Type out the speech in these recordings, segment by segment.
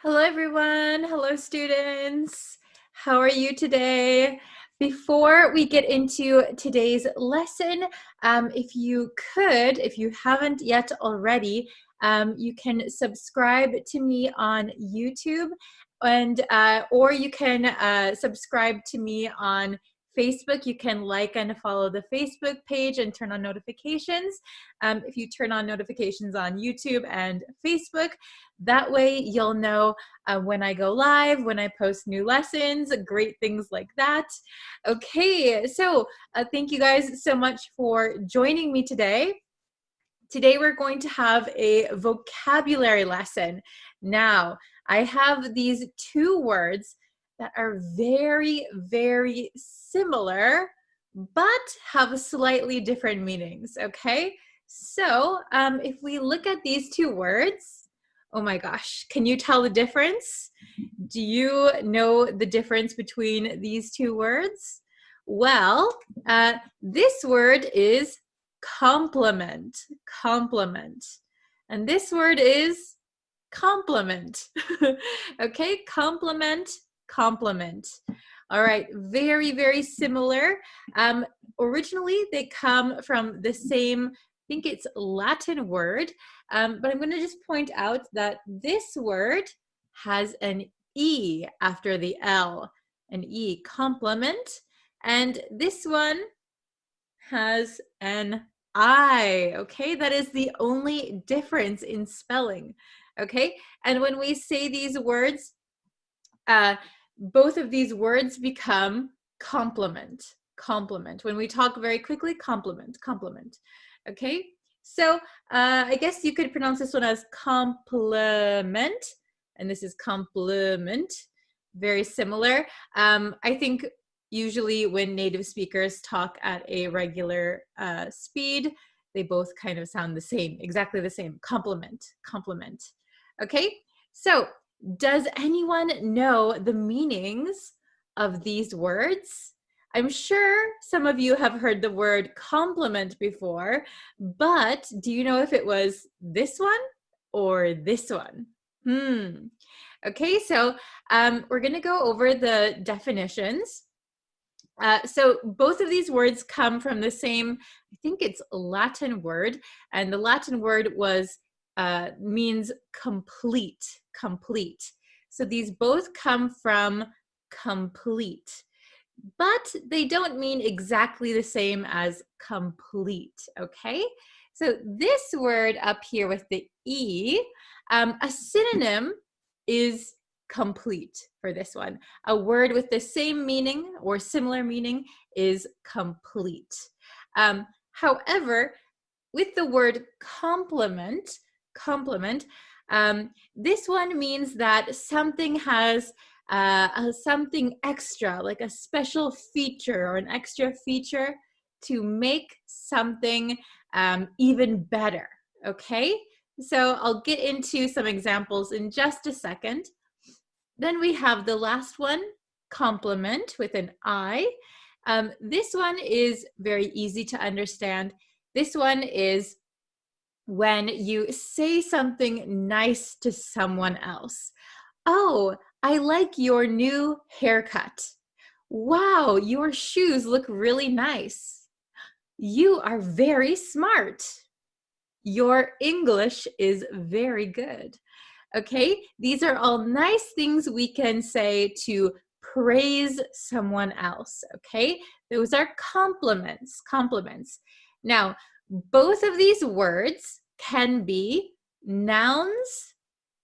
Hello, everyone. Hello, students. How are you today? Before we get into today's lesson, if you haven't yet already, you can subscribe to me on YouTube, and or you can subscribe to me on Facebook. You can like and follow the Facebook page and turn on notifications. If you turn on notifications on YouTube and Facebook, that way you'll know when I go live, when I post new lessons, great things like that. Okay, so thank you guys so much for joining me today. Today we're going to have a vocabulary lesson. Now, I have these two words that are very, very similar, but have slightly different meanings, okay? So if we look at these two words, oh my gosh, can you tell the difference? Do you know the difference between these two words? Well, this word is compliment, compliment. And this word is compliment. Okay, compliment, compliment. All right, very, very similar. Originally, they come from the same, I think it's Latin word, but I'm going to just point out that this word has an E after the L, an E, compliment, and this one has an I, okay? That is the only difference in spelling, okay? And when we say these words, both of these words become complement, complement. When we talk very quickly, complement, complement, okay? So I guess you could pronounce this one as complement, and this is compliment, very similar. I think usually when native speakers talk at a regular speed, they both kind of sound the same, exactly the same, complement, complement. Okay, so does anyone know the meanings of these words? I'm sure some of you have heard the word compliment before, but do you know if it was this one or this one? Okay, so we're going to go over the definitions. So both of these words come from the same, I think it's Latin word, and the Latin word means complete, complete. So these both come from complete, but they don't mean exactly the same as complete, okay? So this word up here with the E, a synonym is complete for this one. A word with the same meaning or similar meaning is complete. However, with the word complement, this one means that something has something extra, like a special feature or an extra feature to make something even better, okay? So I'll get into some examples in just a second. Then we have the last one, complement with an I. This one is very easy to understand. This one is when you say something nice to someone else. Oh, I like your new haircut. Wow, your shoes look really nice. You are very smart. Your English is very good. Okay, these are all nice things we can say to praise someone else, okay? Those are compliments, compliments. Now, both of these words can be nouns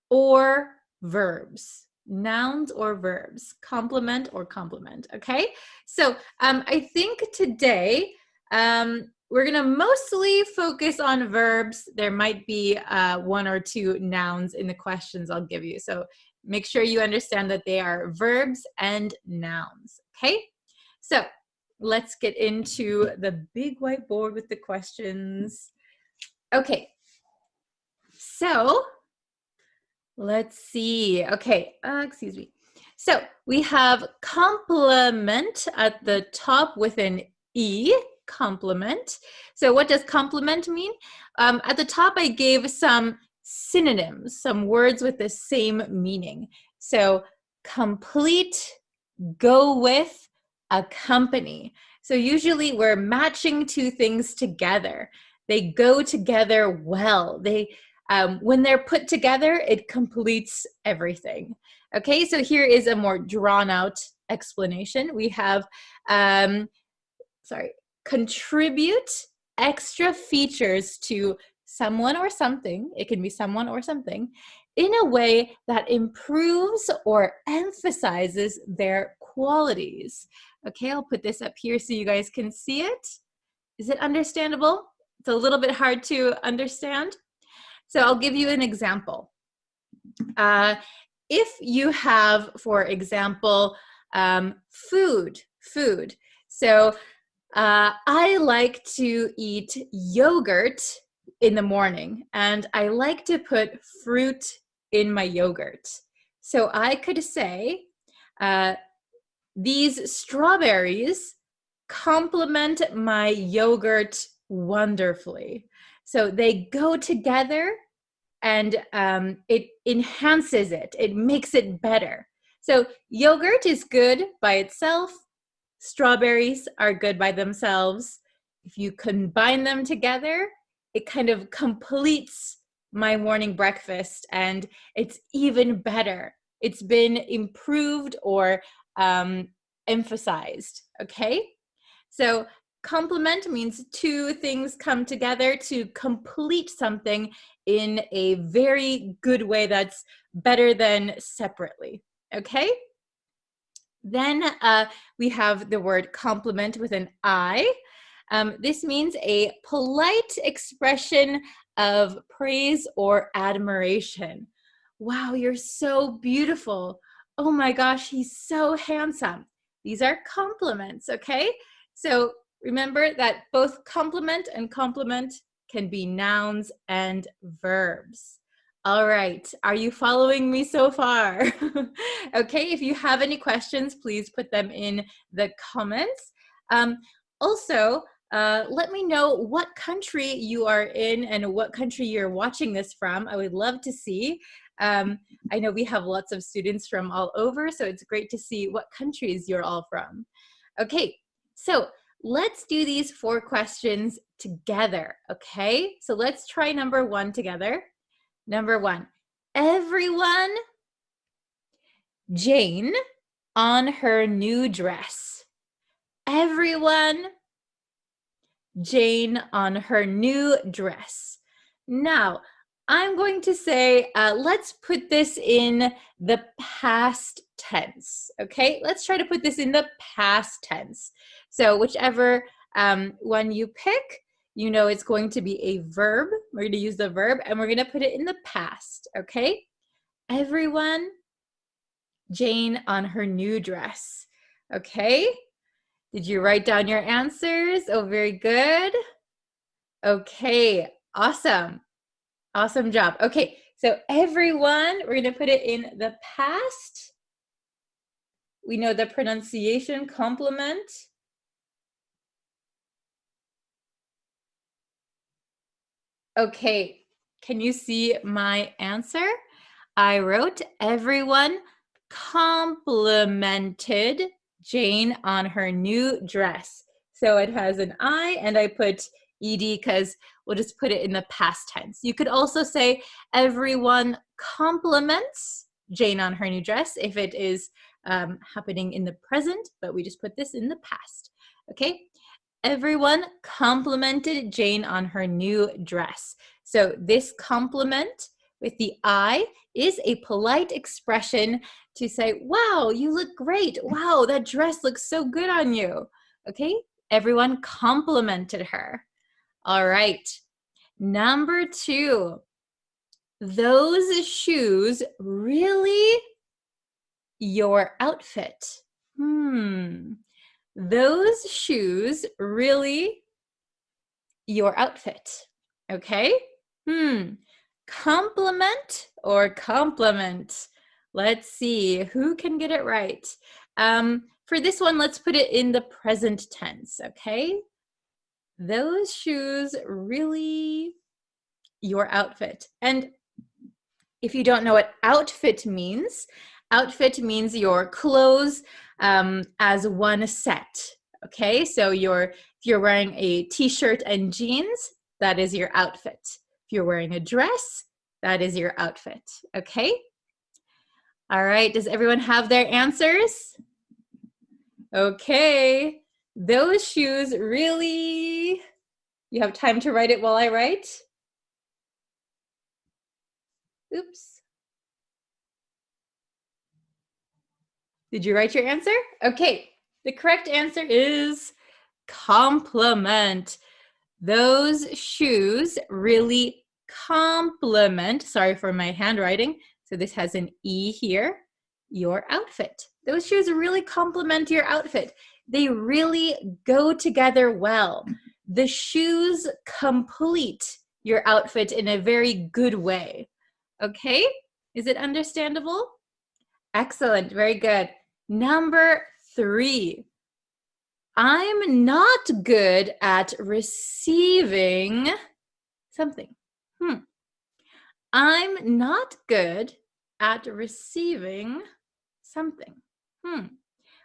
or verbs. Nouns or verbs, compliment or compliment, okay? So I think today we're gonna mostly focus on verbs. There might be one or two nouns in the questions I'll give you. So make sure you understand that they are verbs and nouns, okay? So let's get into the big whiteboard with the questions. Okay, so let's see. Okay, excuse me. So we have complement at the top with an E, complement. So what does complement mean? At the top, I gave some synonyms, some words with the same meaning. So complete, go with, accompany. So usually we're matching two things together. They go together well. When they're put together, it completes everything. Okay, so here is a more drawn out explanation. We have, contribute extra features to someone or something. It can be someone or something in a way that improves or emphasizes their qualities. Okay, I'll put this up here so you guys can see it. Is it understandable? It's a little bit hard to understand. So I'll give you an example. If you have, for example, food. So I like to eat yogurt in the morning, and I like to put fruit in my yogurt. So I could say, these strawberries complement my yogurt wonderfully. So they go together, and it enhances it. It makes it better. So yogurt is good by itself. Strawberries are good by themselves. If you combine them together, it kind of completes my morning breakfast, and it's even better. It's been improved or emphasized, okay? So complement means two things come together to complete something in a very good way that's better than separately, okay? Then we have the word compliment with an I. This means a polite expression of praise or admiration. Wow, you're so beautiful. Oh my gosh, he's so handsome. These are compliments, okay? So remember that both compliment and compliment can be nouns and verbs. All right, are you following me so far? Okay, if you have any questions, please put them in the comments. Also, let me know what country you are in and what country you're watching this from. I would love to see. I know we have lots of students from all over, so it's great to see what countries you're all from. Okay, so let's do these 4 questions together, okay? So let's try number 1 together. Number 1, everyone, Jane on her new dress. Everyone, Jane on her new dress. Now, I'm going to say, let's put this in the past tense, okay? Let's try to put this in the past tense. So whichever one you pick, you know it's going to be a verb. We're going to use the verb, and we're going to put it in the past, okay? Everyone, Jane on her new dress, okay? Did you write down your answers? Oh, very good. Okay, awesome. Awesome job. Okay, so everyone, we're going to put it in the past. We know the pronunciation, compliment. Okay, can you see my answer? I wrote everyone complimented Jane on her new dress. So it has an I, and I put ed because we'll just put it in the past tense. You could also say everyone compliments Jane on her new dress if it is happening in the present, but we just put this in the past. Okay, everyone complimented Jane on her new dress. So this compliment with the I is a polite expression to say, wow, you look great. Wow, that dress looks so good on you. Okay, everyone complimented her. All right, number 2, those shoes really your outfit. Those shoes really your outfit. Okay? Compliment or compliment? Let's see, who can get it right? For this one, let's put it in the present tense, okay? Those shoes really your outfit. And If you don't know what outfit means your clothes as one set. Okay, so if you're wearing a t-shirt and jeans, that is your outfit. If you're wearing a dress, that is your outfit. Okay? All right, does everyone have their answers? Okay, those shoes really... You have time to write it while I write? Oops. Did you write your answer? Okay, the correct answer is compliment. Those shoes really complement, sorry for my handwriting, so this has an E here, your outfit. Those shoes really complement your outfit. They really go together well. The shoes complete your outfit in a very good way. Okay, is it understandable? Excellent, very good. Number 3. I'm not good at receiving something. I'm not good at receiving something.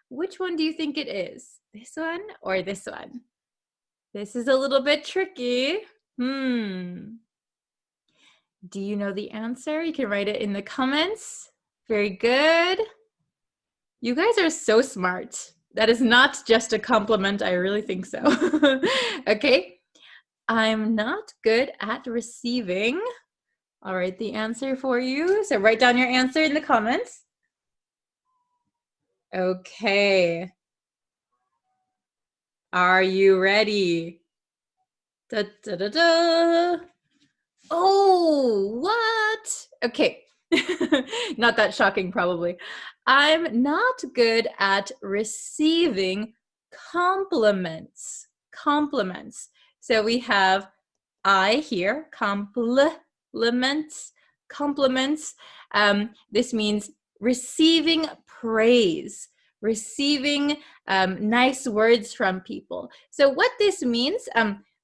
Which one do you think it is? This one or this one? This is a little bit tricky. Do you know the answer? You can write it in the comments. Very good. You guys are so smart. That is not just a compliment. I really think so. Okay. I'm not good at receiving. I'll write the answer for you. So write down your answer in the comments. Okay. Are you ready? Da, da, da, da. Oh, what? Okay. Not that shocking, probably. I'm not good at receiving compliments. Compliments. So we have I here, compliments, compliments. This means receiving praise, receiving nice words from people. So what this means,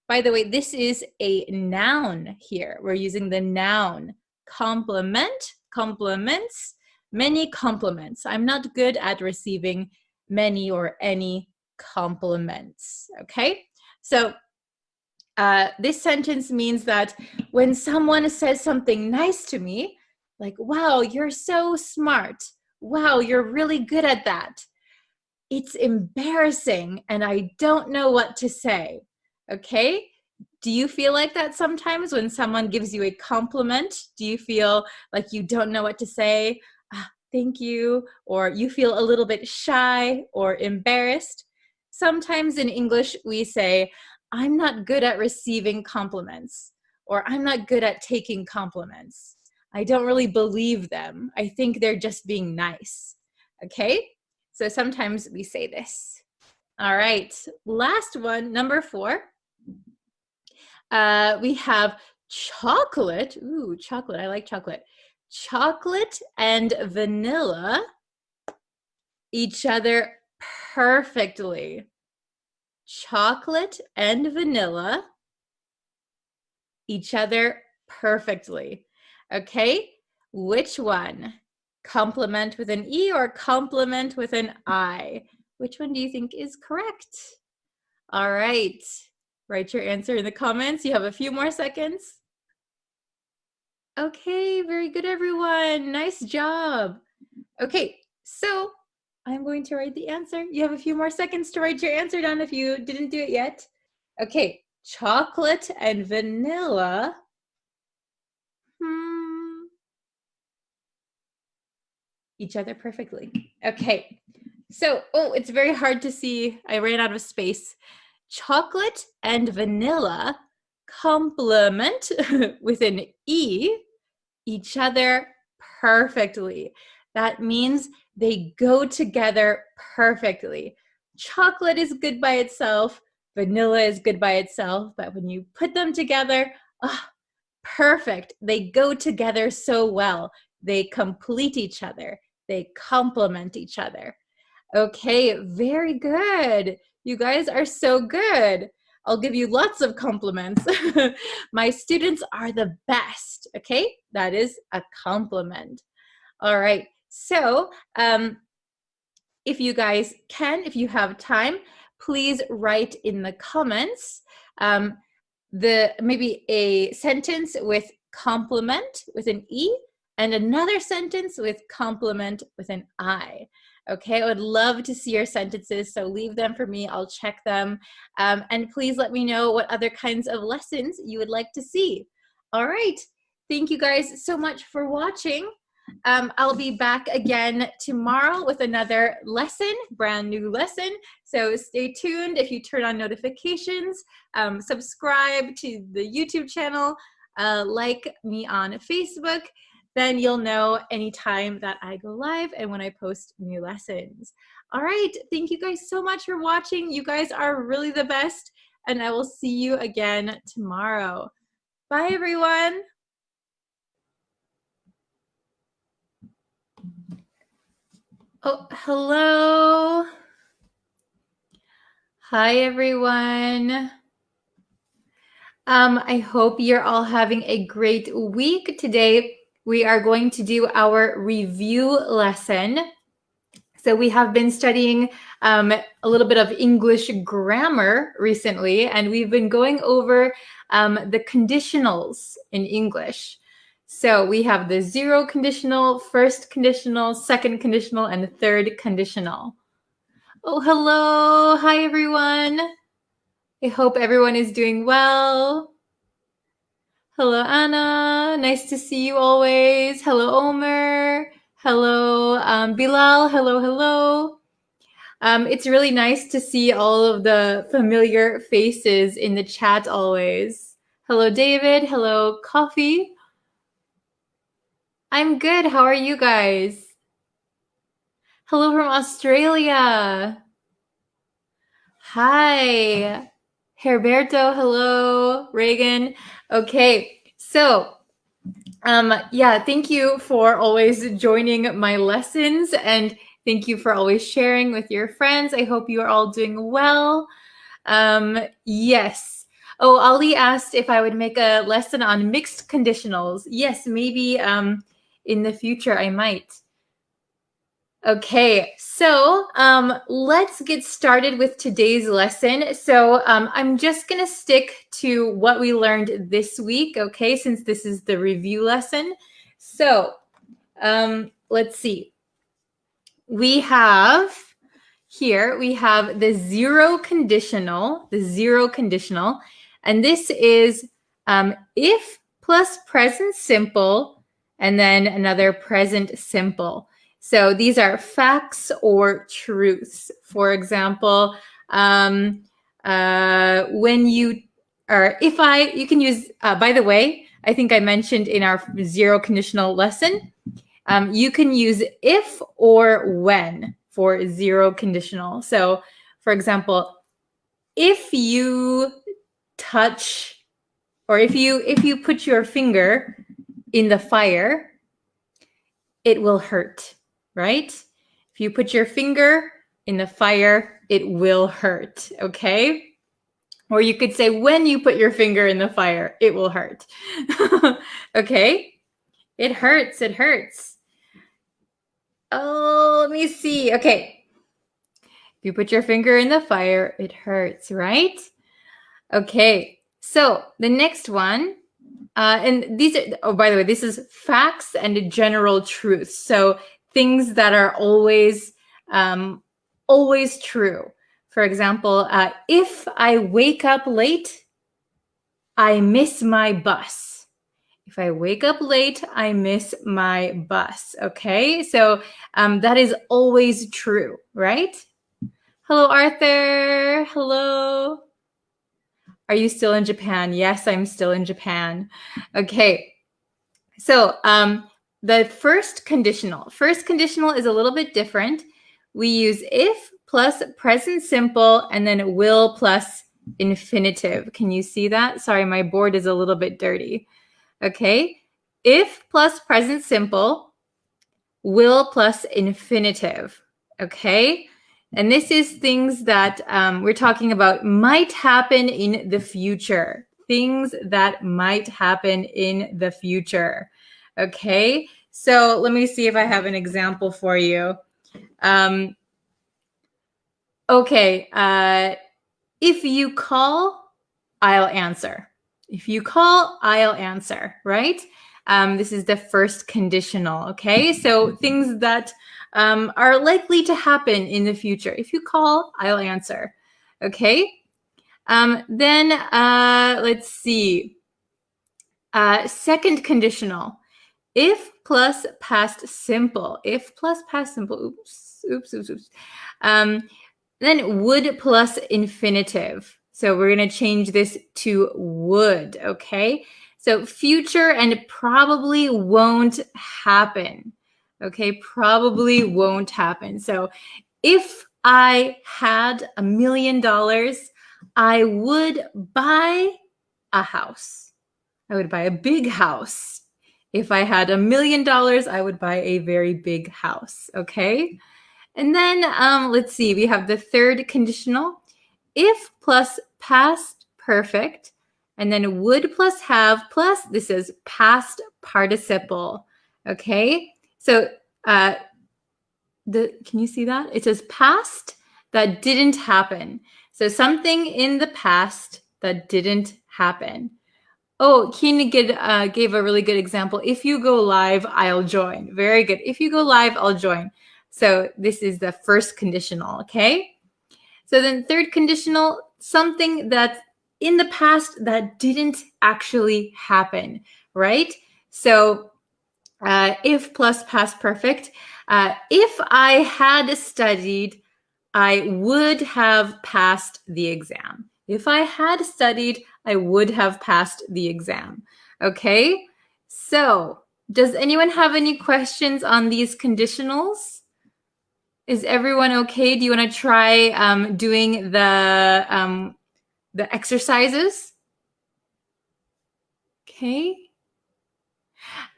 by the way, this is a noun here. We're using the noun compliment, compliments, many compliments. I'm not good at receiving many or any compliments, okay? So this sentence means that when someone says something nice to me, like, wow, you're so smart. Wow, you're really good at that. It's embarrassing and I don't know what to say, okay? Do you feel like that sometimes when someone gives you a compliment? Do you feel like you don't know what to say? Thank you. Or you feel a little bit shy or embarrassed? Sometimes in English we say, I'm not good at receiving compliments, or I'm not good at taking compliments. I don't really believe them. I think they're just being nice. Okay? So sometimes we say this. All right, last one, number 4. We have chocolate. Ooh, chocolate, I like chocolate. Chocolate and vanilla each other perfectly. Chocolate and vanilla each other perfectly. Okay, which one? Complement with an E or complement with an I? Which one do you think is correct? All right, write your answer in the comments. You have a few more seconds. Okay, very good, everyone. Nice job. Okay, so I'm going to write the answer. You have a few more seconds to write your answer down if you didn't do it yet. Okay, chocolate and vanilla. Each other perfectly. Okay, so, it's very hard to see. I ran out of space. Chocolate and vanilla complement with an E each other perfectly. That means they go together perfectly. Chocolate is good by itself, vanilla is good by itself, but when you put them together, perfect. They go together so well. They complete each other. They complement each other. Okay, very good. You guys are so good. I'll give you lots of compliments. My students are the best. Okay, that is a compliment. All right, so if you guys can, if you have time, please write in the comments maybe a sentence with compliment with an E and another sentence with compliment with an I. Okay, I would love to see your sentences, so leave them for me. I'll check them. And please let me know what other kinds of lessons you would like to see. All right, thank you guys so much for watching. I'll be back again tomorrow with another lesson, brand new lesson. So stay tuned. If you turn on notifications, subscribe to the YouTube channel, like me on Facebook, then you'll know anytime that I go live and when I post new lessons. All right, thank you guys so much for watching. You guys are really the best, and I will see you again tomorrow. Bye, everyone. Oh, hello. Hi, everyone. I hope you're all having a great week. Today, we are going to do our review lesson. So we have been studying a little bit of English grammar recently, and we've been going over the conditionals in English. So we have the zero conditional, first conditional, second conditional, and the third conditional. Oh, hello. Hi, everyone. I hope everyone is doing well. Hello, Anna. Nice to see you always. Hello, Omer. Hello, Bilal. Hello, hello. It's really nice to see all of the familiar faces in the chat always. Hello, David. Hello, Coffee. I'm good. How are you guys? Hello from Australia. Hi. Herberto, hello. Reagan. Okay, so thank you for always joining my lessons, and thank you for always sharing with your friends. I hope you are all doing well. Yes. Oh, Ali asked if I would make a lesson on mixed conditionals. Yes, maybe in the future I might. Okay, so let's get started with today's lesson. So I'm just going to stick to what we learned this week, okay, since this is the review lesson. So let's see. We have the zero conditional, and this is if plus present simple, and then another present simple. So these are facts or truths. For example, when you can use, by the way, I think I mentioned in our zero conditional lesson, you can use if or when for zero conditional. So for example, if you touch, or if you put your finger in the fire, it will hurt. Right? If you put your finger in the fire, it will hurt, okay? Or you could say, when you put your finger in the fire, it will hurt. Okay? It hurts, it hurts. Oh, let me see. Okay. If you put your finger in the fire, it hurts, right? Okay. So the next one, and these are, oh, by the way, this is facts and general truths. So things that are always true. For example, if I wake up late, I miss my bus. If I wake up late, I miss my bus. Okay, so that is always true, right? Hello, Arthur. Hello. Are you still in Japan? Yes, I'm still in Japan. Okay, so the first conditional is a little bit different. We use if plus present simple and then will plus infinitive. Can you see that? Sorry, my board is a little bit dirty. Okay, if plus present simple, will plus infinitive. Okay, And this is things that we're talking about might happen in the future. Things that might happen in the future. Okay, so let me see if I have an example for you. Okay, if you call, I'll answer. If you call, I'll answer, right? This is the first conditional, okay? So things that are likely to happen in the future. If you call, I'll answer, okay? Then let's see. Second conditional. If plus past simple. If plus past simple. Oops. Then would plus infinitive. So we're going to change this to would, okay? So future and probably won't happen, okay? Probably won't happen. So if I had $1 million, I would buy a house. I would buy a big house. If I had $1 million, I would buy a very big house, okay? And then let's see, we have the third conditional. If plus past perfect, and then would plus have plus, this is past participle, okay? So can you see that? It says past that didn't happen. So something in the past that didn't happen. Oh, Keen gave a really good example. If you go live, I'll join. Very good. If you go live, I'll join. So this is the first conditional, okay? So then third conditional, something that's in the past that didn't actually happen, right? So if plus past perfect, if I had studied, I would have passed the exam. If I had studied, I would have passed the exam, okay? So does anyone have any questions on these conditionals? Is everyone okay? Do you want to try doing the exercises? Okay.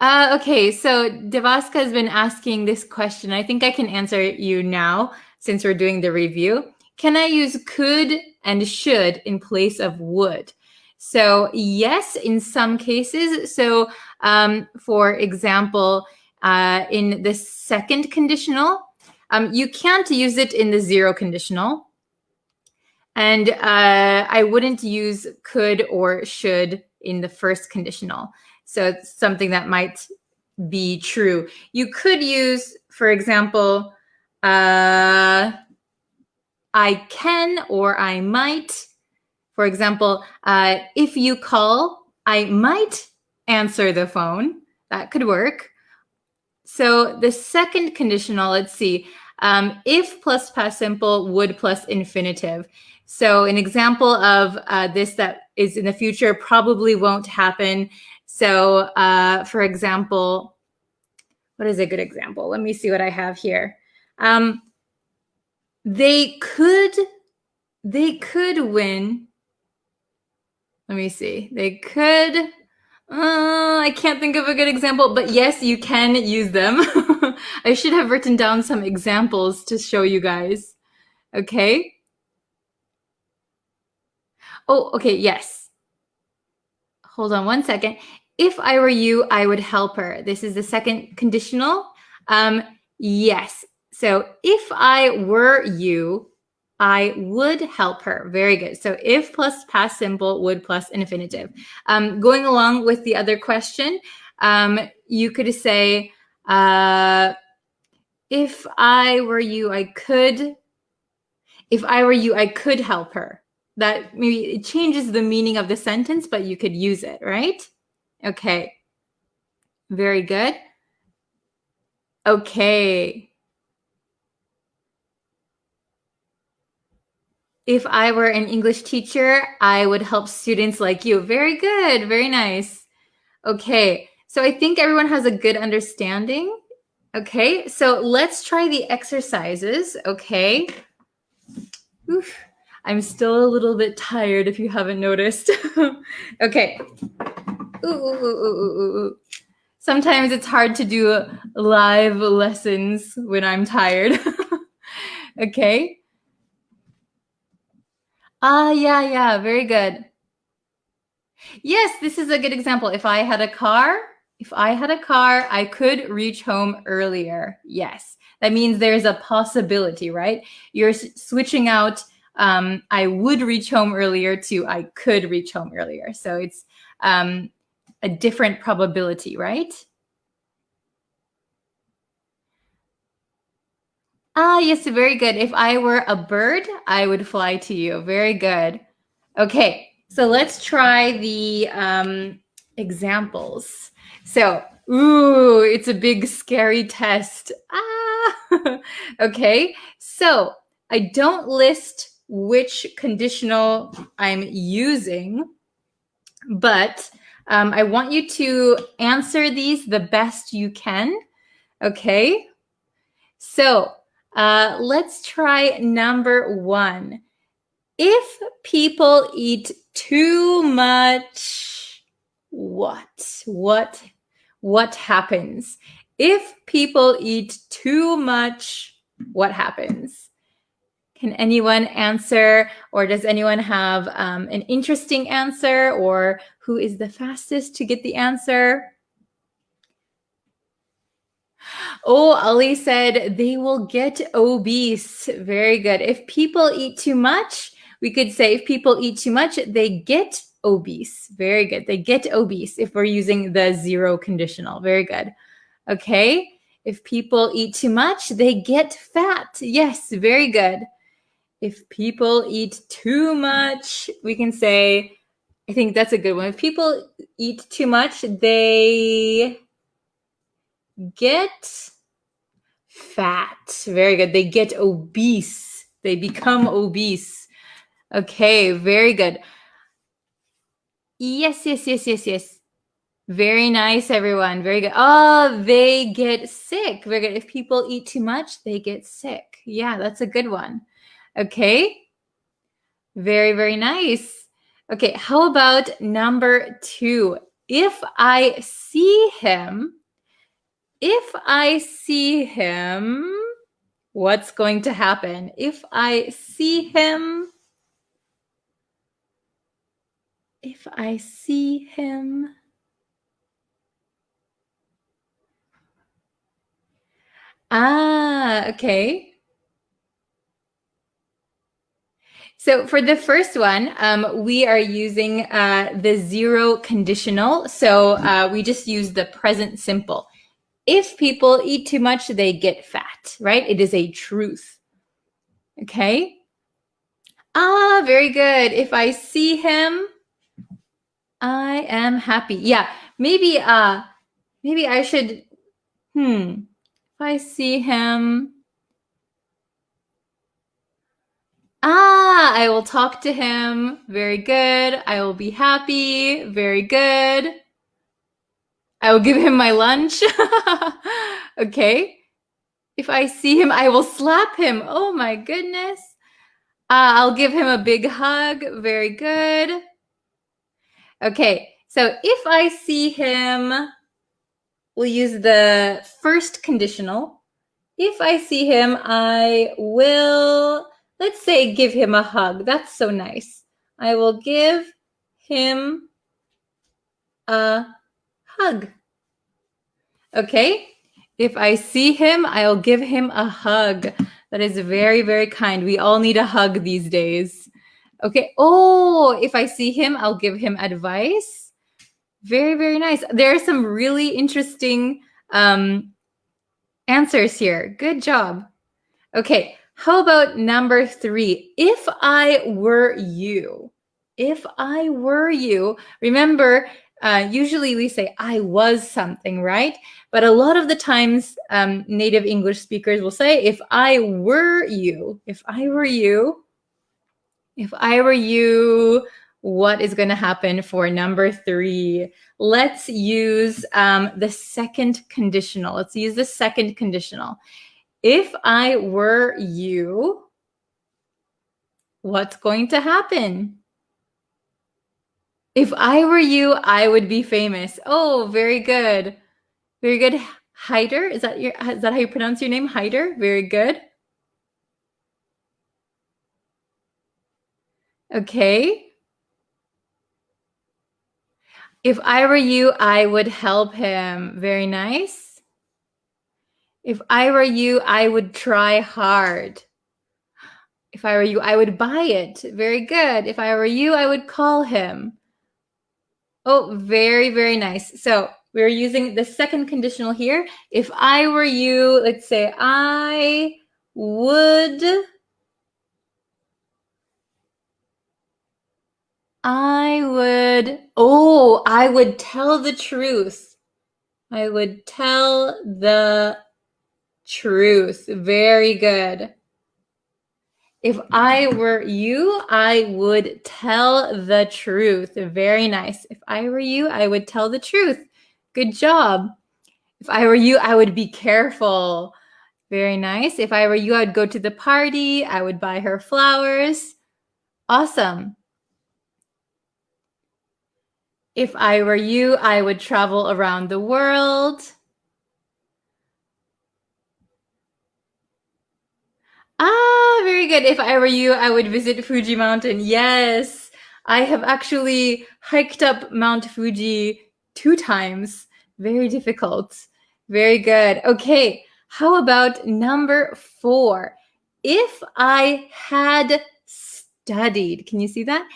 Okay, so Devaska has been asking this question. I think I can answer you now since we're doing the review. Can I use could and should in place of would? So yes, in some cases. So for example, in the second conditional, you can't use it in the zero conditional. And I wouldn't use could or should in the first conditional. So it's something that might be true. You could use, for example, I can or I might. For example, if you call, I might answer the phone. That could work. So the second conditional, let's see, if plus past simple, would plus infinitive. So an example of this that is in the future probably won't happen. So for example, what is a good example? Let me see what I have here. They could win. Let me see. They could. I can't think of a good example, but yes, you can use them. I should have written down some examples to show you guys. Okay. Oh, okay, yes. Hold on one second. If I were you, I would help her. This is the second conditional. Yes. So if I were you, I would help her. Very good. So if plus past simple, would plus infinitive. Going along with the other question, you could say, if I were you, I could. If I were you, I could help her. That maybe it changes the meaning of the sentence, but you could use it, right? Okay. Very good. Okay. If I were an English teacher, I would help students like you. Very good. Very nice. Okay. So I think everyone has a good understanding. Okay. So let's try the exercises. Okay. Oof. I'm still a little bit tired if you haven't noticed. Okay. Ooh. Sometimes it's hard to do live lessons when I'm tired. Okay. Yeah, very good. Yes, this is a good example. If I had a car, I could reach home earlier. Yes, that means there's a possibility, right? You're switching out I would reach home earlier to I could reach home earlier. So it's a different probability, right? Yes, very good. If I were a bird, I would fly to you. Very good. Okay, so let's try the examples. So, ooh, it's a big scary test. Okay, so I don't list which conditional I'm using, but I want you to answer these the best you can. Okay, so let's try number 1. If people eat too much, what happens? If people eat too much, what happens? Can anyone answer, or does anyone have an interesting answer, or who is the fastest to get the answer? Oh, Ali said they will get obese. Very good. If people eat too much, we could say if people eat too much, they get obese. Very good. They get obese if we're using the 0 conditional. Very good. Okay. If people eat too much, they get fat. Yes, very good. If people eat too much, we can say, I think that's a good one. If people eat too much, they get fat. Very good. They get obese. They become obese. Okay, very good. Yes. Very nice, everyone. Very good. Oh, they get sick. Very good. If people eat too much, they get sick. Yeah, that's a good one. Okay. Very, very nice. Okay, how about number 2? If I see him, what's going to happen? If I see him, okay. So for the first one, we are using the 0 conditional. So we just use the present simple. If people eat too much, they get fat, right? It is a truth. Okay. Very good. If I see him, I am happy. Yeah, maybe I should, if I see him, I will talk to him. Very good. I will be happy. Very good. I will give him my lunch. Okay. If I see him, I will slap him. Oh my goodness. I'll give him a big hug. Very good. Okay. So if I see him, we'll use the first conditional. If I see him, I will, let's say, give him a hug. That's so nice. I will give him a hug. Okay? If I see him, I'll give him a hug. That is very, very kind. We all need a hug these days. Okay. Oh, if I see him, I'll give him advice. Very, very nice. There are some really interesting answers here. Good job. Okay. How about number 3? If I were you. If I were you. Remember, usually we say I was something, right? But a lot of the times native English speakers will say, if I were you, what is going to happen for number 3? Let's use the second conditional. Let's use the second conditional. If I were you, what's going to happen? If I were you, I would be famous. Oh, very good. Very good. Hyder, is that how you pronounce your name? Hyder? Very good. Okay. If I were you, I would help him. Very nice. If I were you, I would try hard. If I were you, I would buy it. Very good. If I were you, I would call him. Oh, very, very nice. So we're using the second conditional here. If I were you, let's say I would tell the truth. I would tell the truth. Very good. If I were you, I would tell the truth. Very nice. If I were you, I would tell the truth. Good job. If I were you, I would be careful. Very nice. If I were you, I'd go to the party. I would buy her flowers. Awesome. If I were you, I would travel around the world. Very good. If I were you, I would visit Fuji Mountain. Yes, I have actually hiked up Mount Fuji 2 times. Very difficult. Very good. Okay, how about number 4? If I had studied, can you see that?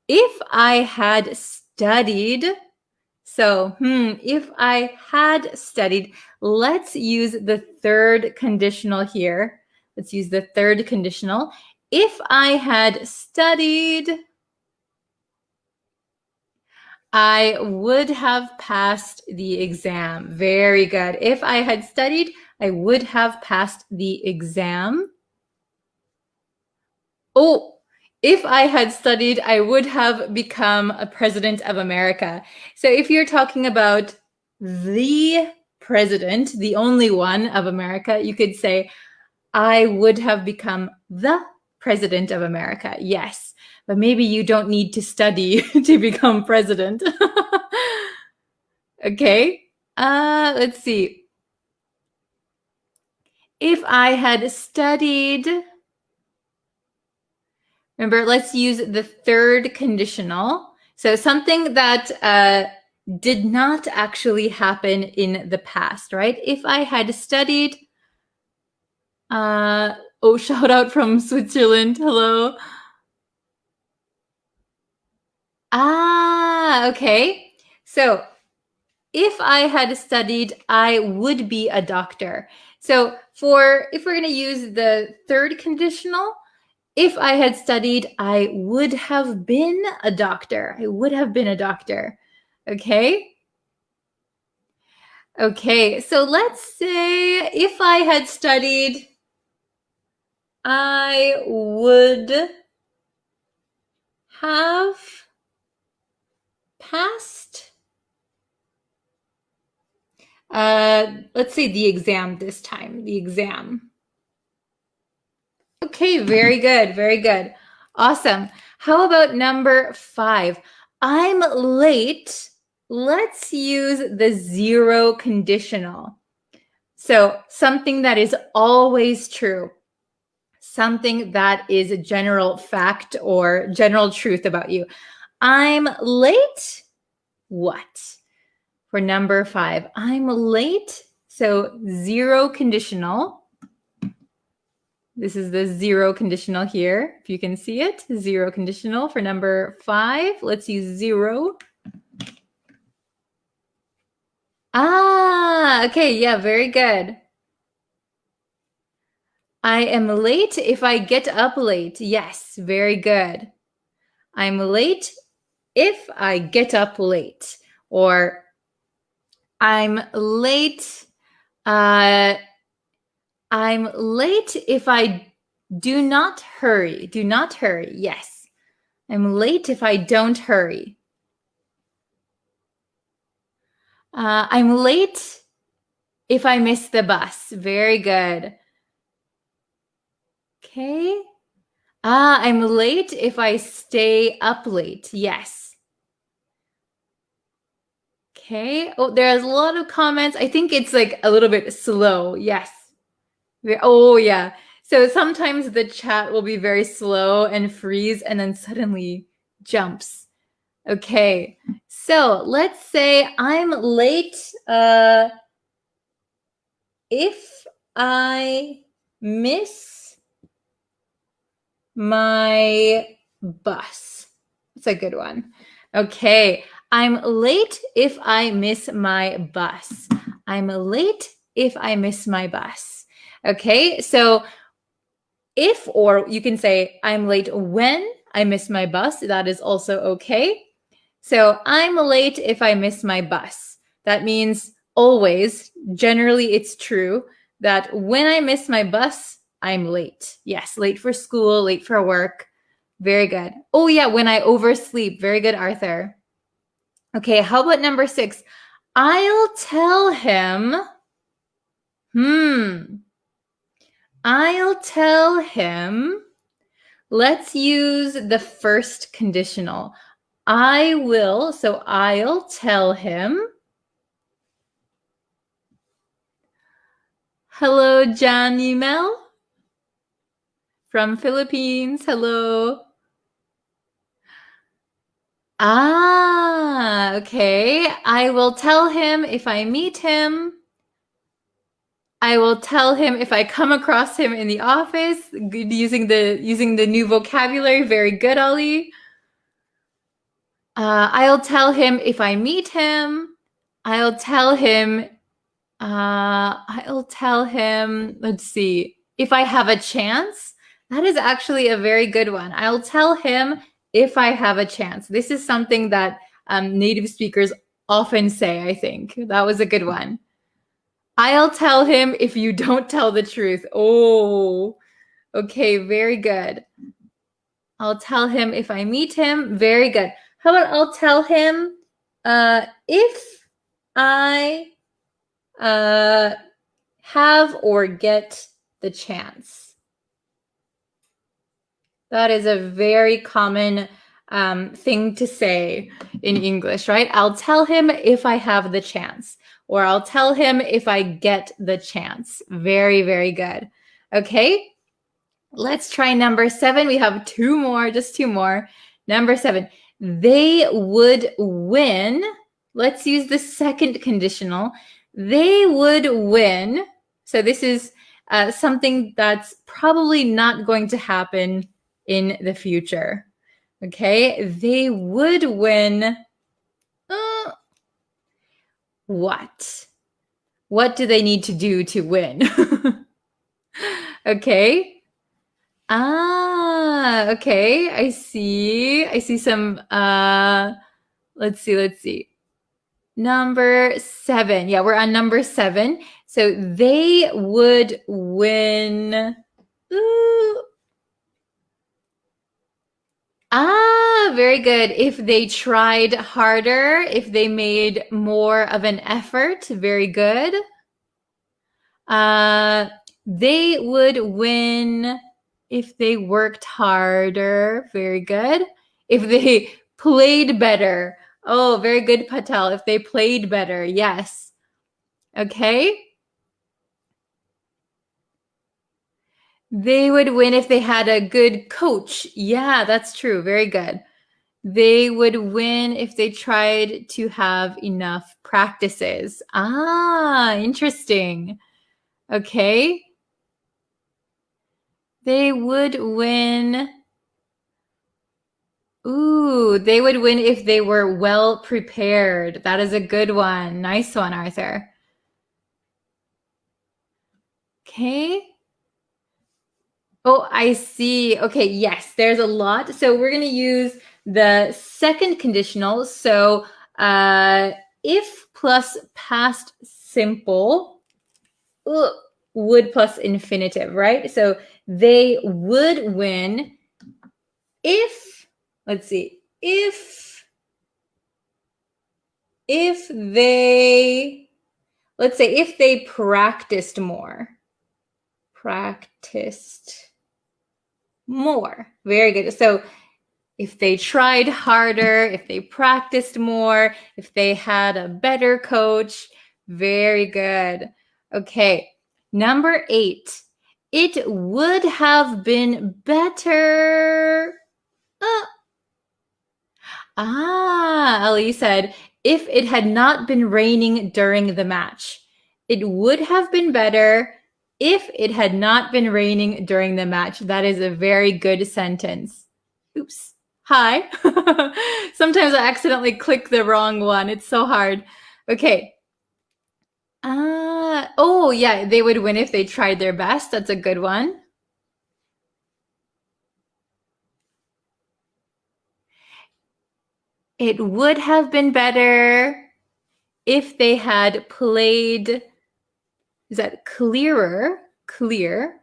If I had studied, so, if I had studied, let's use the third conditional here. Let's use the third conditional. If I had studied, I would have passed the exam. Very good. If I had studied, I would have passed the exam. Oh, if I had studied, I would have become a president of America. So if you're talking about the president, the only one of America, you could say, I would have become the president of America. Yes, but maybe you don't need to study to become president. Okay, let's see. If I had studied, remember, let's use the third conditional. So something that did not actually happen in the past, right? If I had studied, shout out from Switzerland. Hello. Okay. So if I had studied, I would be a doctor. So if we're going to use the third conditional, if I had studied, I would have been a doctor. I would have been a doctor. Okay. Okay. So let's say if I had studied, I would have passed, let's say the exam this time, the exam. Okay, very good, very good. Awesome. How about number 5? I'm late. Let's use the zero conditional. So something that is always true, something that is a general fact or general truth about you. I'm late. What? For number 5, I'm late. So zero conditional. This is the zero conditional here. If you can see it, zero conditional for number 5. Let's use zero. Okay, yeah, very good. I am late if I get up late. Yes, very good. I'm late if I get up late. Or I'm late. I'm late if I do not hurry. Do not hurry. Yes. I'm late if I don't hurry. I'm late if I miss the bus. Very good. Okay. I'm late if I stay up late. Yes. Okay. Oh, there's a lot of comments. I think it's like a little bit slow. Yes. Oh, yeah. So sometimes the chat will be very slow and freeze and then suddenly jumps. Okay, so let's say I'm late. If I miss my bus. That's a good one. Okay, I'm late if I miss my bus. I'm late if I miss my bus. Okay, so if, or you can say I'm late when I miss my bus. That is also okay. So I'm late if I miss my bus. That means always, generally it's true that when I miss my bus, I'm late. Yes, late for school, late for work. Very good. Oh yeah, when I oversleep. Very good, Arthur. Okay, how about number 6? I'll tell him. I'll tell him. Let's use the first conditional. I will, so I'll tell him. Hello, Jan Yumel from Philippines. Hello. Okay. I will tell him if I meet him. I will tell him if I come across him in the office. Good, using the new vocabulary. Very good, Ali. I'll tell him if I meet him. I'll tell him. Let's see, if I have a chance. That is actually a very good one. I'll tell him if I have a chance. This is something that native speakers often say, I think. That was a good one. I'll tell him if you don't tell the truth. Oh, okay, very good. I'll tell him if I meet him. Very good. How about I'll tell him if I have or get the chance. That is a very common thing to say in English, right? I'll tell him if I have the chance, or I'll tell him if I get the chance. Very, very good. Okay, let's try number 7. We have 2 more, just 2 more. Number 7, they would win. Let's use the second conditional. They would win. So this is something that's probably not going to happen in the future. Okay, they would win. What? What do they need to do to win? Okay. Okay. I see some let's see. Number 7. Yeah, we're on number 7. So they would win. Very good. If they tried harder, if they made more of an effort. Very good. They would win if they worked harder. Very good. If they played better. Oh, very good, Patel. If they played better. Yes. Okay. They would win if they had a good coach. Yeah, that's true. Very good. They would win if they tried to have enough practices. Interesting. Okay. They would win. They would win if they were well prepared. That is a good one. Nice one, Arthur. Okay. Oh, I see. Okay, yes, there's a lot. So we're going to use the second conditional. So if plus past simple, would plus infinitive, right? So they would win if, let's see, if they, let's say, if they practiced more. Very good. So if they tried harder, if they practiced more, if they had a better coach. Very good. Okay. Number 8. It would have been better. Ali said, if it had not been raining during the match. It would have been better if it had not been raining during the match. That is a very good sentence. Oops. Hi. Sometimes I accidentally click the wrong one. It's so hard. Okay. Oh, yeah, they would win if they tried their best. That's a good one. It would have been better if they had played, is that clearer? Clear.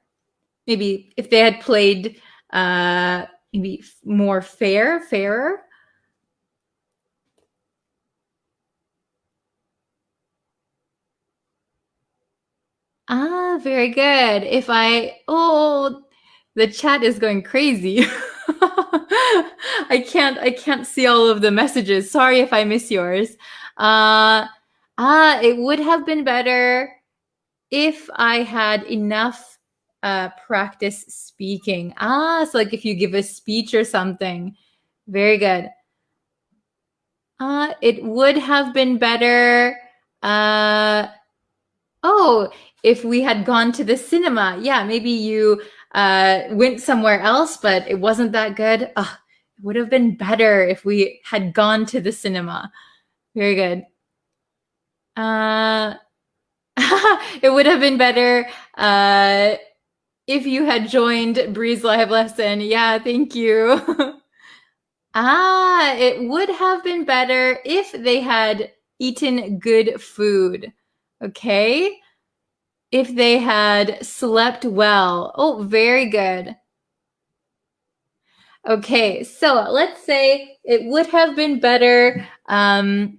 Maybe if they had played maybe more fairer. Very good. The chat is going crazy. I can't see all of the messages. Sorry if I miss yours. It would have been better if I had enough practice speaking. So like if you give a speech or something. Very good. It would have been better. If we had gone to the cinema. Yeah, maybe you went somewhere else, but it wasn't that good. It would have been better if we had gone to the cinema. Very good. It would have been better if you had joined Bree's live lesson. Yeah, thank you. It would have been better if they had eaten good food. Okay. If they had slept well. Oh, very good. Okay, so let's say it would have been better. I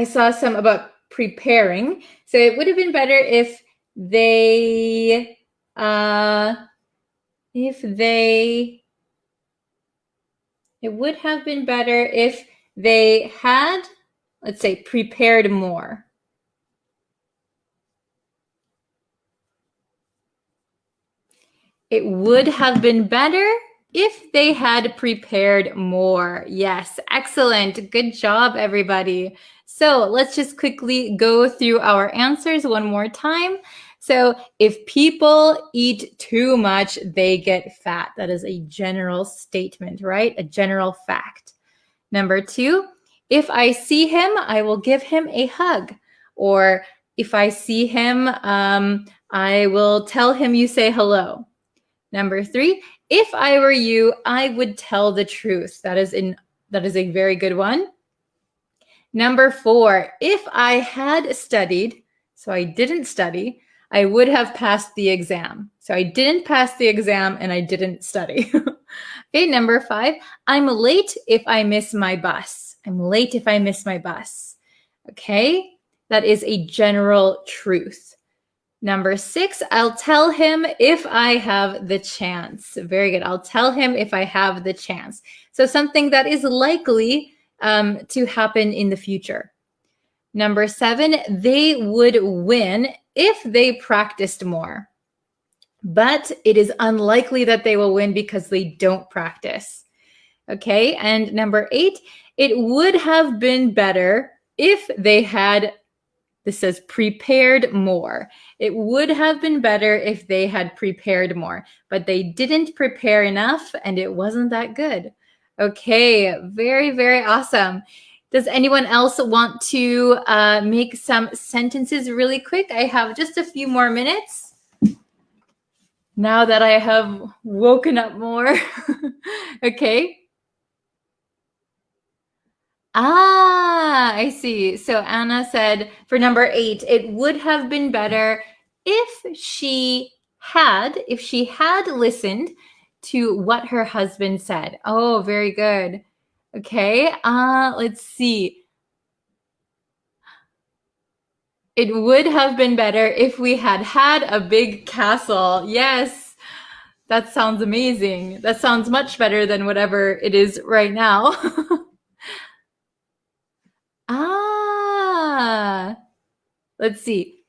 saw some about preparing. So it would have been better if they it would have been better if they had, let's say, prepared more. It would have been better if they had prepared more. Yes, excellent. Good job, everybody. So let's just quickly go through our answers one more time. So if people eat too much, they get fat. That is a general statement, right? A general fact. Number 2, if I see him, I will give him a hug. Or if I see him, I will tell him you say hello. Number 3, if I were you, I would tell the truth. That is a very good one. Number 4, if I had studied, so I didn't study, I would have passed the exam. So I didn't pass the exam and I didn't study. Okay, number 5, I'm late if I miss my bus. I'm late if I miss my bus. Okay, that is a general truth. Number 6, I'll tell him if I have the chance. Very good. I'll tell him if I have the chance. So something that is likely to happen in the future. Number 7, they would win if they practiced more. But it is unlikely that they will win because they don't practice. Okay, and number 8, it would have been better if they had, this says prepared more. It would have been better if they had prepared more, but they didn't prepare enough and it wasn't that good. Okay, very, very awesome. Does anyone else want to make some sentences really quick? I have just a few more minutes. Now that I have woken up more. Okay. I see. So Anna said for number 8, it would have been better if she had listened to what her husband said. Oh, very good. Okay. Let's see. It would have been better if we had had a big castle. Yes. That sounds amazing. That sounds much better than whatever it is right now. Let's see.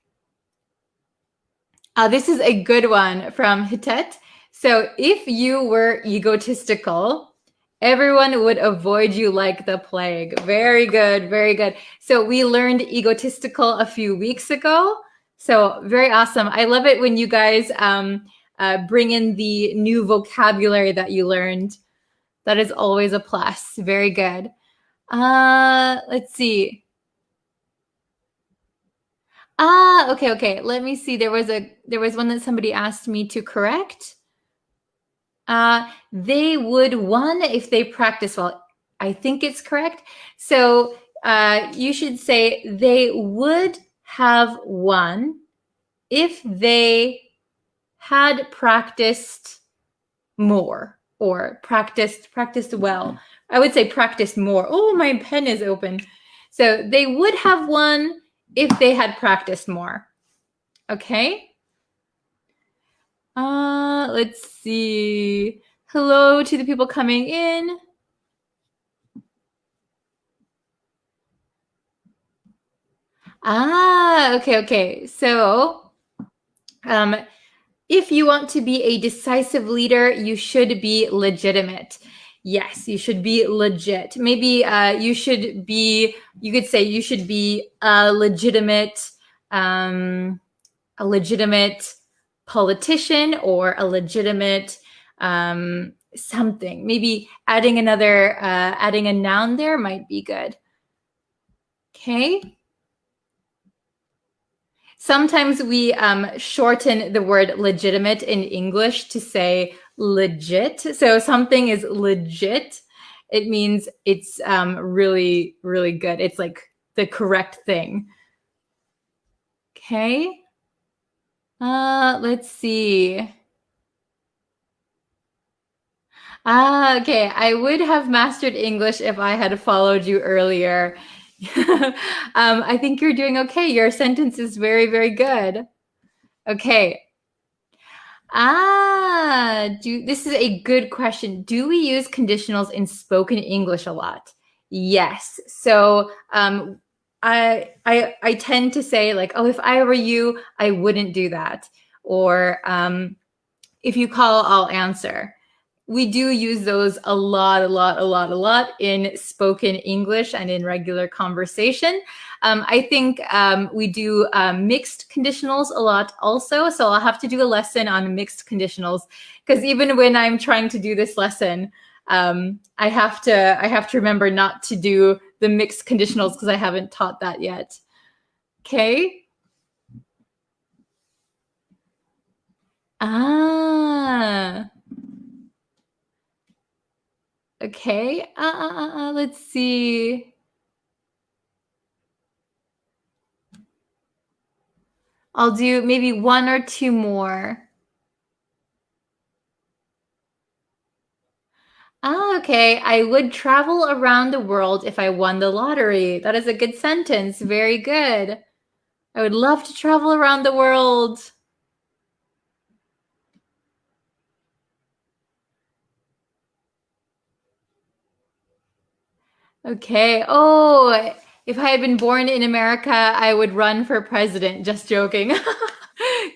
This is a good one from Hitet. So if you were egotistical, everyone would avoid you like the plague. Very good, very good. So we learned egotistical a few weeks ago. So very awesome. I love it when you guys bring in the new vocabulary that you learned. That is always a plus. Very good. Let's see. Okay. Let me see. There was one that somebody asked me to correct. They would won if they practice well. I think it's correct. So you should say they would have won if they had practiced more or practiced well. I would say practiced more. Oh, my pen is open. So they would have won if they had practiced more. Okay. Let's see. Hello to the people coming in. Okay. So, if you want to be a decisive leader, you should be legitimate. Yes, you should be legit. Maybe you could say you should be a legitimate politician or a legitimate something. Maybe adding a noun there might be good. Okay. Sometimes we shorten the word legitimate in English to say legit. So something is legit. It means it's really, really good. It's like the correct thing. Okay. Let's see. Okay. I would have mastered English if I had followed you earlier. I think you're doing okay. Your sentence is very, very good. Okay. This is a good question. Do we use conditionals in spoken English a lot? Yes. So I tend to say like, oh, if I were you, I wouldn't do that. Or if you call, I'll answer. We do use those a lot in spoken English and in regular conversation. I think we do mixed conditionals a lot also. So I'll have to do a lesson on mixed conditionals because even when I'm trying to do this lesson, I have to remember not to do the mixed conditionals because I haven't taught that yet. Okay. Okay. Let's see. I'll do maybe one or two more. Okay. I would travel around the world if I won the lottery. That is a good sentence. Very good. I would love to travel around the world. Okay. Oh, if I had been born in America, I would run for president. Just joking.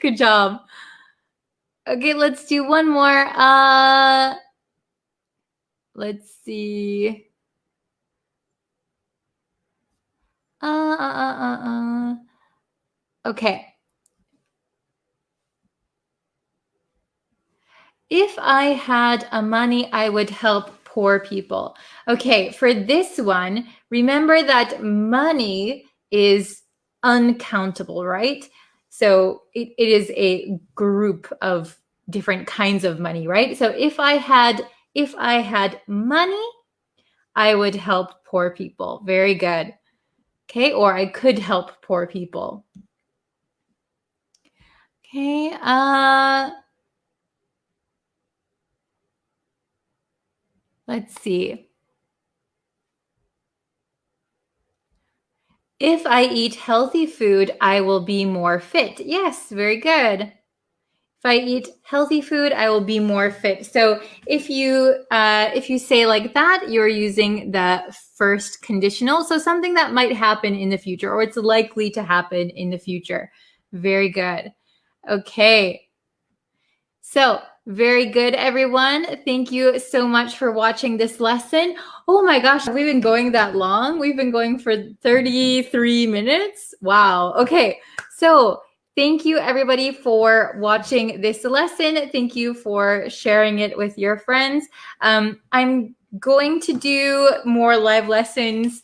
Good job. Okay, let's do one more. Let's see. Okay. If I had money, I would help poor people. Okay, for this one, remember that money is uncountable, right? So it is a group of different kinds of money, right? So if I had money, I would help poor people. Very good. Okay, or I could help poor people. Okay, let's see. If I eat healthy food, I will be more fit. Yes, very good. If I eat healthy food, I will be more fit. So if you say like that, you're using the first conditional. So something that might happen in the future, or it's likely to happen in the future. Very good. Okay. So, very good, everyone. Thank you so much for watching this lesson. Oh my gosh, we've been going that long. We've been going for 33 minutes. Wow. Okay. So, thank you, everybody, for watching this lesson. Thank you for sharing it with your friends. I'm going to do more live lessons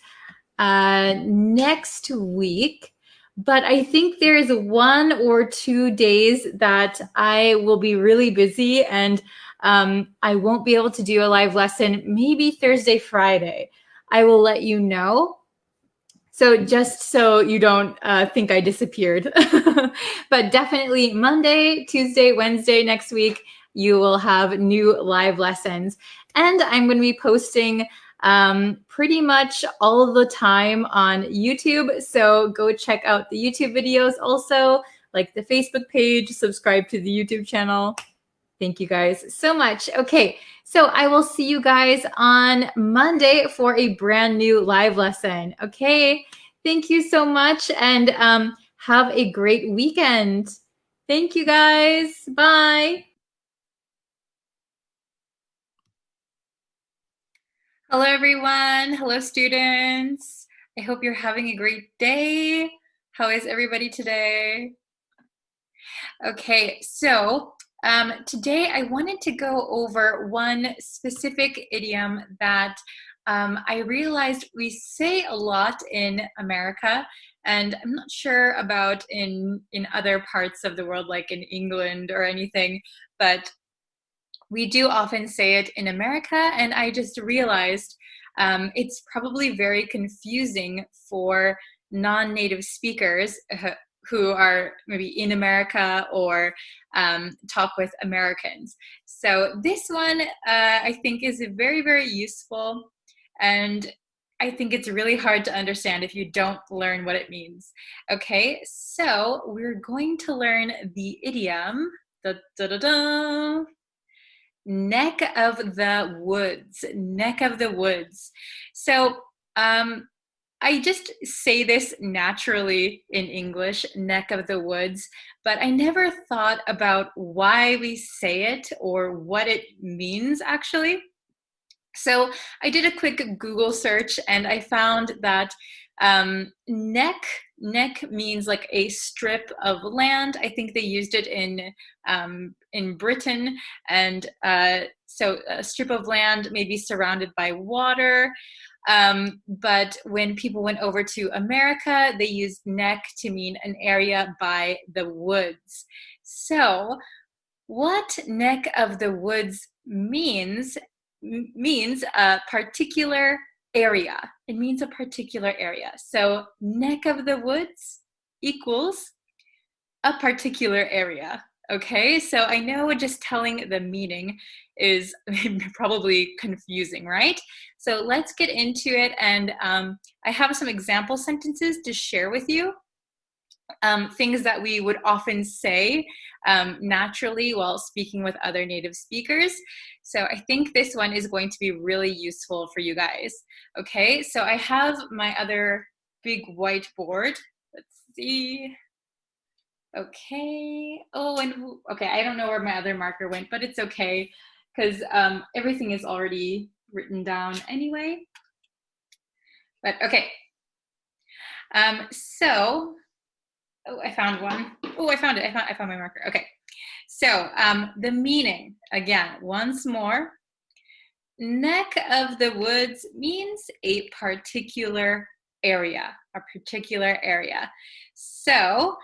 next week. But I think there's 1 or 2 days that I will be really busy and I won't be able to do a live lesson, maybe Thursday, Friday. I will let you know. So just so you don't think I disappeared. But definitely Monday, Tuesday, Wednesday next week, you will have new live lessons. And I'm going to be posting pretty much all the time on YouTube. So go check out the YouTube videos also, like the Facebook page, subscribe to the YouTube channel. Thank you guys so much. Okay, so I will see you guys on Monday for a brand new live lesson. Okay, thank you so much and have a great weekend. Thank you guys. Bye. Hello, everyone. Hello, students. I hope you're having a great day. How is everybody today? Okay, so today I wanted to go over one specific idiom that I realized we say a lot in America, and I'm not sure about in other parts of the world, like in England or anything, but we do often say it in America, and I just realized it's probably very confusing for non-native speakers who are maybe in America or talk with Americans. So this one I think is very, very useful, and I think it's really hard to understand if you don't learn what it means. Okay, so we're going to learn the idiom, da, da, da, da, neck of the woods, neck of the woods. So I just say this naturally in English, neck of the woods, but I never thought about why we say it or what it means actually. So I did a quick Google search and I found that neck means like a strip of land. I think they used it in Britain, and so a strip of land may be surrounded by water. But when people went over to America, they used neck to mean an area by the woods. So what neck of the woods means a particular area. It means a particular area. So neck of the woods equals a particular area. Okay, so I know just telling the meaning is probably confusing, right? So let's get into it, and I have some example sentences to share with you. Things that we would often say naturally while speaking with other native speakers. So I think this one is going to be really useful for you guys. Okay, so I have my other big whiteboard. Let's see. Okay. Oh, and okay, I don't know where my other marker went, but it's okay because everything is already written down anyway. But okay. So, oh, I found one. Oh, I found it. I found my marker. Okay. So the meaning, again, once more, neck of the woods means a particular area, a particular area. So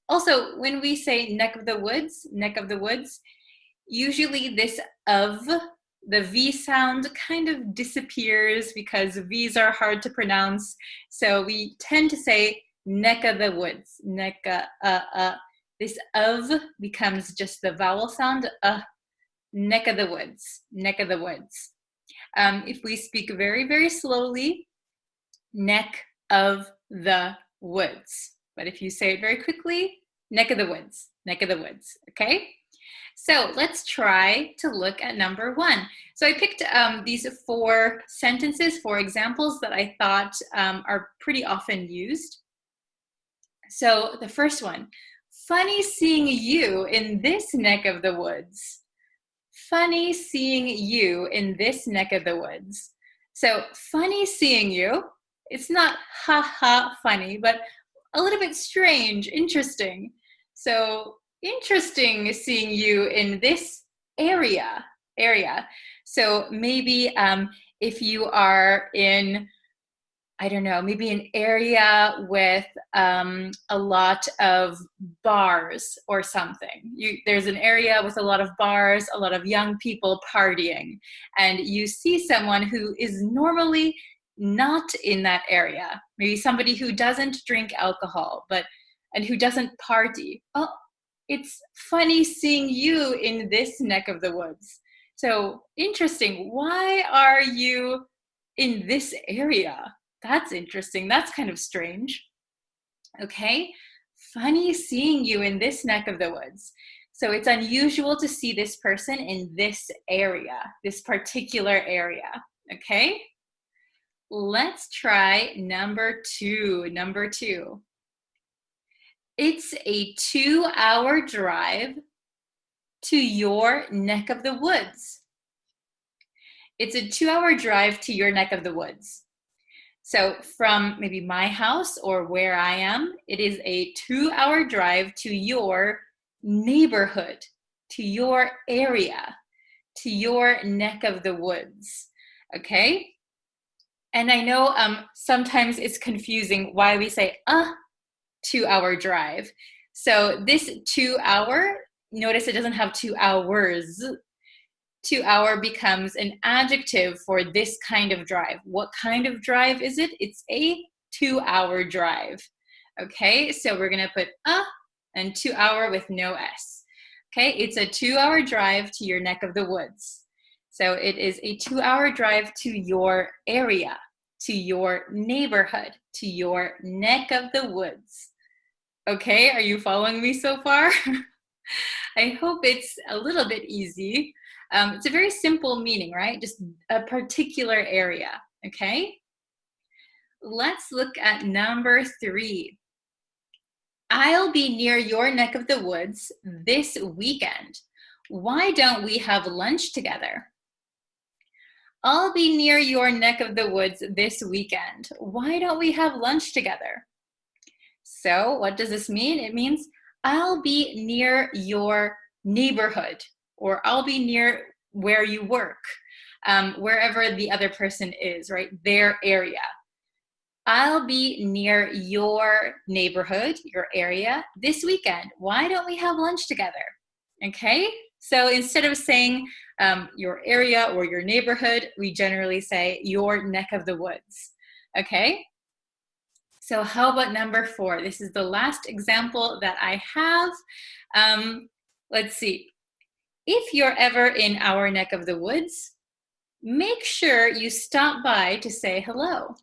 also when we say neck of the woods, usually this of, the V sound kind of disappears because V's are hard to pronounce. So we tend to say neck of the woods, neck, this of becomes just the vowel sound, neck of the woods, neck of the woods. If we speak very, very slowly, neck of the woods. But if you say it very quickly, neck of the woods, neck of the woods, okay? So let's try to look at number 1. So I picked these 4 sentences, 4 examples that I thought are pretty often used. So the first one, funny seeing you in this neck of the woods. Funny seeing you in this neck of the woods. So funny seeing you. It's not ha ha funny, but a little bit strange, interesting. So interesting seeing you in this area. So maybe if you are in, I don't know, maybe an area with a lot of bars or something. There's an area with a lot of bars, a lot of young people partying, and you see someone who is normally not in that area. Maybe somebody who doesn't drink alcohol, and who doesn't party. Oh, it's funny seeing you in this neck of the woods. So interesting. Why are you in this area? That's interesting. That's kind of strange. Okay, funny seeing you in this neck of the woods. So it's unusual to see this person in this area, this particular area. Okay, let's try number two. It's a 2-hour drive to your neck of the woods. It's a 2-hour drive to your neck of the woods. So from maybe my house or where I am, it is a 2-hour drive to your neighborhood, to your area, to your neck of the woods, okay? And I know sometimes it's confusing why we say a 2-hour drive. So this 2-hour, notice it doesn't have 2 hours. 2-hour becomes an adjective for this kind of drive. What kind of drive is it? It's a 2-hour drive. Okay, so we're gonna put a and 2-hour with no s. Okay, it's a 2-hour drive to your neck of the woods. So it is a 2-hour drive to your area, to your neighborhood, to your neck of the woods. Okay, are you following me so far? I hope it's a little bit easy. It's a very simple meaning, right? Just a particular area, okay? Let's look at number 3. I'll be near your neck of the woods this weekend. Why don't we have lunch together? I'll be near your neck of the woods this weekend. Why don't we have lunch together? So what does this mean? It means I'll be near your neighborhood, or I'll be near where you work, wherever the other person is, right? Their area. I'll be near your neighborhood, your area, this weekend. Why don't we have lunch together? Okay, so instead of saying your area or your neighborhood, we generally say your neck of the woods. Okay, so how about number 4? This is the last example that I have. Let's see. If you're ever in our neck of the woods, make sure you stop by to say hello.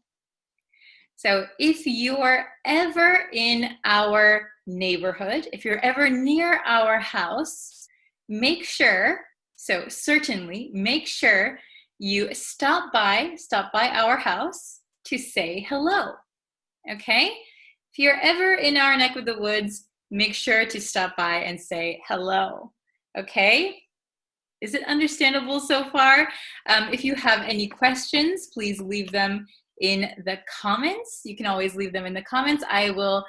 So if you are ever in our neighborhood, if you're ever near our house, make sure, so certainly make sure you stop by our house to say hello. Okay? If you're ever in our neck of the woods, make sure to stop by and say hello. Okay? Is it understandable so far? If you have any questions, please leave them in the comments. You can always leave them in the comments. I will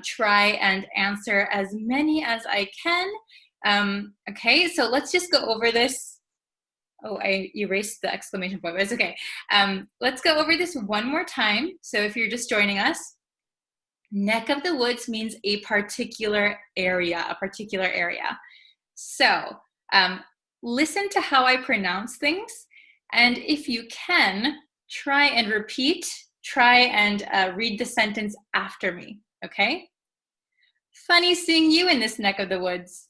try and answer as many as I can. Okay, so let's just go over this. Oh, I erased the exclamation point, but it's okay. Let's go over this one more time. So if you're just joining us, neck of the woods means a particular area, So listen to how I pronounce things, and if you can, try and read the sentence after me, okay? Funny seeing you in this neck of the woods.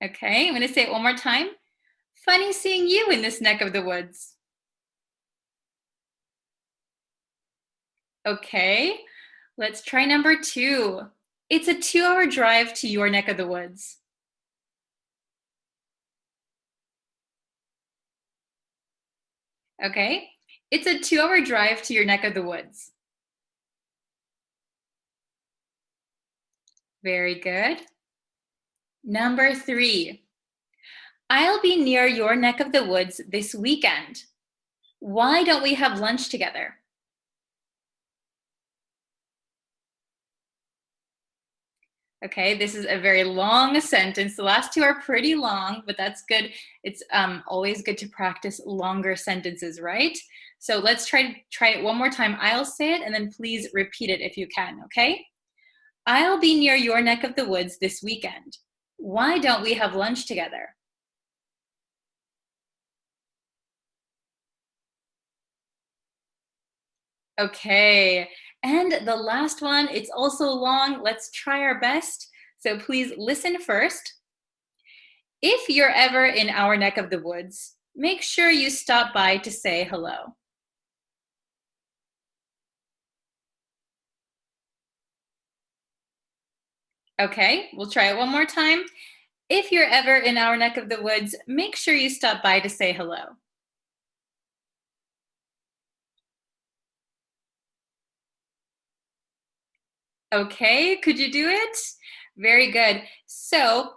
Okay, I'm gonna say it one more time. Funny seeing you in this neck of the woods. Okay, let's try number 2. It's a 2-hour drive to your neck of the woods. Okay, it's a 2-hour drive to your neck of the woods. Very good. Number 3. I'll be near your neck of the woods this weekend. Why don't we have lunch together? Okay, this is a very long sentence. The last two are pretty long, but that's good. It's always good to practice longer sentences, right? So let's try it one more time. I'll say it, and then please repeat it if you can, okay? I'll be near your neck of the woods this weekend. Why don't we have lunch together? Okay, and the last one, it's also long. Let's try our best. So please listen first. If you're ever in our neck of the woods, make sure you stop by to say hello. Okay, we'll try it one more time. If you're ever in our neck of the woods, make sure you stop by to say hello. Okay, could you do it? Very good. So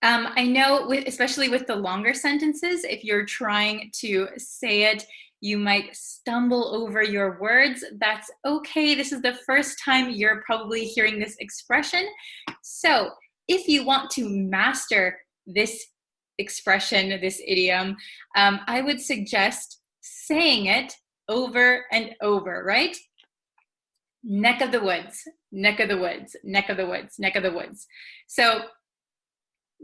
I know, especially with the longer sentences, if you're trying to say it, you might stumble over your words. That's okay. This is the first time you're probably hearing this expression. So if you want to master this expression, this idiom, I would suggest saying it over and over, right? Neck of the woods, neck of the woods, neck of the woods, neck of the woods. So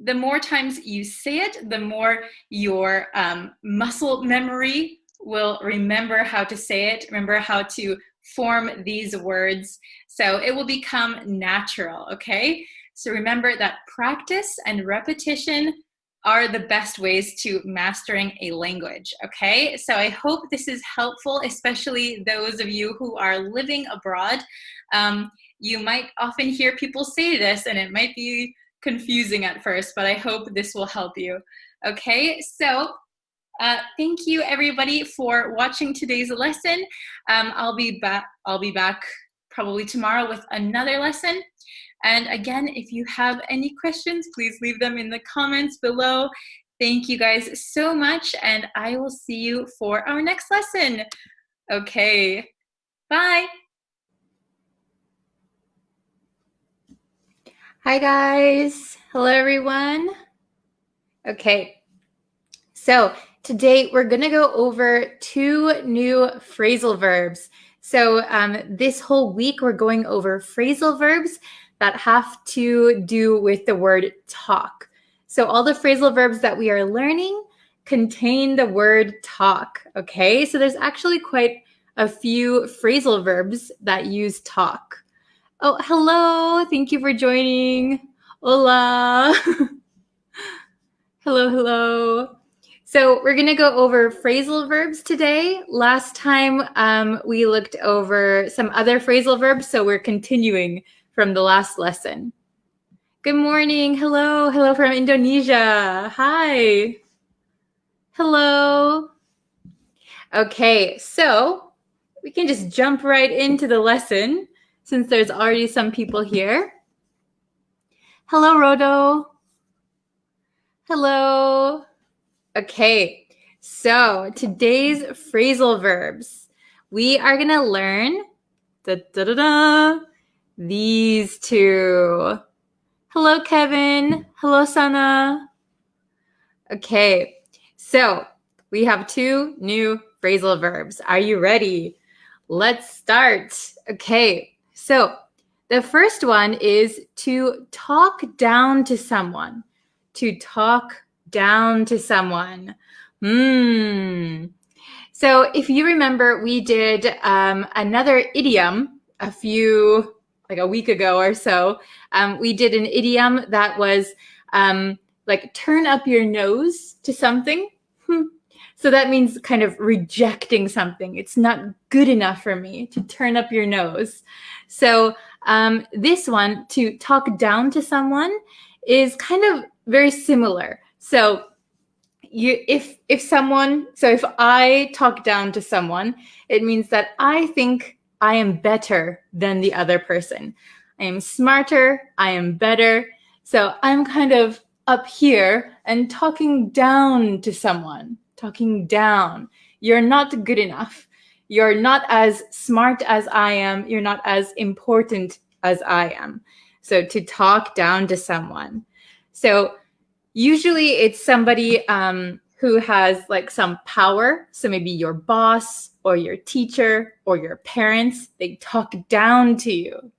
the more times you say it, the more your muscle memory will remember how to say it, remember how to form these words. So it will become natural, okay? So remember that practice and repetition are the best ways to mastering a language, okay? So I hope this is helpful, especially those of you who are living abroad. You might often hear people say this, and it might be confusing at first, but I hope this will help you. Okay, so thank you everybody for watching today's lesson. I'll be back probably tomorrow with another lesson. And again, if you have any questions, please leave them in the comments below. Thank you guys so much, and I will see you for our next lesson. Okay, bye. Hi guys, hello everyone. Okay, so today we're gonna go over 2 new phrasal verbs. So this whole week we're going over phrasal verbs that have to do with the word talk. So all the phrasal verbs that we are learning contain the word talk, okay? So there's actually quite a few phrasal verbs that use talk. Oh, hello. Thank you for joining. Hola. Hello, hello. So we're going to go over phrasal verbs today. Last time we looked over some other phrasal verbs, so we're continuing from the last lesson. Good morning. Hello. Hello from Indonesia. Hi. Hello. Okay, so we can just jump right into the lesson since there's already some people here. Hello, Rodo. Hello. Okay, so today's phrasal verbs. We are going to learn these 2. Hello, Kevin. Hello, Sana. Okay, so we have 2 new phrasal verbs. Are you ready? Let's start. Okay, so the first one is to talk down to someone. To talk down to someone. So if you remember, we did another idiom like a week ago or so. We did an idiom that was like turn up your nose to something. So that means kind of rejecting something. It's not good enough for me to turn up your nose. So this one, to talk down to someone, is kind of very similar. So if I talk down to someone, it means that I think I am better than the other person. I am smarter, I am better. So I'm kind of up here and talking down to someone, talking down. You're not good enough. You're not as smart as I am. You're not as important as I am. So to talk down to someone. So usually it's somebody who has like some power. So maybe your boss or your teacher or your parents, they talk down to you.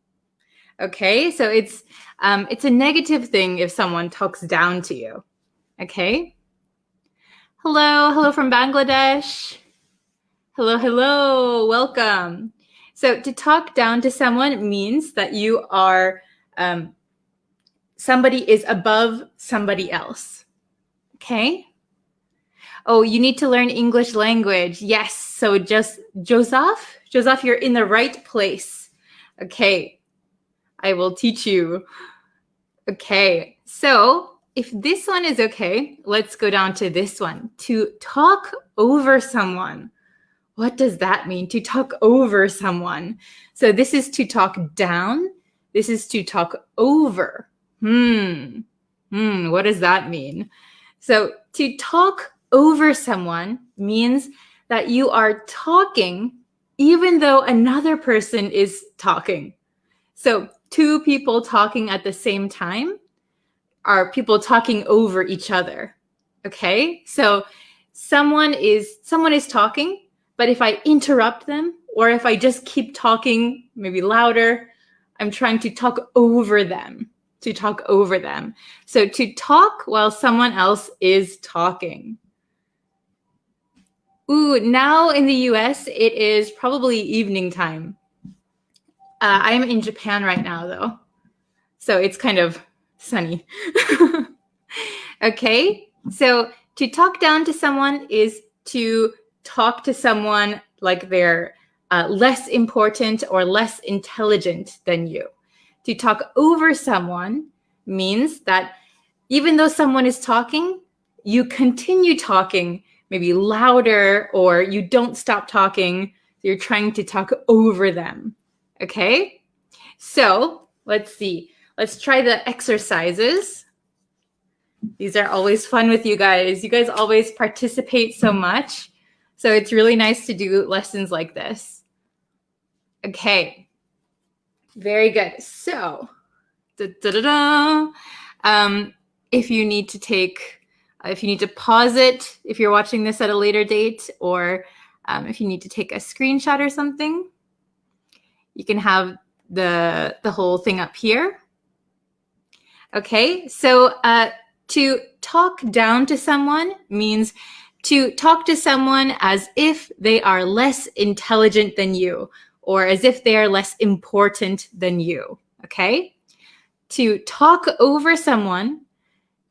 Okay, so it's a negative thing if someone talks down to you. Okay. Hello from Bangladesh. Hello, welcome. So to talk down to someone means that you are somebody is above somebody else. Okay. Oh, you need to learn English language. Yes. So just Joseph, you're in the right place. Okay. I will teach you. Okay. So if this one is okay, let's go down to this one. To talk over someone. What does that mean? To talk over someone. So this is to talk down. This is to talk over. What does that mean? So to talk over someone means that you are talking even though another person is talking. So two people talking at the same time are people talking over each other. Okay? So someone is talking, but if I interrupt them or if I just keep talking maybe louder, I'm trying to talk over them. To talk over them. So to talk while someone else is talking. Ooh, now in the US, it is probably evening time. I'm in Japan right now, though. So it's kind of sunny. Okay, so to talk down to someone is to talk to someone like they're less important or less intelligent than you. To talk over someone means that even though someone is talking, you continue talking, maybe louder, or you don't stop talking. You're trying to talk over them. Okay? So let's see. Let's try the exercises. These are always fun with you guys. You guys always participate so much. So it's really nice to do lessons like this. Okay. Very good. So, if you need to pause it, if you're watching this at a later date, or if you need to take a screenshot or something, you can have the whole thing up here. Okay, so to talk down to someone means to talk to someone as if they are less intelligent than you, or as if they are less important than you, okay? To talk over someone,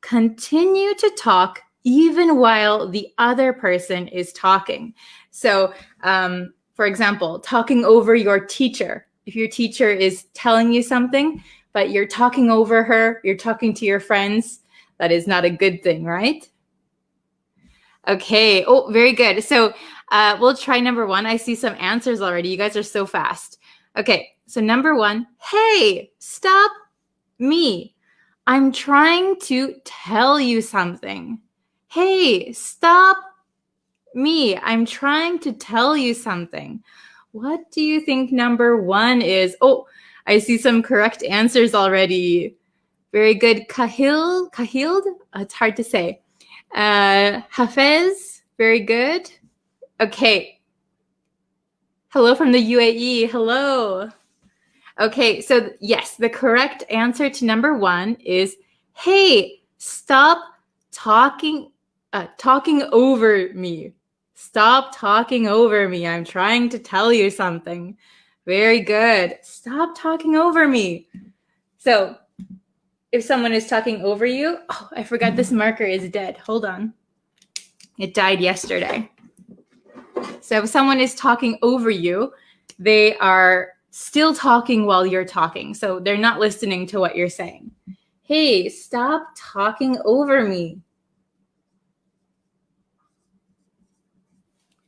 continue to talk even while the other person is talking. So, for example, talking over your teacher. If your teacher is telling you something, but you're talking over her, you're talking to your friends, that is not a good thing, right? Okay. Oh, very good. So we'll try number one. I see some answers already. You guys are so fast. Okay. So number one, hey, stop me. I'm trying to tell you something. Hey, stop me. I'm trying to tell you something. What do you think number one is? Oh, I see some correct answers already. Very good. Kahild? It's hard to say. Hafez, very good. Okay. Hello from the UAE. Hello. Okay, so yes, the correct answer to number one is, hey, stop talking over me. Stop talking over me. I'm trying to tell you something. Very good. Stop talking over me. So if someone is talking over you, oh, I forgot this marker is dead. Hold on. It died yesterday. So if someone is talking over you, they are still talking while you're talking. So they're not listening to what you're saying. Hey, stop talking over me.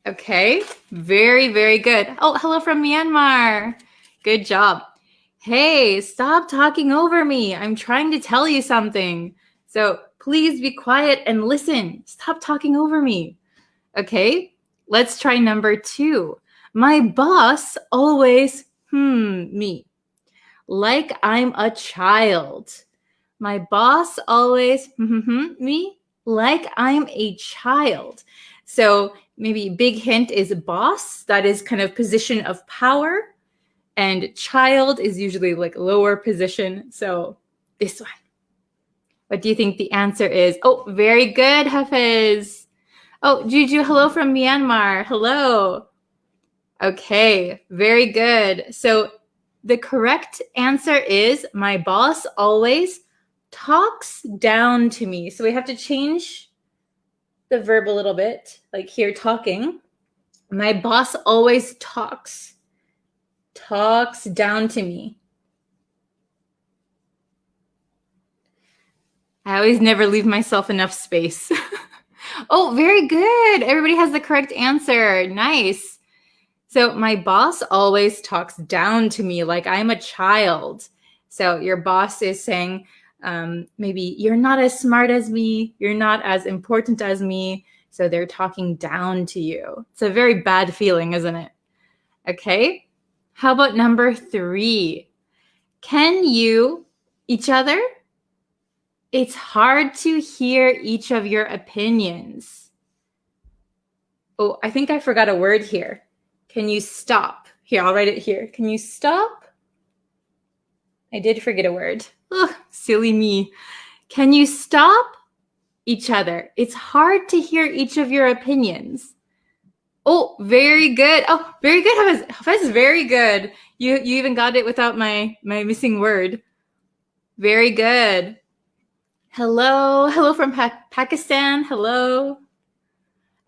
Okay, very, very good. Oh, hello from Myanmar. Good job. Hey, stop talking over me. I'm trying to tell you something. So please be quiet and listen. Stop talking over me. Okay, let's try number 2. My boss always me. Like I'm a child. My boss always me like I'm a child. So maybe big hint is boss. That is kind of position of power. And child is usually like lower position. So this one. What do you think the answer is? Oh, very good, Hafiz. Oh, Juju, hello from Myanmar. Hello. Okay, very good. So the correct answer is my boss always talks down to me. So we have to change the verb a little bit, like here talking. My boss always talks down to me. I always never leave myself enough space. Oh, very good. Everybody has the correct answer. Nice. So my boss always talks down to me like I'm a child. So your boss is saying, maybe you're not as smart as me. You're not as important as me. So they're talking down to you. It's a very bad feeling, isn't it? Okay. How about number 3? Can you each other? It's hard to hear each of your opinions. Oh, I think I forgot a word here. Can you stop? Here, I'll write it here. Can you stop? I did forget a word. Ugh, silly me. Can you stop each other? It's hard to hear each of your opinions. Oh, very good. Oh, very good. Hafez is very good. You even got it without my missing word. Very good. Hello from Pakistan. Hello.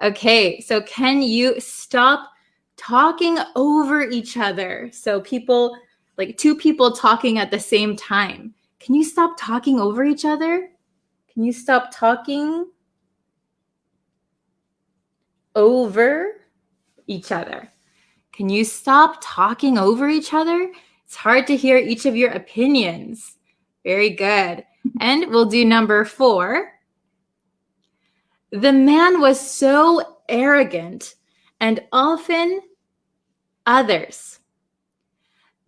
Okay, so can you stop talking over each other? So people, like 2 people talking at the same time. Can you stop talking over each other? Can you stop talking over each other? Can you stop talking over each other? It's hard to hear each of your opinions. Very good. And we'll do number 4. The man was so arrogant and often others.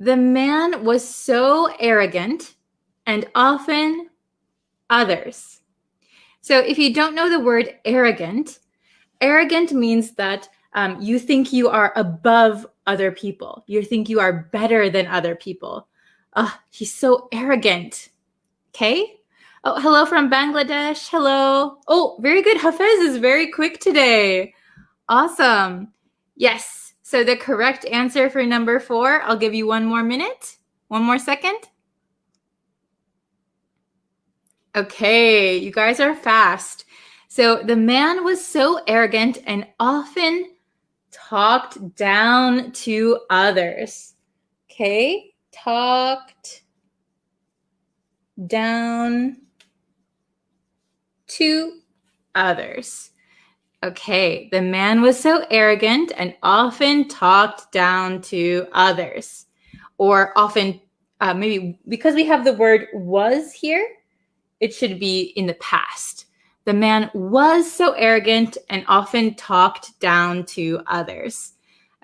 The man was so arrogant and often others. So if you don't know the word arrogant, arrogant means that you think you are above other people. You think you are better than other people. Oh, he's so arrogant. Okay? Oh, hello from Bangladesh. Hello. Oh, very good. Hafez is very quick today. Awesome. Yes. So the correct answer for number 4, I'll give you 1 more minute. 1 more second. Okay, you guys are fast. So the man was so arrogant and often talked down to others. Okay, talked down to others. Okay, the man was so arrogant and often talked down to others. Or often, maybe because we have the word was here, it should be in the past. The man was so arrogant and often talked down to others.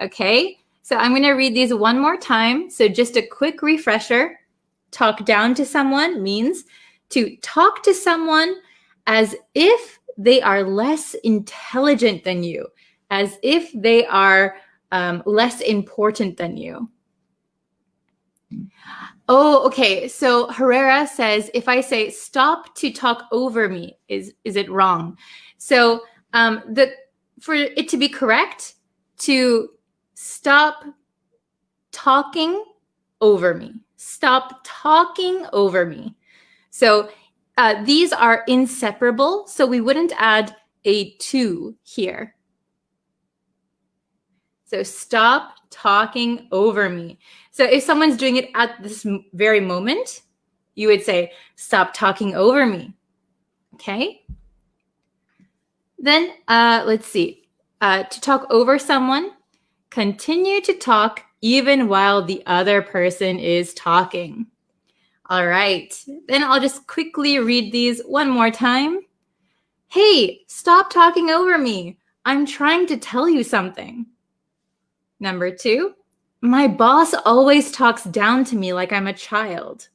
Okay, so I'm going to read these 1 more time. So just a quick refresher. Talk down to someone means to talk to someone as if they are less intelligent than you, as if they are less important than you. Oh, okay. So Herrera says, if I say stop to talk over me, is it wrong? So for it to be correct, to stop talking over me. Stop talking over me. So these are inseparable, so we wouldn't add a to here. So stop talking over me. So if someone's doing it at this very moment, you would say, stop talking over me. Okay? Then let's see. To talk over someone, continue to talk even while the other person is talking. All right, then I'll just quickly read these one more time. Hey, stop talking over me. I'm trying to tell you something. Number 2, my boss always talks down to me like I'm a child.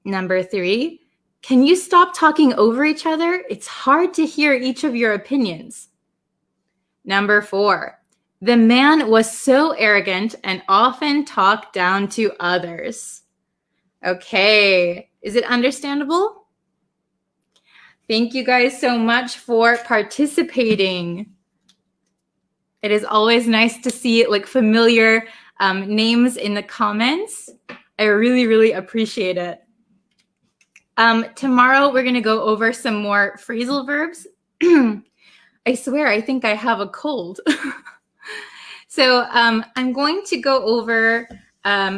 Number 3, can you stop talking over each other? It's hard to hear each of your opinions. Number 4, the man was so arrogant and often talked down to others. Okay, is it understandable? Thank you guys so much for participating. It is always nice to see like familiar names in the comments. I really, really appreciate it. Tomorrow we're gonna go over some more phrasal verbs. I swear, I think I have a cold. So I'm going to go over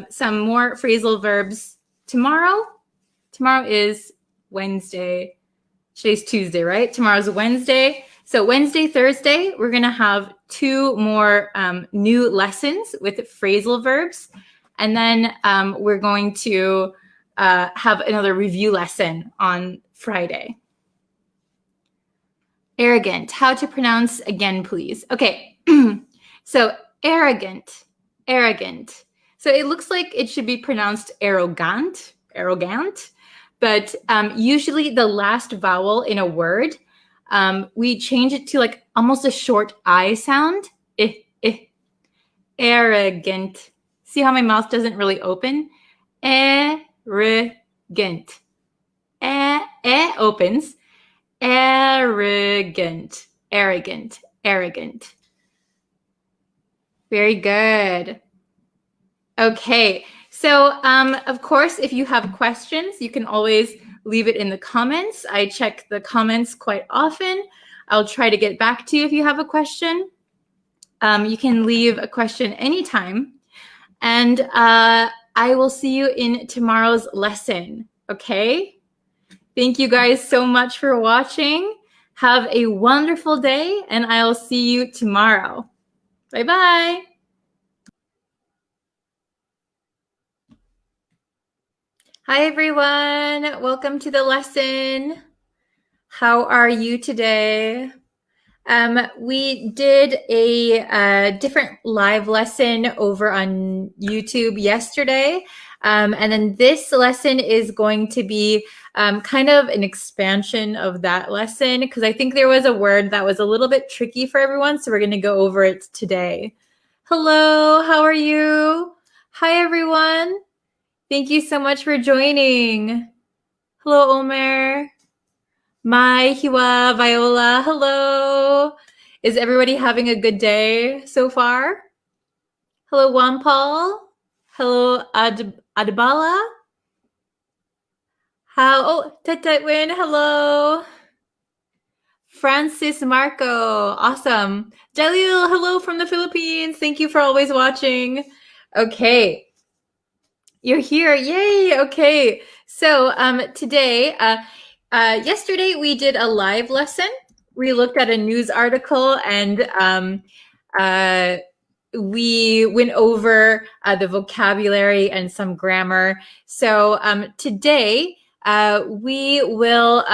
some more phrasal verbs tomorrow. Tomorrow is Wednesday. Today's Tuesday, right? Tomorrow's Wednesday. So Wednesday, Thursday, we're going to have 2 more new lessons with phrasal verbs. And then we're going to have another review lesson on Friday. Arrogant. How to pronounce again, please. Okay. So arrogant, arrogant. So it looks like it should be pronounced arrogant, arrogant. But usually the last vowel in a word, we change it to like almost a short I sound. Arrogant. See how my mouth doesn't really open? Arrogant. Opens. Arrogant. Arrogant. Arrogant. Very good. Okay. So, of course, if you have questions, you can always leave it in the comments. I check the comments quite often. I'll try to get back to you if you have a question. You can leave a question anytime. And I will see you in tomorrow's lesson, okay? Thank you guys so much for watching. Have a wonderful day, and I'll see you tomorrow. Bye-bye. Hi, everyone. Welcome to the lesson. How are you today? We did a different live lesson over on YouTube yesterday. And then this lesson is going to be kind of an expansion of that lesson because I think there was a word that was a little bit tricky for everyone. So we're going to go over it today. Hello, how are you? Hi, everyone. Thank you so much for joining. Hello, Omer. Mai, Hiwa, Viola, hello. Is everybody having a good day so far? Hello, Wampal. Hello, Adibala. Tetetwin, hello. Francis Marco, awesome. Jalil, hello from the Philippines. Thank you for always watching. Okay. You're here. Yay. Okay. So today, yesterday we did a live lesson. We looked at a news article and we went over the vocabulary and some grammar. So today we will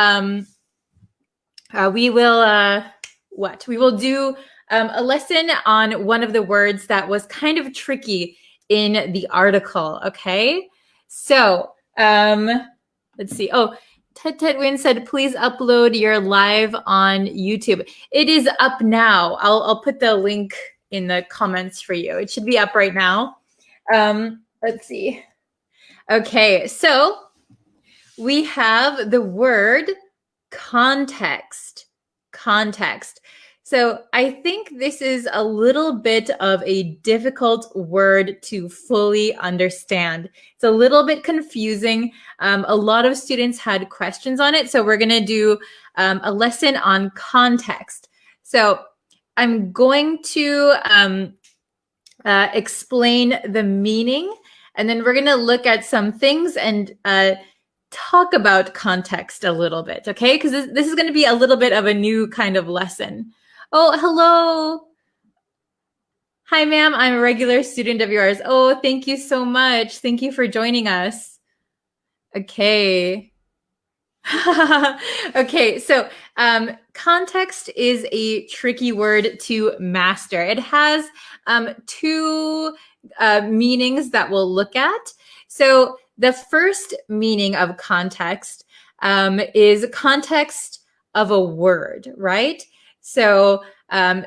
do a lesson on one of the words that was kind of tricky in the article. Okay, so let's see. Oh, Ted Win said, please upload your live on YouTube. It is up now. I'll put the link in the comments for you. It should be up right now. Let's see. Okay, so we have the word context. Context. So I think this is a little bit of a difficult word to fully understand. It's a little bit confusing. A lot of students had questions on it. So we're going to do a lesson on context. So I'm going to explain the meaning, and then we're going to look at some things and talk about context a little bit, okay? Because this is going to be a little bit of a new kind of lesson. Oh, hello. Hi, ma'am. I'm a regular student of yours. Oh, thank you so much. Thank you for joining us. Okay. Okay, so context is a tricky word to master. It has two meanings that we'll look at. So the first meaning of context is context of a word, right? So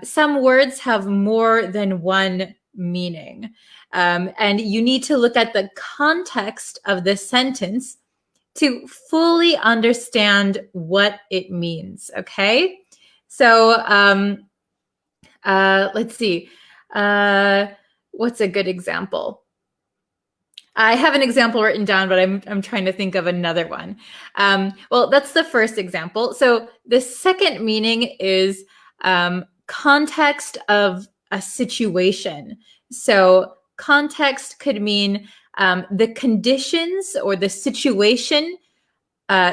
some words have more than one meaning. And you need to look at the context of the sentence to fully understand what it means. Okay. So let's see. What's a good example? I have an example written down, but I'm trying to think of another one. Well, that's the first example. So the second meaning is context of a situation. So context could mean the conditions or the situation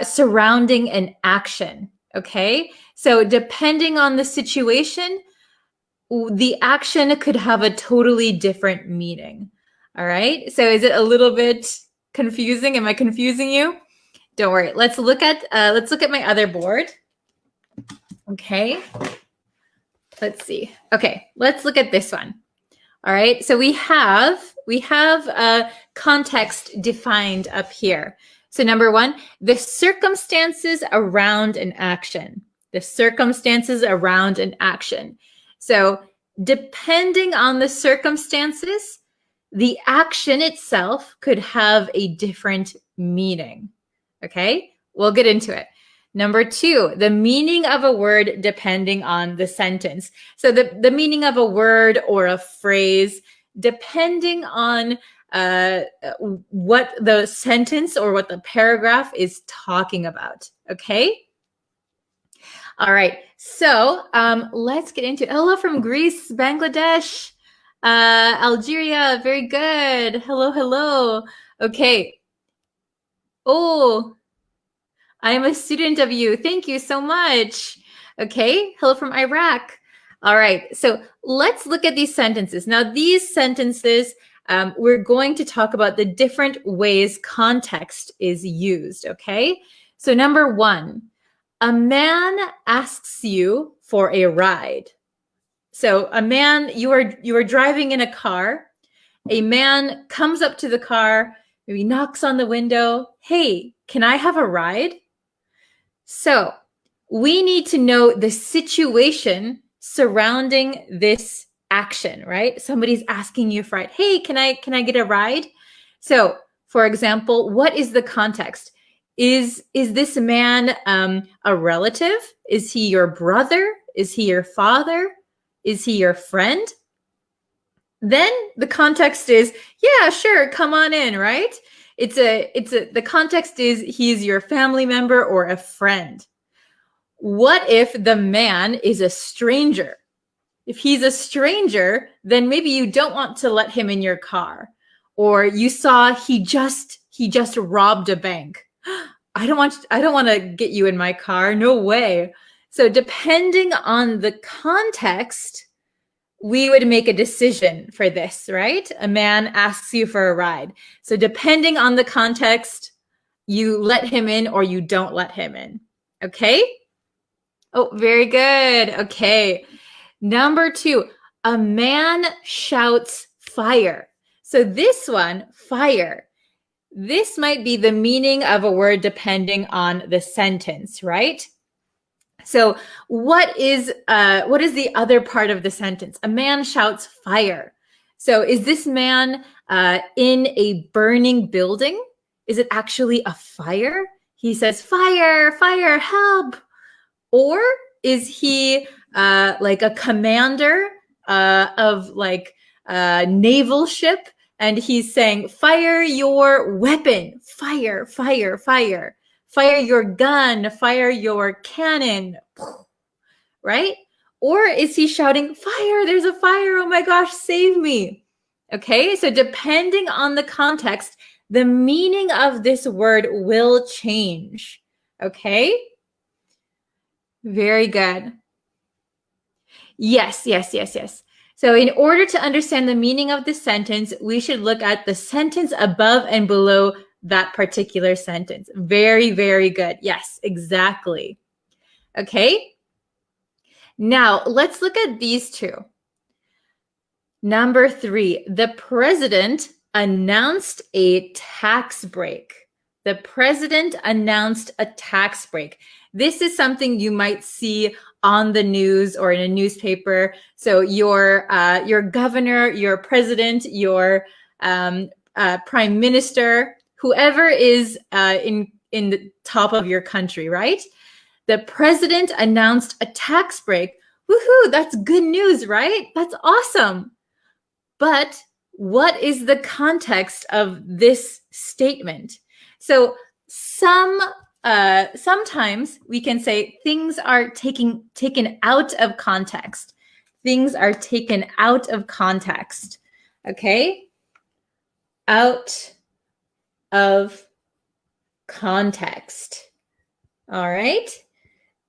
surrounding an action. Okay. So depending on the situation, the action could have a totally different meaning. All right. So is it a little bit confusing? Am I confusing you? Don't worry. Let's look at my other board. Okay. Let's see. Okay. Let's look at this one. All right. So we have context defined up here. So number one, the circumstances around an action. The circumstances around an action. So depending on the circumstances, the action itself could have a different meaning. Okay, we'll get into it. Number two, the meaning of a word depending on the sentence. So the meaning of a word or a phrase, depending on what the sentence or what the paragraph is talking about. Okay. All right. So let's get into it. Hello from Greece, Bangladesh, Algeria. Very good. Hello, hello. Okay. Oh, I am a student of you. Thank you so much. Okay. Hello from Iraq. All right. So let's look at these sentences. Now, these sentences, we're going to talk about the different ways context is used. Okay. So number one, a man asks you for a ride. So a man, you are driving in a car. A man comes up to the car, maybe knocks on the window. Hey, can I have a ride? So we need to know the situation surrounding this action, right? Somebody's asking you for a ride. Hey, can I get a ride? So, for example, what is the context? Is this man a relative? Is he your brother? Is he your father? Is he your friend? Then the context is, yeah, sure, come on in, right? The context is he's your family member or a friend. What if the man is a stranger? If he's a stranger, then maybe you don't want to let him in your car. Or you saw he just robbed a bank. I don't want to get you in my car. No way. So depending on the context, we would make a decision for this, right? A man asks you for a ride. So depending on the context, you let him in or you don't let him in. Okay? Oh, very good. Okay. Number two, a man shouts fire. So this one, fire, this might be the meaning of a word depending on the sentence, right? So what is the other part of the sentence? A man shouts fire. So is this man in a burning building? Is it actually a fire? He says, fire, fire, help. Or is he like a commander of like a naval ship, and he's saying, fire your weapon, fire, fire, fire, fire your gun, fire your cannon, right? Or is he shouting, fire, there's a fire, oh my gosh, save me. Okay, so depending on the context, the meaning of this word will change. Okay? Very good. Yes. So in order to understand the meaning of the sentence, we should look at the sentence above and below that particular sentence. Very, very good. Yes, exactly. Okay. Now let's look at these two. Number 3, the president announced a tax break. The president announced a tax break. This is something you might see on the news or in a newspaper. So your governor, your president, your prime minister, whoever is in the top of your country, right? The president announced a tax break. Woohoo, that's good news, right? That's awesome. But what is the context of this statement? So sometimes we can say things are taken out of context. Things are taken out of context. Okay? Out of context. All right?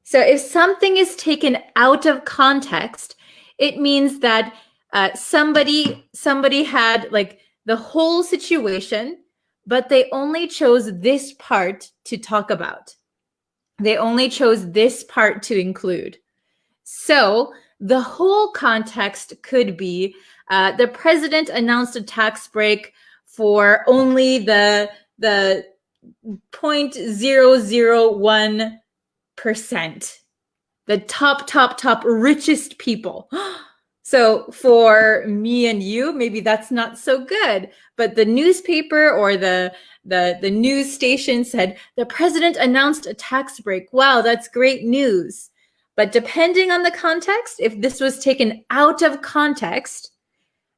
So if something is taken out of context, it means that somebody had like the whole situation, but they only chose this part to talk about. They only chose this part to include. So the whole context could be the president announced a tax break for only the 0.001%, the top richest people. So for me and you, maybe that's not so good. But the newspaper or the news station said, the president announced a tax break. Wow, that's great news. But depending on the context, if this was taken out of context,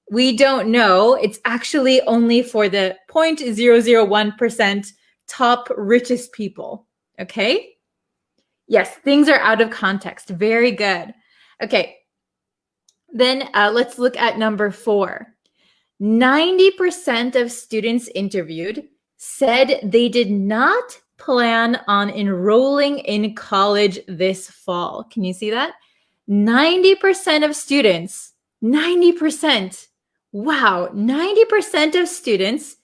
we don't know. It's actually only for the 0.001% top richest people. Okay? Yes, things are out of context. Very good. Okay. Then let's look at number 4. 90% of students interviewed said they did not plan on enrolling in college this fall. Can you see that? 90% of students, 90%. Wow, 90% of students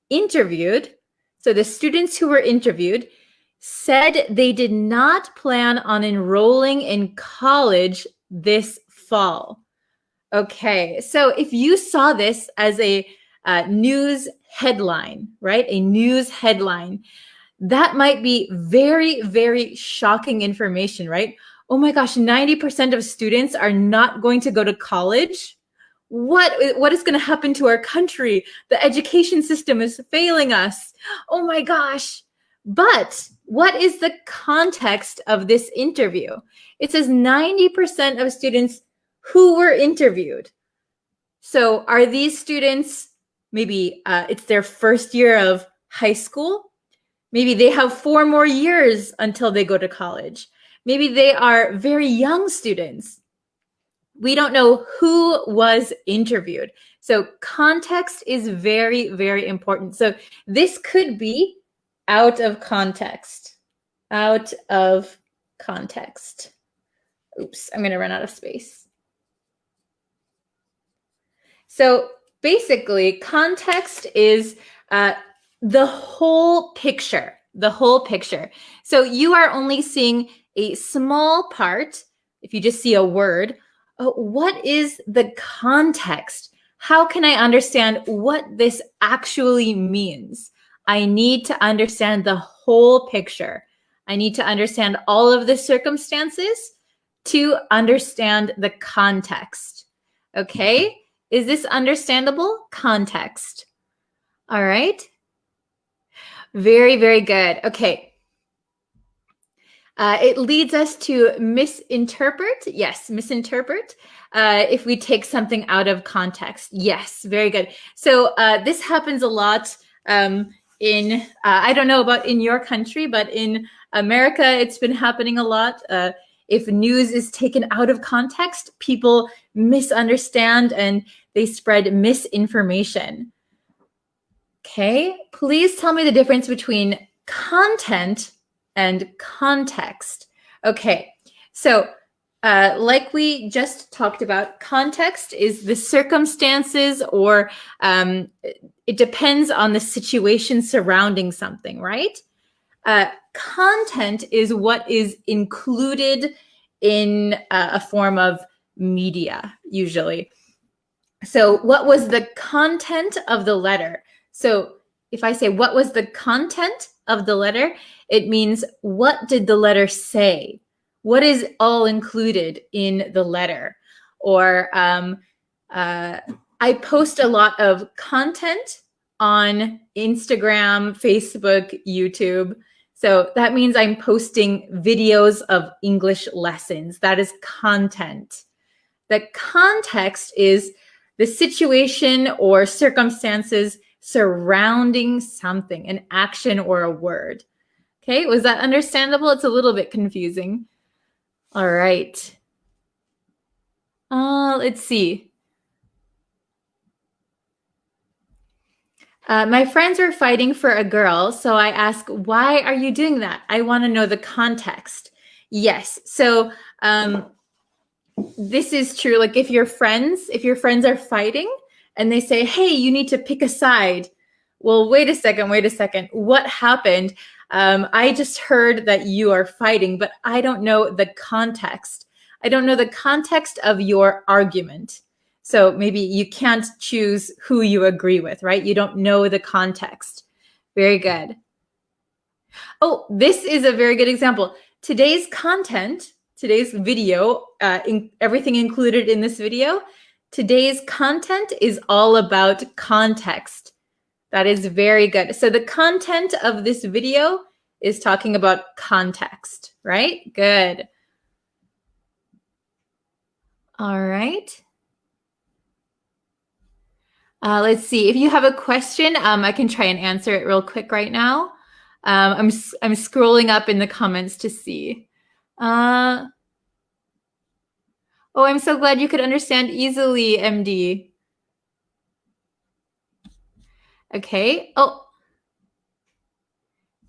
interviewed. So the students who were interviewed said they did not plan on enrolling in college this fall. Okay, so if you saw this as a news headline, right? A news headline, that might be very, very shocking information, right? Oh my gosh, 90% of students are not going to go to college. What is going to happen to our country? The education system is failing us. Oh my gosh. But what is the context of this interview? It says 90% of students who were interviewed. So are these students, maybe it's their first year of high school? Maybe they have 4 more years until they go to college. Maybe they are very young students. We don't know who was interviewed. So context is very, very important. So this could be out of context. Out of context. Oops, I'm going to run out of space. So basically, context is the whole picture, the whole picture. So you are only seeing a small part. If you just see a word, what is the context? How can I understand what this actually means? I need to understand the whole picture. I need to understand all of the circumstances to understand the context. Okay? Is this understandable? Context. All right. Very, very good. Okay. It leads us to misinterpret. Yes, misinterpret. If we take something out of context. Yes, very good. So this happens a lot in, I don't know about in your country, but in America, it's been happening a lot. If news is taken out of context, people misunderstand and they spread misinformation. Okay, please tell me the difference between content and context. Okay, so Like we just talked about, context is the circumstances, or it depends on the situation surrounding something, right? Content is what is included in a form of media, usually. So, what was the content of the letter? So, if I say, what was the content of the letter? It means, what did the letter say? What is all included in the letter? Or I post a lot of content on Instagram, Facebook, YouTube. So that means I'm posting videos of English lessons. That is content. The context is the situation or circumstances surrounding something, an action or a word. Okay, was that understandable? It's a little bit confusing. All right. Let's see. My friends were fighting for a girl, so I ask, why are you doing that? I want to know the context. Yes, so this is true. Like if your friends are fighting and they say, hey, you need to pick a side. Well, wait a second. What happened? I just heard that you are fighting, but I don't know the context. I don't know the context of your argument. So maybe you can't choose who you agree with, right? You don't know the context. Very good. Oh, this is a very good example. Today's content, today's video, everything included in this video, today's content is all about context. That is very good. So the content of this video is talking about context, right? Good. All right. Let's see. If you have a question, I can try and answer it real quick right now. I'm scrolling up in the comments to see. Oh, I'm so glad you could understand easily, MD. Okay. Oh,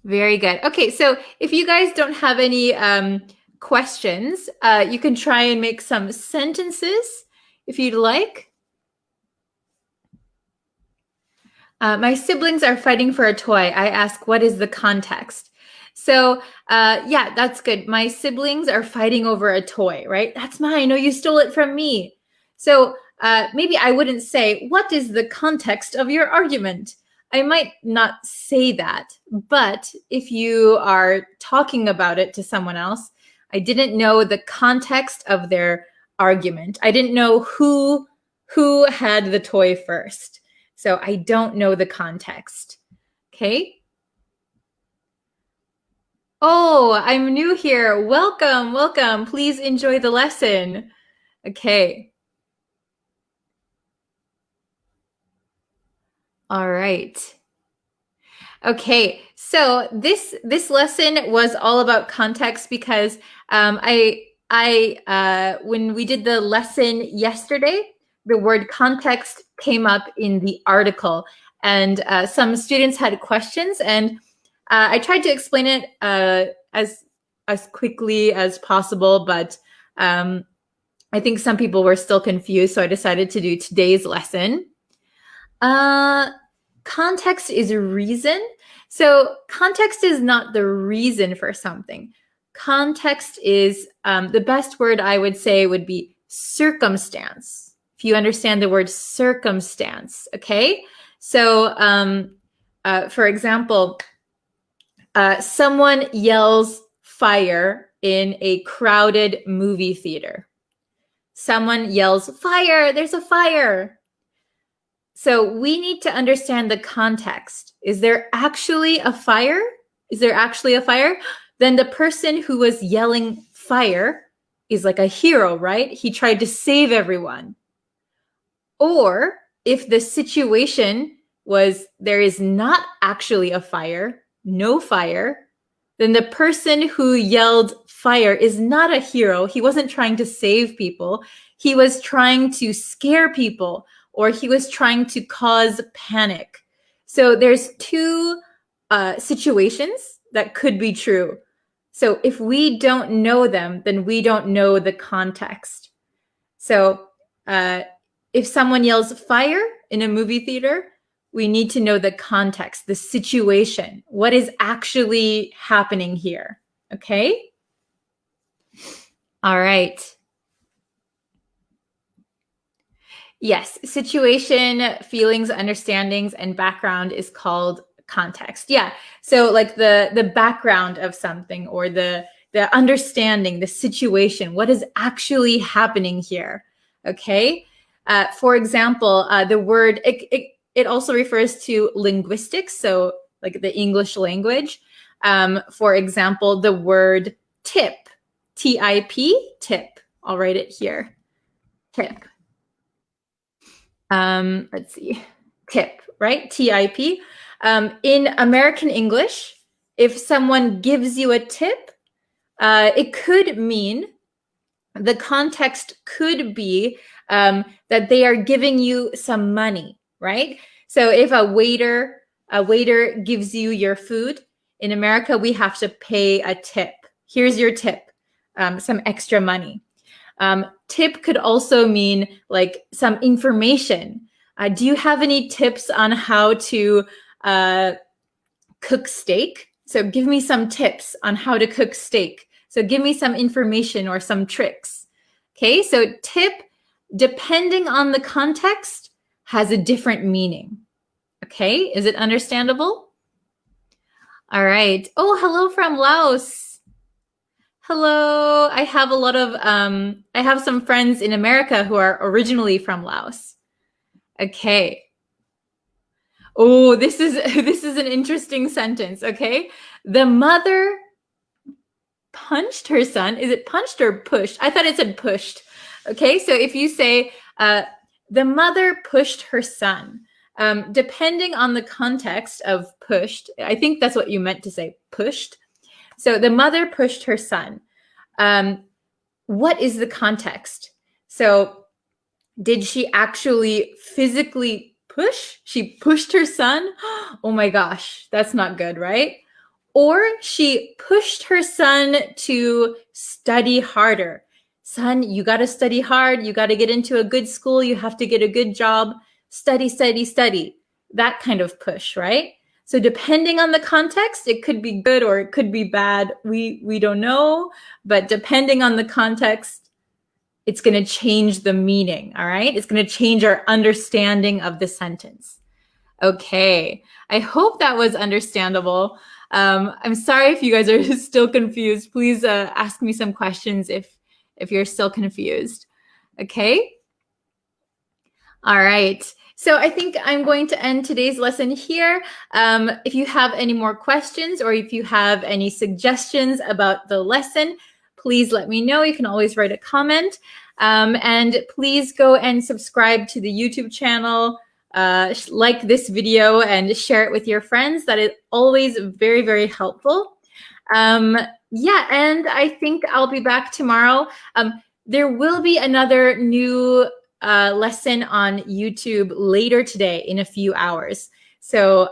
very good. Okay, so if you guys don't have any questions, you can try and make some sentences if you'd like. My siblings are fighting for a toy. I ask, what is the context? So yeah, that's good. My siblings are fighting over a toy, right? That's mine. No, you stole it from me. So maybe I wouldn't say, what is the context of your argument? I might not say that, but if you are talking about it to someone else, I didn't know the context of their argument. I didn't know who had the toy first. So I don't know the context. Okay. Oh, I'm new here. Welcome, welcome. Please enjoy the lesson. Okay. All right. Okay, so this lesson was all about context because I when we did the lesson yesterday, the word context came up in the article, and some students had questions, and I tried to explain it as quickly as possible, but I think some people were still confused, so I decided to do today's lesson. Context is a reason. So context is not the reason for something. Context is the best word I would say would be circumstance. If you understand the word circumstance, okay? So for example, someone yells fire in a crowded movie theater. Someone yells, fire, there's a fire. So we need to understand the context. Is there actually a fire? Is there actually a fire? Then the person who was yelling fire is like a hero, right? He tried to save everyone. Or if the situation was there is not actually a fire, no fire, then the person who yelled fire is not a hero. He wasn't trying to save people. He was trying to scare people, or he was trying to cause panic. So there's two situations that could be true. So if we don't know them, then we don't know the context. So if someone yells fire in a movie theater, we need to know the context, the situation, what is actually happening here. Okay? All right. Yes, situation, feelings, understandings, and background is called context. Yeah. So like the background of something, or the understanding, the situation, what is actually happening here. Okay. For example, the word, it also refers to linguistics. So like the English language. For example, the word tip, T-I-P, tip. I'll write it here. Tip. Let's see, tip, right? T-I-P. In American English, if someone gives you a tip, it could mean, the context could be that they are giving you some money, right? So if a waiter gives you your food, in America, we have to pay a tip. Here's your tip, some extra money. Tip could also mean like some information. Do you have any tips on how to cook steak? So give me some tips on how to cook steak. So give me some information or some tricks. Okay, so tip, depending on the context, has a different meaning. Okay, is it understandable? All right. Oh, hello from Laos. Hello. I have a lot of, I have some friends in America who are originally from Laos. Okay. Oh, this is an interesting sentence. Okay. The mother punched her son. Is it punched or pushed? I thought it said pushed. Okay. So if you say, the mother pushed her son, depending on the context of pushed, I think that's what you meant to say, pushed. So the mother pushed her son. What is the context? So did she actually physically push? She pushed her son? Oh my gosh, that's not good, right? Or she pushed her son to study harder. Son, you got to study hard. You got to get into a good school. You have to get a good job. Study, study, study. That kind of push, right? So depending on the context, it could be good or it could be bad. We don't know, but depending on the context, it's going to change the meaning, all right? It's going to change our understanding of the sentence. Okay, I hope that was understandable. I'm sorry if you guys are still confused. Please ask me some questions if you're still confused. Okay? All right. So I think I'm going to end today's lesson here. If you have any more questions or if you have any suggestions about the lesson, please let me know. You can always write a comment. And please go and subscribe to the YouTube channel, like this video and share it with your friends. That is always very, very helpful. Yeah, and I think I'll be back tomorrow. There will be another new lesson on YouTube later today in a few hours. So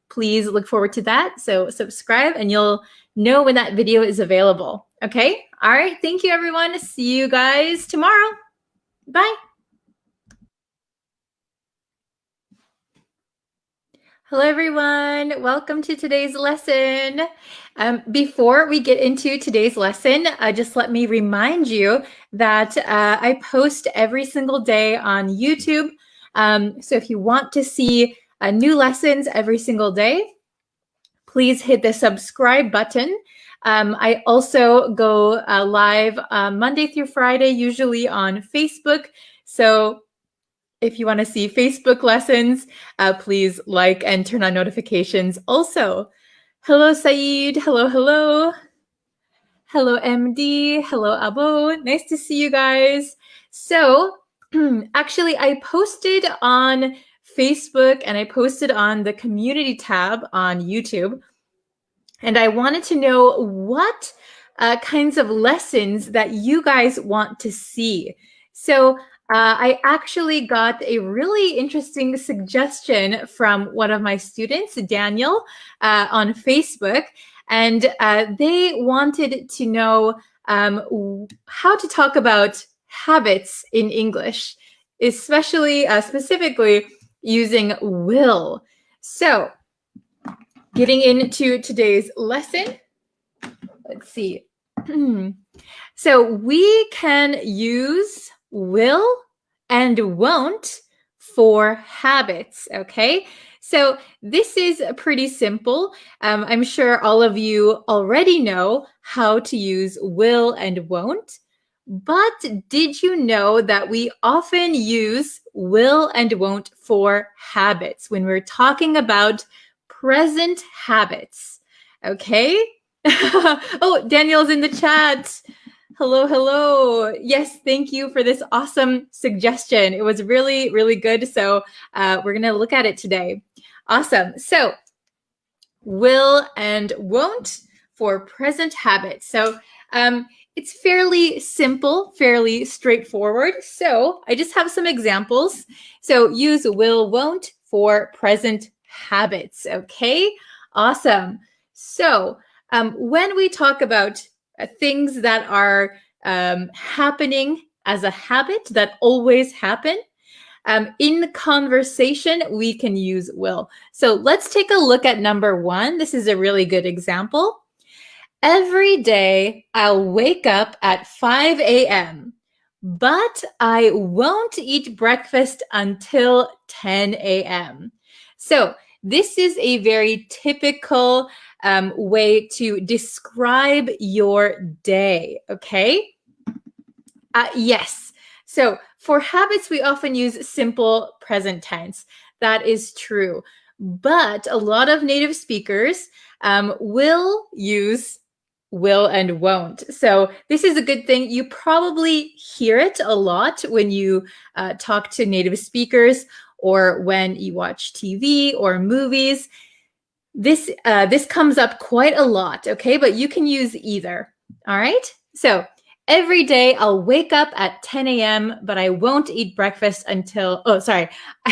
please look forward to that. So subscribe and you'll know when that video is available. Okay? All right. Thank you, everyone. See you guys tomorrow. Bye. Hello, everyone. Welcome to today's lesson. Before we get into today's lesson, just let me remind you that I post every single day on YouTube. So if you want to see new lessons every single day, please hit the subscribe button. I also go live Monday through Friday, usually on Facebook. So if you want to see Facebook lessons, please like and turn on notifications also. Hello, Saeed. Hello, hello. Hello, MD. Hello, Abo. Nice to see you guys. So actually, I posted on Facebook and I posted on the community tab on YouTube. And I wanted to know what kinds of lessons that you guys want to see. So I actually got a really interesting suggestion from one of my students, Daniel, on Facebook, and they wanted to know how to talk about habits in English, especially specifically using will. So, getting into today's lesson, let's see. So we can use will and won't for habits, okay? So this is pretty simple. I'm sure all of you already know how to use will and won't. But did you know that we often use will and won't for habits when we're talking about present habits? Okay? Oh, Daniel's in the chat. Hello, hello. Yes, thank you for this awesome suggestion. It was really, really good. So we're going to look at it today. Awesome. So will and won't for present habits. So it's fairly simple, fairly straightforward. So I just have some examples. So use will, won't for present habits. Okay, awesome. So when we talk about things that are happening as a habit that always happen, in conversation, we can use will. So let's take a look at number 1. This is a really good example. Every day, I'll wake up at 5 a.m., but I won't eat breakfast until 10 a.m. So this is a very typical way to describe your day, okay? Yes. So for habits, we often use simple present tense. That is true. But a lot of native speakers will use will and won't. So this is a good thing. You probably hear it a lot when you talk to native speakers or when you watch TV or movies. This comes up quite a lot, okay? But you can use either, all right? So every day I'll wake up at 10 a.m., but I won't eat breakfast until,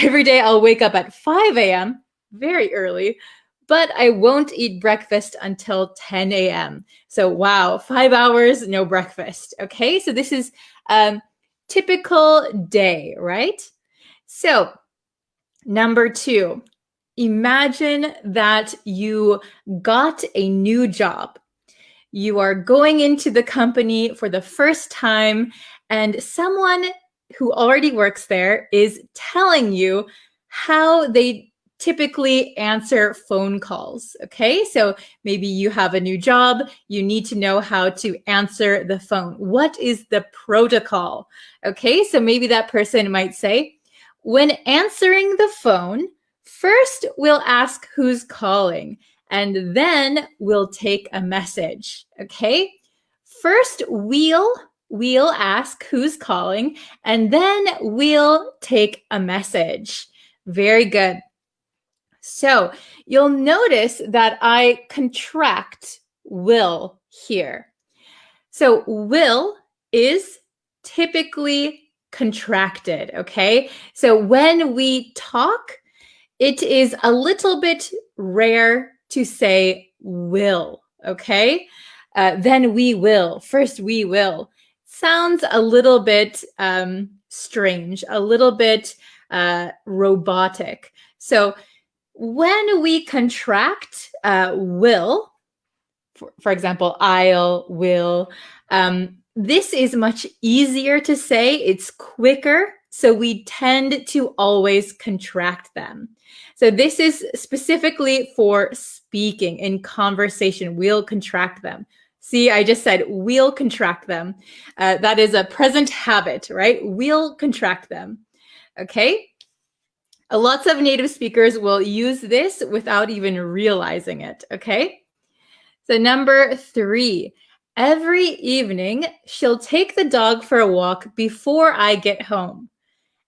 every day I'll wake up at 5 a.m., very early, but I won't eat breakfast until 10 a.m. So wow, 5 hours, no breakfast, okay? So this is typical day, right? So number 2, imagine that you got a new job. You are going into the company for the first time, and someone who already works there is telling you how they typically answer phone calls. Okay, so maybe you have a new job, you need to know how to answer the phone. What is the protocol? Okay, so maybe that person might say, when answering the phone, first we'll ask who's calling, and then we'll take a message, okay? First, we'll ask who's calling, and then we'll take a message. Very good. So you'll notice that I contract will here. So will is typically contracted, okay? So when we talk, it is a little bit rare to say will, okay? Then we will. First, we will. Sounds a little bit strange, a little bit robotic. So when we contract will, for example, I'll, will, this is much easier to say. It's quicker. So we tend to always contract them. So this is specifically for speaking in conversation. We'll contract them. See, I just said we'll contract them. That is a present habit, right? We'll contract them. Okay. Lots of native speakers will use this without even realizing it. Okay. So number 3, every evening she'll take the dog for a walk before I get home.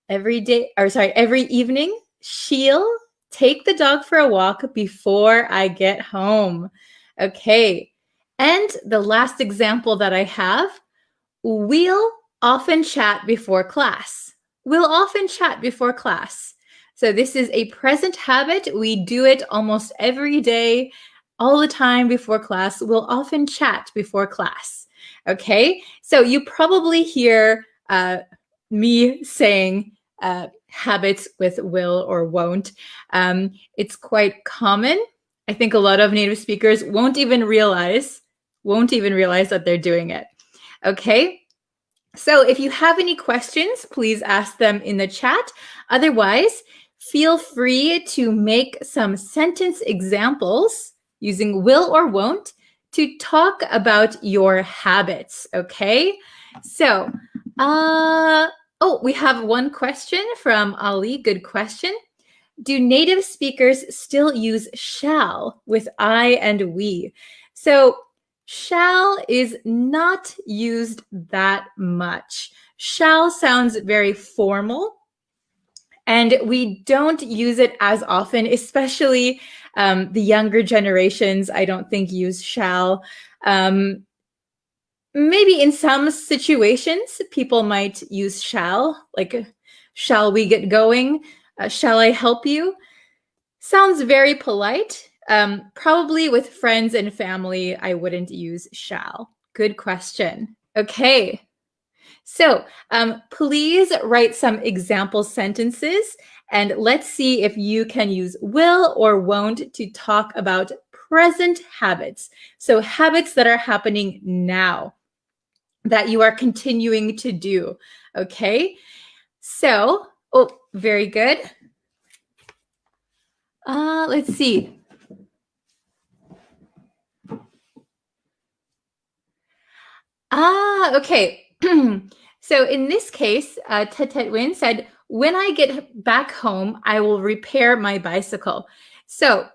Every evening she'll take the dog for a walk before I get home. Okay. And the last example that I have, we'll often chat before class. We'll often chat before class. So this is a present habit. We do it almost every day, all the time before class. We'll often chat before class. Okay, so you probably hear me saying habits with will or won't. It's quite common. I think a lot of native speakers won't even realize that they're doing it. Okay. So if you have any questions, please ask them in the chat. Otherwise, feel free to make some sentence examples using will or won't to talk about your habits, okay? So, we have one question from Ali. Good question. Do native speakers still use shall with I and we? So, shall is not used that much. Shall sounds very formal, and we don't use it as often, especially the younger generations, I don't think use shall. Maybe in some situations, people might use shall, like, shall we get going? Shall I help you? Sounds very polite. Probably with friends and family, I wouldn't use shall. Good question. Okay. So please write some example sentences and let's see if you can use will or won't to talk about present habits. So habits that are happening now that you are continuing to do. Okay. So, very good. Let's see. Okay. So in this case, Tet Win said, when I get back home, I will repair my bicycle. So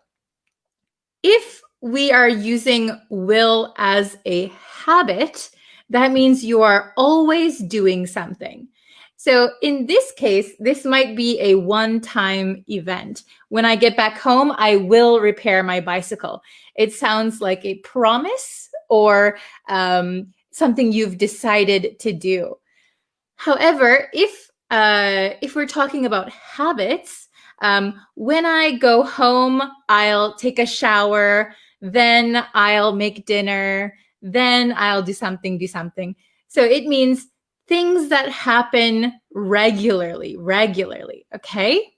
if we are using will as a habit, that means you are always doing something. So in this case, this might be a one-time event. When I get back home, I will repair my bicycle. It sounds like a promise or something you've decided to do. However, if we're talking about habits, when I go home, I'll take a shower, then I'll make dinner, then I'll do something. So it means things that happen regularly, okay?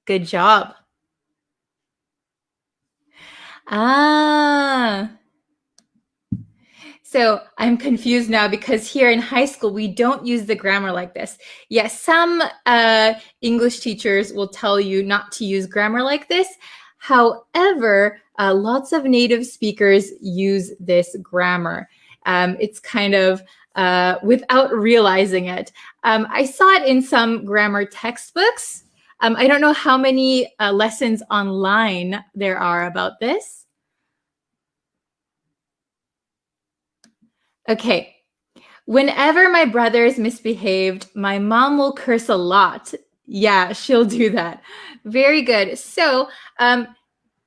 Good job. So I'm confused now because here in high school, we don't use the grammar like this. Yes, some English teachers will tell you not to use grammar like this. However, lots of native speakers use this grammar. It's kind of without realizing it. I saw it in some grammar textbooks. I don't know how many lessons online there are about this. Okay. Whenever my brothers misbehaved, my mom will curse a lot. Yeah, she'll do that. Very good. So I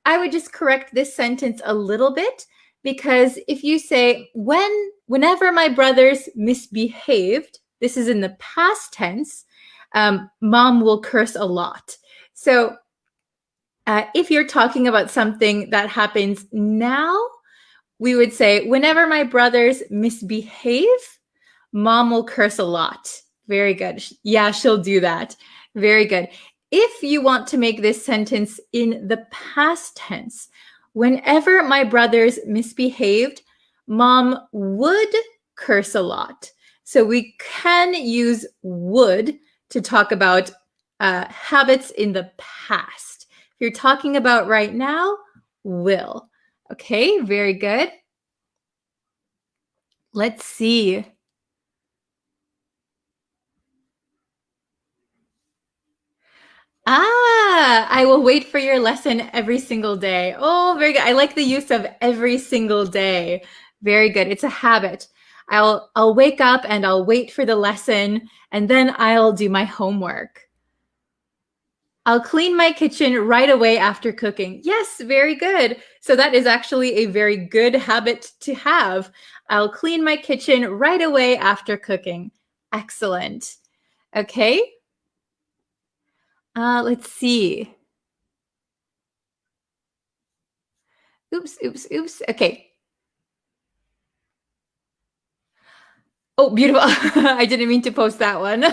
would just correct this sentence a little bit because if you say, whenever my brothers misbehaved, this is in the past tense, mom will curse a lot. So if you're talking about something that happens now, we would say, whenever my brothers misbehave, mom will curse a lot. Very good. Yeah, she'll do that. Very good. If you want to make this sentence in the past tense, whenever my brothers misbehaved, mom would curse a lot. So we can use would to talk about habits in the past. If you're talking about right now, will. Okay, very good. Let's see. I will wait for your lesson every single day. Oh, very good. I like the use of every single day. Very good. It's a habit. I'll wake up and I'll wait for the lesson and then I'll do my homework. I'll clean my kitchen right away after cooking. Yes, very good. So that is actually a very good habit to have. I'll clean my kitchen right away after cooking. Excellent. Okay. Let's see. Oops. Okay. Oh, beautiful. I didn't mean to post that one.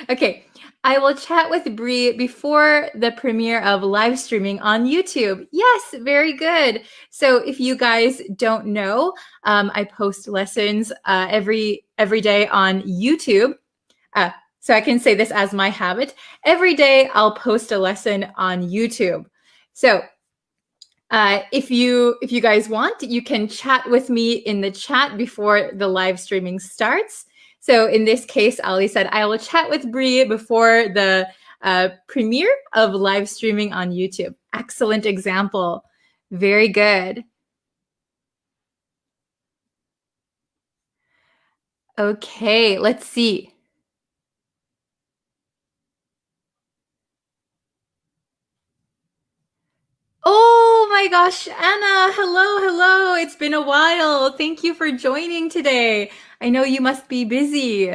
Okay. I will chat with Bree before the premiere of live streaming on YouTube. Yes, very good. So if you guys don't know, I post lessons every day on YouTube. So I can say this as my habit. Every day I'll post a lesson on YouTube. So if you guys want, you can chat with me in the chat before the live streaming starts. So in this case, Ali said, I will chat with Bree before the premiere of live streaming on YouTube. Excellent example. Very good. Okay, let's see. Oh my gosh, Anna, hello. It's been a while. Thank you for joining today. I know you must be busy.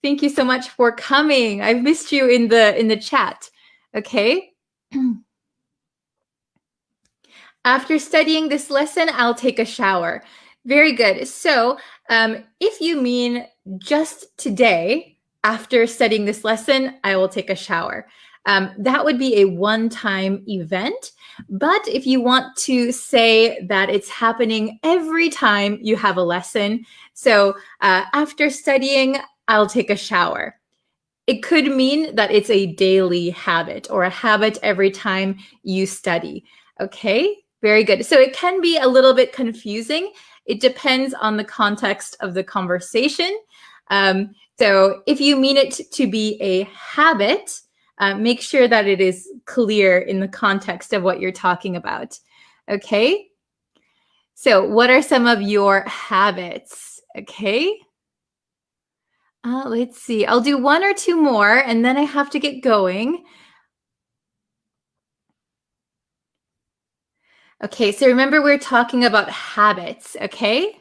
Thank you so much for coming. I've missed you in the chat. Okay. After studying this lesson, I'll take a shower. Very good. So if you mean just today, after studying this lesson, I will take a shower. That would be a one-time event. But if you want to say that it's happening every time you have a lesson, so after studying, I'll take a shower. It could mean that it's a daily habit or a habit every time you study. Okay, very good. So it can be a little bit confusing. It depends on the context of the conversation. So if you mean it to be a habit, make sure that it is clear in the context of what you're talking about. Okay, so what are some of your habits? Okay. Let's see. I'll do one or two more, and then I have to get going. Okay, so remember we're talking about habits, okay?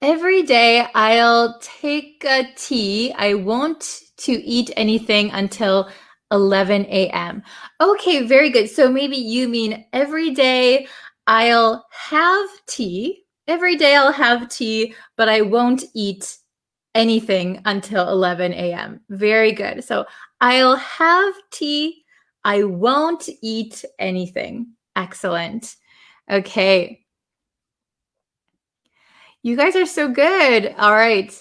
Every day I'll take a tea. I won't to eat anything until 11 a.m. Okay, very good. So maybe you mean every day I'll have tea. Every day I'll have tea, but I won't eat anything until 11 a.m. Very good. So I'll have tea. I won't eat anything. Excellent. Okay. You guys are so good. All right.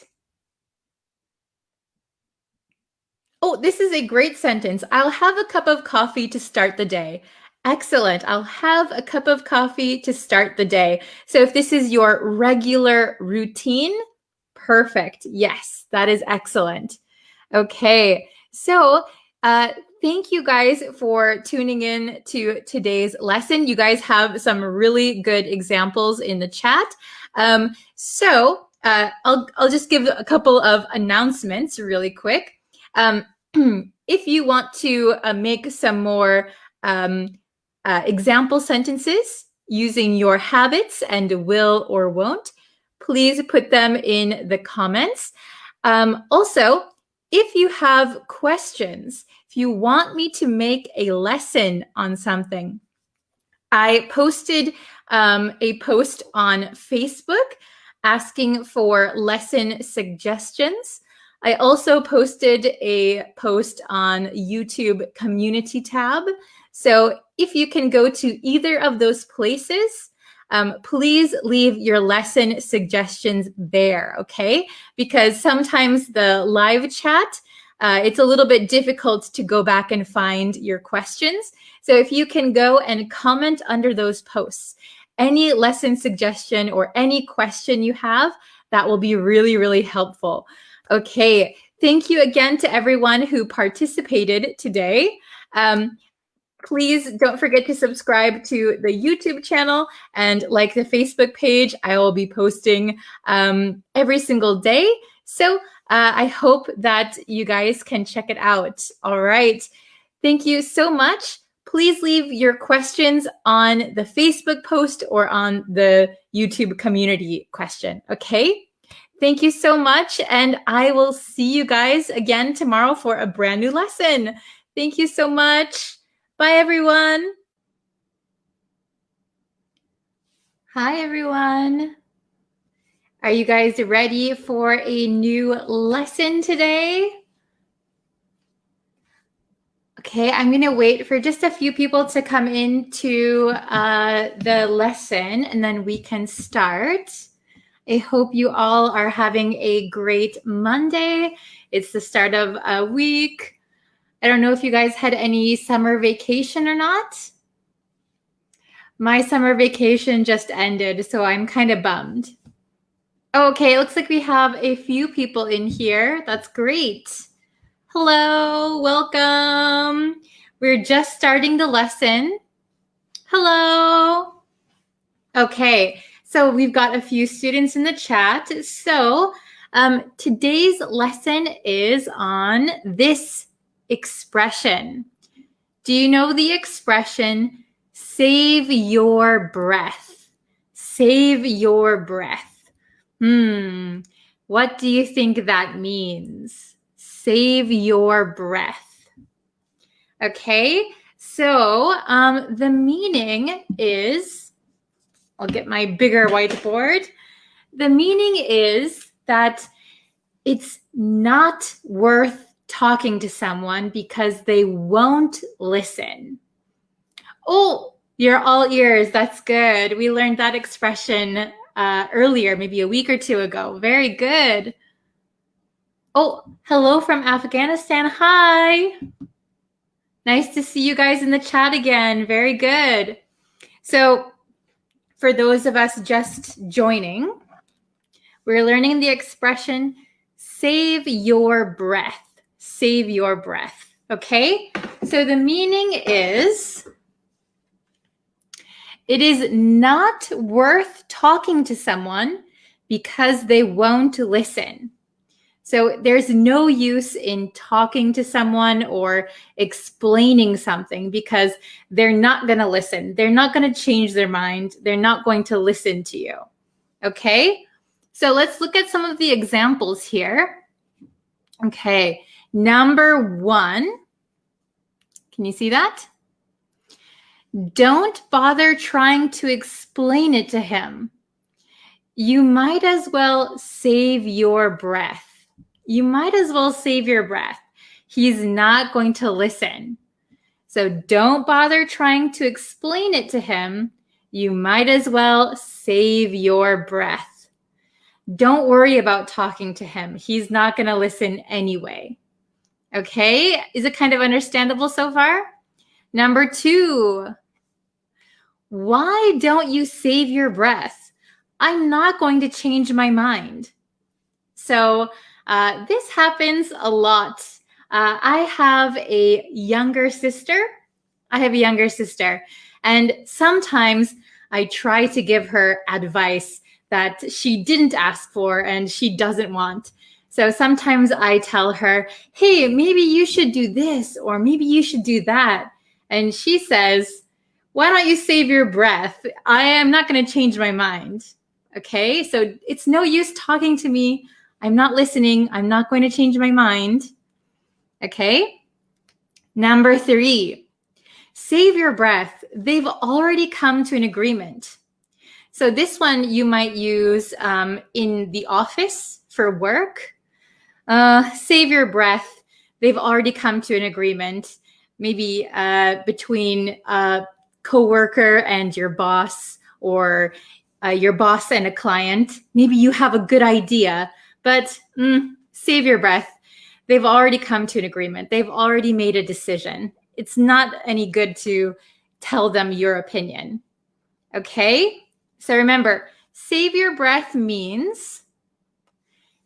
Oh, this is a great sentence. I'll have a cup of coffee to start the day. Excellent. I'll have a cup of coffee to start the day. So if this is your regular routine, perfect. Yes, that is excellent. Okay. So thank you guys for tuning in to today's lesson. You guys have some really good examples in the chat. I'll just give a couple of announcements really quick. If you want to make some more example sentences using your habits and will or won't, please put them in the comments. Also, if you have questions, if you want me to make a lesson on something, I posted a post on Facebook asking for lesson suggestions. I also posted a post on YouTube community tab. So if you can go to either of those places, please leave your lesson suggestions there, okay? Because sometimes the live chat, it's a little bit difficult to go back and find your questions. So if you can go and comment under those posts, any lesson suggestion or any question you have, that will be really, really helpful. Okay, thank you again to everyone who participated today. Please don't forget to subscribe to the YouTube channel and like the Facebook page. I will be posting every single day. So I hope that you guys can check it out. All right. Thank you so much. Please leave your questions on the Facebook post or on the YouTube community question. Okay. Thank you so much, and I will see you guys again tomorrow for a brand new lesson. Thank you so much. Bye, everyone. Hi, everyone. Are you guys ready for a new lesson today? Okay, I'm going to wait for just a few people to come into the lesson, and then we can start. I hope you all are having a great Monday. It's the start of a week. I don't know if you guys had any summer vacation or not. My summer vacation just ended, so I'm kind of bummed. Okay, it looks like we have a few people in here. That's great. Hello, welcome. We're just starting the lesson. Hello. Okay, so we've got a few students in the chat. So today's lesson is on this expression. Do you know the expression, save your breath? Save your breath. What do you think that means? Save your breath. Okay, so the meaning is, I'll get my bigger whiteboard. The meaning is that it's not worth talking to someone because they won't listen. Oh, you're all ears. That's good. We learned that expression earlier, maybe a week or two ago. Very good. Oh, hello from Afghanistan. Hi. Nice to see you guys in the chat again. Very good. So for those of us just joining, we're learning the expression, save your breath. Save your breath. Okay? So the meaning is, it is not worth talking to someone because they won't listen. So there's no use in talking to someone or explaining something because they're not going to listen. They're not going to change their mind. They're not going to listen to you. Okay? So let's look at some of the examples here. Okay. Number 1. Can you see that? Don't bother trying to explain it to him. You might as well save your breath. You might as well save your breath. He's not going to listen. So don't bother trying to explain it to him. You might as well save your breath. Don't worry about talking to him. He's not going to listen anyway. Okay? Is it kind of understandable so far? Number 2. Why don't you save your breath? I'm not going to change my mind. So this happens a lot. I have a younger sister. And sometimes I try to give her advice that she didn't ask for and she doesn't want. So sometimes I tell her, hey, maybe you should do this or maybe you should do that. And she says, why don't you save your breath? I am not going to change my mind. Okay, so it's no use talking to me. I'm not listening. I'm not going to change my mind. Okay. Number 3, save your breath. They've already come to an agreement. So this one you might use in the office for work. Save your breath. They've already come to an agreement, maybe between a coworker and your boss, or your boss and a client. Maybe you have a good idea, but save your breath. They've already come to an agreement. They've already made a decision. It's not any good to tell them your opinion. Okay? So remember, save your breath means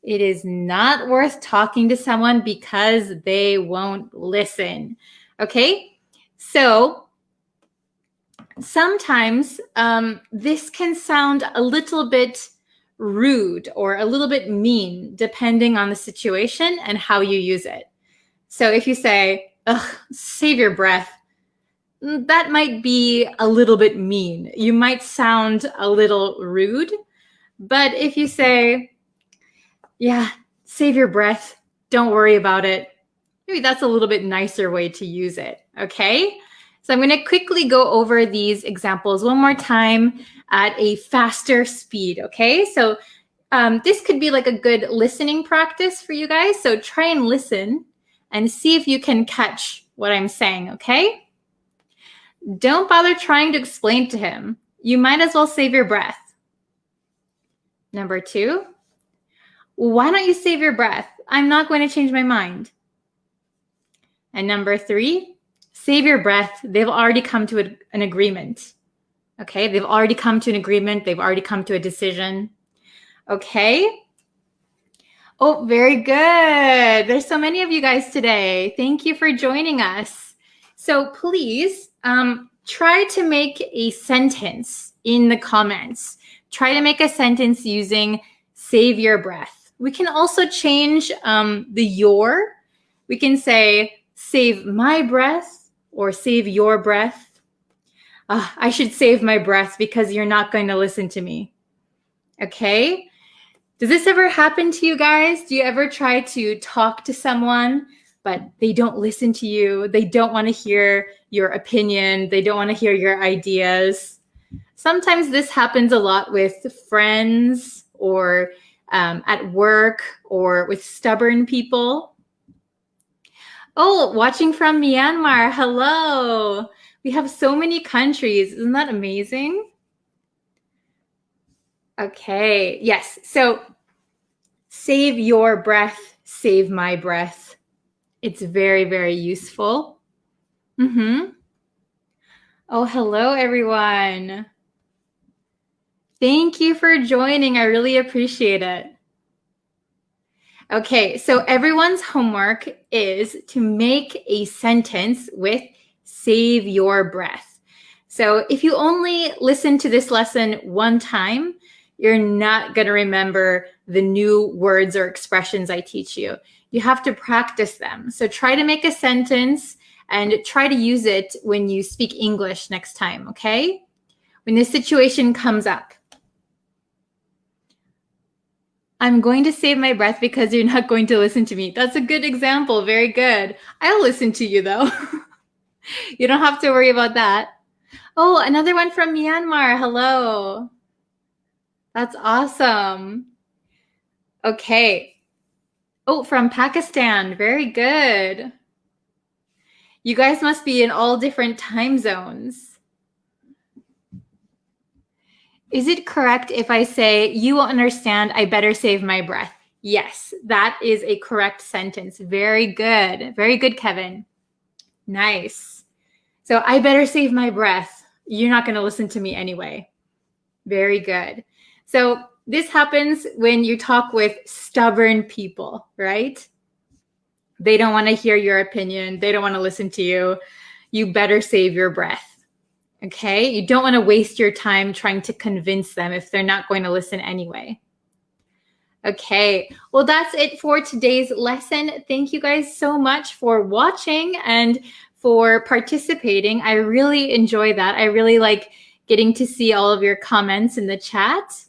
it is not worth talking to someone because they won't listen. Okay? So sometimes this can sound a little bit rude or a little bit mean, depending on the situation and how you use it. So if you say, ugh, save your breath, that might be a little bit mean. You might sound a little rude. But if you say, Yeah, save your breath. Don't worry about it. Maybe that's a little bit nicer way to use it, okay? So I'm going to quickly go over these examples one more time at a faster speed, okay? So this could be like a good listening practice for you guys. So try and listen and see if you can catch what I'm saying, okay? Don't bother trying to explain to him. You might as well save your breath. Number 2, why don't you save your breath? I'm not going to change my mind. And number 3, save your breath. They've already come to an agreement. Okay, they've already come to an agreement. They've already come to a decision. Okay. Oh, very good. There's so many of you guys today. Thank you for joining us. So please try to make a sentence in the comments. Try to make a sentence using save your breath. We can also change the your. We can say save my breath or save your breath. I should save my breath because you're not going to listen to me. Okay? Does this ever happen to you guys? Do you ever try to talk to someone, but they don't listen to you? They don't want to hear your opinion. They don't want to hear your ideas. Sometimes this happens a lot with friends or at work or with stubborn people. Oh, watching from Myanmar. Hello. We have so many countries. Isn't that amazing? Okay. Yes. So save your breath, save my breath. It's very, very useful. Oh, hello, everyone. Thank you for joining. I really appreciate it. Okay, so everyone's homework is to make a sentence with save your breath. So if you only listen to this lesson one time, you're not going to remember the new words or expressions I teach you. You have to practice them. So try to make a sentence and try to use it when you speak English next time, okay? When this situation comes up. I'm going to save my breath because you're not going to listen to me. That's a good example. Very good. I'll listen to you though. You don't have to worry about that. Oh, another one from Myanmar. Hello. That's awesome. Okay. Oh, from Pakistan. Very good. You guys must be in all different time zones. Is it correct if I say, you will understand, I better save my breath? Yes, that is a correct sentence. Very good. Very good, Kevin. Nice. So I better save my breath. You're not going to listen to me anyway. Very good. So this happens when you talk with stubborn people, right? They don't want to hear your opinion. They don't want to listen to you. You better save your breath. Okay? You don't want to waste your time trying to convince them if they're not going to listen anyway. Okay, well, that's it for today's lesson. Thank you guys so much for watching and for participating. I really enjoy that. I really like getting to see all of your comments in the chat.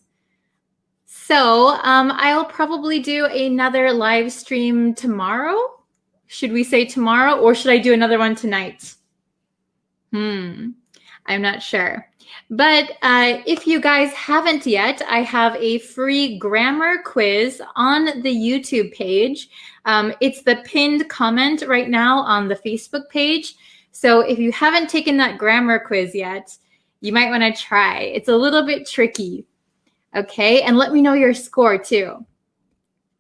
So I'll probably do another live stream tomorrow. Should we say tomorrow, or should I do another one tonight? I'm not sure. But if you guys haven't yet, I have a free grammar quiz on the YouTube page. It's the pinned comment right now on the Facebook page. So if you haven't taken that grammar quiz yet, you might want to try. It's a little bit tricky. Okay, and let me know your score too.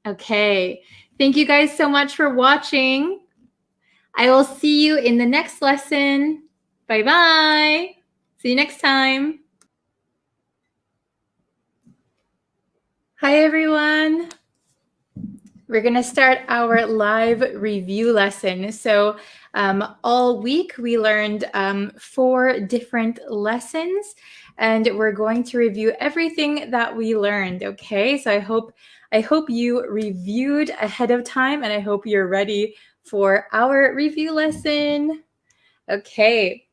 Okay, thank you guys so much for watching. I will see you in the next lesson. Bye-bye. See you next time. Hi, everyone. We're going to start our live review lesson. So all week we learned 4 different lessons, and we're going to review everything that we learned, okay? So I hope you reviewed ahead of time, and I hope you're ready for our review lesson. Okay.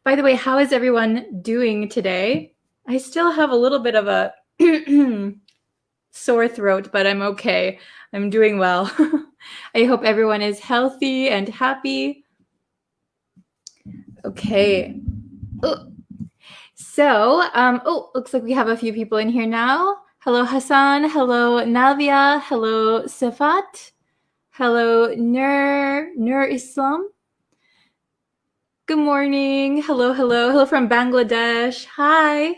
By the way, how is everyone doing today? I still have a little bit of a sore throat, but I'm okay. I'm doing well. I hope everyone is healthy and happy. Okay. So, looks like we have a few people in here now. Hello, Hassan. Hello, Navia. Hello, Safat. Hello, Nur Islam. Good morning. Hello, hello. Hello from Bangladesh. Hi.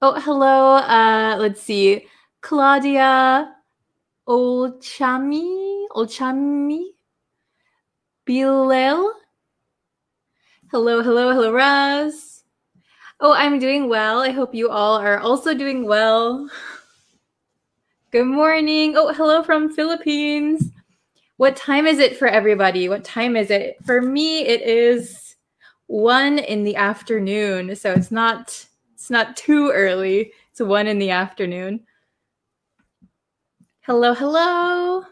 Oh, hello. Let's see. Claudia Olchami. Bilal. Hello, hello, hello, Raz. Oh, I'm doing well. I hope you all are also doing well. Good morning. Oh, hello from Philippines. What time is it for everybody? What time is it? For me, it is 1 in the afternoon. So it's not too early. It's 1 in the afternoon. Hello, hello.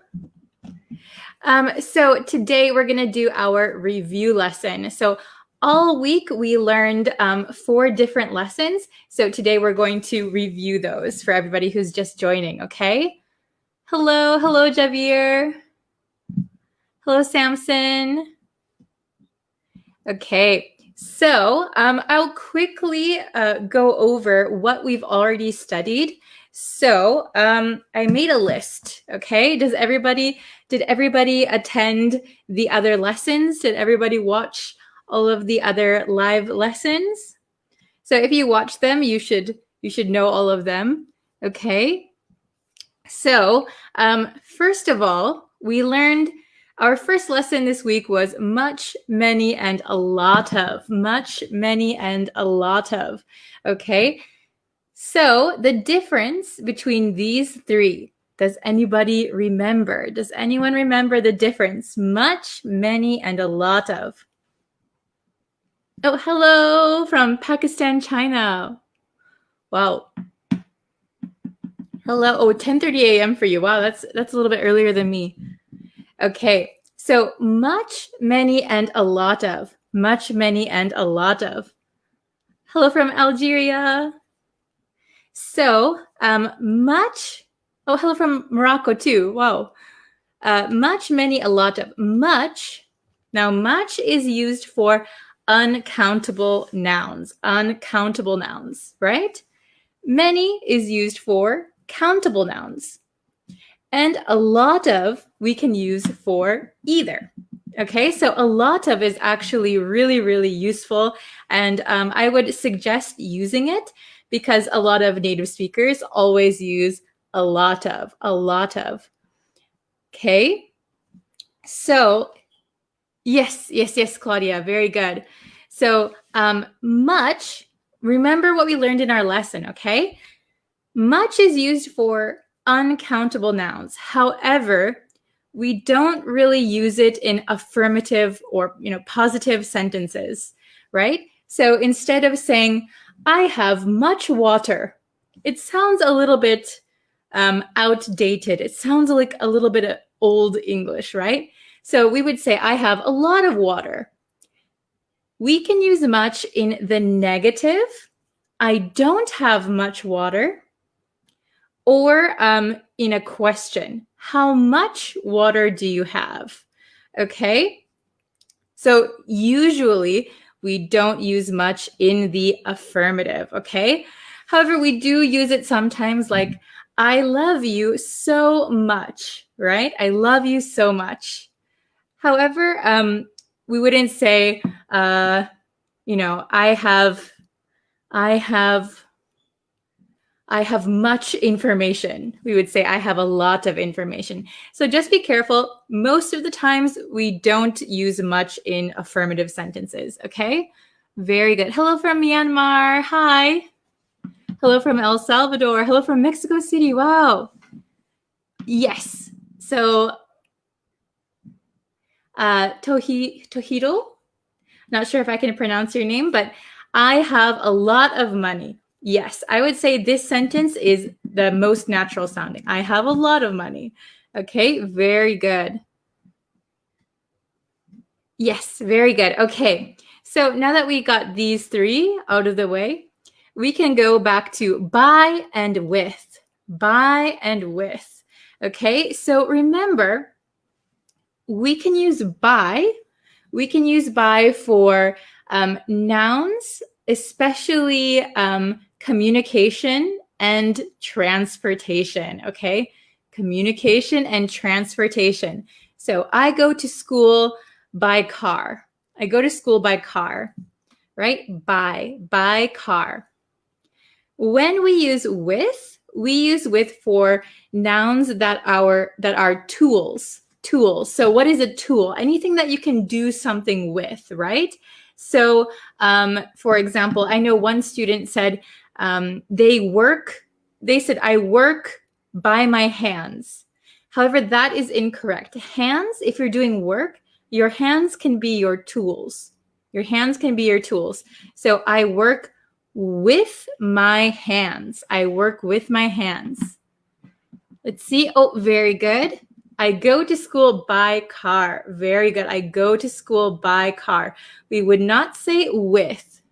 So today we're going to do our review lesson. So all week we learned 4 different lessons. So today we're going to review those for everybody who's just joining, okay? Hello, hello, Javier. Hello, Samson. Okay, so I'll quickly go over what we've already studied. So I made a list, okay? Did everybody attend the other lessons? Did everybody watch all of the other live lessons? So if you watch them, you should know all of them, okay? So first of all, we learned our first lesson this week was much, many, and a lot of. Much, many, and a lot of, okay? So the difference between these 3, does anybody remember? Does anyone remember the difference? Much, many, and a lot of. Oh, hello from Pakistan, China. Wow. Hello. Oh, 10:30 a.m. for you. Wow, that's a little bit earlier than me. Okay. So much, many, and a lot of. Much, many, and a lot of. Hello from Algeria. So much. Oh, hello from Morocco too. Wow. Much, many, a lot of. Much. Now, much is used for uncountable nouns. Uncountable nouns, right? Many is used for countable nouns. And a lot of we can use for either. Okay, so a lot of is actually really, really useful. And I would suggest using it because a lot of native speakers always use a lot of. Okay, so yes, Claudia, very good. So much, remember what we learned in our lesson, okay? Much is used for uncountable nouns. However, we don't really use it in affirmative or positive sentences, right? So instead of saying, I have much water, it sounds a little bit outdated. It sounds like a little bit of old English, right? So we would say, I have a lot of water. We can use much in the negative. I don't have much water. Or in a question, how much water do you have? Okay, so usually we don't use much in the affirmative, okay? However, we do use it sometimes like, I love you so much, right? I love you so much. However, we wouldn't say, I have much information. We would say I have a lot of information. So just be careful. Most of the times we don't use much in affirmative sentences, okay? Very good. Hello from Myanmar. Hi. Hello from El Salvador. Hello from Mexico City. Wow. Yes. So Tohito, not sure if I can pronounce your name, but I have a lot of money. Yes, I would say this sentence is the most natural sounding. I have a lot of money. Okay, very good. Yes, very good. Okay, so now that we got these 3 out of the way, we can go back to by and with. by and with. Okay, so remember, we can use by. We can use by for nouns, especially communication and transportation, okay? Communication and transportation. So I go to school by car. I go to school by car, right? By car. When we use with for nouns that are tools. Tools. So what is a tool? Anything that you can do something with, right? So for example, I know one student said they said, I work by my hands. However, that is incorrect. Hands, if you're doing work, your hands can be your tools. Your hands can be your tools. So I work with my hands. I work with my hands. Let's see. Oh, very good. I go to school by car. Very good. I go to school by car. We would not say with.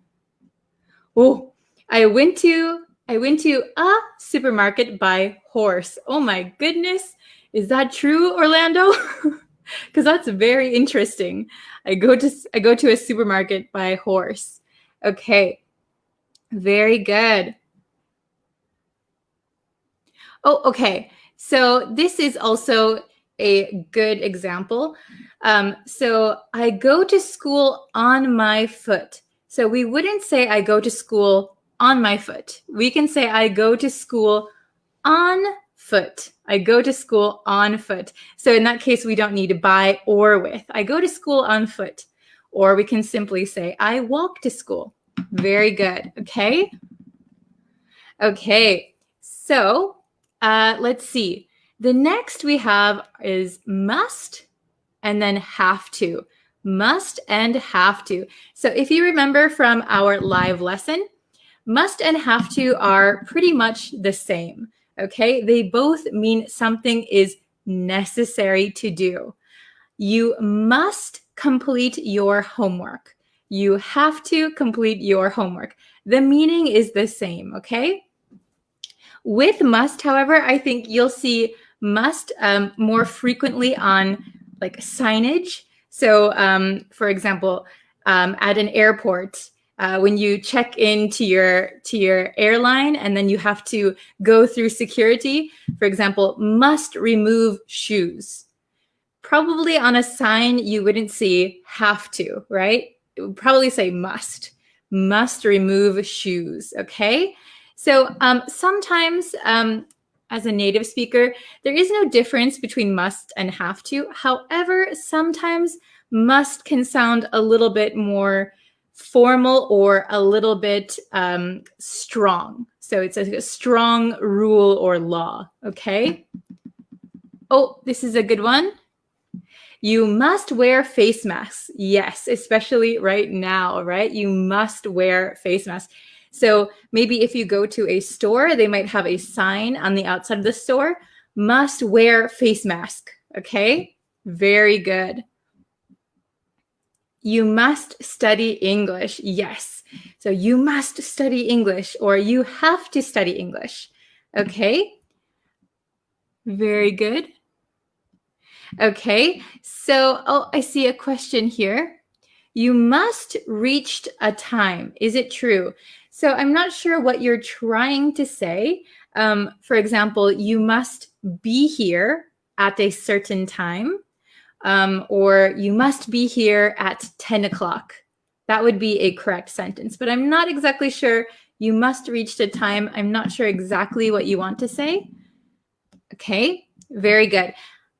Oh, I went to a supermarket by horse. Oh my goodness. Is that true, Orlando? Because that's very interesting. I go to a supermarket by horse. Okay. Very good. Oh, okay. So this is also a good example. So I go to school on my foot. So we wouldn't say I go to school on my foot. We can say I go to school on foot. I go to school on foot. So in that case, we don't need by or with. I go to school on foot. Or we can simply say I walk to school. Very good. Okay. Okay. So let's see. The next we have is must and then have to. Must and have to. So if you remember from our live lesson, must and have to are pretty much the same. Okay, they both mean something is necessary to do. You must complete your homework. You have to complete your homework. The meaning is the same, okay? With must, however, I think you'll see must more frequently on like signage. So, for example, at an airport, when you check into your airline and then you have to go through security, for example, must remove shoes. Probably on a sign you wouldn't see have to, right? It would probably say must remove shoes, okay? So sometimes as a native speaker, there is no difference between must and have to. However, sometimes must can sound a little bit more formal or a little bit strong. So it's a strong rule or law, okay? Oh, this is a good one. You must wear face masks. Yes, especially right now, right? You must wear face masks. So maybe if you go to a store, they might have a sign on the outside of the store, must wear face mask, okay? Very good. You must study English. Yes. So you must study English or you have to study English. Okay. Very good. Okay. So, oh, I see a question here. You must reach a time. Is it true? So I'm not sure what you're trying to say. For example, you must be here at a certain time. Or you must be here at 10 o'clock. That would be a correct sentence, but I'm not exactly sure. You must reach the time. I'm not sure exactly what you want to say. Okay, very good.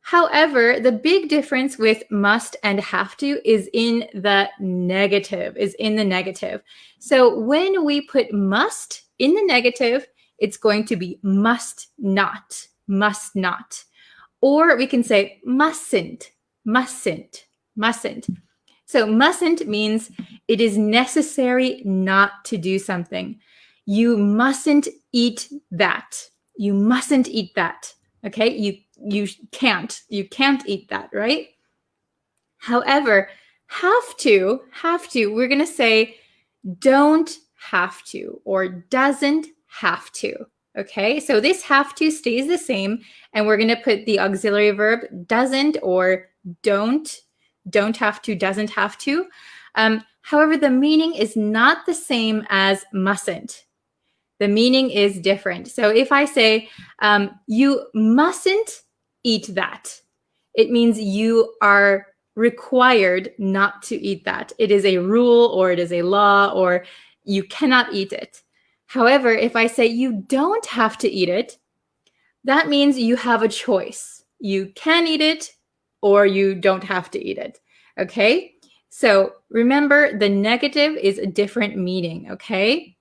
However, the big difference with must and have to is in the negative, So when we put must in the negative, it's going to be must not. Or we can say mustn't. So mustn't means it is necessary not to do something. You mustn't eat that. Okay, you can't eat that, right? However, have to, we're going to say don't have to or doesn't have to. Okay, so this have to stays the same, and we're going to put the auxiliary verb doesn't or don't have to, doesn't have to. However, the meaning is not the same as mustn't. The meaning is different. So if I say, you mustn't eat that, it means you are required not to eat that. It is a rule, or it is a law, or you cannot eat it. However, if I say you don't have to eat it, that means you have a choice. You can eat it or you don't have to eat it. Okay? So remember, the negative is a different meaning. Okay?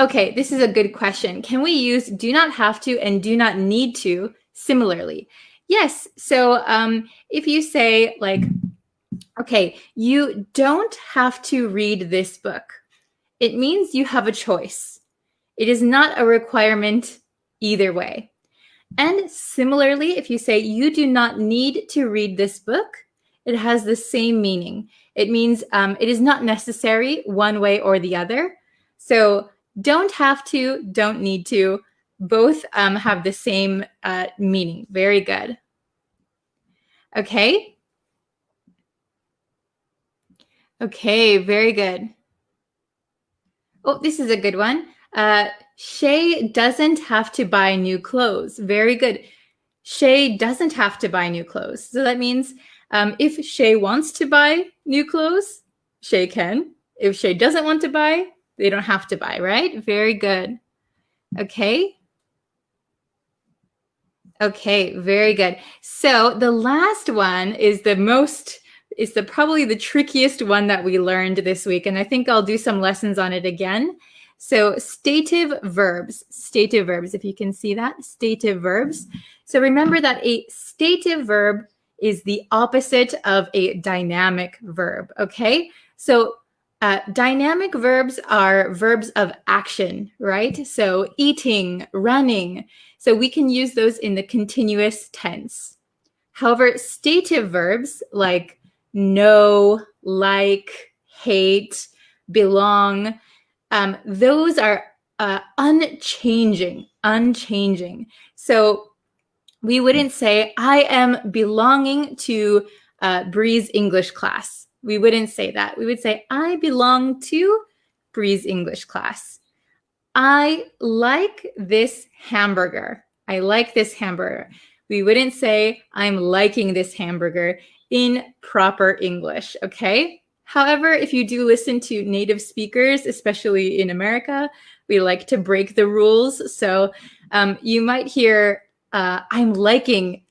Okay, this is a good question. Can we use do not have to and do not need to similarly? Yes. So if you say like, okay, you don't have to read this book, it means you have a choice. It is not a requirement either way. And similarly, if you say you do not need to read this book, it has the same meaning. It means it is not necessary one way or the other. So don't have to, don't need to, both have the same meaning. Very good. Okay. Okay, very good. Oh, this is a good one. Shay doesn't have to buy new clothes. Very good. Shay doesn't have to buy new clothes. So that means if Shay wants to buy new clothes, Shay can. If Shay doesn't want to buy, they don't have to buy, right? Very good. Okay. Okay, very good. So the last one is probably the trickiest one that we learned this week. And I think I'll do some lessons on it again. So stative verbs, if you can see that, stative verbs. So remember that a stative verb is the opposite of a dynamic verb, okay? So dynamic verbs are verbs of action, right? So eating, running. So we can use those in the continuous tense. However, stative verbs like know, like, hate, belong, those are unchanging. So we wouldn't say, I am belonging to Bree's English class. We wouldn't say that. We would say, I belong to Bree's English class. I like this hamburger. I like this hamburger. We wouldn't say, I'm liking this hamburger in proper English, okay? However, if you do listen to native speakers, especially in America, we like to break the rules. So you might hear, I'm liking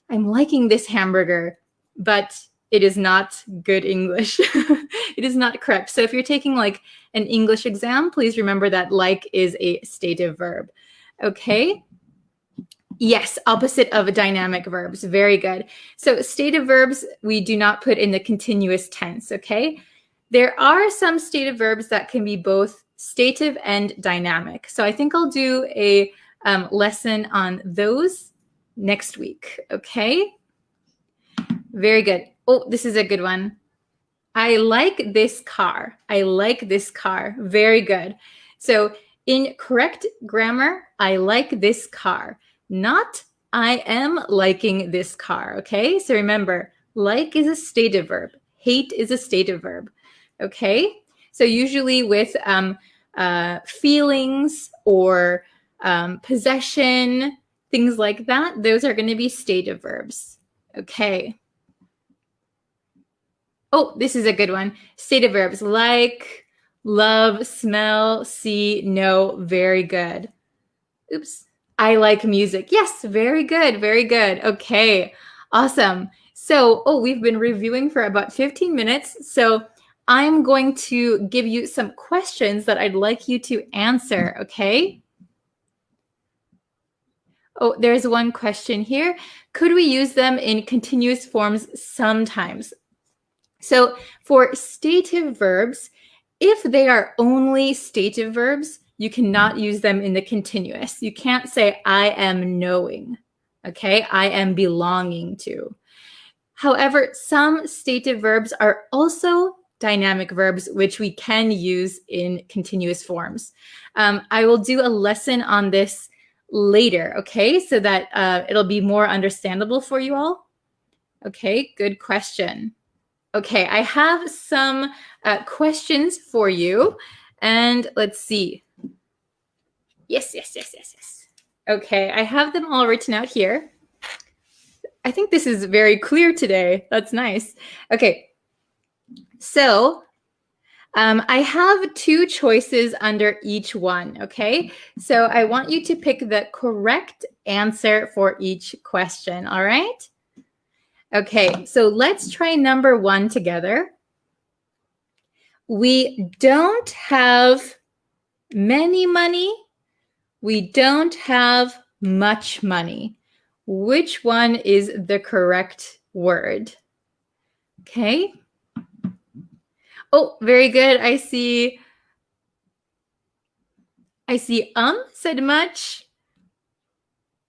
this hamburger, but it is not good English. It is not correct. So if you're taking like an English exam, please remember that like is a stative verb. Okay? Yes, opposite of dynamic verbs. Very good. So stative verbs, we do not put in the continuous tense, okay? There are some stative verbs that can be both stative and dynamic. So I think I'll do a lesson on those next week, okay? Very good. Oh, this is a good one. I like this car. I like this car. Very good. So in correct grammar, I like this car. Not I am liking this car, okay? So remember, like is a stative verb. Hate is a stative verb, okay? So usually with feelings or possession, things like that, those are going to be stative verbs, okay? Oh, this is a good one. Stative verbs like, love, smell, see, know. Very good. Oops. I like music. Yes, very good. Very good. Okay, awesome. So, we've been reviewing for about 15 minutes. So I'm going to give you some questions that I'd like you to answer, okay? Oh, there's one question here. Could we use them in continuous forms sometimes? So for stative verbs, if they are only stative verbs, you cannot use them in the continuous. You can't say, I am knowing, okay? I am belonging to. However, some stative verbs are also dynamic verbs, which we can use in continuous forms. I will do a lesson on this later, okay, so that it'll be more understandable for you all. Okay, good question. Okay, I have some questions for you, and let's see. Yes. Okay, I have them all written out here. I think this is very clear today. That's nice. Okay, so I have 2 choices under each one, okay? So I want you to pick the correct answer for each question, all right? Okay, so let's try number 1 together. We don't have many money. We don't have much money. Which one is the correct word? Okay. Oh, very good. I see said much.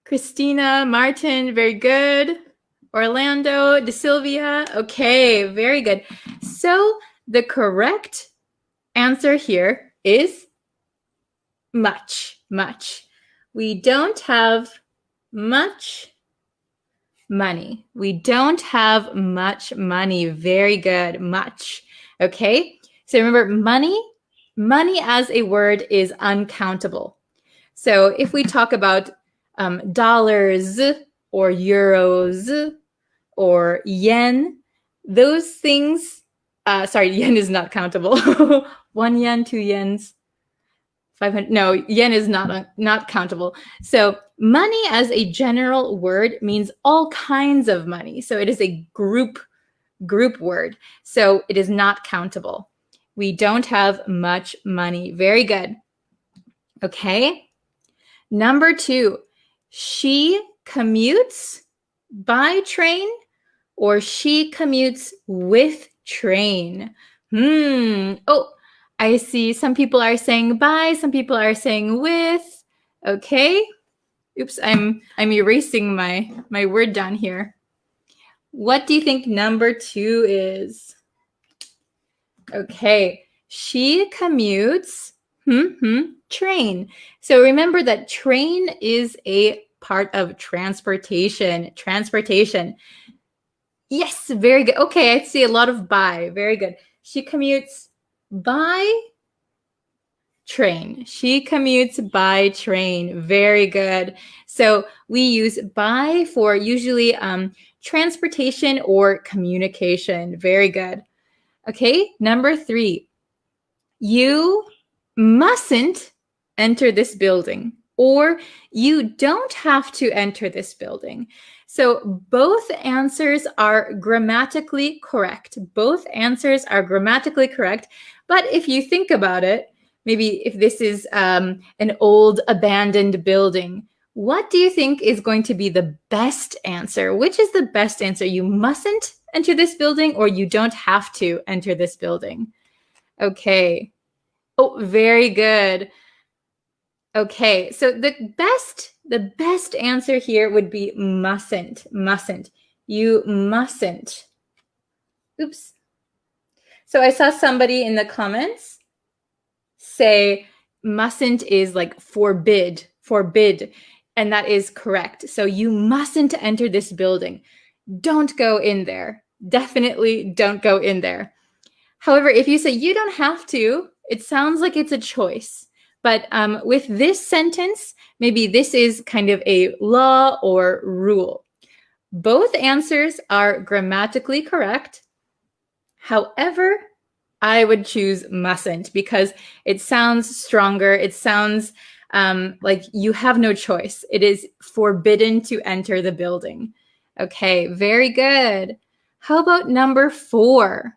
Christina, Martin, very good. Orlando, De Silvia. Okay, very good. So the correct answer here is much. We don't have much money. We don't have much money. Very good. Much. Okay. So remember, money as a word is uncountable. So if we talk about dollars or euros or yen, those things, yen is not countable. 1 yen, 2 yens, 500. No, yen is not countable. So money as a general word means all kinds of money. So it is a group word. So it is not countable. We don't have much money. Very good. Okay. Number 2, she commutes by train or she commutes with train. Oh, I see some people are saying by, some people are saying with. Okay. Oops, I'm erasing my word down here. What do you think number 2 is? Okay, she commutes train. So remember that train is a part of transportation. Yes, very good. Okay, I see a lot of by. Very good. She commutes by train. She commutes by train. Very good. So we use by for usually transportation or communication. Very good. Okay, number 3. You mustn't enter this building, or you don't have to enter this building. So both answers are grammatically correct. But if you think about it, maybe if this is an old abandoned building, what do you think is going to be the best answer? Which is the best answer? You mustn't enter this building, or you don't have to enter this building? Okay. Oh, very good. Okay, so the best answer here would be mustn't. You mustn't. Oops. So I saw somebody in the comments say mustn't is like forbid, and that is correct. So you mustn't enter this building. Don't go in there. Definitely don't go in there. However, if you say you don't have to, it sounds like it's a choice. But with this sentence, maybe this is kind of a law or rule. Both answers are grammatically correct. However, I would choose mustn't because it sounds stronger. It sounds like you have no choice. It is forbidden to enter the building. Okay, very good. How about number 4?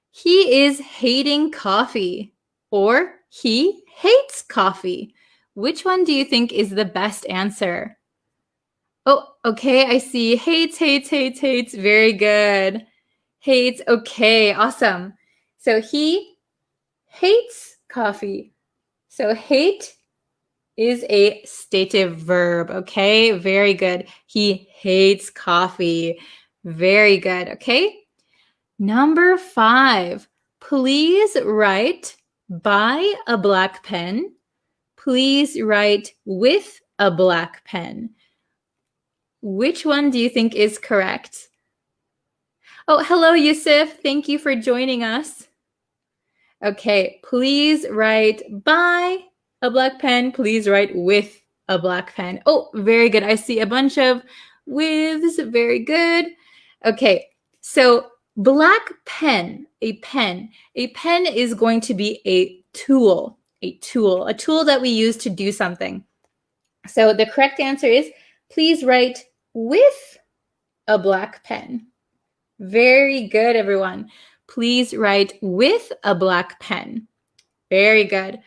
He is hating coffee, or he hates coffee. Which one do you think is the best answer? Oh, okay, I see hates. Very good. Hates, okay, awesome. So he hates coffee. So hate is a stative verb, okay? Very good. He hates coffee. Very good, okay? Number 5, please write buy a black pen. Please write with a black pen. Which one do you think is correct? Oh, hello, Yusuf. Thank you for joining us. Okay, please write by a black pen. Please write with a black pen. Oh, very good. I see a bunch of withs. Very good. Okay, so black pen, a pen is going to be a tool that we use to do something. So the correct answer is please write with a black pen. Very good, everyone. Please write with a black pen. Very good.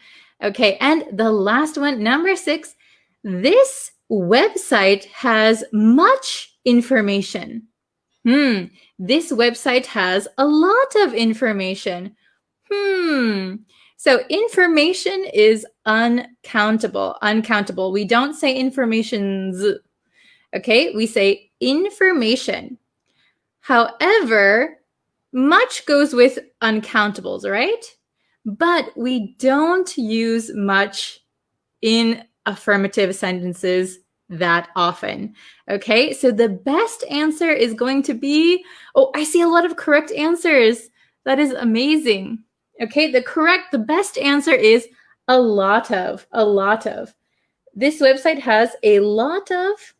Okay, and the last one, number 6, this website has much information. This website has a lot of information. So information is uncountable. We don't say informations. Okay, we say information. However, much goes with uncountables, right? But we don't use much in affirmative sentences that often. Okay, so the best answer is going to be, oh, I see a lot of correct answers. That is amazing. Okay, the best answer is a lot of. This website has a lot of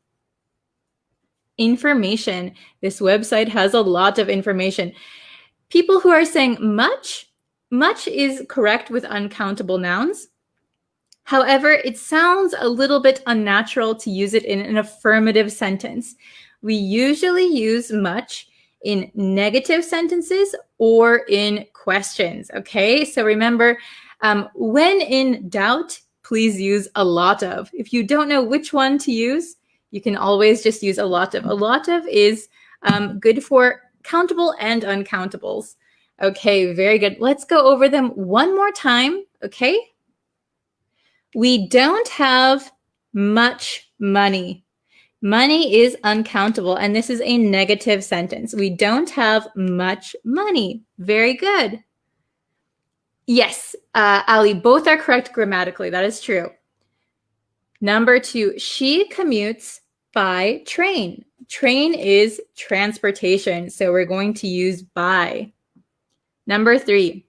information. This website has a lot of information. People who are saying much is correct with uncountable nouns. However, it sounds a little bit unnatural to use it in an affirmative sentence. We usually use much in negative sentences or in questions, okay? So remember, when in doubt, please use a lot of. If you don't know which one to use, you can always just use a lot of. A lot of is good for countable and uncountables. Okay, very good. Let's go over them one more time, okay? We don't have much money. Money is uncountable, and this is a negative sentence. We don't have much money. Very good. Yes, Ali, both are correct grammatically. That is true. Number 2, she commutes by train. Train is transportation, so we're going to use by. Number 3,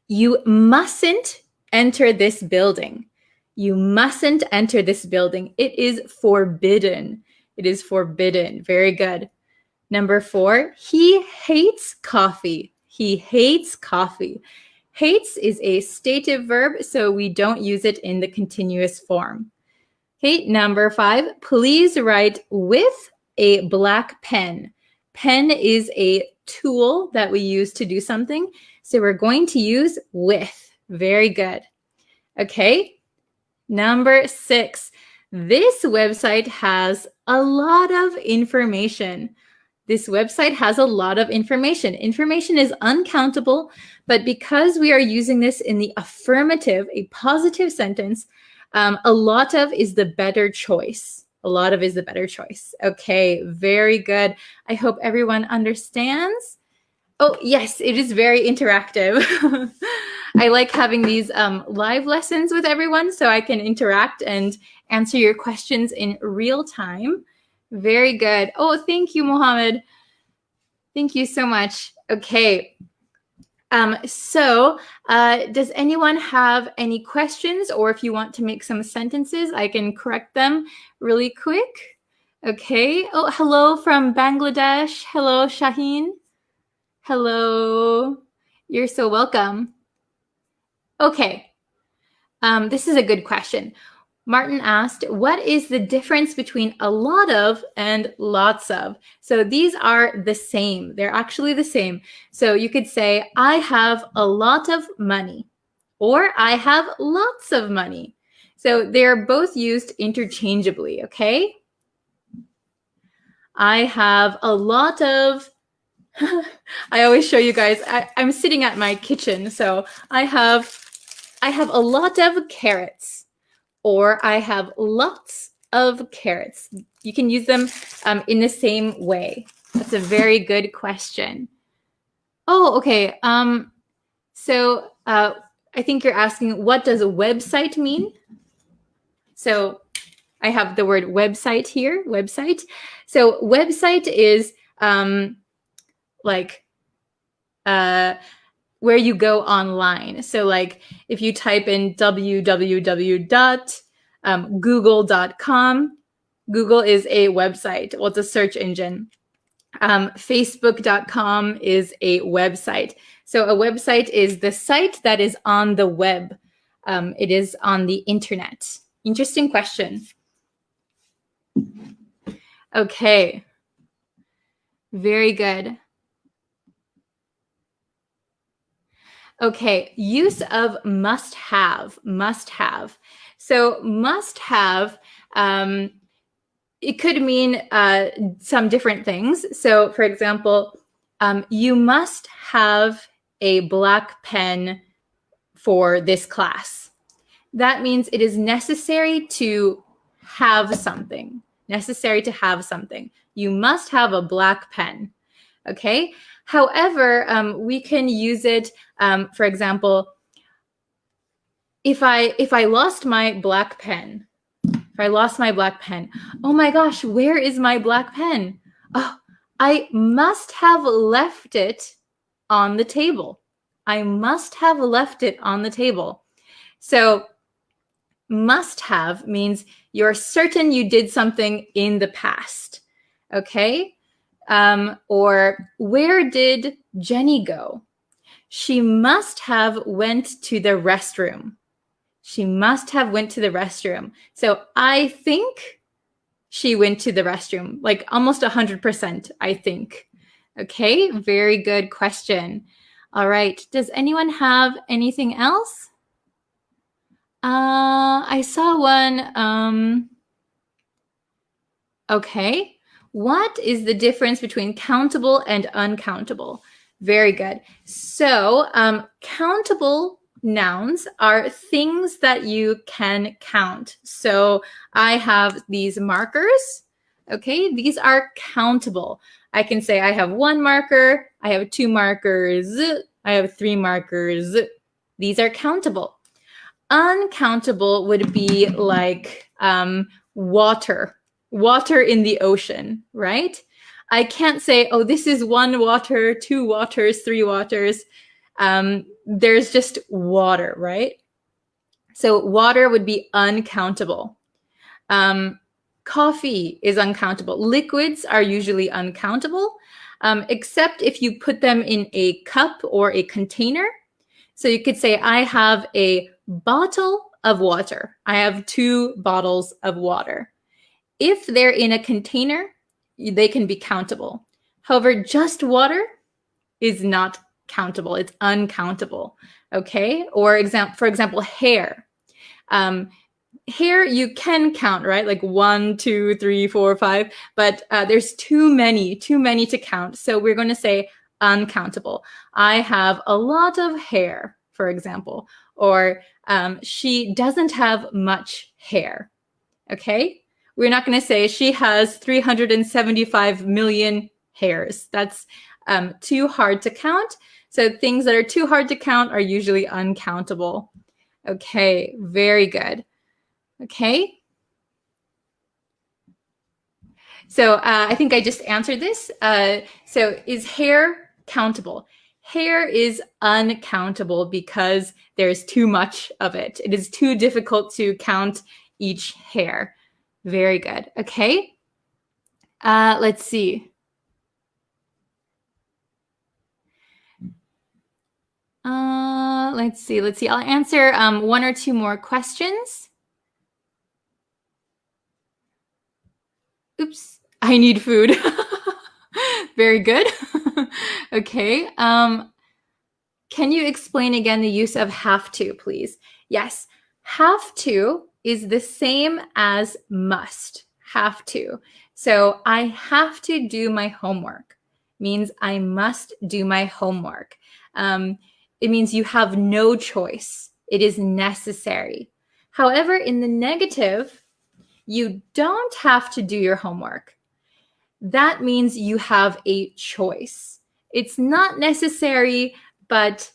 you mustn't enter this building. You mustn't enter this building. It is forbidden. It is forbidden. Very good. Number 4, he hates coffee. He hates coffee. Hates is a stative verb, so we don't use it in the continuous form. Okay, number 5, please write with a black pen. Pen is a tool that we use to do something, so we're going to use with. Very good. Okay, number 6, this website has a lot of information. This website has a lot of information. Information is uncountable, but because we are using this in the affirmative, a positive sentence, a lot of is the better choice. A lot of is the better choice. Okay, very good. I hope everyone understands. Oh, yes, it is very interactive. I like having these live lessons with everyone so I can interact and answer your questions in real time. Very good. Oh, thank you, Mohammed. Thank you so much. Okay. Does anyone have any questions, or if you want to make some sentences, I can correct them really quick. Okay. Oh, hello from Bangladesh. Hello, Shaheen. Hello. You're so welcome. Okay. This is a good question. Martin asked, what is the difference between a lot of and lots of? So these are the same. They're actually the same. So you could say, I have a lot of money, or I have lots of money. So they're both used interchangeably, okay? I have a lot of, I always show you guys, I'm sitting at my kitchen, so I have a lot of carrots. Or I have lots of carrots. You can use them in the same way. That's a very good question. Oh, okay. So I think you're asking, what does a website mean? So I have the word website here, website. So website is like where you go online. So like if you type in www.google.com, Google is a website. Well, it's a search engine. Facebook.com is a website. So a website is the site that is on the web. It is on the internet. Interesting question. Okay. Very good. Okay, use of must have, must have. So must have, it could mean some different things. So for example, you must have a black pen for this class. That means it is necessary to have something, necessary to have something. You must have a black pen. Okay. However, we can use it, for example, if I lost my black pen, oh my gosh, where is my black pen? Oh, I must have left it on the table. I must have left it on the table. So must have means you're certain you did something in the past. Okay. Or where did Jenny go? She must have went to the restroom. She must have went to the restroom. So I think she went to the restroom, like almost 100%, I think. Okay, very good question. All right, does anyone have anything else? I saw one. Okay. What is the difference between countable and uncountable? Very good. So countable nouns are things that you can count. So I have these markers. Okay, these are countable. I can say I have 1 marker, I have 2 markers, I have 3 markers. These are countable. Uncountable would be like water in the ocean, right? I can't say, oh, this is 1 water, 2 waters, 3 waters. There's just water, right? So water would be uncountable. Coffee is uncountable. Liquids are usually uncountable, except if you put them in a cup or a container. So you could say, I have a bottle of water. I have 2 bottles of water. If they're in a container, they can be countable. However, just water is not countable. It's uncountable. Okay? Or for example, hair. Hair you can count, right? Like 1, 2, 3, 4, 5, but there's too many to count. So we're going to say uncountable. I have a lot of hair, for example, or she doesn't have much hair. Okay? We're not going to say she has 375 million hairs. That's too hard to count. So things that are too hard to count are usually uncountable. Okay, very good. Okay. So I think I just answered this. So is hair countable? Hair is uncountable because there's too much of it. It is too difficult to count each hair. Very good. Okay. Let's see. Let's see. I'll answer 1 or 2 more questions. Oops, I need food. Very good. Okay. Can you explain again the use of have to, please? Yes. Have to is the same as must. Have to. So I have to do my homework. Means I must do my homework. It means you have no choice. It is necessary. However, in the negative, you don't have to do your homework. That means you have a choice. It's not necessary, but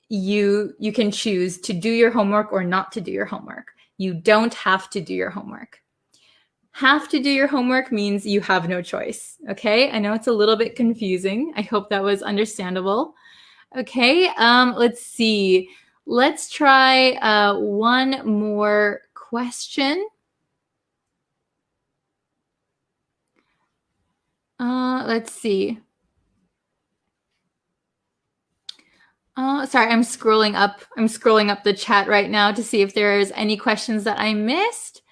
you can choose to do your homework or not to do your homework. You don't have to do your homework. Have to do your homework means you have no choice. Okay, I know it's a little bit confusing. I hope that was understandable. Okay, let's see. Let's try one more question. Let's see. Sorry, I'm scrolling up. I'm scrolling up the chat right now to see if there's any questions that I missed.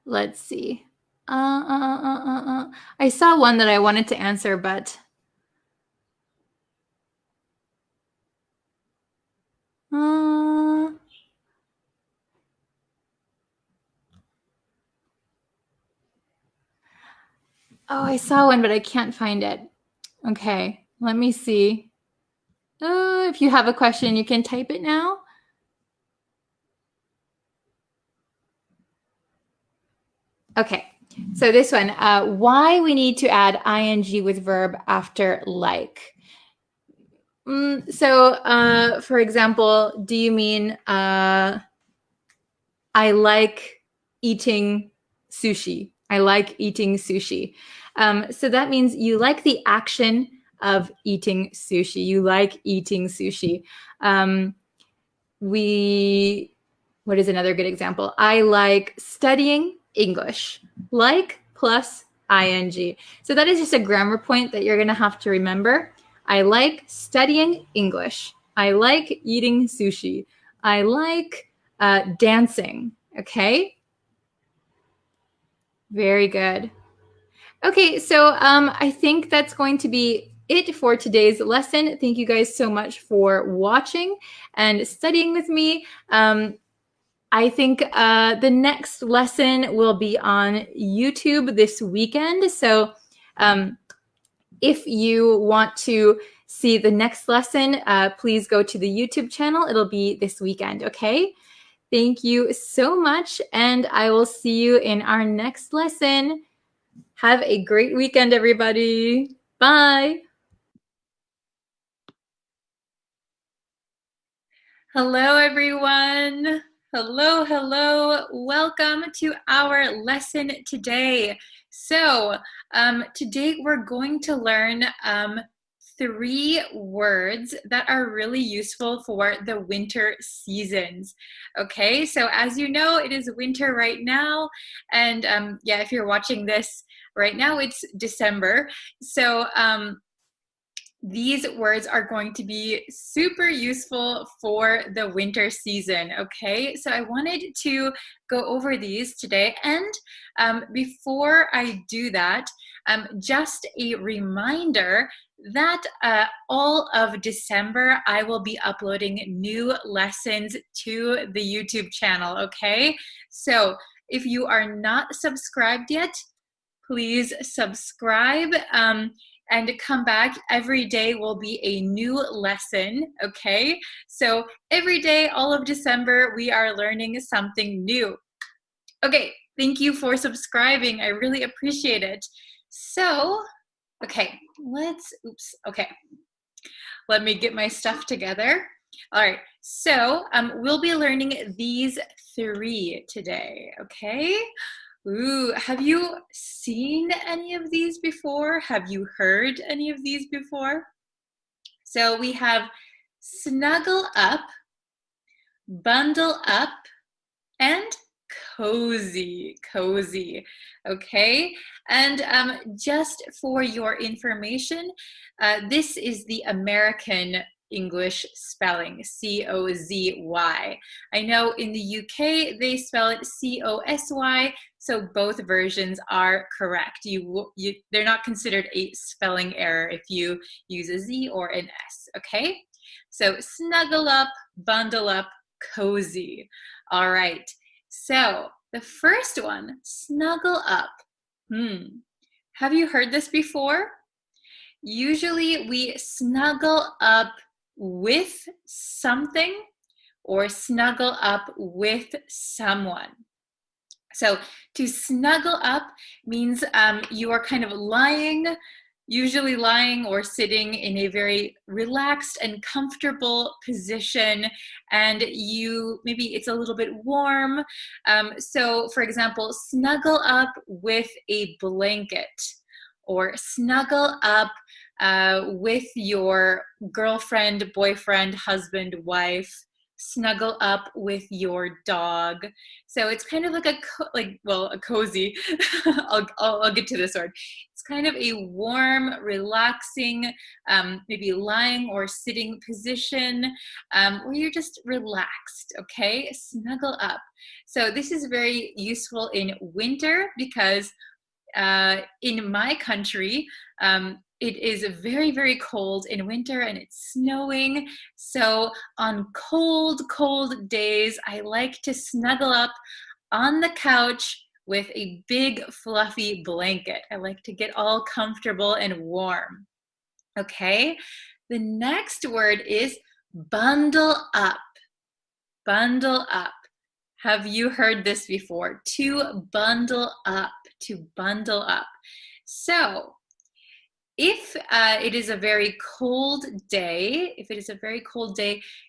Let's see. I saw one that I wanted to answer, but oh, I saw one, but I can't find it. Okay, let me see. If you have a question, you can type it now. Okay, so this one, why we need to add ing with verb after like. So, for example, do you mean I like eating sushi? I like eating sushi. So that means you like the action of eating sushi. You like eating sushi. What is another good example? I like studying English. Like plus ing. So that is just a grammar point that you're going to have to remember. I like studying English. I like eating sushi. I like dancing. Okay? Very good. Okay, so I think that's going to be it for today's lesson. Thank you guys so much for watching and studying with me. I think the next lesson will be on YouTube this weekend. So if you want to see the next lesson, please go to the YouTube channel. It'll be this weekend, okay? Thank you so much, and I will see you in our next lesson. Have a great weekend, everybody. Bye. Hello, everyone. Hello, hello. Welcome to our lesson today. So today we're going to learn 3 words that are really useful for the winter seasons. Okay, so as you know, it is winter right now. And yeah, if you're watching this right now, it's December. So these words are going to be super useful for the winter season, okay? So I wanted to go over these today. And before I do that, just a reminder that all of December, I will be uploading new lessons to the YouTube channel, okay? So if you are not subscribed yet, please subscribe. And come back. Every day will be a new lesson, okay? So every day, all of December, we are learning something new. Okay, thank you for subscribing. I really appreciate it. So, okay, okay. Let me get my stuff together. All right, so we'll be learning these 3 today, okay? Ooh, have you seen any of these before? Have you heard any of these before? So we have snuggle up, bundle up, and cozy, okay? And just for your information, this is the American English spelling, C-O-Z-Y. I know in the UK they spell it C-O-S-Y, so both versions are correct. They're not considered a spelling error if you use a Z or an S, okay? So snuggle up, bundle up, cozy. All right, so the first one, snuggle up. Have you heard this before? Usually we snuggle up with something or snuggle up with someone. So to snuggle up means you are kind of usually lying or sitting in a very relaxed and comfortable position, and maybe it's a little bit warm. So for example, snuggle up with a blanket, or snuggle up with your girlfriend, boyfriend, husband, wife. Snuggle up with your dog. So it's kind of like a cozy. I'll get to this word. It's kind of a warm, relaxing, maybe lying or sitting position where you're just relaxed. Okay, snuggle up. So this is very useful in winter because in my country, it is very, very cold in winter and it's snowing. So on cold, cold days, I like to snuggle up on the couch with a big fluffy blanket. I like to get all comfortable and warm. Okay, the next word is bundle up. Bundle up. Have you heard this before? To bundle up, to bundle up. So if it is a very cold day,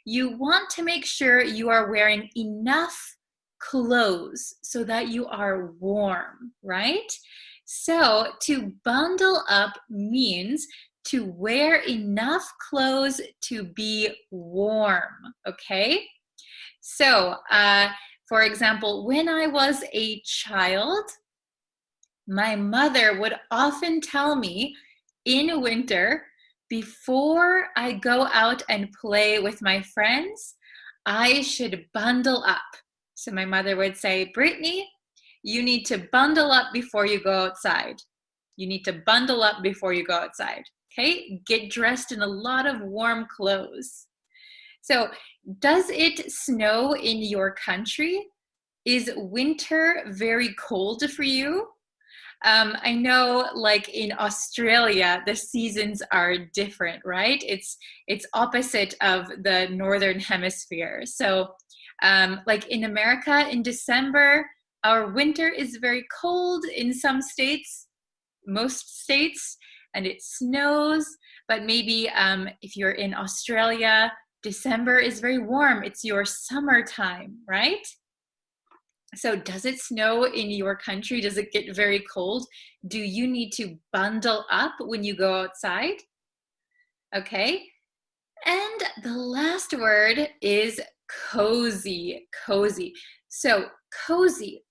you want to make sure you are wearing enough clothes so that you are warm, right? So to bundle up means to wear enough clothes to be warm, okay? So, for example, when I was a child, my mother would often tell me in winter, before I go out and play with my friends, I should bundle up. So my mother would say, Brittany, you need to bundle up before you go outside. You need to bundle up before you go outside. Okay, get dressed in a lot of warm clothes. So does it snow in your country? Is winter very cold for you? I know, like in Australia, the seasons are different, right? It's opposite of the northern hemisphere. So, like in America, in December, our winter is very cold in some states, most states, and it snows. But maybe if you're in Australia, December is very warm. It's your summertime, right? So does it snow in your country? Does it get very cold? Do you need to bundle up when you go outside? Okay. And the last word is cozy, cozy. So cozy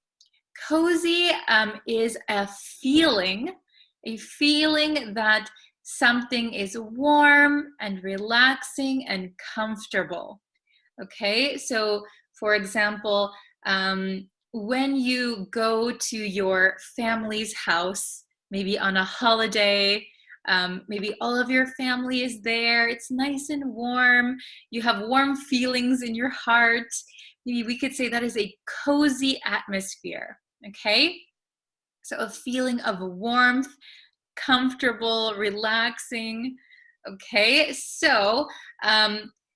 is a feeling that something is warm and relaxing and comfortable. Okay, so for example, when you go to your family's house, maybe on a holiday, maybe all of your family is there, it's nice and warm, you have warm feelings in your heart, maybe we could say that is a cozy atmosphere, okay? So a feeling of warmth, comfortable, relaxing, okay? So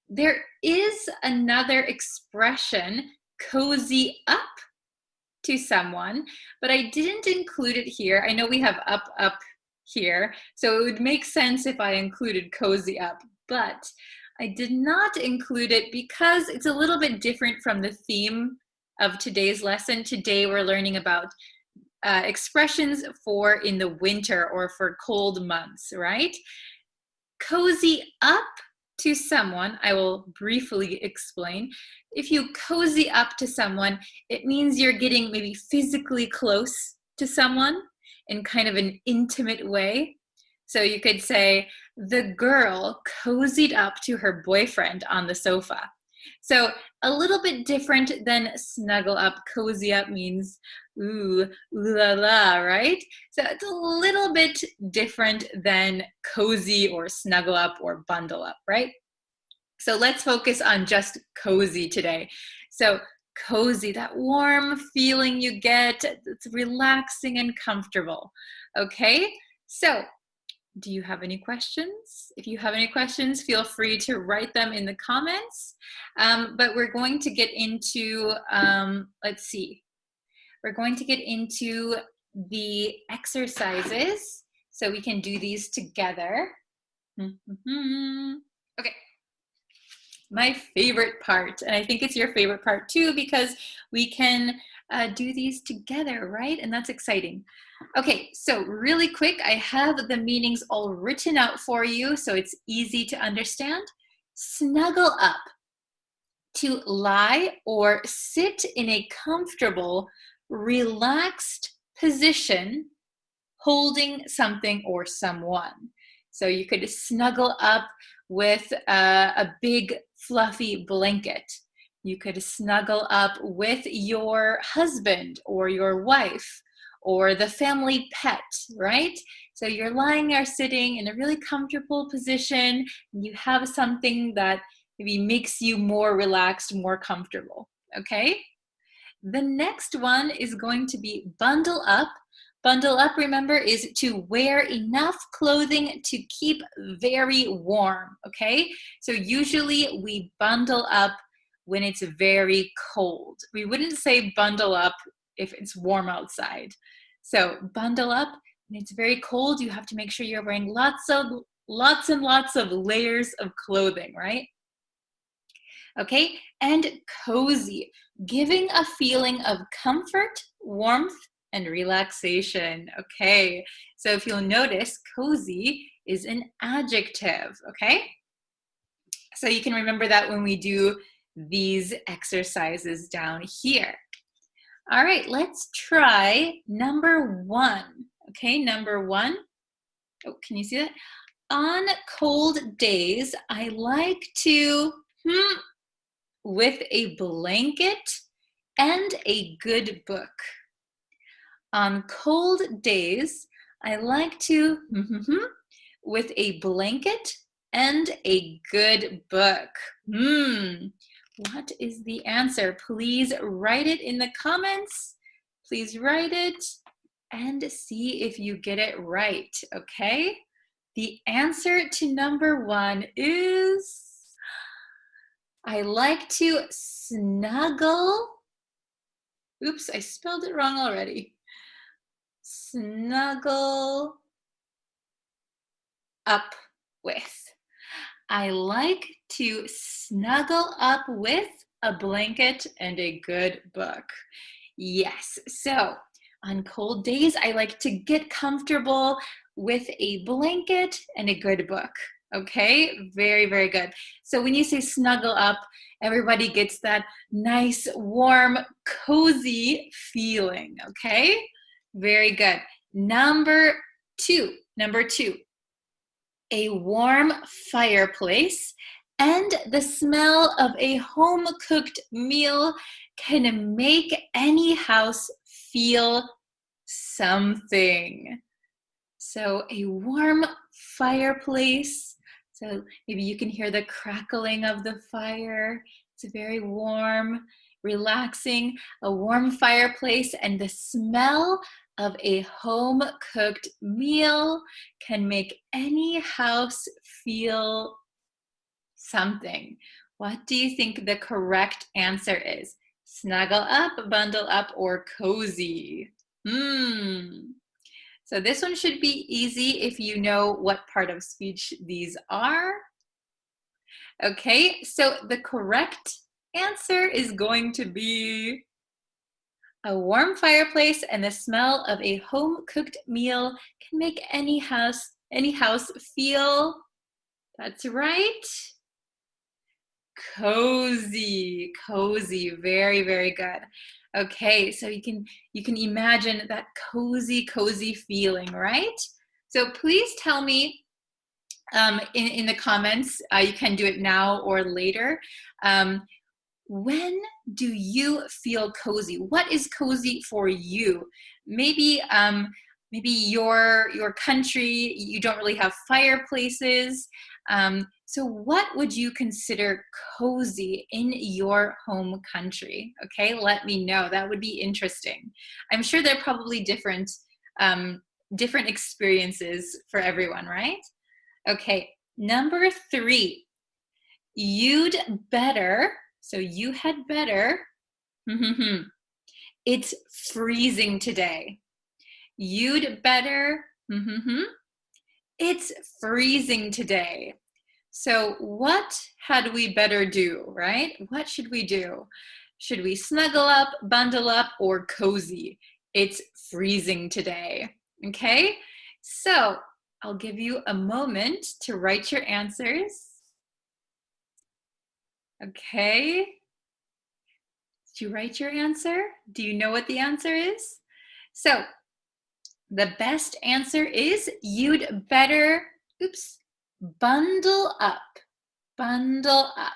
there is another expression, cozy up to someone, but I didn't include it here. I know we have up here, so it would make sense if I included cozy up, but I did not include it because it's a little bit different from the theme of today's lesson. Today we're learning about expressions for in the winter or for cold months, right? Cozy up to someone, I will briefly explain. If you cozy up to someone, it means you're getting maybe physically close to someone in kind of an intimate way. So you could say, the girl cozied up to her boyfriend on the sofa. So a little bit different than snuggle up. Cozy up means ooh, ooh la la, right? So it's a little bit different than cozy or snuggle up or bundle up, right? So let's focus on just cozy today. So cozy, that warm feeling you get, it's relaxing and comfortable. Okay, so Do you have any questions? If you have any questions, feel free to write them in the comments. But we're going to get into, let's see, we're going to get into the exercises so we can do these together. Okay. My favorite part, and I think it's your favorite part too, because we can do these together, right? And that's exciting. Okay, so really quick, I have the meanings all written out for you so it's easy to understand. Snuggle up, to lie or sit in a comfortable, relaxed position, holding something or someone. So you could snuggle up with a big fluffy blanket. You could snuggle up with your husband or your wife or the family pet, right? So you're lying or sitting in a really comfortable position. And you have something that maybe makes you more relaxed, more comfortable, okay? The next one is going to be bundle up. Bundle up, remember, is to wear enough clothing to keep very warm, okay? So usually we bundle up when it's very cold. We wouldn't say bundle up if it's warm outside. So bundle up when it's very cold. You have to make sure you're wearing lots and lots of layers of clothing, right? Okay, and cozy, giving a feeling of comfort, warmth, and relaxation. Okay, so if you'll notice, cozy is an adjective, okay? So you can remember that when we do these exercises down here. All right, let's try number one. Okay, number one. Oh, can you see that? On cold days, I like to with a blanket and a good book. On cold days, I like to with a blanket and a good book. What is the answer? Please write it in the comments. Please write it and see if you get it right, okay? The answer to number one is I like to snuggle. Oops, I spelled it wrong already. Snuggle up with. I like to snuggle up with a blanket and a good book. Yes, so on cold days, I like to get comfortable with a blanket and a good book. Okay, very, very good. So when you say snuggle up, everybody gets that nice, warm, cozy feeling, okay? Very good. Number two, a warm fireplace and the smell of a home-cooked meal can make any house feel something. So a warm fireplace. So maybe you can hear the crackling of the fire. It's very warm, relaxing, a warm fireplace, and the smell of a home-cooked meal can make any house feel something. What do you think the correct answer is? Snuggle up, bundle up, or cozy? So this one should be easy if you know what part of speech these are. Okay, so the correct answer is going to be a warm fireplace and the smell of a home-cooked meal can make any house feel, that's right, cozy, very, very good. Okay, so you can imagine that cozy feeling, right? So please tell me in the comments, you can do it now or later. When do you feel cozy? What is cozy for you? Maybe your country, you don't really have fireplaces. So what would you consider cozy in your home country? Okay, let me know. That would be interesting. I'm sure there are probably different different experiences for everyone, right? Okay, number 3, you'd better, so you had better, it's freezing today. You'd better, it's freezing today. So what had we better do, right? What should we do? Should we snuggle up, bundle up, or cozy? It's freezing today, okay? So I'll give you a moment to write your answers. Okay. Did you write your answer? Do you know what the answer is? So the best answer is you'd better, bundle up. Bundle up.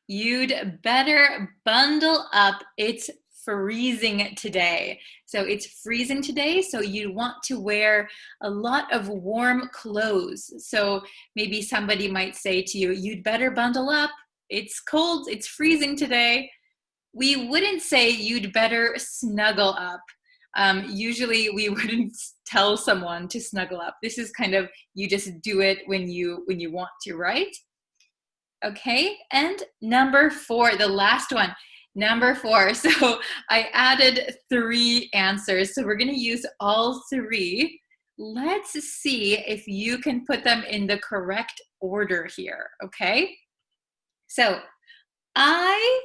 You'd better bundle up. It's freezing today. So it's freezing today, so you want to wear a lot of warm clothes. So maybe somebody might say to you, you'd better bundle up. It's cold, it's freezing today. We wouldn't say you'd better snuggle up. Usually we wouldn't tell someone to snuggle up. This is kind of, you just do it when you want to, right? Okay, and number 4, the last one. Number 4, so I added 3 answers, so we're going to use all 3. Let's see if you can put them in the correct order here, okay? So, I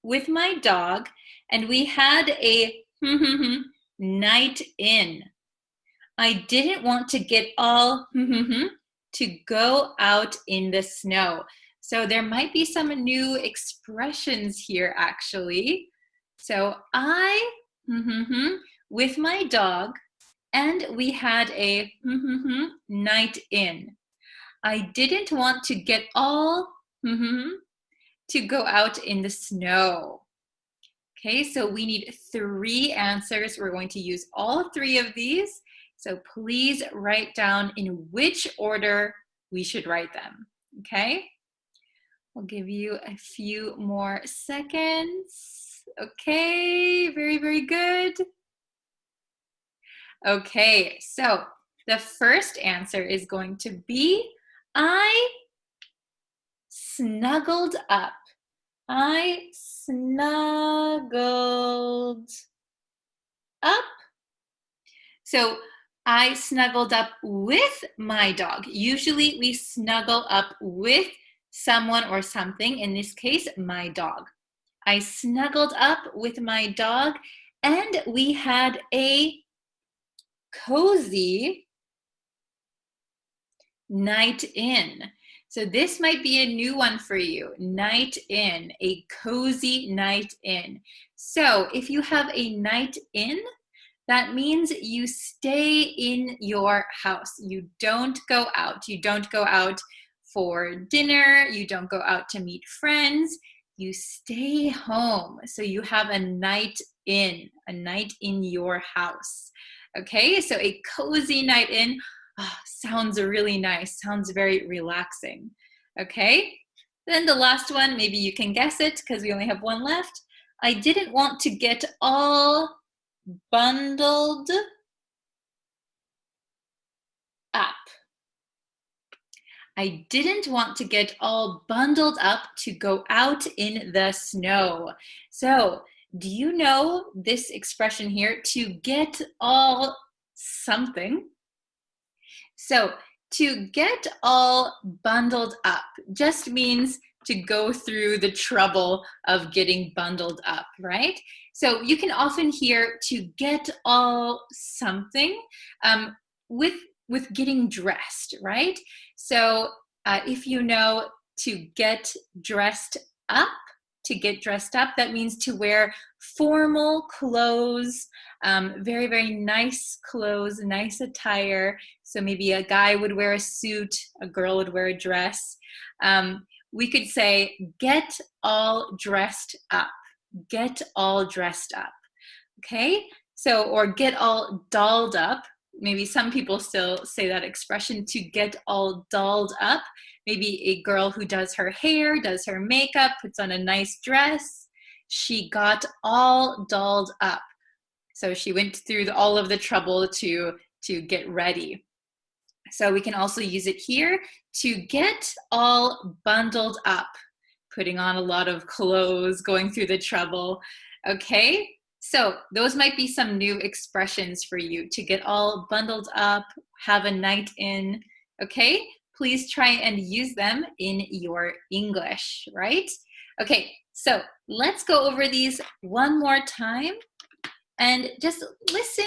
with my dog, and we had a night in. I didn't want to get all to go out in the snow. So there might be some new expressions here actually. So I with my dog, and we had a night in. I didn't want to get all to go out in the snow. Okay, so we need 3 answers. We're going to use all 3 of these. So please write down in which order we should write them, okay? I'll give you a few more seconds. Okay, very, very good. Okay, so the first answer is going to be, I snuggled up. I snuggled up. So I snuggled up with my dog. Usually we snuggle up with someone or something. In this case, my dog. I snuggled up with my dog, and we had a cozy night in. So this might be a new one for you. Night in, a cozy night in. So if you have a night in, that means you stay in your house. You don't go out. You don't go out for dinner. You don't go out to meet friends. You stay home. So you have a night in your house. Okay, so a cozy night in. Oh, sounds really nice. Sounds very relaxing. Okay, then the last one, maybe you can guess it because we only have one left. I didn't want to get all bundled up. I didn't want to get all bundled up to go out in the snow. So, do you know this expression here, to get all something? So, to get all bundled up just means to go through the trouble of getting bundled up, right? So you can often hear to get all something with getting dressed, right? So if you know to get dressed up, that means to wear formal clothes, very, very nice clothes, nice attire. So maybe a guy would wear a suit, a girl would wear a dress. We could say, get all dressed up. Get all dressed up. Okay? So, or get all dolled up. Maybe some people still say that expression, to get all dolled up. Maybe a girl who does her hair, does her makeup, puts on a nice dress. she got all dolled up. So she went through all of the trouble to get ready. So we can also use it here to get all bundled up, putting on a lot of clothes, going through the trouble. Okay, so those might be some new expressions for you, to get all bundled up, have a night in. Okay, please try and use them in your English, right? Okay, so let's go over these one more time and just listen.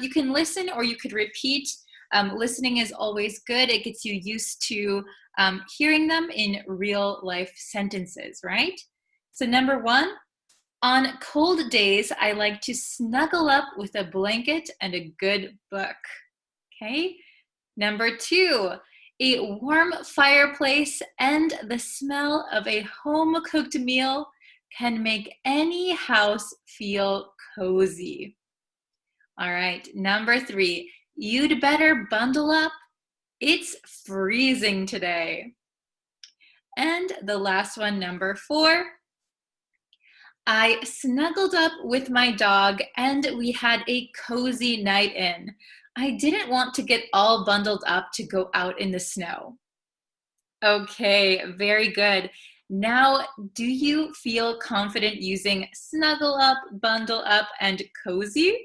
You can listen or you could repeat. Listening is always good. It gets you used to hearing them in real life sentences, right? So number 1, on cold days, I like to snuggle up with a blanket and a good book. Okay. Number 2, a warm fireplace and the smell of a home-cooked meal can make any house feel cozy. All right. Number 3, you'd better bundle up. It's freezing today. And the last one, number 4, I snuggled up with my dog and we had a cozy night in. I didn't want to get all bundled up to go out in the snow. Okay, very good. Now, do you feel confident using snuggle up, bundle up, and cozy?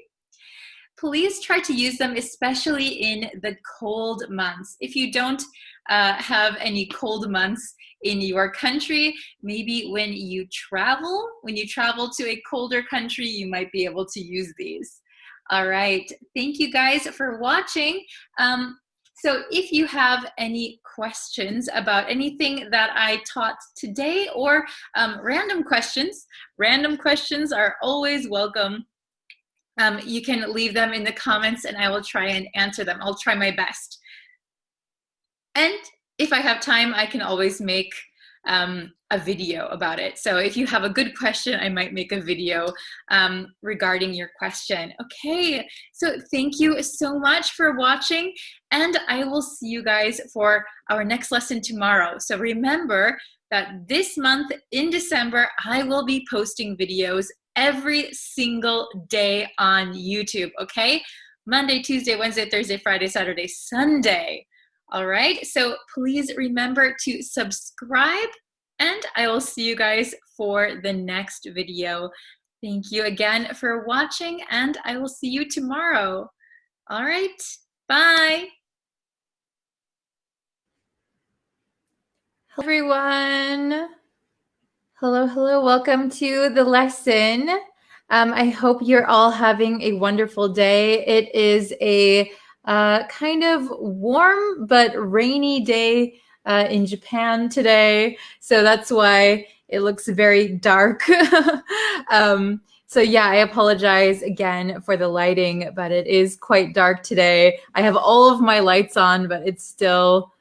Please try to use them, especially in the cold months. If you don't have any cold months in your country, maybe when you travel to a colder country, you might be able to use these. All right, thank you guys for watching. So if you have any questions about anything that I taught today, or random questions are always welcome. You can leave them in the comments and I will try and answer them. I'll try my best. And if I have time, I can always make a video about it. So if you have a good question, I might make a video regarding your question. Okay, so thank you so much for watching, and I will see you guys for our next lesson tomorrow. So remember that this month in December, I will be posting videos every single day on YouTube, okay? Monday, Tuesday, Wednesday, Thursday, Friday, Saturday, Sunday. All right, so please remember to subscribe, and I will see you guys for the next video. Thank you again for watching, and I will see you tomorrow. All right, bye. Hello, everyone. Hello, welcome to the lesson. I hope you're all having a wonderful day. It is a kind of warm but rainy day in Japan today, so that's why it looks very dark. So yeah, I apologize again for the lighting, but it is quite dark today. I have all of my lights on, but it's still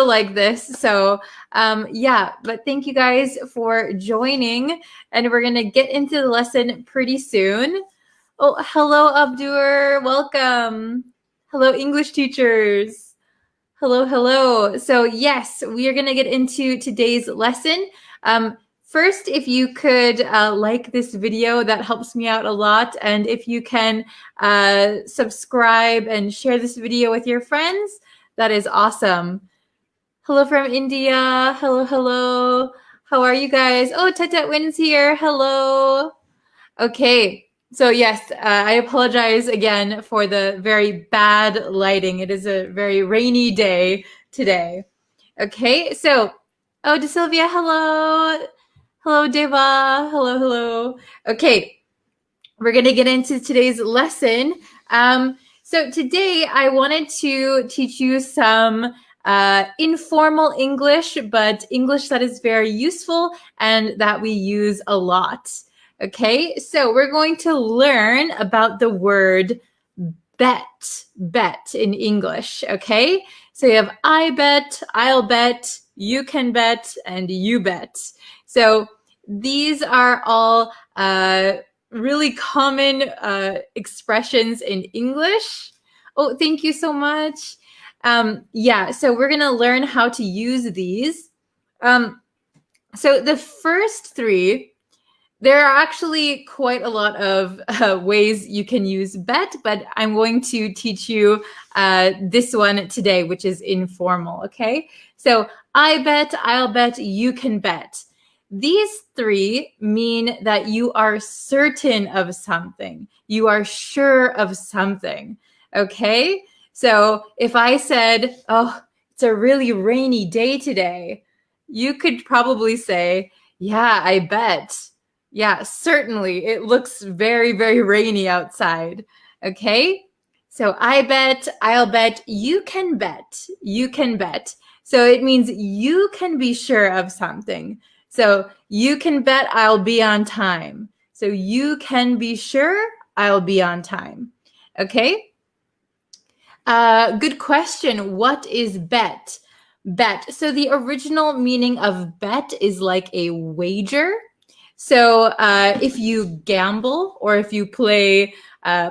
like this. So yeah, but thank you guys for joining, and we're gonna get into the lesson pretty soon. Oh, hello, Abdur. Welcome. Hello, English teachers. Hello. So yes, we are gonna get into today's lesson. First, if you could like this video, that helps me out a lot. And if you can subscribe and share this video with your friends, that is awesome. Hello from India. Hello. How are you guys? Oh, Tetet Win's here. Hello. Okay. So yes, I apologize again for the very bad lighting. It is a very rainy day today. Okay. So, oh, De Sylvia, hello. Hello, Deva. Hello. Okay. We're going to get into today's lesson. So today I wanted to teach you some informal English, but English that is very useful and that we use a lot. Okay, so we're going to learn about the word bet in English. Okay, so you have I bet, I'll bet, you can bet, and you bet. So these are all really common expressions in English. Oh, thank you so much. Yeah, so we're going to learn how to use these. So the first three, There are actually quite a lot of ways you can use bet, but I'm going to teach you this one today, which is informal, okay? So I bet, I'll bet, you can bet. These three mean that you are certain of something. You are sure of something, okay? So if I said, oh, it's a really rainy day today, you could probably say, yeah, I bet. Yeah, certainly. It looks very, very rainy outside. Okay? So I bet, I'll bet, you can bet. You can bet. So it means you can be sure of something. So you can bet I'll be on time. So you can be sure I'll be on time. Okay? Good question. What is bet? Bet. So the original meaning of bet is like a wager. So if you gamble or if you play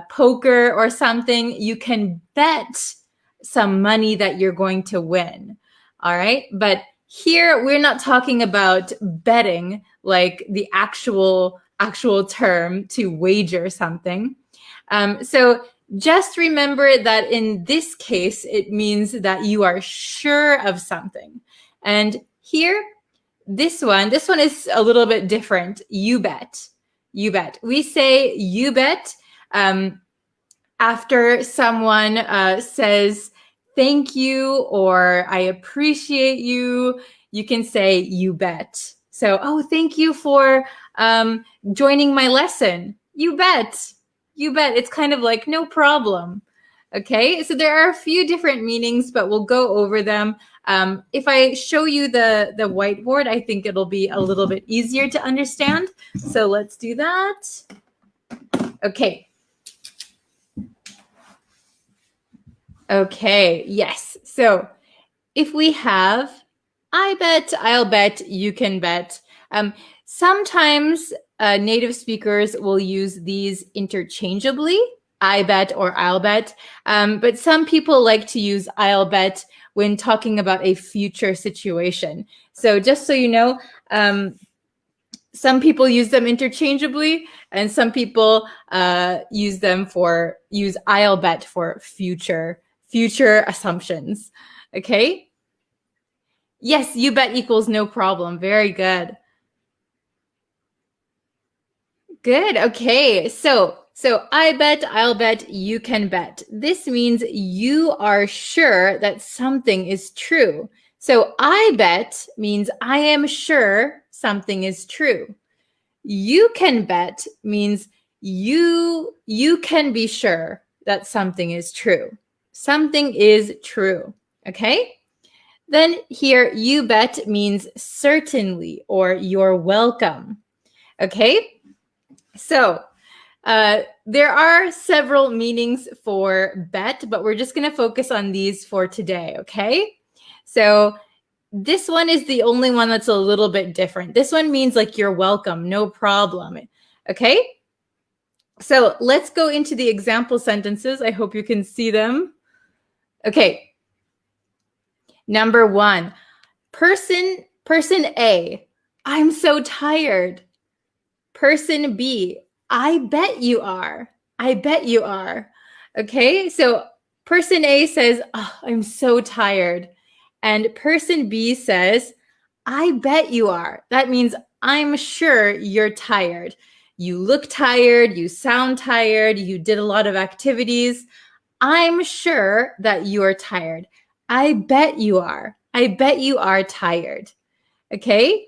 poker or something, you can bet some money that you're going to win. All right. But here we're not talking about betting like the actual term to wager something. So just remember that in this case, it means that you are sure of something. And here, this one is a little bit different. You bet. You bet. We say you bet after someone says thank you or I appreciate you. You can say you bet. So, oh, thank you for joining my lesson. You bet. You bet. It's kind of like no problem. Okay, so there are a few different meanings, but we'll go over them. If I show you the whiteboard, I think it'll be a little bit easier to understand. So let's do that. Okay. Okay, yes. So if we have, I bet, I'll bet, you can bet. Sometimes native speakers will use these interchangeably, I bet or I'll bet. But some people like to use I'll bet when talking about a future situation. So just so you know, some people use them interchangeably and some people use I'll bet for future assumptions. Okay? Yes, you bet equals no problem. Very good. Good. Okay. So I bet, I'll bet, you can bet. This means you are sure that something is true. So I bet means I am sure something is true. You can bet means you can be sure that something is true. Something is true. Okay? Then here, you bet means certainly or you're welcome. Okay? So there are several meanings for bet, but we're just going to focus on these for today, okay? So this one is the only one that's a little bit different. This one means like you're welcome, no problem, okay? So let's go into the example sentences. I hope you can see them. Okay. Number 1, person A, I'm so tired. Person B, I bet you are. I bet you are. Okay, so person A says, oh, I'm so tired. And person B says, I bet you are. That means I'm sure you're tired. You look tired, you sound tired, you did a lot of activities. I'm sure that you are tired. I bet you are. I bet you are tired. Okay?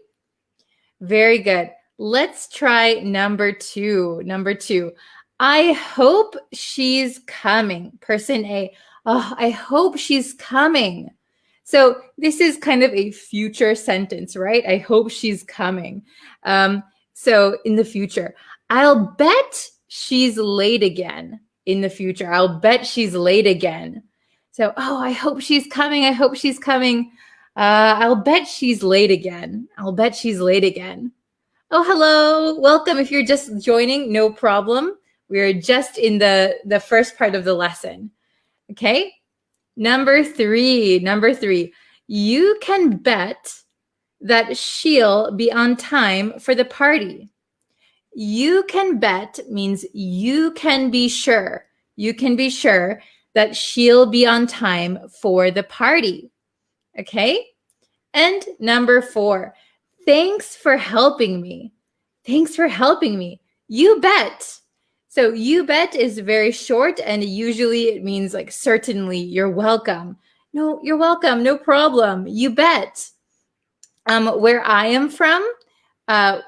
Very good. Let's try number 2. Number 2. I hope she's coming. Person A. Oh, I hope she's coming. So this is kind of a future sentence, right? I hope she's coming. So in the future, I'll bet she's late again. In the future, I'll bet she's late again. So, oh, I hope she's coming. I hope she's coming. I'll bet she's late again. I'll bet she's late again. Oh, hello. Welcome. If you're just joining, no problem. We're just in the first part of the lesson. Okay. Number 3. Number 3. You can bet that she'll be on time for the party. You can bet means you can be sure. You can be sure that she'll be on time for the party. Okay? And number 4, thanks for helping me. Thanks for helping me. You bet. So you bet is very short and usually it means like certainly, you're welcome. No, you're welcome. No problem. You bet. Where I am from, a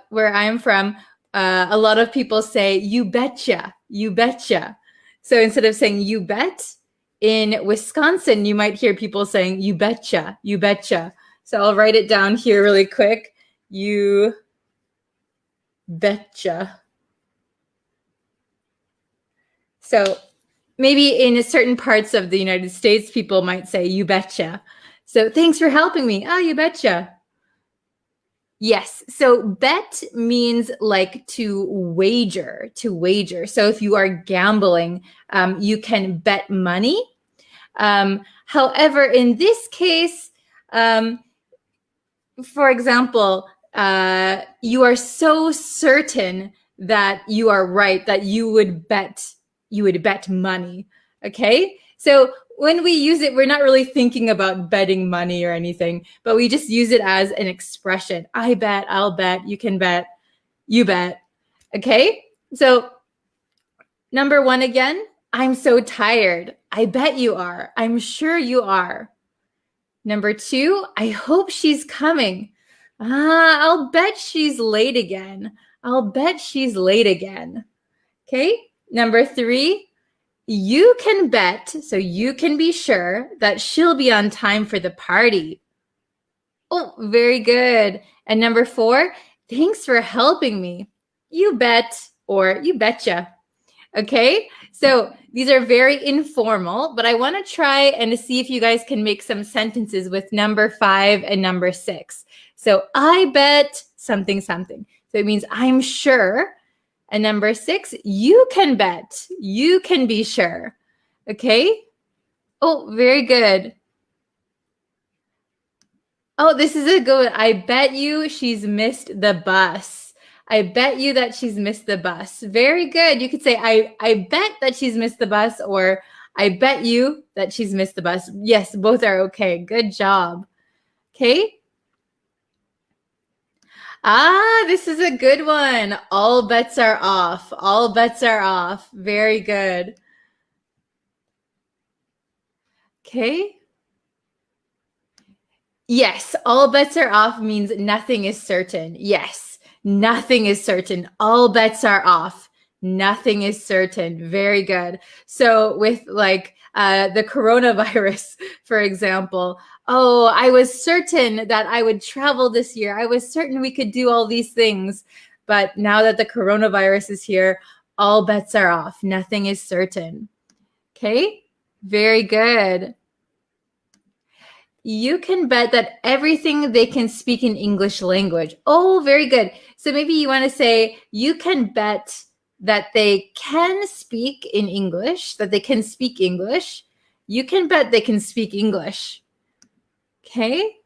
lot of people say you betcha, you betcha. So instead of saying you bet, in Wisconsin, you might hear people saying you betcha, you betcha. So I'll write it down here really quick. You betcha. So maybe in certain parts of the United States, people might say you betcha. So thanks for helping me. Oh, you betcha. Yes. So bet means like to wager, to wager. So if you are gambling, you can bet money. However, in this case, for example, you are so certain that you are right that you would bet money. Okay. So when we use it, we're not really thinking about betting money or anything, but we just use it as an expression. I bet, I'll bet, you can bet, you bet. Okay. So number 1 again, I'm so tired. I bet you are. I'm sure you are. Number 2, I hope she's coming. I'll bet she's late again. I'll bet she's late again. Okay. Number 3, you can bet, so you can be sure that she'll be on time for the party. Oh, very good. And number 4, thanks for helping me. You bet or you betcha. Okay, so these are very informal, but I want to try and see if you guys can make some sentences with number 5 and number 6. So I bet something, something. So it means I'm sure. And number 6, you can bet. You can be sure. Okay. Oh, very good. Oh, this is a good one. I bet you she's missed the bus. I bet you that she's missed the bus. Very good. You could say, I bet that she's missed the bus, or I bet you that she's missed the bus. Yes, both are okay. Good job. Okay. This is a good one. All bets are off. All bets are off. Very good. Okay. Yes, all bets are off means nothing is certain. Yes, nothing is certain. All bets are off. Nothing is certain. Very good. So with like the coronavirus, for example, oh, I was certain that I would travel this year. I was certain we could do all these things. But now that the coronavirus is here, all bets are off. Nothing is certain. Okay, very good. You can bet that everything they can speak in English language. Oh, very good. So maybe you want to say, you can bet that they can speak in English, that they can speak English. You can bet they can speak English. Okay.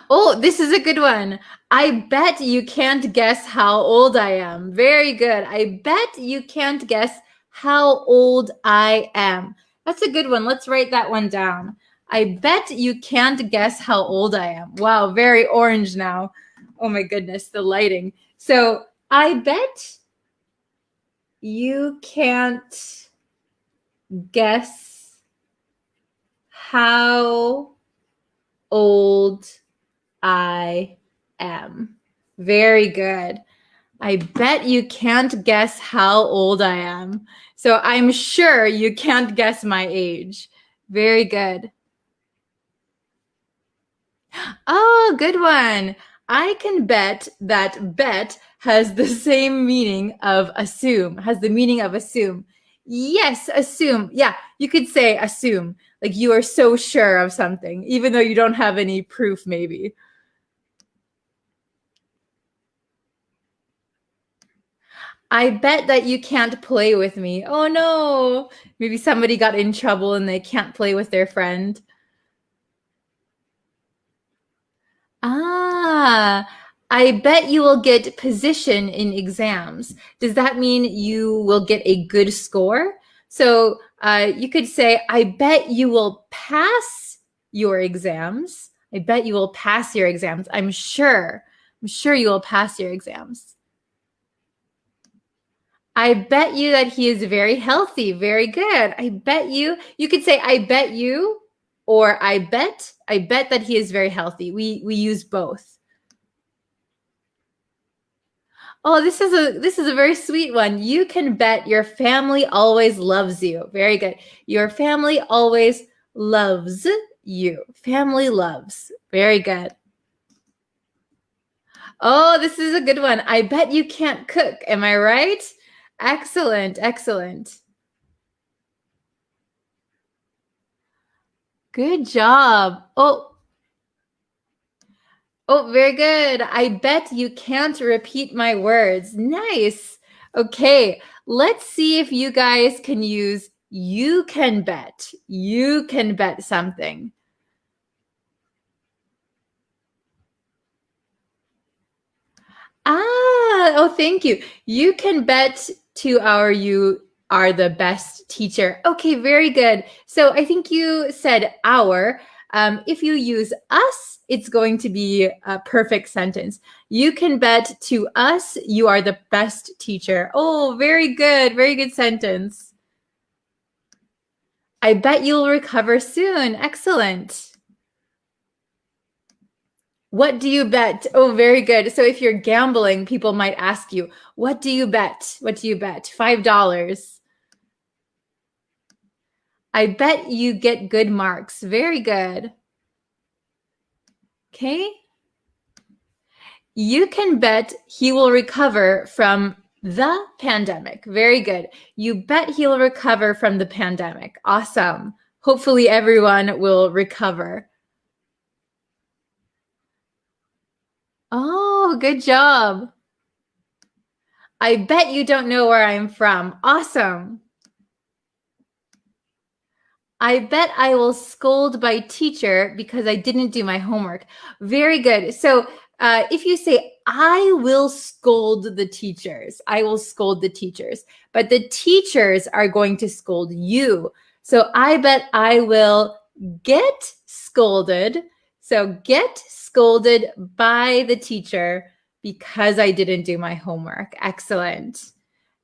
Oh, this is a good one. I bet you can't guess how old I am. Very good. I bet you can't guess how old I am. That's a good one. Let's write that one down. I bet you can't guess how old I am. Wow, very orange now. Oh my goodness, the lighting. So I bet you can't guess how old I am. Very good. I bet you can't guess how old I am. So I'm sure you can't guess my age. Very good. Oh, good one. I can bet that bet has the same meaning of assume, has the meaning of assume. Yes, assume. Yeah, you could say assume, like you are so sure of something, even though you don't have any proof, maybe. I bet that you can't play with me. Oh no, maybe somebody got in trouble and they can't play with their friend. I bet you will get position in exams. Does that mean you will get a good score? So you could say, I bet you will pass your exams. I bet you will pass your exams. I'm sure you will pass your exams. I bet you that he is very healthy. Very good. I bet you. You could say, I bet you, or I bet that he is very healthy. We use both. Oh, this is a very sweet one. You can bet your family always loves you. Very good. Your family always loves you. Family loves. Very good. Oh, this is a good one. I bet you can't cook. Am I right? Excellent, excellent. Good job. Oh, very good. I bet you can't repeat my words. Nice. Okay, let's see if you guys can use you can bet. You can bet something. Oh, thank you. You can bet you are the best teacher. Okay, very good. So I think you said our. If you use us, it's going to be a perfect sentence. You can bet to us you are the best teacher. Oh, very good. Very good sentence. I bet you'll recover soon. Excellent. What do you bet? Oh, very good. So if you're gambling, people might ask you, what do you bet? What do you bet? $5. I bet you get good marks. Very good. Okay. You can bet he will recover from the pandemic. Very good. You bet he'll recover from the pandemic. Awesome. Hopefully everyone will recover. Oh, good job. I bet you don't know where I'm from. Awesome. I bet I will scold my teacher because I didn't do my homework. Very good. So if you say, I will scold the teachers, I will scold the teachers, but the teachers are going to scold you. So I bet I will get scolded. So get scolded by the teacher because I didn't do my homework. Excellent.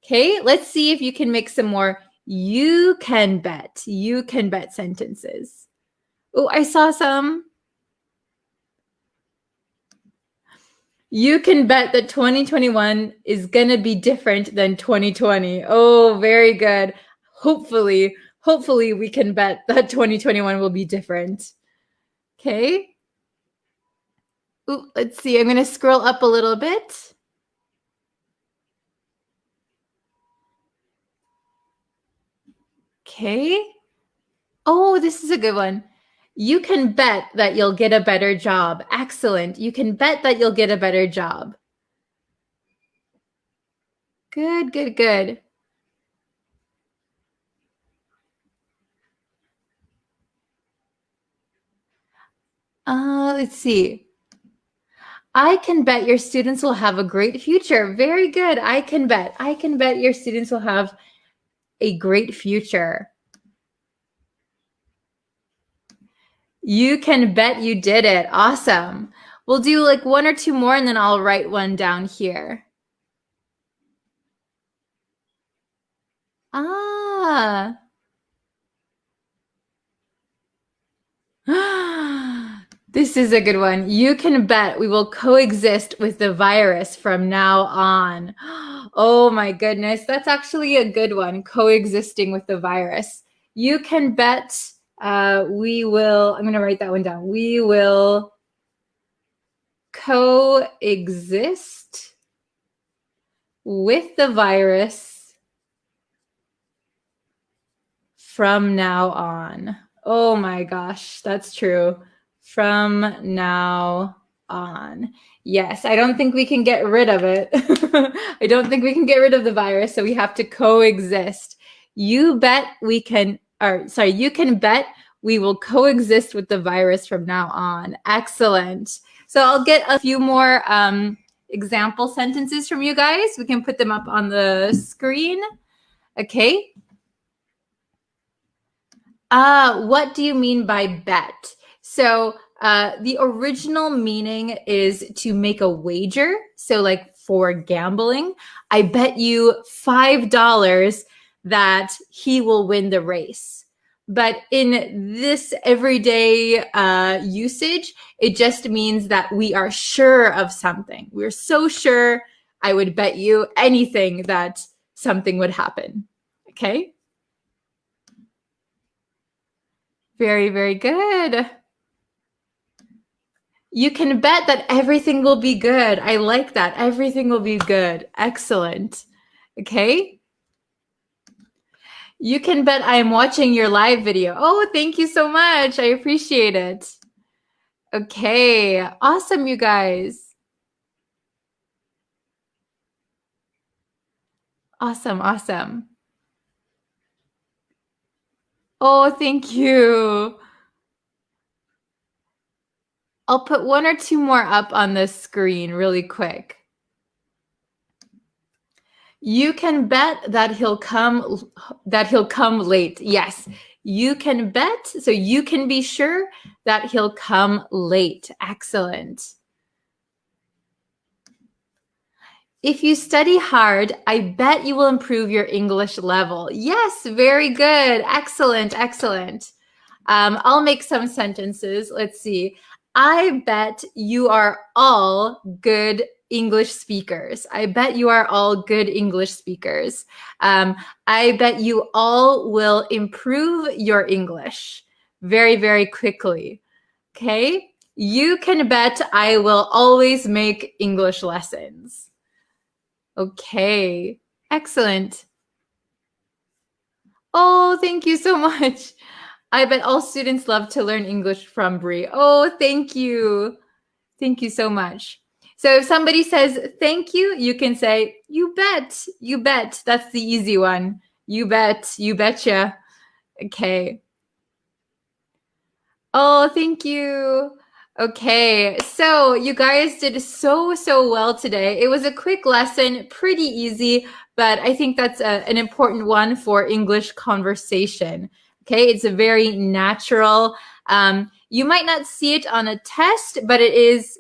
Okay, let's see if you can make some more you can bet sentences. Oh, I saw some. You can bet that 2021 is going to be different than 2020. Oh, very good. Hopefully we can bet that 2021 will be different. Okay. Ooh, let's see. I'm going to scroll up a little bit. Okay. Oh, this is a good one. You can bet that you'll get a better job. Excellent. You can bet that you'll get a better job. Good, good, good. Let's see. I can bet your students will have a great future. Very good. I can bet your students will have a great future. You can bet you did it. Awesome. We'll do like one or two more and then I'll write one down here. This is a good one. You can bet we will coexist with the virus from now on. Oh my goodness. That's actually a good one. Coexisting with the virus. You can bet we will, I'm going to write that one down. We will coexist with the virus from now on. Oh my gosh, that's true. From now on. Yes, I don't think we can get rid of it. I don't think we can get rid of the virus, so we have to coexist. You bet we can, or sorry, you can bet we will coexist with the virus from now on. Excellent. So I'll get a few more example sentences from you guys. We can put them up on the screen. Okay. What do you mean by bet? So the original meaning is to make a wager. So like for gambling, I bet you $5 that he will win the race. But in this everyday usage, it just means that we are sure of something. We're so sure, I would bet you anything that something would happen. Okay? Very, very good. You can bet that everything will be good. I like that. Everything will be good. Excellent. Okay. You can bet I am watching your live video. Oh, thank you so much. I appreciate it. Okay. Awesome, you guys. Awesome, awesome. Oh, thank you. I'll put one or two more up on the screen really quick. You can bet that he'll come late. Yes, you can bet, so you can be sure that he'll come late. Excellent. If you study hard, I bet you will improve your English level. Yes, very good. Excellent, excellent. I'll make some sentences. Let's see. I bet you are all good English speakers. I bet you are all good English speakers. I bet you all will improve your English very, very quickly. Okay? You can bet I will always make English lessons. Okay. Excellent. Oh, thank you so much. I bet all students love to learn English from Bree. Oh, thank you. Thank you so much. So if somebody says thank you, you can say, you bet, you bet. That's the easy one. You bet, you betcha. Okay. Oh, thank you. Okay, so you guys did so well today. It was a quick lesson, pretty easy, but I think that's an important one for English conversation. Okay, it's a very natural. You might not see it on a test, but it is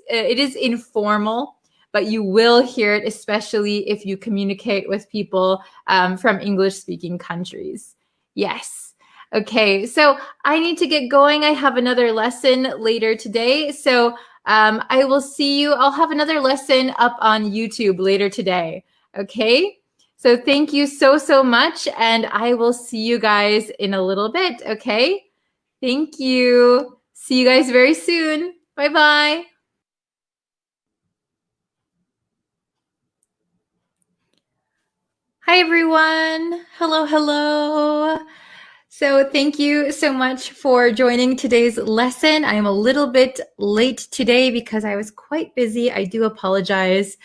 informal. But you will hear it, especially if you communicate with people from English-speaking countries. Yes. Okay, so I need to get going. I have another lesson later today. So I will see you. I'll have another lesson up on YouTube later today. Okay. So thank you so much. And I will see you guys in a little bit. Okay. Thank you. See you guys very soon. Bye-bye. Hi, everyone. Hello, hello. So thank you so much for joining today's lesson. I am a little bit late today because I was quite busy. I do apologize.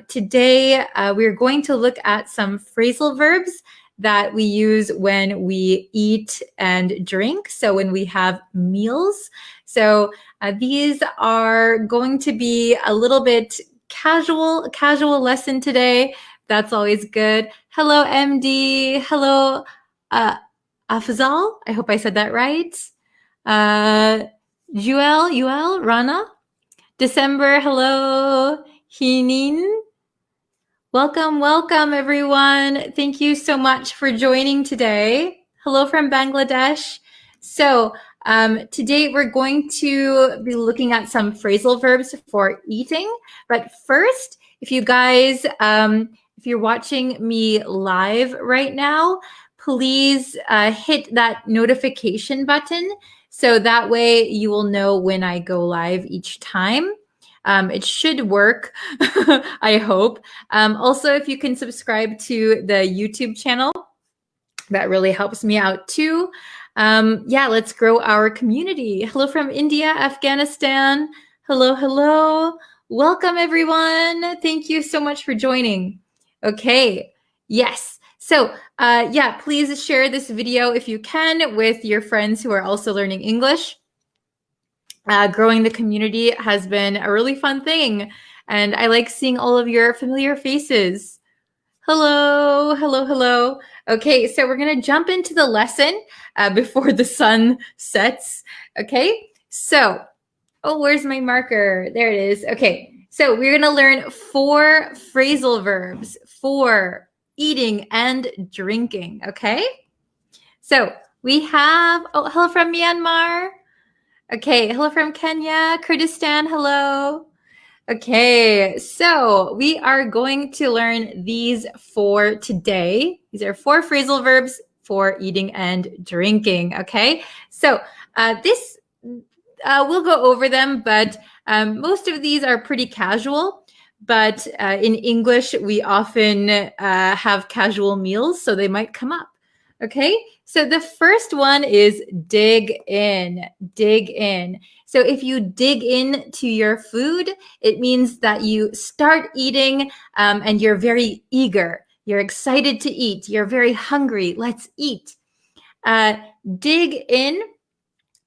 Today, we're going to look at some phrasal verbs that we use when we eat and drink. So when we have meals. So these are going to be a little bit casual lesson today. That's always good. Hello, MD. Hello, Afzal. I hope I said that right. Yuel, Rana. December, hello. Hinin. Welcome, everyone. Thank you so much for joining today. Hello from Bangladesh. So today we're going to be looking at some phrasal verbs for eating. But first, if you guys, if you're watching me live right now, please hit that notification button so that way you will know when I go live each time. It should work, I hope. Also, if you can subscribe to the YouTube channel, that really helps me out too. Yeah, let's grow our community. Hello from India, Afghanistan. Hello. Welcome, everyone. Thank you so much for joining. Okay, yes. So yeah, please share this video if you can with your friends who are also learning English. Growing the community has been a really fun thing, and I like seeing all of your familiar faces. Hello, hello, hello. Okay, so we're going to jump into the lesson before the sun sets. Okay, so, oh, where's my marker? There it is. Okay, so we're going to learn 4 phrasal verbs for eating and drinking. Okay, so we have, oh, hello from Myanmar. Okay, hello from Kenya, Kurdistan, hello. Okay, so we are going to learn these 4 today. These are 4 phrasal verbs for eating and drinking, okay? So this, we'll go over them, but most of these are pretty casual. But in English, we often have casual meals, so they might come up. Okay, so the first one is dig in, dig in. So if you dig into your food, it means that you start eating and you're very eager. You're excited to eat. You're very hungry. Let's eat. Dig in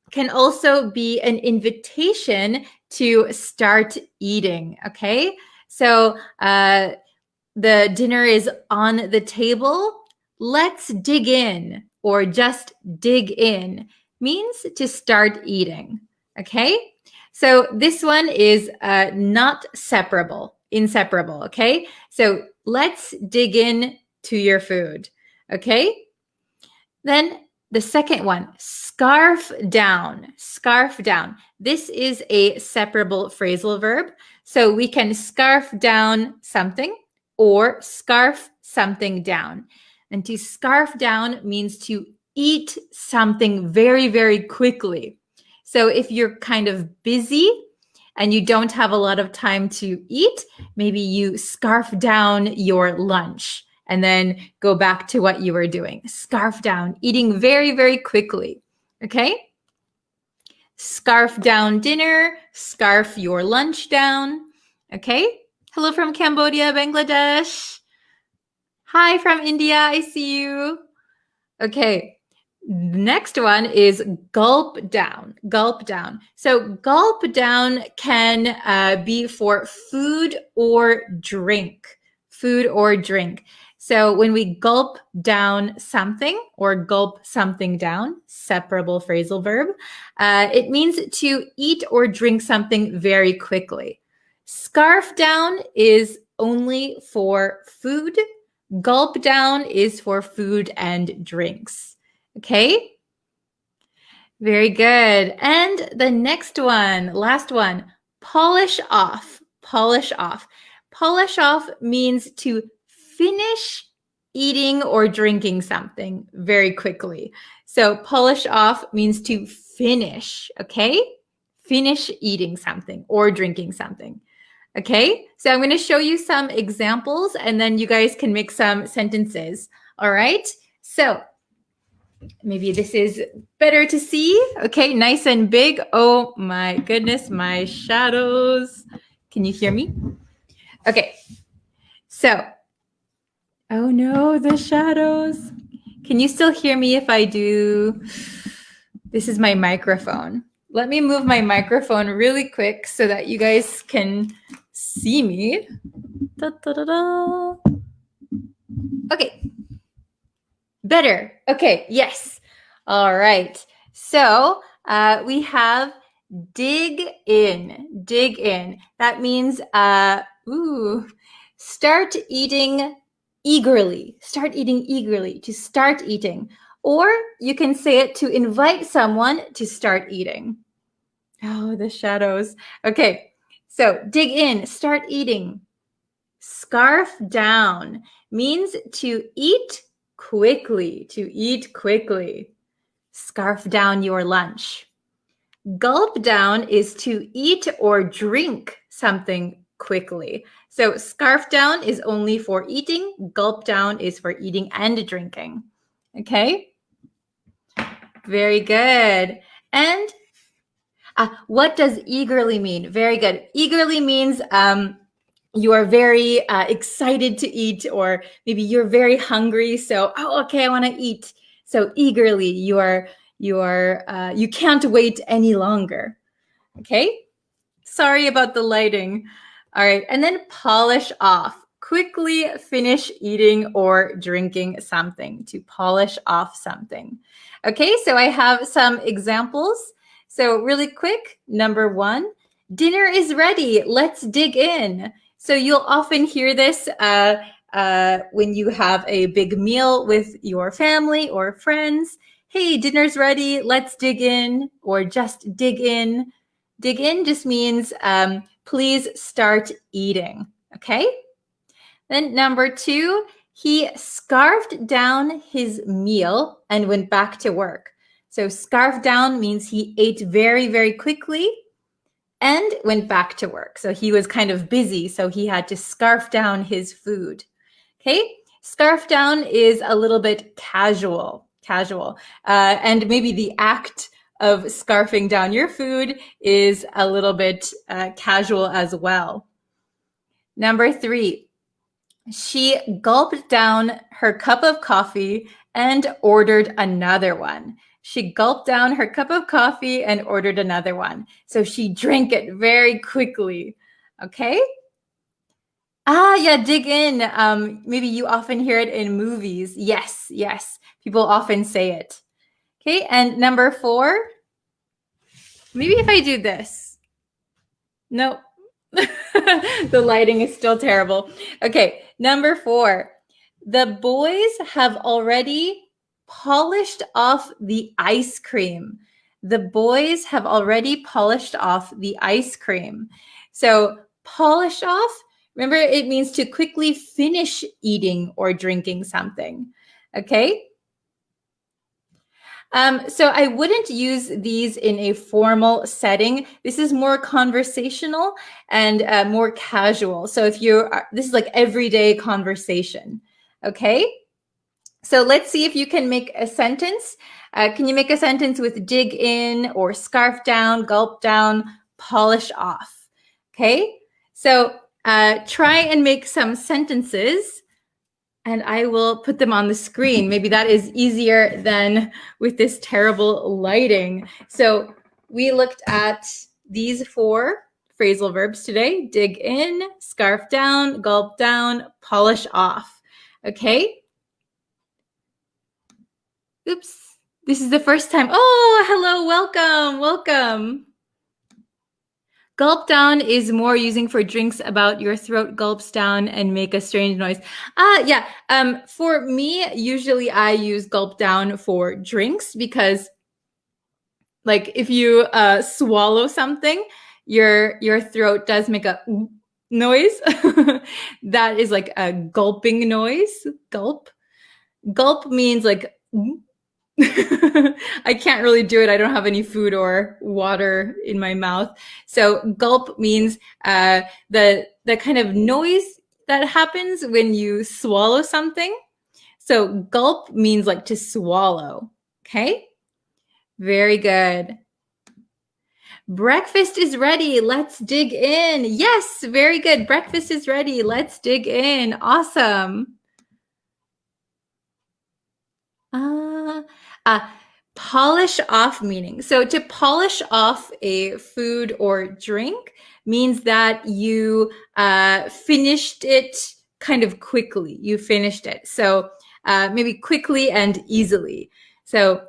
can also be an invitation to start eating. Okay, so the dinner is on the table. Let's dig in, or just dig in means to start eating. Okay, so this one is not inseparable. Okay, so let's dig in to your food. Okay, then the second one, scarf down, scarf down. This is a separable phrasal verb. So we can scarf down something or scarf something down. And to scarf down means to eat something very, very quickly. So if you're kind of busy and you don't have a lot of time to eat, maybe you scarf down your lunch and then go back to what you were doing. Scarf down, eating very, very quickly. Okay? Scarf down dinner, scarf your lunch down. Okay? Hello from Cambodia, Bangladesh. Hi from India, I see you. Okay, next one is gulp down, gulp down. So gulp down can be for food or drink, food or drink. So when we gulp down something or gulp something down, separable phrasal verb, it means to eat or drink something very quickly. Scarf down is only for food. Gulp down is for food and drinks. Okay? Very good. And the next one, last one, polish off, polish off. Polish off means to finish eating or drinking something very quickly. So polish off means to finish, okay? Finish eating something or drinking something. Okay, so I'm going to show you some examples and then you guys can make some sentences. All right, so maybe this is better to see. Okay, nice and big. Oh my goodness, my shadows. Can you hear me? Okay, so, oh no, the shadows. Can you still hear me if I do? This is my microphone. Let me move my microphone really quick so that you guys can see me. Da, da, da, da. Okay. Better. Okay. Yes. All right. So we have dig in. Dig in. That means start eating eagerly. Start eating eagerly. To start eating. Or you can say it to invite someone to start eating. Oh, the shadows. Okay, so dig in, start eating. Scarf down means to eat quickly, to eat quickly. Scarf down your lunch. Gulp down is to eat or drink something quickly. So scarf down is only for eating. Gulp down is for eating and drinking. Okay? Very good. And what does eagerly mean? Very good. Eagerly means you are very excited to eat, or maybe you're very hungry. So, oh, okay, I want to eat. So eagerly, you can't wait any longer. Okay. Sorry about the lighting. All right. And then polish off. Quickly finish eating or drinking something, to polish off something. Okay. So I have some examples. So really quick, number 1, dinner is ready. Let's dig in. So you'll often hear this when you have a big meal with your family or friends. Hey, dinner's ready. Let's dig in, or just dig in. Dig in just means please start eating. Okay. Then number 2, he scarfed down his meal and went back to work. So scarf down means he ate very, very quickly and went back to work. So he was kind of busy, so he had to scarf down his food. Okay. Scarf down is a little bit casual. And maybe the act of scarfing down your food is a little bit casual as well. Number 3, she gulped down her cup of coffee and ordered another one. She gulped down her cup of coffee and ordered another one. So she drank it very quickly. Okay. Yeah, dig in. Maybe you often hear it in movies. Yes. People often say it. Okay, and number 4, maybe if I do this. No, the lighting is still terrible. Okay, number 4, the boys have already polished off the ice cream. The boys have already polished off the ice cream. So polish off, remember, it means to quickly finish eating or drinking something. Okay. So I wouldn't use these in a formal setting. This is more conversational and more casual. So if this is like everyday conversation. Okay. So let's see if you can make a sentence. Can you make a sentence with dig in, or scarf down, gulp down, polish off? Okay. So try and make some sentences, and I will put them on the screen. Maybe that is easier than with this terrible lighting. So we looked at these 4 phrasal verbs today: dig in, scarf down, gulp down, polish off. Okay. Oops. This is the first time. Oh, hello, welcome. Gulp down is more using for drinks about your throat gulps down and make a strange noise. Yeah. For me, usually I use gulp down for drinks, because like if you swallow something, your throat does make a noise. That is like a gulping noise. Gulp means like I can't really do it. I don't have any food or water in my mouth. So gulp means the kind of noise that happens when you swallow something. So gulp means like to swallow. Okay. Very good. Breakfast is ready. Let's dig in. Yes, very good. Breakfast is ready. Let's dig in. Awesome. Polish off meaning. So to polish off a food or drink means that you finished it kind of quickly. You finished it. So maybe quickly and easily. So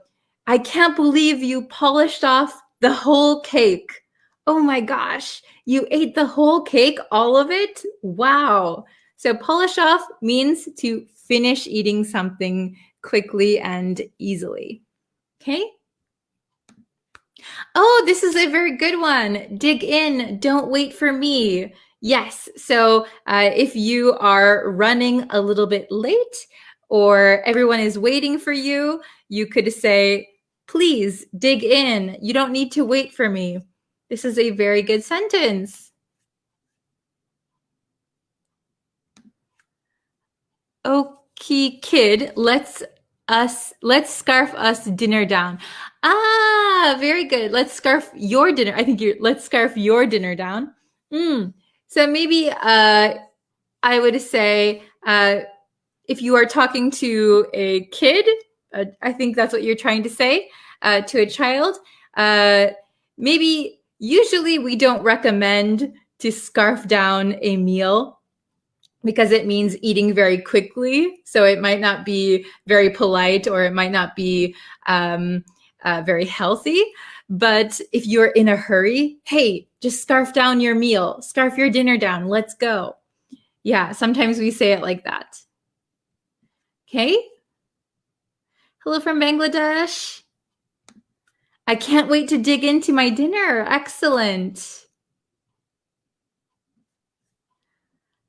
I can't believe you polished off the whole cake. Oh my gosh, you ate the whole cake, all of it? Wow. So polish off means to finish eating something quickly and easily. Okay. Oh, this is a very good one. Dig in. Don't wait for me. Yes. So if you are running a little bit late, or everyone is waiting for you, you could say, please dig in. You don't need to wait for me. This is a very good sentence. Okay, kid, let's scarf us dinner down. Very good. Let's scarf your dinner. I think let's scarf your dinner down. So maybe I would say if you are talking to a kid, I think that's what you're trying to say, to a child, maybe usually we don't recommend to scarf down a meal because it means eating very quickly. So it might not be very polite, or it might not be very healthy. But if you're in a hurry, hey, just scarf down your meal, scarf your dinner down, let's go. Yeah, sometimes we say it like that. Okay. Hello from Bangladesh. I can't wait to dig into my dinner. Excellent.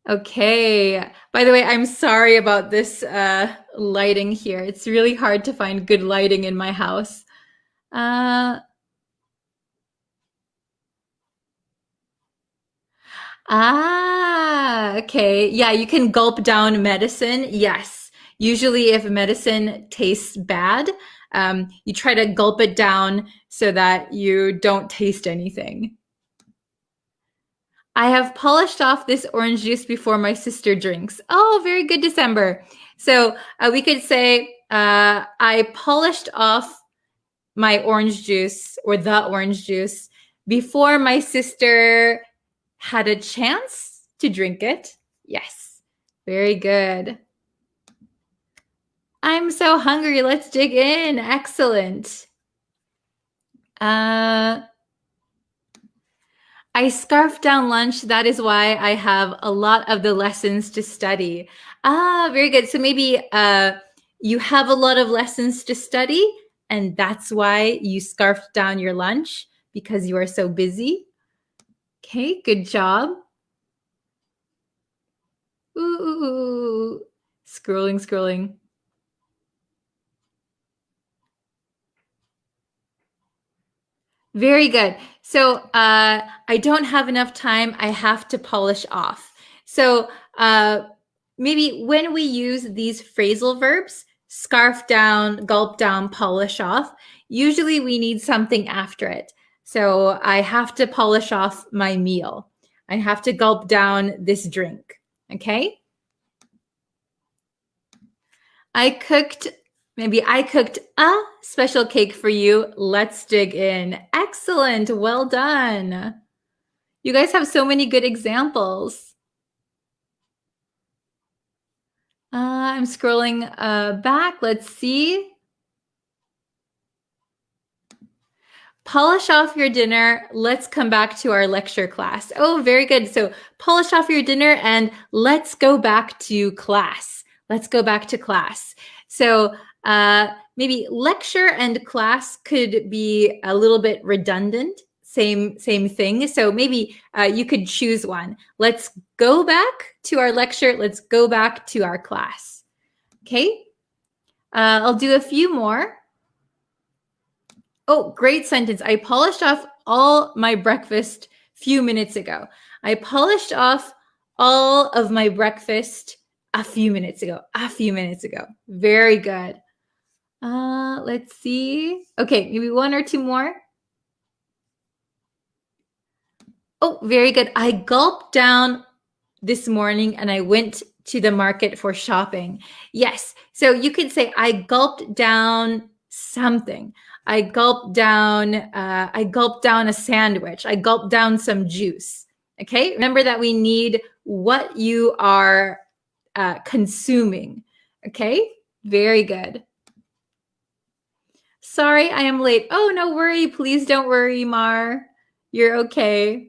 Okay. By the way, I'm sorry about this lighting here. It's really hard to find good lighting in my house. Okay. Yeah, you can gulp down medicine. Yes. Usually, if medicine tastes bad, you try to gulp it down so that you don't taste anything. I have polished off this orange juice before my sister drinks. Oh, very good, December. So we could say, I polished off my orange juice, or the orange juice, before my sister had a chance to drink it. Yes, very good. I'm so hungry. Let's dig in. Excellent. I scarf down lunch. That is why I have a lot of the lessons to study. Very good. So maybe you have a lot of lessons to study, and that's why you scarfed down your lunch, because you are so busy. Okay, good job. Ooh, scrolling. Very good. So I don't have enough time. I have to polish off. So maybe when we use these phrasal verbs, scarf down, gulp down, polish off, usually we need something after it. So I have to polish off my meal. I have to gulp down this drink. Okay? Maybe I cooked a special cake for you. Let's dig in. Excellent. Well done. You guys have so many good examples. I'm scrolling back. Let's see. Polish off your dinner. Let's come back to our lecture class. Oh, very good. So polish off your dinner and let's go back to class. Let's go back to class. So maybe lecture and class could be a little bit redundant. Same thing. So maybe you could choose one. Let's go back to our lecture. Let's go back to our class. Okay. I'll do a few more. Oh, great sentence. I polished off all my breakfast few minutes ago. I polished off all of my breakfast a few minutes ago. Very good. Let's see. Okay, maybe one or two more. Oh, very good. I gulped down this morning and I went to the market for shopping. Yes. So you could say I gulped down something. I gulped down a sandwich. I gulped down some juice. Okay. Remember that we need what you are consuming. Okay. Very good. Sorry, I am late. Oh, no worry. Please don't worry, Mar. You're okay.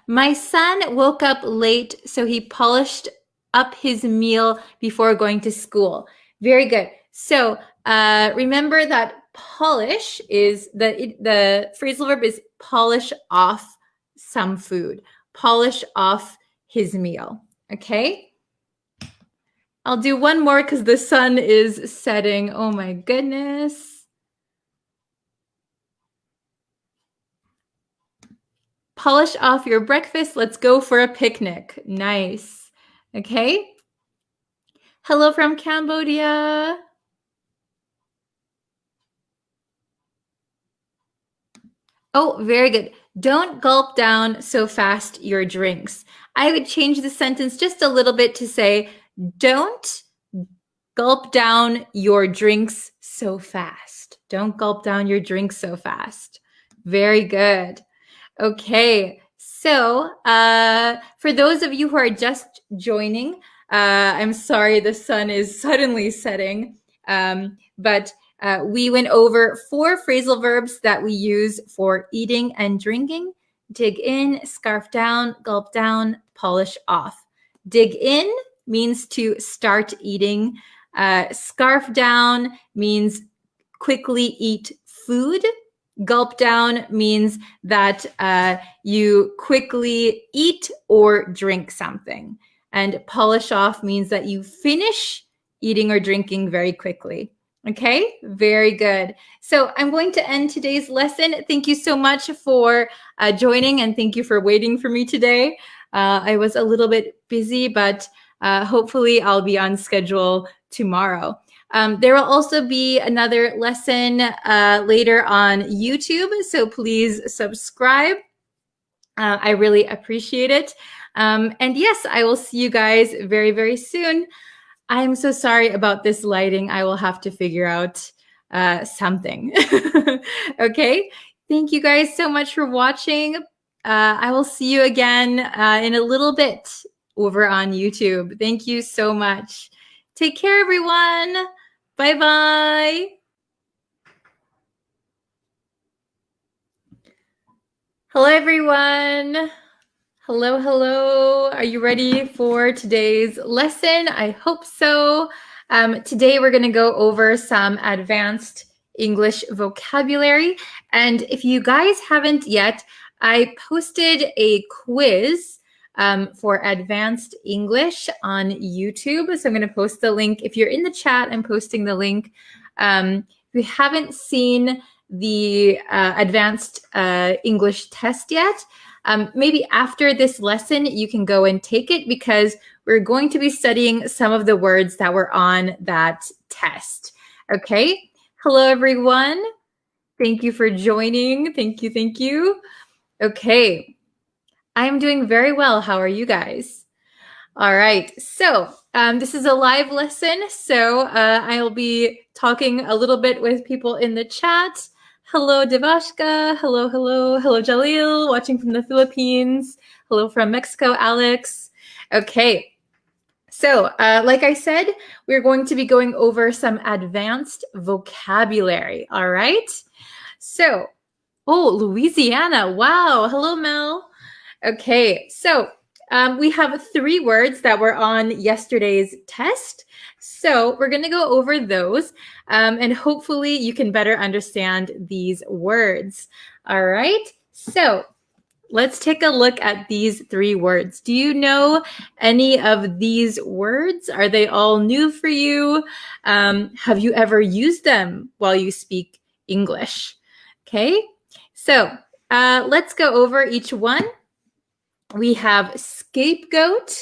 My son woke up late, so he polished up his meal before going to school. Very good. So remember that polish is the phrasal verb is polish off some food. Polish off his meal. Okay. I'll do one more because the sun is setting. Oh my goodness. Polish off your breakfast. Let's go for a picnic. Nice. Okay. Hello from Oh, very good. Don't gulp down so fast your drinks. I would change the sentence just a little bit to say, don't gulp down your drinks so fast. Don't gulp down your drinks so fast. Very good. Okay, so for those of you who are just joining, I'm sorry the sun is suddenly setting, but we went over 4 phrasal verbs that we use for eating and drinking. Dig in, scarf down, gulp down, polish off. Dig in means to start eating. Scarf down means quickly eat food. Gulp down means that you quickly eat or drink something. And polish off means that you finish eating or drinking very quickly. Okay, very good. So I'm going to end today's lesson. Thank you so much for joining, and thank you for waiting for me today. I was a little bit busy, but hopefully I'll be on schedule tomorrow. There will also be another lesson later on YouTube, so please subscribe. I really appreciate it. And yes, I will see you guys very, very soon. I'm so sorry about this lighting. I will have to figure out something. Okay, thank you guys so much for watching. I will see you again in a little bit over on YouTube. Thank you so much. Take care, everyone. Bye-bye. Hello, everyone. Hello, hello. Are you ready for today's lesson? I hope so. Today, we're going to go over some advanced English vocabulary. And if you guys haven't yet, I posted a quiz for advanced English on YouTube. So I'm going to post the link. If you're in the chat, I'm posting the link. If you haven't seen the advanced English test yet, maybe after this lesson, you can go and take it, because we're going to be studying some of the words that were on that test. Okay. Hello, everyone. Thank you for joining. Thank you. Thank you. Okay. I'm doing very well. How are you guys? All right. So this is a live lesson. So I'll be talking a little bit with people in the chat. Hello, Devashka. Hello, hello. Hello, Jalil, watching from the Philippines. Hello from Mexico, Alex. Okay. So like I said, we're going to be going over some advanced vocabulary. All right. So, oh, Louisiana. Wow. Hello, Mel. Okay. So we have 3 words that were on yesterday's test. So we're going to go over those, and hopefully you can better understand these words. All right. So let's take a look at these 3 words. Do you know any of these words? Are they all new for you? Have you ever used them while you speak English? Okay. So let's go over each one. We have scapegoat,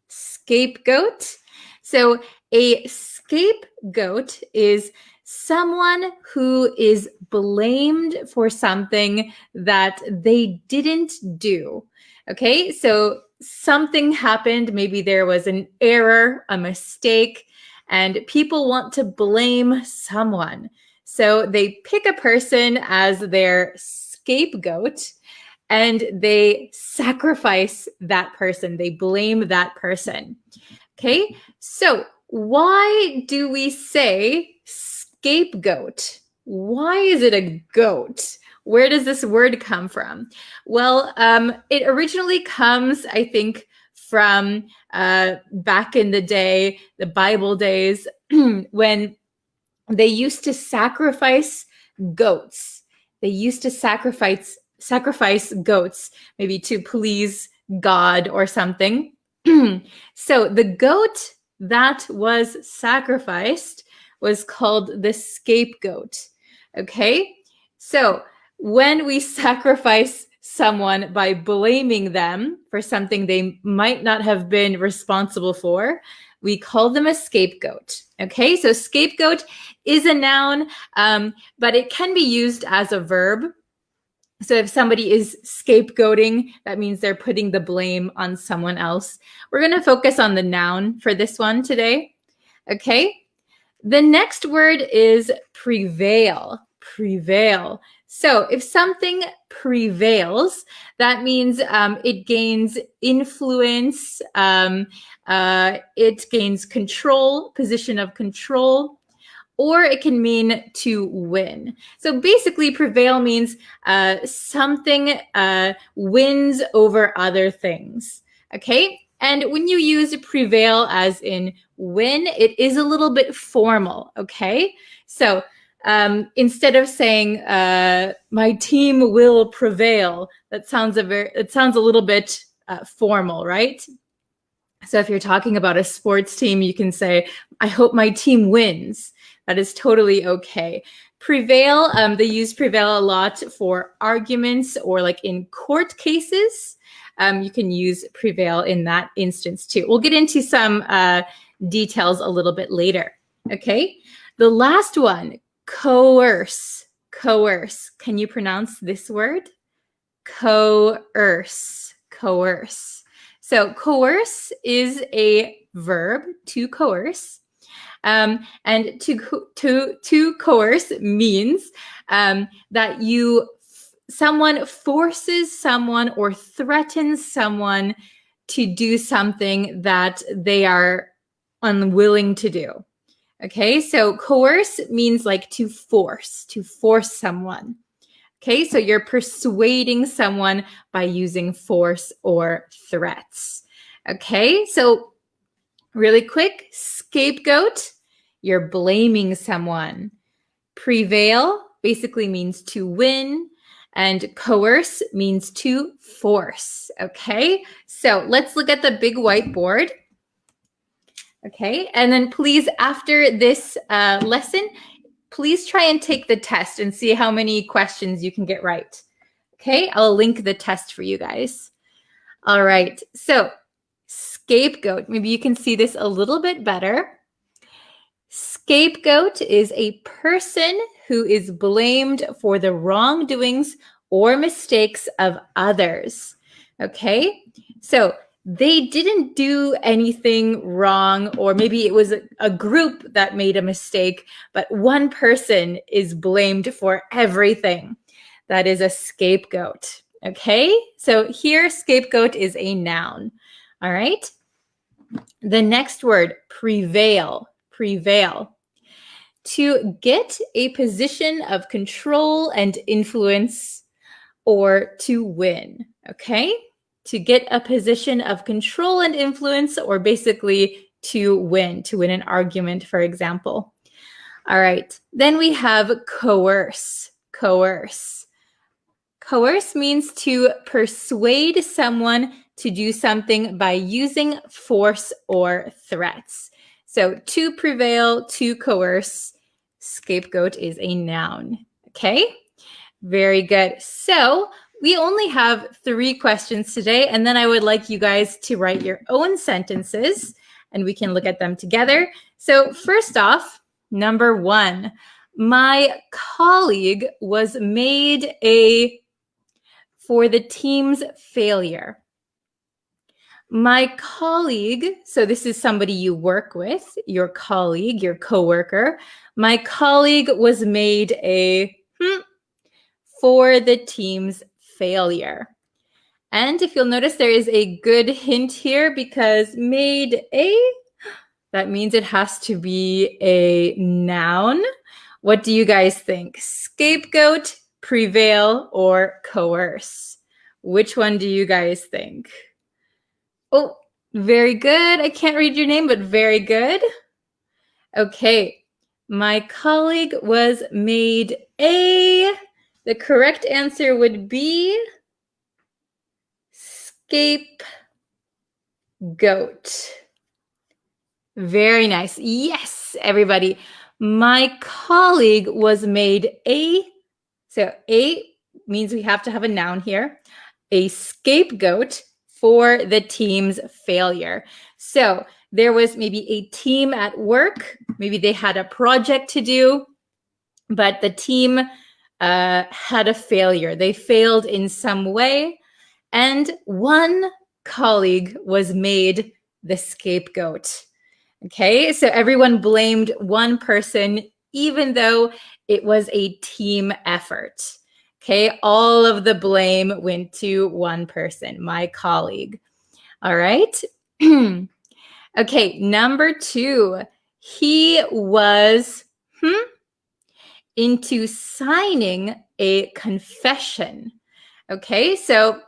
scapegoat. So a scapegoat is someone who is blamed for something that they didn't do. Okay, so something happened. Maybe there was an error, a mistake, and people want to blame someone. So they pick a person as their scapegoat, and they sacrifice that person. They blame that person. Okay, so why do we say scapegoat? Why is it a goat? Where does this word come from? Well, it originally comes, I think, from back in the day, the Bible days, when they used to sacrifice goats. They used to sacrifice goats, maybe to please God or something. So the goat that was sacrificed was called the scapegoat. Okay, so when we sacrifice someone by blaming them for something they might not have been responsible for, we call them a scapegoat. Okay, so scapegoat is a noun, but it can be used as a verb. So if somebody is scapegoating, that means they're putting the blame on someone else. We're going to focus on the noun for this one today. Okay. The next word is prevail. Prevail. So if something prevails, that means it gains influence, it gains control, position of control, or it can mean to win. So basically, prevail means something wins over other things. Okay? And when you use prevail as in win, it is a little bit formal. Okay? So instead of saying my team will prevail, it sounds a little bit formal, right? So if you're talking about a sports team, you can say, I hope my team wins. That is totally okay. Prevail, they use prevail a lot for arguments or like in court cases. You can use prevail in that instance too. We'll get into some details a little bit later. Okay. The last one, coerce. Coerce. Can you pronounce this word? Coerce. Coerce. So coerce is a verb, to coerce. And to coerce means that someone forces someone or threatens someone to do something that they are unwilling to do. Okay, so coerce means like to force someone. Okay, so you're persuading someone by using force or threats. Okay, so really quick, scapegoat, you're blaming someone. Prevail basically means to win, and coerce means to force. Okay, so let's look at the big whiteboard. Okay, and then please, after this lesson, please try and take the test and see how many questions you can get right. Okay, I'll link the test for you guys. All right, so scapegoat, maybe you can see this a little bit better. Scapegoat is a person who is blamed for the wrongdoings or mistakes of others. Okay, so they didn't do anything wrong, or maybe it was a group that made a mistake, but one person is blamed for everything. That is a scapegoat. Okay, so here scapegoat is a noun. All right, the next word, prevail. Prevail. To get a position of control and influence, or to win. Okay, to get a position of control and influence, or basically to win an argument, for example. All right, then we have coerce. Coerce. Coerce means to persuade someone to do something by using force or threats. So to prevail, to coerce, scapegoat is a noun. Okay, very good. So we only have 3 questions today, and then I would like you guys to write your own sentences, and we can look at them together. So first off, number 1, my colleague was made for the team's failure. My colleague, so this is somebody you work with, your colleague, your coworker. My colleague was made for the team's failure. And if you'll notice, there is a good hint here, because made that means it has to be a noun. What do you guys think? Scapegoat, prevail, or coerce? Which one do you guys think? Oh, very good. I can't read your name, but very good. Okay, my colleague was made the correct answer would be scapegoat. Very nice. Yes, everybody. My colleague was made so a means we have to have a noun here, a scapegoat for the team's failure. So there was maybe a team at work, maybe they had a project to do, but the team had a failure. They failed in some way, and one colleague was made the scapegoat. Okay, so everyone blamed one person, even though it was a team effort. Okay, all of the blame went to one person, my colleague. All right. Okay, number 2. He was into signing a confession. Okay, so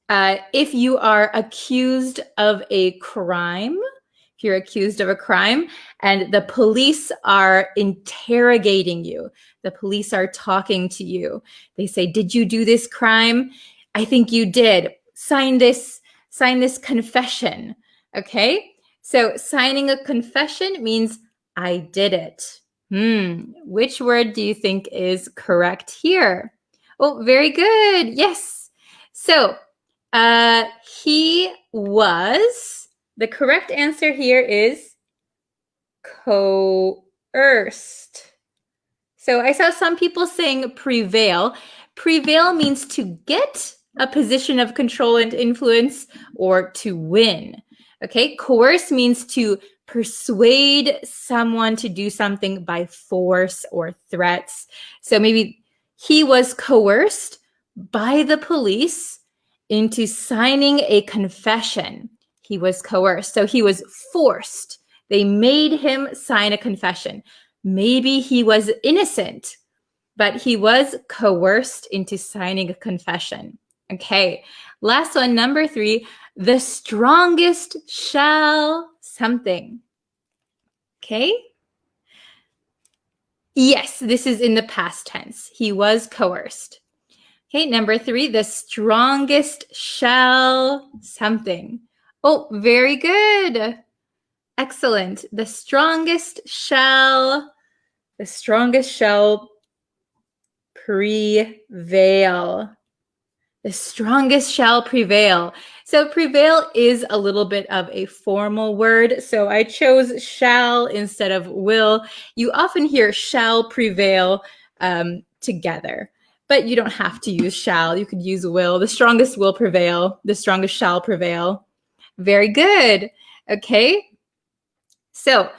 if you are accused of a crime, if you're accused of a crime and the police are interrogating you, the police are talking to you, they say, did you do this crime? I think you did. Sign this confession. Okay, so signing a confession means I did it. Which word do you think is correct here? Oh, very good. Yes. So he was, the correct answer here is coerced. So I saw some people saying prevail. Prevail means to get a position of control and influence or to win. Okay, coerce means to persuade someone to do something by force or threats. So maybe he was coerced by the police into signing a confession. He was coerced. So he was forced. They made him sign a confession. Maybe he was innocent, but he was coerced into signing a confession. Okay, last one, number 3, the strongest shall something. Okay? Yes, this is in the past tense. He was coerced. Okay, number 3, the strongest shall something. Oh, very good. Excellent. The strongest shall prevail. The strongest shall prevail. So prevail is a little bit of a formal word. So I chose shall instead of will. You often hear shall prevail together, but you don't have to use shall. You could use will. The strongest will prevail. The strongest shall prevail. Very good. Okay. So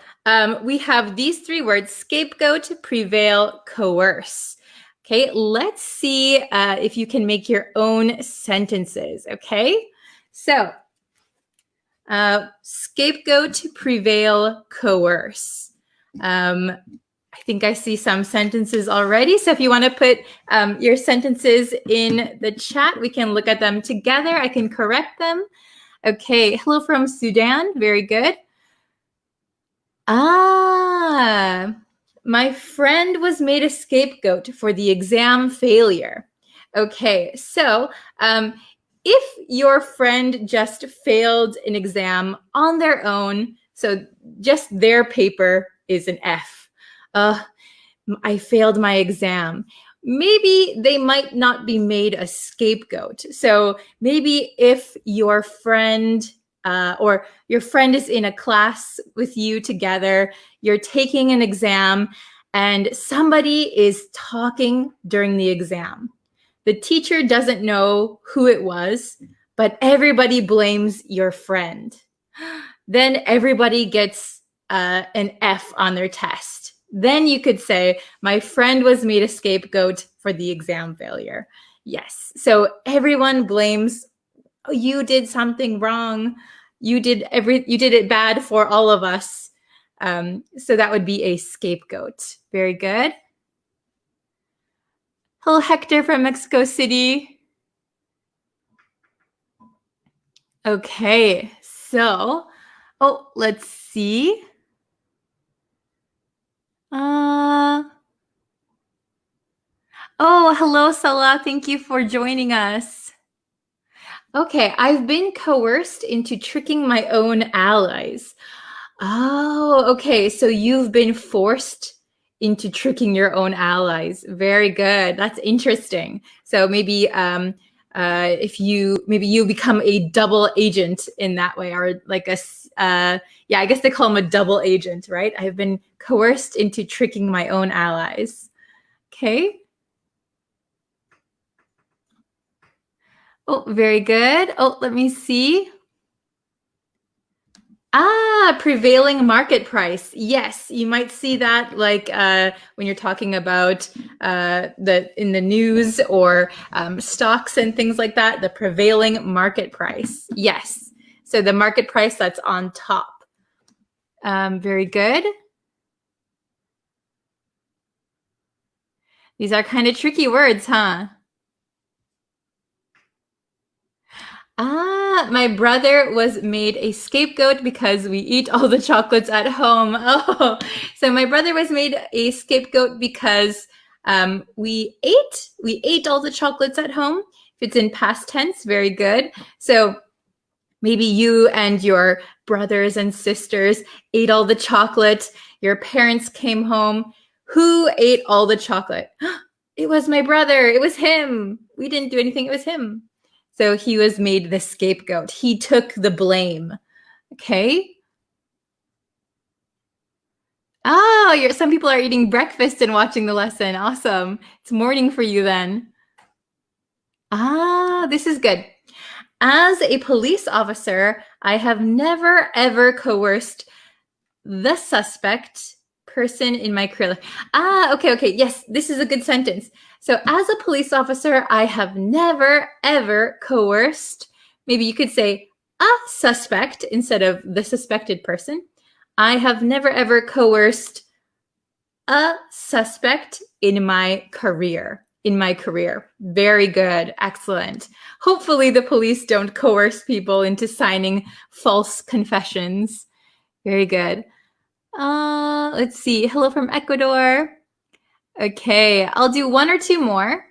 we have these 3 words: scapegoat, prevail, coerce. Okay, let's see if you can make your own sentences, okay? So, scapegoat, prevail, coerce. I think I see some sentences already. So if you want to put your sentences in the chat, we can look at them together. I can correct them. Okay, hello from Sudan. Very good. My friend was made a scapegoat for the exam failure. Okay, so if your friend just failed an exam on their own, so just their paper is an F. I failed my exam. Maybe they might not be made a scapegoat. So maybe if your friend or your friend is in a class with you together, you're taking an exam, and somebody is talking during the exam. The teacher doesn't know who it was, but everybody blames your friend. Then everybody gets an F on their test. Then you could say, my friend was made a scapegoat for the exam failure. Yes, so everyone blames, oh, you did something wrong. You did it bad for all of us. So that would be a scapegoat. Very good. Hello, Hector from Mexico City. Okay, so, let's see. Hello, Salah. Thank you for joining us. Okay, I've been coerced into tricking my own allies. Oh, okay. So you've been forced into tricking your own allies. Very good. That's interesting. So maybe if you become a double agent in that way, or like I guess they call them a double agent, right? I've been coerced into tricking my own allies. Okay. Oh, very good. Oh, let me see. Prevailing market price. Yes, you might see that like when you're talking about in the news or stocks and things like that, the prevailing market price. Yes. So the market price that's on top. Very good. These are kind of tricky words, huh? My brother was made a scapegoat because we eat all the chocolates at home. Oh, so my brother was made a scapegoat because we ate all the chocolates at home. If it's in past tense, very good. So maybe you and your brothers and sisters ate all the chocolate. Your parents came home. Who ate all the chocolate? It was my brother. It was him. We didn't do anything. It was him. So he was made the scapegoat. He took the blame. Okay. Oh, some people are eating breakfast and watching the lesson. Awesome. It's morning for you then. This is good. As a police officer, I have never ever coerced the suspect person in my career. Okay. Yes, this is a good sentence. So as a police officer, I have never ever coerced. Maybe you could say a suspect instead of the suspected person. I have never ever coerced a suspect in my career. Very good. Excellent. Hopefully the police don't coerce people into signing false confessions. Very good. Let's see. Hello from Ecuador. Okay, I'll do one or two more.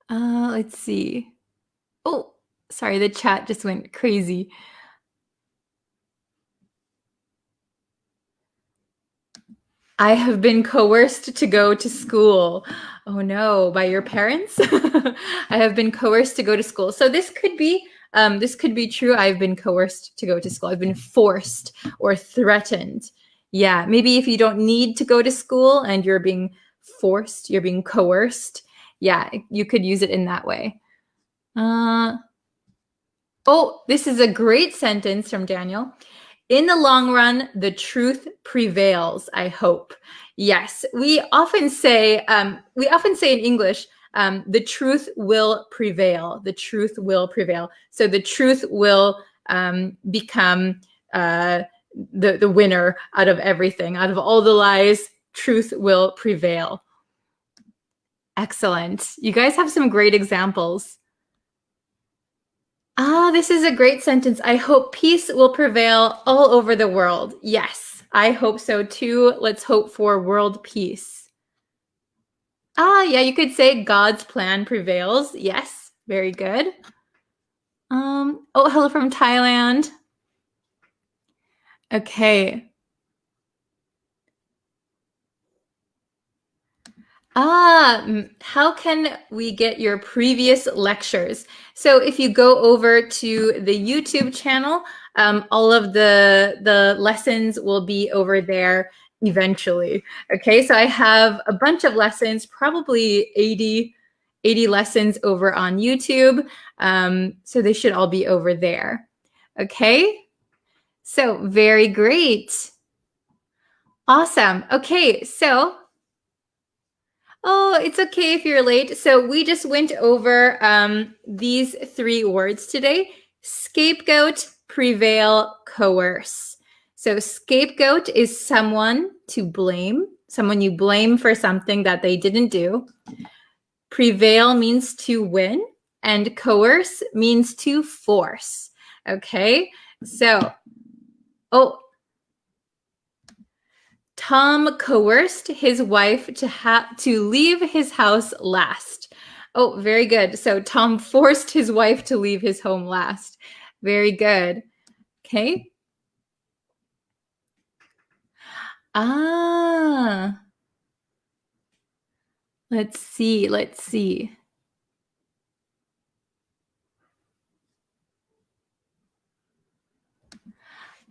Let's see. Oh, sorry, the chat just went crazy. I have been coerced to go to school. Oh no, by your parents? I have been coerced to go to school. So this could be true. I've been coerced to go to school. I've been forced or threatened. Yeah, maybe if you don't need to go to school and you're being forced, you're being coerced. Yeah, you could use it in that way. This is a great sentence from Daniel. In the long run, the truth prevails, I hope. Yes, we often say in English, the truth will prevail. The truth will prevail. So the truth will become the winner out of everything. Out of all the lies, truth will prevail. Excellent. You guys have some great examples. This is a great sentence. I hope peace will prevail all over the world. Yes, I hope so too. Let's hope for world peace. Yeah, you could say God's plan prevails. Yes, very good. Hello from Thailand. Okay. How can we get your previous lectures? So if you go over to the YouTube channel, all of the lessons will be over there eventually. Okay, so I have a bunch of lessons, probably 80 lessons over on YouTube. So they should all be over there. Okay, so very great. Awesome. Okay, so it's okay if you're late. So we just went over these three words today: scapegoat, prevail, coerce. So scapegoat is someone to blame, someone you blame for something that they didn't do. Prevail means to win, and coerce means to force. Okay, so, Tom coerced his wife to leave his house last. Oh, very good. So Tom forced his wife to leave his home last. Very good. Okay. Let's see.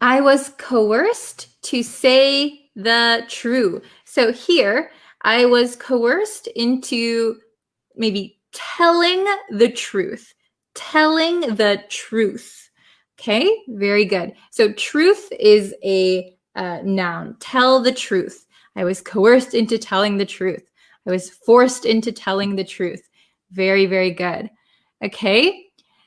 I was coerced to say the truth. So here, I was coerced into maybe telling the truth. Telling the truth. Okay, very good. So truth is a noun. Tell the truth. I was coerced into telling the truth. I was forced into telling the truth. Very, very good. Okay,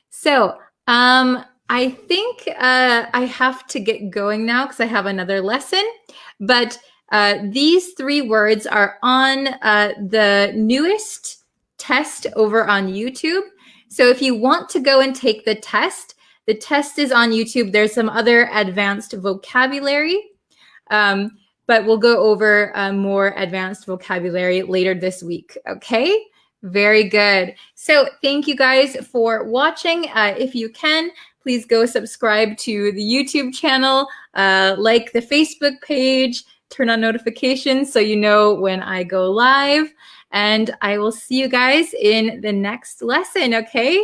so I think I have to get going now because I have another lesson. But these 3 words are on the newest test over on YouTube. So if you want to go and take the test is on YouTube. There's some other advanced vocabulary, but we'll go over more advanced vocabulary later this week. Okay? Very good. So thank you guys for watching. If you can, please go subscribe to the YouTube channel, like the Facebook page, turn on notifications so you know when I go live. And I will see you guys in the next lesson, okay?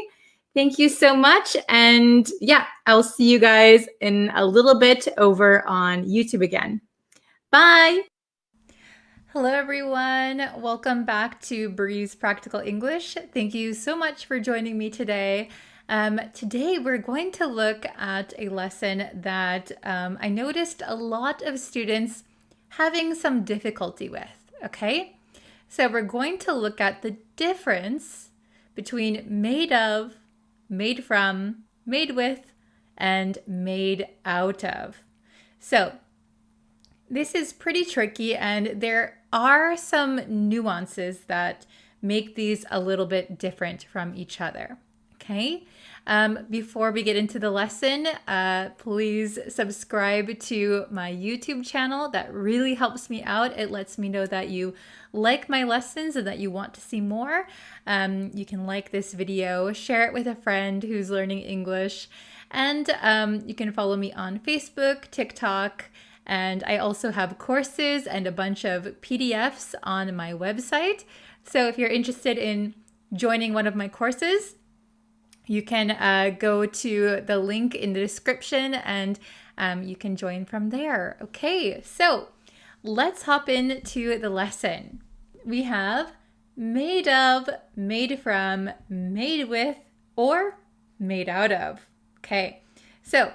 Thank you so much. And yeah, I'll see you guys in a little bit over on YouTube again. Bye. Hello, everyone. Welcome back to Bree's Practical English. Thank you so much for joining me today. Today, we're going to look at a lesson that I noticed a lot of students having some difficulty with, okay? So we're going to look at the difference between made of, made from, made with, and made out of. So this is pretty tricky, and there are some nuances that make these a little bit different from each other, okay? Before we get into the lesson, please subscribe to my YouTube channel. That really helps me out. It lets me know that you like my lessons and that you want to see more. You can like this video, share it with a friend who's learning English, and you can follow me on Facebook, TikTok, and I also have courses and a bunch of PDFs on my website. So if you're interested in joining one of my courses, you can go to the link in the description and you can join from there. Okay, so let's hop into the lesson. We have made of, made from, made with, or made out of. Okay, so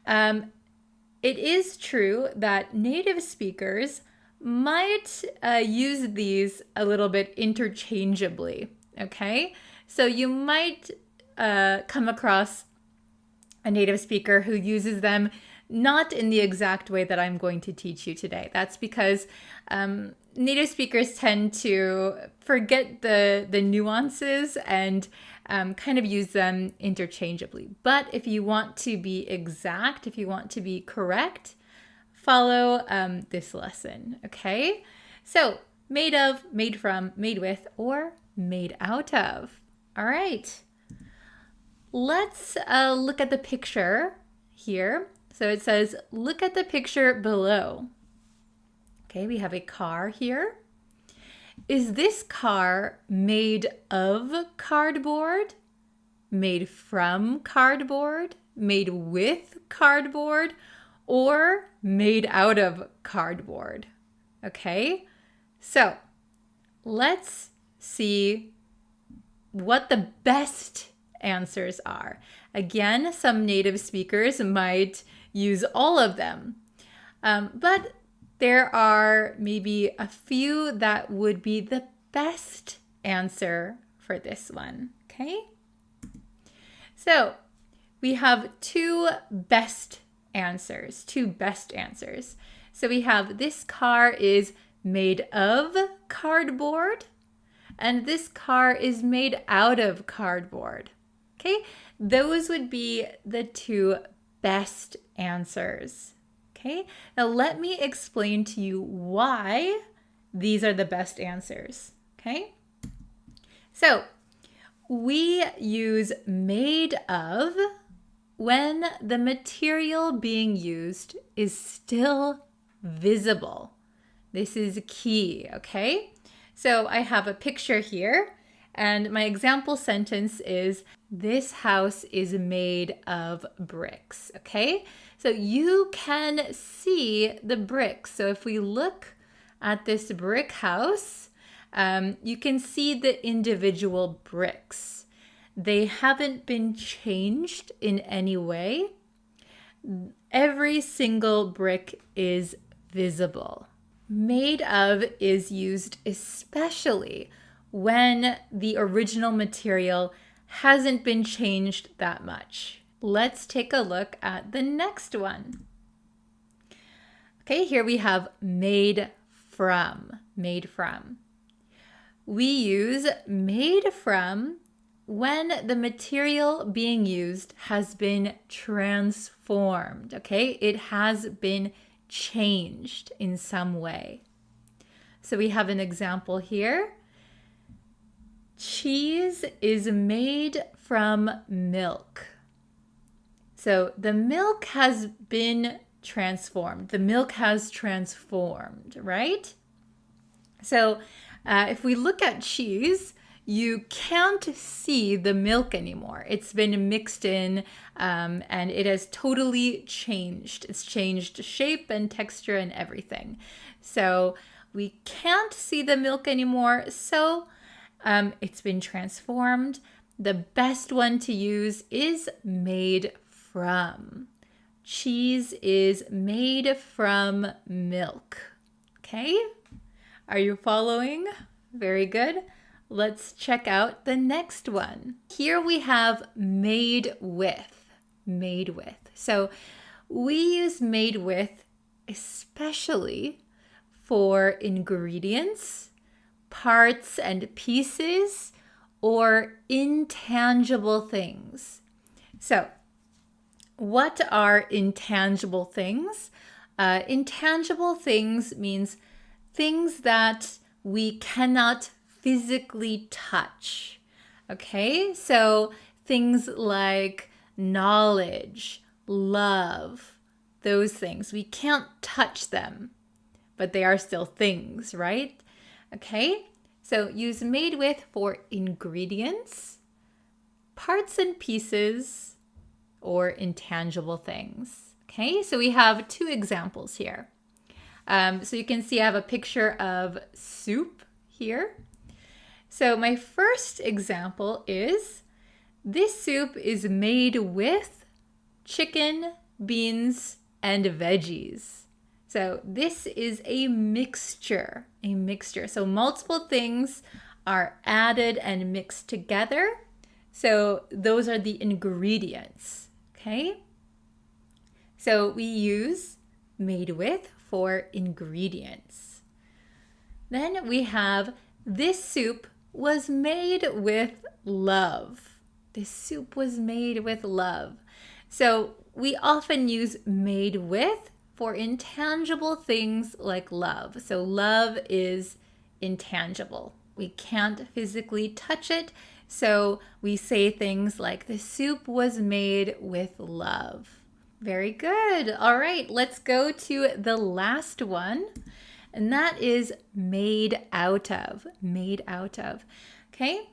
it is true that native speakers might use these a little bit interchangeably, okay? So you might come across a native speaker who uses them not in the exact way that I'm going to teach you today. That's because native speakers tend to forget the nuances and kind of use them interchangeably. But if you want to be exact, if you want to be correct, follow this lesson, okay? So made of, made from, made with, or made out of. All right. Let's look at the picture here. So it says, look at the picture below. Okay, we have a car here. Is this car made of cardboard, made from cardboard, made with cardboard, or made out of cardboard? Okay, so let's see what the best answers are. Again, some native speakers might use all of them, but there are maybe a few that would be the best answer for this one, okay? So we have two best answers. So we have this car is made of cardboard, and this car is made out of cardboard, okay? Those would be the two best answers. Okay, now let me explain to you why these are the best answers, okay? So we use made of when the material being used is still visible. This is key, okay? So I have a picture here, and my example sentence is, this house is made of bricks, okay? So you can see the bricks. So if we look at this brick house, you can see the individual bricks. They haven't been changed in any way. Every single brick is visible. Made of is used especially when the original material hasn't been changed that much. Let's take a look at the next one. Okay, here we have made from. Made from. We use made from when the material being used has been transformed, okay? It has been changed in some way. So we have an example here. Cheese is made from milk. So the milk has been transformed. The milk has transformed, right? So if we look at cheese, you can't see the milk anymore. It's been mixed in and it has totally changed. It's changed shape and texture and everything. So we can't see the milk anymore. So it's been transformed. The best one to use is made from. Cheese is made from milk. Okay? Are you following? Very good. Let's check out the next one. Here we have made with. Made with. So we use made with especially for ingredients, parts and pieces, or intangible things. So what are intangible things? Intangible things means things that we cannot physically touch. Okay, so things like knowledge, love, those things. We can't touch them, but they are still things, right? Okay, so use made with for ingredients, parts and pieces, or intangible things. Okay, so we have two examples here. So you can see I have a picture of soup here. So my first example is this soup is made with chicken, beans, and veggies. So this is a mixture, So multiple things are added and mixed together. So those are the ingredients, okay? So we use made with for ingredients. Then we have this soup was made with love. This soup was made with love. So we often use made with for intangible things like love. So love is intangible. We can't physically touch it. So we say things like the soup was made with love. Very good. All right, let's go to the last one. And that is made out of. Made out of. Okay?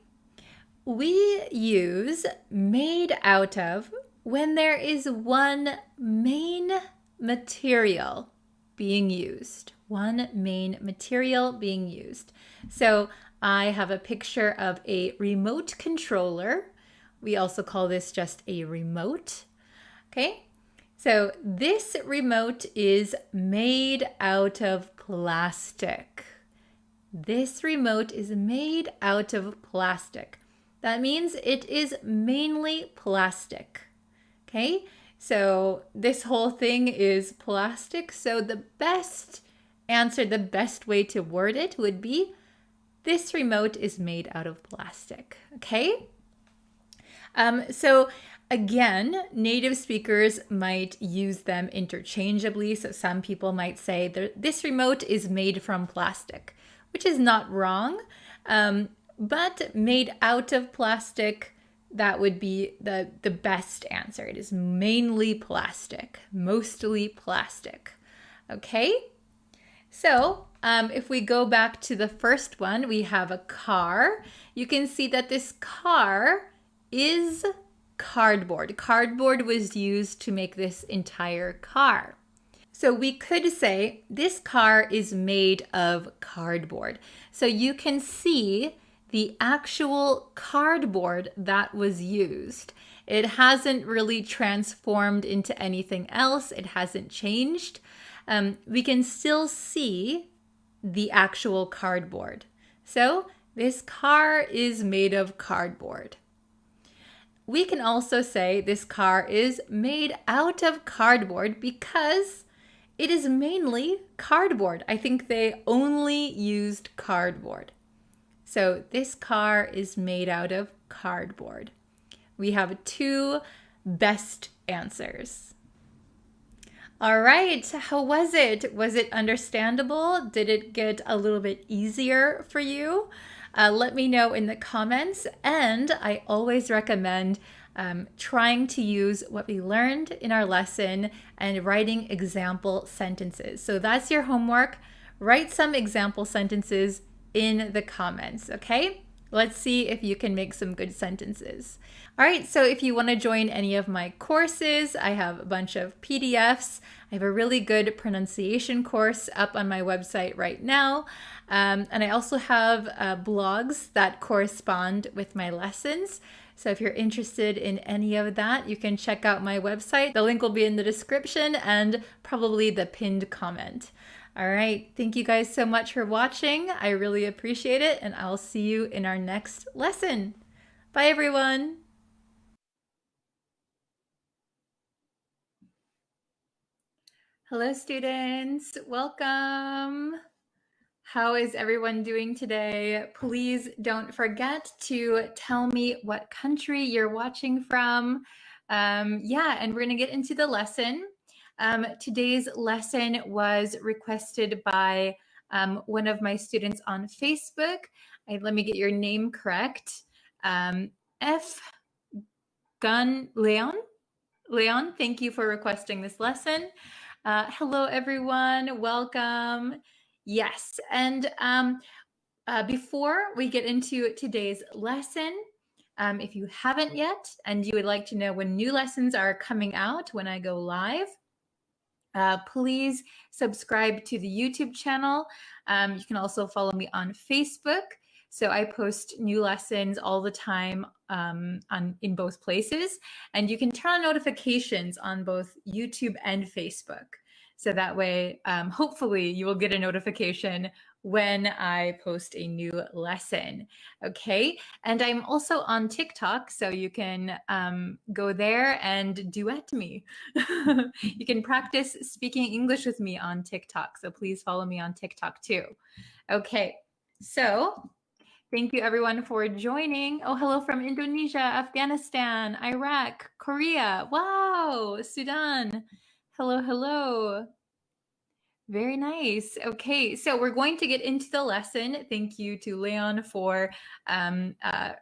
We use made out of when there is one main material being used. One main material being used. So I have a picture of a remote controller. We also call this just a remote. Okay? So this remote is made out of plastic. This remote is made out of plastic. That means it is mainly plastic. Okay, so this whole thing is plastic. So the best answer, the best way to word it would be, this remote is made out of plastic. Okay, so again, native speakers might use them interchangeably. So some people might say this remote is made from plastic, which is not wrong. But made out of plastic, that would be the best answer. It is mainly plastic, mostly plastic. Okay? So if we go back to the first one, we have a car. You can see that this car is cardboard. Cardboard was used to make this entire car. So we could say this car is made of cardboard. So you can see the actual cardboard that was used. It hasn't really transformed into anything else. It hasn't changed. We can still see the actual cardboard. So this car is made of cardboard. We can also say this car is made out of cardboard because it is mainly cardboard. I think they only used cardboard. So this car is made out of cardboard. We have two best answers. All right, how was it? Was it understandable? Did it get a little bit easier for you? Let me know in the comments. And I always recommend trying to use what we learned in our lesson and writing example sentences. So that's your homework. Write some example sentences in the comments, okay? Let's see if you can make some good sentences. All right, so if you want to join any of my courses, I have a bunch of PDFs. I have a really good pronunciation course up on my website right now. And I also have blogs that correspond with my lessons. So if you're interested in any of that, you can check out my website. The link will be in the description and probably the pinned comment. All right, thank you guys so much for watching. I really appreciate it, and I'll see you in our next lesson. Bye, everyone. Hello, students. Welcome. How is everyone doing today? Please don't forget to tell me what country you're watching from. Yeah, and we're going to get into the lesson. Today's lesson was requested by one of my students on Facebook. Let me get your name correct. F. Gun Leon. Leon, thank you for requesting this lesson. Hello, everyone. Welcome. Yes, and before we get into today's lesson, if you haven't yet and you would like to know when new lessons are coming out when I go live, please subscribe to the YouTube channel. You can also follow me on Facebook. So I post new lessons all the time in both places. And you can turn on notifications on both YouTube and Facebook. So that way, hopefully you will get a notification when I post a new lesson. Okay. And I'm also on TikTok, so you can go there and duet me. You can practice speaking English with me on TikTok. So please follow me on TikTok too. Okay. So thank you everyone for joining. Oh, hello from Indonesia, Afghanistan, Iraq, Korea. Wow, Sudan. Hello, hello. Very nice. Okay, so we're going to get into the lesson. Thank you to Leon for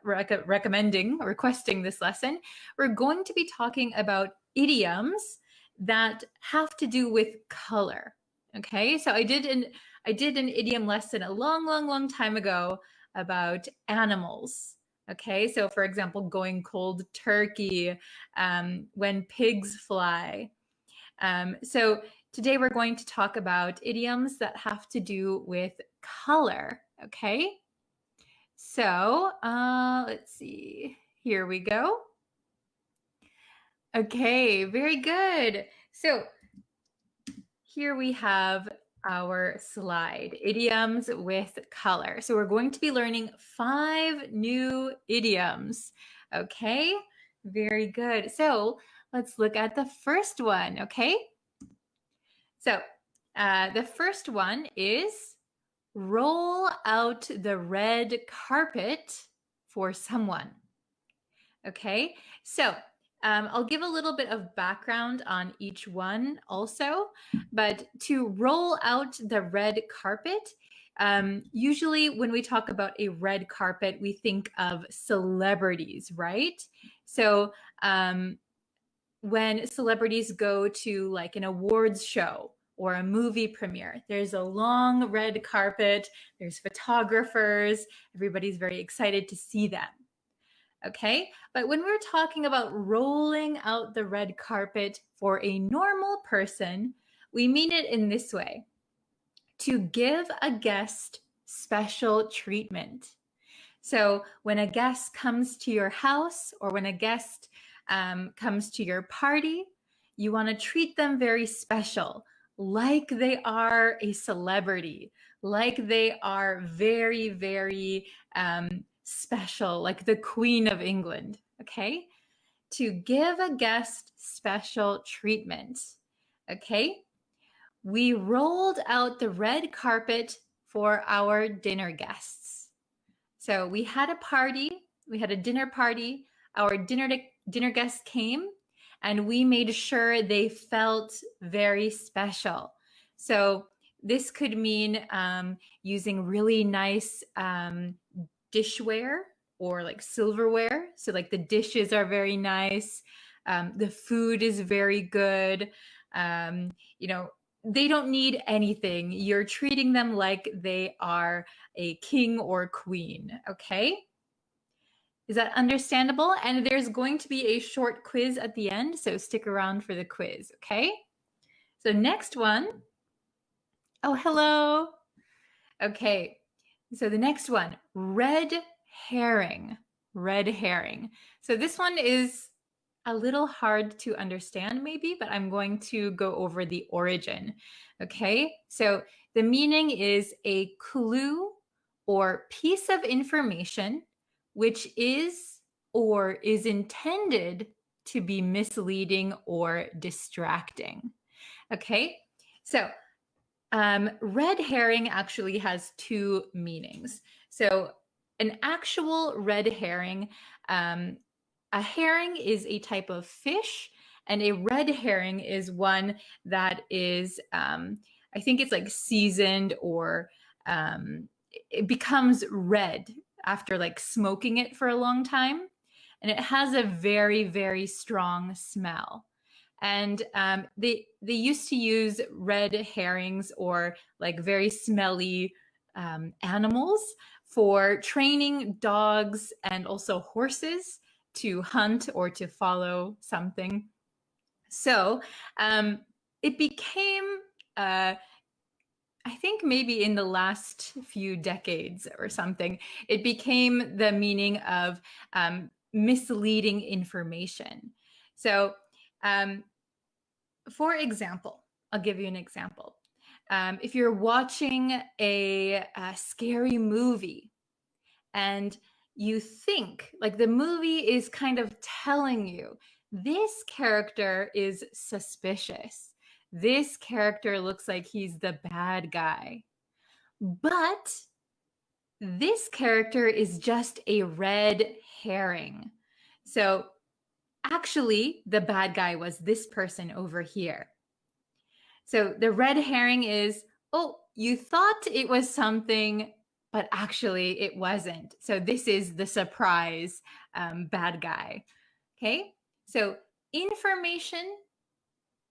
requesting this lesson. We're going to be talking about idioms that have to do with color. Okay, so I did an idiom lesson a long time ago about animals. Okay, so for example, going cold turkey, when pigs fly. So today we're going to talk about idioms that have to do with color, okay? So let's see, here we go. Okay, very good. So here we have our slide, idioms with color. So we're going to be learning 5 new idioms, okay? Very good. So let's look at the first one, okay? So the first one is roll out the red carpet for someone. Okay, so I'll give a little bit of background on each one also, but to roll out the red carpet, usually when we talk about a red carpet, we think of celebrities, right? So when celebrities go to like an awards show or a movie premiere, there's a long red carpet, there's photographers, everybody's very excited to see them. Okay, but when we're talking about rolling out the red carpet for a normal person, We mean it in this way: to give a guest special treatment. So when a guest comes to your house or when a guest comes to your party, you want to treat them very special, like they are a celebrity, like they are very, very special, like the Queen of England, okay? To give a guest special treatment, okay? We rolled out the red carpet for our dinner guests. So we had a party, we had a dinner party, our dinner guests came, and we made sure they felt very special. So this could mean using really nice dishware or like silverware. So like the dishes are very nice, the food is very good. You know, they don't need anything. You're treating them like they are a king or queen, okay? Is that understandable? And there's going to be a short quiz at the end, so stick around for the quiz, okay? So next one. Oh, hello. Okay, so the next one, red herring. Red herring. So this one is a little hard to understand maybe, but I'm going to go over the origin. Okay, so the meaning is a clue or piece of information which is or is intended to be misleading or distracting. Okay, so red herring actually has two meanings. So an actual red herring, a herring is a type of fish, and a red herring is one that is, I think it's like seasoned or it becomes red after like smoking it for a long time. And it has a very, very strong smell. And they used to use red herrings or like very smelly animals for training dogs and also horses to hunt or to follow something. So it became, I think maybe in the last few decades or something, it became the meaning of misleading information. So for example, I'll give you an example. If you're watching a scary movie and you think, like the movie is kind of telling you, this character is suspicious. This character looks like he's the bad guy. But this character is just a red herring. So actually, the bad guy was this person over here. So the red herring is, oh, you thought it was something, but actually it wasn't. So this is the surprise bad guy. Okay, so information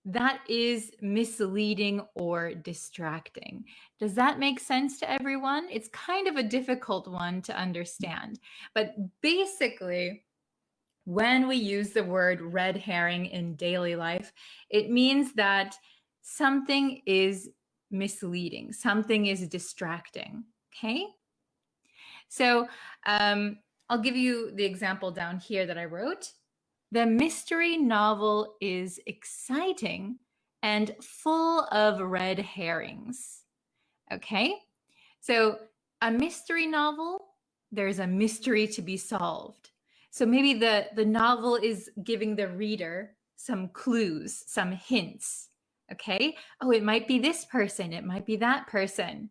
that is misleading or distracting. Does that make sense to everyone? It's kind of a difficult one to understand, but basically, when we use the word red herring in daily life, it means that something is misleading, something is distracting, okay? So I'll give you the example down here that I wrote. The mystery novel is exciting and full of red herrings, okay? So a mystery novel, there's a mystery to be solved. So maybe the novel is giving the reader some clues, some hints, okay? Oh, it might be this person, it might be that person.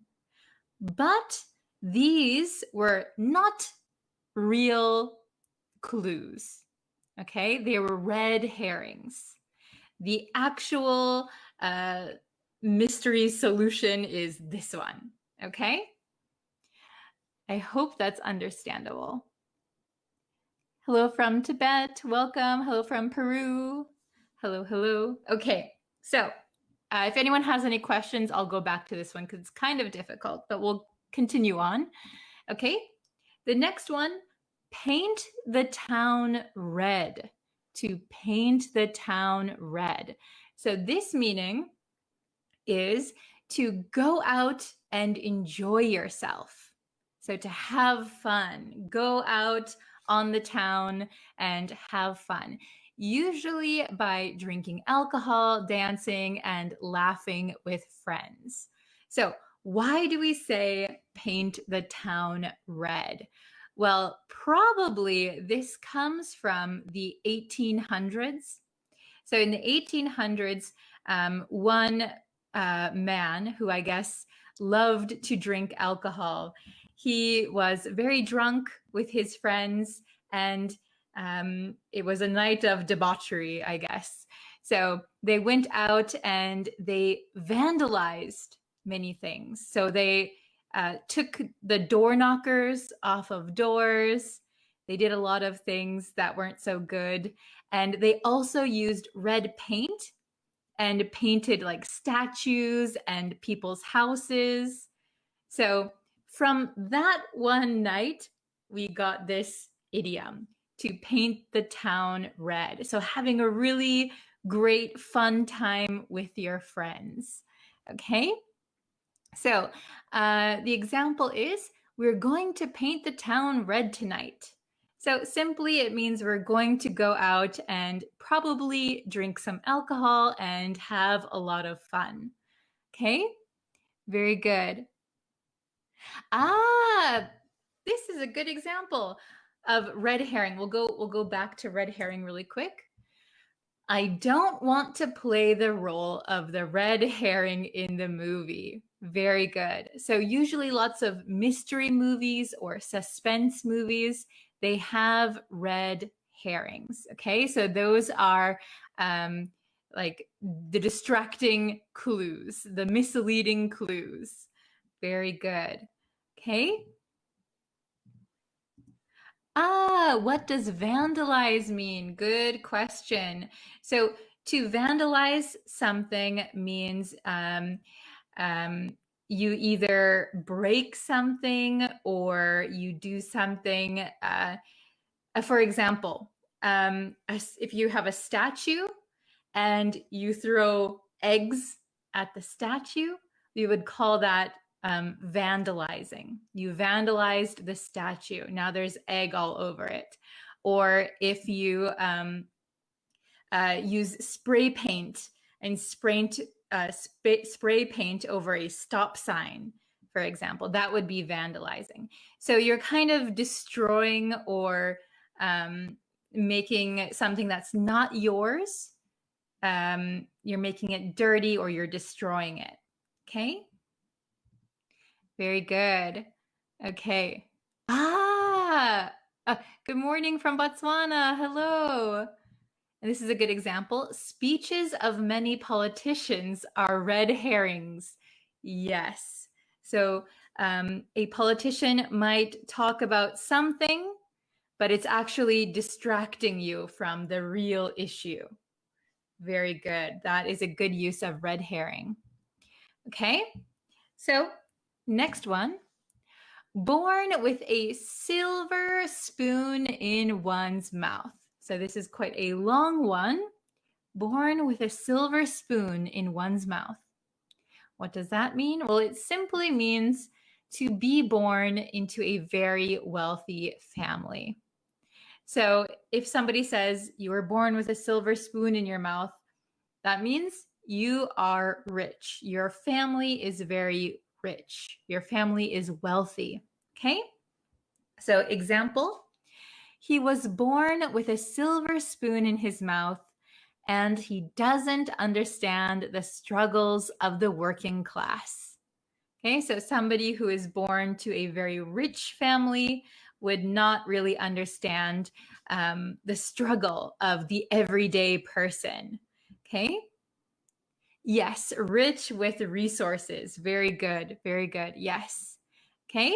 But these were not real clues, okay? They were red herrings. The actual mystery solution is this one, okay? I hope that's understandable. Hello from Tibet, welcome. Hello from Peru. Hello, hello. Okay, so if anyone has any questions, I'll go back to this one because it's kind of difficult, but we'll continue on. Okay, the next one, paint the town red. To paint the town red. So this meaning is to go out and enjoy yourself. So to have fun, go out on the town and have fun. Usually by drinking alcohol, dancing, and laughing with friends. So why do we say paint the town red? Well, probably this comes from the 1800s. So in the 1800s, one man who I guess loved to drink alcohol, he was very drunk with his friends, and it was a night of debauchery, I guess. So they went out and they vandalized many things. So they took the door knockers off of doors. They did a lot of things that weren't so good. And they also used red paint and painted like statues and people's houses. So from that one night, we got this idiom to paint the town red. So having a really great fun time with your friends. Okay? So the example is, we're going to paint the town red tonight. So simply it means we're going to go out and probably drink some alcohol and have a lot of fun. Okay? Very good. This is a good example of red herring. We'll go back to red herring really quick. I don't want to play the role of the red herring in the movie. Very good. So usually lots of mystery movies or suspense movies, they have red herrings. Okay, so those are like the distracting clues, the misleading clues. Very good. Okay. What does vandalize mean? Good question. So to vandalize something means you either break something or you do something. For example, if you have a statue and you throw eggs at the statue, we would call that vandalizing. You vandalized the statue. Now there's egg all over it. Or if you use spray paint and spray paint over a stop sign, for example, that would be vandalizing. So you're kind of destroying or making something that's not yours. You're making it dirty or you're destroying it. Okay? Very good. Okay. Good morning from Botswana. Hello. And this is a good example. Speeches of many politicians are red herrings. Yes. So a politician might talk about something, but it's actually distracting you from the real issue. Very good. That is a good use of red herring. Okay. So next one, born with a silver spoon in one's mouth. So this is quite a long one. Born with a silver spoon in one's mouth. What does that mean? Well, it simply means to be born into a very wealthy family. So if somebody says you were born with a silver spoon in your mouth, that means you are rich. Your family is very rich. Your family is wealthy. Okay? So example, he was born with a silver spoon in his mouth and he doesn't understand the struggles of the working class. Okay, so somebody who is born to a very rich family would not really understand the struggle of the everyday person. Okay? Yes, rich with resources. Very good. Very good. Yes. Okay.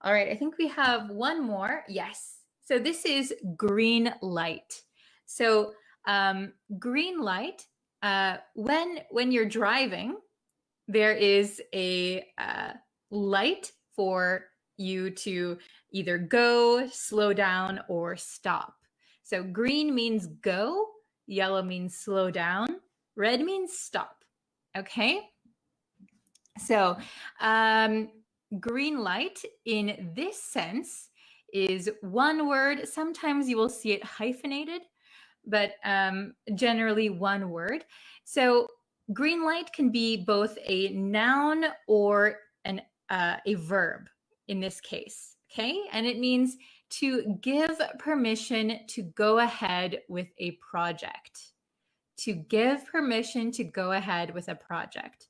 All right. I think we have one more. Yes. So this is green light. So green light, when you're driving, there is a light for you to either go, slow down, or stop. So green means go, yellow means slow down, red means stop. Okay? So green light in this sense is one word. Sometimes you will see it hyphenated, but generally one word. So green light can be both a noun or a verb in this case, okay? And it means to give permission to go ahead with a project. To give permission to go ahead with a project.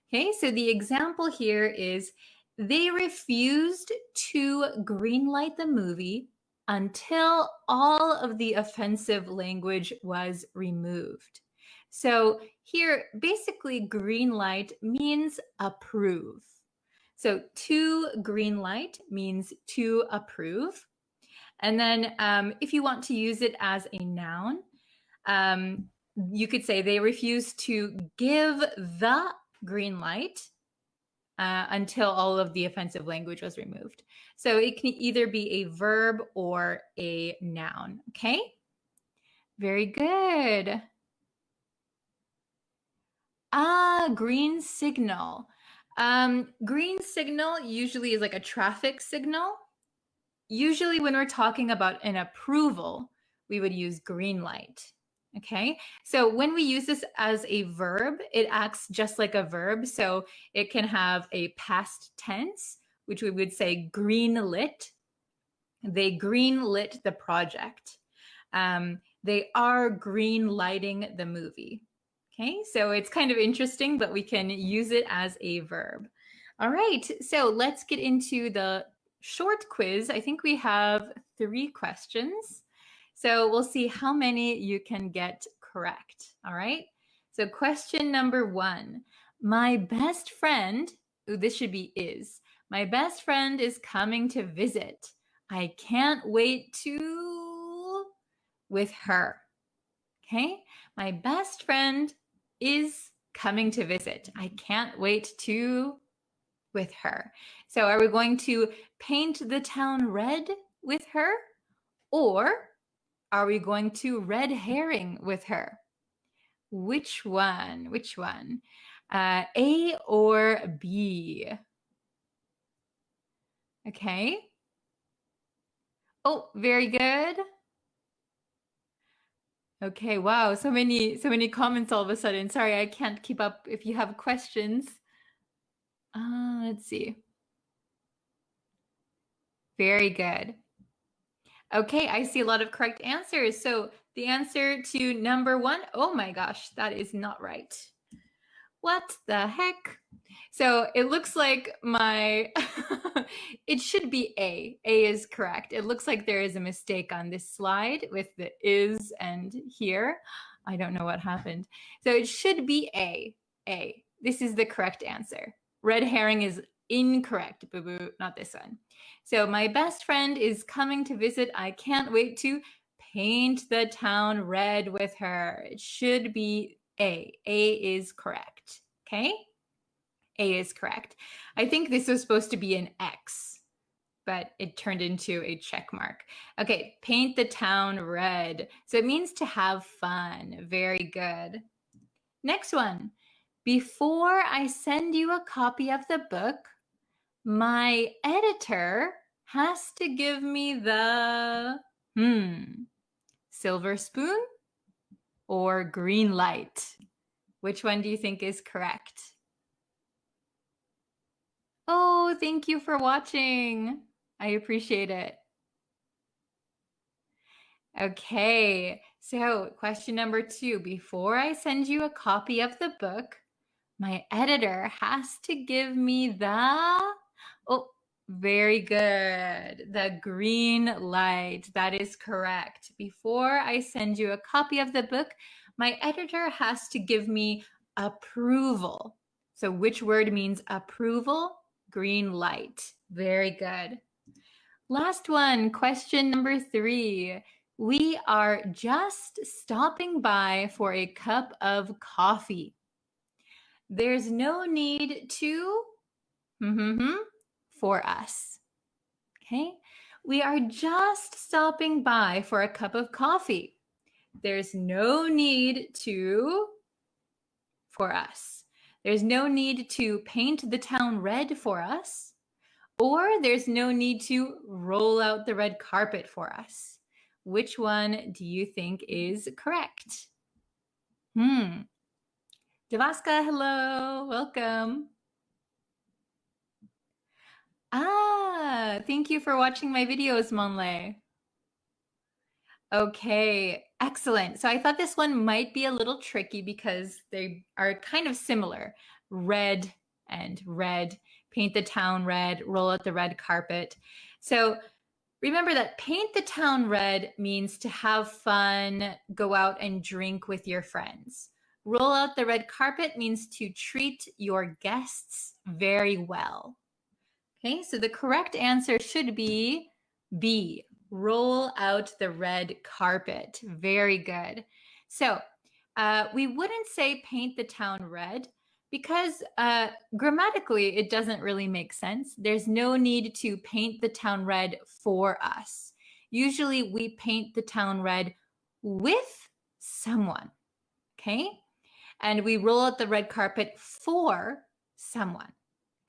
Okay, so the example here is they refused to greenlight the movie until all of the offensive language was removed. So here, basically, green light means approve. So to green light means to approve. And then if you want to use it as a noun, you could say they refused to give the green light until all of the offensive language was removed. So it can either be a verb or a noun, okay? Very good. Green signal. Green signal usually is like a traffic signal. Usually when we're talking about an approval, we would use green light. Okay, so when we use this as a verb, it acts just like a verb. So it can have a past tense, which we would say green lit. They green lit the project. They are green lighting the movie. Okay, so it's kind of interesting, but we can use it as a verb. All right, so let's get into the short quiz. I think we have 3 questions. So we'll see how many you can get correct. All right. So question number 1. My best friend, this should be is. My best friend is coming to visit. I can't wait to with her. Okay. My best friend is coming to visit. I can't wait to with her. So are we going to paint the town red with her, or are we going to red herring with her? Which one? Which one? A or B? Okay. Oh, very good. Okay, wow, so many comments all of a sudden. Sorry, I can't keep up. If you have questions. Let's see. Very good. Okay, I see a lot of correct answers. So the answer to number 1, oh my gosh, that is not right. What the heck? So it looks like my, it should be A. A is correct. It looks like there is a mistake on this slide with the is and here. I don't know what happened. So it should be A. A. This is the correct answer. Red herring is incorrect. Boo boo, not this one. So my best friend is coming to visit. I can't wait to paint the town red with her. It should be A. A is correct. Okay? A is correct. I think this was supposed to be an X, but it turned into a check mark. Okay, paint the town red. So it means to have fun. Very good. Next one. Before I send you a copy of the book, my editor has to give me the silver spoon or green light. Which one do you think is correct? Oh, thank you for watching. I appreciate it. Okay, so question number 2. Before I send you a copy of the book, my editor has to give me the, oh, very good, the green light. That is correct. Before I send you a copy of the book, my editor has to give me approval. So which word means approval? Green light. Very good. Last one, question number 3. We are just stopping by for a cup of coffee. There's no need to for us. Okay? We are just stopping by for a cup of coffee. There's no need to for us. There's no need to paint the town red for us, or there's no need to roll out the red carpet for us. Which one do you think is correct? Javaska, hello, welcome. Thank you for watching my videos, Monlay. Okay, excellent. So I thought this one might be a little tricky because they are kind of similar. Red and red, paint the town red, roll out the red carpet. So remember that paint the town red means to have fun, go out and drink with your friends. Roll out the red carpet means to treat your guests very well. Okay, so the correct answer should be B, roll out the red carpet. Very good. So we wouldn't say paint the town red because grammatically it doesn't really make sense. There's no need to paint the town red for us. Usually we paint the town red with someone, okay? And we roll out the red carpet for someone,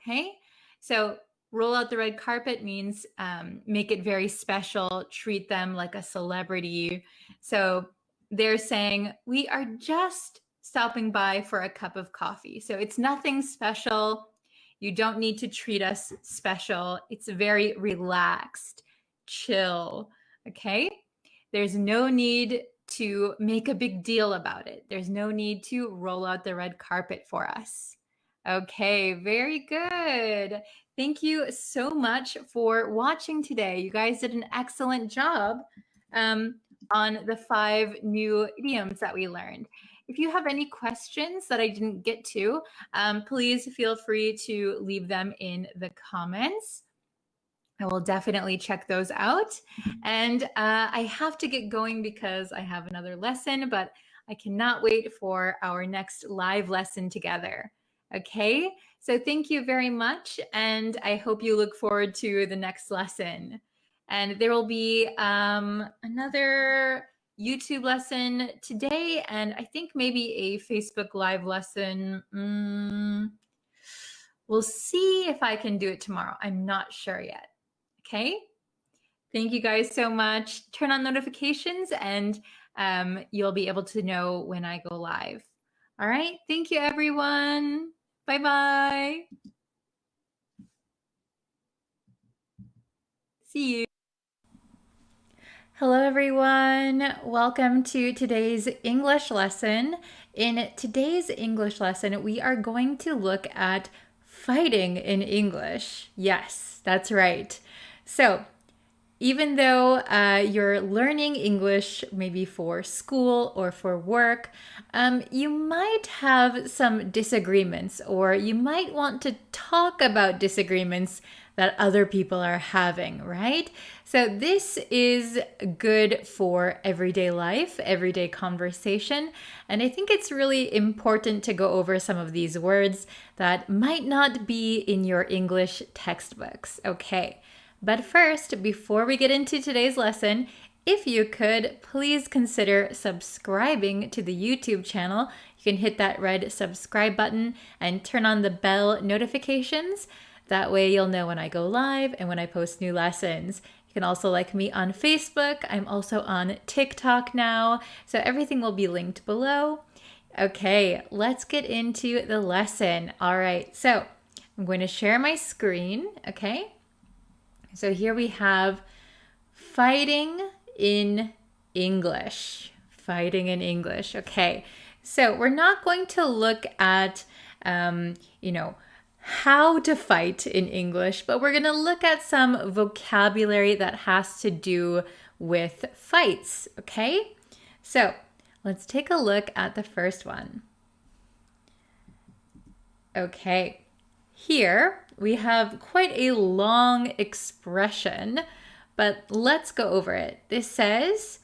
okay? So roll out the red carpet means make it very special, treat them like a celebrity. So they're saying, we are just stopping by for a cup of coffee. So it's nothing special. You don't need to treat us special. It's very relaxed, chill, okay? There's no need to make a big deal about it. There's no need to roll out the red carpet for us. Okay, very good. Thank you so much for watching today. You guys did an excellent job on the 5 new idioms that we learned. If you have any questions that I didn't get to, please feel free to leave them in the comments. I will definitely check those out. And I have to get going because I have another lesson, but I cannot wait for our next live lesson together. Okay, so thank you very much. And I hope you look forward to the next lesson. And there will be another YouTube lesson today, and I think maybe a Facebook Live lesson. We'll see if I can do it tomorrow. I'm not sure yet. Okay, thank you guys so much. Turn on notifications and you'll be able to know when I go live. All right, thank you everyone. Bye-bye. See you. Hello everyone. Welcome to today's English lesson. In today's English lesson, we are going to look at fighting in English. Yes, that's right. So, even though you're learning English maybe for school or for work, you might have some disagreements, or you might want to talk about disagreements that other people are having, right? So this is good for everyday life, everyday conversation, and I think it's really important to go over some of these words that might not be in your English textbooks, okay? But first, before we get into today's lesson, if you could, please consider subscribing to the YouTube channel. You can hit that red subscribe button and turn on the bell notifications. That way you'll know when I go live and when I post new lessons. You can also like me on Facebook. I'm also on TikTok now, so everything will be linked below. Okay, let's get into the lesson. All right, so I'm going to share my screen, okay? So here we have fighting in English. Fighting in English. Okay. So we're not going to look at, how to fight in English, but we're going to look at some vocabulary that has to do with fights. Okay. So let's take a look at the first one. Okay. Here we have quite a long expression, but let's go over it. This says,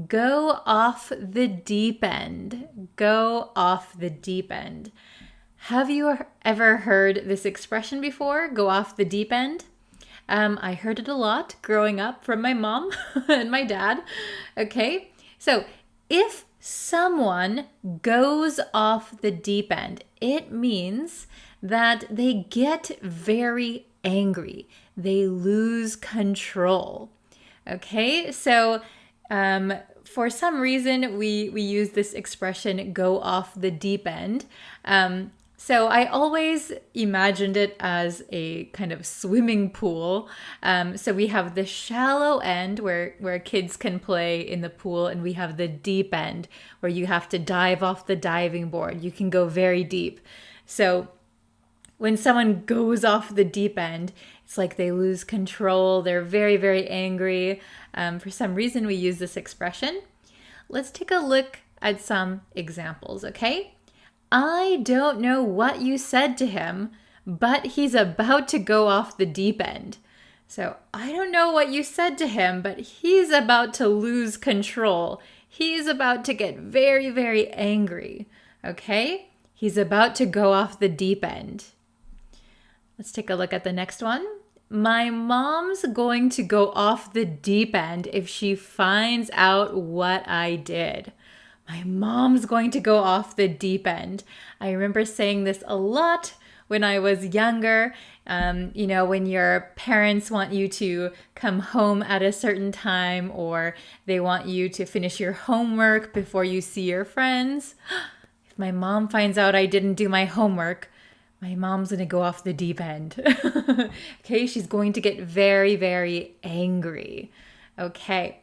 go off the deep end. Go off the deep end. Have you ever heard this expression before? Go off the deep end? I heard it a lot growing up from my mom and my dad. Okay, so if someone goes off the deep end, it means that they get very angry. They lose control. Okay, so for some reason, we use this expression, go off the deep end. So I always imagined it as a kind of swimming pool. So we have the shallow end where kids can play in the pool, and we have the deep end where you have to dive off the diving board. You can go very deep. So when someone goes off the deep end, it's like they lose control. They're very, very angry. For some reason, we use this expression. Let's take a look at some examples, okay? I don't know what you said to him, but he's about to go off the deep end. So I don't know what you said to him, but he's about to lose control. He's about to get very, very angry, okay? He's about to go off the deep end. Let's take a look at the next one. My mom's going to go off the deep end if she finds out what I did. My mom's going to go off the deep end. I remember saying this a lot when I was younger. When your parents want you to come home at a certain time, or they want you to finish your homework before you see your friends. If my mom finds out I didn't do my homework, my mom's going to go off the deep end. Okay, she's going to get very, very angry. Okay,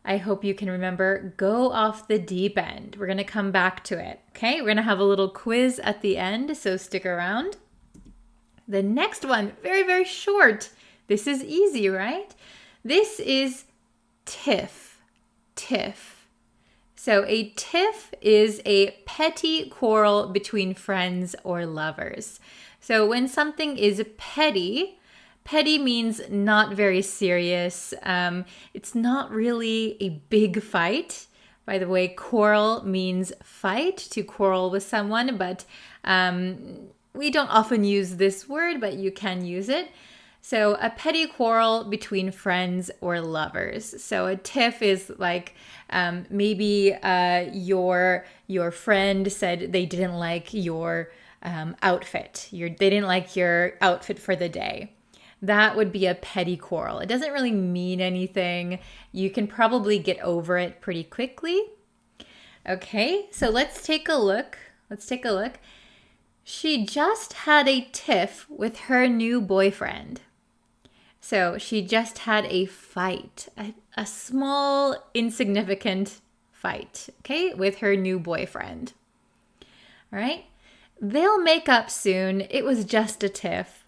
I hope you can remember, go off the deep end. We're going to come back to it. Okay, we're going to have a little quiz at the end, so stick around. The next one, very, very short. This is easy, right? This is tiff. Tiff. So a tiff is a petty quarrel between friends or lovers. So when something is petty means not very serious. It's not really a big fight. By the way, quarrel means fight, to quarrel with someone, but we don't often use this word, but you can use it. So a petty quarrel between friends or lovers. So a tiff is like maybe your friend said they didn't like your outfit. They didn't like your outfit for the day. That would be a petty quarrel. It doesn't really mean anything. You can probably get over it pretty quickly. Okay, so let's take a look. She just had a tiff with her new boyfriend. So she just had a fight, a small, insignificant fight, okay, with her new boyfriend. All right, they'll make up soon. It was just a tiff.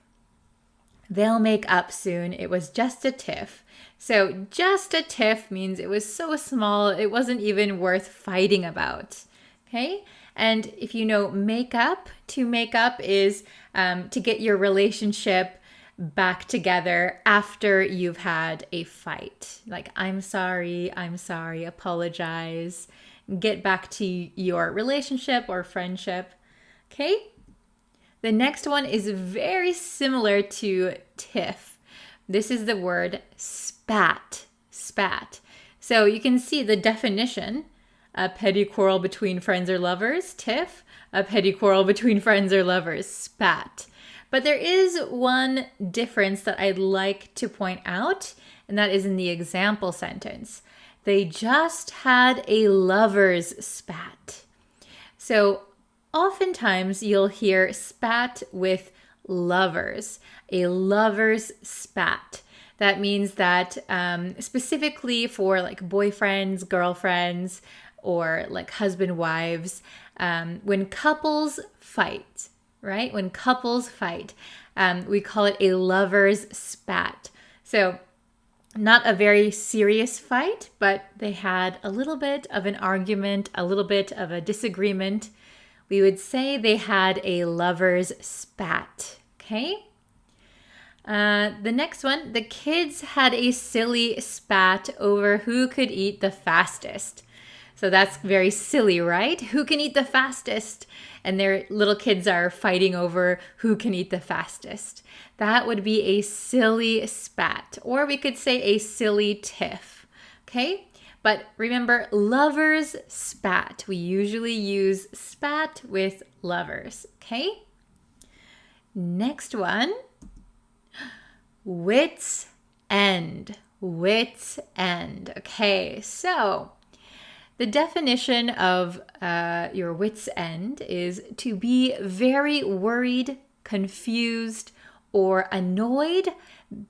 They'll make up soon. It was just a tiff. So just a tiff means it was so small, it wasn't even worth fighting about. Okay? And if you know to make up is to get your relationship back together after you've had a fight. Like, I'm sorry, apologize. Get back to your relationship or friendship. Okay? The next one is very similar to tiff. This is the word spat. Spat. So you can see the definition. A petty quarrel between friends or lovers, tiff. A petty quarrel between friends or lovers, spat. But there is one difference that I'd like to point out, and that is in the example sentence. They just had a lover's spat. So oftentimes you'll hear spat with lovers, a lover's spat. That means that specifically for like boyfriends, girlfriends, or like husband, wives, when couples fight, right? When couples fight, we call it a lover's spat. So not a very serious fight, but they had a little bit of an argument, a little bit of a disagreement. We would say they had a lover's spat, okay? The next one, the kids had a silly spat over who could eat the fastest. So that's very silly, right? Who can eat the fastest? And their little kids are fighting over who can eat the fastest. That would be a silly spat, or we could say a silly tiff, okay? But remember, lovers spat. We usually use spat with lovers, okay? Next one, wits end. Wits end. Okay, so the definition of your wits end is to be very worried, confused, or annoyed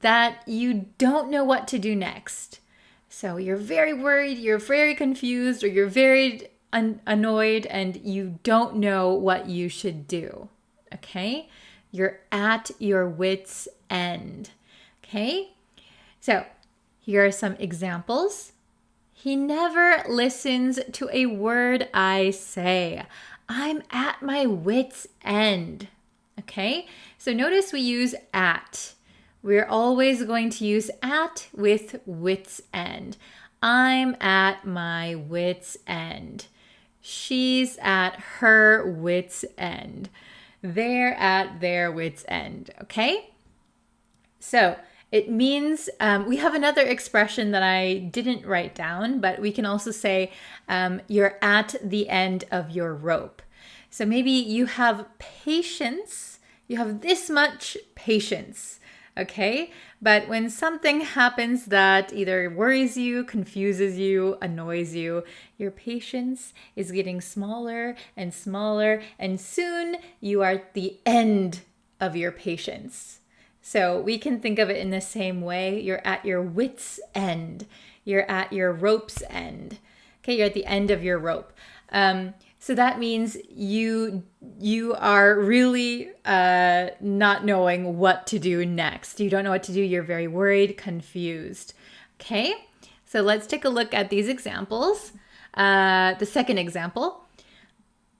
that you don't know what to do next. So you're very worried, you're very confused, or you're very annoyed and you don't know what you should do. Okay? You're at your wits' end. Okay? So here are some examples. He never listens to a word I say. I'm at my wits' end. Okay? So notice we use at. We're always going to use at with wits' end. I'm at my wits' end. She's at her wits' end. They're at their wits' end. Okay? So it means we have another expression that I didn't write down, but we can also say you're at the end of your rope. So maybe you have patience. You have this much patience. Okay? But when something happens that either worries you, confuses you, annoys you, your patience is getting smaller and smaller, and soon you are at the end of your patience. So we can think of it in the same way. You're at your wits' end. You're at your rope's end. Okay, you're at the end of your rope. So that means you are really not knowing what to do next. You don't know what to do. You're very worried, confused. Okay, so let's take a look at these examples. The second example,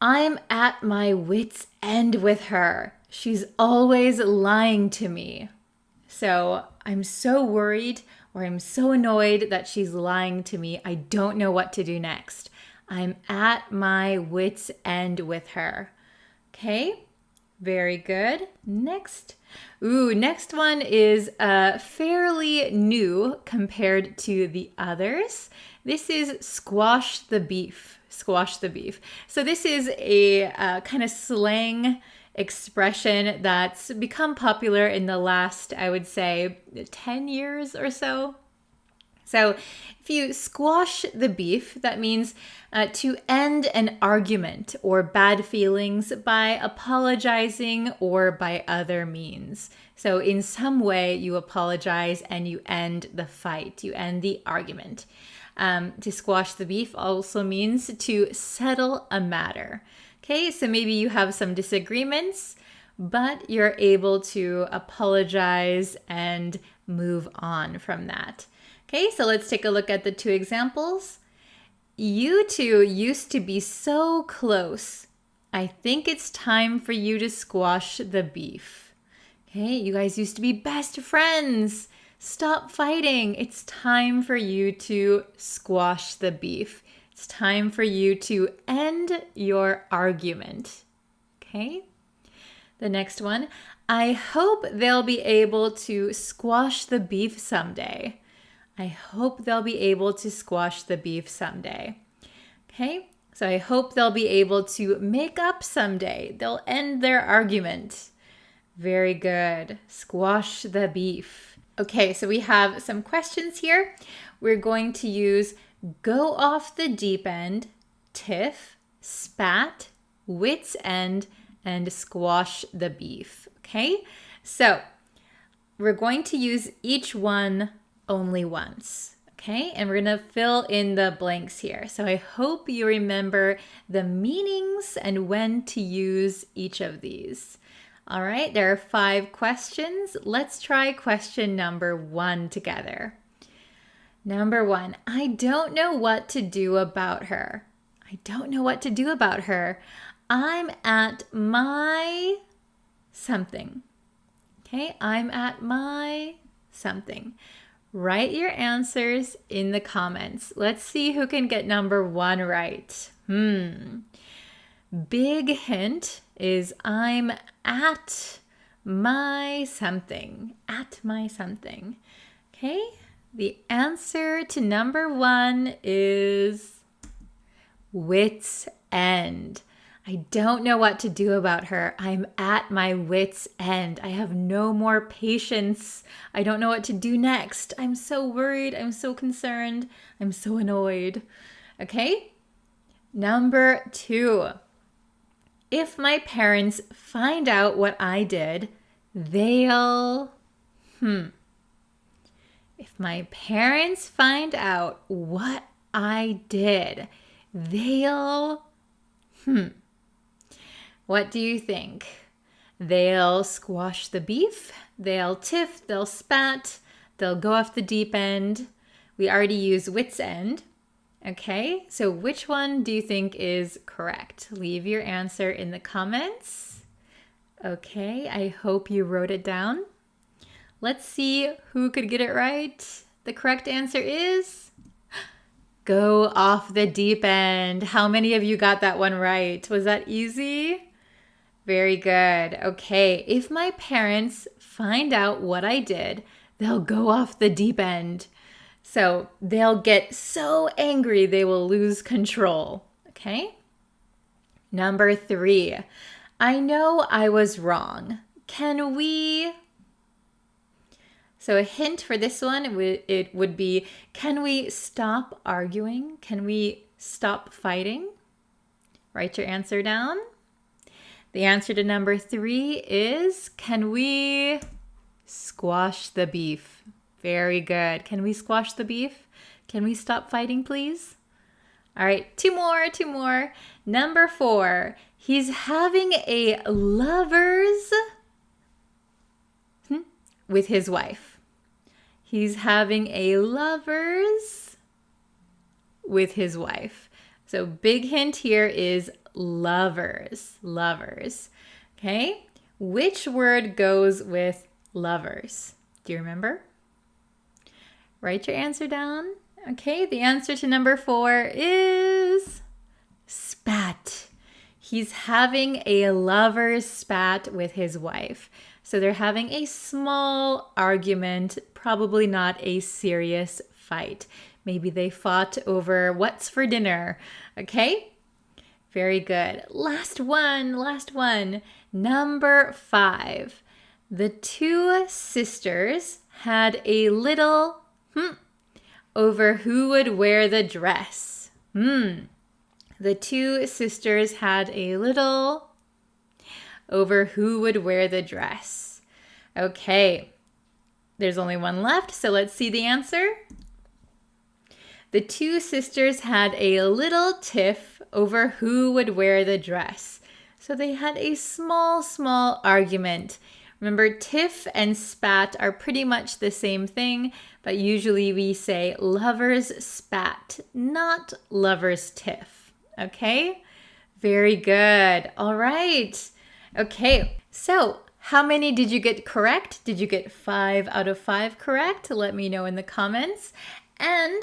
I'm at my wits' end with her. She's always lying to me. So I'm so worried or I'm so annoyed that she's lying to me. I don't know what to do next. I'm at my wits' end with her. Okay, very good. Next one is fairly new compared to the others. This is squash the beef. Squash the beef. So this is a kind of slang expression that's become popular in the last, I would say, 10 years or so. So if you squash the beef, that means to end an argument or bad feelings by apologizing or by other means. So in some way you apologize and you end the fight, you end the argument. To squash the beef also means to settle a matter. Okay, so maybe you have some disagreements, but you're able to apologize and move on from that. Okay, so let's take a look at the two examples. You two used to be so close. I think it's time for you to squash the beef. Okay, you guys used to be best friends. Stop fighting. It's time for you to squash the beef. It's time for you to end your argument. Okay? The next one. I hope they'll be able to squash the beef someday. I hope they'll be able to squash the beef someday. Okay? So I hope they'll be able to make up someday. They'll end their argument. Very good. Squash the beef. Okay, so we have some questions here. We're going to use go off the deep end, tiff, spat, wits end, and squash the beef. Okay? So we're going to use each one only once. Okay, and we're going to fill in the blanks here. So I hope you remember the meanings and when to use each of these. All right, there are 5 questions. Let's try question number 1 together. Number 1, I don't know what to do about her. I don't know what to do about her. I'm at my something. Okay, I'm at my something. Write your answers in the comments. Let's see who can get number 1 right. Big hint is I'm at my something. At my something. Okay, The answer to number 1 is wit's end. I don't know what to do about her. I'm at my wit's end. I have no more patience. I don't know what to do next. I'm so worried. I'm so concerned. I'm so annoyed. Okay? Number 2. If my parents find out what I did, they'll... If my parents find out what I did, they'll... What do you think? They'll squash the beef, they'll tiff, they'll spat, they'll go off the deep end. We already used wit's end. Okay, so which one do you think is correct? Leave your answer in the comments. Okay, I hope you wrote it down. Let's see who could get it right. The correct answer is go off the deep end. How many of you got that one right? Was that easy? Very good. Okay, if my parents find out what I did, they'll go off the deep end. So they'll get so angry they will lose control. Okay? Number 3. I know I was wrong. Can we... So a hint for this one, it would be, can we stop arguing? Can we stop fighting? Write your answer down. The answer to number 3 is, can we squash the beef? Very good. Can we squash the beef? Can we stop fighting, please? All right, two more. Number 4, he's having a lovers with his wife. He's having a lovers with his wife. So big hint here is lovers. Okay? Which word goes with lovers? Do you remember? Write your answer down. Okay, the answer to number 4 is spat. He's having a lover's spat with his wife. So they're having a small argument, probably not a serious fight. Maybe they fought over what's for dinner. Okay? Very good. Last one. Number 5. The 2 sisters had a little over who would wear the dress. The 2 sisters had a little over who would wear the dress. Okay. There's only one left, so let's see the answer. The 2 sisters had a little tiff over who would wear the dress. So they had a small argument. Remember, tiff and spat are pretty much the same thing, but usually we say lovers spat, not lovers tiff. Okay? Very good. All right. Okay, so how many did you get correct? Did you get 5 out of 5 correct? Let me know in the comments. And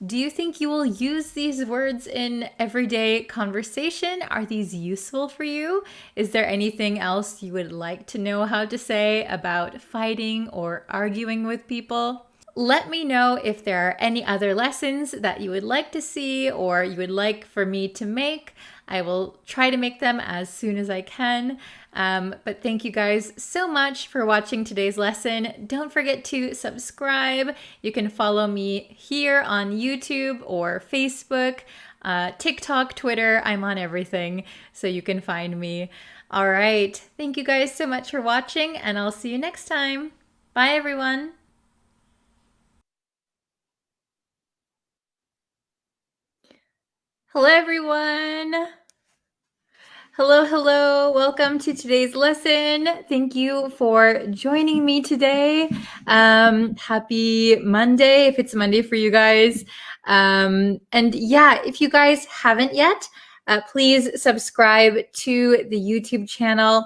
do you think you will use these words in everyday conversation? Are these useful for you? Is there anything else you would like to know how to say about fighting or arguing with people? Let me know if there are any other lessons that you would like to see or you would like for me to make. I will try to make them as soon as I can. But thank you guys so much for watching today's lesson. Don't forget to subscribe. You can follow me here on YouTube or Facebook, TikTok, Twitter. I'm on everything, so you can find me. All right. Thank you guys so much for watching, and I'll see you next time. Bye, everyone. Hello, everyone. Hello. Welcome to today's lesson. Thank you for joining me today. Happy Monday, if it's Monday for you guys. And yeah, if you guys haven't yet, please subscribe to the YouTube channel.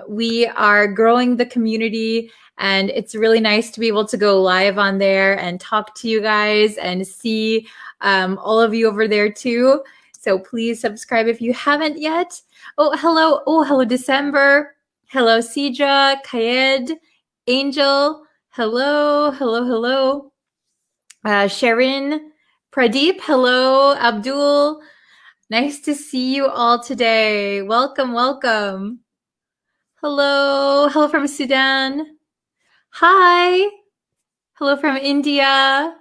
We are growing the community, and it's really nice to be able to go live on there and talk to you guys and see all of you over there too. So please subscribe if you haven't yet. Oh, hello, December. Hello, Sidra, Kayed, Angel. Hello, hello, hello. Sharon, Pradeep, hello, Abdul. Nice to see you all today. Welcome, welcome. Hello, hello from Sudan. Hi, hello from India.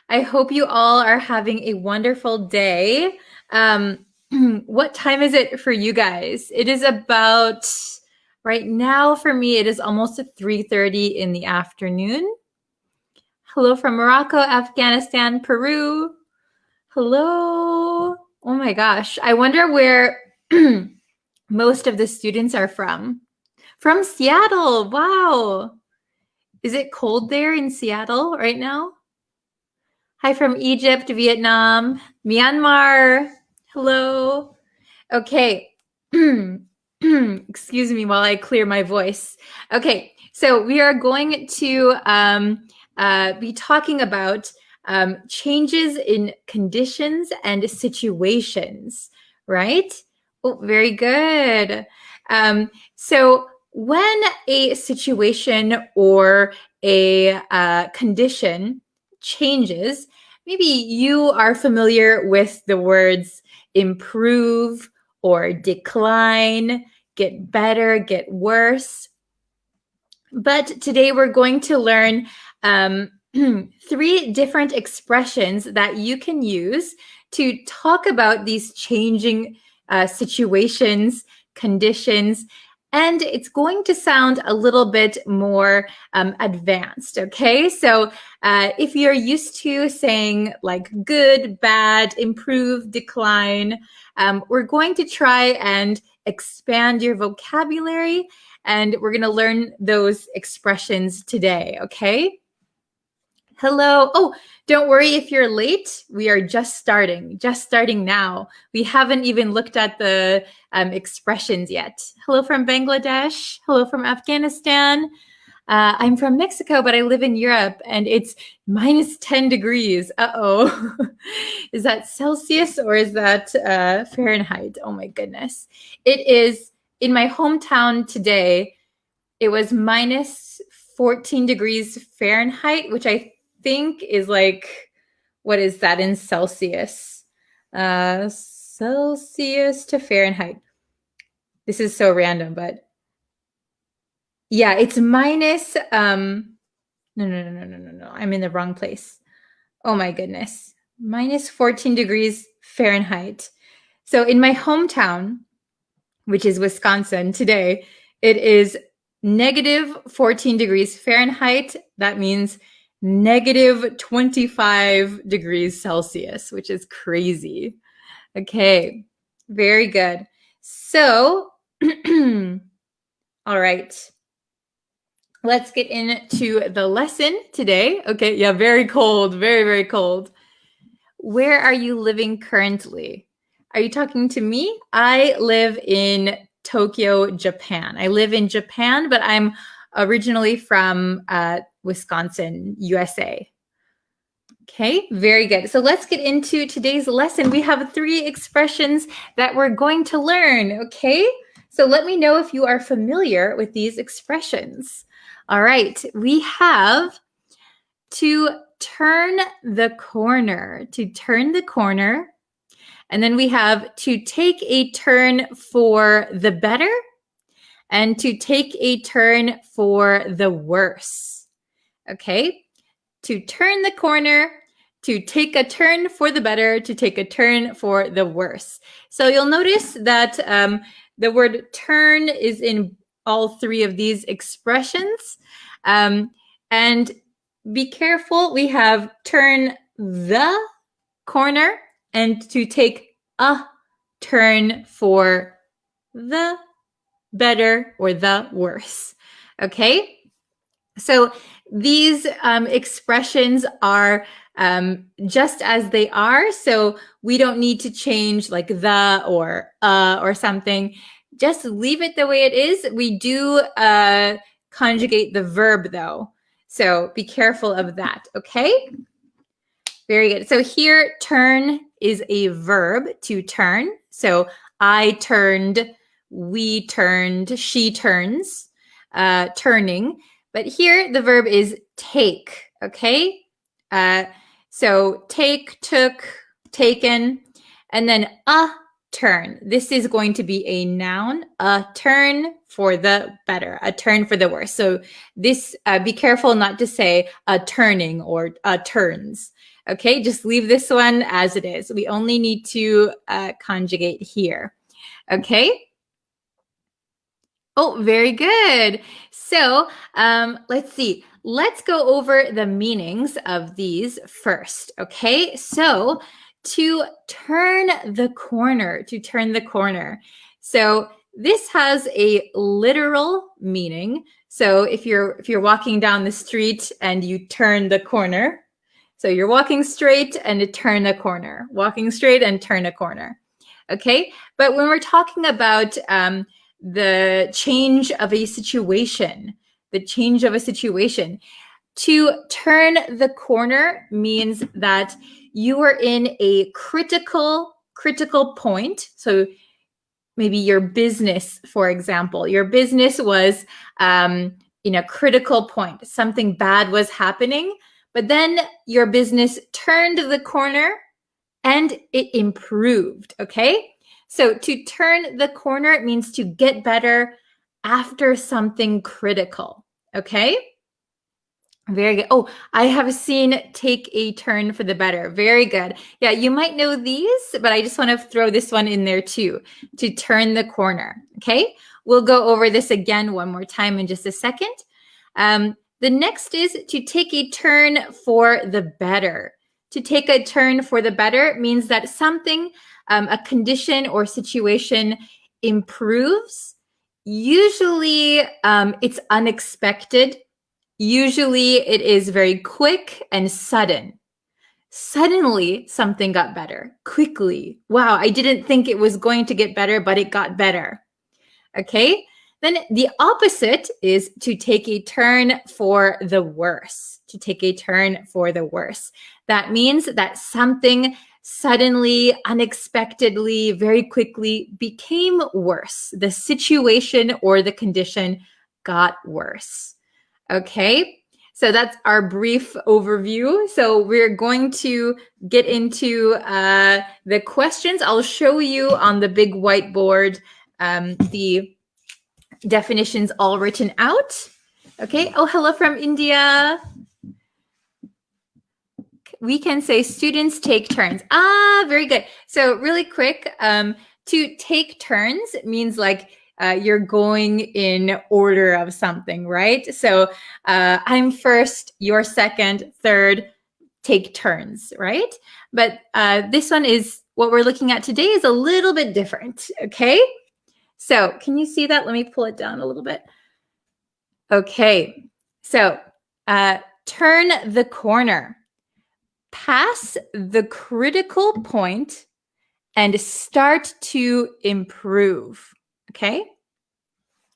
I hope you all are having a wonderful day. What time is it for you guys? It is about, right now for me, it is almost 3:30 in the afternoon. Hello from Morocco, Afghanistan, Peru. Hello. Oh my gosh. I wonder where most of the students are from. From Seattle. Wow. Is it cold there in Seattle right now? Hi from Egypt, Vietnam, Myanmar. Hello. Okay. Excuse me while I clear my voice. Okay. So we are going to be talking about changes in conditions and situations, right? Oh, very good. So when a situation or a condition changes, maybe you are familiar with the words improve or decline, get better, get worse. But today we're going to learn 3 different expressions that you can use to talk about these changing situations, conditions, and it's going to sound a little bit more advanced, okay? So if you're used to saying like good, bad, improve, decline, we're going to try and expand your vocabulary, and we're going to learn those expressions today, okay? Hello. Oh, don't worry if you're late. We are just starting now. We haven't even looked at the expressions yet. Hello from Bangladesh. Hello from Afghanistan. I'm from Mexico, but I live in Europe and it's minus 10 degrees. Uh-oh. Is that Celsius or is that Fahrenheit? Oh my goodness. It is in my hometown today. It was minus 14 degrees Fahrenheit, which I think is like, what is that in Celsius? Celsius to Fahrenheit. This is so random, but yeah, it's minus, no. I'm in the wrong place. Oh my goodness. Minus 14 degrees Fahrenheit. So in my hometown, which is Wisconsin today, it is negative 14 degrees Fahrenheit. That means negative 25 degrees Celsius, which is crazy. Okay, very good. So, all right. Let's get into the lesson today. Okay, yeah, very cold, very, very cold. Where are you living currently? Are you talking to me? I live in Tokyo, Japan. I live in Japan, but I'm originally from Wisconsin, USA. Okay, very good. So let's get into today's lesson. We have 3 expressions that we're going to learn, okay? So let me know if you are familiar with these expressions. All right, we have to turn the corner, to turn the corner. And then we have to take a turn for the better and to take a turn for the worse. Okay, to turn the corner, to take a turn for the better, to take a turn for the worse. So you'll notice that the word turn is in all 3 of these expressions. And be careful, we have turn the corner and to take a turn for the better or the worse. Okay? So these expressions are just as they are. So we don't need to change like the or something. Just leave it the way it is. We do conjugate the verb though. So be careful of that, okay? Very good. So here, turn is a verb, to turn. So I turned, we turned, she turns, turning. But here the verb is take, okay? So take, took, taken, and then a turn. This is going to be a noun, a turn for the better, a turn for the worse. So this, be careful not to say a turning or turns. Okay, just leave this one as it is. We only need to conjugate here. Okay. Oh, very good. So let's see. Let's go over the meanings of these first. Okay, so to turn the corner, to turn the corner. So this has a literal meaning. So if you're walking down the street and you turn the corner, so you're walking straight and you turn a corner, walking straight and turn a corner. Okay, but when we're talking about the change of a situation, to turn the corner means that you are in a critical point. So maybe your business, for example, your business was in a critical point. Something bad was happening, but then your business turned the corner and it improved, okay? So to turn the corner, it means to get better after something critical, okay? Very good. Oh, I have seen take a turn for the better. Very good. Yeah, you might know these, but I just want to throw this one in there too, to turn the corner, okay? We'll go over this again one more time in just a second. The next is to take a turn for the better. To take a turn for the better means that something, a condition or situation improves. Usually it's unexpected. Usually it is very quick and sudden. Suddenly something got better, quickly. Wow, I didn't think it was going to get better, but it got better. Okay, then the opposite is to take a turn for the worse. To take a turn for the worse. That means that something suddenly, unexpectedly, very quickly became worse. The situation or the condition got worse. Okay, so that's our brief overview. So we're going to get into the questions. I'll show you on the big whiteboard the definitions all written out. Okay, oh, hello from India. We can say students take turns. Ah, very good. So really quick, to take turns means like you're going in order of something, right? So I'm first, you're second, third, take turns, right? But this one is, what we're looking at today is a little bit different, okay? So can you see that? Let me pull it down a little bit. Okay, so turn the corner. Pass the critical point and start to improve. Okay,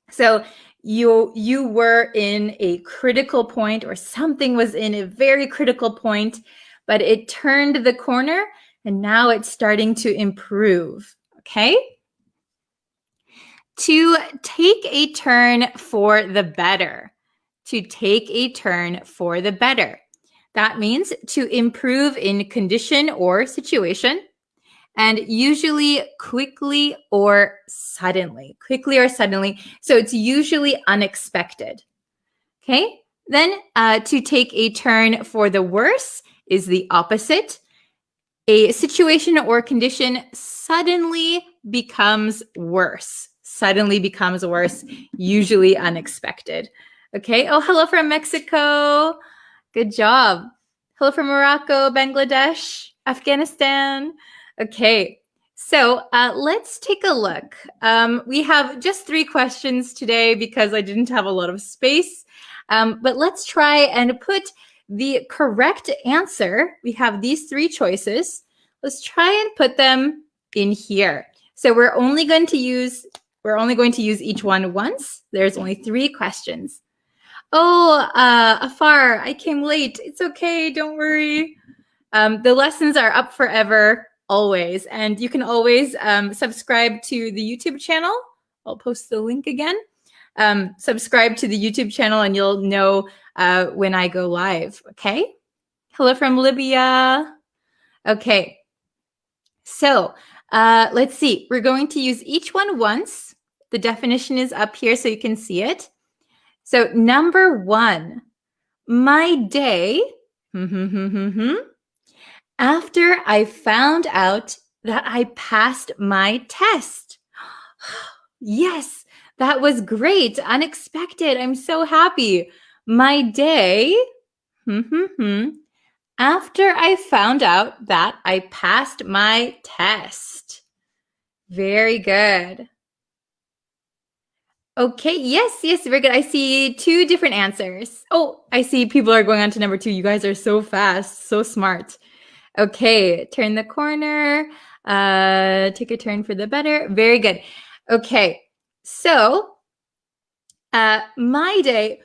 so you were in a critical point, or something was in a very critical point, but it turned the corner and now it's starting to improve. Okay, to take a turn for the better. To take a turn for the better. That means to improve in condition or situation, and usually quickly or suddenly. Quickly or suddenly. So it's usually unexpected. Okay, then to take a turn for the worse is the opposite. A situation or condition suddenly becomes worse. Suddenly becomes worse, usually unexpected. Okay, oh, hello from Mexico. Good job. Hello from Morocco, Bangladesh, Afghanistan. Okay, so let's take a look. We have just 3 questions today because I didn't have a lot of space. But let's try and put the correct answer. We have these 3 choices. Let's try and put them in here. So we're only going to use each one once. There's only 3 questions. Oh, Afar, I came late. It's okay, don't worry. The lessons are up forever, always. And you can always subscribe to the YouTube channel. I'll post the link again. subscribe to the YouTube channel and you'll know when I go live, okay? Hello from Libya. Okay, so let's see. We're going to use each one once. The definition is up here so you can see it. So number 1, my day after I found out that I passed my test. Yes, that was great. Unexpected. I'm so happy. My day after I found out that I passed my test. Very good. Okay, yes, very good. I see 2 different answers. Oh, I see people are going on to number 2. You guys are so fast, so smart. Okay, turn the corner, take a turn for the better. Very good. Okay, so my day,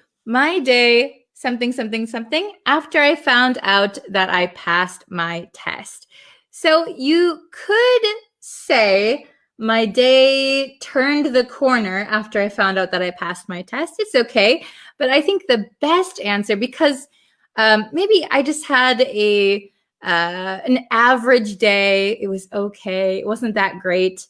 something, after I found out that I passed my test. So you could say, my day turned the corner after I found out that I passed my test. It's okay, but I think the best answer, because maybe I just had an average day. It was okay. It wasn't that great.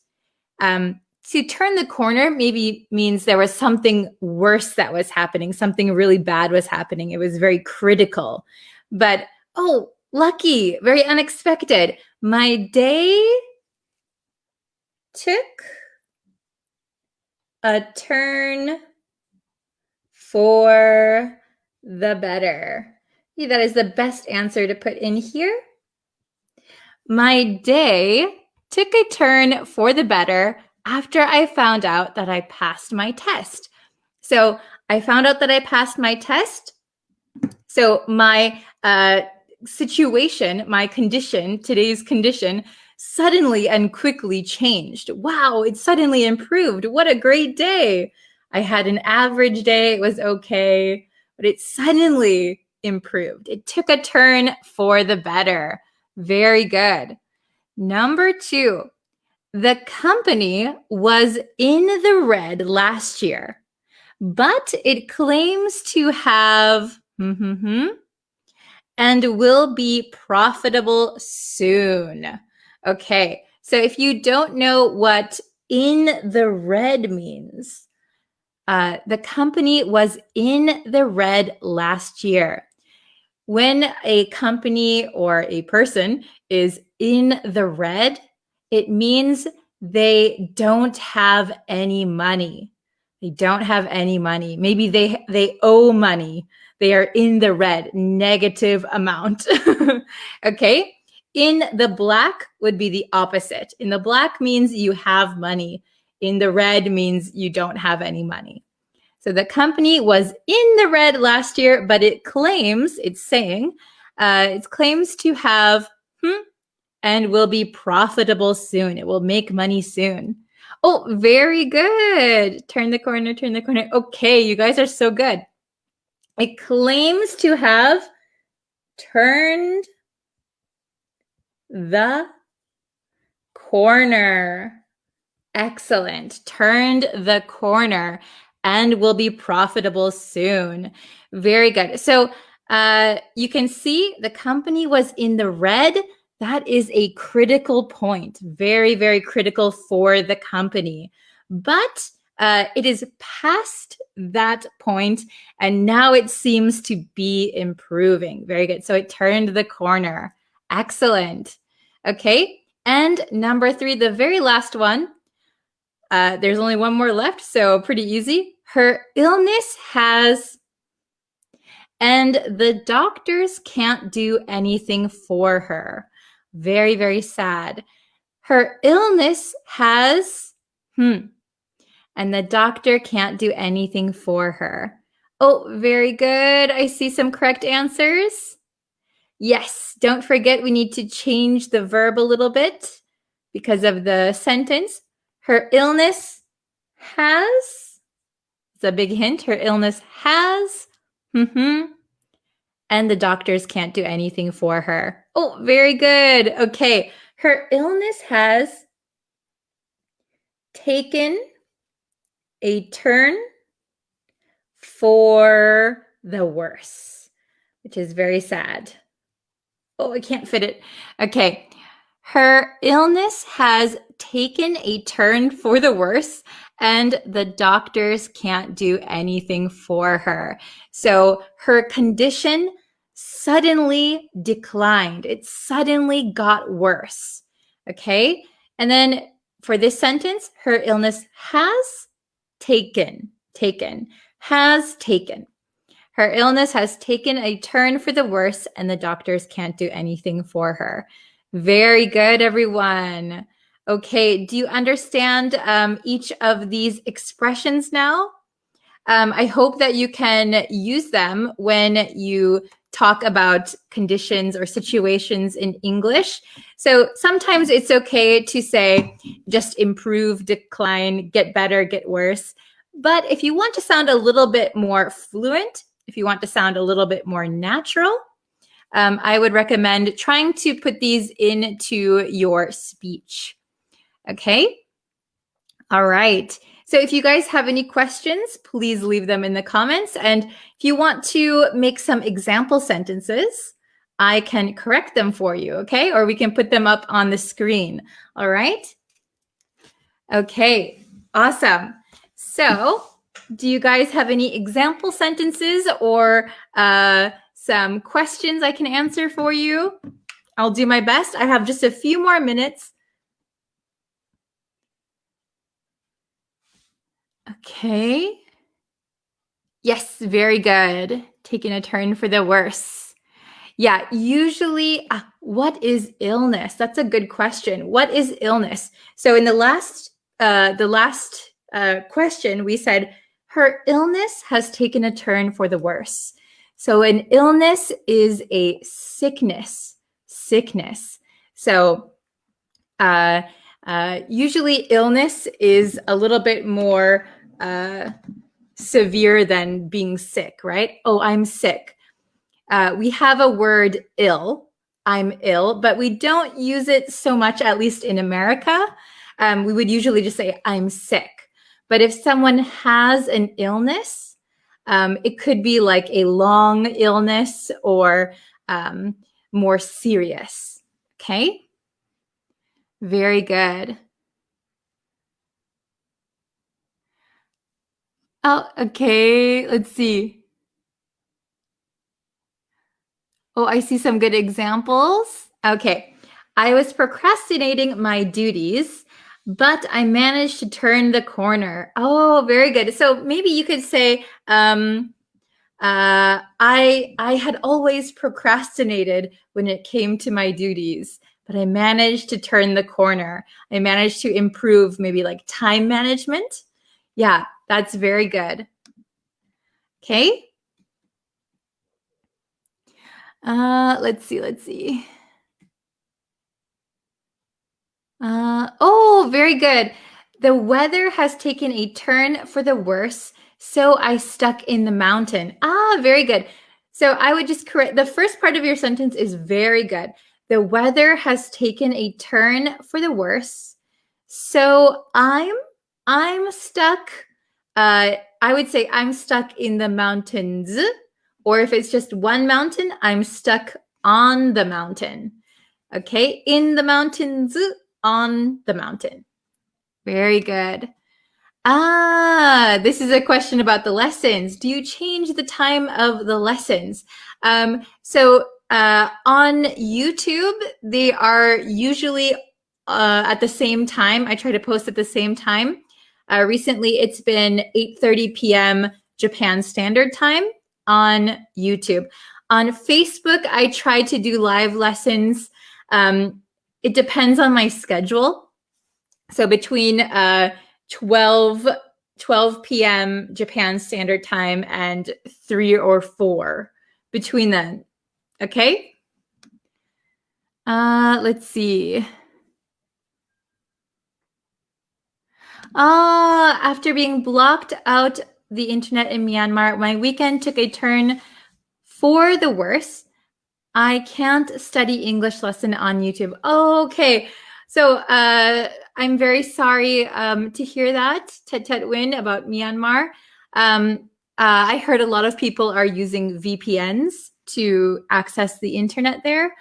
To turn the corner maybe means there was something worse that was happening. Something really bad was happening. It was very critical. But, oh, lucky, very unexpected. My day took a turn for the better. Yeah, that is the best answer to put in here. My day took a turn for the better after I found out that I passed my test. So I found out that I passed my test. So my situation, my condition, today's condition, suddenly and quickly changed. Wow, it suddenly improved. What a great day. I had an average day. It was okay, but it suddenly improved. It took a turn for the better. Very good. Number 2, the company was in the red last year, but it claims to have and will be profitable soon. Okay, so if you don't know what in the red means, the company was in the red last year. When a company or a person is in the red, it means they don't have any money. They don't have any money. Maybe they owe money. They are in the red, negative amount. Okay? In the black would be the opposite. In the black means you have money. In the red means you don't have any money. So the company was in the red last year, but it claims to have and will be profitable soon. It will make money soon. Oh, very good. Turn the corner. Okay, you guys are so good. It claims to have turned the corner. Excellent. Turned the corner and will be profitable soon. Very good. So you can see the company was in the red. That is a critical point. Very, very critical for the company. But it is past that point, and now it seems to be improving. Very good. So it turned the corner. Excellent. Okay. And number 3, the very last one. There's only one more left, so pretty easy. Her illness has, and the doctors can't do anything for her. Very, very sad. Her illness has, and the doctor can't do anything for her. Oh, very good. I see some correct answers. Yes, don't forget we need to change the verb a little bit because of the sentence. Her illness has, it's a big hint, her illness has, and the doctors can't do anything for her. Oh, very good. Okay, her illness has taken a turn for the worse, which is very sad. Oh, I can't fit it. Okay. Her illness has taken a turn for the worse, and the doctors can't do anything for her. So her condition suddenly declined. It suddenly got worse. Okay. And then for this sentence, her illness has taken. Her illness has taken a turn for the worse, and the doctors can't do anything for her. Very good, everyone. Okay, do you understand each of these expressions now? I hope that you can use them when you talk about conditions or situations in English. So sometimes it's okay to say just improve, decline, get better, get worse. But if you want to sound a little bit more fluent, if you want to sound a little bit more natural, I would recommend trying to put these into your speech. Okay? All right. So if you guys have any questions, please leave them in the comments. And if you want to make some example sentences, I can correct them for you, okay? Or we can put them up on the screen. All right? Okay, awesome. So do you guys have any example sentences or some questions I can answer for you? I'll do my best. I have just a few more minutes. Okay. Yes, very good. Taking a turn for the worse. Yeah, usually, what is illness? That's a good question. What is illness? So in the last question, we said her illness has taken a turn for the worse. So an illness is a sickness. So usually illness is a little bit more severe than being sick, right? Oh, I'm sick. We have a word ill. I'm ill, but we don't use it so much, at least in America. We would usually just say I'm sick. But if someone has an illness, it could be like a long illness or more serious. Okay? Very good. Oh, okay. Let's see. Oh, I see some good examples. Okay. I was procrastinating my duties, but I managed to turn the corner. Oh, very good. So maybe you could say, I had always procrastinated when it came to my duties, but I managed to turn the corner. I managed to improve maybe like time management. Yeah, that's very good. Okay. Let's see. Oh, very good. The weather has taken a turn for the worse, so I stuck in the mountain. Very good. So I would just correct the first part of your sentence is very good. The weather has taken a turn for the worse, so I'm stuck. I would say I'm stuck in the mountains, or if it's just one mountain, I'm stuck on the mountain. Okay, in the mountains, on the mountain. Very good. This is a question about the lessons. Do you change the time of the lessons? So on YouTube, they are usually at the same time. I try to post at the same time. Recently, it's been 8:30 p.m. Japan Standard Time on YouTube. On Facebook, I try to do live lessons. It depends on my schedule. So between 12 p.m. Japan Standard Time and 3 or 4 between then. Okay? Let's see. After being blocked out the internet in Myanmar, my weekend took a turn for the worse. I can't study English lesson on YouTube. Okay. So I'm very sorry to hear that, Tet Tet Win, about Myanmar. I heard a lot of people are using VPNs to access the internet there.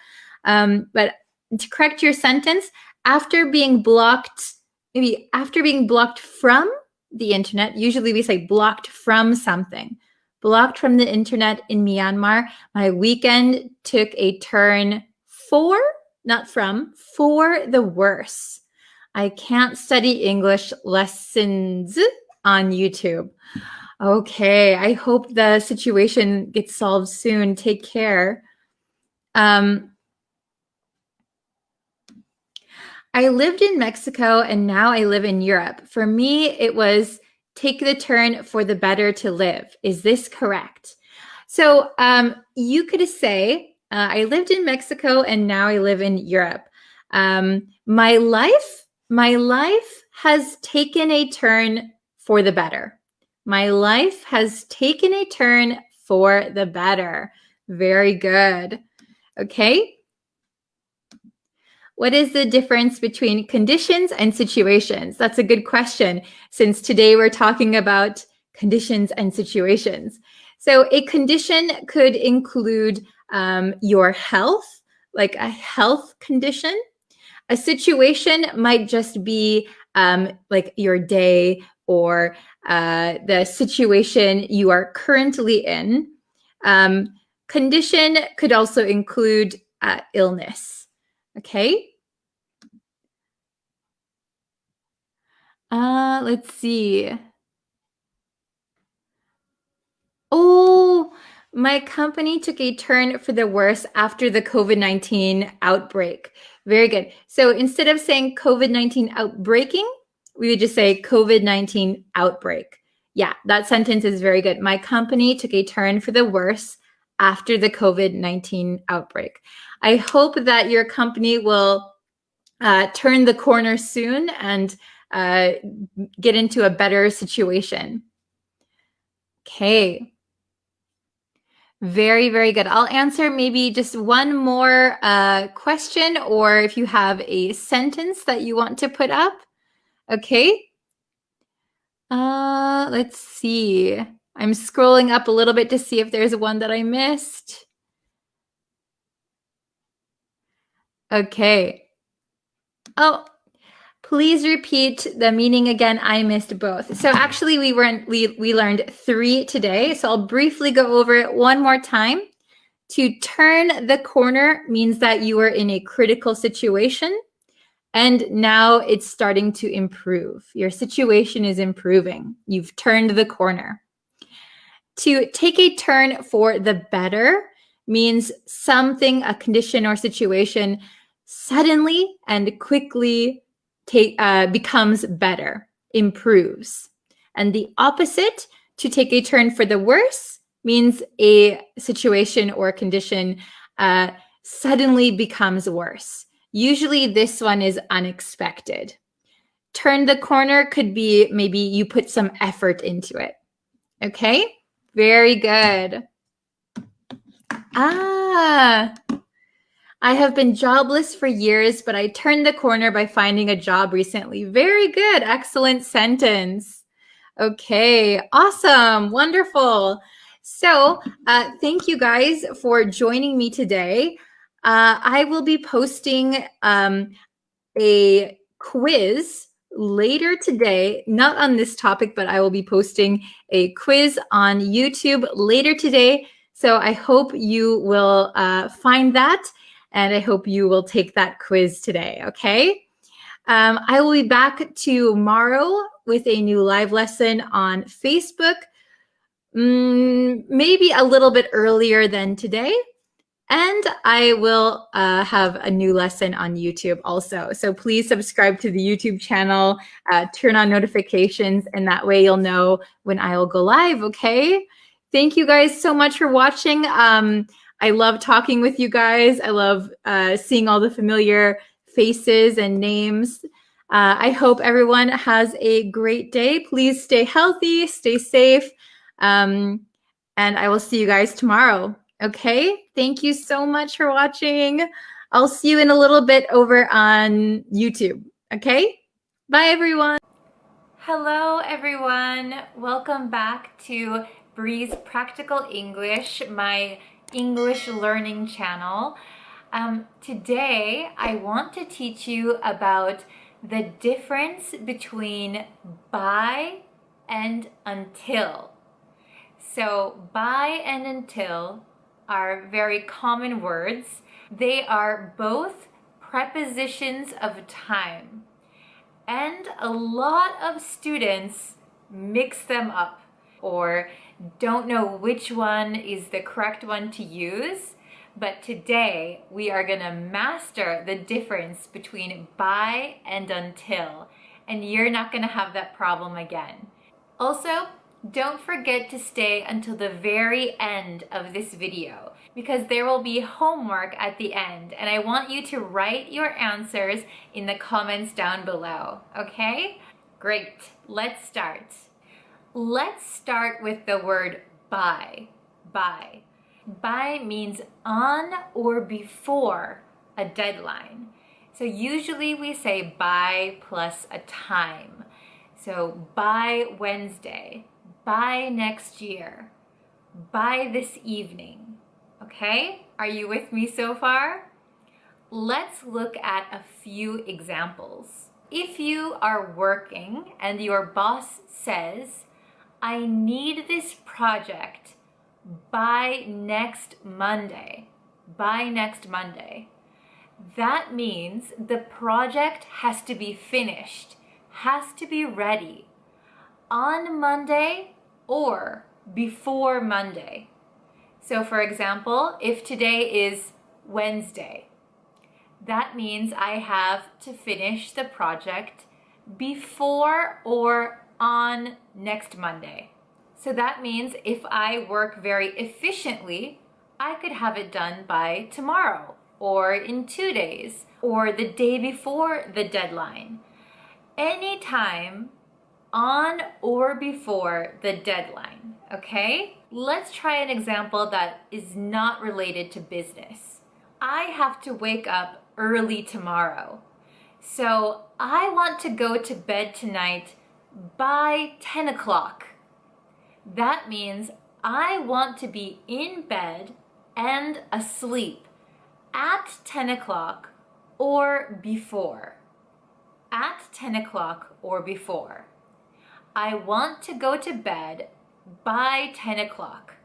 But to correct your sentence, after being blocked, maybe after being blocked from the internet, usually we say blocked from something. Blocked from the internet in Myanmar, my weekend took a turn for, not from, for the worse. I can't study English lessons on YouTube. Okay, I hope the situation gets solved soon. Take care. I lived in Mexico and now I live in Europe. For me, it was take the turn for the better to live. Is this correct? So you could say, I lived in Mexico and now I live in Europe. My life has taken a turn for the better. My life has taken a turn for the better. Very good. Okay. What is the difference between conditions and situations? That's a good question, since today we're talking about conditions and situations. So a condition could include your health, like a health condition. A situation might just be like your day or the situation you are currently in. Condition could also include illness. Okay. Let's see. Oh, my company took a turn for the worse after the COVID-19 outbreak. Very good. So instead of saying COVID-19 outbreaking, we would just say COVID-19 outbreak. Yeah, that sentence is very good. My company took a turn for the worse after the COVID-19 outbreak. I hope that your company will turn the corner soon and get into a better situation. Okay. Very, very good. I'll answer maybe just one more question, or if you have a sentence that you want to put up. Okay. Let's see. I'm scrolling up a little bit to see if there's one that I missed. Okay. Oh, please repeat the meaning again. I missed both. So actually we learned 3 today. So I'll briefly go over it one more time. To turn the corner means that you are in a critical situation and now it's starting to improve. Your situation is improving. You've turned the corner. To take a turn for the better means something, a condition or situation, suddenly and quickly becomes better, improves. And the opposite, to take a turn for the worse, means a situation or condition suddenly becomes worse. Usually this one is unexpected. Turn the corner could be maybe you put some effort into it. Okay, very good. I have been jobless for years, but I turned the corner by finding a job recently. Very good. Excellent sentence. Okay, awesome. Wonderful. So thank you guys for joining me today. I will be posting a quiz later today, not on this topic, but I will be posting a quiz on YouTube later today. So I hope you will find that, and I hope you will take that quiz today, okay? I will be back tomorrow with a new live lesson on Facebook, maybe a little bit earlier than today. And I will have a new lesson on YouTube also. So please subscribe to the YouTube channel, turn on notifications, and that way you'll know when I will go live, okay? Thank you guys so much for watching. I love talking with you guys. I love seeing all the familiar faces and names. I hope everyone has a great day. Please stay healthy, stay safe, and I will see you guys tomorrow. Okay, thank you so much for watching. I'll see you in a little bit over on YouTube. Okay, bye everyone. Hello everyone. Welcome back to Bree's Practical English, my English learning channel. Today I want to teach you about the difference between by and until. So by and until are very common words. They are both prepositions of time, and a lot of students mix them up or don't know which one is the correct one to use. But today we are going to master the difference between by and until, and you're not going to have that problem again. Also, don't forget to stay until the very end of this video because there will be homework at the end, and I want you to write your answers in the comments down below, okay? Great, let's start. Let's start with the word by. By. By means on or before a deadline. So usually we say by plus a time. So by Wednesday, by next year, by this evening. Okay? Are you with me so far? Let's look at a few examples. If you are working and your boss says, I need this project by next Monday, that means the project has to be finished, has to be ready on Monday or before Monday. So for example, if today is Wednesday, that means I have to finish the project before or on next Monday. So that means if I work very efficiently, I could have it done by tomorrow or in 2 days or the day before the deadline. Anytime on or before the deadline, okay? Let's try an example that is not related to business. I have to wake up early tomorrow. So I want to go to bed tonight by 10 o'clock. That means I want to be in bed and asleep at 10 o'clock or before. At 10 o'clock or before. I want to go to bed by 10 o'clock.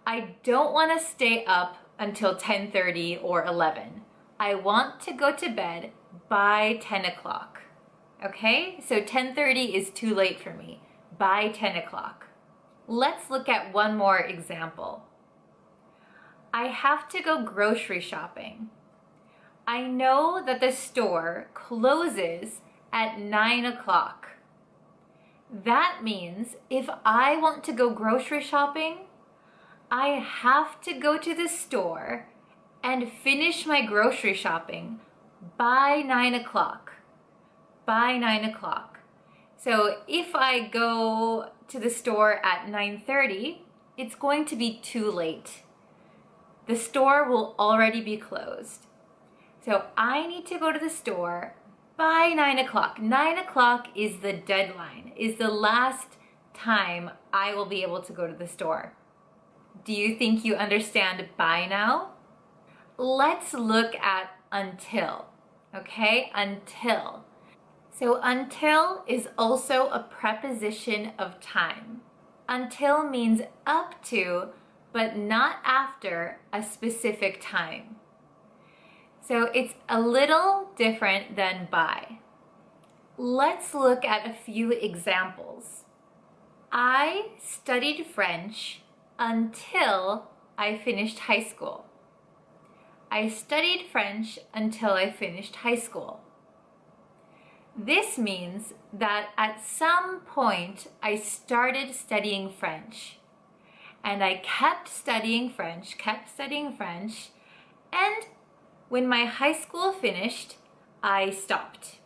I don't want to stay up until 10:30 or 11. I want to go to bed by 10 o'clock. Okay, so 10:30 is too late for me. By 10 o'clock. Let's look at one more example. I have to go grocery shopping. I know that the store closes at 9 o'clock. That means if I want to go grocery shopping, I have to go to the store and finish my grocery shopping by 9 o'clock. By 9 o'clock. So if I go to the store at 9:30, it's going to be too late. The store will already be closed. So I need to go to the store by 9 o'clock. 9 o'clock is the deadline, is the last time I will be able to go to the store. Do you think you understand by now? Let's look at until, okay? Until. So until is also a preposition of time. Until means up to, but not after a specific time. So it's a little different than by. Let's look at a few examples. I studied French until I finished high school. I studied French until I finished high school. This means that at some point I started studying French. And I kept studying French, and when my high school finished, I stopped.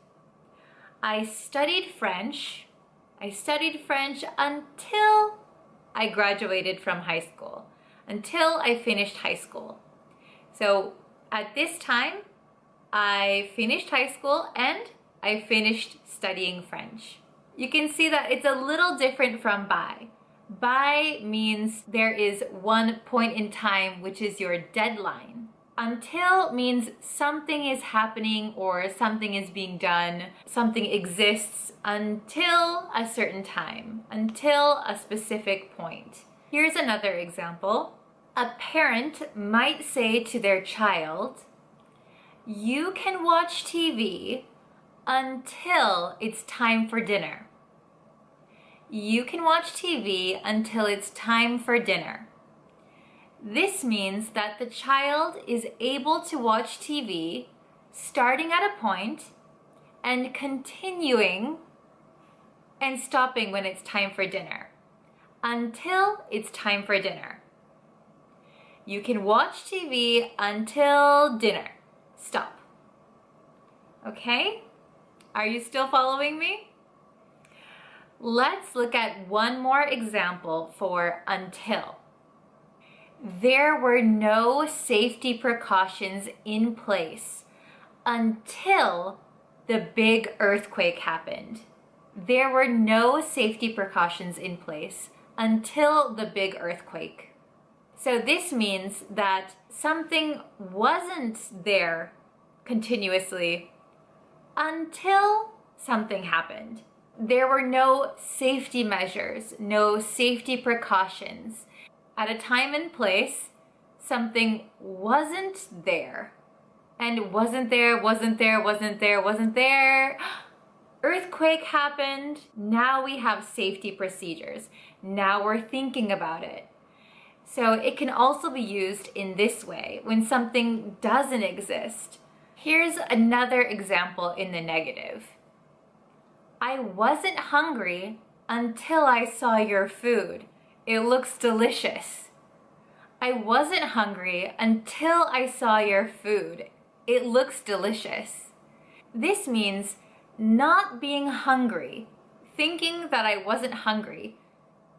I studied French until I graduated from high school, until I finished high school. So at this time, I finished high school and I finished studying French. You can see that it's a little different from by. By means there is one point in time which is your deadline. Until means something is happening or something is being done, something exists until a certain time, until a specific point. Here's another example. A parent might say to their child, "You can watch TV until it's time for dinner." You can watch TV until it's time for dinner. This means that the child is able to watch TV starting at a point and continuing and stopping when it's time for dinner, until it's time for dinner. You can watch TV until dinner. Stop. Okay? Are you still following me? Let's look at one more example for until. There were no safety precautions in place until the big earthquake happened. There were no safety precautions in place until the big earthquake. So this means that something wasn't there continuously until something happened. There were no safety measures, no safety precautions. At a time and place, something wasn't there. And wasn't there. Earthquake happened. Now we have safety procedures. Now we're thinking about it. So it can also be used in this way when something doesn't exist. Here's another example in the negative. I wasn't hungry until I saw your food. It looks delicious. I wasn't hungry until I saw your food. It looks delicious. This means not being hungry, thinking that I wasn't hungry,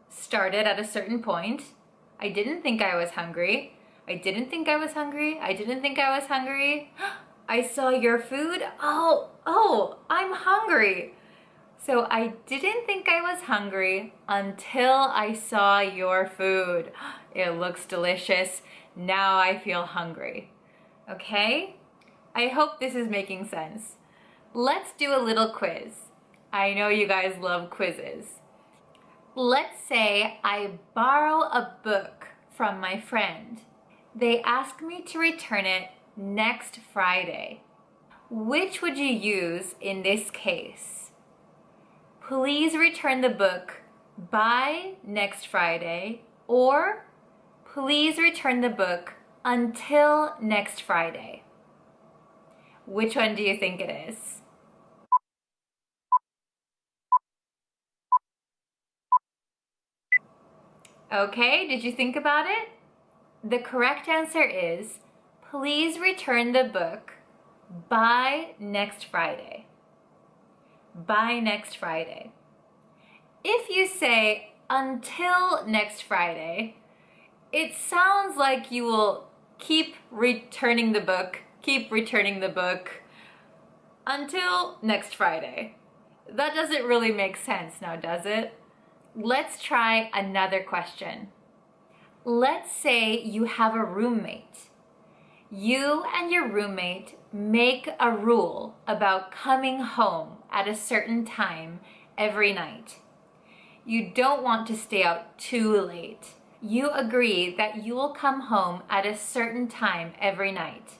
started at a certain point. I didn't think I was hungry. I didn't think I was hungry. I didn't think I was hungry. I saw your food. Oh, I'm hungry. So I didn't think I was hungry until I saw your food. It looks delicious. Now I feel hungry. Okay? I hope this is making sense. Let's do a little quiz. I know you guys love quizzes. Let's say I borrow a book from my friend. They ask me to return it next Friday. Which would you use in this case? Please return the book by next Friday, or please return the book until next Friday. Which one do you think it is? Okay, did you think about it? The correct answer is, please return the book by next Friday. By next Friday. If you say until next Friday, it sounds like you will keep returning the book until next Friday. That doesn't really make sense now, does it? Let's try another question. Let's say you have a roommate. You and your roommate make a rule about coming home at a certain time every night. You don't want to stay out too late. You agree that you will come home at a certain time every night.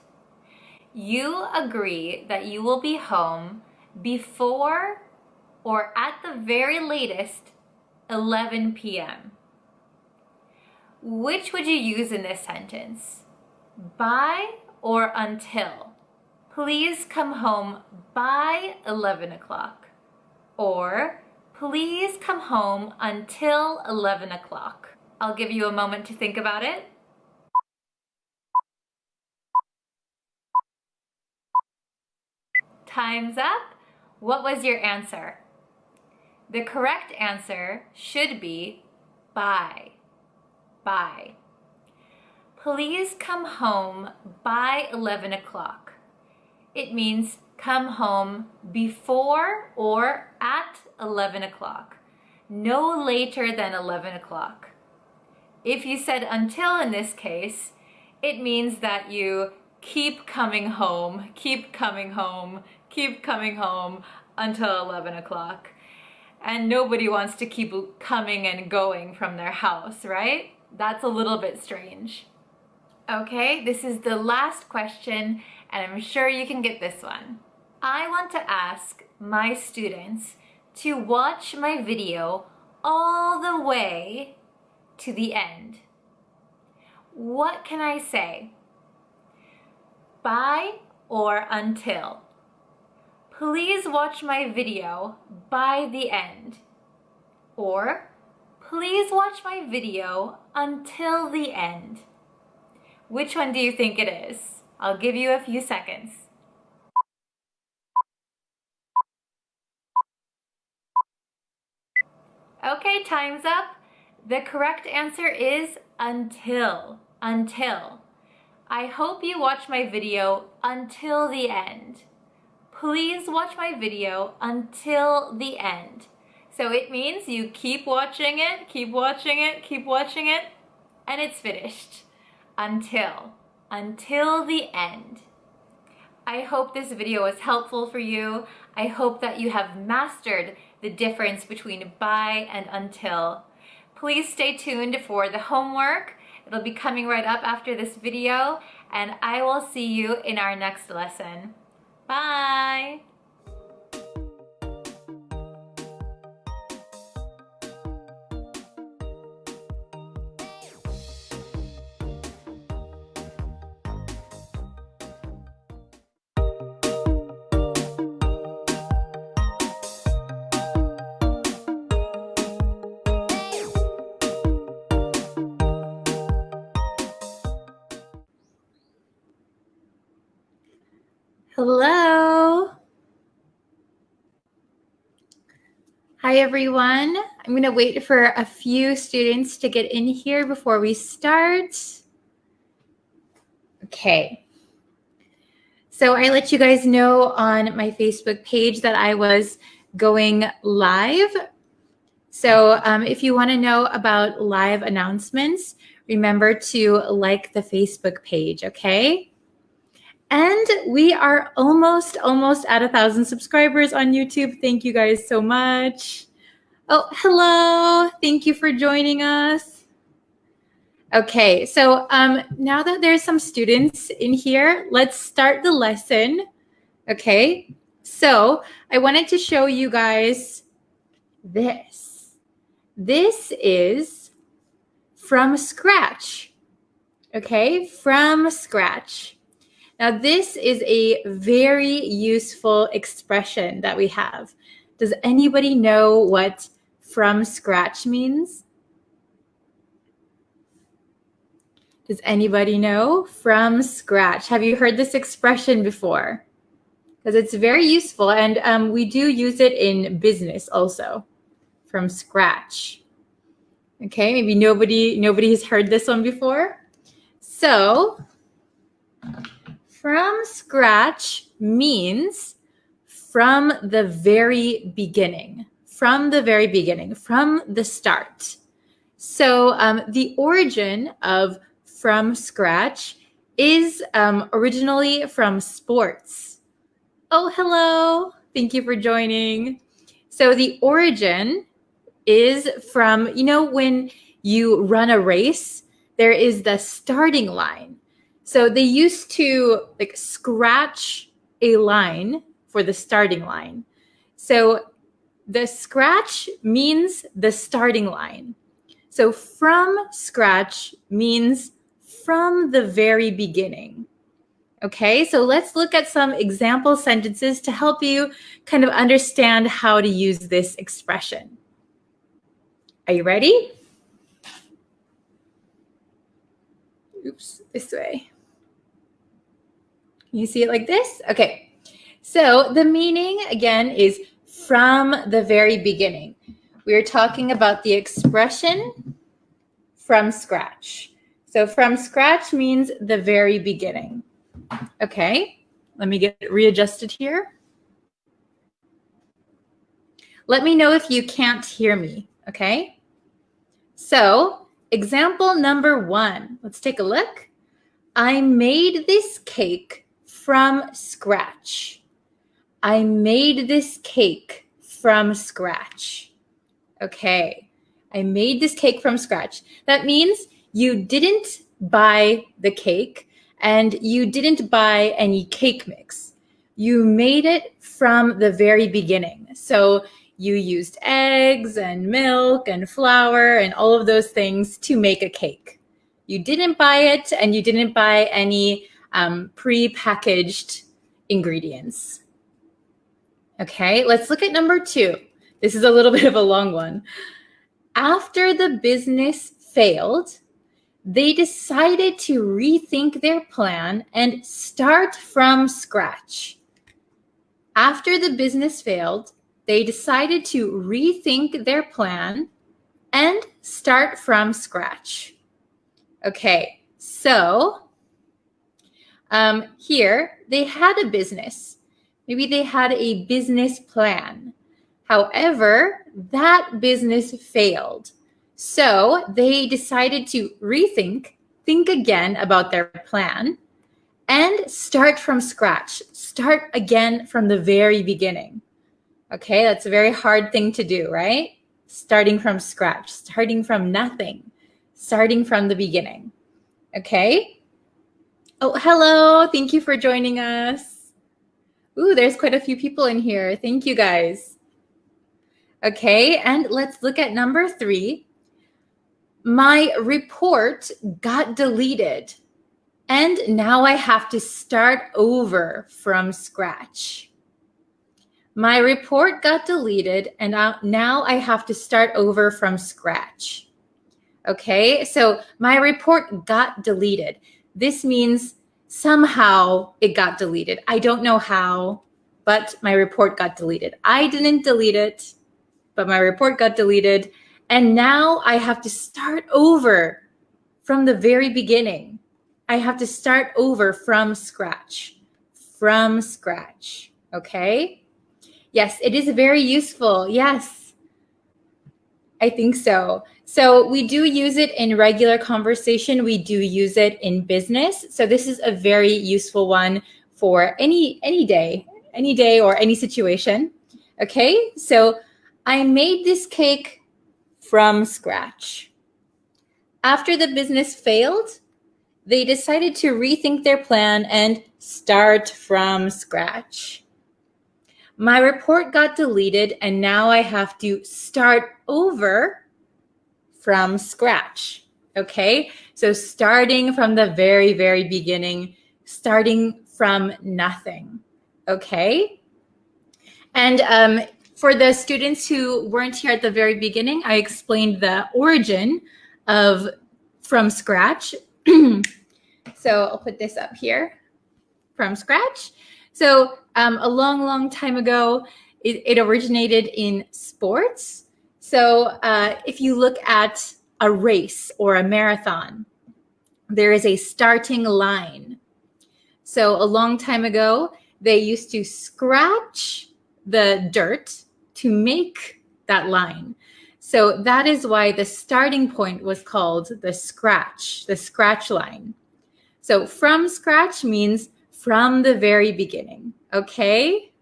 You agree that you will be home before or at the very latest 11 p.m. Which would you use in this sentence? By or until? Please come home by 11 o'clock. Or please come home until 11 o'clock. I'll give you a moment to think about it. Time's up. What was your answer? The correct answer should be by. By. Please come home by 11 o'clock. It means come home before or at 11 o'clock. no later than 11 o'clock. If you said until in this case, it means that you keep coming home, keep coming home, keep coming home until 11 o'clock. And nobody wants to keep coming and going from their house, right? That's a little bit strange. Okay, this is the last question, and I'm sure you can get this one. I want to ask my students to watch my video all the way to the end. What can I say? By or until? Please watch my video by the end. Or, please watch my video until the end. Which one do you think it is? I'll give you a few seconds. Okay, time's up. The correct answer is until. Until. I hope you watch my video until the end. Please watch my video until the end. So it means you keep watching it, keep watching it, keep watching it, and it's finished. Until the end. I hope this video was helpful for you. I hope that you have mastered the difference between by and until. Please stay tuned for the homework. It'll be coming right up after this video, and I will see you in our next lesson. Bye! Hello. Hi, everyone. I'm going to wait for a few students to get in here before we start. Okay. So I let you guys know on my Facebook page that I was going live. So if you want to know about live announcements, remember to like the Facebook page, okay? And we are almost at 1,000 subscribers on YouTube. Thank you guys so much. Oh, hello. Thank you for joining us. Okay, so now that there's some students in here, let's start the lesson. Okay, so I wanted to show you guys this. This is from scratch. Okay, from scratch. Now, this is a very useful expression that we have. Does anybody know what from scratch means? Does anybody know? From scratch. Have you heard this expression before? Because it's very useful, and we do use it in business also. From scratch. Okay, maybe nobody has heard this one before. So, from scratch means from the very beginning, from the start. So the origin of from scratch is originally from sports. Oh, hello. Thank you for joining. So the origin is from, when you run a race, there is the starting line. So they used to scratch a line for the starting line. So the scratch means the starting line. So from scratch means from the very beginning. Okay, so let's look at some example sentences to help you kind of understand how to use this expression. Are you ready? Oops, this way. You see it like this? Okay. So the meaning, again, is from the very beginning. We're talking about the expression from scratch. So from scratch means the very beginning. Okay. Let me get readjusted here. Let me know if you can't hear me. Okay? So, example number 1. Let's take a look. I made this cake from scratch. I made this cake from scratch. Okay, I made this cake from scratch. That means you didn't buy the cake and you didn't buy any cake mix. You made it from the very beginning. So you used eggs and milk and flour and all of those things to make a cake. You didn't buy it and you didn't buy any pre-packaged ingredients. Okay, let's look at number 2. This is a little bit of a long one. After the business failed, they decided to rethink their plan and start from scratch. After the business failed, they decided to rethink their plan and start from scratch. Okay, so here they had a business. Maybe they had a business plan. However, that business failed. So they decided to think again about their plan, and start from scratch. Start again from the very beginning. Okay, that's a very hard thing to do, right? Starting from scratch, starting from nothing, starting from the beginning. Okay? Oh, hello. Thank you for joining us. Ooh, there's quite a few people in here. Thank you, guys. Okay, and let's look at number 3. My report got deleted, and now I have to start over from scratch. My report got deleted, and now I have to start over from scratch. Okay, so my report got deleted. This means somehow it got deleted. I don't know how, but my report got deleted. I didn't delete it, but my report got deleted. And now I have to start over from the very beginning. I have to start over from scratch. From scratch. Okay? Yes, it is very useful. Yes, I think so. So we do use it in regular conversation. We do use it in business. So this is a very useful one for any day or any situation. Okay, so I made this cake from scratch. After the business failed, they decided to rethink their plan and start from scratch. My report got deleted, and now I have to start over from scratch. Okay, so starting from the very, very beginning, starting from nothing. Okay, and for the students who weren't here at the very beginning, I explained the origin of from scratch. So I'll put this up here, from scratch. So a long, long time ago, it originated in sports. So if you look at a race or a marathon, there is a starting line. So a long time ago, they used to scratch the dirt to make that line. So that is why the starting point was called the scratch line. So from scratch means from the very beginning. Okay?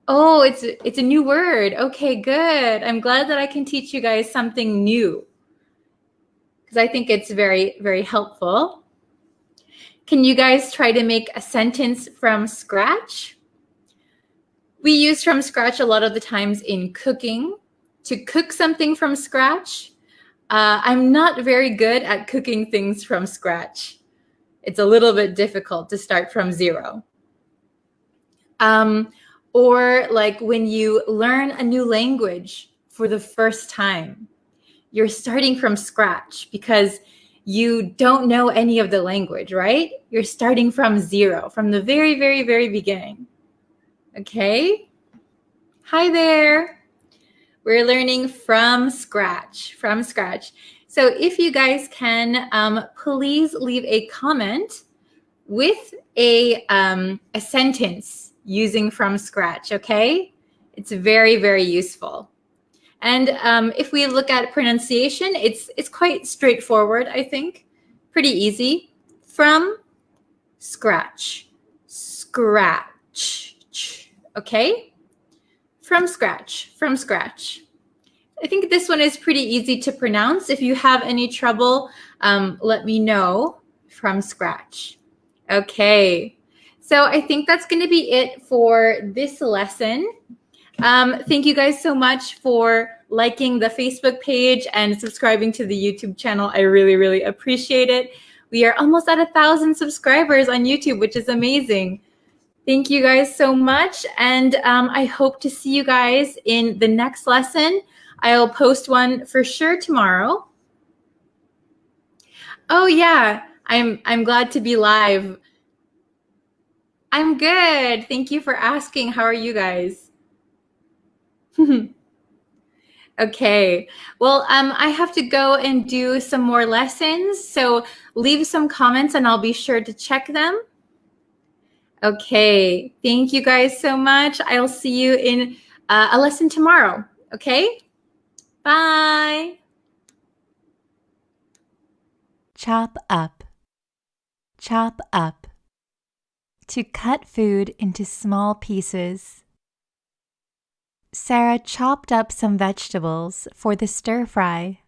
Oh, it's a new word. Okay, good. I'm glad that I can teach you guys something new, because I think it's very, very helpful. Can you guys try to make a sentence from scratch? We use from scratch a lot of the times in cooking. To cook something from scratch, I'm not very good at cooking things from scratch. It's a little bit difficult to start from zero. Or like when you learn a new language for the first time, you're starting from scratch because you don't know any of the language, right? You're starting from zero, from the very, very, very beginning. Okay? Hi there. We're learning from scratch, So if you guys can, please leave a comment with a sentence using from scratch, okay? It's very, very useful. And if we look at pronunciation, it's quite straightforward, I think. Pretty easy. From scratch. Scratch. Okay? From scratch. From scratch. I think this one is pretty easy to pronounce. If you have any trouble, let me know. From scratch. Okay. So I think that's going to be it for this lesson. Thank you guys so much for liking the Facebook page and subscribing to the YouTube channel. I really, really appreciate it. We are almost at 1,000 subscribers on YouTube, which is amazing. Thank you guys so much. And I hope to see you guys in the next lesson. I'll post one for sure tomorrow. Oh yeah, I'm glad to be live. I'm good. Thank you for asking. How are you guys? Okay. Well, I have to go and do some more lessons. So leave some comments and I'll be sure to check them. Okay. Thank you guys so much. I'll see you in a lesson tomorrow. Okay. Bye. Chop up. Chop up. To cut food into small pieces. Sarah chopped up some vegetables for the stir-fry.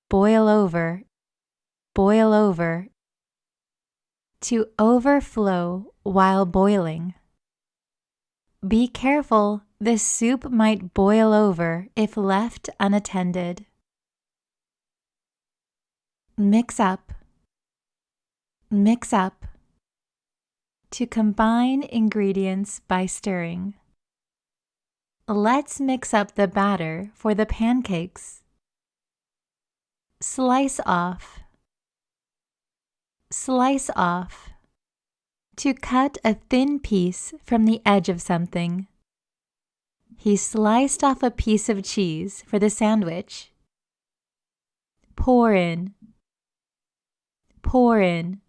Boil over. Boil over. To overflow while boiling. Be careful, the soup might boil over if left unattended. Mix up. Mix up. To combine ingredients by stirring. Let's mix up the batter for the pancakes. Slice off. Slice off. To cut a thin piece from the edge of something. He sliced off a piece of cheese for the sandwich. Pour in. Pour in.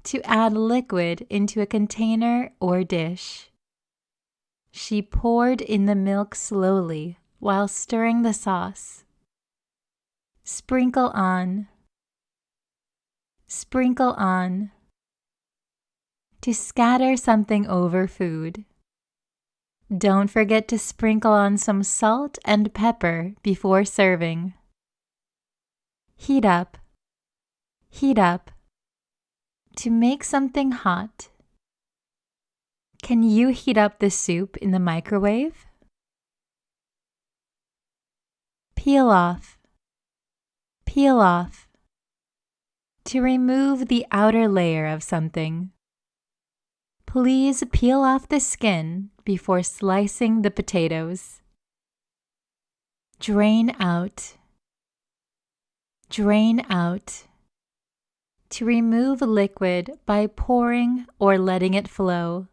To add liquid into a container or dish. She poured in the milk slowly while stirring the sauce. Sprinkle on. Sprinkle on. To scatter something over food. Don't forget to sprinkle on some salt and pepper before serving. Heat up. Heat up. To make something hot. Can you heat up the soup in the microwave? Peel off. Peel off. To remove the outer layer of something. Please peel off the skin before slicing the potatoes. Drain out. Drain out. To remove liquid by pouring or letting it flow.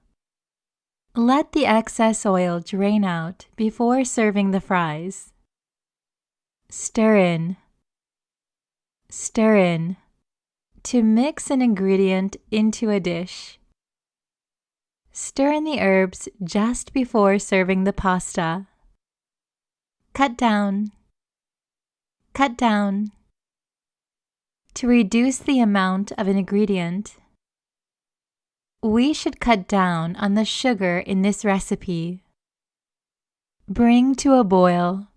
Let the excess oil drain out before serving the fries. Stir in. Stir in. To mix an ingredient into a dish. Stir in the herbs just before serving the pasta. Cut down. Cut down. To reduce the amount of an ingredient. We should cut down on the sugar in this recipe. Bring to a boil.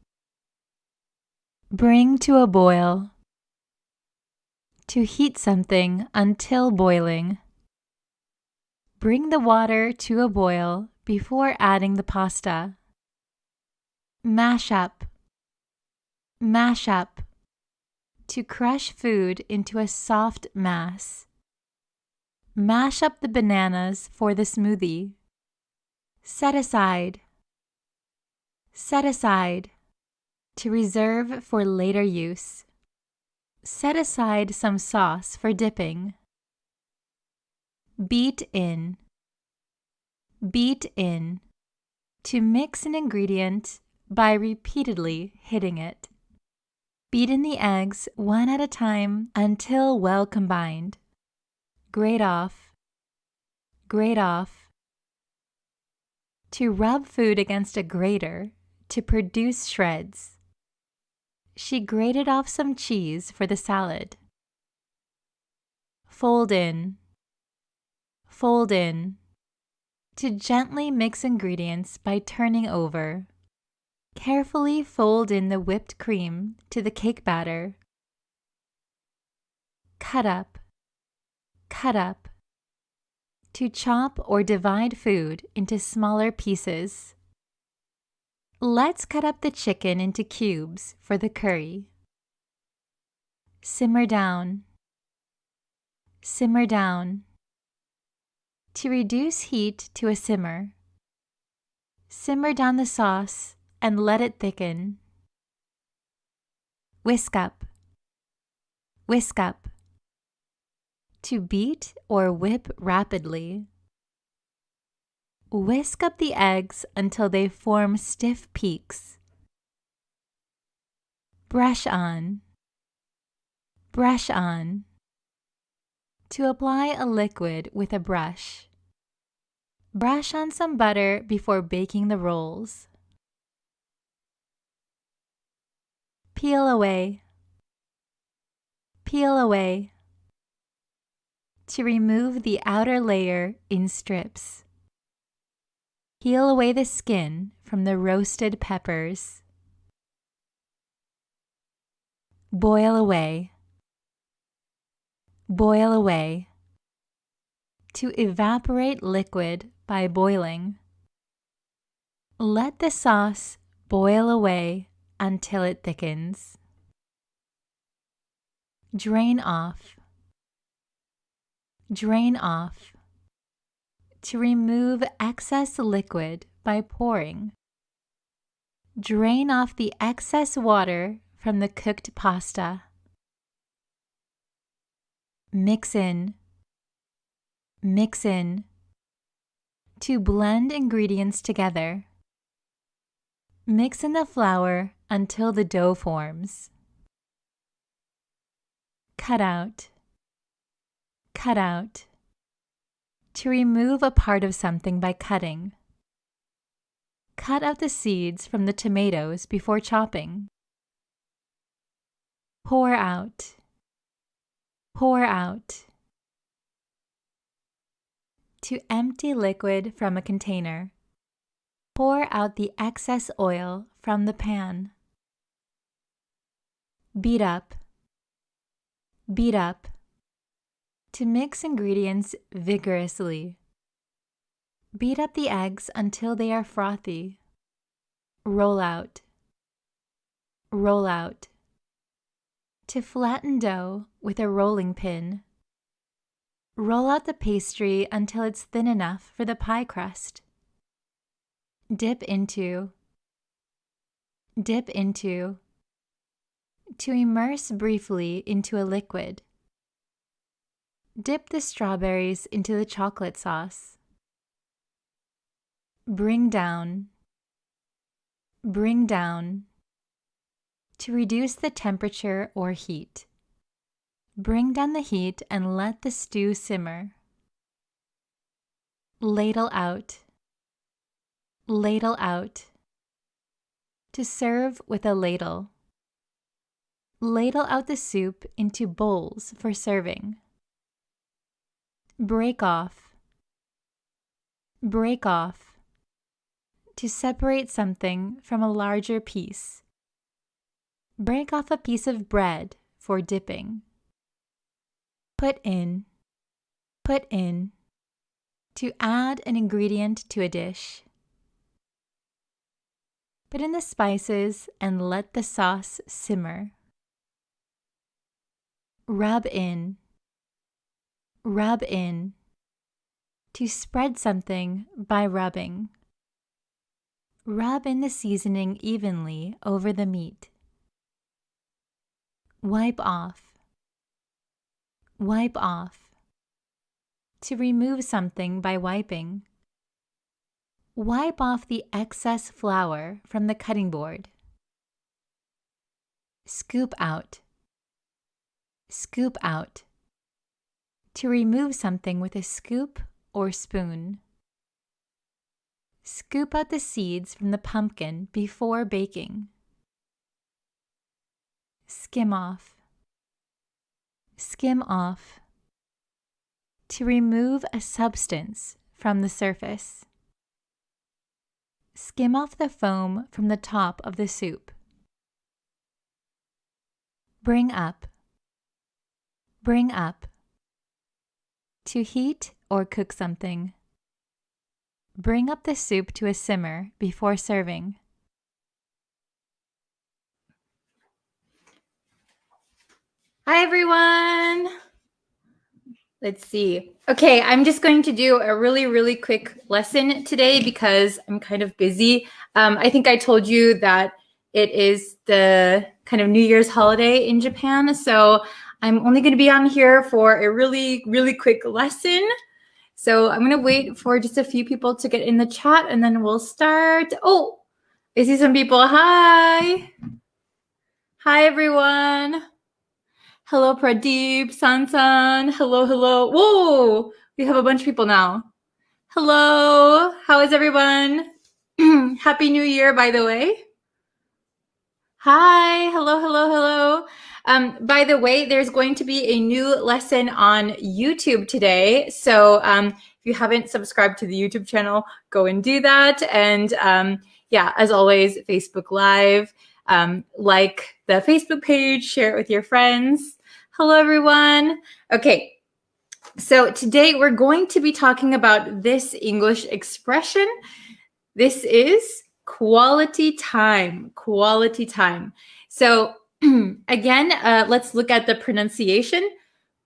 Bring to a boil. To heat something until boiling. Bring the water to a boil before adding the pasta. Mash up. Mash up. To crush food into a soft mass. Mash up the bananas for the smoothie. Set aside. Set aside. To reserve for later use. Set aside some sauce for dipping. Beat in. Beat in. To mix an ingredient by repeatedly hitting it. Beat in the eggs one at a time until well combined. Grate off. Grate off. To rub food against a grater to produce shreds. She grated off some cheese for the salad. Fold in. Fold in. To gently mix ingredients by turning over. Carefully fold in the whipped cream to the cake batter. Cut up. Cut up. To chop or divide food into smaller pieces. Let's cut up the chicken into cubes for the curry. Simmer down. Simmer down. To reduce heat to a simmer, simmer down the sauce and let it thicken. Whisk up. Whisk up. To beat or whip rapidly. Whisk up the eggs until they form stiff peaks. Brush on. Brush on. To apply a liquid with a brush. Brush on some butter before baking the rolls. Peel away. Peel away. To remove the outer layer in strips. Peel away the skin from the roasted peppers. Boil away. Boil away. To evaporate liquid by boiling. Let the sauce boil away until it thickens. Drain off. Drain off. To remove excess liquid by pouring. Drain off the excess water from the cooked pasta. Mix in. Mix in. To blend ingredients together. Mix in the flour until the dough forms. Cut out. Cut out. To remove a part of something by cutting. Cut out the seeds from the tomatoes before chopping. Pour out. Pour out. To empty liquid from a container. Pour out the excess oil from the pan. Beat up. Beat up. To mix ingredients vigorously. Beat up the eggs until they are frothy. Roll out. Roll out. To flatten dough with a rolling pin. Roll out the pastry until it's thin enough for the pie crust. Dip into. Dip into. To immerse briefly into a liquid. Dip the strawberries into the chocolate sauce. Bring down. Bring down. To reduce the temperature or heat. Bring down the heat and let the stew simmer. Ladle out. Ladle out. To serve with a ladle. Ladle out the soup into bowls for serving. Break off. Break off. To separate something from a larger piece. Break off a piece of bread for dipping. Put in. Put in. To add an ingredient to a dish. Put in the spices and let the sauce simmer. Rub in. Rub in. To spread something by rubbing. Rub in the seasoning evenly over the meat. Wipe off. Wipe off. To remove something by wiping. Wipe off the excess flour from the cutting board. Scoop out. Scoop out. To remove something with a scoop or spoon. Scoop out the seeds from the pumpkin before baking. Skim off. Skim off. To remove a substance from the surface. Skim off the foam from the top of the soup. Bring up. Bring up. To heat or cook something. Bring up the soup to a simmer before serving. Hi, everyone. Let's see. Okay, I'm just going to do a really quick lesson today because I'm kind of busy. I think I told you that it is the kind of New Year's holiday in Japan. So I'm only going to be on here for a really quick lesson. So I'm going to wait for just a few people to get in the chat and then we'll start. Oh, I see some people. Hi. Hi, everyone. Hello, Pradeep, Sansan. Hello. Whoa, we have a bunch of people now. Hello, how is everyone? Happy New Year, by the way. Hi, hello. By the way, there's going to be a new lesson on YouTube today. So if you haven't subscribed to the YouTube channel, go and do that. And yeah, as always, Facebook Live, like the Facebook page, share it with your friends. Hello, everyone. Okay, so today we're going to be talking about this English expression. This is quality time, quality time. So again, let's look at the pronunciation.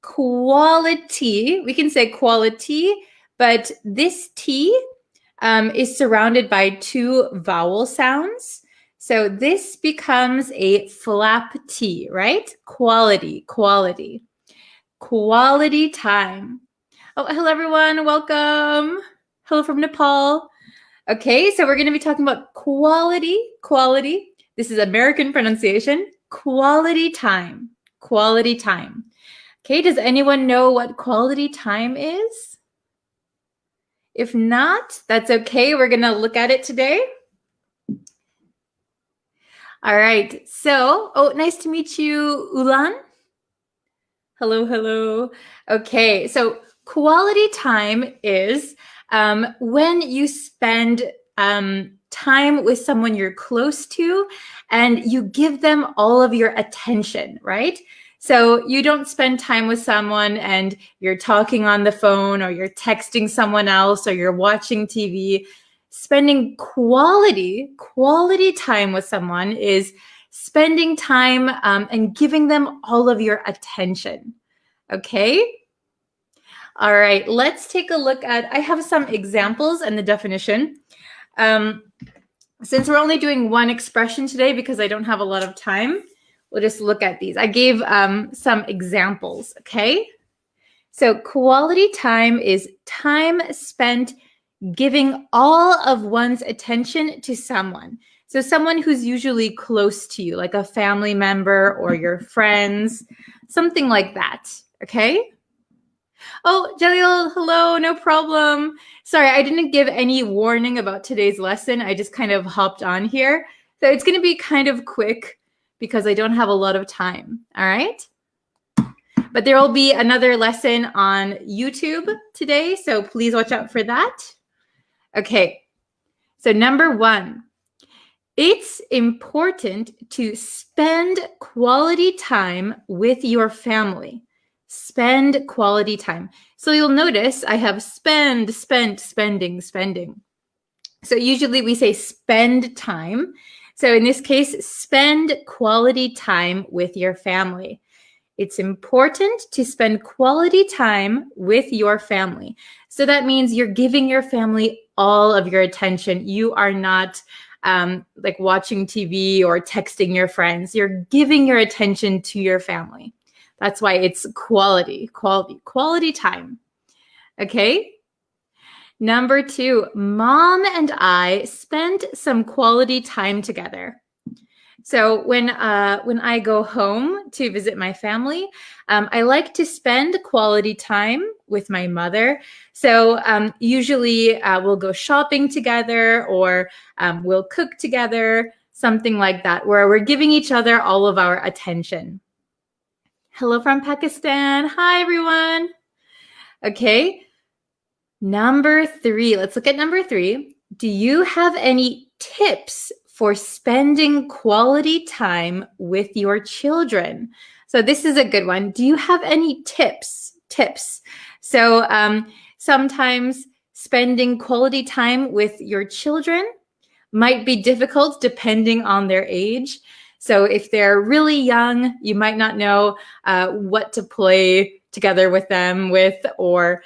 Quality, we can say quality, but this T is surrounded by two vowel sounds. So this becomes a flap T, right? Quality time. Oh, hello, everyone. Welcome. Hello from Nepal. Okay, so we're going to be talking about quality. This is American pronunciation. Quality time. Okay, does anyone know what quality time is? If not, that's okay. We're going to look at it today. All right, so, oh, nice to meet you, Ulan. Hello. Okay, so quality time is when you spend time with someone you're close to and you give them all of your attention, right? So you don't spend time with someone and you're talking on the phone or you're texting someone else or you're watching TV. Spending quality time with someone is spending time and giving them all of your attention. Okay? All right, let's take a look at, I have some examples and the definition. Since we're only doing one expression today because I don't have a lot of time, we'll just look at these. I gave some examples, okay? So quality time is time spent giving all of one's attention to someone. So someone who's usually close to you, like a family member or your friends, something like that, okay? Oh, Jalil, hello, no problem. Sorry, I didn't give any warning about today's lesson. I just kind of hopped on here. So it's going to be kind of quick because I don't have a lot of time, all right? But there will be another lesson on YouTube today, so please watch out for that. Okay, so number one, it's important to spend quality time with your family. Spend quality time. So you'll notice I have spend, spent, spending. So usually we say spend time. So in this case, spend quality time with your family. It's important to spend quality time with your family. So that means you're giving your family all of your attention. You are not like watching TV or texting your friends. You're giving your attention to your family. That's why it's quality time. Okay. Number two, Mom and I spent some quality time together. So when I go home to visit my family, I like to spend quality time with my mother. So usually we'll go shopping together, or we'll cook together, something like that, where we're giving each other all of our attention. Hello from Pakistan. Hi, everyone. Okay. Number 3. Let's look at number 3. Do you have any tips for spending quality time with your children? So this is a good one. Do you have any tips? So sometimes spending quality time with your children might be difficult depending on their age. So if they're really young, you might not know what to play together with them with, or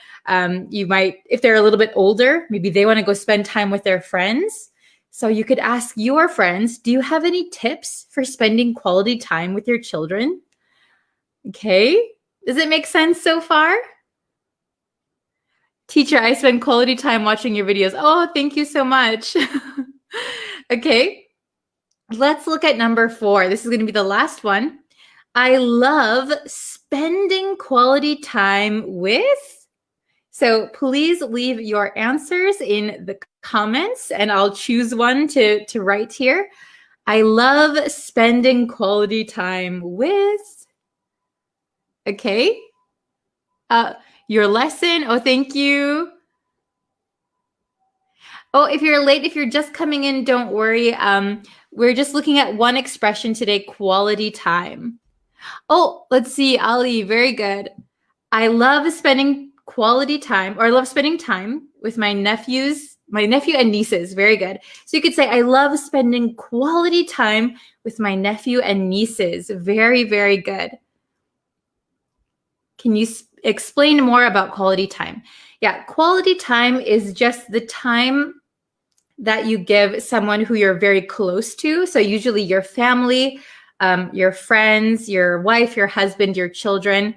you might, if they're a little bit older, maybe they want to go spend time with their friends. So you could ask your friends, do you have any tips for spending quality time with your children? Okay, does it make sense so far? Teacher, I spend quality time watching your videos. Oh, thank you so much. Okay, let's look at number 4. This is going to be the last one. I love spending quality time with. So please leave your answers in the comments, and I'll choose one to write here. I love spending quality time with. Okay. Your lesson. Oh, thank you. Oh, if you're late, if you're just coming in, don't worry. We're just looking at one expression today, quality time. Oh, let's see, Ali, very good. I love spending quality time, or I love spending time with my nephew and nieces. Very good. So you could say, I love spending quality time with my nephew and nieces. Very, very good. Can you explain more about quality time? Yeah, quality time is just the time that you give someone who you're very close to. So usually your family, your friends, your wife, your husband, your children,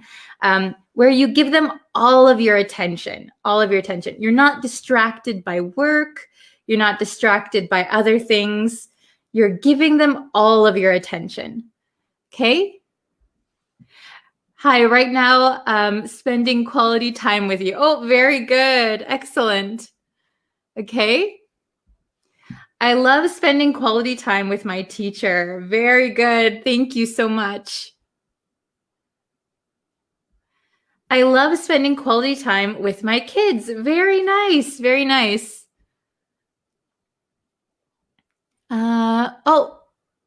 where you give them all of your attention, You're not distracted by work. You're not distracted by other things. You're giving them all of your attention. Okay? Hi, right now, spending quality time with you. Oh, very good. Excellent. Okay. I love spending quality time with my teacher. Very good. Thank you so much. I love spending quality time with my kids. Very nice. Very nice.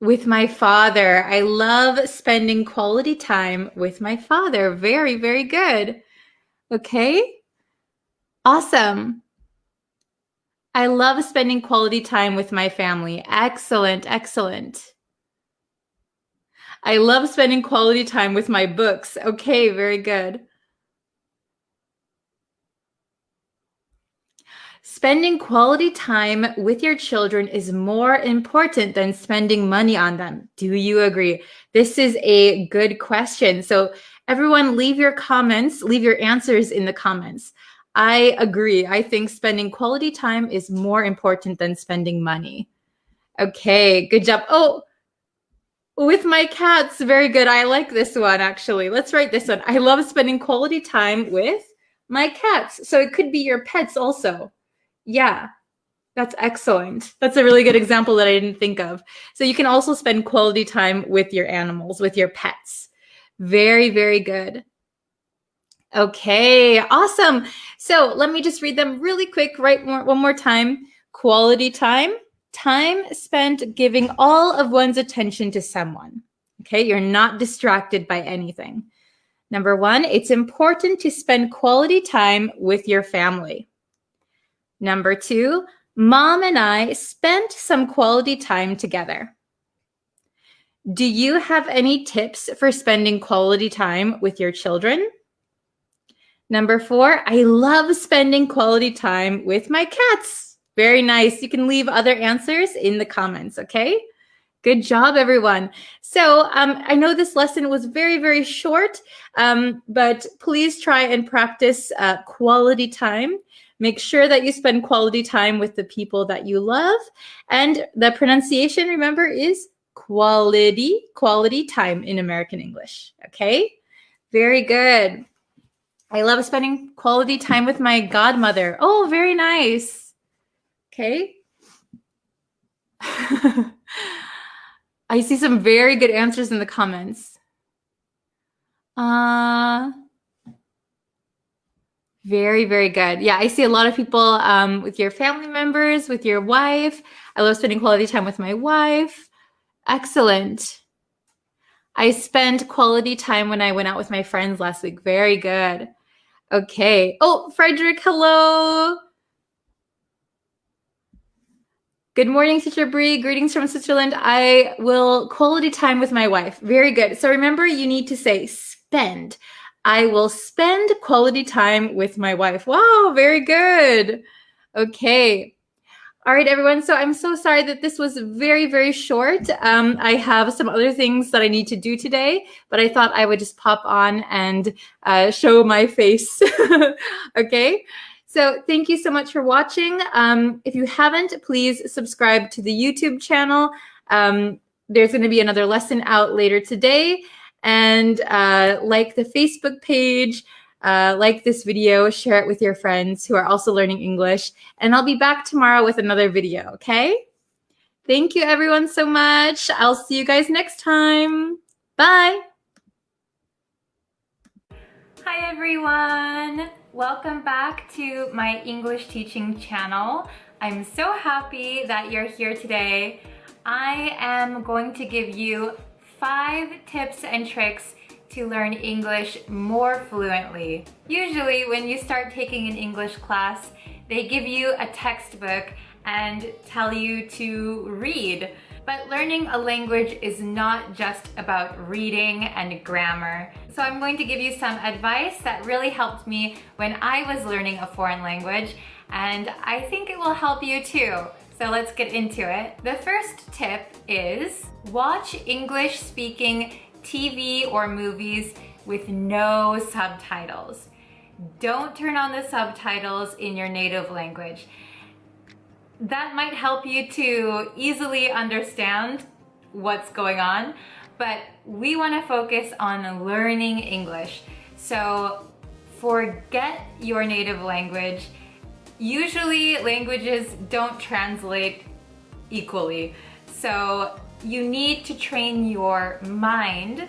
With my father. I love spending quality time with my father. Very, very good. Okay. Awesome. I love spending quality time with my family. Excellent, excellent. I love spending quality time with my books. Okay, very good. Spending quality time with your children is more important than spending money on them. Do you agree? This is a good question. So everyone, leave your comments, leave your answers in the comments. I agree. I think spending quality time is more important than spending money. Okay, good job. Oh, with my cats, very good. I like this one, actually. Let's write this one. I love spending quality time with my cats. So it could be your pets also. Yeah, that's excellent. That's a really good example that I didn't think of. So you can also spend quality time with your animals, with your pets. Very, very good. Okay, awesome. So let me just read them really quick, one more time. Quality time. Time spent giving all of one's attention to someone. Okay, you're not distracted by anything. Number 1, it's important to spend quality time with your family. Number 2, Mom and I spent some quality time together. Do you have any tips for spending quality time with your children? Number 4, I love spending quality time with my cats. Very nice. You can leave other answers in the comments, okay? Good job, everyone. So I know this lesson was very, very short, but please try and practice quality time. Make sure that you spend quality time with the people that you love. And the pronunciation, remember, is quality time in American English, okay? Very good. I love spending quality time with my godmother. Oh, very nice. Okay. I see some very good answers in the comments. Very, very good. Yeah, I see a lot of people with your family members, with your wife. I love spending quality time with my wife. Excellent. I spent quality time when I went out with my friends last week. Very good. Okay. Oh, Frederick, hello. Good morning, Sister Bree. Greetings from Switzerland. I will quality time with my wife. Very good. So remember, you need to say spend. I will spend quality time with my wife. Wow, very good. Okay. All right, everyone. So I'm so sorry that this was very, very short. I have some other things that I need to do today, but I thought I would just pop on and show my face. Okay. So thank you so much for watching. If you haven't, please subscribe to the YouTube channel. There's going to be another lesson out later today. And like the Facebook page, like this video, share it with your friends who are also learning English. And I'll be back tomorrow with another video, okay? Thank you everyone so much. I'll see you guys next time. Bye. Hi everyone. Welcome back to my English teaching channel. I'm so happy that you're here today. I am going to give you 5 tips and tricks to learn English more fluently. Usually when you start taking an English class, they give you a textbook and tell you to read. But learning a language is not just about reading and grammar. So I'm going to give you some advice that really helped me when I was learning a foreign language, and I think it will help you too. So let's get into it. The first tip is watch English speaking TV or movies with no subtitles. Don't turn on the subtitles in your native language. That might help you to easily understand what's going on, but we want to focus on learning English. So forget your native language. Usually languages don't translate equally. So you need to train your mind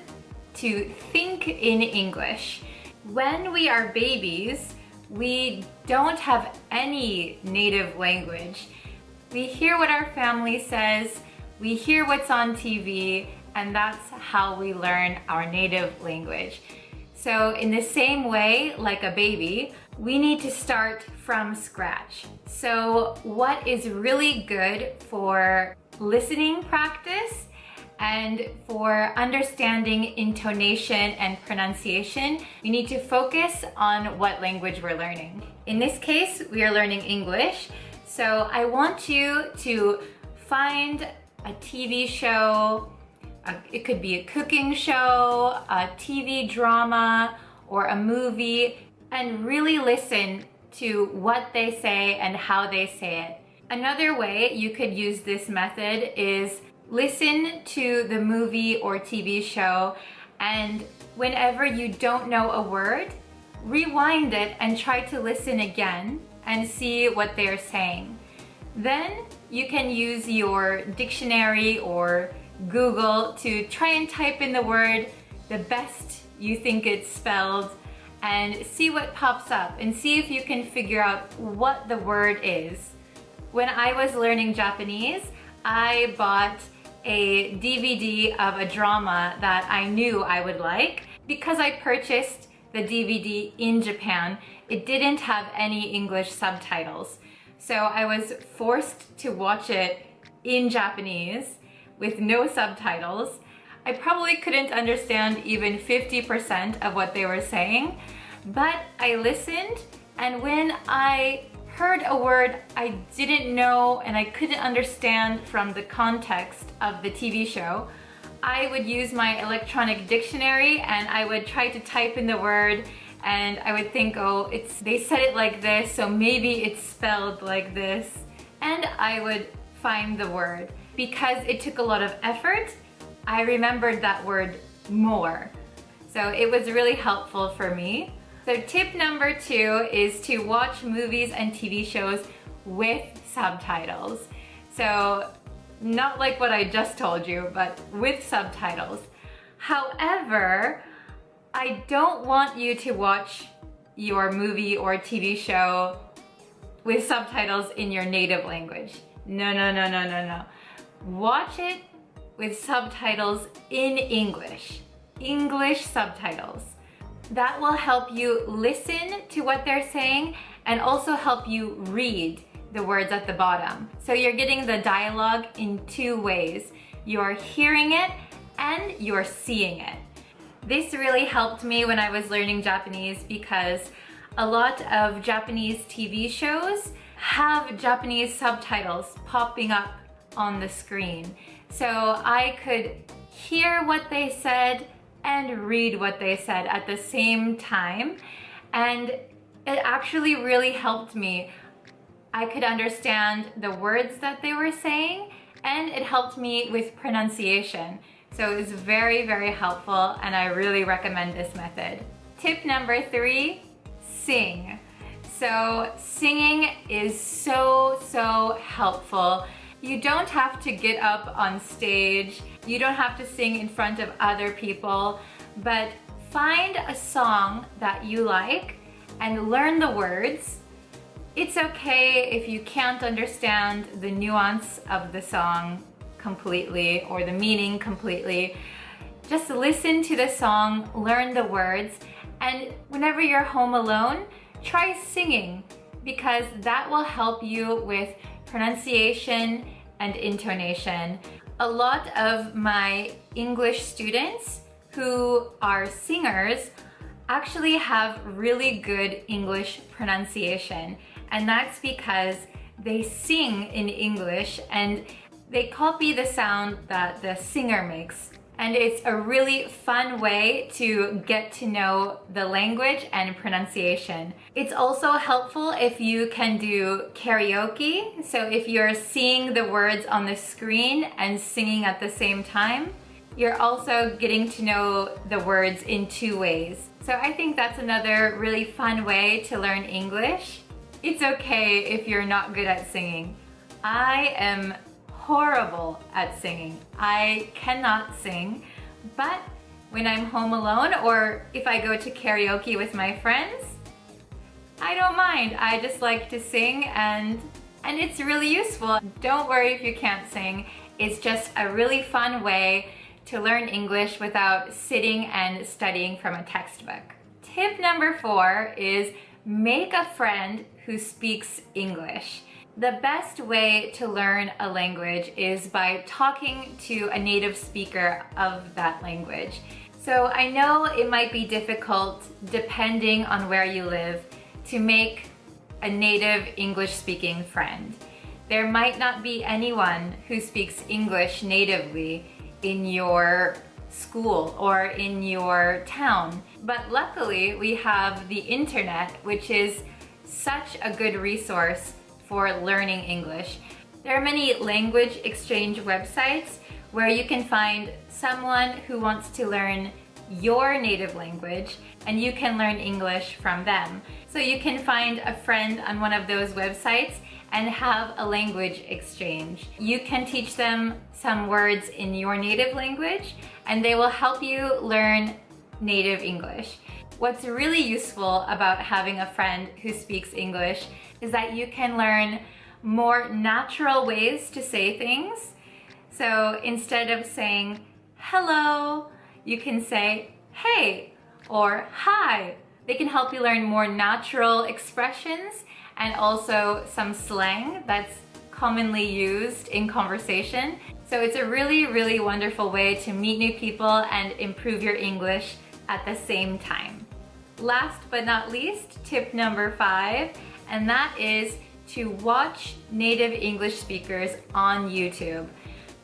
to think in English. When we are babies, we don't have any native language. We hear what our family says, we hear what's on TV, and that's how we learn our native language. So in the same way, like a baby, we need to start from scratch. So what is really good for listening practice and for understanding intonation and pronunciation, we need to focus on what language we're learning. In this case, we are learning English. So I want you to find a TV show, it could be a cooking show, a TV drama, or a movie, and really listen to what they say and how they say it. Another way you could use this method is listen to the movie or TV show, and whenever you don't know a word, rewind it and try to listen again and see what they're saying. Then you can use your dictionary or Google to try and type in the word the best you think it's spelled and see what pops up and see if you can figure out what the word is. When I was learning Japanese, I bought a DVD of a drama that I knew I would like. Because I purchased the DVD in Japan, it didn't have any English subtitles. So I was forced to watch it in Japanese with no subtitles. I probably couldn't understand even 50% of what they were saying, but I listened, and when I heard a word I didn't know and I couldn't understand from the context of the TV show, I would use my electronic dictionary and I would try to type in the word, and I would think, oh, they said it like this, so maybe it's spelled like this, and I would find the word. Because it took a lot of effort, I remembered that word more. So it was really helpful for me. So tip number 2 is to watch movies and TV shows with subtitles. So not like what I just told you, but with subtitles. However, I don't want you to watch your movie or TV show with subtitles in your native language. No, no, no, no, no, no. Watch it with subtitles in English. English subtitles. That will help you listen to what they're saying and also help you read the words at the bottom. So you're getting the dialogue in 2 ways. You're hearing it and you're seeing it. This really helped me when I was learning Japanese because a lot of Japanese TV shows have Japanese subtitles popping up on the screen. So I could hear what they said and read what they said at the same time. And it actually really helped me. I could understand the words that they were saying, and it helped me with pronunciation. So it was very, very helpful, and I really recommend this method. Tip number 3, sing. So singing is so helpful. You don't have to get up on stage. You don't have to sing in front of other people, but find a song that you like and learn the words. It's okay if you can't understand the nuance of the song completely or the meaning completely. Just listen to the song, learn the words, and whenever you're home alone, try singing because that will help you with pronunciation and intonation. A lot of my English students who are singers actually have really good English pronunciation, and that's because they sing in English and they copy the sound that the singer makes. And it's a really fun way to get to know the language and pronunciation. It's also helpful if you can do karaoke. So if you're seeing the words on the screen and singing at the same time, you're also getting to know the words in 2 ways. So I think that's another really fun way to learn English. It's okay if you're not good at singing. I am horrible at singing. I cannot sing, but when I'm home alone or if I go to karaoke with my friends, I don't mind. I just like to sing and it's really useful. Don't worry if you can't sing. It's just a really fun way to learn English without sitting and studying from a textbook. Tip number 4 is make a friend who speaks English. The best way to learn a language is by talking to a native speaker of that language. So I know it might be difficult, depending on where you live, to make a native English-speaking friend. There might not be anyone who speaks English natively in your school or in your town. But luckily, we have the internet, which is such a good resource for learning English. There are many language exchange websites where you can find someone who wants to learn your native language and you can learn English from them. So you can find a friend on one of those websites and have a language exchange. You can teach them some words in your native language and they will help you learn native English. What's really useful about having a friend who speaks English is that you can learn more natural ways to say things. So instead of saying hello, you can say hey or hi. They can help you learn more natural expressions and also some slang that's commonly used in conversation. So it's a really, really wonderful way to meet new people and improve your English at the same time. Last but not least, tip number 5, and that is to watch native English speakers on YouTube.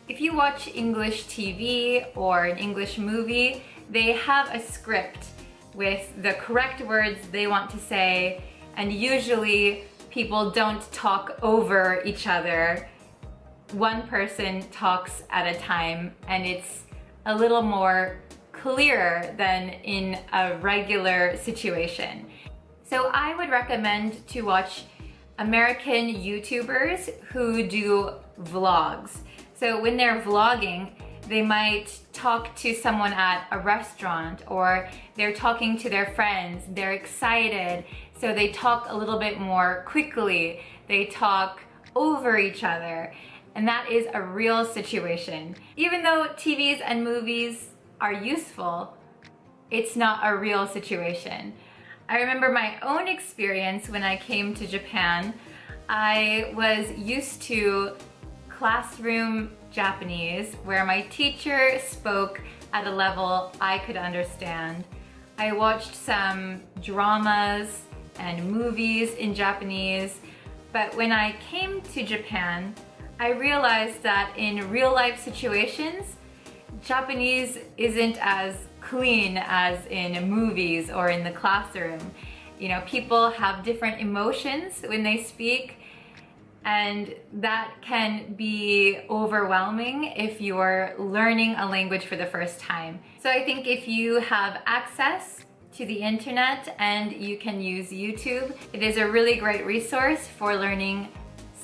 If you watch English TV or an English movie, they have a script with the correct words they want to say, and usually people don't talk over each other. One person talks at a time, and it's a little more clearer than in a regular situation. So I would recommend to watch American YouTubers who do vlogs. So when they're vlogging, they might talk to someone at a restaurant, or they're talking to their friends, they're excited, so they talk a little bit more quickly, they talk over each other, and that is a real situation. Even though TVs and movies are useful, it's not a real situation. I remember my own experience when I came to Japan. I was used to classroom Japanese where my teacher spoke at a level I could understand. I watched some dramas and movies in Japanese, but when I came to Japan, I realized that in real life situations, Japanese isn't as clean as in movies or in the classroom. You know, people have different emotions when they speak, and that can be overwhelming if you're learning a language for the first time. So I think if you have access to the internet and you can use YouTube, it is a really great resource for learning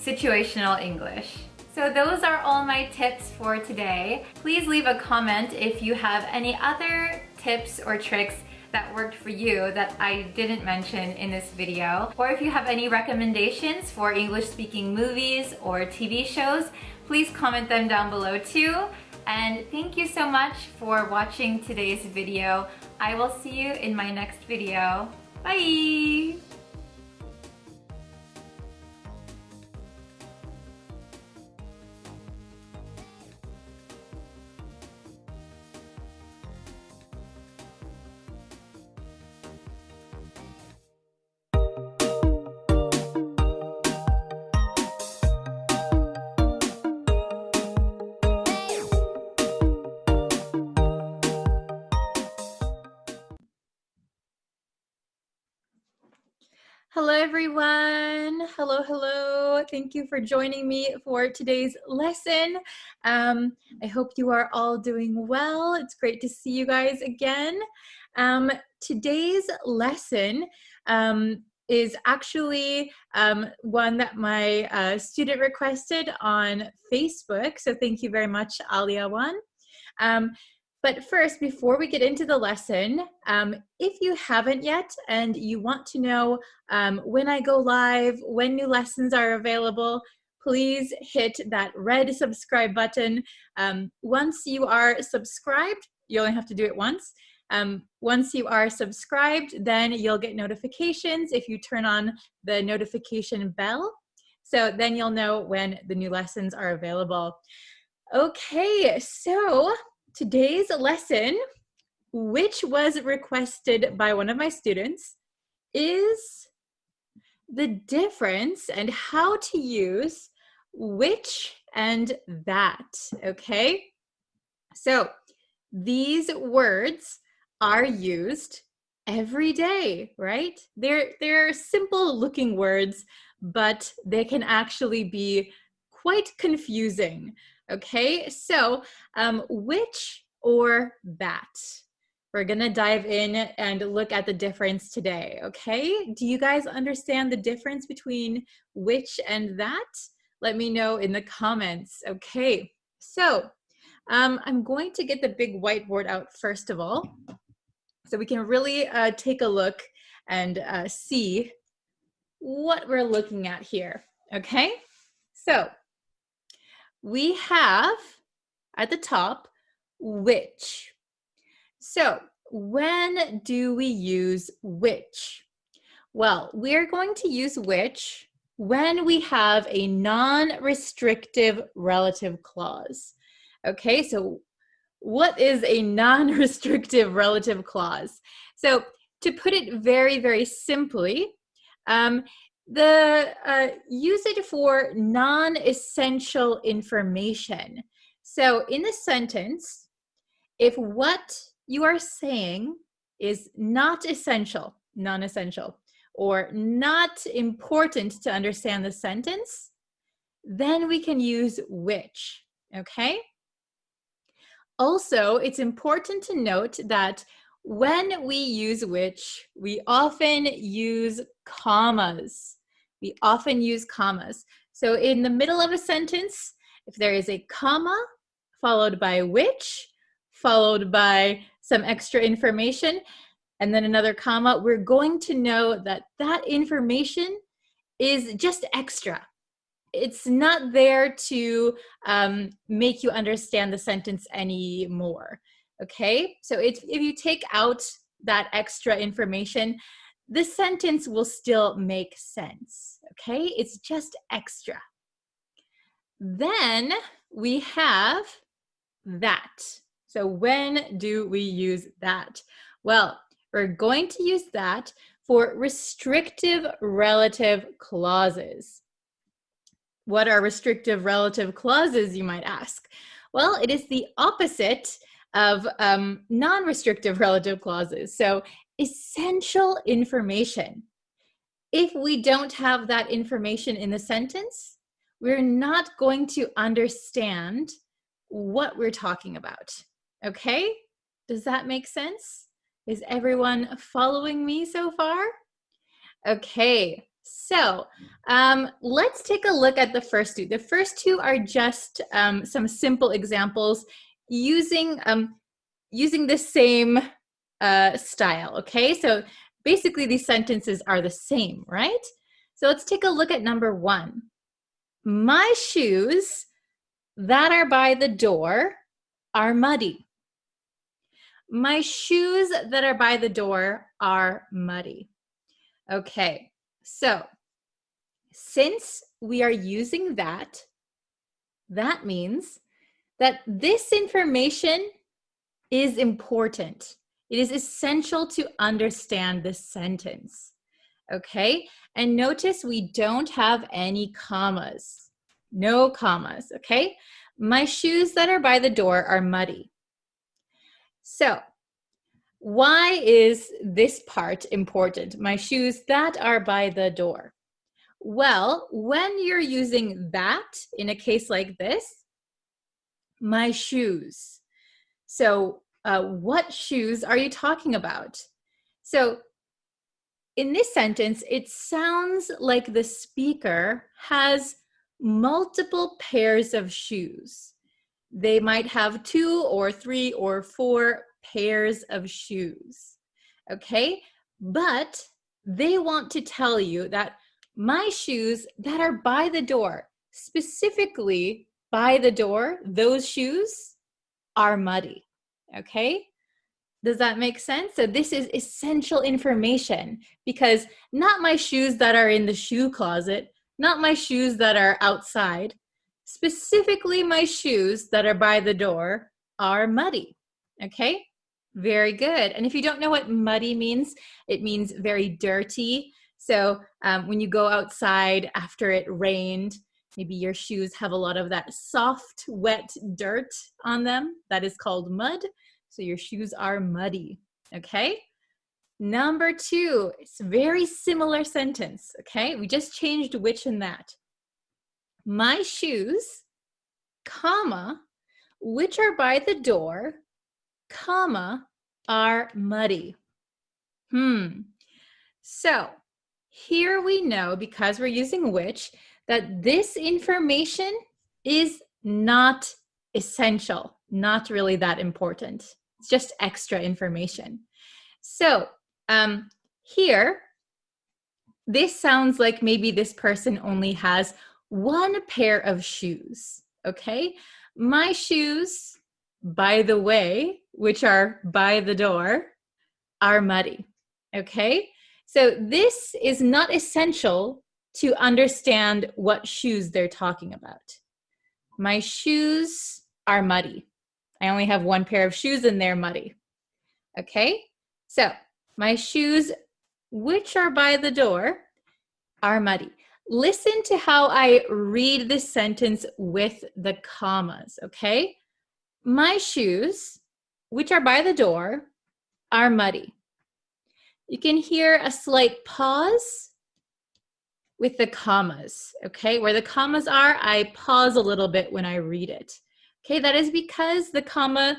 situational English. So those are all my tips for today. Please leave a comment if you have any other tips or tricks that worked for you that I didn't mention in this video, or if you have any recommendations for English speaking movies or TV shows, please comment them down below too. And thank you so much for watching today's video. I will see you in my next video. Bye! Hello everyone. Hello, hello. Thank you for joining me for today's lesson. I hope you are all doing well. It's great to see you guys again. Today's lesson is actually one that my student requested on Facebook. So thank you very much, Aliawan. But first, before we get into the lesson, if you haven't yet and you want to know when I go live, when new lessons are available, please hit that red subscribe button. Once you are subscribed, you only have to do it once. Once you are subscribed, then you'll get notifications if you turn on the notification bell. So then you'll know when the new lessons are available. Okay, so today's lesson, which was requested by one of my students, is the difference and how to use which and that, okay? So these words are used every day, right? They're simple looking words, but they can actually be quite confusing. Okay, so which or that? We're gonna dive in and look at the difference today, okay? Do you guys understand the difference between which and that? Let me know in the comments, okay? So I'm going to get the big whiteboard out first of all, so we can really take a look and see what we're looking at here, okay? So we have at the top, which. So when do we use which? Well, we're going to use which when we have a non-restrictive relative clause. Okay, so what is a non-restrictive relative clause? So to put it very, very simply, use it for non-essential information. So in the sentence, if what you are saying is not essential, non-essential, or not important to understand the sentence, then we can use which, okay? Also, it's important to note that when we use which, we often use commas. We often use commas. So in the middle of a sentence, if there is a comma followed by which, followed by some extra information, and then another comma, we're going to know that that information is just extra. It's not there to make you understand the sentence anymore. Okay, so if you take out that extra information, the sentence will still make sense. Okay, it's just extra. Then we have that. So when do we use that? Well, we're going to use that for restrictive relative clauses. What are restrictive relative clauses, you might ask? Well, it is the opposite of non-restrictive relative clauses. So essential information. If we don't have that information in the sentence, we're not going to understand what we're talking about. Okay? Does that make sense? Is everyone following me so far? Okay, so let's take a look at the first two. The first two are just some simple examples using the same style. Okay, so basically these sentences are the same, right? So let's take a look at number one. My shoes that are by the door are muddy. My shoes that are by the door are muddy. Okay, so since we are using that, that means that this information is important. It is essential to understand this sentence. Okay, and notice we don't have any commas. No commas, okay? My shoes that are by the door are muddy. So, why is this part important? My shoes that are by the door. Well, when you're using that in a case like this, my shoes. So what shoes are you talking about? So in this sentence, it sounds like the speaker has multiple pairs of shoes. They might have 2 or 3 or 4 pairs of shoes, okay? But they want to tell you that my shoes that are by the door, specifically by the door, those shoes are muddy, okay? Does that make sense? So this is essential information because not my shoes that are in the shoe closet, not my shoes that are outside, specifically my shoes that are by the door are muddy, okay? Very good. And if you don't know what muddy means, it means very dirty. So when you go outside after it rained, maybe your shoes have a lot of that soft, wet dirt on them. That is called mud. So your shoes are muddy, okay? Number 2, it's a very similar sentence, okay? We just changed which and that. My shoes, comma, which are by the door, comma, are muddy. So here we know, because we're using which, that this information is not essential, not really that important. It's just extra information. So here, this sounds like maybe this person only has 1 pair of shoes, okay? My shoes, by the way, which are by the door, are muddy, okay? So this is not essential to understand what shoes they're talking about. My shoes are muddy. I only have 1 pair of shoes and they're muddy. Okay, so my shoes, which are by the door, are muddy. Listen to how I read this sentence with the commas, okay? My shoes, which are by the door, are muddy. You can hear a slight pause with the commas, okay? Where the commas are, I pause a little bit when I read it, Okay, that is because the comma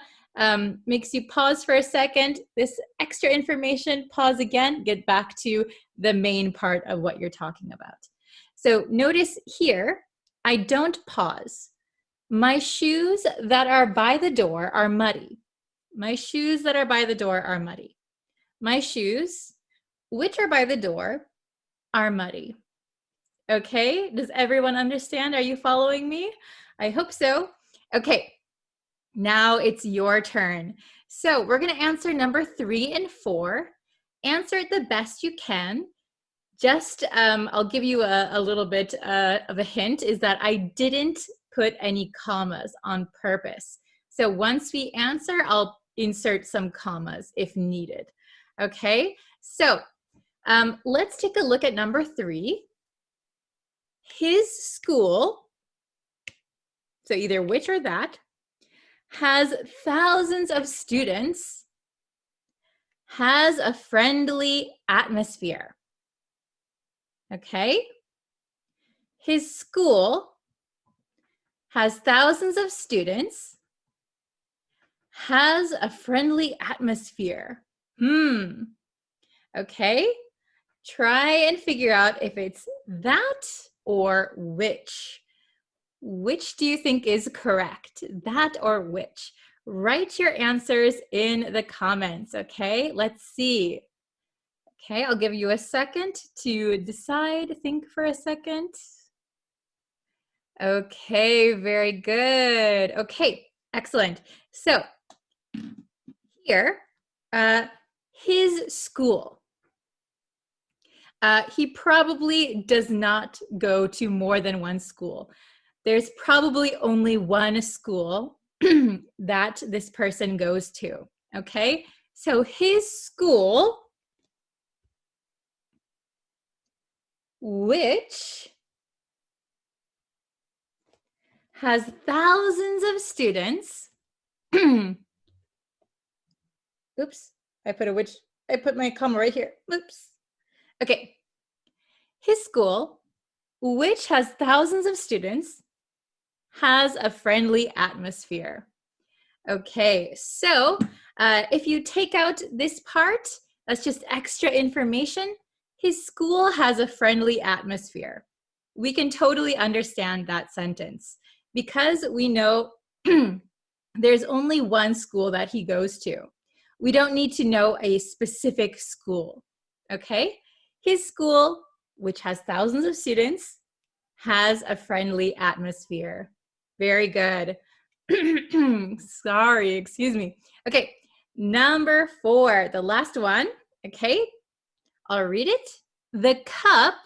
makes you pause for a second. This extra information, pause again, get back to the main part of what you're talking about. So notice here, I don't pause. My shoes that are by the door are muddy. My shoes that are by the door are muddy. My shoes, which are by the door, are muddy. Okay, does everyone understand? Are you following me? I hope so. Okay, now it's your turn. So we're going to answer number 3 and 4. Answer it the best you can. Just, I'll give you a little bit of a hint, is that I didn't put any commas on purpose. So once we answer, I'll insert some commas if needed. Okay, so let's take a look at number 3. His school, so either which or that, has thousands of students, has a friendly atmosphere. Okay? His school has thousands of students, has a friendly atmosphere. Okay? Try and figure out if it's that or which. Which do you think is correct? That or which? Write your answers in the comments, okay? Let's see. Okay, I'll give you a second to decide. Think for a second. Okay, very good. Okay, excellent. So here, his school. He probably does not go to more than one school. There's probably only one school that this person goes to, okay? So his school, which has thousands of students. Oops, I put my comma right here. Oops. Okay. His school, which has thousands of students, has a friendly atmosphere. Okay, so if you take out this part, that's just extra information. His school has a friendly atmosphere. We can totally understand that sentence because we know there's only one school that he goes to. We don't need to know a specific school, okay? His school, which has thousands of students, has a friendly atmosphere. Very good. Sorry, excuse me. Okay, number 4, the last one. Okay, I'll read it. The cup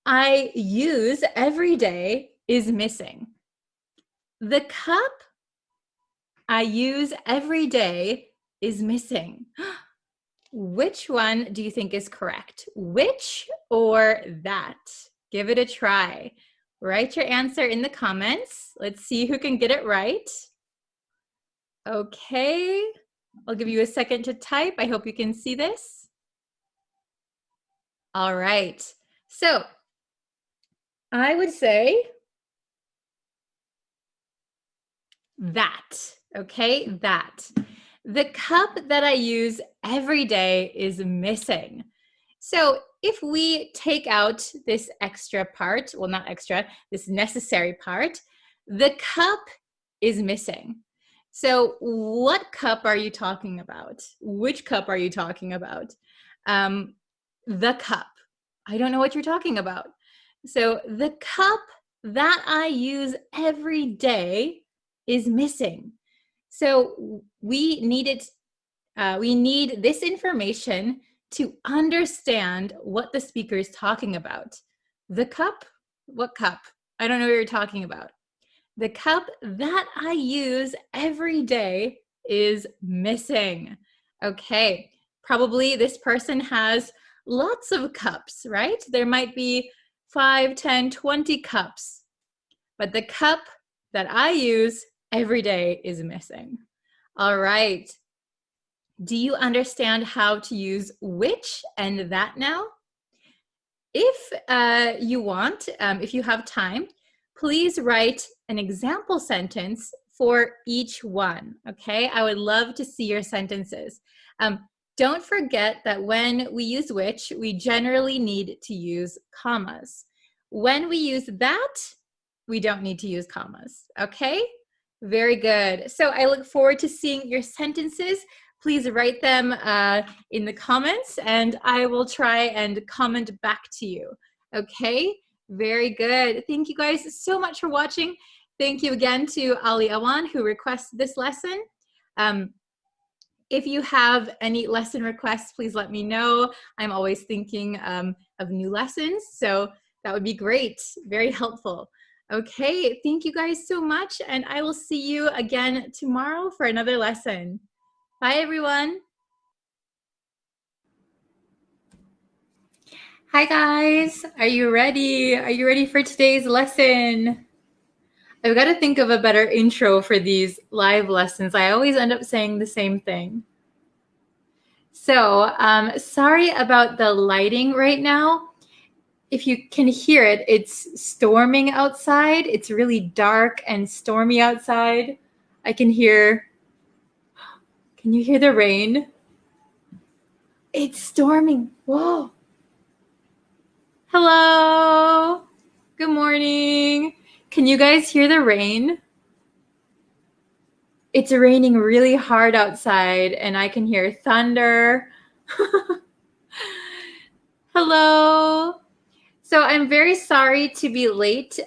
I use every day is missing. The cup I use every day is missing. Which one do you think is correct? Which or that? Give it a try. Write your answer in the comments. Let's see who can get it right. Okay, I'll give you a second to type. I hope you can see this. All right, so I would say that, okay, that. The cup that I use every day is missing. So if we take out this extra part, well, not extra, this necessary part, the cup is missing. So what cup are you talking about? Which cup are you talking about? The cup. I don't know what you're talking about. So the cup that I use every day is missing. So we need this information to understand what the speaker is talking about. The cup? What cup? I don't know what you're talking about. The cup that I use every day is missing. Okay, probably this person has lots of cups, right? There might be 5, 10, 20 cups, but the cup that I use every day is missing. All right. Do you understand how to use which and that now? If you want, if you have time, please write an example sentence for each one, okay? I would love to see your sentences. Don't forget that when we use which, we generally need to use commas. When we use that, we don't need to use commas, okay? Very good. So I look forward to seeing your sentences. Please write them in the comments and I will try and comment back to you, okay? Very good. Thank you guys so much for watching. Thank you again to Ali Awan who requested this lesson. If you have any lesson requests, please let me know. I'm always thinking of new lessons, so that would be great. Very helpful. Okay, thank you guys so much, and I will see you again tomorrow for another lesson. Bye, everyone. Hi, guys. Are you ready? Are you ready for today's lesson? I've got to think of a better intro for these live lessons. I always end up saying the same thing. So, sorry about the lighting right now. If you can hear it, it's storming outside. It's really dark and stormy outside. I can hear, can you hear the rain? It's storming. Whoa. Hello. Good morning. Can you guys hear the rain? It's raining really hard outside and I can hear thunder. Hello. So I'm very sorry to be late.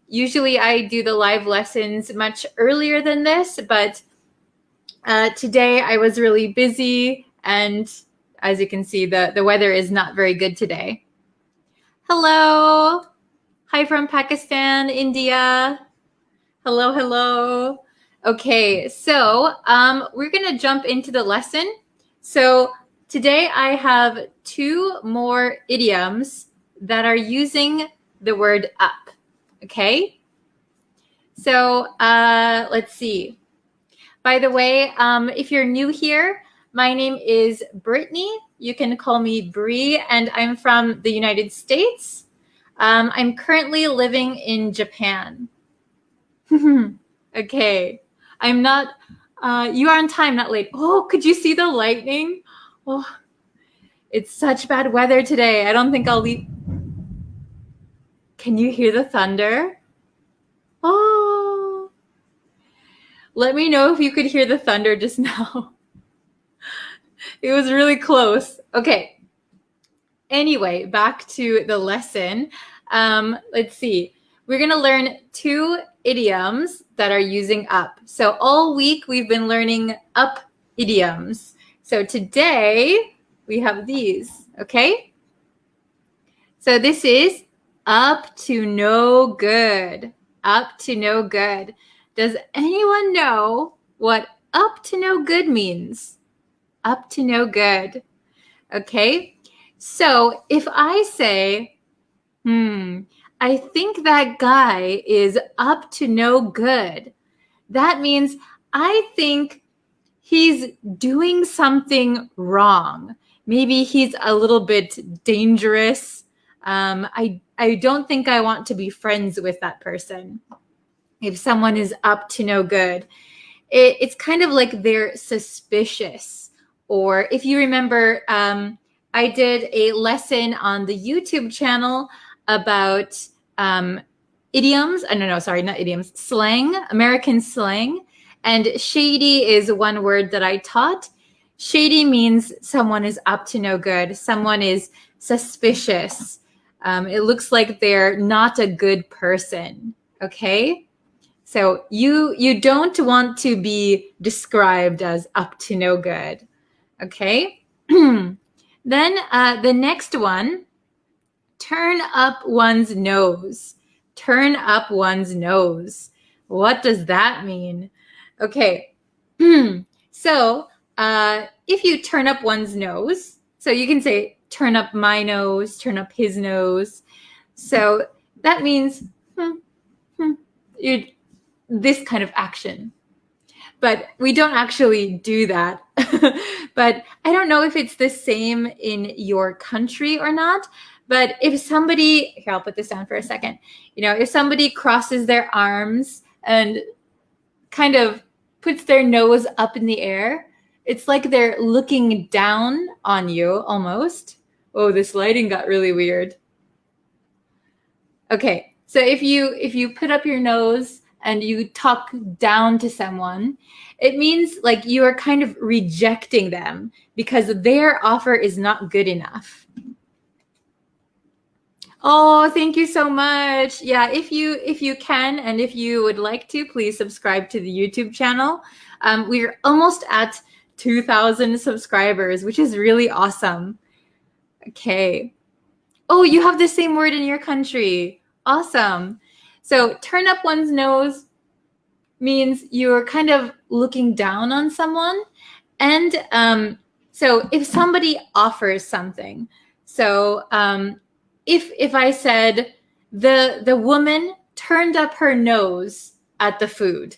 Usually I do the live lessons much earlier than this, but today I was really busy and as you can see, the weather is not very good today. Hello. Hi from Pakistan, India. Hello, hello. Okay, so we're gonna jump into the lesson. So today I have 2 more idioms that are using the word up, okay? So let's see. By the way, if you're new here, my name is Brittany. You can call me Bree, and I'm from the United States. I'm currently living in Japan. Okay, I'm not, you are on time, not late. Oh, could you see the lightning? Oh, it's such bad weather today. I don't think I'll leave. Can you hear the thunder? Oh, let me know if you could hear the thunder just now. It was really close. Okay. Anyway, back to the lesson. Let's see. We're going to learn 2 idioms that are using up. So all week we've been learning up idioms. So today we have these, okay? So this is up to no good. Up to no good. Does anyone know what up to no good means? Up to no good. Okay? So if I say, I think that guy is up to no good, that means I think he's doing something wrong. Maybe he's a little bit dangerous. I don't think I want to be friends with that person. If someone is up to no good, it's kind of like they're suspicious. Or if you remember, I did a lesson on the YouTube channel about idioms. Not idioms, slang, American slang. And shady is one word that I taught. Shady means someone is up to no good. Someone is suspicious. It looks like they're not a good person. Okay? So you don't want to be described as up to no good. Okay? Then the next one, turn up one's nose. Turn up one's nose. What does that mean? Okay. So if you turn up one's nose, so you can say, turn up my nose, turn up his nose. So that means this kind of action. But we don't actually do that. But I don't know if it's the same in your country or not. But if somebody, here, I'll put this down for a second. If somebody crosses their arms and kind of puts their nose up in the air, it's like they're looking down on you almost. Oh, this lighting got really weird. Okay, so if you put up your nose and you talk down to someone, it means like you are kind of rejecting them because their offer is not good enough. Oh, thank you so much. Yeah, if you can and if you would like to, please subscribe to the YouTube channel. We're almost at 2,000 subscribers, which is really awesome. Okay. Oh, you have the same word in your country. Awesome. So turn up one's nose means you're kind of looking down on someone. And so if somebody offers something, so if I said the woman turned up her nose at the food,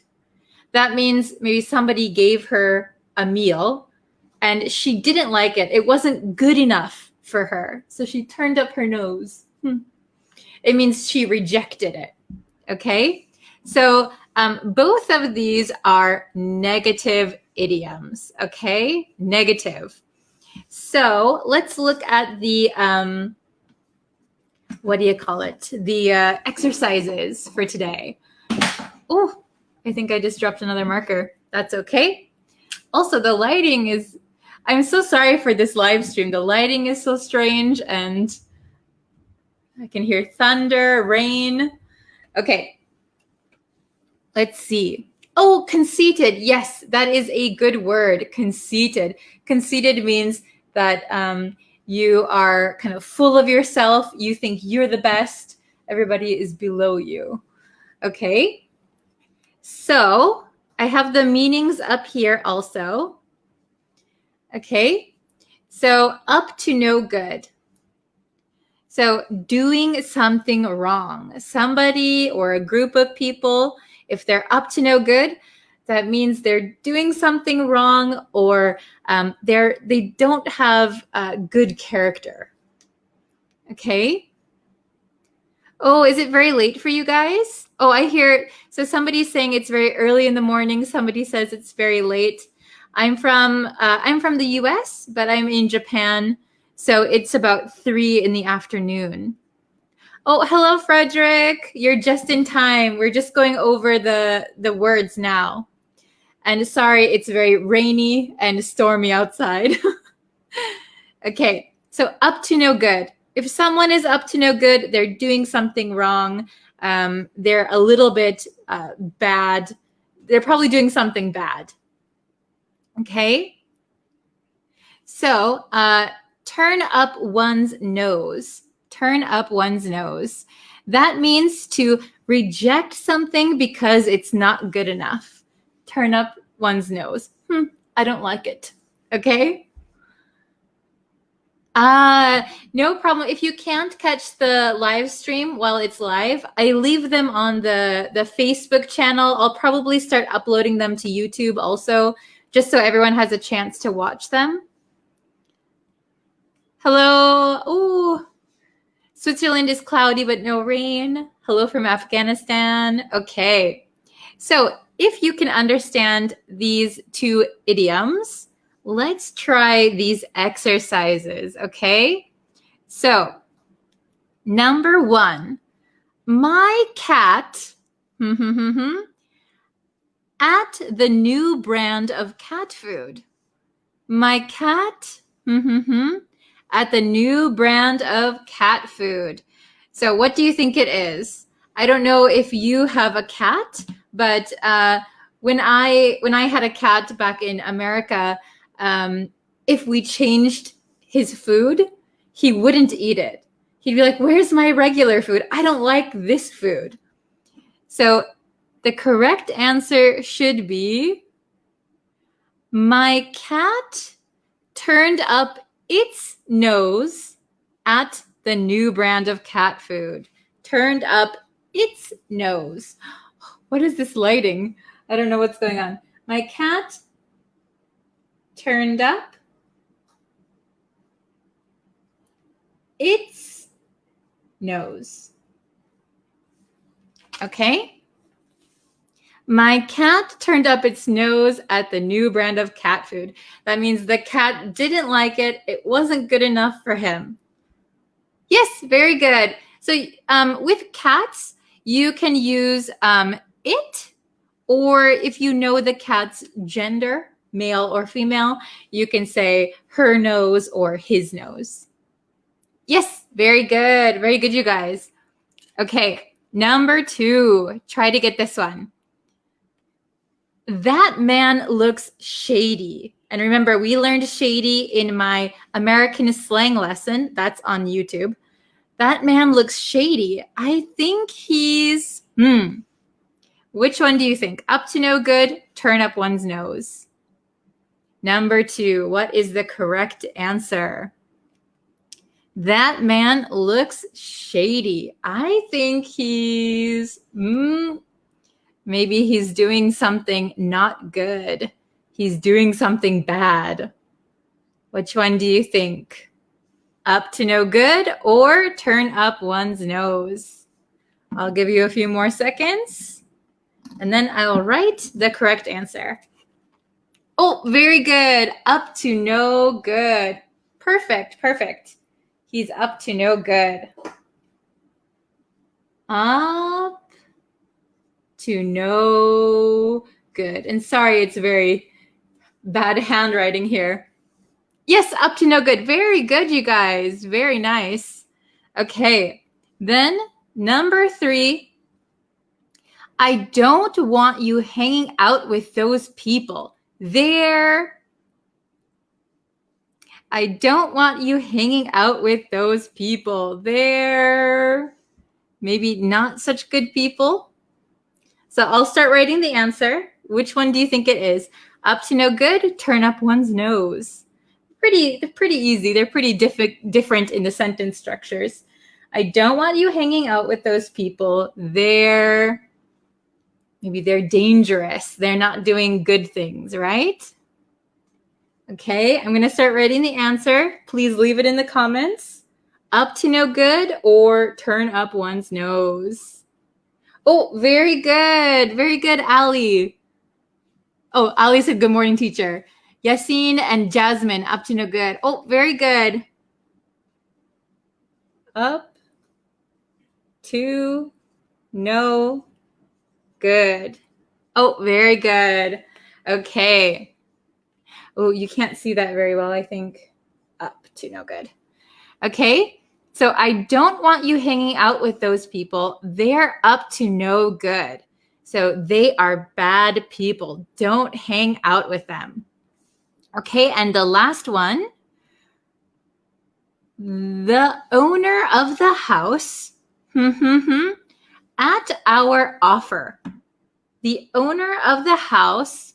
that means maybe somebody gave her a meal and she didn't like it. It wasn't good enough for her. So she turned up her nose. It means she rejected it. Okay? So both of these are negative idioms. Okay? Negative. So let's look at the, what do you call it? The exercises for today. Oh, I think I just dropped another marker. That's okay. Also, the lighting is, I'm so sorry for this live stream. The lighting is so strange and I can hear thunder, rain. Okay, let's see. Oh, conceited. Yes, that is a good word, conceited. Conceited means that you are kind of full of yourself. You think you're the best. Everybody is below you. Okay, so I have the meanings up here also. Okay, so up to no good. So doing something wrong. Somebody or a group of people, if they're up to no good, that means they're doing something wrong or they don't have good character. Okay. Oh, is it very late for you guys? Oh, I hear. So somebody's saying it's very early in the morning. Somebody says it's very late. I'm from the US, but I'm in Japan. So it's about 3 in the afternoon. Oh, hello, Frederick. You're just in time. We're just going over the words now. And sorry, it's very rainy and stormy outside. Okay, so up to no good. If someone is up to no good, they're doing something wrong. They're a little bit bad. They're probably doing something bad. Okay? So, turn up one's nose. Turn up one's nose. That means to reject something because it's not good enough. Turn up one's nose. I don't like it. Okay? No problem. If you can't catch the live stream while it's live, I leave them on the Facebook channel. I'll probably start uploading them to YouTube also, just so everyone has a chance to watch them. Hello. Oh, Switzerland is cloudy but no rain. Hello from Afghanistan. Okay. So if you can understand these 2 idioms, let's try these exercises, okay? So, number 1, my cat at the new brand of cat food. My cat at the new brand of cat food. So what do you think it is? I don't know if you have a cat, but when I had a cat back in America, if we changed his food, he wouldn't eat it. He'd be like, where's my regular food? I don't like this food. So the correct answer should be, my cat turned up its nose at the new brand of cat food. Turned up its nose. What is this lighting? I don't know what's going on. My cat turned up its nose. Okay? My cat turned up its nose at the new brand of cat food. That means the cat didn't like it. It wasn't good enough for him. Yes, very good. So with cats, you can use it, or if you know the cat's gender, male or female, you can say her nose or his nose. Yes, very good. Very good, you guys. Okay, number 2. Try to get this one. That man looks shady. And remember, we learned shady in my American slang lesson. That's on YouTube. That man looks shady. I think he's, Which one do you think? Up to no good, turn up one's nose. Number 2, what is the correct answer? That man looks shady. I think he's, maybe he's doing something not good. He's doing something bad. Which one do you think? Up to no good or turn up one's nose? I'll give you a few more seconds and then I'll write the correct answer. Oh, very good. Up to no good. Perfect. He's up to no good. Up to no good. And sorry, it's very bad handwriting here. Yes, up to no good. Very good, you guys. Very nice. Okay, then number 3. I don't want you hanging out with those people. I don't want you hanging out with those people. They're maybe not such good people. So I'll start writing the answer. Which one do you think it is? Up to no good, turn up one's nose. Pretty easy. They're pretty different in the sentence structures. I don't want you hanging out with those people. Maybe they're dangerous. They're not doing good things, right? Okay, I'm going to start writing the answer. Please leave it in the comments. Up to no good or turn up one's nose. Oh, very good. Very good, Ali. Oh, Ali said, good morning, teacher. Yassine and Jasmine, up to no good. Oh, very good. Up to no good. Oh, very good. Okay. Oh, you can't see that very well, I think. Up to no good. Okay. So I don't want you hanging out with those people. They're up to no good. So they are bad people. Don't hang out with them. Okay, and the last one. The owner of the house, at our offer. The owner of the house,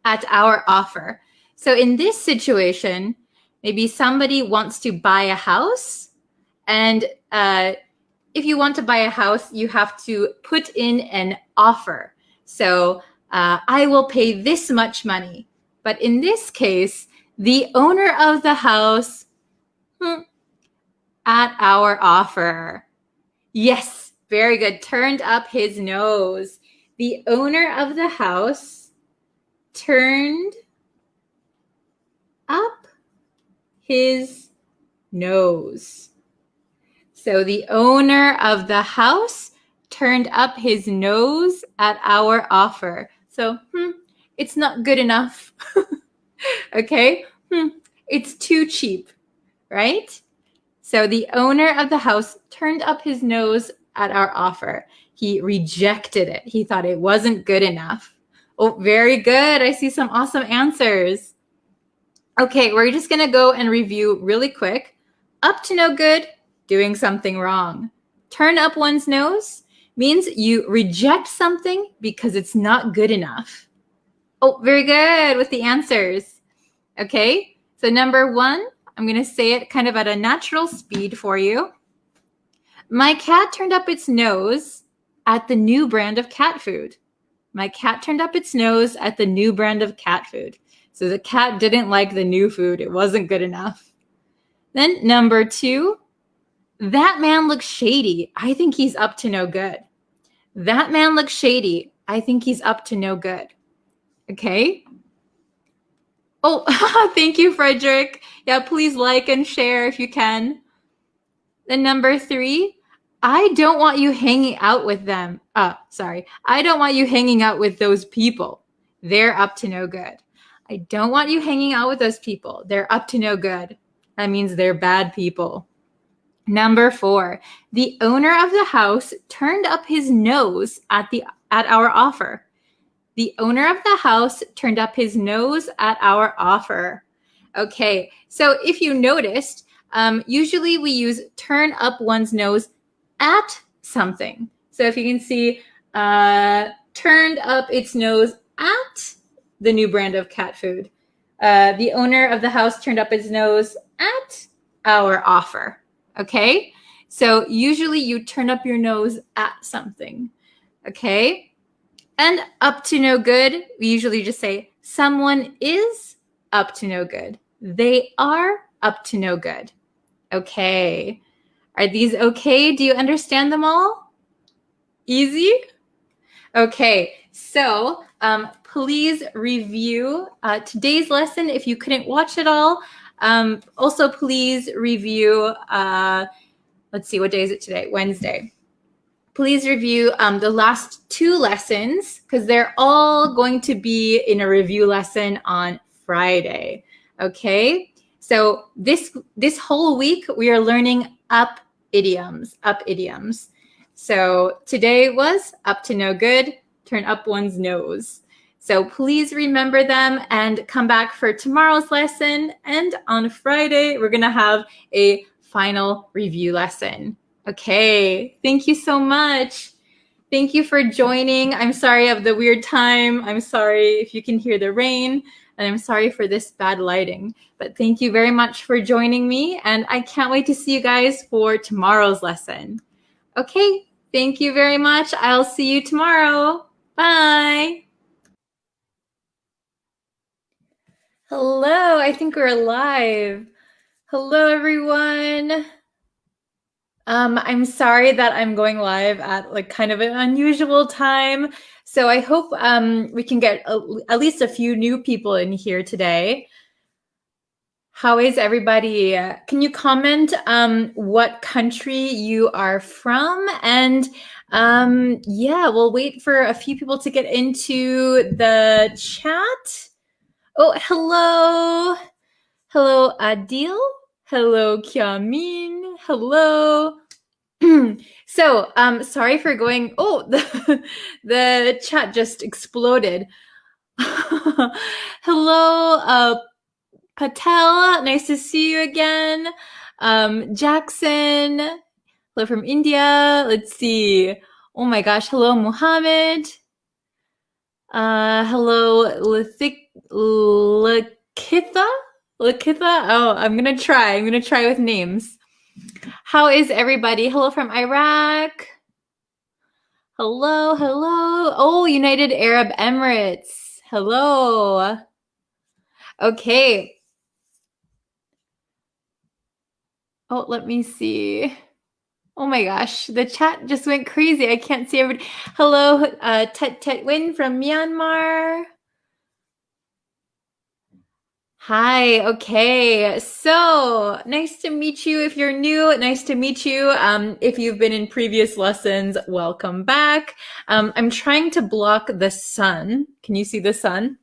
at our offer. So in this situation, maybe somebody wants to buy a house, and if you want to buy a house, you have to put in an offer. So I will pay this much money. But in this case, the owner of the house, at our offer. Yes, very good. Turned up his nose. The owner of the house turned up his nose. So the owner of the house turned up his nose at our offer. So, it's not good enough. Okay? It's too cheap, right? So the owner of the house turned up his nose at our offer. He rejected it. He thought it wasn't good enough. Oh, very good. I see some awesome answers. Okay, we're just going to go and review really quick. Up to no good, doing something wrong. Turn up one's nose means you reject something because it's not good enough. Oh, very good with the answers. Okay, so number 1, I'm going to say it kind of at a natural speed for you. My cat turned up its nose at the new brand of cat food. My cat turned up its nose at the new brand of cat food. So the cat didn't like the new food. It wasn't good enough. Then number 2, That man looks shady. I think he's up to no good. That man looks shady. I think he's up to no good. Okay? Oh, thank you, Frederick. Yeah, please like and share if you can. Then number 3, I don't want you hanging out with them. I don't want you hanging out with those people. They're up to no good. I don't want you hanging out with those people. They're up to no good. That means they're bad people. Number 4, the owner of the house turned up his nose at our offer. The owner of the house turned up his nose at our offer. Okay, so if you noticed, usually we use turn up one's nose at something. So if you can see, turned up its nose at the new brand of cat food. The owner of the house turned up his nose at our offer. Okay, so usually you turn up your nose at something. Okay, and up to no good, we usually just say someone is up to no good. They are up to no good. Okay, are these okay? Do you understand them all? Easy? Okay, so please review today's lesson if you couldn't watch it all. Also, please review, let's see, what day is it today? Wednesday. Please review the last 2 lessons because they're all going to be in a review lesson on Friday. Okay, so this whole week we are learning up idioms. So today was up to no good, turn up one's nose. So please remember them and come back for tomorrow's lesson. And on Friday, we're going to have a final review lesson. Okay, thank you so much. Thank you for joining. I'm sorry of the weird time. I'm sorry if you can hear the rain, and I'm sorry for this bad lighting. But thank you very much for joining me, and I can't wait to see you guys for tomorrow's lesson. Okay, thank you very much. I'll see you tomorrow. Bye. Hello, I think we're live. Hello, everyone. I'm sorry that I'm going live at like kind of an unusual time. So I hope we can get at least a few new people in here today. How is everybody? Can you comment what country you are from? And yeah, we'll wait for a few people to get into the chat. Oh, hello. Hello, Adil. Hello, Kiamin. Hello. So, sorry for going. Oh, the chat just exploded. Hello, Patel. Nice to see you again. Jackson. Hello from India. Let's see. Oh my gosh. Hello, Muhammad. Hello, Lakitha. Oh, I'm gonna try with names. How is everybody? Hello from Iraq. Hello. Oh, United Arab Emirates. Hello. Okay. Oh, let me see. Oh my gosh, the chat just went crazy. I can't see everybody. Hello, Tet Win from Myanmar. Hi, okay. So nice to meet you. If you're new, nice to meet you. If you've been in previous lessons, welcome back. I'm trying to block the sun. Can you see the sun?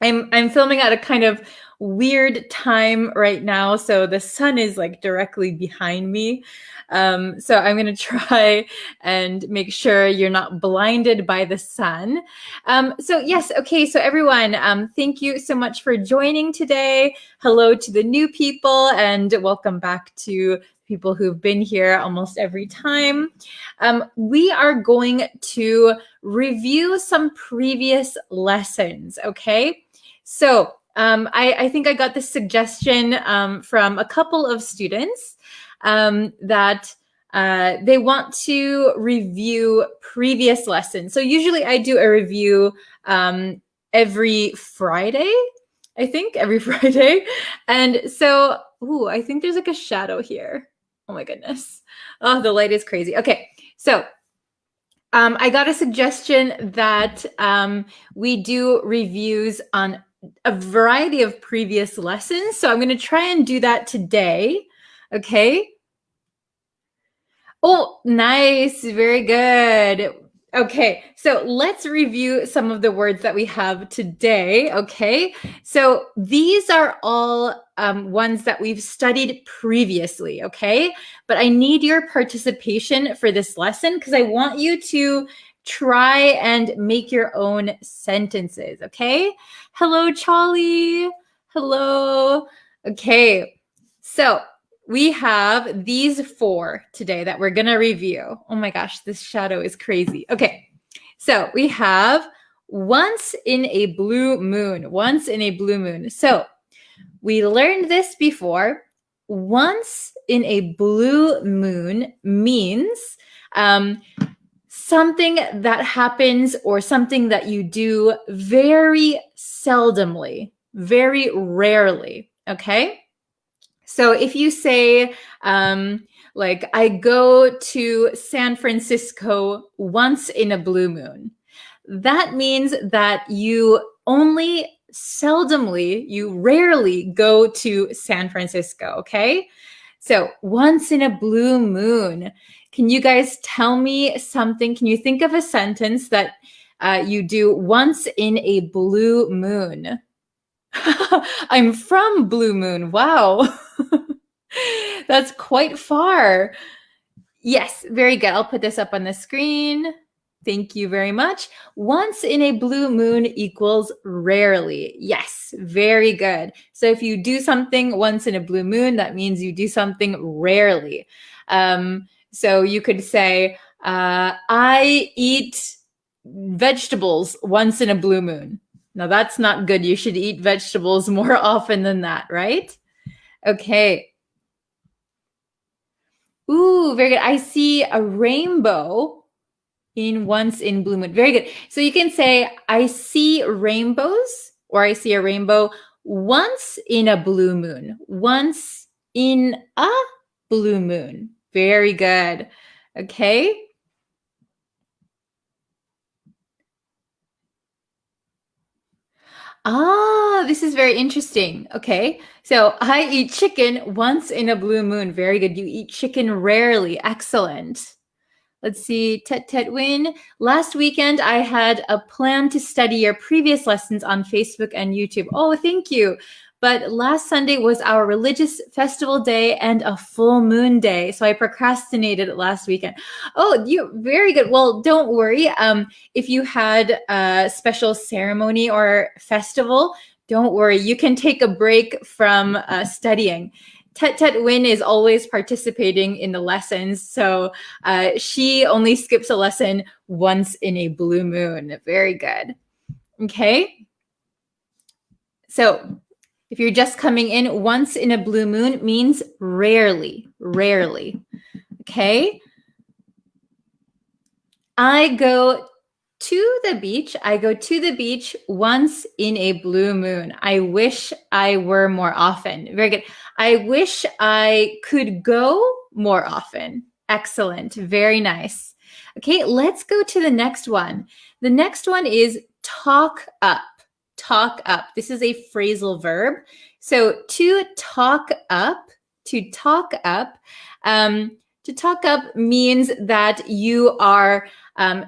I'm filming at a kind of weird time right now, so the sun is like directly behind me. So I'm gonna try and make sure you're not blinded by the sun. So yes, okay, so everyone, thank you so much for joining today. Hello to the new people and welcome back to people who've been here almost every time. We are going to review some previous lessons, okay? So I think I got this suggestion from a couple of students that they want to review previous lessons. So usually I do a review every Friday, I think, every Friday. And so, ooh, I think there's like a shadow here. Oh my goodness. Oh, the light is crazy. Okay, so I got a suggestion that we do reviews on a variety of previous lessons. So I'm going to try and do that today. Okay. Oh, nice. Very good. Okay, so let's review some of the words that we have today. Okay, so these are all ones that we've studied previously. Okay, but I need your participation for this lesson because I want you to try and make your own sentences. Okay, hello, Charlie. Hello. Okay, so we have these 4 today that we're going to review. Oh my gosh, this shadow is crazy. Okay, so we have once in a blue moon. Once in a blue moon. So we learned this before. Once in a blue moon means something that happens or something that you do very seldomly, very rarely. Okay? So if you say, like, I go to San Francisco once in a blue moon, that means that you only seldomly, you rarely go to San Francisco, okay? So once in a blue moon. Can you guys tell me something? Can you think of a sentence that you do once in a blue moon? I'm from Blue Moon. Wow. That's quite far. Yes, very good. I'll put this up on the screen. Thank you very much. Once in a blue moon equals rarely. Yes, very good. So if you do something once in a blue moon, that means you do something rarely. So you could say, I eat vegetables once in a blue moon. Now that's not good. You should eat vegetables more often than that, right? Okay. Ooh, very good. I see a rainbow in once in blue moon. Very good. So you can say, I see rainbows, or I see a rainbow once in a blue moon. Once in a blue moon. Very good. Okay. Ah, this is very interesting. Okay. So I eat chicken once in a blue moon. Very good. You eat chicken rarely. Excellent. Let's see, Tet Win. Last weekend, I had a plan to study your previous lessons on Facebook and YouTube. Oh, thank you. But last Sunday was our religious festival day and a full moon day. So I procrastinated last weekend. Oh, you very good. Well, don't worry. If you had a special ceremony or festival, don't worry. You can take a break from studying. Tet Win is always participating in the lessons. So she only skips a lesson once in a blue moon. Very good. Okay. So if you're just coming in, once in a blue moon means rarely, rarely. Okay. I go to the beach. I go to the beach once in a blue moon. I wish I were more often. Very good. I wish I could go more often. Excellent. Very nice. Okay, let's go to the next one. The next one is talk up. Talk up. This is a phrasal verb. So to talk up, to talk up means that you are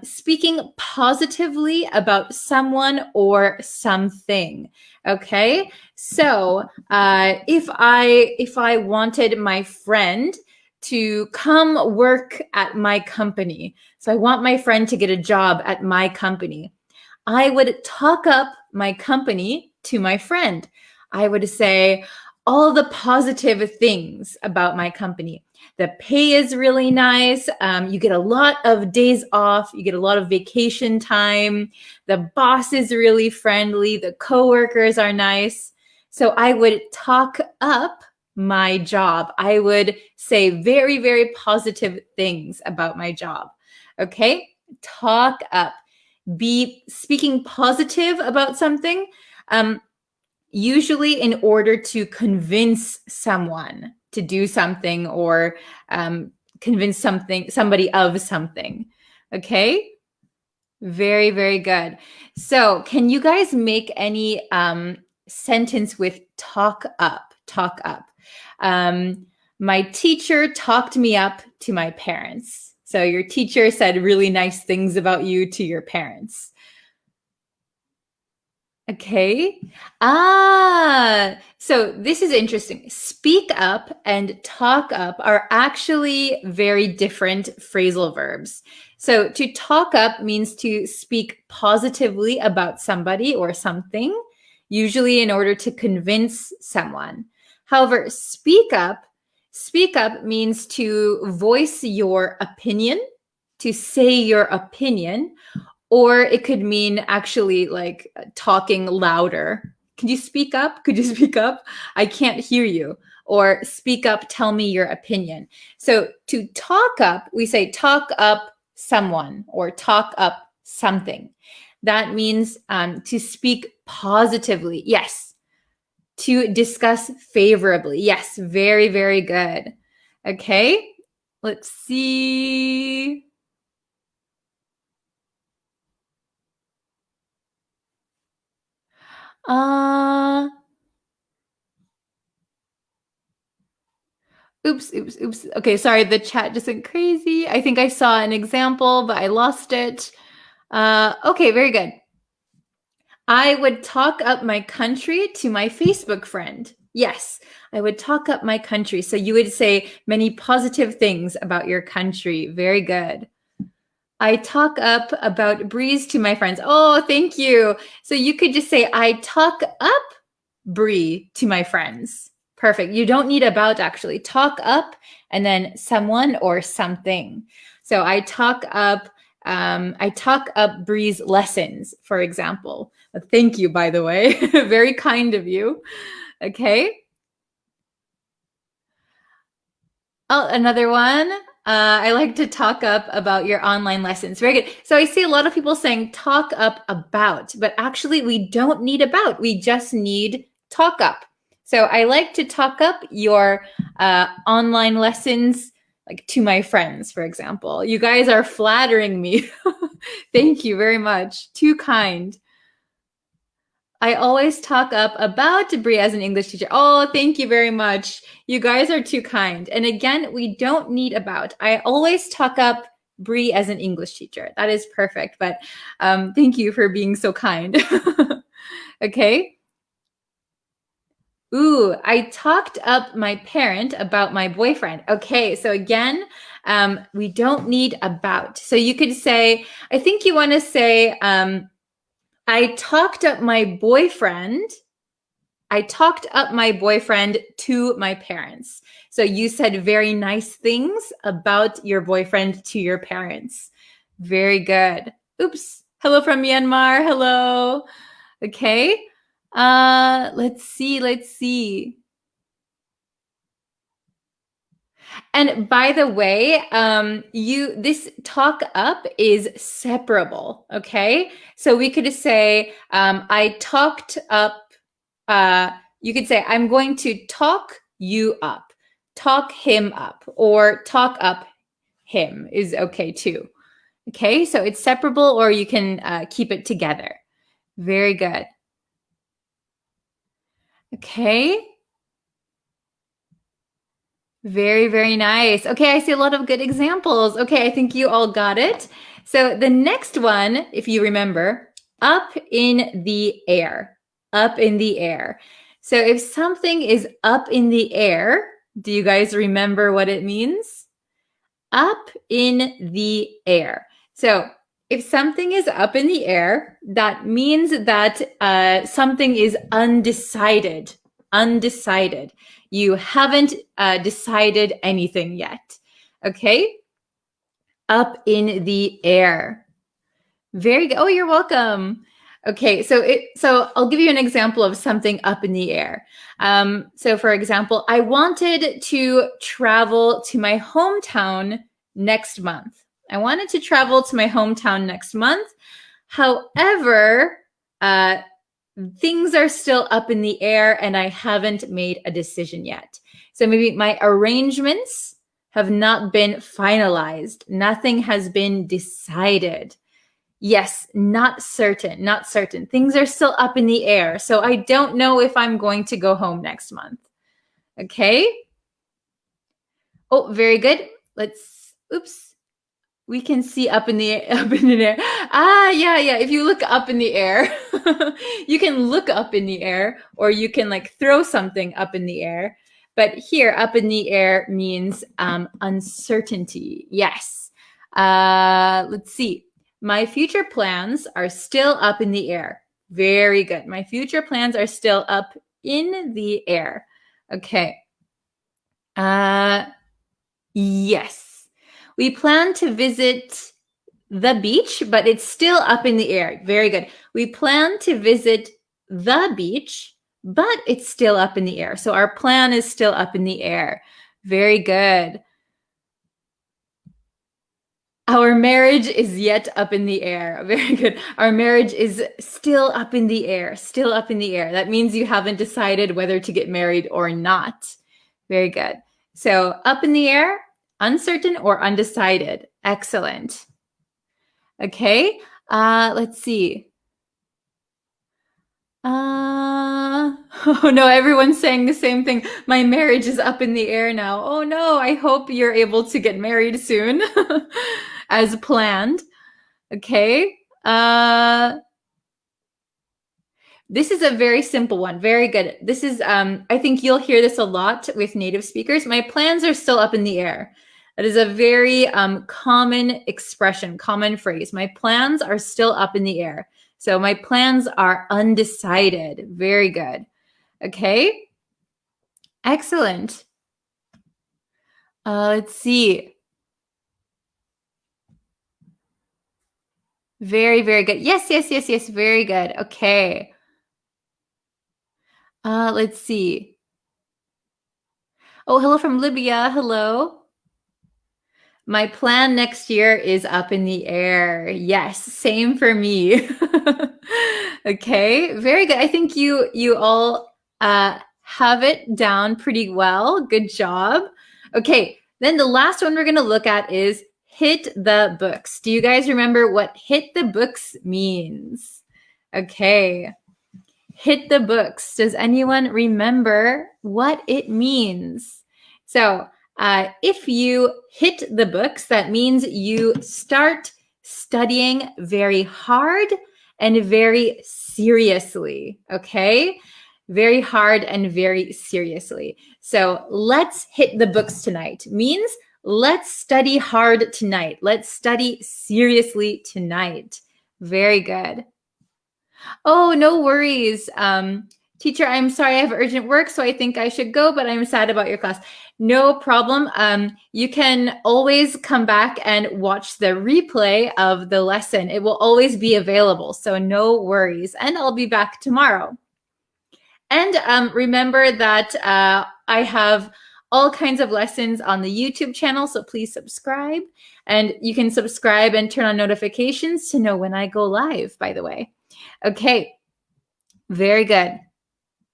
speaking positively about someone or something. Okay, so if I wanted my friend to come work at my company, so I want my friend to get a job at my company, I would talk up my company to my friend. I would say all the positive things about my company. The pay is really nice. You get a lot of days off. You get a lot of vacation time. The boss is really friendly. The coworkers are nice. So I would talk up my job. I would say very, very positive things about my job. Okay? Talk up. Be speaking positive about something, usually in order to convince someone. to do something or convince somebody of something. Okay? Very, very good. So can you guys make any sentence with talk up? Talk up. My teacher talked me up to my parents. So your teacher said really nice things about you to your parents. Okay. So this is interesting. Speak up and talk up are actually very different phrasal verbs. So to talk up means to speak positively about somebody or something, usually in order to convince someone. However, speak up means to voice your opinion, to say your opinion, or it could mean actually like talking louder. Can you speak up? Could you speak up? I can't hear you. Or speak up, tell me your opinion. So to talk up, we say talk up someone or talk up something. That means to speak positively. Yes. To discuss favorably. Yes. Very, very good. Okay. Let's see. Oops. Okay, sorry, the chat just went crazy. I think I saw an example, but I lost it. Okay, very good. I would talk up my country to my Facebook friend. Yes, I would talk up my country. So you would say many positive things about your country. Very good. I talk up about Breeze to my friends. Oh, thank you. So you could just say, I talk up Bree to my friends. Perfect. You don't need about actually. Talk up and then someone or something. So I talk up Bree's lessons, for example. Thank you, by the way. Very kind of you. Okay. Oh, another one. I like to talk up about your online lessons. Very good. So I see a lot of people saying talk up about, but actually we don't need about. We just need talk up. So I like to talk up your online lessons like to my friends, for example. You guys are flattering me. Thank you very much. Too kind. I always talk up about Brie as an English teacher. Oh, thank you very much. You guys are too kind. And again, we don't need about. I always talk up Brie as an English teacher. That is perfect. But thank you for being so kind. Okay. Ooh, I talked up my parent about my boyfriend. Okay, so again, we don't need about. So you could say, I think you want to say, I talked up my boyfriend. I talked up my boyfriend to my parents. So you said very nice things about your boyfriend to your parents. Very good. Oops. Hello from Myanmar. Hello. Okay. Let's see. And by the way, this talk up is separable. Okay. So we could say, I talked up, you could say, I'm going to talk you up, talk him up, or talk up him is okay too. Okay. So it's separable, or you can keep it together. Very good. Okay. Very, very nice. Okay, I see a lot of good examples. Okay, I think you all got it. So the next one, if you remember, up in the air, up in the air. So if something is up in the air, do you guys remember what it means? Up in the air. So if something is up in the air, that means that something is undecided. Undecided. You haven't decided anything yet. Okay? Up in the air. Very good. Oh, you're welcome. Okay, so I'll give you an example of something up in the air. So for example, I wanted to travel to my hometown next month. I wanted to travel to my hometown next month. However, things are still up in the air and I haven't made a decision yet. So maybe my arrangements have not been finalized. Nothing has been decided. Yes, not certain, not certain. Things are still up in the air. So I don't know if I'm going to go home next month. Okay. Oh, very good. Oops. We can see up in the air. Yeah. If you look up in the air, you can look up in the air, or you can like throw something up in the air. But here, up in the air means uncertainty. Yes. Let's see. My future plans are still up in the air. Very good. My future plans are still up in the air. Okay. Yes. We plan to visit the beach, but it's still up in the air. Very good. We plan to visit the beach, but it's still up in the air. So our plan is still up in the air. Very good. Our marriage is yet up in the air. Very good. Our marriage is still up in the air. Still up in the air. That means you haven't decided whether to get married or not. Very good. So up in the air, uncertain or undecided. Excellent. Okay. Let's see. Oh no, everyone's saying the same thing. My marriage is up in the air now. Oh no, I hope you're able to get married soon as planned. Okay. This is a very simple one. Very good. This is, I think you'll hear this a lot with native speakers. My plans are still up in the air. That is a very common expression, common phrase. My plans are still up in the air. So my plans are undecided. Very good. Okay. Excellent. Let's see. Very, very good. Yes. Very good. Okay. Let's see. Oh, hello from Libya. Hello. My plan next year is up in the air. Yes, same for me. Okay, very good. I think you all have it down pretty well. Good job. Okay, then the last one we're going to look at is hit the books. Do you guys remember what hit the books means? Okay, hit the books. Does anyone remember what it means? So, if you hit the books, that means you start studying very hard and very seriously, okay? Very hard and very seriously. So let's hit the books tonight means let's study hard tonight. Let's study seriously tonight. Very good. Oh, no worries. Teacher, I'm sorry, I have urgent work, so I think I should go, but I'm sad about your class. No problem. You can always come back and watch the replay of the lesson. It will always be available, so no worries. And I'll be back tomorrow. And remember that I have all kinds of lessons on the YouTube channel, so please subscribe. And you can subscribe and turn on notifications to know when I go live, by the way. Okay, very good.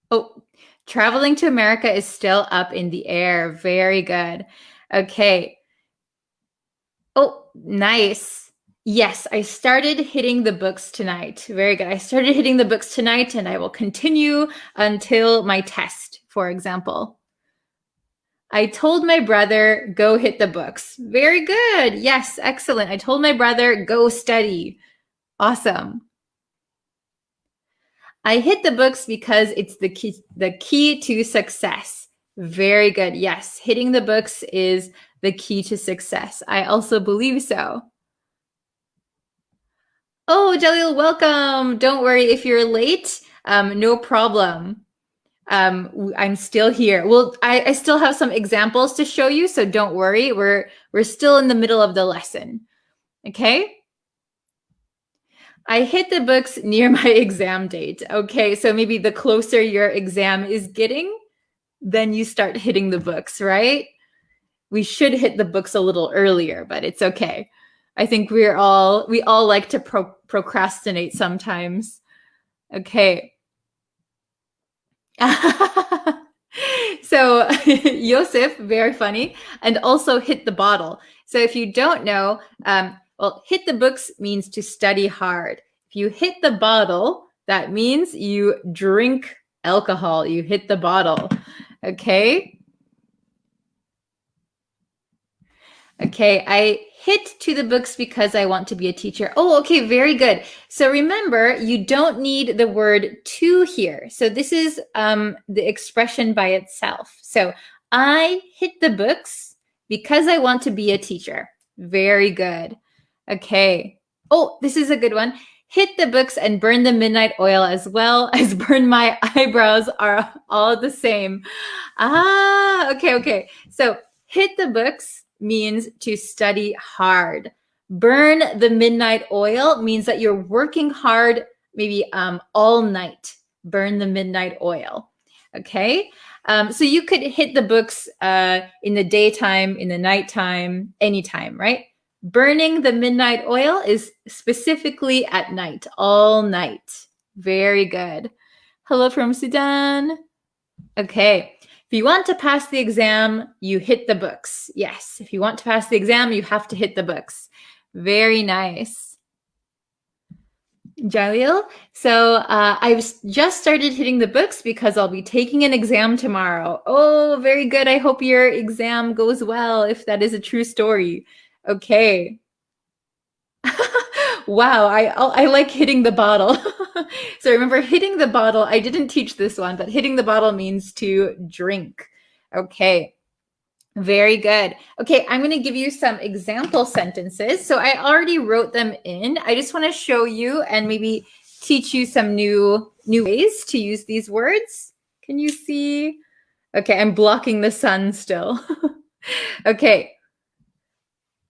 Oh, traveling to America is still up in the air. Very good. Okay. Oh, nice. Yes, I started hitting the books tonight. Very good. I started hitting the books tonight, and I will continue until my test, for example. I told my brother, go hit the books. Very good. Yes, excellent. I told my brother, go study. Awesome. I hit the books because it's the key to success. Very good. Yes, hitting the books is the key to success. I also believe so. Oh, Jalil, welcome. Don't worry if you're late. No problem. I'm still here. Well, I still have some examples to show you, so don't worry. We're still in the middle of the lesson. Okay? I hit the books near my exam date. Okay, so maybe the closer your exam is getting, then you start hitting the books, right? We should hit the books a little earlier, but it's okay. I think we all like to procrastinate sometimes. Okay. So Yosef, very funny, and also hit the bottle. So if you don't know, well, hit the books means to study hard. If you hit the bottle, that means you drink alcohol. You hit the bottle. Okay. Okay, I hit to the books because I want to be a teacher. Oh, okay, very good. So remember, you don't need the word to here. So this is the expression by itself. So I hit the books because I want to be a teacher. Very good. Okay. Oh, this is a good one. Hit the books and burn the midnight oil as well as burn my eyebrows are all the same. Ah, okay. So hit the books means to study hard. Burn the midnight oil means that you're working hard, maybe all night. Burn the midnight oil. Okay. So you could hit the books in the daytime, in the nighttime, anytime, right? Burning the midnight oil is specifically at night, all night. Very good. Hello from Sudan. Okay. If you want to pass the exam, you hit the books. Yes, if you want to pass the exam, you have to hit the books. Very nice. Jalil, so I've just started hitting the books because I'll be taking an exam tomorrow. Oh, very good. I hope your exam goes well, if that is a true story. Okay. Wow, I like hitting the bottle. So remember, hitting the bottle, I didn't teach this one, but hitting the bottle means to drink. Okay, very good. Okay, I'm going to give you some example sentences. So I already wrote them in. I just want to show you and maybe teach you some new ways to use these words. Can you see? Okay, I'm blocking the sun still. Okay.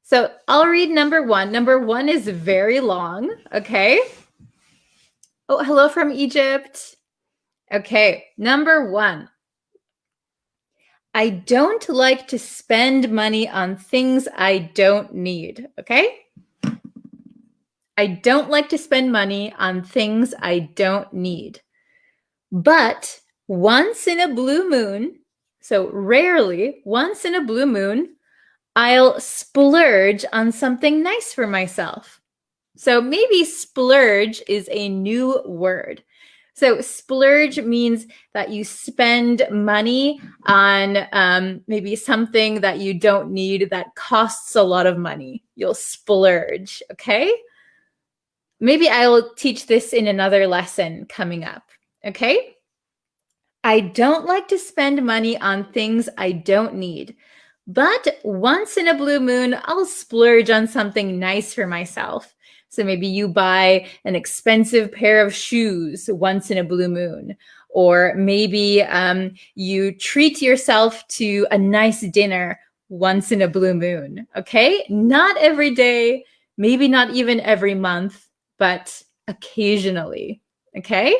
So I'll read number one. Number one is very long, okay? Oh, hello from Egypt. Okay, number one. I don't like to spend money on things I don't need, okay? I don't like to spend money on things I don't need. But once in a blue moon, so rarely, once in a blue moon, I'll splurge on something nice for myself. So maybe splurge is a new word. So splurge means that you spend money on maybe something that you don't need that costs a lot of money. You'll splurge, okay? Maybe I'll teach this in another lesson coming up, okay? I don't like to spend money on things I don't need. But once in a blue moon, I'll splurge on something nice for myself. So maybe you buy an expensive pair of shoes once in a blue moon. Or maybe you treat yourself to a nice dinner once in a blue moon. Okay? Not every day, maybe not even every month, but occasionally. Okay?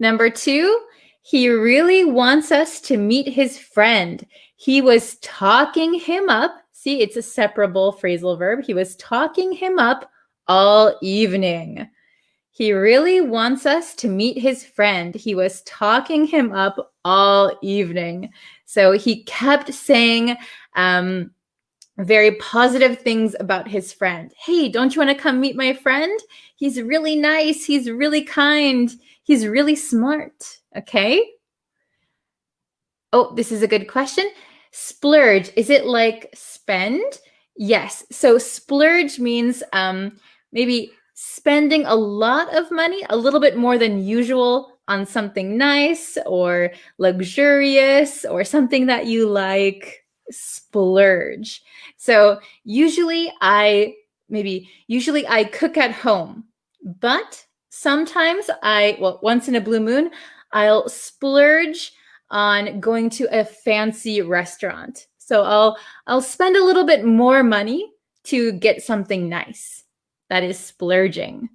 Number two, he really wants us to meet his friend. He was talking him up. See, it's a separable phrasal verb. He was talking him up all evening. He really wants us to meet his friend. He was talking him up all evening. So he kept saying very positive things about his friend. Hey, don't you want to come meet my friend? He's really nice. He's really kind. He's really smart. Okay. Oh, this is a good question. Splurge, is it like spend? Yes. So splurge means maybe spending a lot of money, a little bit more than usual on something nice or luxurious or something that you like. Splurge. So usually I cook at home, but sometimes once in a blue moon, I'll splurge on going to a fancy restaurant. So I'll spend a little bit more money to get something nice. That is splurging.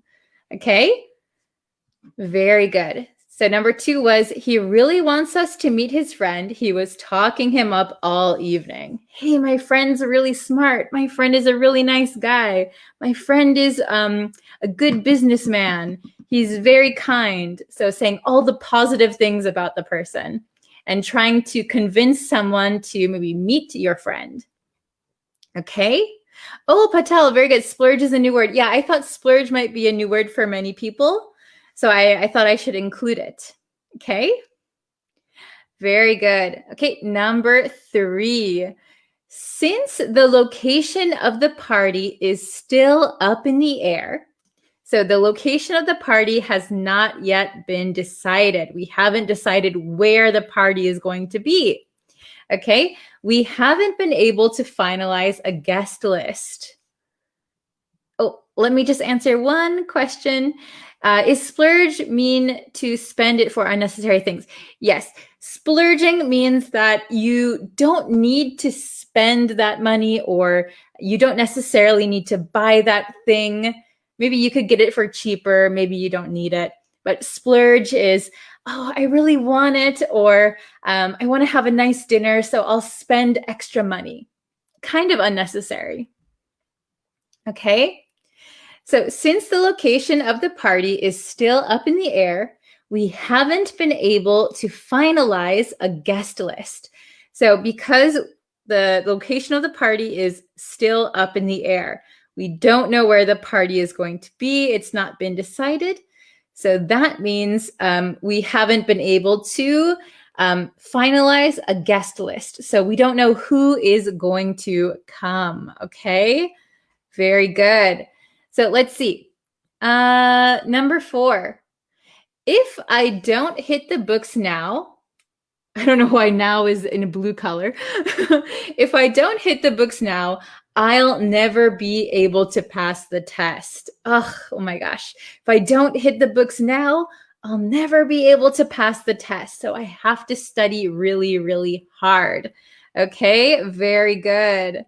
Okay? Very good. So number two was, he really wants us to meet his friend. He was talking him up all evening. Hey, my friend's really smart. My friend is a really nice guy. My friend is a good businessman. He's very kind. So saying all the positive things about the person. and trying to convince someone to maybe meet your friend. Okay? Oh, Patel, very good. Splurge is a new word. Yeah, I thought splurge might be a new word for many people. So I thought I should include it. Okay? Very good. Okay, number 3. Since the location of the party is still up in the air, so the location of the party has not yet been decided. We haven't decided where the party is going to be. Okay, we haven't been able to finalize a guest list. Oh, let me just answer one question. Is splurge mean to spend it for unnecessary things? Yes, splurging means that you don't need to spend that money, or you don't necessarily need to buy that thing. Maybe you could get it for cheaper, maybe you don't need it. But splurge is, oh, I really want it, or I want to have a nice dinner, so I'll spend extra money. Kind of unnecessary. Okay? So since the location of the party is still up in the air, we haven't been able to finalize a guest list. So because the location of the party is still up in the air, we don't know where the party is going to be. It's not been decided. So that means we haven't been able to finalize a guest list. So we don't know who is going to come. Okay, very good. So let's see. Number 4. If I don't hit the books now, I don't know why now is in a blue color. If I don't hit the books now, I'll never be able to pass the test. Ugh, oh my gosh. If I don't hit the books now, I'll never be able to pass the test. So I have to study really, really hard. Okay, very good.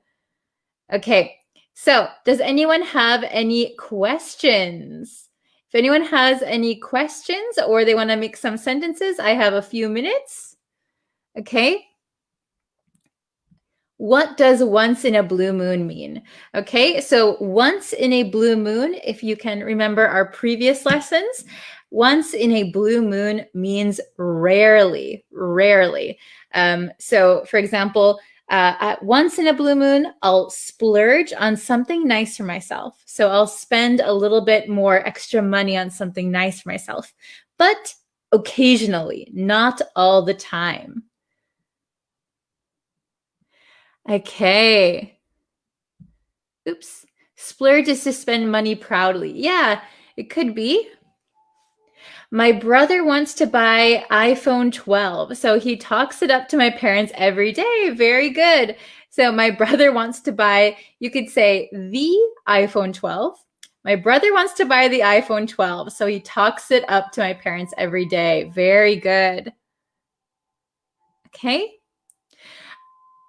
Okay, so does anyone have any questions? If anyone has any questions or they want to make some sentences, I have a few minutes. Okay. What does once in a blue moon mean? Okay, so once in a blue moon, if you can remember our previous lessons, once in a blue moon means rarely, rarely. So for example, at once in a blue moon, I'll splurge on something nice for myself. So I'll spend a little bit more extra money on something nice for myself, but occasionally, not all the time. Okay. Oops. Splurge is to spend money proudly. Yeah, it could be. My brother wants to buy iPhone 12, so he talks it up to my parents every day. Very good. So my brother wants to buy, you could say the iPhone 12. My brother wants to buy the iPhone 12, so he talks it up to my parents every day. Very good. Okay.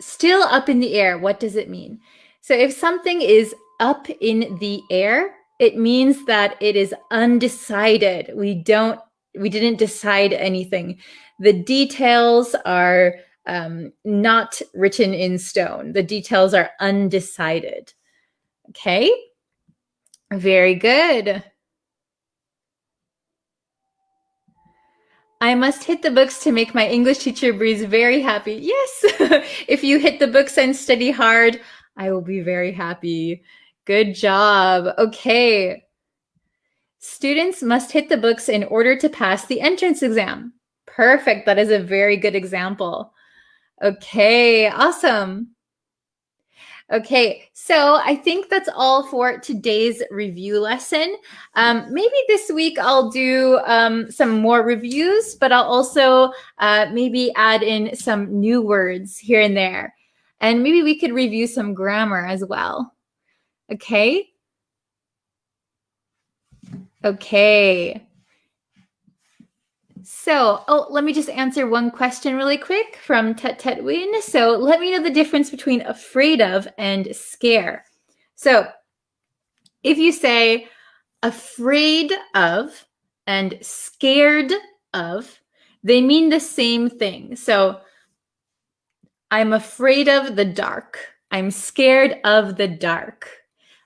Still up in the air, what does it mean? So if something is up in the air, it means that it is undecided. We didn't decide anything. The details are not written in stone. The details are undecided. Okay, very good. I must hit the books to make my English teacher Breeze very happy. Yes, if you hit the books and study hard, I will be very happy. Good job. Okay. Students must hit the books in order to pass the entrance exam. Perfect. That is a very good example. Okay, awesome. Okay, so I think that's all for today's review lesson. Maybe this week I'll do some more reviews, but I'll also maybe add in some new words here and there. And maybe we could review some grammar as well. Okay? Okay. So, let me just answer one question really quick from Tet Win. So let me know the difference between afraid of and scare. So if you say afraid of and scared of, they mean the same thing. So I'm afraid of the dark. I'm scared of the dark.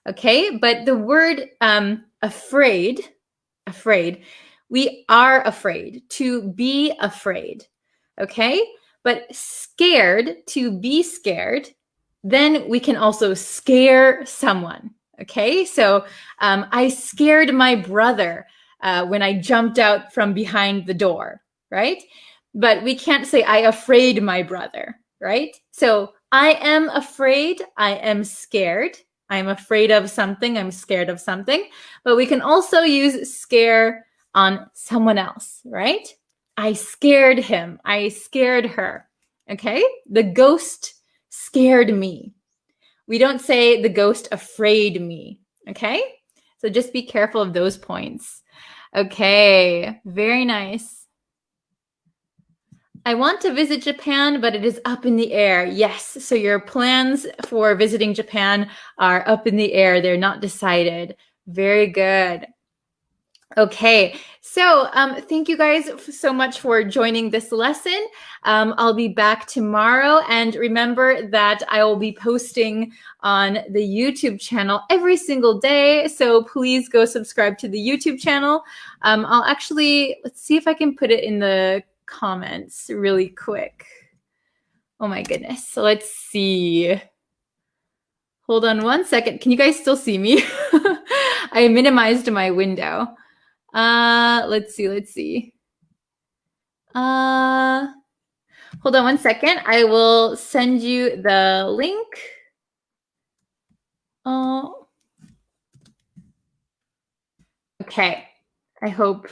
Okay, but the word afraid, we are afraid, to be afraid. okay? But scared, to be scared, then we can also scare someone, okay? So I scared my brother when I jumped out from behind the door, right? But we can't say I afraid my brother, right? So I am afraid, I am scared. I'm afraid of something, I'm scared of something. But we can also use scare on someone else, right? I scared him, I scared her, okay? The ghost scared me. We don't say the ghost afraid me, okay? So just be careful of those points. Okay, very nice. I want to visit Japan, but it is up in the air. Yes, so your plans for visiting Japan are up in the air. They're not decided. Very good. Okay, so thank you guys so much for joining this lesson. I'll be back tomorrow, and remember that I will be posting on the YouTube channel every single day, so please go subscribe to the YouTube channel. I'll actually, let's see if I can put it in the comments really quick. Oh my goodness, so let's see. Hold on one second. Can you guys still see me? I minimized my window. Let's see. Hold on one second. I will send you the link. Okay. I hope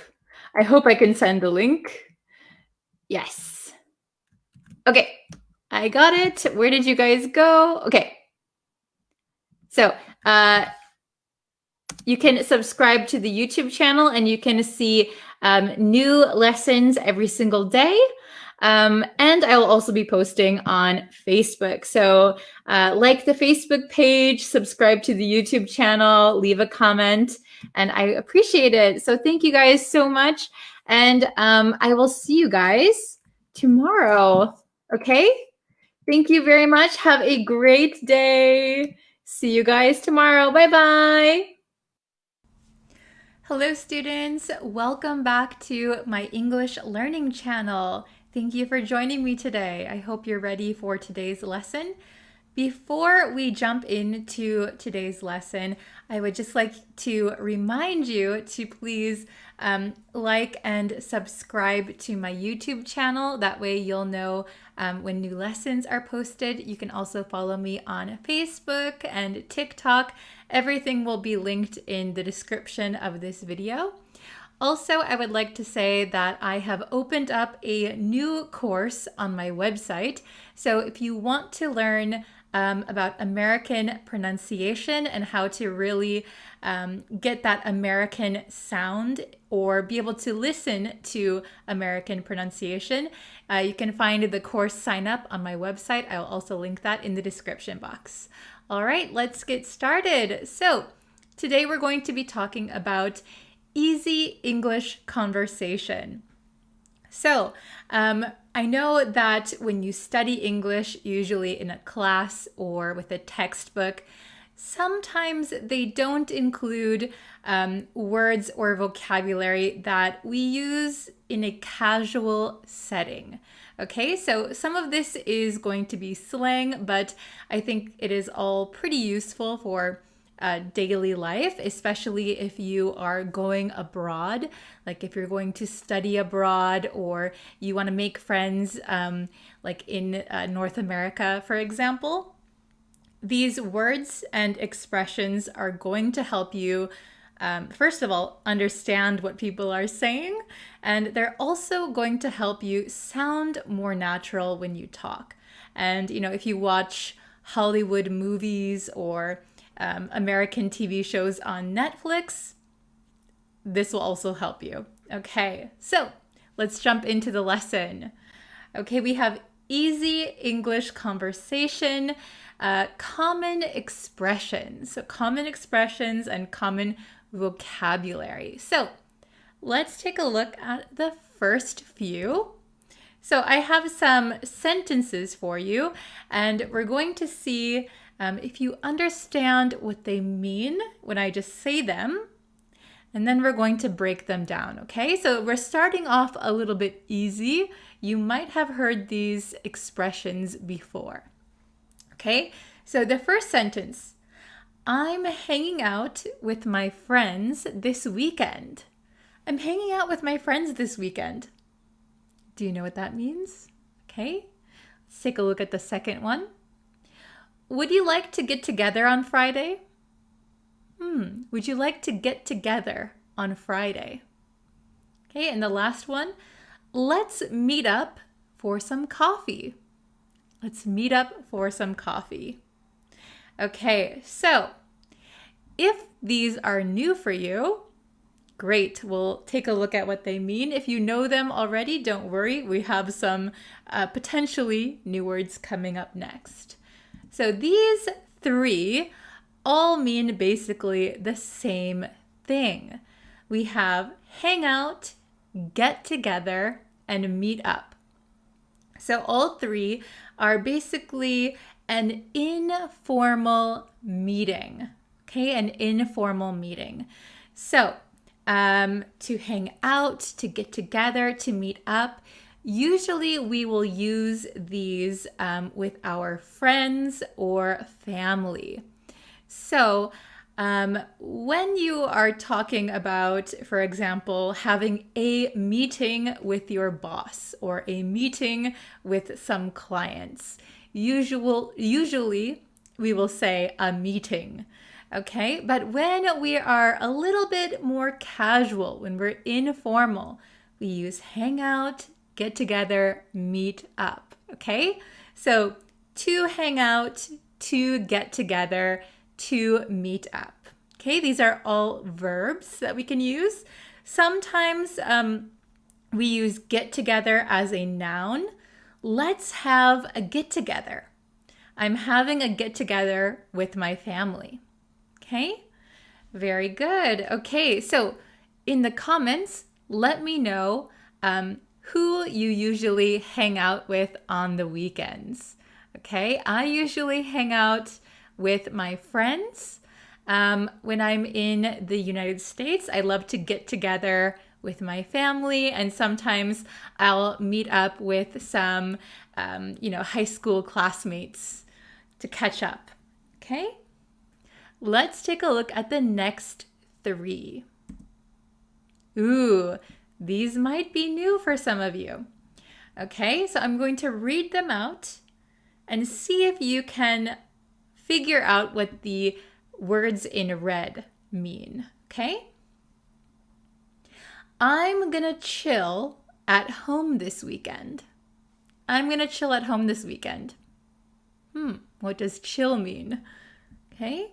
I can send the link. Yes. Okay. I got it. Where did you guys go? Okay. So, you can subscribe to the YouTube channel and you can see new lessons every single day. And I will also be posting on Facebook. So like the Facebook page, subscribe to the YouTube channel, leave a comment, and I appreciate it. So thank you guys so much. And I will see you guys tomorrow. Okay? Thank you very much. Have a great day. See you guys tomorrow. Bye-bye. Hello students, welcome back to my English learning channel. Thank you for joining me today. I hope you're ready for today's lesson. Before we jump into today's lesson, I would just like to remind you to please like and subscribe to my YouTube channel. That way you'll know when new lessons are posted. You can also follow me on Facebook and TikTok. Everything will be linked in the description of this video. Also, I would like to say that I have opened up a new course on my website. So if you want to learn about American pronunciation and how to really get that American sound or be able to listen to American pronunciation, you can find the course sign up on my website. I'll also link that in the description box. All right, let's get started. So today we're going to be talking about easy English conversation. So I know that when you study English, usually in a class or with a textbook, sometimes they don't include words or vocabulary that we use in a casual setting. Okay, so some of this is going to be slang, but I think it is all pretty useful for daily life, especially if you are going abroad, like if you're going to study abroad or you want to make friends like in North America, for example. These words and expressions are going to help you, first of all, understand what people are saying, and they're also going to help you sound more natural when you talk. And, you know, if you watch Hollywood movies or American TV shows on Netflix, this will also help you. Okay, so let's jump into the lesson. Okay, we have easy English conversation, common expressions. So common expressions and common vocabulary. So let's take a look at the first few. So I have some sentences for you, and we're going to see if you understand what they mean when I just say them, and then we're going to break them down, okay? So we're starting off a little bit easy you might have heard these expressions before. Okay, so the first sentence, I'm hanging out with my friends this weekend. I'm hanging out with my friends this weekend. Do you know what that means? Okay, let's take a look at the second one. Would you like to get together on Friday? Would you like to get together on Friday? Okay, and the last one, let's meet up for some coffee. Let's meet up for some coffee. Okay, so if these are new for you, great. We'll take a look at what they mean. If you know them already, don't worry. We have some potentially new words coming up next. So these three all mean basically the same thing. We have hang out, get together, and meet up. So all three are basically an informal meeting. Okay, an informal meeting. So to hang out, to get together, to meet up, usually we will use these with our friends or family. So when you are talking about, for example, having a meeting with your boss or a meeting with some clients, usually we will say a meeting. Okay, but when we are a little bit more casual, when we're informal, we use hang out, get together, meet up. Okay, so to hang out, to get together, to meet up. Okay, these are all verbs that we can use. Sometimes we use get together as a noun. Let's have a get together. I'm having a get together with my family. Okay, very good. Okay, so in the comments, let me know who you usually hang out with on the weekends. Okay, I usually hang out with my friends. When I'm in the United States, I love to get together with my family, and sometimes I'll meet up with some, high school classmates to catch up. Okay, let's take a look at the next three. Ooh, these might be new for some of you. Okay, so I'm going to read them out and see if you can figure out what the words in red mean. Okay? I'm gonna chill at home this weekend. I'm gonna chill at home this weekend. What does chill mean? Okay?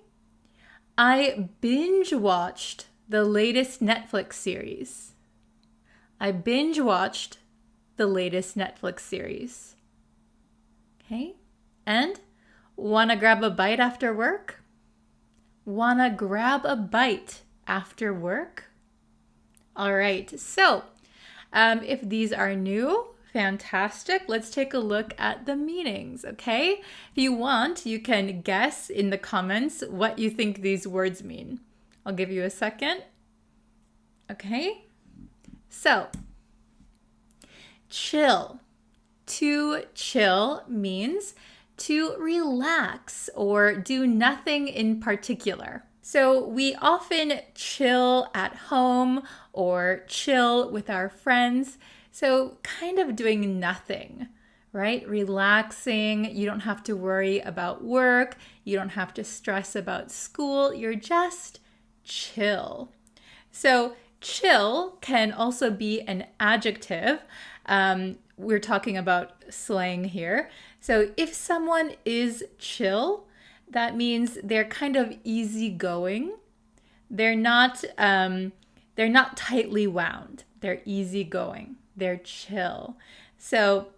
I binge watched the latest Netflix series. I binge watched the latest Netflix series. Okay? And wanna grab a bite after work? Wanna grab a bite after work? All right, so if these are new, fantastic. Let's take a look at the meanings, okay? If you want, you can guess in the comments what you think these words mean. I'll give you a second. Okay, so chill. To chill means to relax or do nothing in particular. So we often chill at home or chill with our friends. So kind of doing nothing, right? Relaxing. You don't have to worry about work. You don't have to stress about school. You're just chill. So chill can also be an adjective. We're talking about slang here. So if someone is chill, that means they're kind of easygoing. They're not tightly wound. They're easygoing. They're chill. So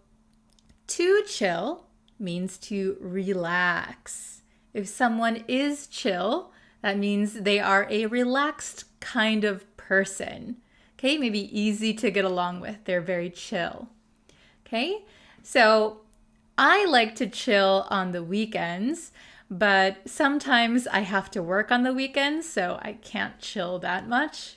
to chill means to relax. If someone is chill, that means they are a relaxed kind of person. Okay, maybe easy to get along with. They're very chill. Okay, so I like to chill on the weekends, but sometimes I have to work on the weekends, so I can't chill that much.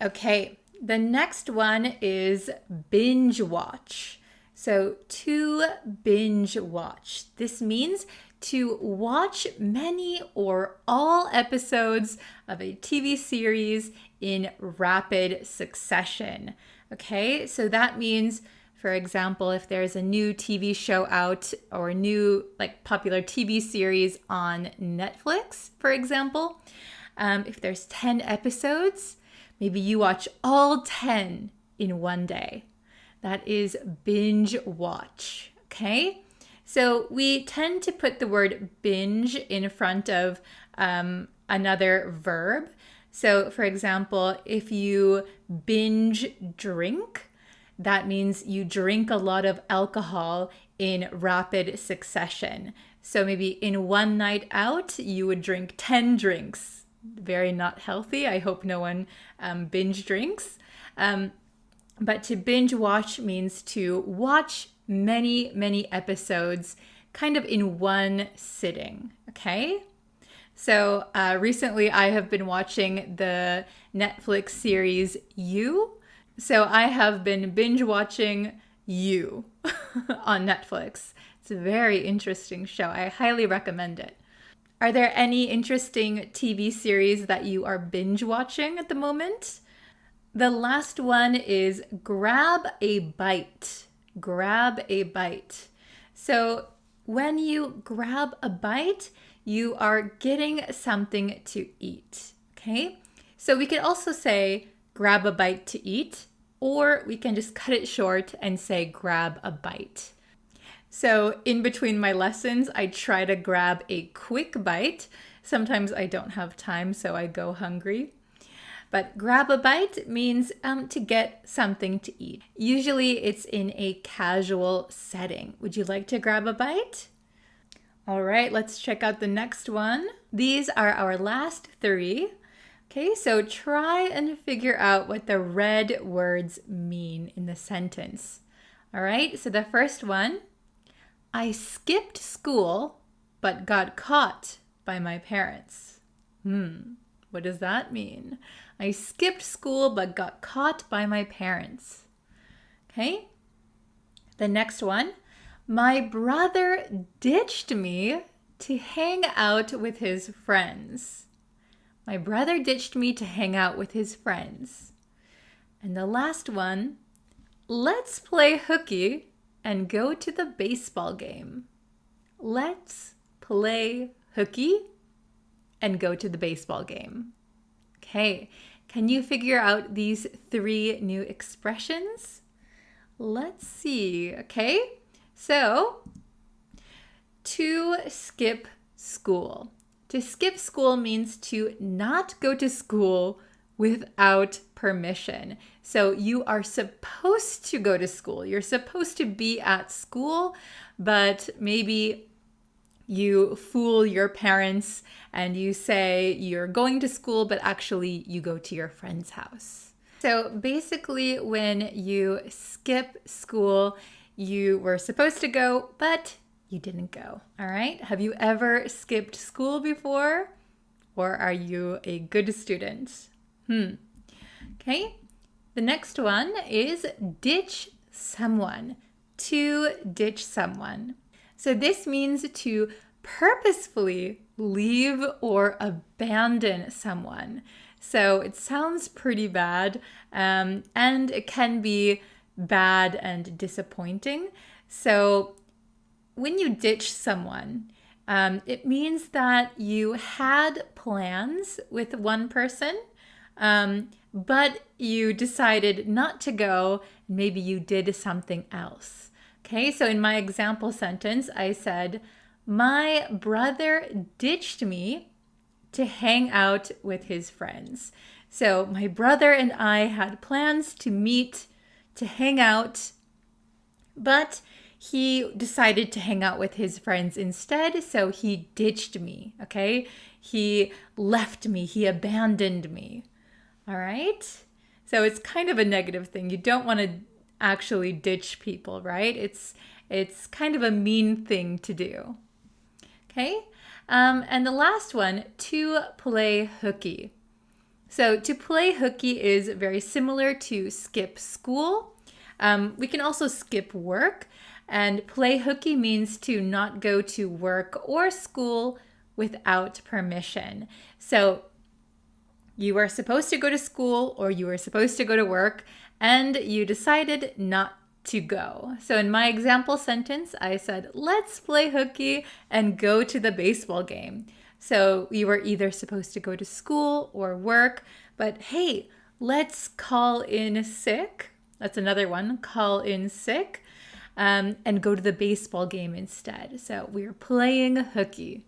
Okay, the next one is binge watch. So to binge watch. This means to watch many or all episodes of a TV series in rapid succession. Okay, so that means, for example, if there's a new TV show out or a new popular TV series on Netflix, for example, if there's 10 episodes, maybe you watch all 10 in one day. That is binge watch, okay? So we tend to put the word binge in front of another verb. So for example, if you binge drink, that means you drink a lot of alcohol in rapid succession. So maybe in one night out, you would drink 10 drinks. Very not healthy. I hope no one binge drinks. But to binge watch means to watch many, many episodes kind of in one sitting, okay? So recently I have been watching the Netflix series You. So I have been binge watching You on Netflix. It's a very interesting show. I highly recommend it. Are there any interesting TV series that you are binge watching at the moment? The last one is grab a bite. Grab a bite. So when you grab a bite, you are getting something to eat, okay? So we could also say grab a bite to eat, or we can just cut it short and say grab a bite. So in between my lessons, I try to grab a quick bite. Sometimes I don't have time, so I go hungry. But grab a bite means to get something to eat. Usually it's in a casual setting. Would you like to grab a bite? All right, let's check out the next one. These are our last three. Okay, so try and figure out what the red words mean in the sentence. All right, so the first one, I skipped school but got caught by my parents. What does that mean? I skipped school but got caught by my parents. Okay. The next one. My brother ditched me to hang out with his friends. My brother ditched me to hang out with his friends. And the last one. Let's play hooky and go to the baseball game. Let's play hooky and go to the baseball game. Okay, can you figure out these three new expressions? Let's see, okay? So, to skip school. To skip school means to not go to school without permission. So you are supposed to go to school. You're supposed to be at school, but maybe you fool your parents and you say you're going to school, but actually you go to your friend's house. So basically, when you skip school, you were supposed to go, but you didn't go. All right? Have you ever skipped school before? Or are you a good student? Okay. The next one is ditch someone. To ditch someone. So this means to purposefully leave or abandon someone. So it sounds pretty bad, and it can be bad and disappointing. So when you ditch someone, it means that you had plans with one person, but you decided not to go. Maybe you did something else. Okay, so in my example sentence, I said, my brother ditched me to hang out with his friends. So my brother and I had plans to meet, to hang out, but he decided to hang out with his friends instead, so he ditched me, okay? He left me, he abandoned me, all right? So it's kind of a negative thing. You don't want to actually ditch people, right? It's kind of a mean thing to do. Okay, and the last one, to play hooky. So to play hooky is very similar to skip school. We can also skip work, and play hooky means to not go to work or school without permission. So you were supposed to go to school or you were supposed to go to work and you decided not to go. So in my example sentence, I said, let's play hooky and go to the baseball game. So you were either supposed to go to school or work, but hey, let's call in sick. That's another one, call in sick, and go to the baseball game instead. So we're playing hooky.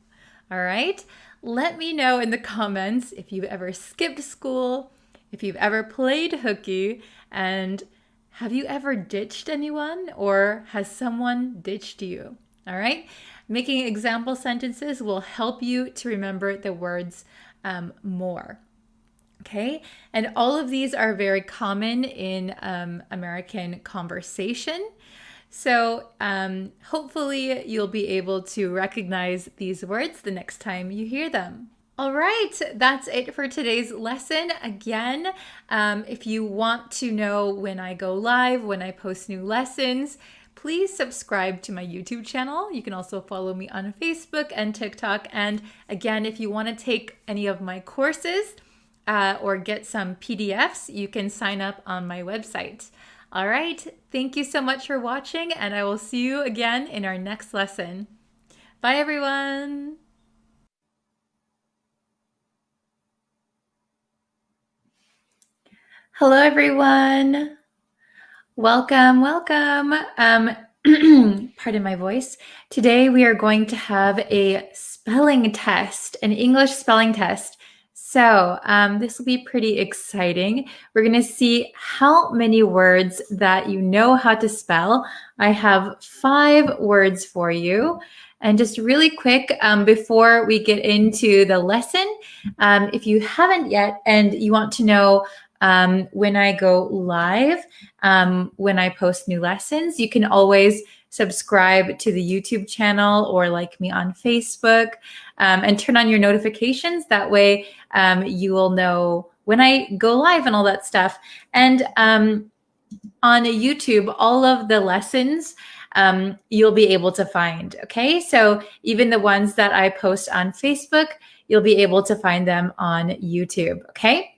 All right. Let me know in the comments if you've ever skipped school, if you've ever played hooky, and have you ever ditched anyone or has someone ditched you? All right. Making example sentences will help you to remember the words more. Okay. And all of these are very common in American conversation. So hopefully you'll be able to recognize these words the next time you hear them. All right, that's it for today's lesson. Again, if you want to know when I go live, when I post new lessons, please subscribe to my YouTube channel. You can also follow me on Facebook and TikTok. And again, if you want to take any of my courses or get some PDFs, you can sign up on my website. All right, thank you so much for watching, and I will see you again in our next lesson. Bye, everyone. Hello, everyone. Welcome, welcome. Pardon my voice. Today we are going to have a spelling test, an English spelling test. So this will be pretty exciting. We're going to see how many words that you know how to spell. I have 5 words for you. And just really quick, before we get into the lesson, if you haven't yet and you want to know when I go live, when I post new lessons, you can always subscribe to the YouTube channel or like me on Facebook, and turn on your notifications. That way you will know when I go live and all that stuff. And on YouTube, all of the lessons you'll be able to find. Okay, so even the ones that I post on Facebook, you'll be able to find them on YouTube. Okay.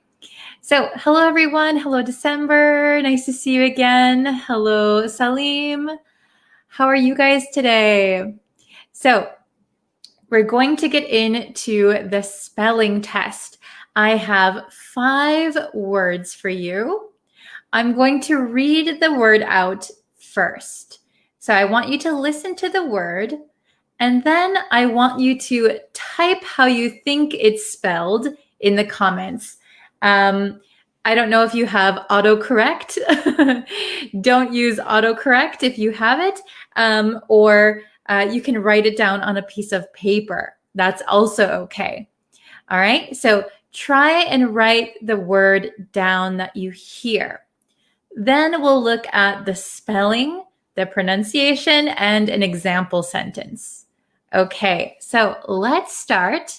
So hello, everyone. Hello, December. Nice to see you again. Hello, Salim. How are you guys today? So we're going to get into the spelling test. I have 5 words for you. I'm going to read the word out first. So I want you to listen to the word, and then I want you to type how you think it's spelled in the comments. I don't know if you have autocorrect. Don't use autocorrect if you have it, or you can write it down on a piece of paper. That's also okay. All right, so try and write the word down that you hear. Then we'll look at the spelling, the pronunciation, and an example sentence. Okay, so let's start.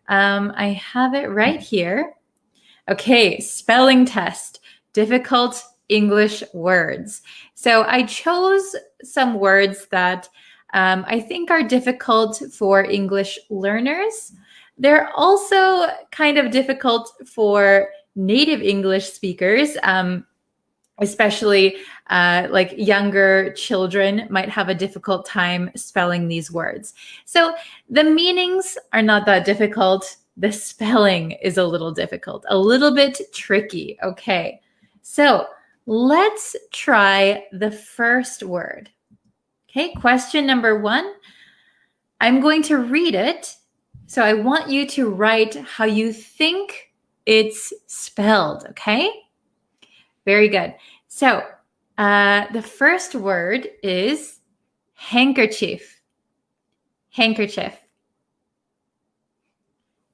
I have it right here. Okay, spelling test, difficult English words. So I chose some words that I think are difficult for English learners. They're also kind of difficult for native English speakers, especially like younger children might have a difficult time spelling these words. So the meanings are not that difficult. The spelling is a little difficult, a little bit tricky. Okay, so let's try the first word. Okay, question number 1. I'm going to read it. So I want you to write how you think it's spelled, okay? Very good. So the first word is handkerchief. Handkerchief.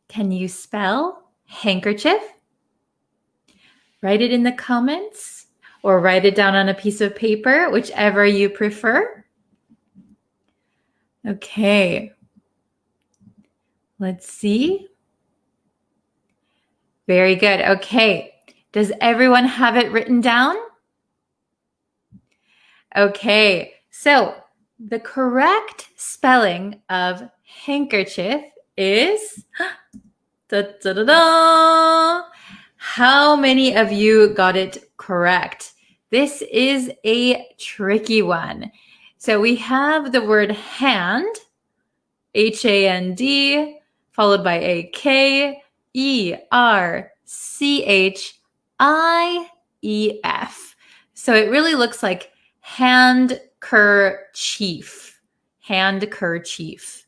Can you spell handkerchief? Write it in the comments or write it down on a piece of paper, whichever you prefer. Okay. Let's see. Very good. Okay. Does everyone have it written down? Okay, so the correct spelling of handkerchief is da, da, da, da. How many of you got it correct? This is a tricky one. So we have the word hand, H-A-N-D, followed by a K-E-R-C-H-I-E-F. So it really looks like handkerchief. Handkerchief.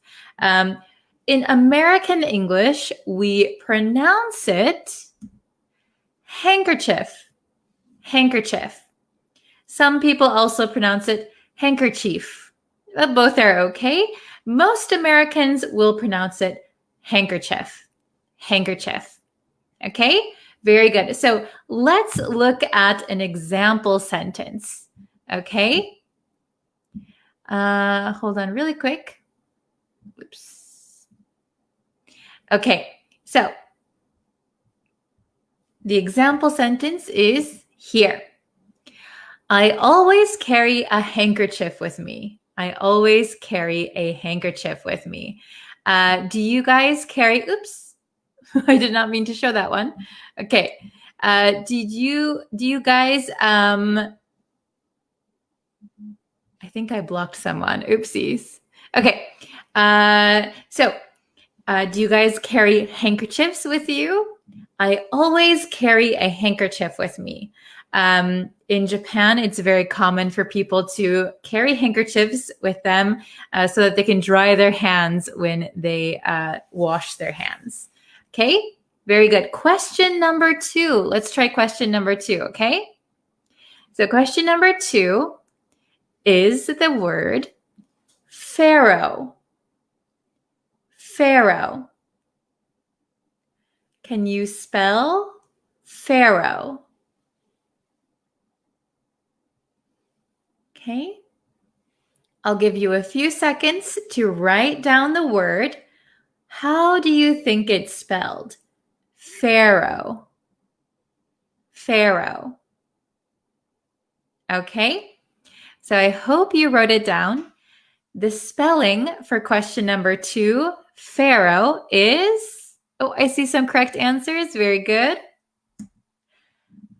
In American English, we pronounce it handkerchief. Handkerchief. Some people also pronounce it handkerchief. Both are okay. Most Americans will pronounce it handkerchief. Handkerchief. Okay? Very good. So let's look at an example sentence. Okay? Hold on really quick. Oops. Okay. So the example sentence is here. I always carry a handkerchief with me. I always carry a handkerchief with me. Do you guys carry, oops, I did not mean to show that one. Okay. Do you guys, I think I blocked someone. Oopsies. Okay. Do you guys carry handkerchiefs with you? I always carry a handkerchief with me. In Japan, it's very common for people to carry handkerchiefs with them so that they can dry their hands when they wash their hands. Okay, very good. Question number 2. Let's try question number 2, okay? So question number 2 is the word pharaoh. Pharaoh. Can you spell pharaoh? Okay. I'll give you a few seconds to write down the word. How do you think it's spelled? Pharaoh. Pharaoh. Okay. So I hope you wrote it down. The spelling for question number 2, pharaoh, is, oh, I see some correct answers. Very good.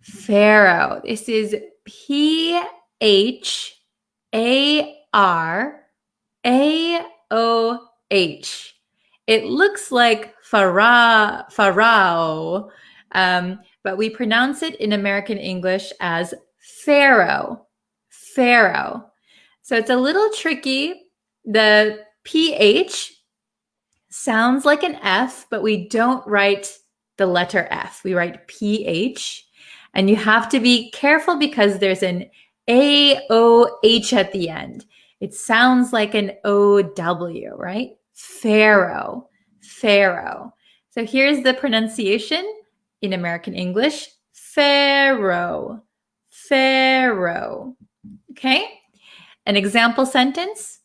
Pharaoh. This is P-H-A-R-A-O-H. It looks like pharaoh, but we pronounce it in American English as pharaoh. Pharaoh. So it's a little tricky. The PH sounds like an F, but we don't write the letter F. We write PH. And you have to be careful because there's an AOH at the end. It sounds like an OW, right? Pharaoh. Pharaoh. So here's the pronunciation in American English. Pharaoh. Pharaoh. Okay? An example sentence.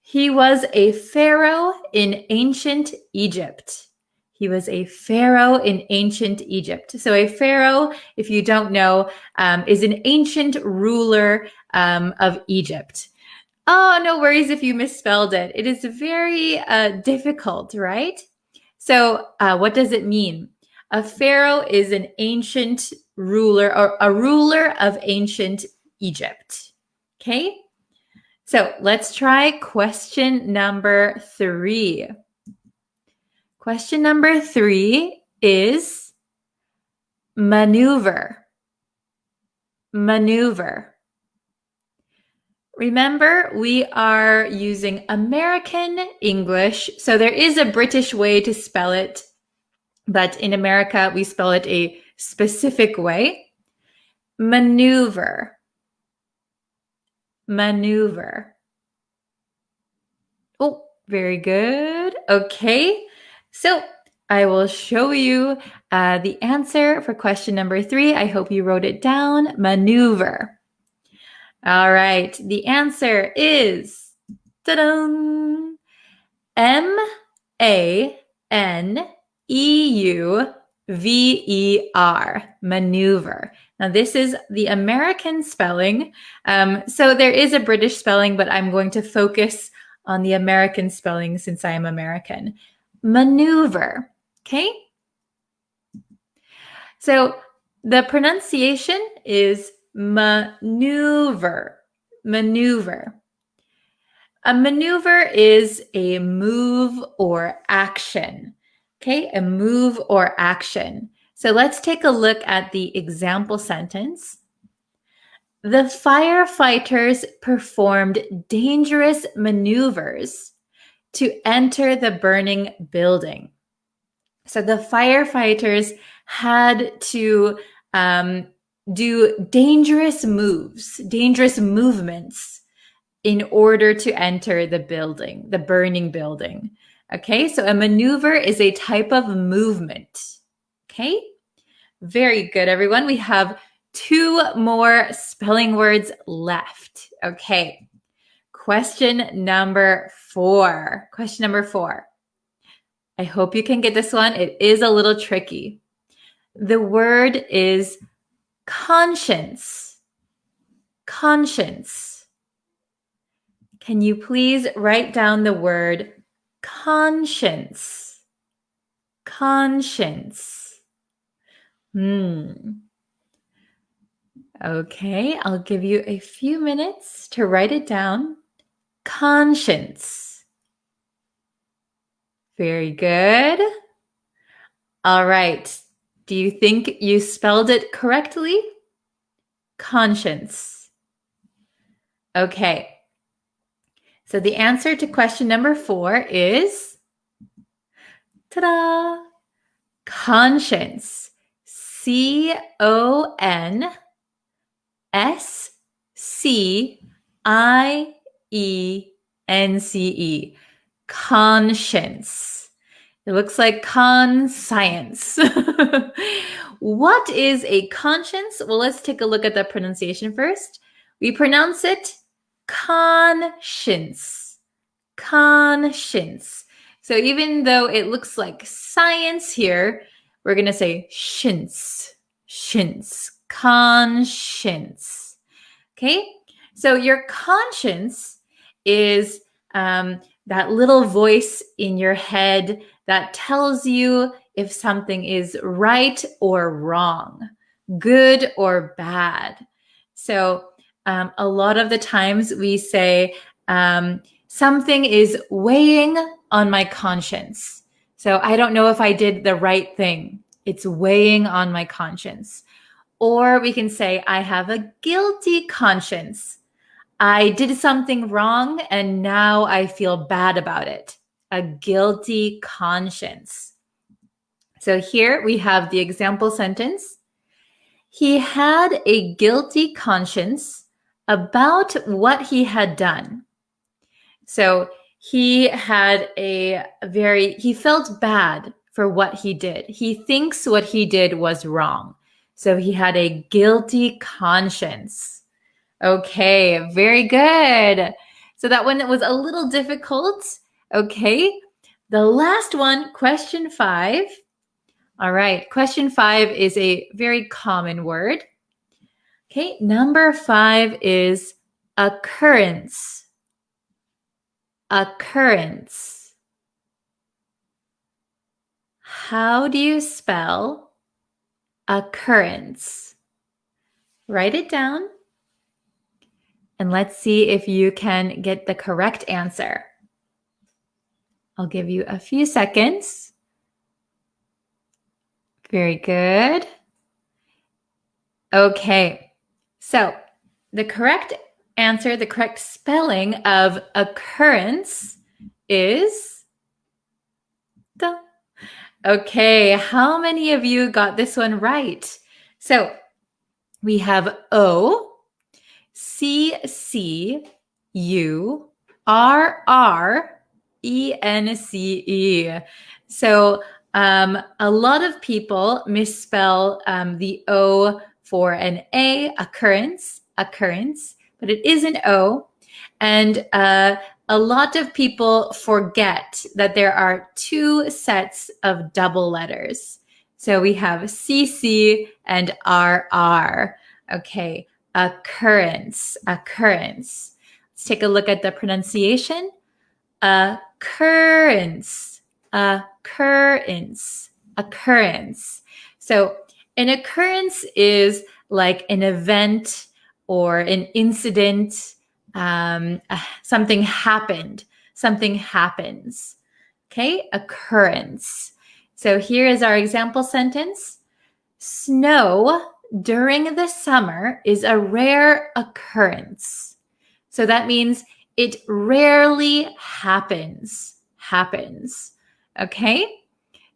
He was a pharaoh in ancient Egypt. He was a pharaoh in ancient Egypt. So a pharaoh, if you don't know, is an ancient ruler of Egypt. Oh, no worries if you misspelled it. It is very difficult, right? So what does it mean? A pharaoh is an ancient ruler or a ruler of ancient Egypt. Okay? So let's try question number 3. Question number 3 is maneuver. Maneuver. Remember, we are using American English, so there is a British way to spell it, but in America, we spell it a specific way. Maneuver. Maneuver. Oh, very good. Okay. So I will show you the answer for question number 3. I hope you wrote it down. Maneuver. All right. The answer is ta-da! MANEUVER. V-E-R, maneuver. Now, this is the American spelling. So there is a British spelling, but I'm going to focus on the American spelling since I am American. Maneuver, okay? So the pronunciation is maneuver, maneuver. A maneuver is a move or action. Okay, a move or action. So let's take a look at the example sentence. The firefighters performed dangerous maneuvers to enter the burning building. So the firefighters had to do dangerous moves, dangerous movements in order to enter the building, the burning building. Okay, so a maneuver is a type of movement. Okay, very good, everyone. We have 2 more spelling words left. Okay, question number 4. Question number 4. I hope you can get this one. It is a little tricky. The word is conscience. Conscience. Can you please write down the word conscience? Conscience. Okay, I'll give you a few minutes to write it down. Conscience. Very good. All right. Do you think you spelled it correctly? Conscience. Okay. So the answer to question number 4 is, ta-da, conscience. C-O-N-S-C-I-E-N-C-E. Conscience. It looks like conscience. What is a conscience? Well, let's take a look at the pronunciation first. We pronounce it conscience. Conscience. So even though it looks like science here, we're going to say shins. Shins. Conscience. Okay? So your conscience is that little voice in your head that tells you if something is right or wrong, good or bad. So a lot of the times we say something is weighing on my conscience. So I don't know if I did the right thing. It's weighing on my conscience. Or we can say I have a guilty conscience. I did something wrong and now I feel bad about it. A guilty conscience. So here we have the example sentence. He had a guilty conscience about what he had done. So he had he felt bad for what he did. He thinks what he did was wrong. So he had a guilty conscience. Okay, very good. So that one was a little difficult. Okay, the last one, question 5. All right, question 5 is a very common word. Okay, number 5 is occurrence. Occurrence. How do you spell occurrence? Write it down. And let's see if you can get the correct answer. I'll give you a few seconds. Very good. Okay, so the correct answer, the correct spelling of occurrence is da. Okay, how many of you got this one right? So we have O-C-C-U-R-R-E-N-C-E. So a lot of people misspell the O for an A, occurrence, but it is an O. And a lot of people forget that there are 2 sets of double letters. So we have CC and RR. Okay, occurrence, occurrence. Let's take a look at the pronunciation. Occurrence, occurrence, occurrence. So an occurrence is like an event or an incident. Something happened, something happens. Okay, occurrence. So here is our example sentence. Snow during the summer is a rare occurrence. So that means it rarely happens. Okay?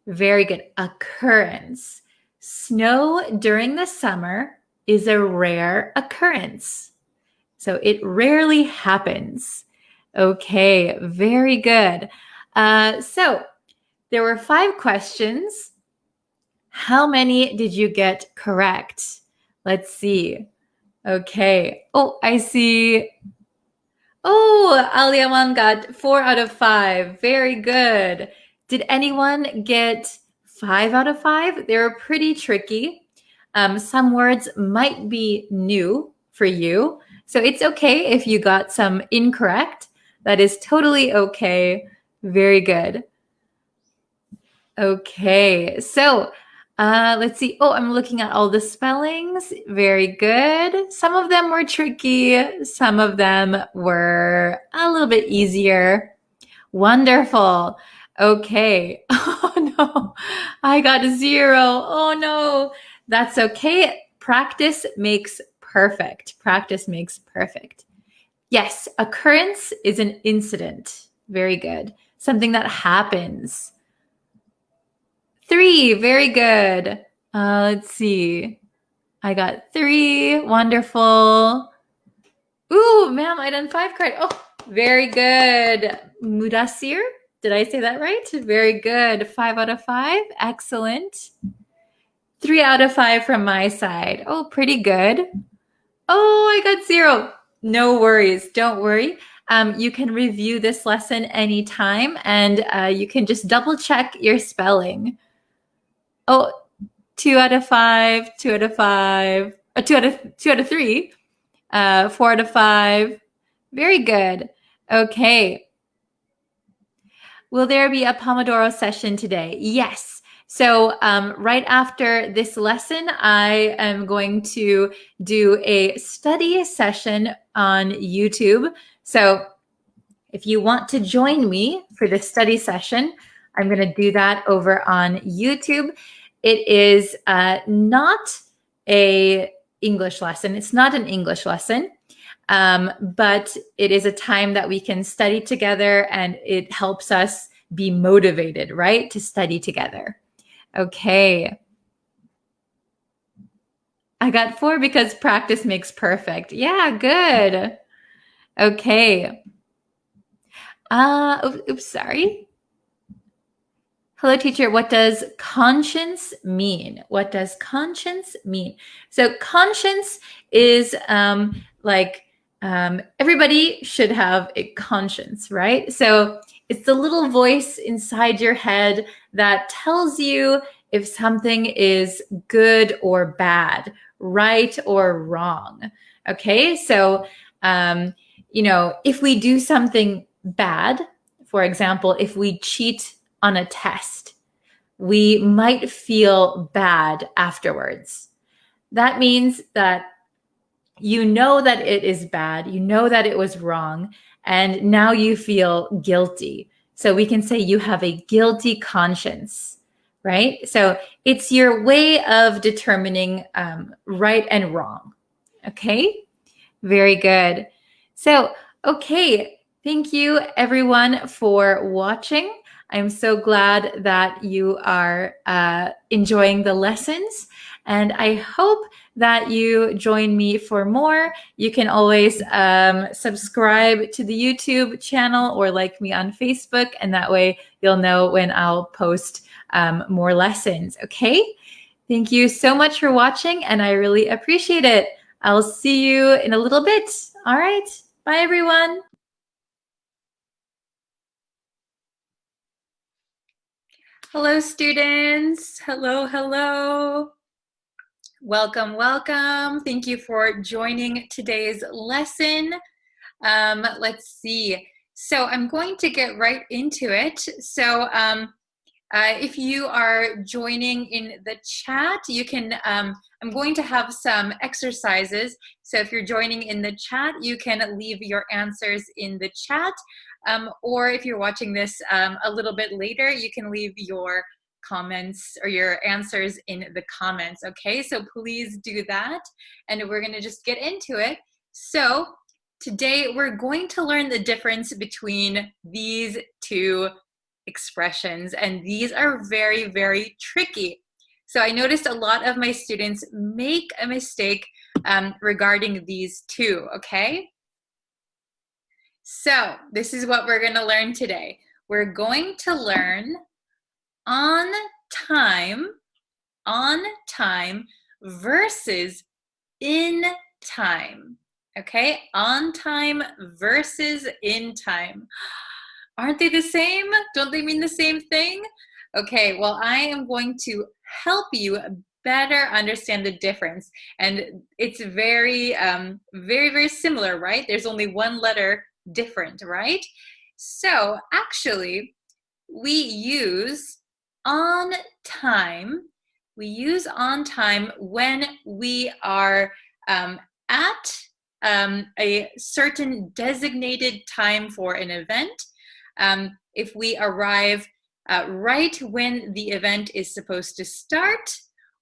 Very good. Occurrence. Snow during the summer is a rare occurrence. So it rarely happens. Okay, very good. So there were 5 questions. How many did you get correct? Let's see. Okay. Oh, I see. Oh, Aliaman got 4 out of 5. Very good. Did anyone get 5 out of 5? They were pretty tricky. Some words might be new for you. So it's okay if you got some incorrect. That is totally okay. Very good. Okay, so let's see. Oh, I'm looking at all the spellings. Very good. Some of them were tricky. Some of them were a little bit easier. Wonderful. Okay. Oh no, I got 0. Oh no, that's okay. Practice makes perfect. Practice makes perfect. Yes, occurrence is an incident. Very good. Something that happens. 3, very good. Let's see. I got 3. Wonderful. Ooh, ma'am, I done 5 correct. Oh, very good. Mudasir, did I say that right? Very good. 5 out of 5. Excellent. 3 out of 5 from my side. Oh, pretty good. Oh, I got 0. No worries. Don't worry. You can review this lesson anytime, and you can just double check your spelling. Oh, 2 out of 5, 2 out of 5, 2 out of 3, 4 out of 5. Very good. Okay. Will there be a Pomodoro session today? Yes. So right after this lesson, I am going to do a study session on YouTube. So if you want to join me for the study session, I'm going to do that over on YouTube. It is not a English lesson. It's not an English lesson, but it is a time that we can study together, and it helps us be motivated, right, to study together. Okay. I got 4 because practice makes perfect. Yeah, good. Okay. Oops, sorry. Hello, teacher. What does conscience mean? What does conscience mean? So conscience is everybody should have a conscience, right? So it's the little voice inside your head that tells you if something is good or bad, right or wrong. Okay, so if we do something bad, for example, if we cheat on a test, we might feel bad afterwards. That means that you know that it is bad, you know that it was wrong, and now you feel guilty. So we can say you have a guilty conscience, right? So it's your way of determining right and wrong. Okay, very good. So, okay, thank you everyone for watching. I'm so glad that you are enjoying the lessons, and I hope that you join me for more. You can always subscribe to the YouTube channel or like me on Facebook, and that way you'll know when I'll post more lessons, okay? Thank you so much for watching, and I really appreciate it. I'll see you in a little bit. All right, bye everyone. Hello, students. Hello, hello. Welcome, welcome. Thank you for joining today's lesson. Let's see. So I'm going to get right into it. So if you are joining in the chat, you can, I'm going to have some exercises. So if you're joining in the chat, you can leave your answers in the chat. Or if you're watching this a little bit later, you can leave your comments or your answers in the comments, okay? So please do that, and we're gonna just get into it. So today we're going to learn the difference between these two expressions, and these are very, very tricky. So I noticed a lot of my students make a mistake regarding these two, okay? So this is what we're gonna learn today. We're going to learn on time versus in time, okay? On time versus in time. Aren't they the same? Don't they mean the same thing? Okay, well, I am going to help you better understand the difference. And it's very, very similar, right? There's only one letter different, right? So actually, we use on time. We use on time when we are at a certain designated time for an event. If we arrive right when the event is supposed to start,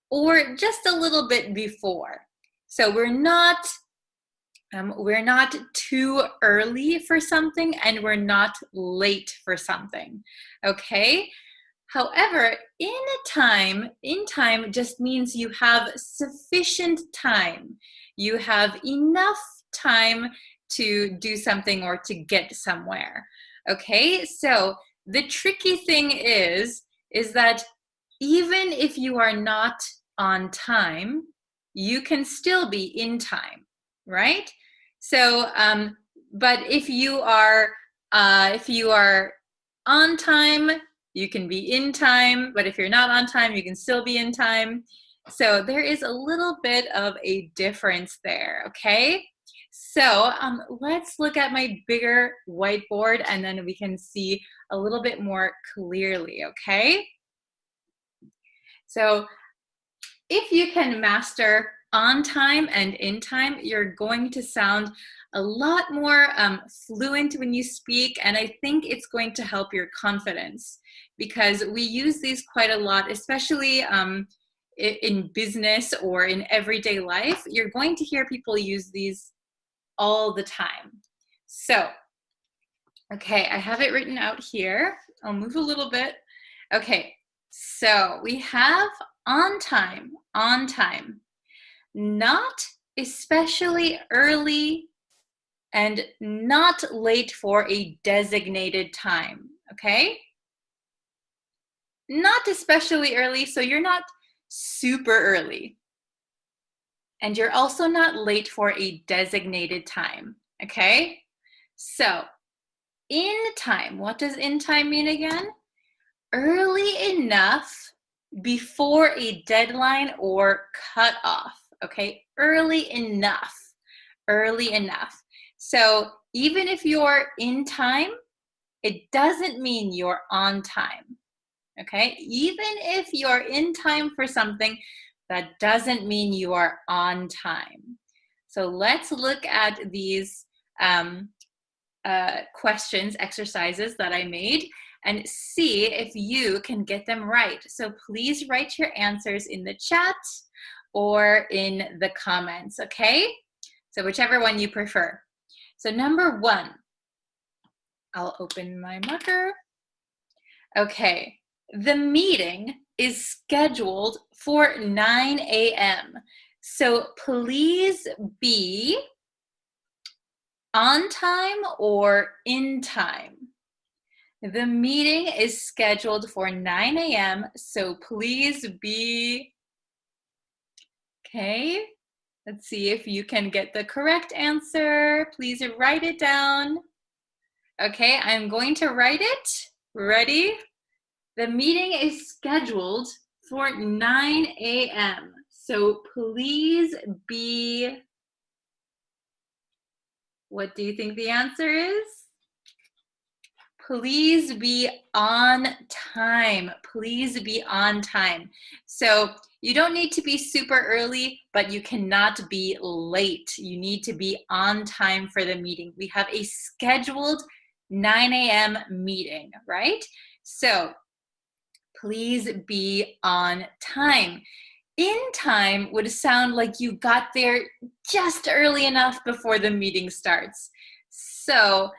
or just a little bit before. So we're not too early for something, and we're not late for something, okay? However, in time just means you have sufficient time. You have enough time to do something or to get somewhere, okay? So the tricky thing is that even if you are not on time, you can still be in time, right? So, but if you are on time, you can be in time, but if you're not on time, you can still be in time. So there is a little bit of a difference there, okay? So let's look at my bigger whiteboard, and then we can see a little bit more clearly, okay? So if you can master on time and in time, you're going to sound a lot more fluent when you speak, and I think it's going to help your confidence, because we use these quite a lot, especially in business or in everyday life. You're going to hear people use these all the time. So, okay, I have it written out here. I'll move a little bit. Okay, so we have on time, not especially early and not late for a designated time, okay? Not especially early, so you're not super early. And you're also not late for a designated time, okay? So, in time, what does in time mean again? Early enough before a deadline or cutoff, okay? Early enough. So even if you're in time, it doesn't mean you're on time, okay? Even if you're in time for something, that doesn't mean you are on time. So let's look at these questions, exercises that I made, and see if you can get them right. So please write your answers in the chat or in the comments, okay? So whichever one you prefer. So number 1, I'll open my marker. Okay, the meeting is scheduled for 9 a.m. So please be on time or in time. The meeting is scheduled for 9 a.m. So please be, okay, let's see if you can get the correct answer. Please write it down. Okay, I'm going to write it. Ready? The meeting is scheduled for 9 a.m. So please be, what do you think the answer is? Please be on time. Please be on time. So you don't need to be super early, but you cannot be late. You need to be on time for the meeting. We have a scheduled 9 a.m. meeting, right? So please be on time. In time would sound like you got there just early enough before the meeting starts. So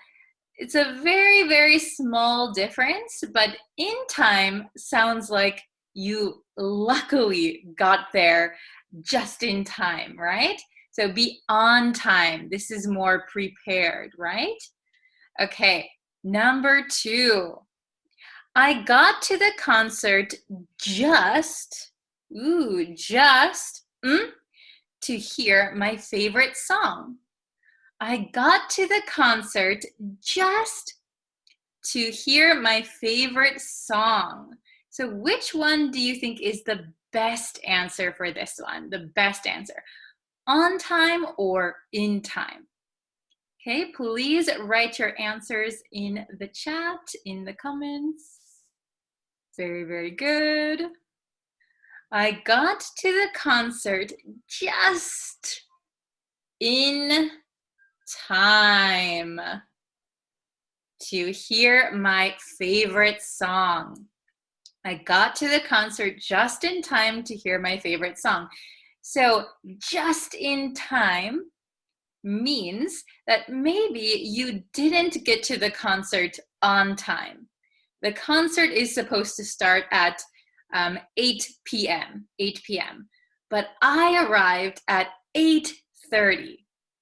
it's a very, very small difference, but in time sounds like you luckily got there just in time, right? So be on time. This is more prepared, right? Okay, number 2. I got to the concert just to hear my favorite song. I got to the concert just to hear my favorite song. So which one do you think is the best answer for this one? The best answer. On time or in time? Okay, please write your answers in the chat, in the comments. Very, very good. I got to the concert just in time to hear my favorite song. I got to the concert just in time to hear my favorite song. So just in time means that maybe you didn't get to the concert on time. The concert is supposed to start at 8 p.m., but I arrived at 8:30.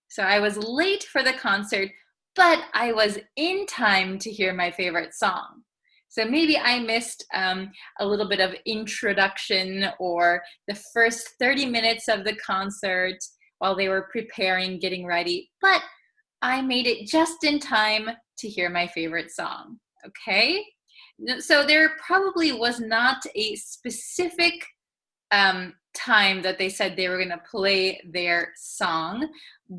So I was late for the concert, but I was in time to hear my favorite song. So maybe I missed a little bit of introduction or the first 30 minutes of the concert while they were preparing, getting ready, but I made it just in time to hear my favorite song, okay? So there probably was not a specific time that they said they were going to play their song,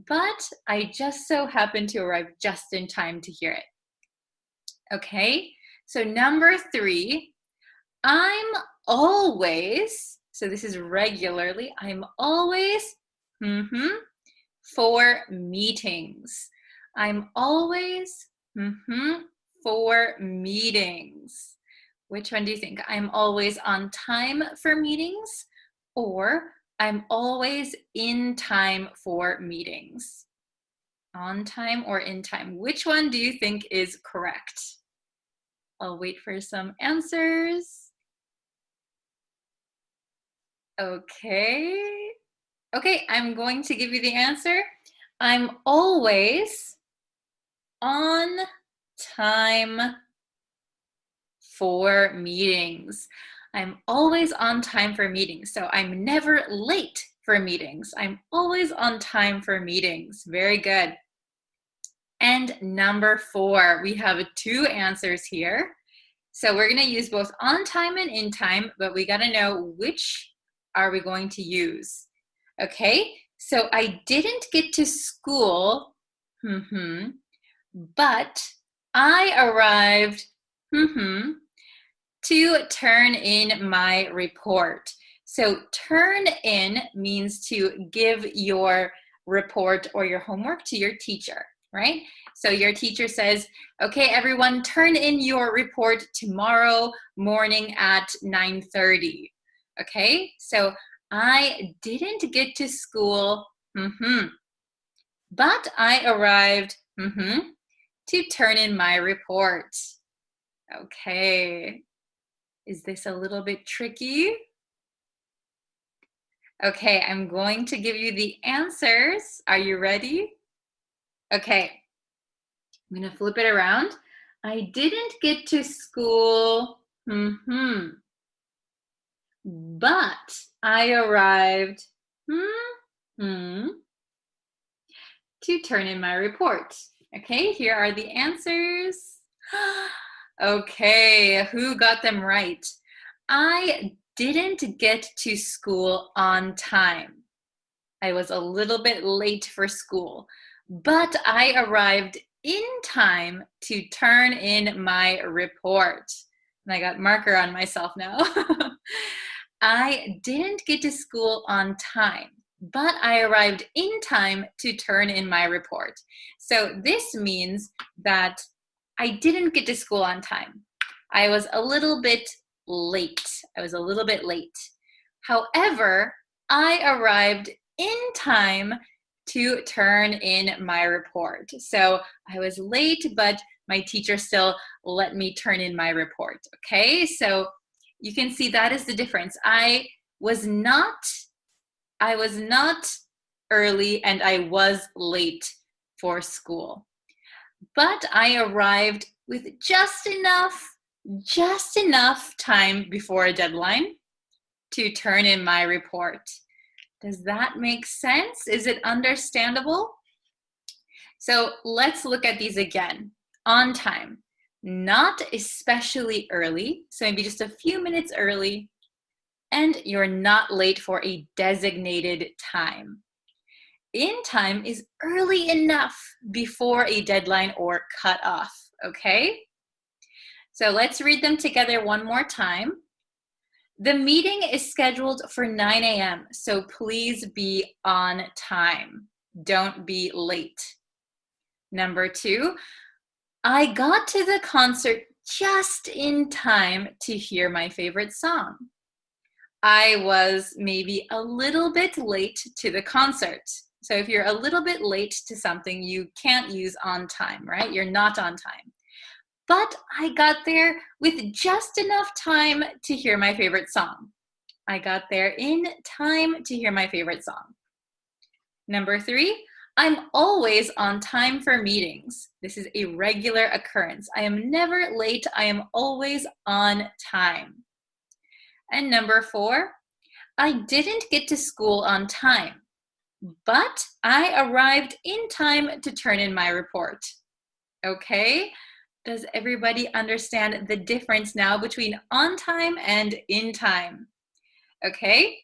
but I just so happened to arrive just in time to hear it. Okay, so number 3, I'm always, so this is regularly, I'm always for meetings. I'm always for meetings. Which one do you think? I'm always on time for meetings, or I'm always in time for meetings? On time or in time? Which one do you think is correct? I'll wait for some answers. Okay, I'm going to give you the answer. I'm always on time for meetings. I'm always on time for meetings. So I'm never late for meetings. I'm always on time for meetings. Very good. And number 4, we have 2 answers here. So we're going to use both on time and in time, but we got to know which are we going to use. Okay, so I didn't get to school, but I arrived, to turn in my report. So turn in means to give your report or your homework to your teacher, right? So your teacher says, okay, everyone, turn in your report tomorrow morning at 9:30. Okay, so I didn't get to school, but I arrived, to turn in my report. Okay, is this a little bit tricky? Okay, I'm going to give you the answers. Are you ready? Okay, I'm going to flip it around. I didn't get to school, but I arrived, to turn in my report. Okay, here are the answers. Okay, who got them right? I didn't get to school on time. I was a little bit late for school, but I arrived in time to turn in my report. And I got marker on myself now. I didn't get to school on time, but I arrived in time to turn in my report. So this means that I didn't get to school on time. I was a little bit late. However, I arrived in time to turn in my report. So I was late, but my teacher still let me turn in my report. Okay, so you can see that is the difference. I was not early and I was late for school. But I arrived with just enough time before a deadline to turn in my report. Does that make sense? Is it understandable? So let's look at these again. On time, not especially early, so maybe just a few minutes early, and you're not late for a designated time. In time is early enough before a deadline or cutoff, okay? So let's read them together one more time. The meeting is scheduled for 9 a.m., so please be on time. Don't be late. Number 2, I got to the concert just in time to hear my favorite song. I was maybe a little bit late to the concert. So if you're a little bit late to something, you can't use on time, right? You're not on time. But I got there with just enough time to hear my favorite song. I got there in time to hear my favorite song. Number 3, I'm always on time for meetings. This is a regular occurrence. I am never late. I am always on time. And number 4, I didn't get to school on time, but I arrived in time to turn in my report. Okay? Does everybody understand the difference now between on time and in time? Okay?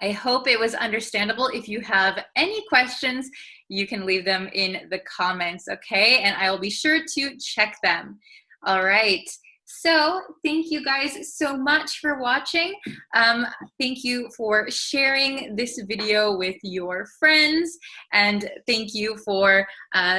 I hope it was understandable. If you have any questions, you can leave them in the comments, okay? And I will be sure to check them. All right. So thank you guys so much for watching. Thank you for sharing this video with your friends. And thank you for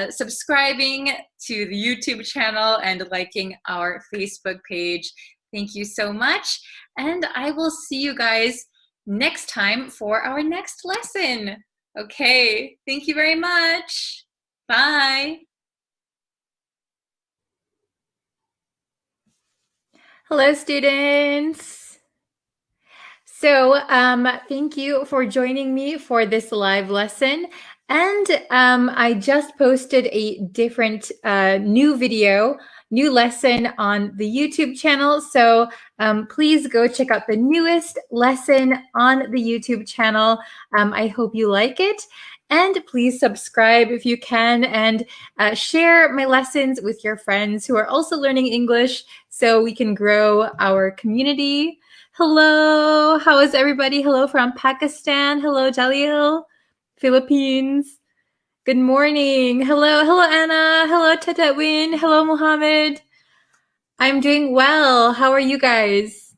subscribing to the YouTube channel and liking our Facebook page. Thank you so much. And I will see you guys next time for our next lesson. Okay, thank you very much. Bye. Hello, students. So thank you for joining me for this live lesson. And I just posted a different new lesson on the YouTube channel. So please go check out the newest lesson on the YouTube channel. I hope you like it. And please subscribe if you can, and share my lessons with your friends who are also learning English so we can grow our community. Hello, how is everybody? Hello from Pakistan. Hello, Jalil, Philippines. Good morning. Hello, Anna. Hello, Tatawin. Hello, Mohammed. I'm doing well. How are you guys?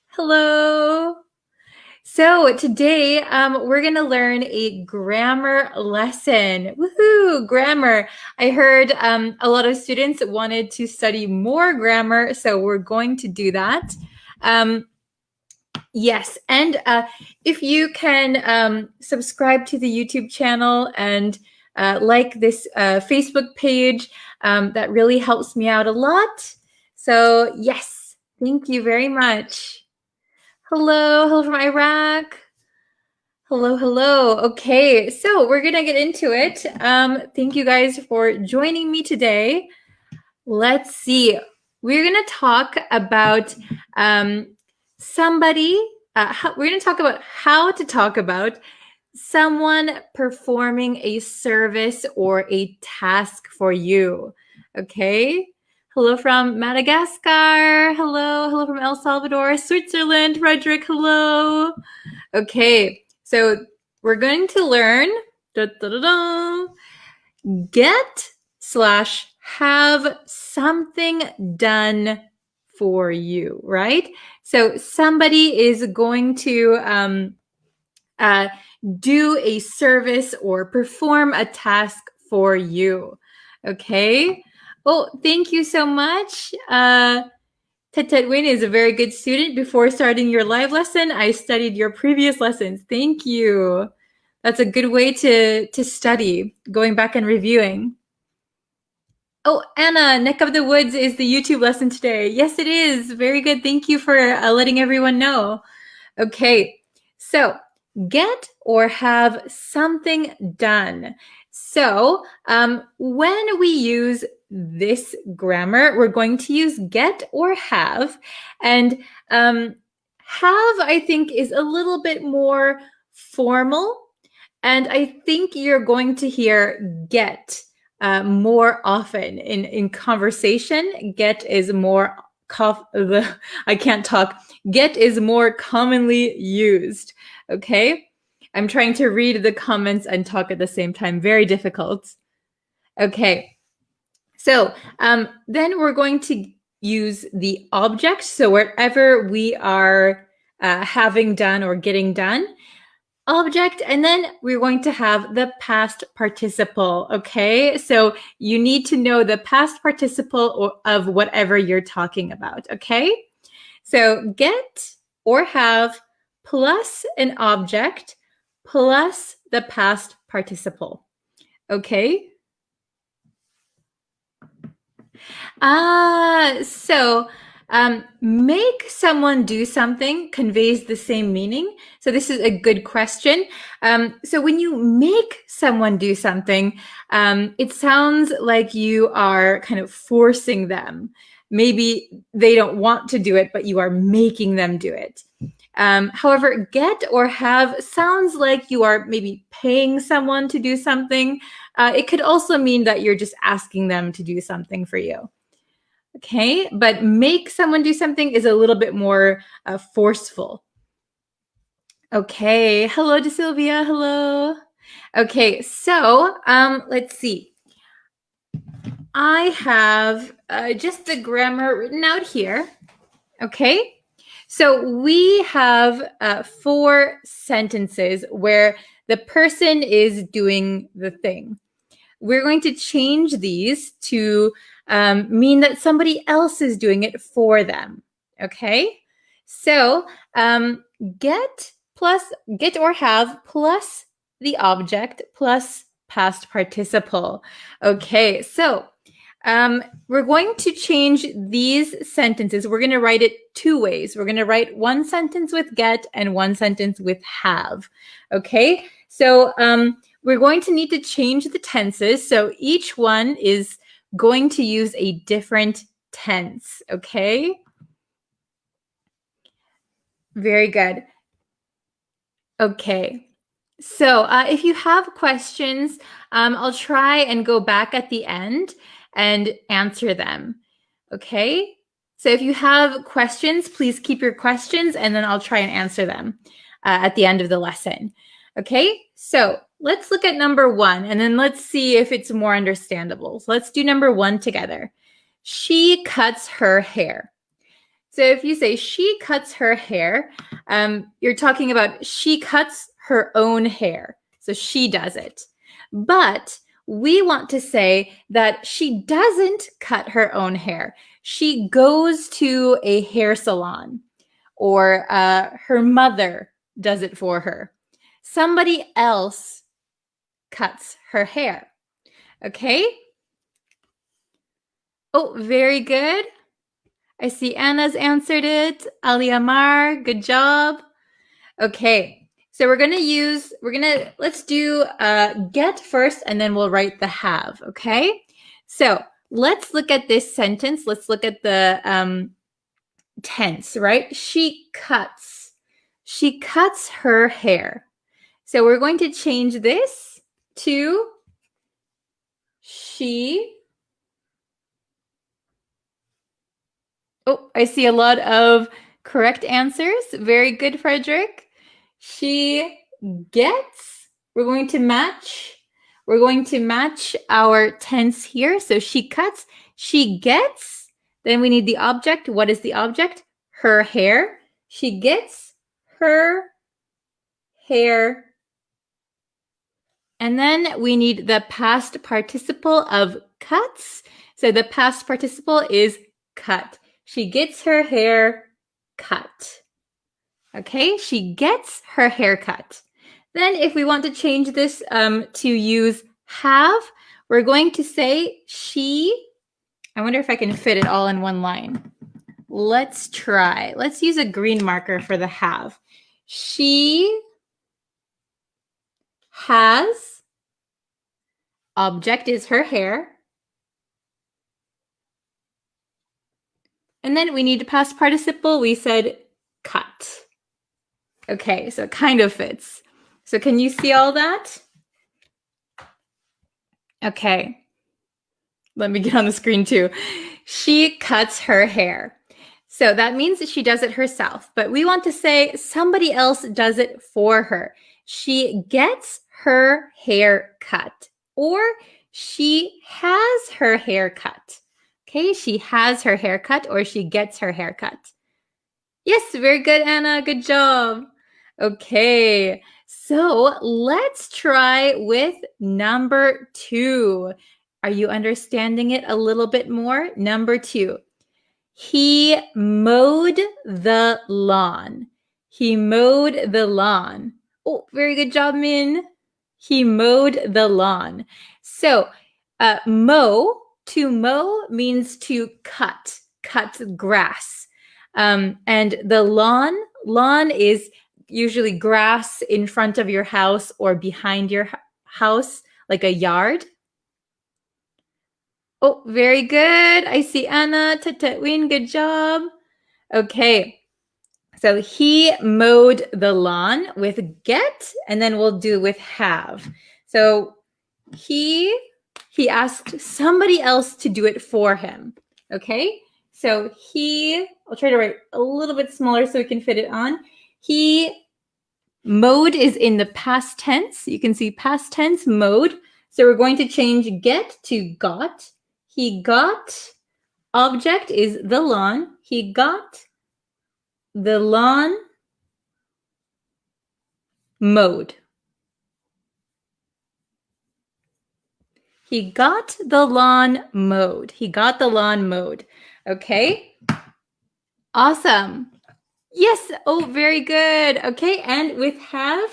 Hello. So today we're going to learn a grammar lesson. Woohoo, grammar. I heard a lot of students wanted to study more grammar, so we're going to do that. Yes, and if you can subscribe to the YouTube channel and like this Facebook page, that really helps me out a lot. So yes, thank you very much. Hello from Iraq. Hello. Okay, so we're gonna get into it. Thank you guys for joining me today. Let's see. We're gonna talk about we're going to talk about how to talk about someone performing a service or a task for you. Okay? Hello from Madagascar. Hello. Hello from El Salvador, Switzerland. Frederick, hello. Okay, so we're going to learn get/have something done for you, right? So somebody is going to do a service or perform a task for you. Okay. Oh, thank you so much. Tetwin is a very good student. Before starting your live lesson, I studied your previous lessons. Thank you. That's a good way to study, going back and reviewing. Oh, Anna, Neck of the Woods is the YouTube lesson today. Yes, it is. Very good. Thank you for letting everyone know. Okay, so get or have something done. So when we use this grammar, we're going to use get or have. And have, I think, is a little bit more formal. And I think you're going to hear get more often in conversation. Get is more, I can't talk. Get is more commonly used. Okay. I'm trying to read the comments and talk at the same time. Very difficult. Okay. So then we're going to use the object. So wherever we are having done or getting done, object, and then we're going to have the past participle. Okay, so you need to know the past participle of whatever you're talking about. Okay, so get or have plus an object plus the past participle. Okay. So make someone do something conveys the same meaning. So this is a good question. So when you make someone do something, it sounds like you are kind of forcing them. Maybe they don't want to do it, but you are making them do it. However, get or have sounds like you are maybe paying someone to do something. It could also mean that you're just asking them to do something for you. Okay, but make someone do something is a little bit more forceful. Okay, hello to Sylvia, hello. Okay, so let's see. I have just the grammar written out here. Okay, so we have 4 sentences where the person is doing the thing. We're going to change these to mean that somebody else is doing it for them. Okay, so get or have plus the object plus past participle. Okay, so we're going to change these sentences. We're going to write it 2 ways. We're going to write one sentence with get and one sentence with have. Okay, so we're going to need to change the tenses. So each one is going to use a different tense. Okay, very good. Okay. So if you have questions, I'll try and go back at the end and answer them. Okay? So if you have questions, please keep your questions and then I'll try and answer them at the end of the lesson. Okay? So let's look at number 1 and then let's see if it's more understandable. So let's do number 1 together. She cuts her hair. So if you say she cuts her hair, you're talking about she cuts her own hair. So she does it. But we want to say that she doesn't cut her own hair. She goes to a hair salon or her mother does it for her. Somebody else cuts her hair. Okay? Oh, very good. I see Anna's answered it. Ali Amar, good job. Okay, so let's do get first and then we'll write the have, okay? So let's look at this sentence. Let's look at the tense, right? She cuts her hair. So we're going to change this to she Oh, I see a lot of correct answers. Very good, Frederick. She gets, we're going to match our tense here. So she cuts, she gets, then we need the object. What is the object? Her hair. She gets her hair. And then we need the past participle of cuts. So the past participle is cut. She gets her hair cut. Okay, she gets her hair cut. Then if we want to change this to use have, we're going to say she, I wonder if I can fit it all in one line. Let's try. Let's use a green marker for the have. She has, object is her hair. And then we need a past participle. We said cut. Okay, so it kind of fits. So can you see all that? Okay. Let me get on the screen too. She cuts her hair. So that means that she does it herself, but we want to say somebody else does it for her. She gets her hair cut, or she has her hair cut. Okay, she has her hair cut, or she gets her hair cut. Yes, very good, Anna. Good job. Okay, so let's try with number 2. Are you understanding it a little bit more? Number 2. He mowed the lawn. He mowed the lawn. Oh, very good job, Min. He mowed the lawn. So, mow, to mow means to cut grass. And the lawn is usually grass in front of your house or behind your house, like a yard. Oh, very good. I see Anna, Tatwin, good job. Okay, so he mowed the lawn with get, and then we'll do with have. So he asked somebody else to do it for him. Okay, so I'll try to write a little bit smaller so we can fit it on. He mowed is in the past tense. You can see past tense mowed. So we're going to change get to got. He got, object is the lawn. He got the lawn mowed. He got the lawn mowed. He got the lawn mowed. Okay. Awesome. Yes. Oh, very good. Okay. And with have,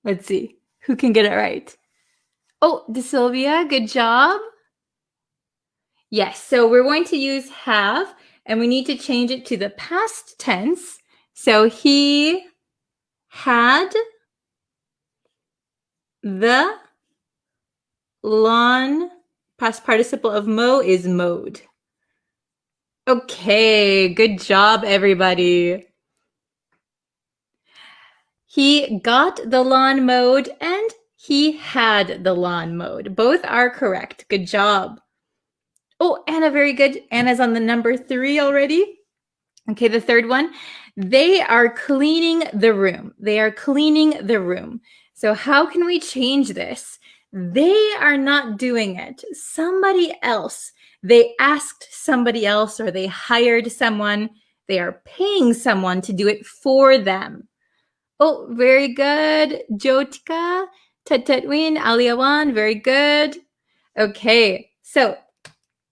let's see, who can get it right? Oh, DeSylvia, good job. Yes, so we're going to use have, and we need to change it to the past tense. So he had the lawn. Past participle of mow is mowed. Okay, good job, everybody. He got the lawn mowed and he had the lawn mowed. Both are correct. Good job. Oh, Anna, very good. Anna's on the number 3 already. Okay, the third one. They are cleaning the room. They are cleaning the room. So how can we change this? They are not doing it. Somebody else. They asked somebody else, or they hired someone. They are paying someone to do it for them. Oh, very good. Jyotika, Tatwin, Aliawan, very good. Okay, so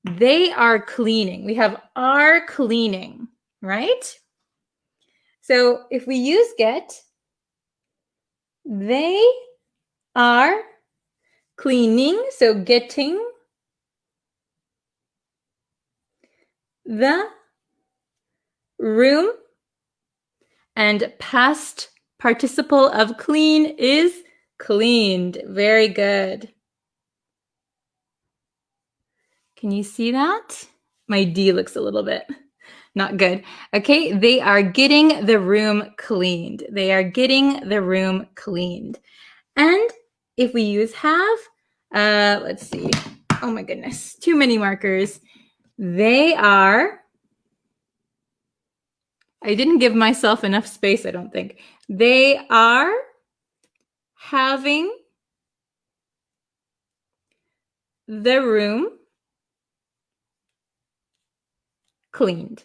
they are cleaning. We have are cleaning, right? So if we use get, they are cleaning, so getting the room, and past participle of clean is cleaned. Very good. Can you see that? My D looks a little bit not good. Okay, they are getting the room cleaned. They are getting the room cleaned. And if we use have, let's see. Oh my goodness, too many markers. They are, I didn't give myself enough space, I don't think. They are having the room cleaned.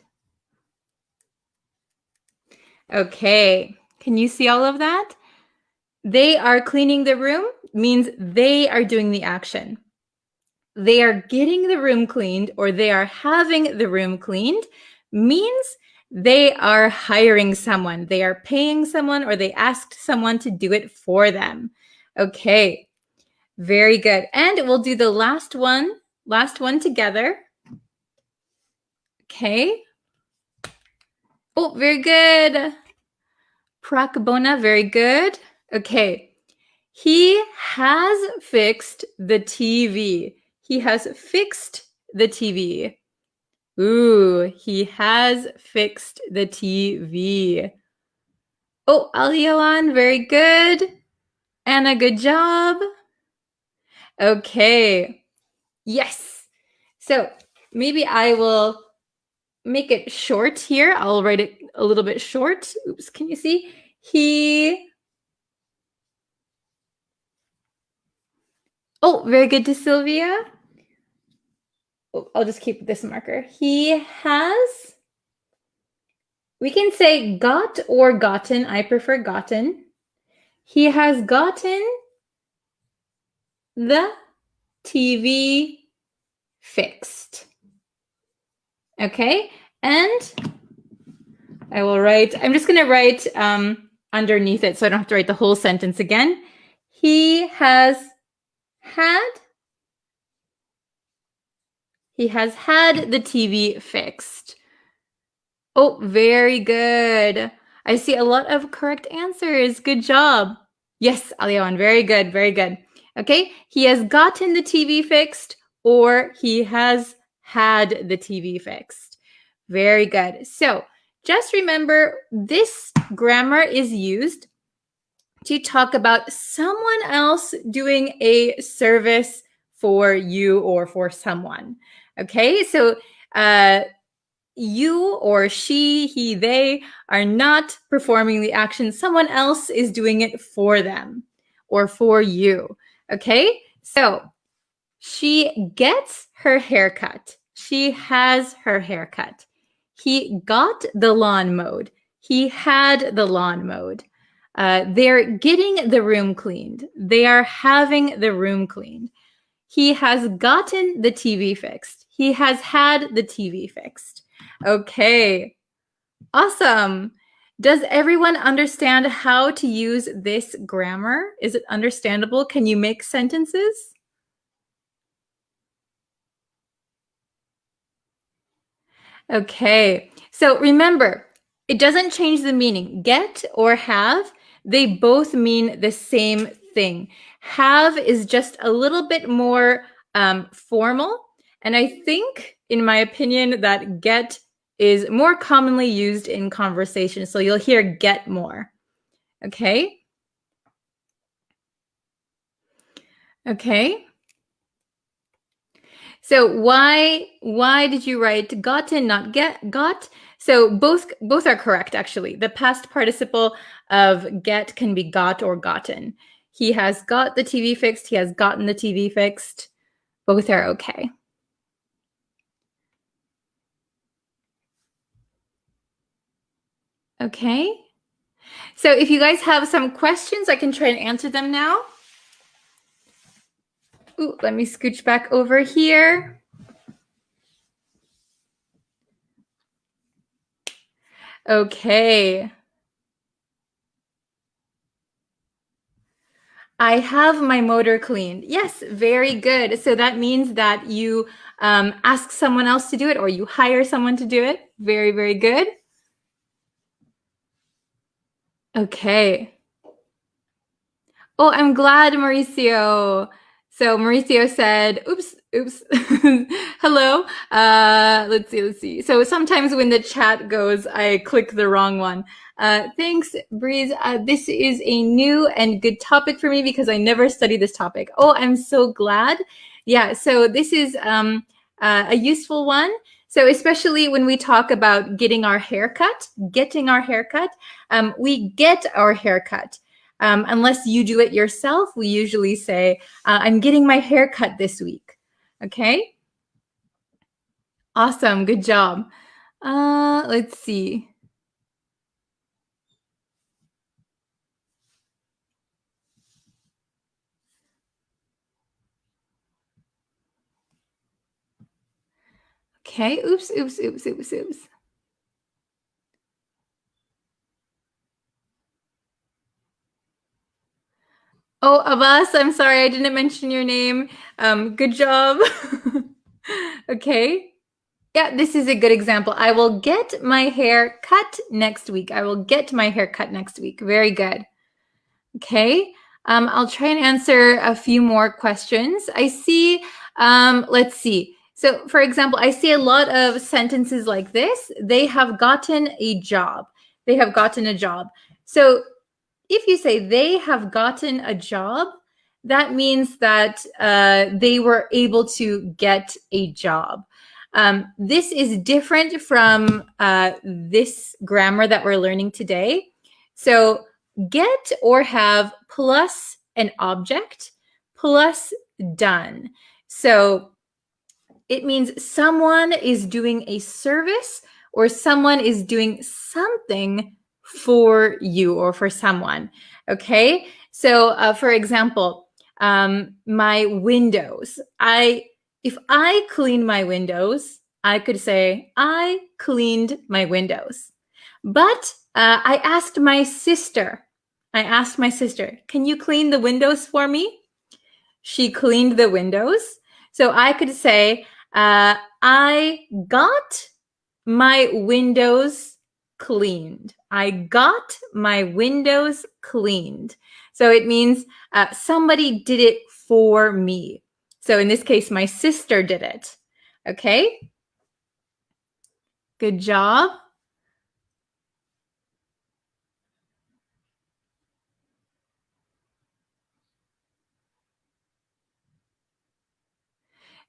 Okay, can you see all of that? They are cleaning the room means they are doing the action. They are getting the room cleaned or they are having the room cleaned means they are hiring someone. They are paying someone or they asked someone to do it for them. Okay, very good. And we'll do the last one together. Okay. Oh, very good. Prakbona, very good. Okay. He has fixed the TV. He has fixed the TV. Ooh, he has fixed the TV. Oh, Alioan, very good. Anna, good job. Okay. Yes. So maybe I will make it short here. I'll write it a little bit short. Oops, can you see? Oh, very good to Sylvia. Oh, I'll just keep this marker. He has, we can say got or gotten. I prefer gotten. He has gotten the TV fixed. Okay, and I will write, I'm just going to write underneath it so I don't have to write the whole sentence again. He has had the TV fixed. Oh, very good. I see a lot of correct answers. Good job. Yes, Alioan, very good, very good. Okay, he has gotten the TV fixed or he has had the TV fixed. Very good. So just remember this grammar is used to talk about someone else doing a service for you or for someone. Okay, so you or she, he, they are not performing the action. Someone else is doing it for them or for you. Okay, so she gets her haircut. She has her haircut. He got the lawn mowed. He had the lawn mowed. They're getting the room cleaned. They are having the room cleaned. He has gotten the TV fixed. He has had the TV fixed. Okay, awesome. Does everyone understand how to use this grammar? Is it understandable? Can you make sentences? Okay, so remember, it doesn't change the meaning. Get or have, they both mean the same thing. Have is just a little bit more formal. And I think, in my opinion, that get is more commonly used in conversation. So you'll hear get more. Okay? Okay. So why did you write gotten, not got? So both are correct, actually. The past participle of get can be got or gotten. He has got the TV fixed. He has gotten the TV fixed. Both are okay. Okay. So if you guys have some questions, I can try and answer them now. Ooh, let me scooch back over here. Okay. I have my motor cleaned. Yes, very good. So that means that you ask someone else to do it or you hire someone to do it. Very, very good. Okay. Oh, I'm glad, Mauricio. So Mauricio said, oops. Hello. Let's see. So sometimes when the chat goes, I click the wrong one. Thanks, Breeze. This is a new and good topic for me because I never studied this topic. Oh, I'm so glad. Yeah, so this is a useful one. So especially when we talk about getting our hair cut, we get our hair cut. Unless you do it yourself, we usually say, I'm getting my hair cut this week. Okay? Awesome. Good job. Let's see. Okay. Oops. Oh, Abbas, I'm sorry, I didn't mention your name. Good job. Okay. Yeah, this is a good example. I will get my hair cut next week. Very good. Okay. I'll try and answer a few more questions. I see, let's see. So, for example, I see a lot of sentences like this. They have gotten a job. So, if you say they have gotten a job, that means that they were able to get a job. This is different from this grammar that we're learning today. So get or have plus an object plus done. So it means someone is doing a service or someone is doing something for you or for someone. Okay. So for example, my windows. If I clean my windows, I could say I cleaned my windows. But I asked my sister, can you clean the windows for me? She cleaned the windows. So I could say, I got my windows cleaned. So it means somebody did it for me. So in this case, my sister did it. Okay. Good job.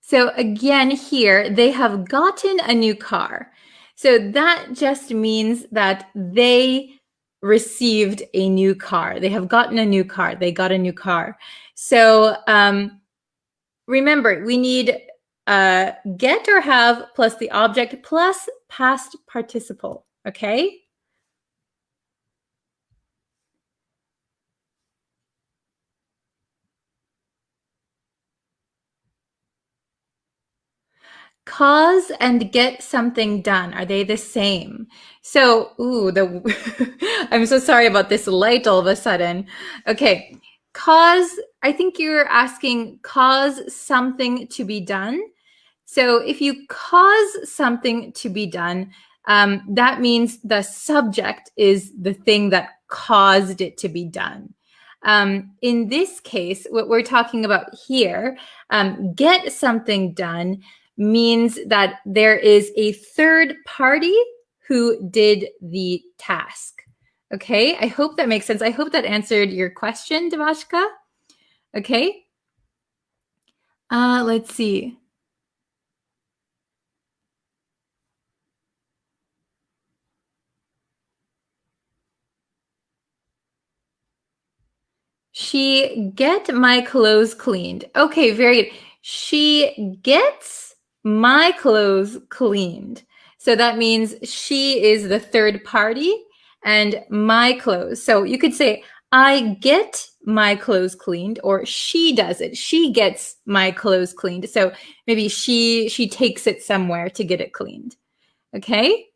So again, here, they have gotten a new car. So that just means that they received a new car. They have gotten a new car. They got a new car. So remember, we need get or have plus the object plus past participle. Okay? Cause and get something done. Are they the same? So, I'm so sorry about this light all of a sudden. Okay. Cause, I think you're asking cause something to be done. So if you cause something to be done, that means the subject is the thing that caused it to be done. In this case, what we're talking about here, get something done means that there is a third party who did the task. Okay, I hope that makes sense. I hope that answered your question, Devashka. Okay. Let's see. She get my clothes cleaned. Okay, very good. She gets my clothes cleaned. So that means she is the third party and my clothes. So you could say, I get my clothes cleaned, or she does it. She gets my clothes cleaned. So maybe she takes it somewhere to get it cleaned. Okay?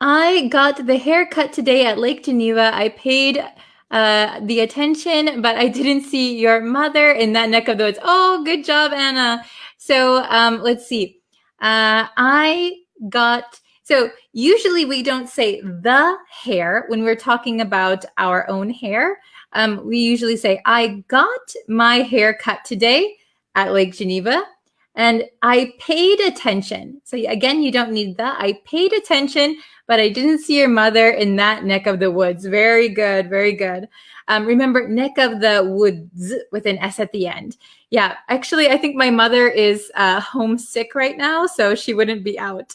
I got the haircut today at Lake Geneva. I paid the attention, but I didn't see your mother in that neck of the woods. Oh, good job, Anna. So let's see. So usually we don't say the hair when we're talking about our own hair. We usually say, I got my hair cut today at Lake Geneva. And I paid attention. So again, you don't need that. I paid attention, but I didn't see your mother in that neck of the woods. Very good, very good. Remember, neck of the woods with an S at the end. Yeah, actually, I think my mother is homesick right now, so she wouldn't be out.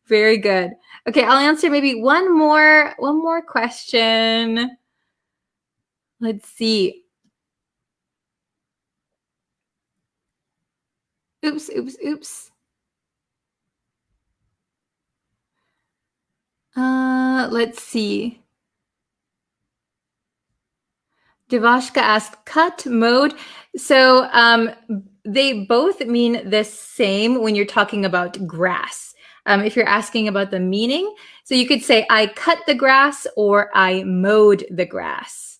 Very good. Okay, I'll answer maybe one more question. Let's see. Oops. Let's see. Devashka asked cut mode. So they both mean the same when you're talking about grass. If you're asking about the meaning, so you could say I cut the grass or I mowed the grass.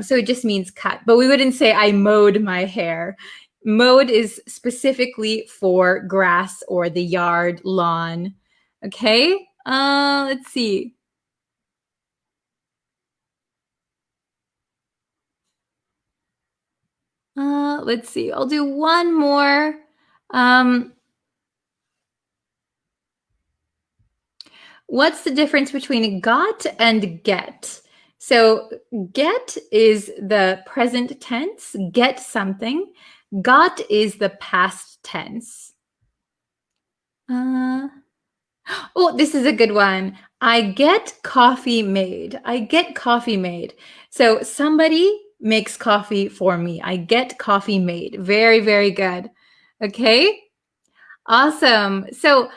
So it just means cut, but we wouldn't say I mowed my hair. Mowed is specifically for grass or the yard, lawn. Okay, let's see. Let's see. I'll do one more. What's the difference between got and get? So get is the present tense, get something. Got is the past tense. Oh, this is a good one. I get coffee made. I get coffee made. So somebody makes coffee for me. I get coffee made. Very, very good. Okay. Awesome. So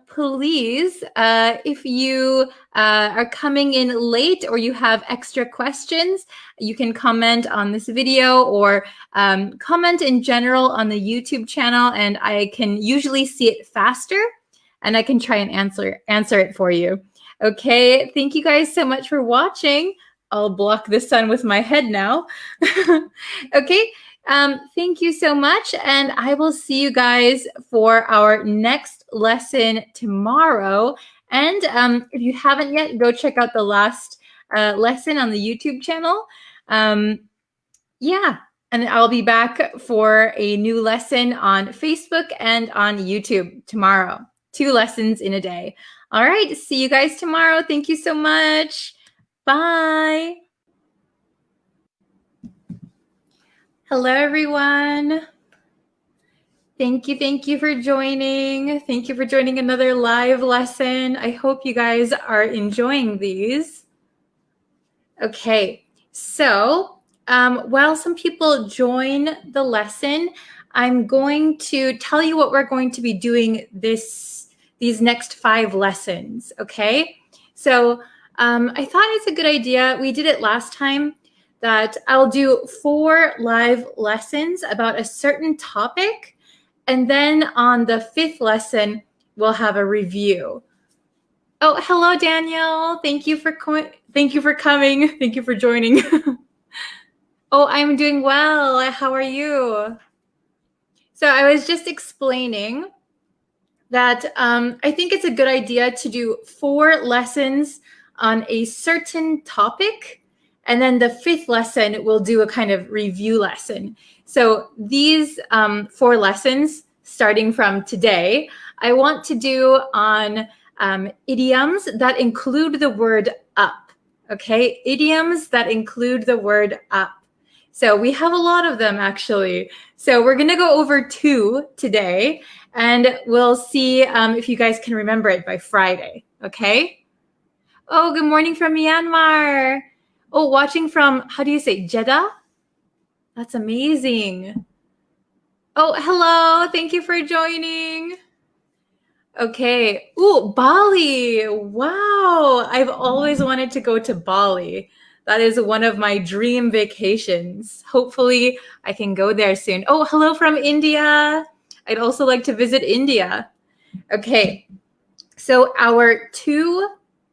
please, if you are coming in late or you have extra questions, you can comment on this video or comment in general on the YouTube channel, and I can usually see it faster and I can try and answer it for you. Okay, thank you guys so much for watching. I'll block the sun with my head now. Okay. Thank you so much, and I will see you guys for our next lesson tomorrow. And if you haven't yet, go check out the last lesson on the YouTube channel. Yeah, and I'll be back for a new lesson on Facebook and on YouTube tomorrow. 2 lessons in a day. All right, see you guys tomorrow. Thank you so much. Bye. Hello, everyone. Thank you for joining. Thank you for joining another live lesson. I hope you guys are enjoying these. Okay, so while some people join the lesson, I'm going to tell you what we're going to be doing these next 5 lessons, okay? So I thought it's a good idea. We did it last time that I'll do 4 live lessons about a certain topic, and then on the 5th lesson, we'll have a review. Oh, hello, Daniel. Thank you for coming. Thank you for joining. Oh, I'm doing well. How are you? So I was just explaining that I think it's a good idea to do 4 lessons on a certain topic. And then the 5th lesson, we'll do a kind of review lesson. So these 4 lessons, starting from today, I want to do on idioms that include the word up, okay? Idioms that include the word up. So we have a lot of them, actually. So we're going to go over 2 today, and we'll see if you guys can remember it by Friday, okay? Oh, good morning from Myanmar. Oh, watching from, how do you say, Jeddah? That's amazing. Oh, hello. Thank you for joining. Okay. Ooh, Bali. Wow. I've always wanted to go to Bali. That is one of my dream vacations. Hopefully, I can go there soon. Oh, hello from India. I'd also like to visit India. Okay. So our 2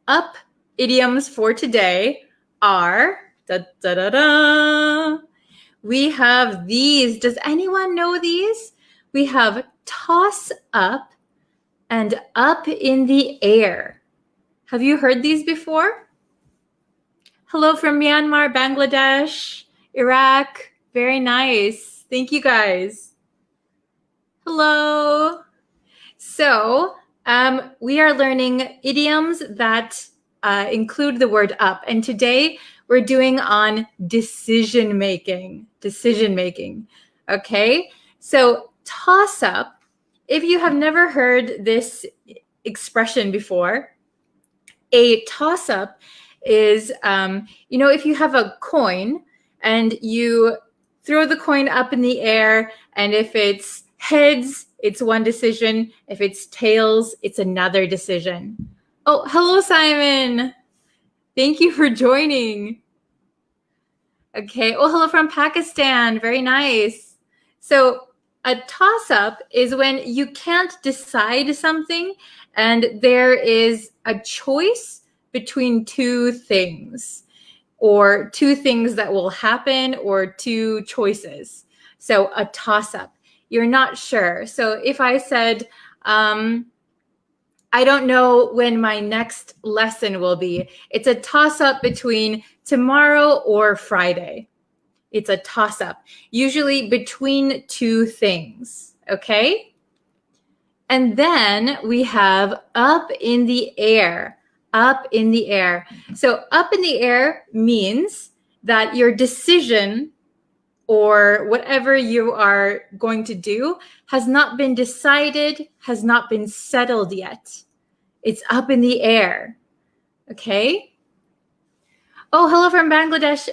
up idioms for today are we have these. Does anyone know these? We have toss up and up in the air. Have you heard these before? Hello from Myanmar, Bangladesh, Iraq. Very nice. Thank you guys. Hello. So we are learning idioms that include the word up. And today we're doing on decision making. Okay. So toss up. If you have never heard this expression before, a toss up is, if you have a coin and you throw the coin up in the air, and if it's heads, it's one decision. If it's tails, it's another decision. Oh, hello, Simon. Thank you for joining. Okay. Oh, hello from Pakistan. Very nice. So a toss-up is when you can't decide something and there is a choice between two things, or two things that will happen, or two choices. So a toss-up. You're not sure. So if I said, I don't know when my next lesson will be, it's a toss-up between tomorrow or Friday. It's a toss-up, usually between two things, okay? And then we have up in the air, up in the air. So up in the air means that your decision or whatever you are going to do has not been decided, has not been settled yet. It's up in the air, okay? Oh, hello from Bangladesh.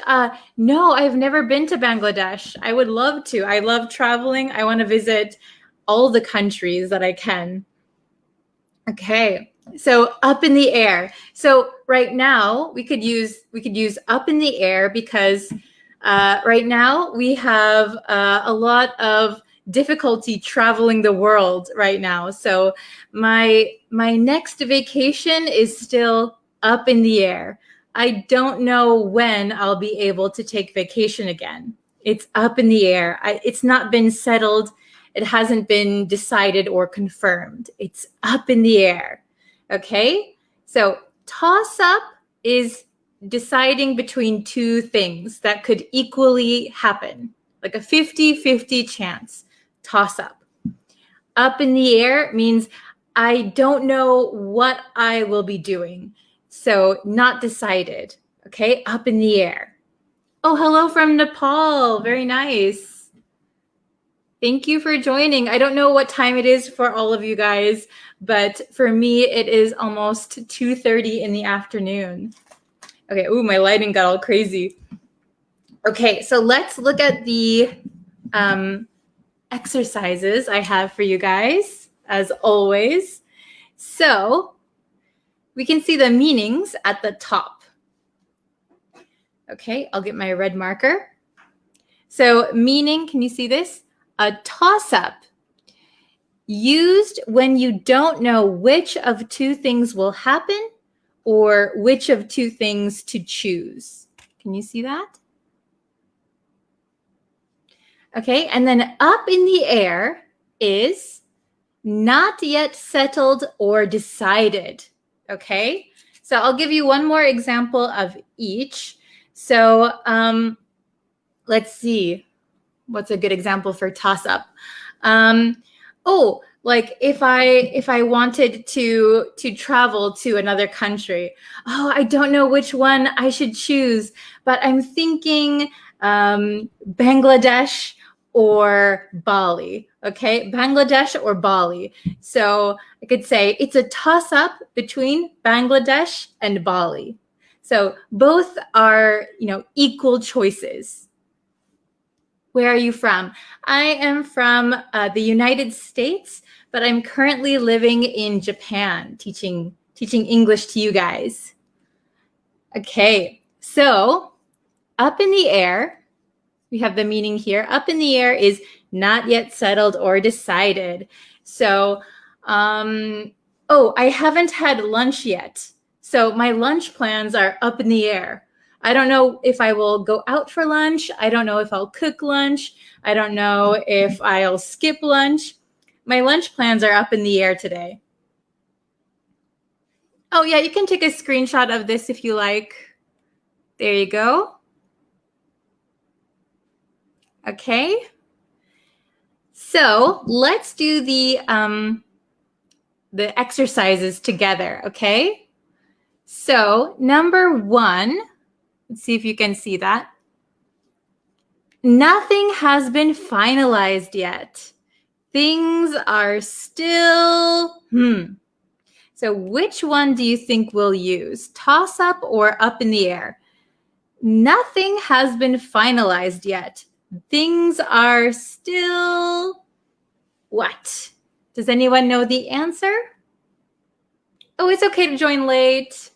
No, I've never been to Bangladesh. I would love to. I love traveling. I want to visit all the countries that I can. Okay, so up in the air. So right now we could use up in the air because right now we have a lot of difficulty traveling the world right now. So my next vacation is still up in the air. I don't know when I'll be able to take vacation again. It's up in the air. It's not been settled. It hasn't been decided or confirmed. It's up in the air. Okay? So toss up is deciding between two things that could equally happen, like a 50-50 chance. Toss up. Up in the air means I don't know what I will be doing. So not decided, okay? Up in the air. Oh, hello from Nepal. Very nice. Thank you for joining. I don't know what time it is for all of you guys, but for me, it is almost 2:30 in the afternoon. Okay, ooh, my lighting got all crazy. Okay, so let's look at the exercises I have for you guys, as always. So we can see the meanings at the top. Okay, I'll get my red marker. So meaning, can you see this? A toss-up, used when you don't know which of two things will happen or which of two things to choose. Can you see that? Okay, and then up in the air is not yet settled or decided. Okay, so I'll give you one more example of each. So let's see, what's a good example for toss up? Like if I wanted to travel to another country, I don't know which one I should choose, but I'm thinking Bangladesh or Bali. Okay, Bangladesh or Bali. So I could say it's a toss up between Bangladesh and Bali. So both are, equal choices. Where are you from? I am from the United States, but I'm currently living in Japan, teaching English to you guys. Okay, so up in the air, we have the meaning here. Up in the air is not yet settled or decided. So, I haven't had lunch yet. So my lunch plans are up in the air. I don't know if I will go out for lunch. I don't know if I'll cook lunch. I don't know if I'll skip lunch. My lunch plans are up in the air today. Oh yeah, you can take a screenshot of this if you like. There you go. Okay. So let's do the exercises together, okay? So number 1, let's see if you can see that. Nothing has been finalized yet. Things are still, So which one do you think we'll use? Toss up or up in the air? Nothing has been finalized yet. Things are still what? Does anyone know the answer? Oh, it's okay to join late.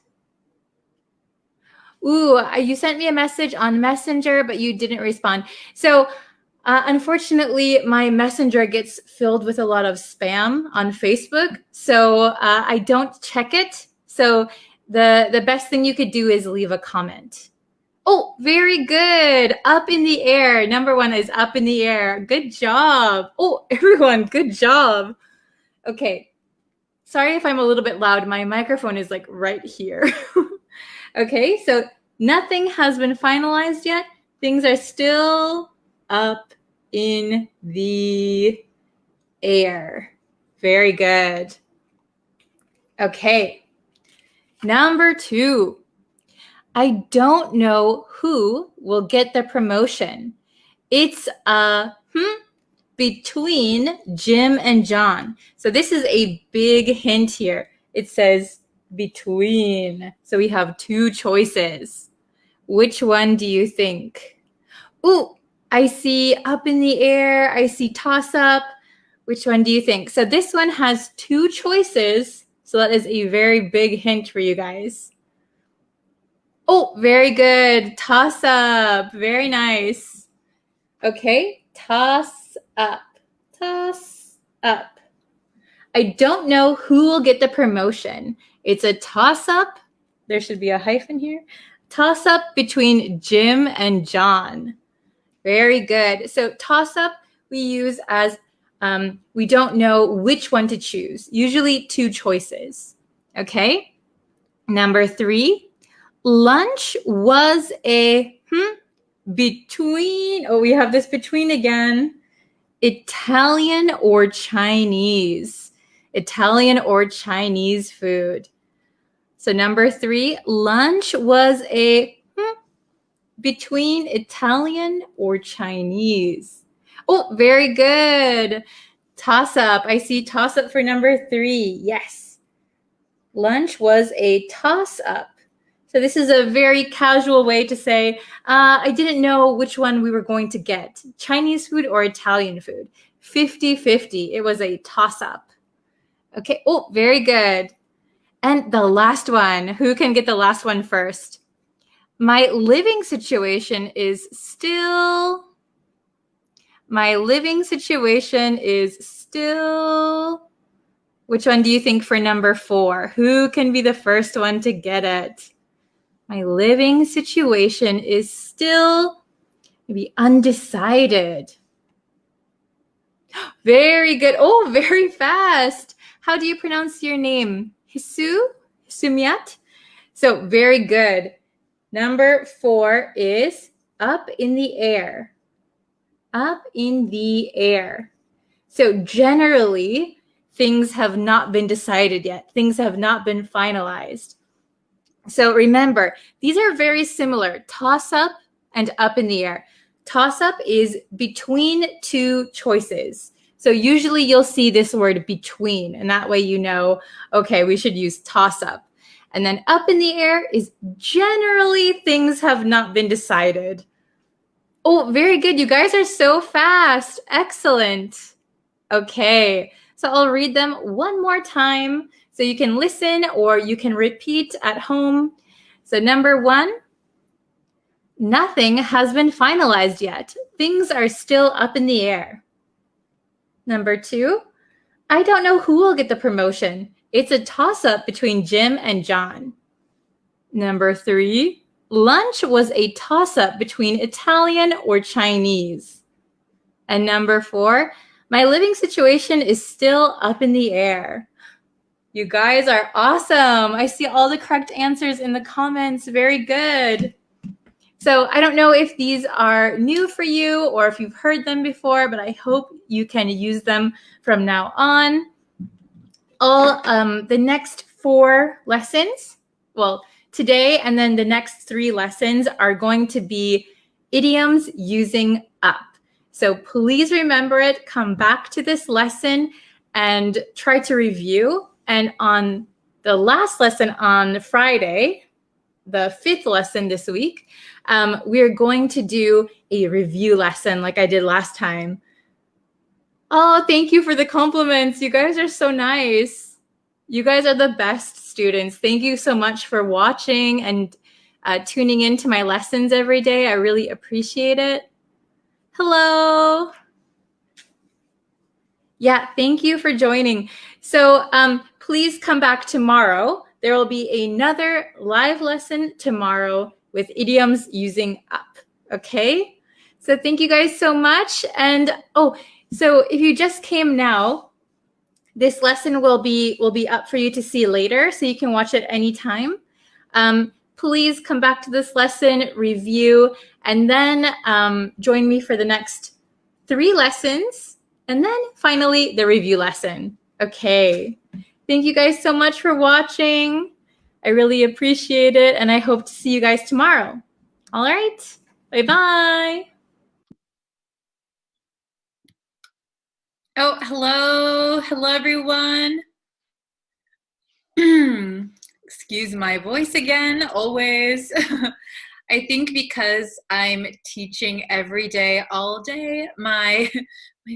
Ooh, you sent me a message on Messenger, but you didn't respond. So unfortunately, my Messenger gets filled with a lot of spam on Facebook. So I don't check it. So the best thing you could do is leave a comment. Oh, very good. Up in the air. Number 1 is up in the air. Good job. Oh, everyone, good job. Okay. Sorry if I'm a little bit loud. My microphone is like right here. Okay, so nothing has been finalized yet. Things are still up in the air. Very good. Okay. Number 2. I don't know who will get the promotion. It's between Jim and John. So this is a big hint here. It says between. So we have 2 choices. Which one do you think? Ooh, I see up in the air. I see toss up. Which one do you think? So this one has 2 choices. So that is a very big hint for you guys. Oh, very good. Toss up. Very nice. Okay, toss up. Toss up. I don't know who will get the promotion. It's a toss up. There should be a hyphen here. Toss up between Jim and John. Very good. So toss up we use as we don't know which one to choose. Usually 2 choices. Okay. Number 3. Lunch was a between. Oh, we have this between again. Italian or Chinese. Italian or Chinese food. So number 3, lunch was a between Italian or Chinese. Oh, very good. Toss up. I see toss up for number 3. Yes. Lunch was a toss up. So this is a very casual way to say, I didn't know which one we were going to get, Chinese food or Italian food. 50-50. It was a toss-up. Okay. Oh, very good. And the last one. Who can get the last one first? My living situation is still. Which one do you think for number 4? Who can be the first one to get it? My living situation is still maybe undecided. Very good. Oh, very fast. How do you pronounce your name? Hisumiat? So very good. Number 4 is up in the air. Up in the air. So generally, things have not been decided yet. Things have not been finalized. So remember, these are very similar, toss up and up in the air. Toss up is between 2 choices. So usually you'll see this word between, and that way you know, okay, we should use toss up. And then up in the air is generally things have not been decided. Oh, very good. You guys are so fast. Excellent. Okay, so I'll read them one more time. So you can listen or you can repeat at home. So number 1, nothing has been finalized yet. Things are still up in the air. Number 2, I don't know who will get the promotion. It's a toss-up between Jim and John. Number 3, lunch was a toss-up between Italian or Chinese. And number 4, my living situation is still up in the air. You guys are awesome. I see all the correct answers in the comments. Very good. So I don't know if these are new for you or if you've heard them before, but I hope you can use them from now on. All the next 4 lessons, well, today and then the next 3 lessons are going to be idioms using up. So please remember it, come back to this lesson and try to review. And on the last lesson on Friday, the 5th lesson this week, we're going to do a review lesson like I did last time. Oh, thank you for the compliments. You guys are so nice. You guys are the best students. Thank you so much for watching and tuning into my lessons every day. I really appreciate it. Hello. Yeah, thank you for joining. So please come back tomorrow. There will be another live lesson tomorrow with idioms using up. Okay? So thank you guys so much. And so if you just came now, this lesson will be up for you to see later, so you can watch it anytime. Please come back to this lesson, review, and then join me for the next 3 lessons, and then finally the review lesson. Okay. Thank you guys so much for watching. I really appreciate it, and I hope to see you guys tomorrow. All right. Bye-bye. Oh, hello. Hello, everyone. Excuse my voice again, always. I think because I'm teaching every day, all day, my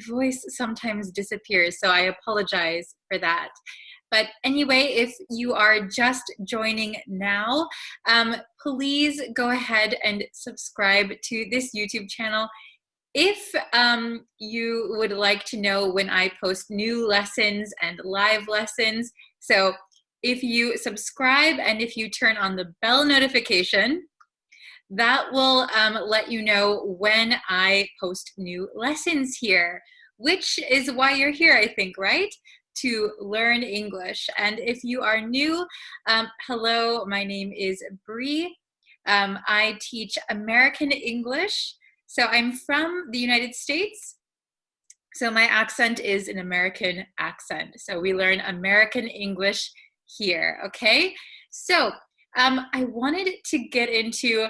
voice sometimes disappears, so I apologize for that. But anyway, if you are just joining now, please go ahead and subscribe to this YouTube channel. If you would like to know when I post new lessons and live lessons, so if you subscribe and if you turn on the bell notification, that will let you know when I post new lessons here, which is why you're here, I think, right? To learn English. And if you are new, hello, my name is Bree. I teach American English. So I'm from the United States. So my accent is an American accent. So we learn American English here, okay? So I wanted to get into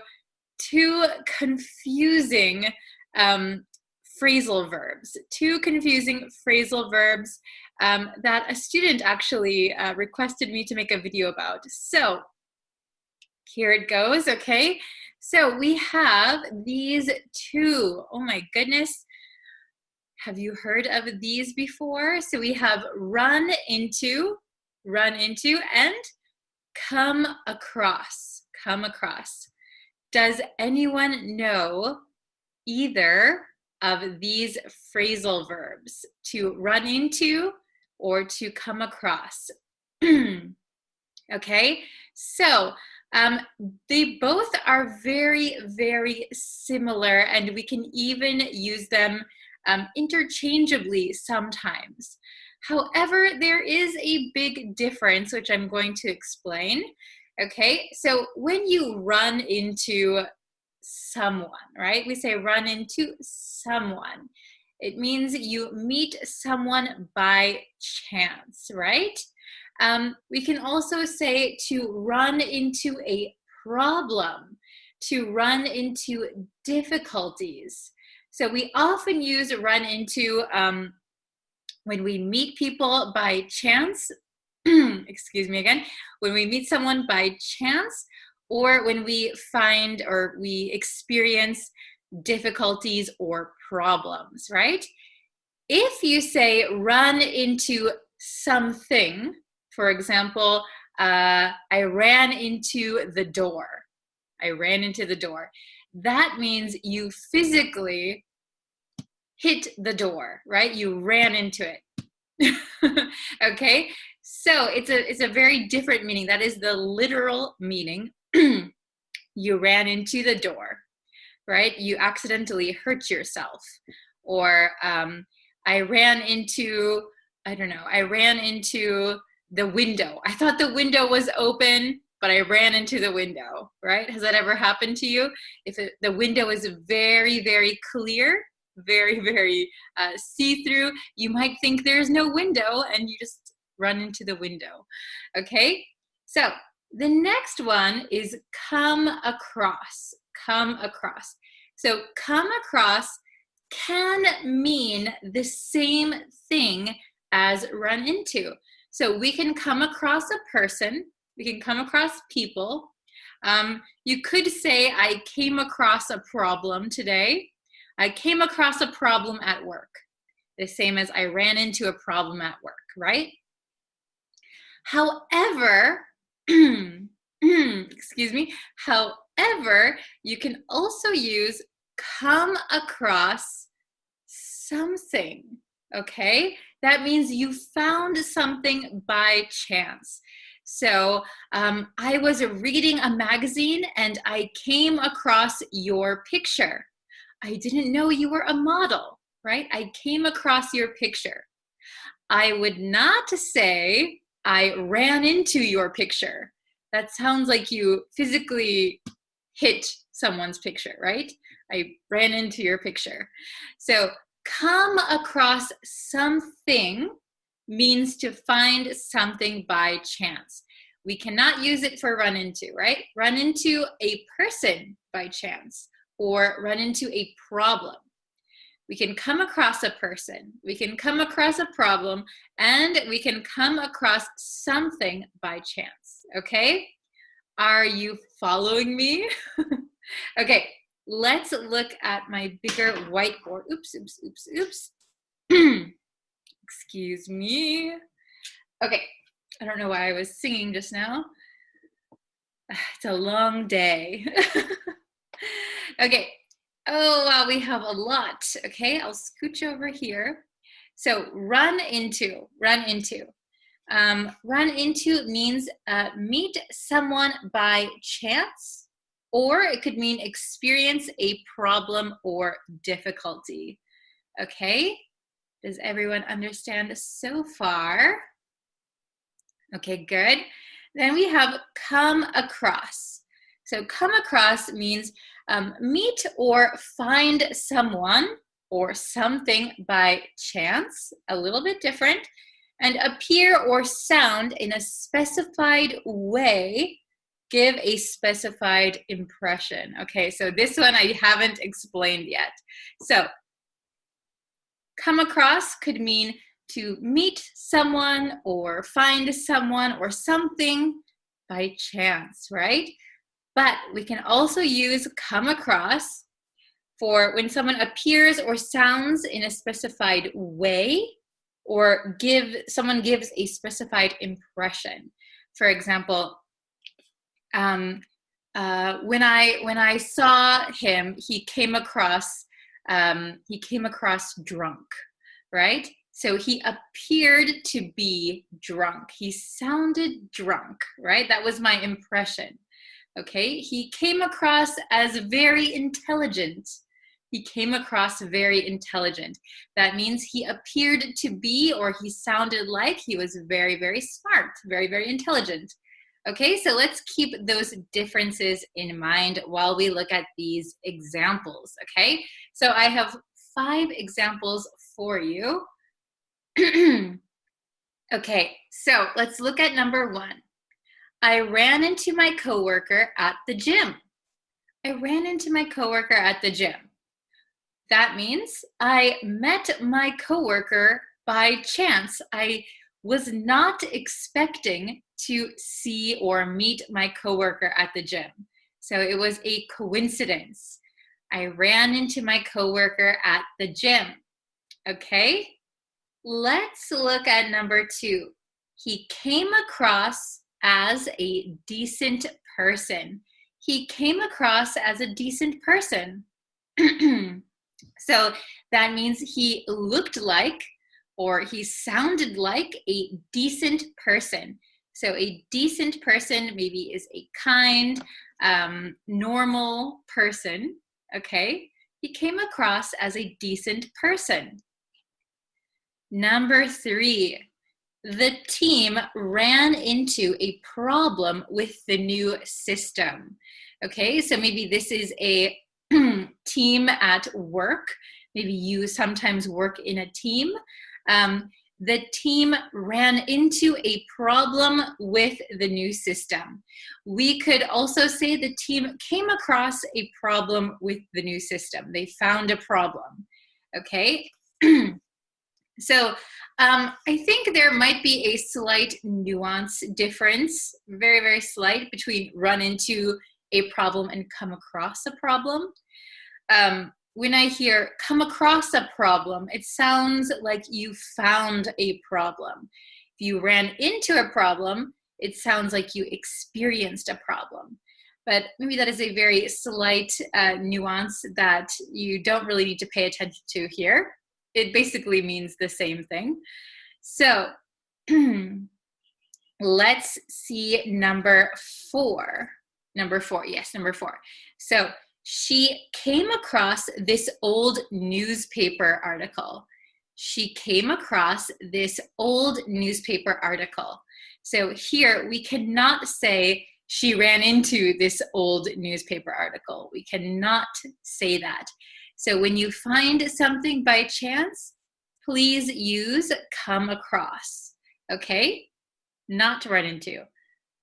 2 confusing phrasal verbs. 2 confusing phrasal verbs that a student actually requested me to make a video about. So here it goes, okay? So we have these 2. Oh my goodness. Have you heard of these before? So we have run into, and come across, come across. Does anyone know either of these phrasal verbs, to run into or to come across? Okay, so they both are very, very similar, and we can even use them interchangeably sometimes. However, there is a big difference, which I'm going to explain. Okay, so when you run into someone, right? We say run into someone. It means you meet someone by chance, right? We can also say to run into a problem, to run into difficulties. So we often use run into when we meet people by chance, excuse me again, when we meet someone by chance, or when we find or we experience difficulties or problems, right? If you say run into something, for example, I ran into the door. I ran into the door. That means you physically hit the door, right? You ran into it. Okay, so it's a very different meaning. That is the literal meaning. You ran into the door, right? You accidentally hurt yourself. Or I ran into, I don't know, I ran into the window. I thought the window was open, but I ran into the window, right? Has that ever happened to you? If the window is very, very clear, very, very see-through, you might think there's no window and you just run into the window, okay? So the next one is come across, come across. So come across can mean the same thing as run into. So we can come across a person, we can come across people. You could say, I came across a problem today. I came across a problem at work. The same as I ran into a problem at work, right? However, excuse me, however, you can also use come across something, okay? That means you found something by chance. So I was reading a magazine and I came across your picture. I didn't know you were a model, right? I came across your picture. I would not say I ran into your picture. That sounds like you physically hit someone's picture, right? I ran into your picture. So come across something means to find something by chance. We cannot use it for run into, right? Run into a person by chance or run into a problem. We can come across a person, we can come across a problem, and we can come across something by chance, okay? Are you following me? Okay, let's look at my bigger whiteboard. Oops, oops, oops, oops. Excuse me. Okay, I don't know why I was singing just now. It's a long day. Okay. Oh, wow, we have a lot. Okay, I'll scooch over here. So run into, run into. Run into means meet someone by chance, or it could mean experience a problem or difficulty. Okay, does everyone understand so far? Okay, good. Then we have come across. So come across means meet or find someone or something by chance, a little bit different, and appear or sound in a specified way, give a specified impression. Okay, so this one I haven't explained yet. So come across could mean to meet someone or find someone or something by chance, right? But we can also use come across for when someone appears or sounds in a specified way, or someone gives a specified impression. For example, when I saw him, he came across drunk, right? So he appeared to be drunk. He sounded drunk, right? That was my impression. Okay, he came across as very intelligent. He came across very intelligent. That means he appeared to be, or he sounded like he was very, very smart, very, very intelligent. Okay, so let's keep those differences in mind while we look at these examples, okay? So I have 5 examples for you. Okay, so let's look at number 1. I ran into my coworker at the gym. I ran into my coworker at the gym. That means I met my coworker by chance. I was not expecting to see or meet my coworker at the gym. So it was a coincidence. I ran into my coworker at the gym. Okay, let's look at number 2. He came across as a decent person. He came across as a decent person. So that means he looked like, or he sounded like, a decent person. So a decent person maybe is a kind, normal person, okay? He came across as a decent person. Number 3, The team ran into a problem with the new system. Okay, so maybe this is a team at work. Maybe you sometimes work in a team. The team ran into a problem with the new system. We could also say the team came across a problem with the new system. They found a problem. Okay. So I think there might be a slight nuance difference, very, very slight, between run into a problem and come across a problem. When I hear come across a problem, it sounds like you found a problem. If you ran into a problem, it sounds like you experienced a problem. But maybe that is a very slight nuance that you don't really need to pay attention to here. It basically means the same thing. So let's see number 4. Number 4, yes, number 4. So she came across this old newspaper article. She came across this old newspaper article. So here we cannot say she ran into this old newspaper article. We cannot say that. So when you find something by chance, please use come across, okay? Not run into.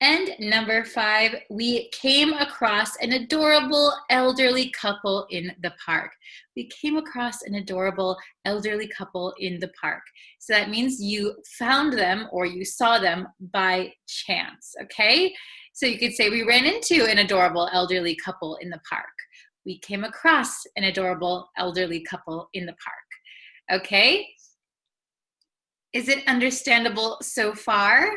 And number 5, we came across an adorable elderly couple in the park. We came across an adorable elderly couple in the park. So that means you found them or you saw them by chance, okay? So you could say we ran into an adorable elderly couple in the park. We came across an adorable elderly couple in the park. Okay? Is it understandable so far?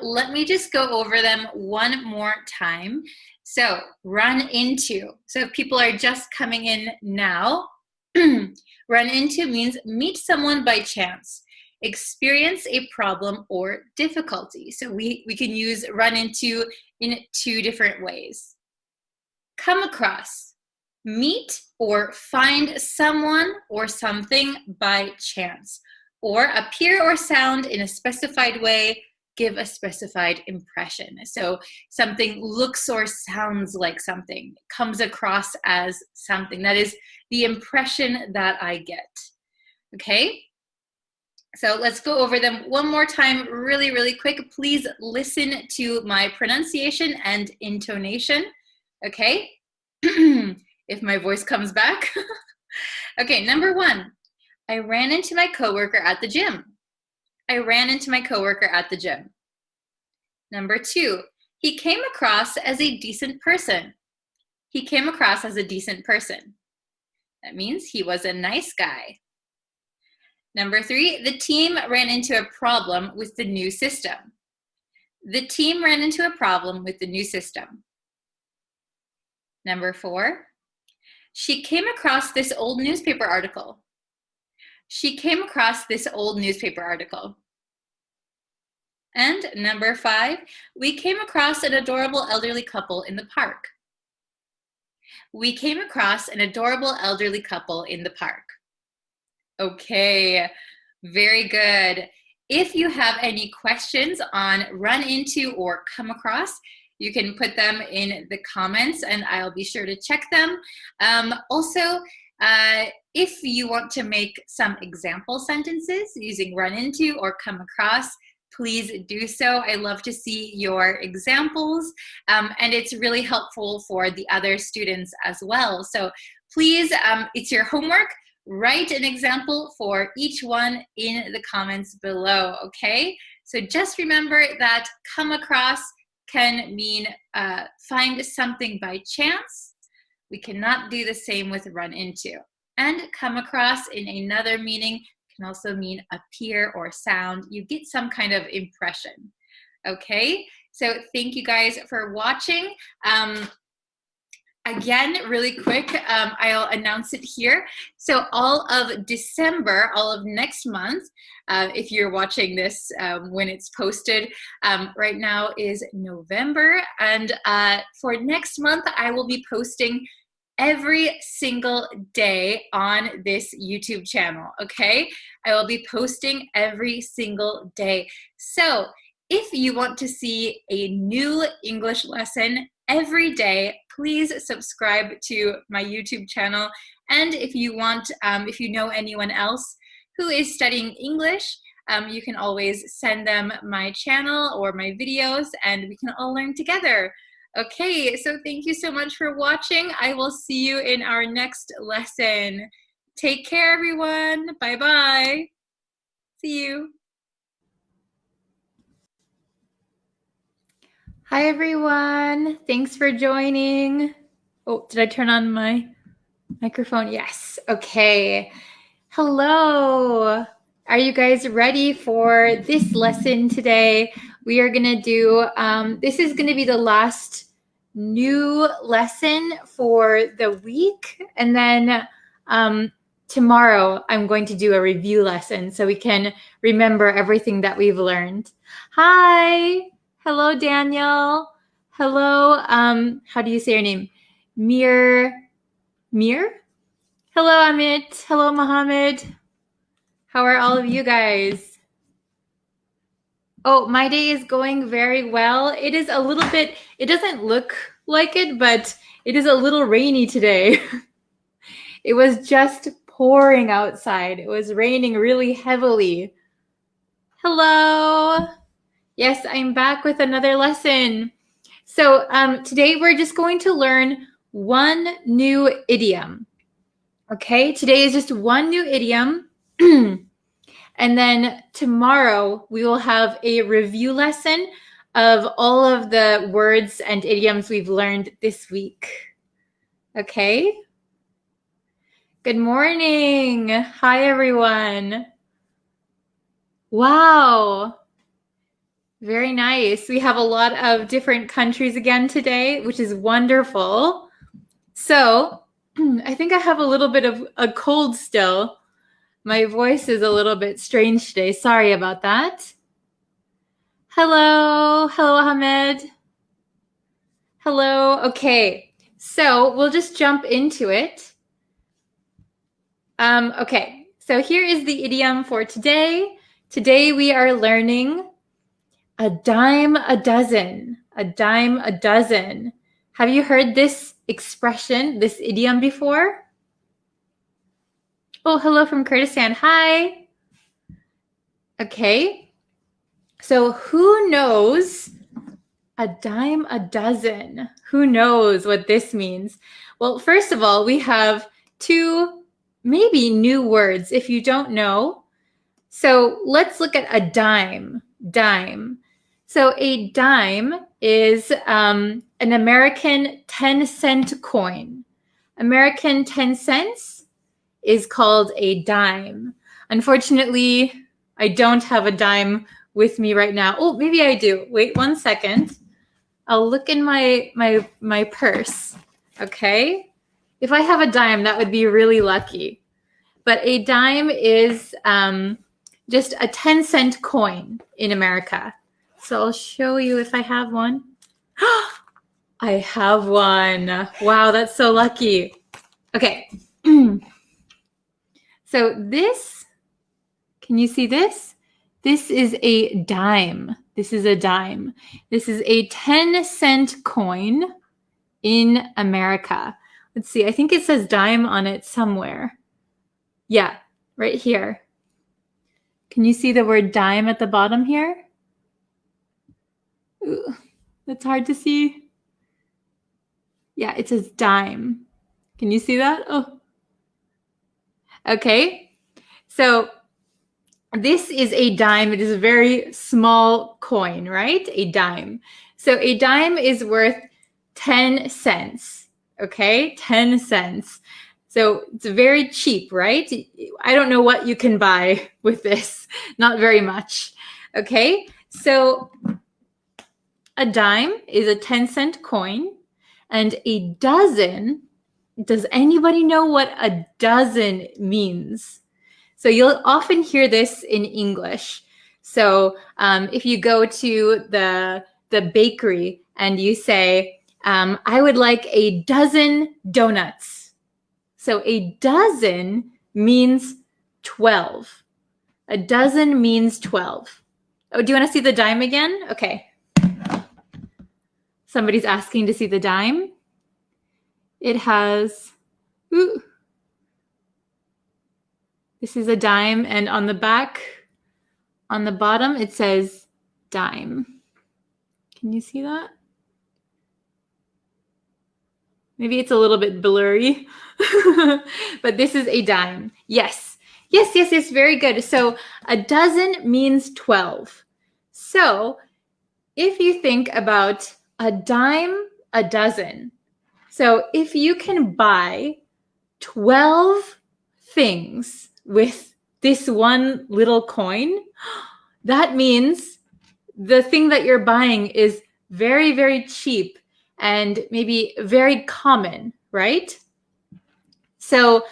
Let me just go over them one more time. So, run into. So if people are just coming in now, run into means meet someone by chance. Experience a problem or difficulty. So we can use run into in 2 different ways. Come across. Meet or find someone or something by chance, or appear or sound in a specified way, give a specified impression. So something looks or sounds like something, comes across as something. That is the impression that I get. Okay? So let's go over them one more time really, really quick. Please listen to my pronunciation and intonation. Okay? If my voice comes back. Okay, number 1, I ran into my coworker at the gym. I ran into my coworker at the gym. Number 2, he came across as a decent person. He came across as a decent person. That means he was a nice guy. Number 3, the team ran into a problem with the new system. The team ran into a problem with the new system. Number 4, she came across this old newspaper article. She came across this old newspaper article. And number 5, we came across an adorable elderly couple in the park. We came across an adorable elderly couple in the park. Okay, very good. If you have any questions on run into or come across, you can put them in the comments and I'll be sure to check them. Also, if you want to make some example sentences using run into or come across, please do so. I love to see your examples, and it's really helpful for the other students as well. So please, it's your homework. Write an example for each one in the comments below, okay? So just remember that come across can mean find something by chance. We cannot do the same with run into. And come across in another meaning can also mean appear or sound. You get some kind of impression, okay? So thank you guys for watching. Again, really quick, I'll announce it here. So all of December, all of next month, if you're watching this when it's posted, right now is November. And for next month, I will be posting every single day on this YouTube channel, okay? I will be posting every single day. So if you want to see a new English lesson every day, please subscribe to my YouTube channel. And if you want, if you know anyone else who is studying English, you can always send them my channel or my videos and we can all learn together. Okay, so thank you so much for watching. I will see you in our next lesson. Take care, everyone. Bye-bye. See you. Hi, everyone. Thanks for joining. Oh, did I turn on my microphone? Yes. Okay. Hello. Are you guys ready for this lesson today? We are going to do, this is going to be the last new lesson for the week. And then tomorrow I'm going to do a review lesson so we can remember everything that we've learned. Hi. Hello, Daniel. Hello. How do you say your name? Mir? Hello, Amit. Hello, Mohammed. How are all of you guys? Oh, my day is going very well. It is a little bit, it doesn't look like it, but it is a little rainy today. It was just pouring outside. It was raining really heavily. Hello. Yes, I'm back with another lesson. So today we're just going to learn one new idiom. Okay, today is just one new idiom. And then tomorrow we will have a review lesson of all of the words and idioms we've learned this week. Okay? Good morning. Hi, everyone. Wow. Very nice. We have a lot of different countries again today, which is wonderful. So I think I have a little bit of a cold still. My voice is a little bit strange today. Sorry about that. Hello. Hello, Ahmed. Hello. Okay. So we'll just jump into it. Okay. So here is the idiom for today. Today we are learning a dime a dozen. A dime a dozen. Have you heard this expression, this idiom before? Oh, hello from Kurdistan. Hi. Okay. So who knows a dime a dozen? Who knows what this means? Well, first of all, we have two maybe new words if you don't know. So let's look at a dime. Dime. So a dime is an American 10-cent coin. American 10 cents is called a dime. Unfortunately, I don't have a dime with me right now. Oh, maybe I do. Wait 1 second. I'll look in my purse. Okay. If I have a dime, that would be really lucky. But a dime is just a 10-cent coin in America. So I'll show you if I have one. I have one. Wow, that's so lucky. Okay. So this, can you see this? This is a dime. This is a dime. This is a 10-cent coin in America. Let's see. I think it says dime on it somewhere. Yeah, right here. Can you see the word dime at the bottom here? Ooh, that's hard to see. Yeah, it says dime. Can you see that? Oh. Okay. So this is a dime. It is a very small coin, right? A dime. So a dime is worth 10 cents. Okay, 10 cents. So it's very cheap, right? I don't know what you can buy with this. Not very much. Okay, so a dime is a 10-cent coin, and a dozen, does anybody know what a dozen means? So you'll often hear this in English. So if you go to the bakery and you say, I would like a dozen donuts. So a dozen means 12. A dozen means 12. Oh, do you want to see the dime again? Okay. Somebody's asking to see the dime. It has, this is a dime, and on the back, on the bottom, it says dime. Can you see that? Maybe it's a little bit blurry, but this is a dime. Yes, yes, yes, yes, very good. So a dozen means 12. So if you think about a dime, a dozen. So if you can buy 12 things with this one little coin, that means the thing that you're buying is very, very cheap and maybe very common, right? So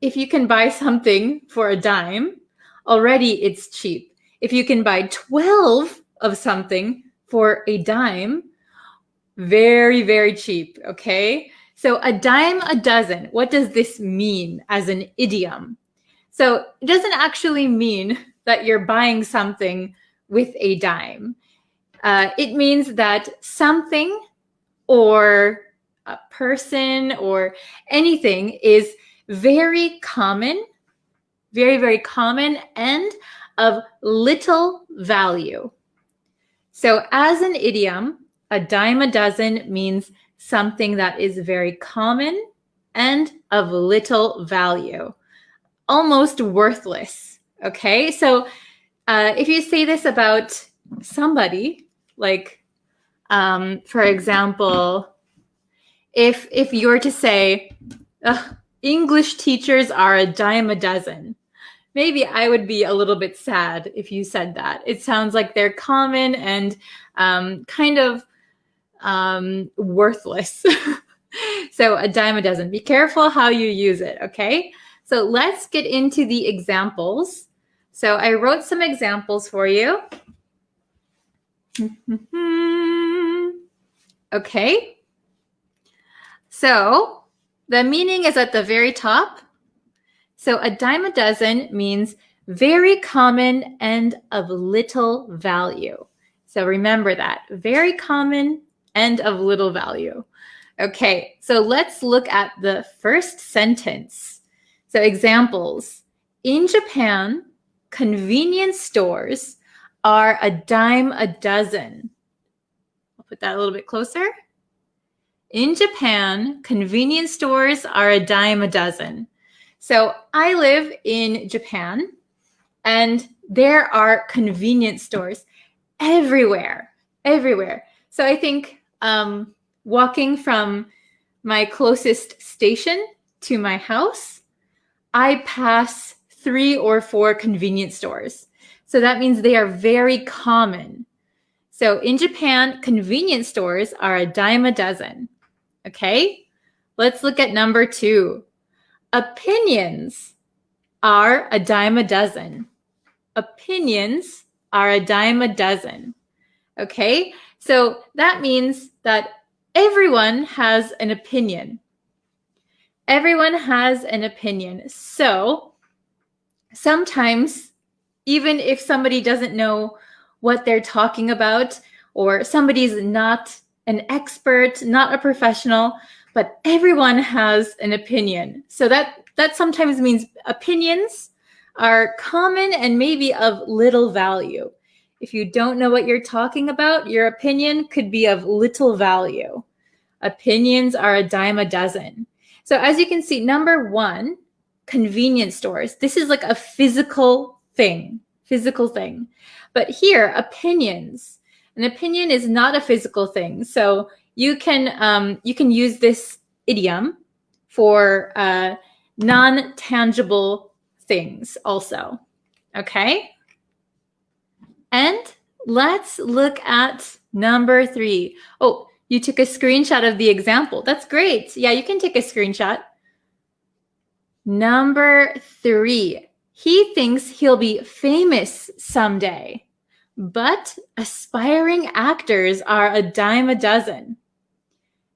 if you can buy something for a dime, already it's cheap. If you can buy 12 of something for a dime, very, very cheap, okay? So a dime a dozen, what does this mean as an idiom? So it doesn't actually mean that you're buying something with a dime. It means that something or a person or anything is very common, very, very common, and of little value. So as an idiom, a dime a dozen means something that is very common and of little value, almost worthless. Okay, so if you say this about somebody, like for example, if you were to say, English teachers are a dime a dozen, maybe I would be a little bit sad if you said that. It sounds like they're common and kind of worthless. So a dime a dozen. Be careful how you use it, okay? So let's get into the examples. So I wrote some examples for you. Okay. So the meaning is at the very top. So a dime a dozen means very common and of little value. So remember that, very common and of little value. Okay, so let's look at the first sentence. So examples. In Japan, convenience stores are a dime a dozen. I'll put that a little bit closer. In Japan, convenience stores are a dime a dozen. So I live in Japan, and there are convenience stores everywhere, everywhere. So I think walking from my closest station to my house, I pass 3 or 4 convenience stores. So that means they are very common. So in Japan, convenience stores are a dime a dozen. Okay, let's look at number 2. Opinions are a dime a dozen. Opinions are a dime a dozen. Okay, so that means that everyone has an opinion. Everyone has an opinion. So sometimes, even if somebody doesn't know what they're talking about, or somebody's not an expert, not a professional, but everyone has an opinion. So that sometimes means opinions are common and maybe of little value. If you don't know what you're talking about, your opinion could be of little value. Opinions are a dime a dozen. So as you can see, number 1, convenience stores. This is like a physical thing. But here, opinions. An opinion is not a physical thing. So you can use this idiom for non-tangible things also. Okay? And let's look at number 3. Oh, you took a screenshot of the example. That's great. Yeah, you can take a screenshot. Number 3. He thinks he'll be famous someday, but aspiring actors are a dime a dozen.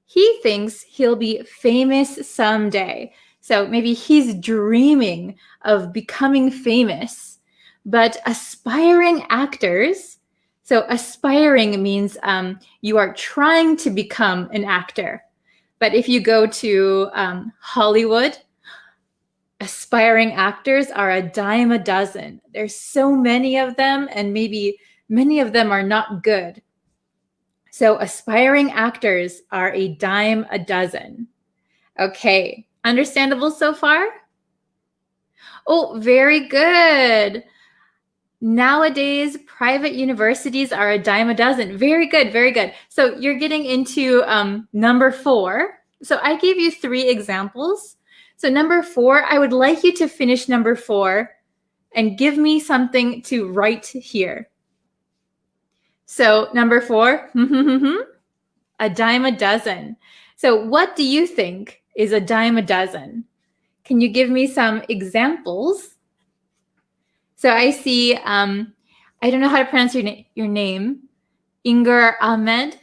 He thinks he'll be famous someday. So maybe he's dreaming of becoming famous. But aspiring actors, so aspiring means you are trying to become an actor. But if you go to Hollywood, aspiring actors are a dime a dozen. There's so many of them, and maybe many of them are not good. So aspiring actors are a dime a dozen. Okay, understandable so far? Oh, very good. Nowadays, private universities are a dime a dozen. Very good, very good. So you're getting into number 4. So I gave you 3 examples. So number 4, I would like you to finish number 4 and give me something to write here. So number 4, a dime a dozen. So what do you think is a dime a dozen? Can you give me some examples? So I see, I don't know how to pronounce your name. Inger Ahmed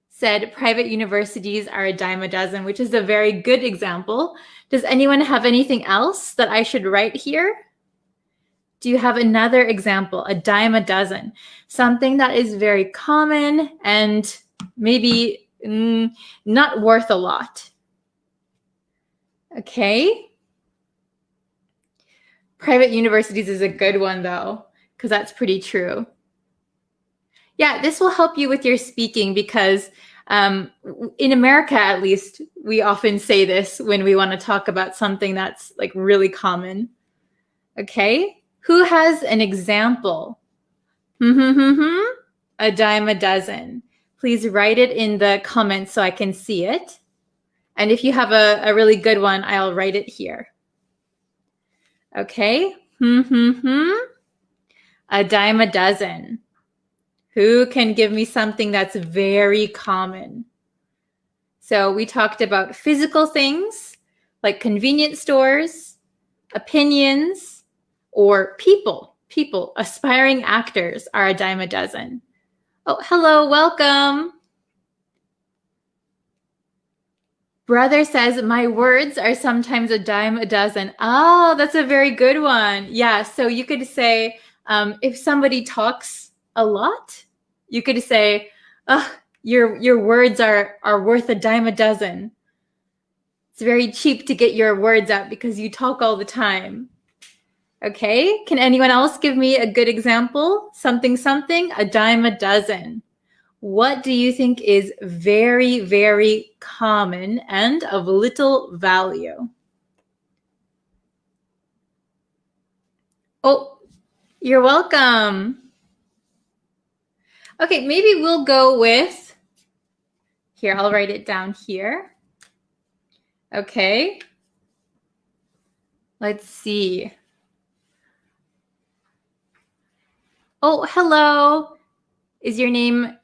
said private universities are a dime a dozen, which is a very good example. Does anyone have anything else that I should write here? Do you have another example, a dime a dozen? Something that is very common and maybe not worth a lot. Okay. Private universities is a good one though, because that's pretty true. Yeah, this will help you with your speaking because in America, at least, we often say this when we want to talk about something that's like really common. Okay, who has an example? A dime a dozen. Please write it in the comments so I can see it. And if you have a really good one, I'll write it here. Okay. A dime a dozen. Who can give me something that's very common? So we talked about physical things like convenience stores, opinions, or people. People, aspiring actors are a dime a dozen. Oh, hello, welcome. Brother says, my words are sometimes a dime a dozen. Oh, that's a very good one. Yeah, so you could say, if somebody talks a lot, you could say, oh, your words are worth a dime a dozen. It's very cheap to get your words out because you talk all the time. Okay, can anyone else give me a good example? Something, a dime a dozen. What do you think is very, very common and of little value? Oh, you're welcome. Okay, maybe we'll go with, here, I'll write it down here. Okay. Let's see. Oh, hello. Is your name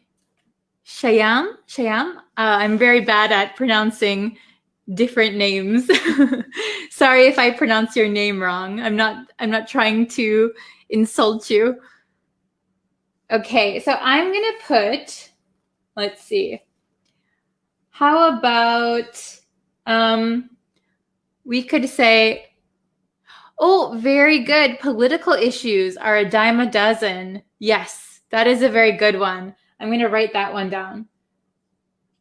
Shyam? I'm very bad at pronouncing different names. Sorry if I pronounce your name wrong. I'm not trying to insult you. Okay, so I'm gonna put, let's see. How about we could say, oh, very good. Political issues are a dime a dozen. Yes, that is a very good one. I'm going to write that one down.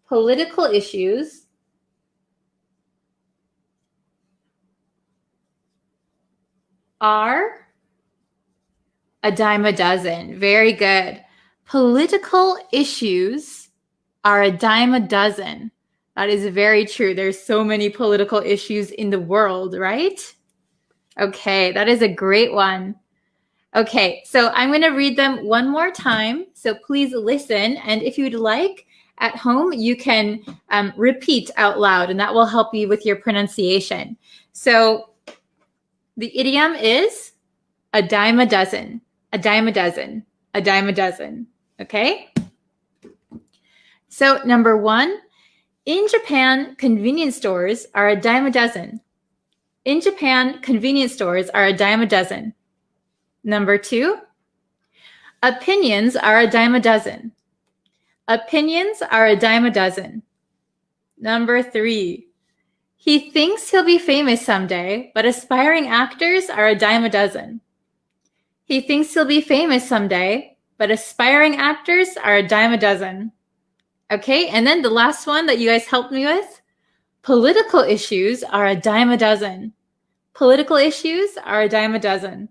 Political issues are a dime a dozen. Very good. Political issues are a dime a dozen. That is very true. There's so many political issues in the world, right? Okay, that is a great one. Okay, so I'm going to read them one more time. So please listen. And if you'd like, at home, you can repeat out loud, and that will help you with your pronunciation. So the idiom is a dime a dozen, a dime a dozen, a dime a dozen. Okay? So number 1, in Japan, convenience stores are a dime a dozen. In Japan, convenience stores are a dime a dozen. Number 2, opinions are a dime a dozen. Opinions are a dime a dozen. Number 3, he thinks he'll be famous someday, but aspiring actors are a dime a dozen. He thinks he'll be famous someday, but aspiring actors are a dime a dozen. Okay, and then the last one that you guys helped me with, political issues are a dime a dozen. Political issues are a dime a dozen.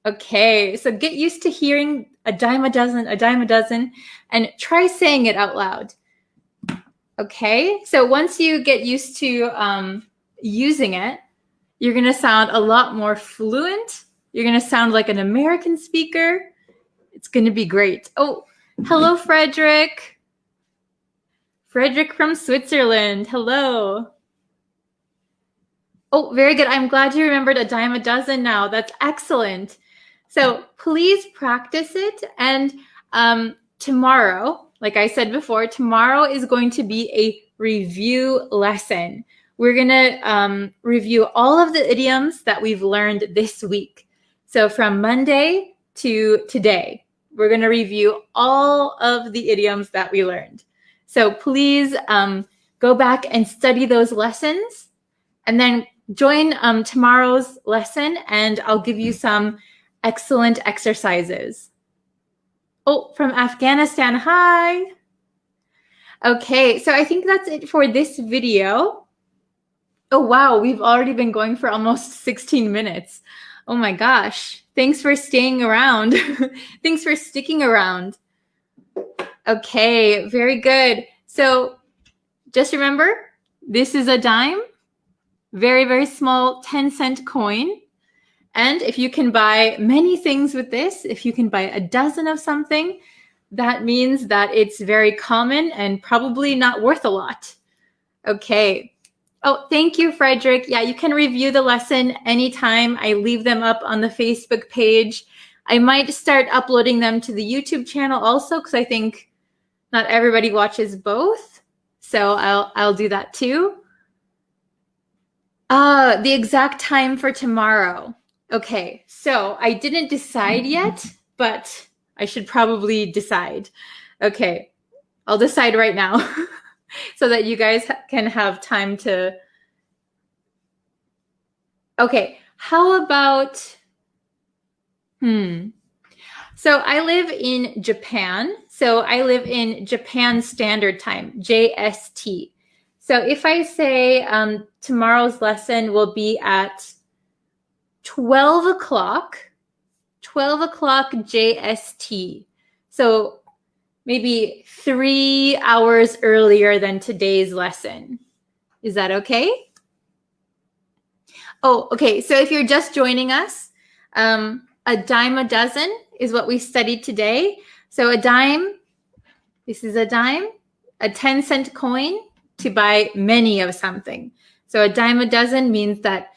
Okay, so get used to hearing a dime a dozen, and try saying it out loud. Okay, so once you get used to using it, you're going to sound a lot more fluent. You're going to sound like an American speaker. It's going to be great. Oh, hello, Frederick. Frederick from Switzerland. Hello. Oh, very good. I'm glad you remembered a dime a dozen now. That's excellent. So please practice it. And tomorrow, like I said before, tomorrow is going to be a review lesson. We're going to review all of the idioms that we've learned this week. So from Monday to today, we're going to review all of the idioms that we learned. So please go back and study those lessons, and then join tomorrow's lesson, and I'll give you some excellent exercises. Oh, from Afghanistan, hi. Okay, so I think that's it for this video. Oh, wow, we've already been going for almost 16 minutes. Oh my gosh, thanks for staying around. Thanks for sticking around. Okay, very good. So just remember, this is a dime, very, very small 10-cent coin. And if you can buy many things with this, if you can buy a dozen of something, that means that it's very common and probably not worth a lot. Okay. Oh, thank you, Frederick. Yeah, you can review the lesson anytime. I leave them up on the Facebook page. I might start uploading them to the YouTube channel also, because I think not everybody watches both. So I'll do that too. The exact time for tomorrow. Okay, so I didn't decide yet, but I should probably decide. Okay, I'll decide right now so that you guys can have time to. Okay, how about, So I live in Japan. So I live in Japan Standard Time, JST. So if I say tomorrow's lesson will be at 12 o'clock JST. So maybe 3 hours earlier than today's lesson. Is that okay? Oh, okay. So if you're just joining us, a dime a dozen is what we studied today. So a dime, this is a dime, a 10-cent coin to buy many of something. So a dime a dozen means that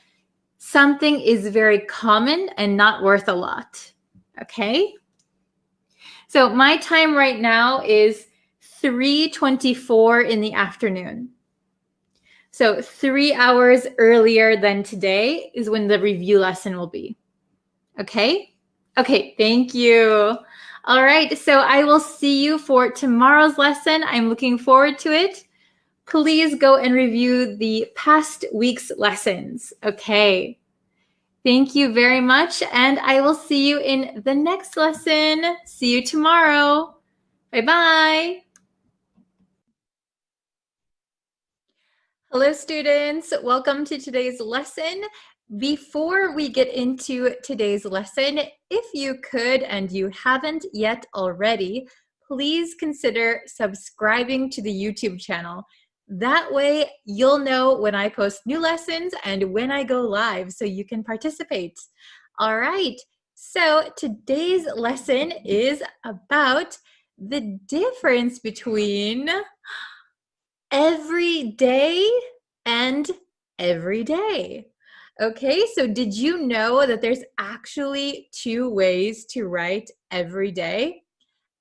something is very common and not worth a lot. Okay? So my time right now is 3:24 in the afternoon. So 3 hours earlier than today is when the review lesson will be. Okay? Okay, thank you. All right, so I will see you for tomorrow's lesson. I'm looking forward to it. Please go and review the past week's lessons. Okay. Thank you very much, and I will see you in the next lesson. See you tomorrow. Bye-bye. Hello, students. Welcome to today's lesson. Before we get into today's lesson, if you could and you haven't yet already, please consider subscribing to the YouTube channel. That way, you'll know when I post new lessons and when I go live so you can participate. All right, so today's lesson is about the difference between every day and every day. Okay, so did you know that there's actually 2 ways to write every day?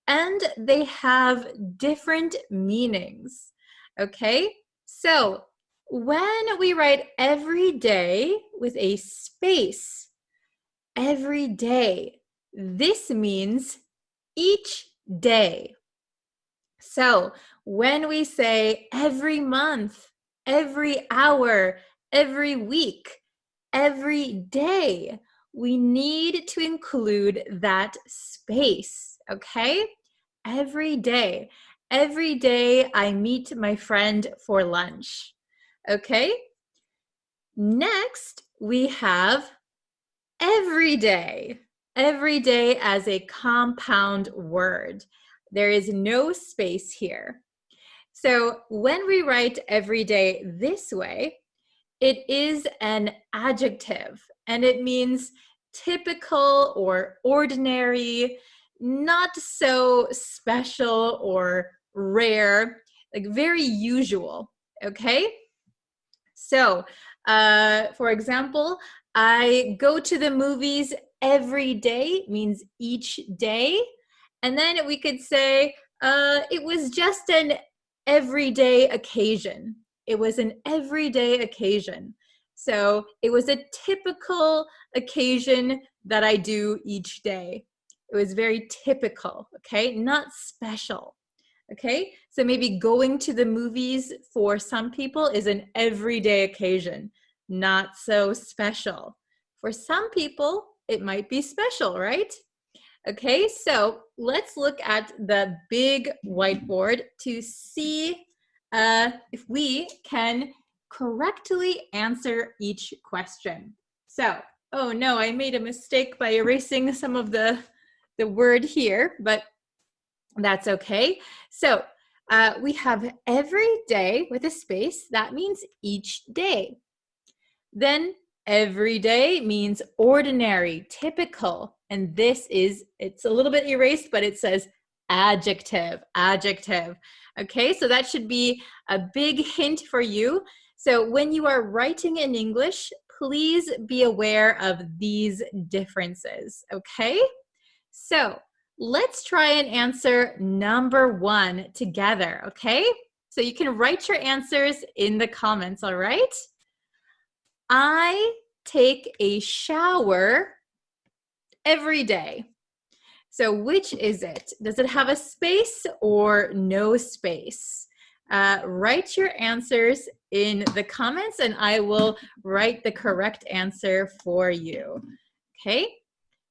And they have different meanings. Okay, so when we write every day with a space, every day, this means each day. So when we say every month, every hour, every week, every day, we need to include that space, okay? Every day. Every day I meet my friend for lunch, okay? Next, we have every day. Every day as a compound word. There is no space here. So when we write every day this way, it is an adjective and it means typical or ordinary, not so special or rare, like very usual, okay? So, for example, I go to the movies every day, means each day. And then we could say, it was just an everyday occasion. It was an everyday occasion. So it was a typical occasion that I do each day. It was very typical, okay? Not special. Okay, so maybe going to the movies for some people is an everyday occasion, not so special. For some people, it might be special, right? Okay, so let's look at the big whiteboard to see if we can correctly answer each question. So, oh no, I made a mistake by erasing some of the word here, but that's okay. So we have every day with a space. That means each day. Then every day means ordinary, typical. And this is, it's a little bit erased, but it says adjective, adjective. Okay, so that should be a big hint for you. So when you are writing in English, please be aware of these differences, okay? So let's try and answer number 1 together, okay? So you can write your answers in the comments, all right? I take a shower every day. So which is it? Does it have a space or no space? Write your answers in the comments and I will write the correct answer for you, okay?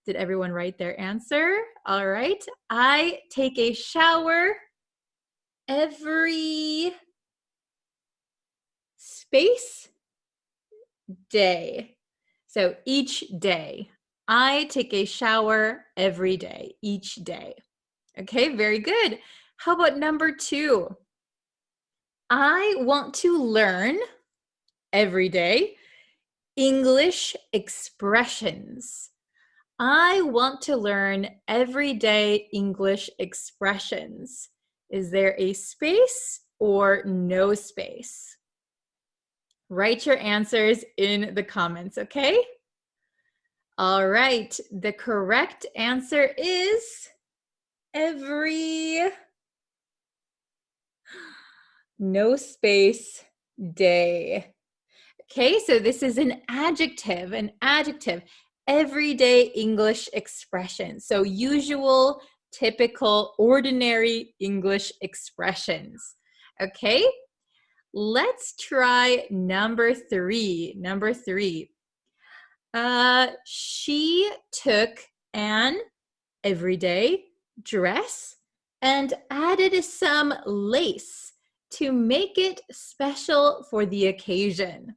Did everyone write their answer? All right. I take a shower every space day. So each day. I take a shower every day, each day. Okay, very good. How about number 2? I want to learn every day English expressions. I want to learn everyday English expressions. Is there a space or no space? Write your answers in the comments, okay? All right, the correct answer is every no space day. Okay, so this is an adjective, everyday English expression. So usual, typical, ordinary English expressions. Okay, let's try number 3. Number 3. She took an everyday dress and added some lace to make it special for the occasion.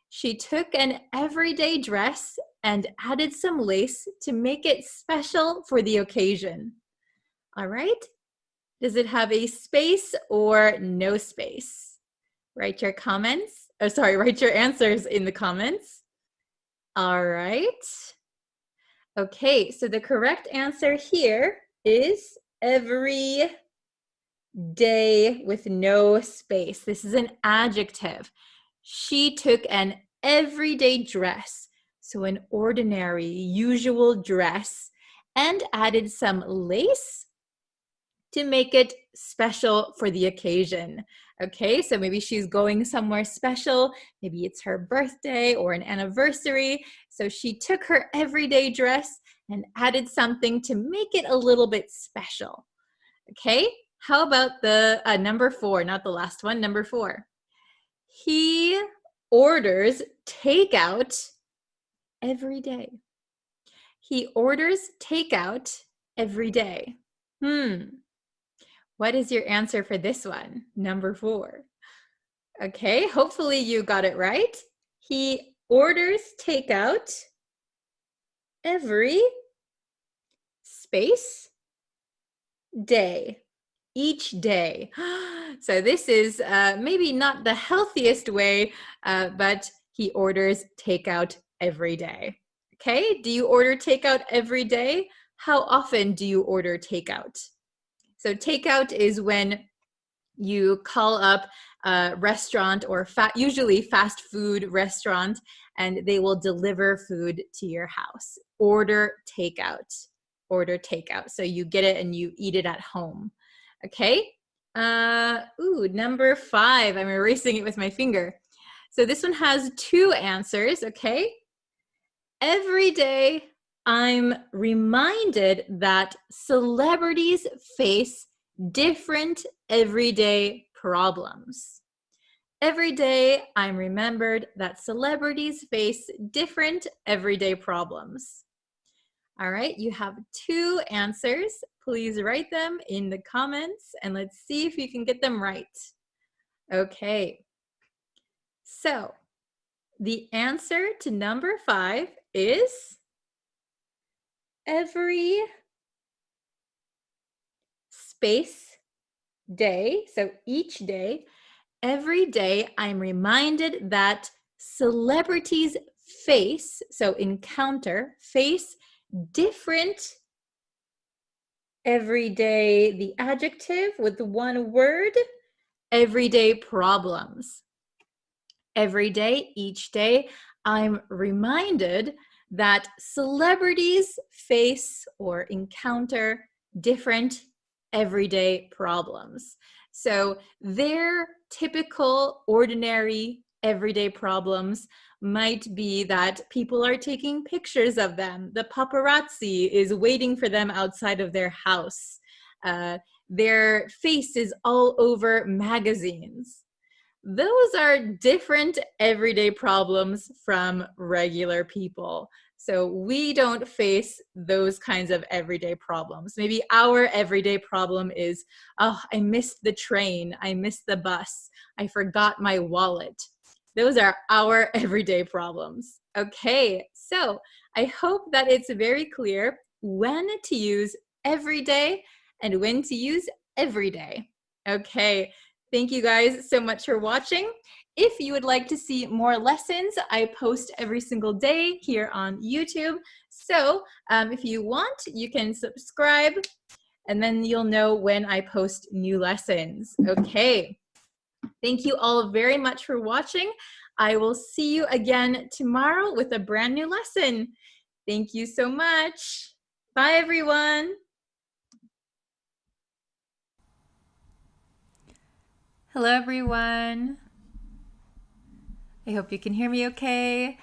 She took an everyday dress and added some lace to make it special for the occasion. All right? Does it have a space or no space? Write your write your answers in the comments. All right. Okay, so the correct answer here is every day with no space. This is an adjective. She took an everyday dress, so an ordinary, usual dress, and added some lace to make it special for the occasion. Okay, so maybe she's going somewhere special. Maybe it's her birthday or an anniversary. So she took her everyday dress and added something to make it a little bit special. Okay, How about the number 4, not the last one, number 4. He orders takeout every day. He orders takeout every day. What is your answer for this one? Number 4. Okay, hopefully you got it right. He orders takeout every space day. Each day. So this is maybe not the healthiest way, but he orders takeout every day. Okay, do you order takeout every day? How often do you order takeout? So takeout is when you call up a restaurant or usually fast food restaurant, and they will deliver food to your house. Order takeout. Order takeout. So you get it and you eat it at home. Okay. Number 5. I'm erasing it with my finger. So this one has 2 answers. Okay. Every day I'm reminded that celebrities face different everyday problems. Every day I'm remembered that celebrities face different everyday problems. All right, you have 2 answers. Please write them in the comments and let's see if you can get them right. Okay, so the answer to number 5 is every space day, so each day, every day I'm reminded that celebrities face different everyday, the adjective with one word, everyday problems. Every day, each day, I'm reminded that celebrities face or encounter different everyday problems. So their typical, ordinary, everyday problems might be that people are taking pictures of them. The paparazzi is waiting for them outside of their house. Their face is all over magazines. Those are different everyday problems from regular people. So we don't face those kinds of everyday problems. Maybe our everyday problem is, oh, I missed the train, I missed the bus, I forgot my wallet. Those are our everyday problems. Okay, so I hope that it's very clear when to use every day and when to use every day. Okay, thank you guys so much for watching. If you would like to see more lessons, I post every single day here on YouTube. So if you want, you can subscribe and then you'll know when I post new lessons. Okay. Thank you all very much for watching. I will see you again tomorrow with a brand new lesson. Thank you so much. Bye, everyone. Hello, everyone. I hope you can hear me okay.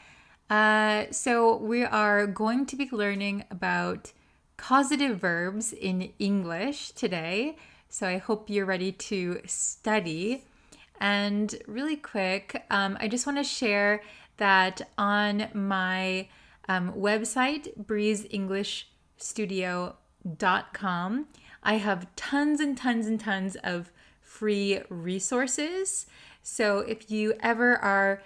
So we are going to be learning about causative verbs in English today. So I hope you're ready to study. And really quick, I just want to share that on my website, breezeenglishstudio.com, I have tons and tons and tons of free resources. So if you ever are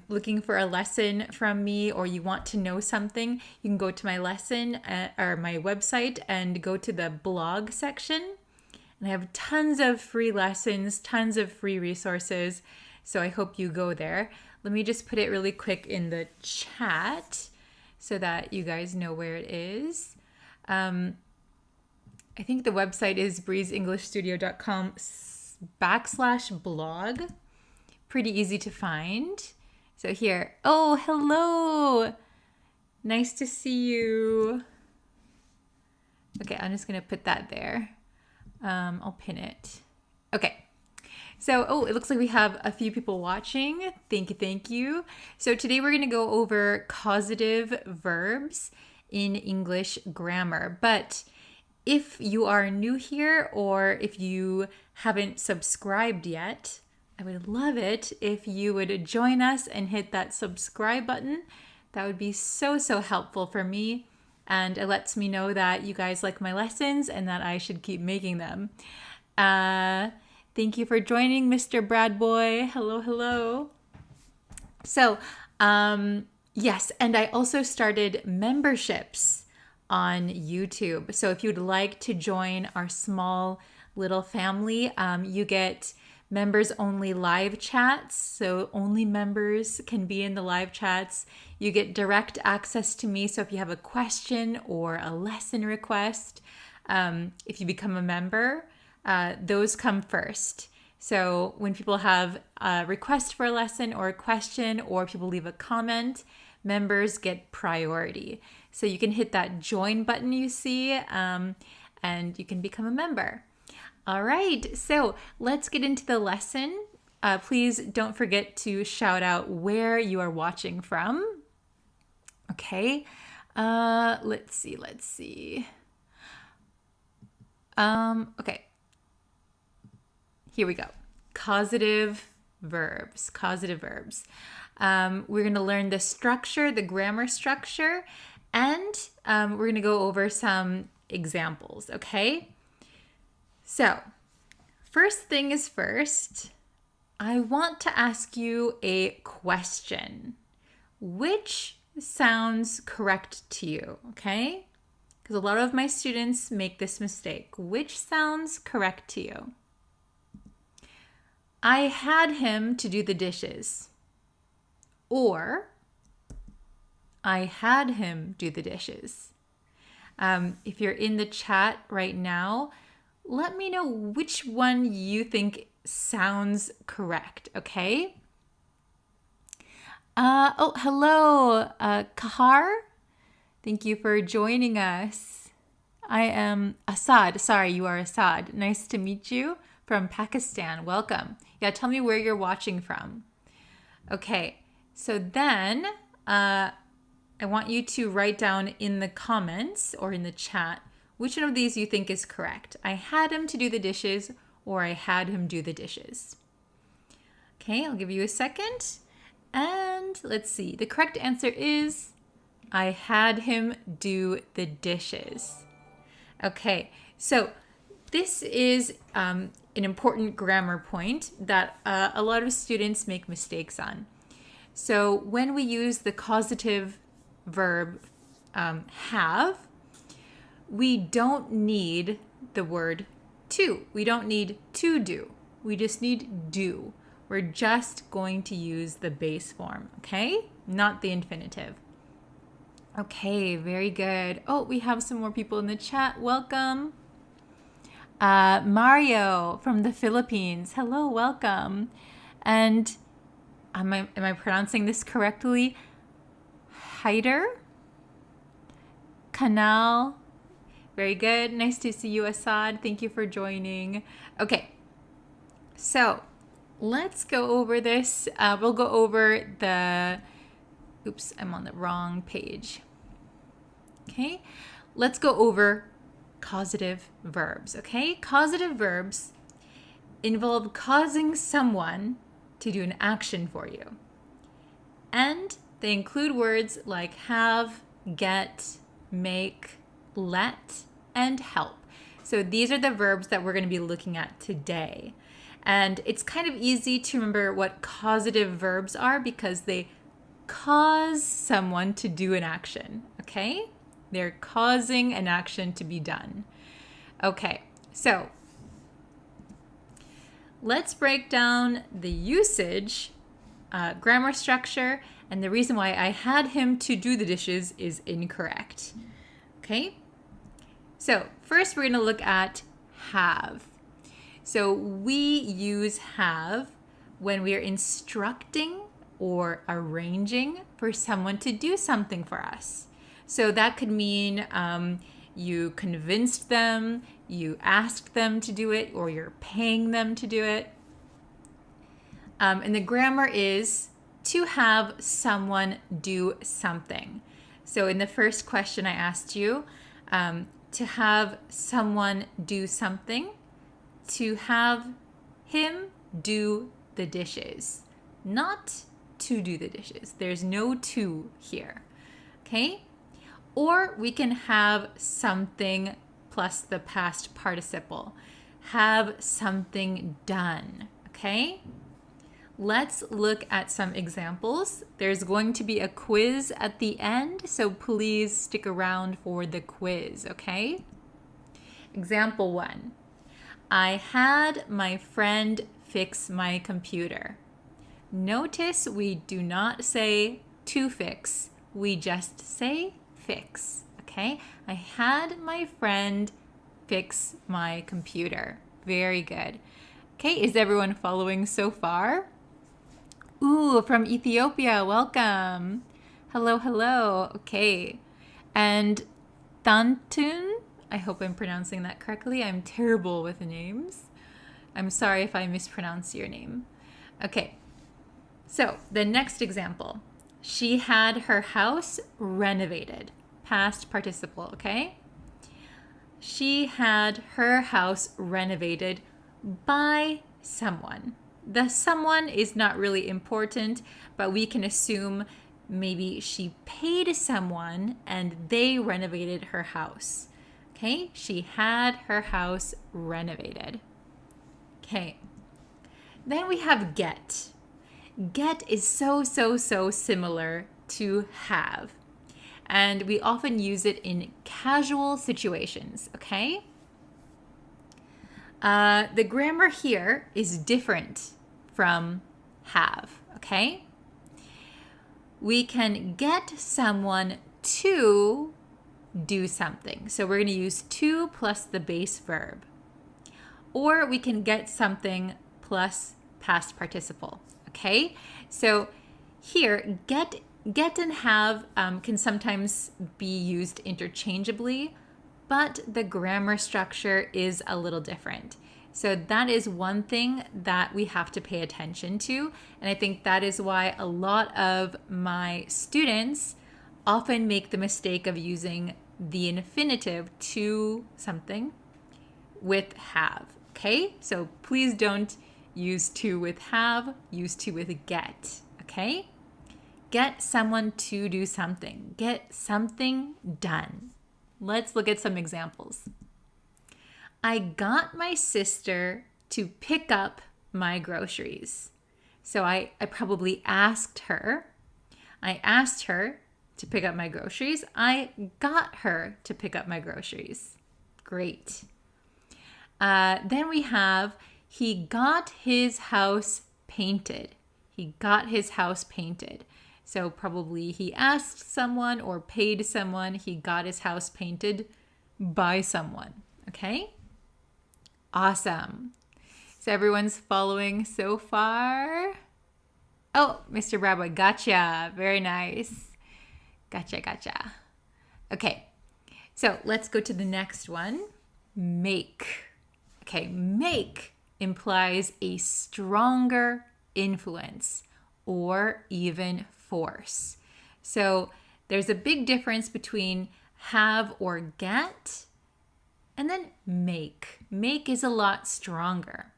looking for a lesson from me or you want to know something, you can go to my lesson or my website and go to the blog section. And I have tons of free lessons, tons of free resources. So I hope you go there. Let me just put it really quick in the chat so that you guys know where it is. I think the website is breezeenglishstudio.com/blog. Pretty easy to find. So here, oh, hello. Nice to see you. Okay, I'm just gonna put that there. I'll pin it. Okay. So, it looks like we have a few people watching. Thank you. So today we're gonna go over causative verbs in English grammar. But If you are new here or if you haven't subscribed yet, I would love it if you would join us and hit that subscribe button. That would be so helpful for me. And it lets me know that you guys like my lessons and that I should keep making them. Thank you for joining, Mr. Brad Boy. Hello. So, yes, and I also started memberships on YouTube. So if you'd like to join our small little family, you get members only live chats. So only members can be in the live chats. You get direct access to me. So if you have a question or a lesson request, if you become a member, those come first. So when people have a request for a lesson or a question, or people leave a comment, members get priority. So you can hit that join button you see, and you can become a member. All right, so let's get into the lesson. Please don't forget to shout out where you are watching from. Okay, let's see. Okay, here we go. Causative verbs. We're going to learn the structure, the grammar structure, and we're going to go over some examples, okay? So, first thing is first, I want to ask you a question. Which sounds correct to you, okay? Because a lot of my students make this mistake. Which sounds correct to you? I had him to do the dishes. Or, I had him do the dishes. If you're in the chat right now, let me know which one you think sounds correct, okay? Hello, Kahar. Thank you for joining us. I am Assad. Sorry, you are Assad. Nice to meet you from Pakistan. Welcome. Yeah, tell me where you're watching from. Okay, so then I want you to write down in the comments or in the chat which one of these you think is correct. I had him to do the dishes, or I had him do the dishes. Okay, I'll give you a second. And let's see. The correct answer is I had him do the dishes. Okay, so this is an important grammar point that a lot of students make mistakes on. So when we use the causative verb have, we don't need the word to. We don't need to do. We just need do. We're just going to use the base form, okay? Not the infinitive. Okay, very good. Oh, we have some more people in the chat. Welcome. Mario from the Philippines. Hello, welcome. And am I pronouncing this correctly? Hyder? Canal? Very good. Nice to see you, Assad. Thank you for joining. Okay, so let's go over this. We'll go over the... Oops, I'm on the wrong page. Okay, let's go over causative verbs, okay? Causative verbs involve causing someone to do an action for you. And they include words like have, get, make, let, and help. So these are the verbs that we're going to be looking at today. And it's kind of easy to remember what causative verbs are because they cause someone to do an action, okay? They're causing an action to be done. Okay, so let's break down the usage, grammar structure, and the reason why I had him to do the dishes is incorrect. Okay, so first we're going to look at have. So we use have when we are instructing or arranging for someone to do something for us. So that could mean you convinced them, you asked them to do it, or you're paying them to do it. And the grammar is to have someone do something. So in the first question I asked you, to have someone do something, to have him do the dishes, not to do the dishes. There's no to here, okay? Or we can have something plus the past participle. Have something done, okay? Let's look at some examples. There's going to be a quiz at the end, so please stick around for the quiz, okay? Example 1. I had my friend fix my computer. Notice we do not say to fix, we just say fix, okay? I had my friend fix my computer. Very good. Okay, is everyone following so far? Ooh, from Ethiopia, welcome. Hello, hello. Okay. And Tantun, I hope I'm pronouncing that correctly. I'm terrible with names. I'm sorry if I mispronounce your name. Okay. So, the next example. She had her house renovated. Past participle, okay? She had her house renovated by someone. The someone is not really important, but we can assume maybe she paid someone and they renovated her house. Okay, she had her house renovated. Okay, then we have get. Get is so similar to have. And we often use it in casual situations, okay? The grammar here is different from have, okay? We can get someone to do something. So we're going to use to plus the base verb. Or we can get something plus past participle, okay? So here, get and have can sometimes be used interchangeably, but the grammar structure is a little different. So that is one thing that we have to pay attention to. And I think that is why a lot of my students often make the mistake of using the infinitive to something with have, okay? So please don't use to with have, use to with get, okay? Get someone to do something. Get something done. Let's look at some examples. I got my sister to pick up my groceries. So I probably asked her. I asked her to pick up my groceries. I got her to pick up my groceries. Great. Then we have, he got his house painted. He got his house painted. So probably he asked someone or paid someone. He got his house painted by someone. Okay? Awesome. So everyone's following so far? Oh, Mr. Bradway, gotcha. Very nice. Gotcha. Okay, so let's go to the next one. Make. Okay, make implies a stronger influence or even force. So there's a big difference between have or get and then make. Make is a lot stronger.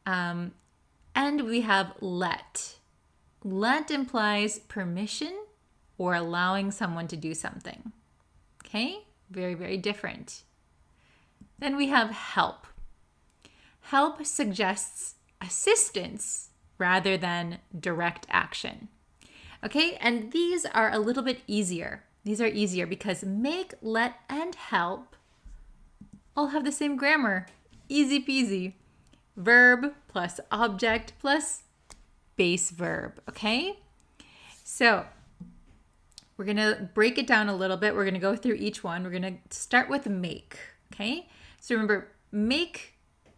And we have let. Let implies permission or allowing someone to do something. Okay? Very different. Then we have help. Help suggests assistance rather than direct action. Okay? And these are a little bit easier. These are easier because make, let, and help all have the same grammar. Easy peasy. Verb plus object plus base verb. Okay? So we're going to break it down a little bit. We're going to go through each one. We're going to start with make. Okay? So remember, make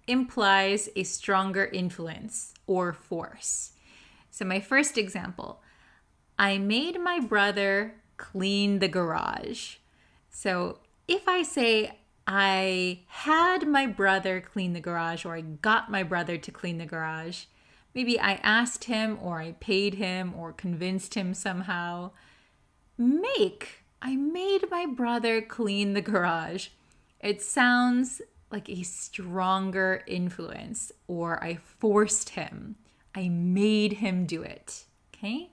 implies a stronger influence or force. So my first example, I made my brother clean the garage. So if I say I had my brother clean the garage or I got my brother to clean the garage, maybe I asked him or I paid him or convinced him somehow. Make, I made my brother clean the garage. It sounds like a stronger influence, or I forced him. I made him do it. Okay?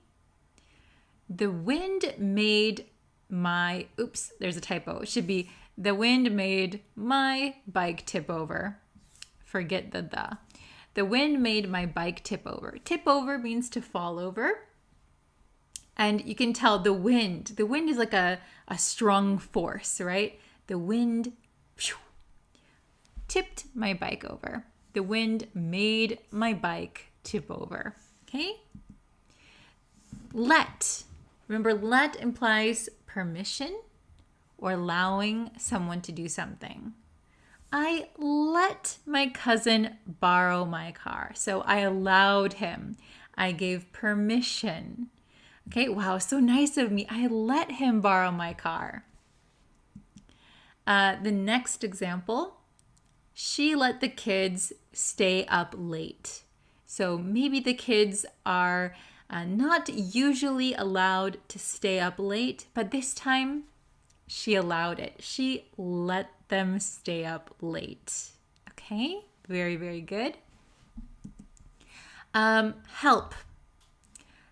The wind made my, oops, there's a typo. It should be, the wind made my bike tip over. Forget the the. The wind made my bike tip over. Tip over means to fall over. And you can tell the wind is like a strong force, right? The wind tipped my bike over. The wind made my bike tip over. Okay? Let. Remember, let implies permission or allowing someone to do something. I let my cousin borrow my car. So I allowed him. I gave permission. Okay, wow, so nice of me. I let him borrow my car. The next example, she let the kids stay up late. So maybe the kids are not usually allowed to stay up late, but this time she allowed it. She let them stay up late. Okay, very, very good. Help.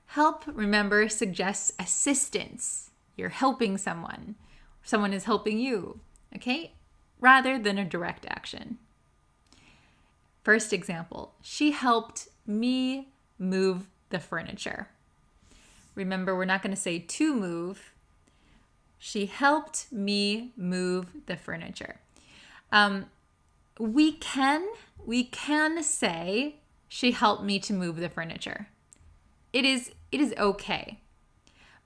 Help, remember, suggests assistance. You're helping someone. Someone is helping you, okay? Rather than a direct action. First example, she helped me move the furniture. Remember, we're not going to say to move. She helped me move the furniture. We can say she helped me to move the furniture. It is okay.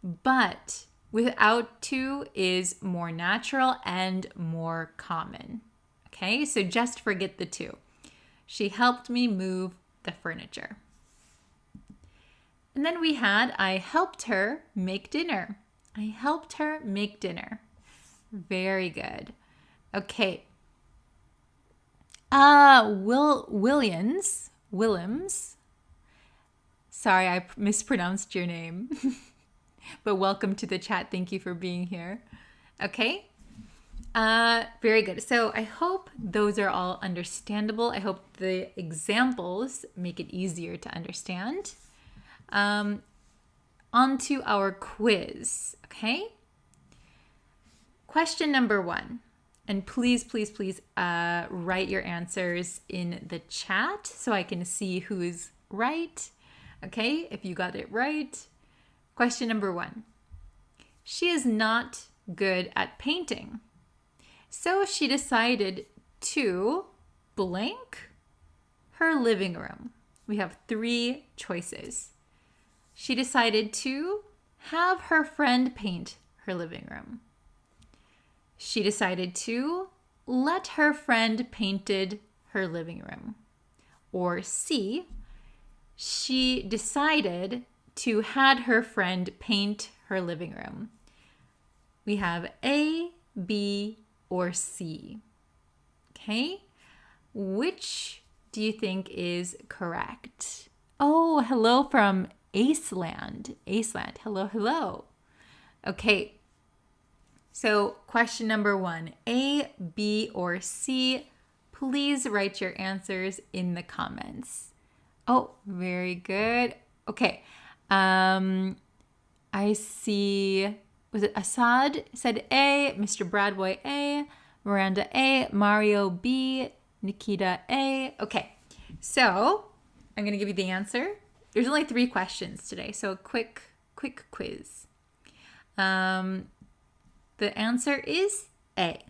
But without to is more natural and more common. Okay, so just forget the to. She helped me move the furniture. And then we had, I helped her make dinner. I helped her make dinner. Very good. Okay. Willems. Sorry, I mispronounced your name. But welcome to the chat. Thank you for being here. Okay. Very good. So I hope those are all understandable. I hope the examples make it easier to understand. On to our quiz, okay? Question number 1. And please, please, please write your answers in the chat so I can see who's right. Okay, if you got it right. Question number 1. She is not good at painting. So she decided to blank her living room. We have 3 choices. She decided to have her friend paint her living room. She decided to let her friend painted her living room. Or C, she decided to had her friend paint her living room. We have A, B, or C. Okay? Which do you think is correct? Oh, hello from Aceland. Aceland, hello, hello. Okay. So question number 1, A, B, or C. Please write your answers in the comments. Oh, very good. Okay. I see, was it Assad said A, Mr. Bradboy A, Miranda A, Mario B, Nikita A. Okay, so I'm going to give you the answer. There's only 3 questions today, so a quick quiz. The answer is A.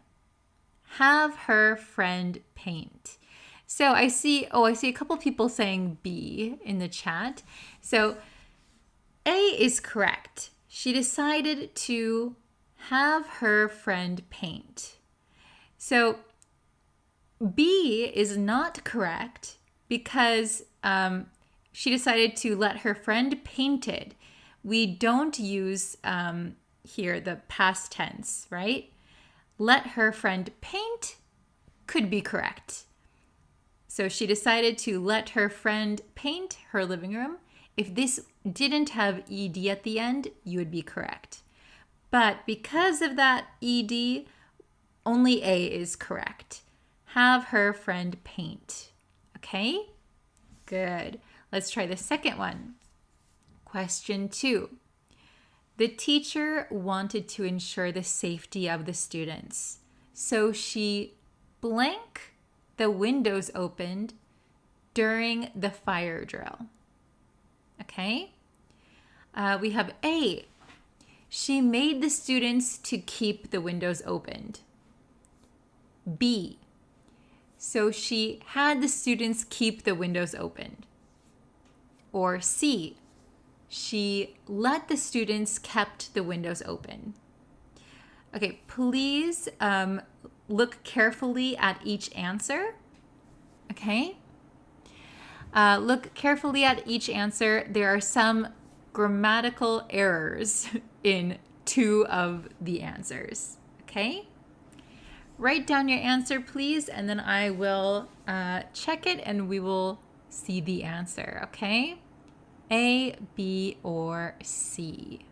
Have her friend paint. So I see a couple people saying B in the chat. So A is correct. She decided to have her friend paint. So B is not correct because she decided to let her friend painted. We don't use here the past tense, right? Let her friend paint could be correct. So she decided to let her friend paint her living room. If this didn't have ed at the end, you would be correct. But because of that ed, only A is correct. Have her friend paint. Okay? Good. Let's try the second one. Question 2. The teacher wanted to ensure the safety of the students, so she blank the windows opened during the fire drill. Okay? We have A. She made the students to keep the windows opened. B. So she had the students keep the windows opened. Or C. She let the students kept the windows open. Okay, please look carefully at each answer. Okay? Look carefully at each answer. There are some grammatical errors in 2 of the answers. Okay? Write down your answer, please, and then I will check it and we will see the answer. Okay? A, B, or C.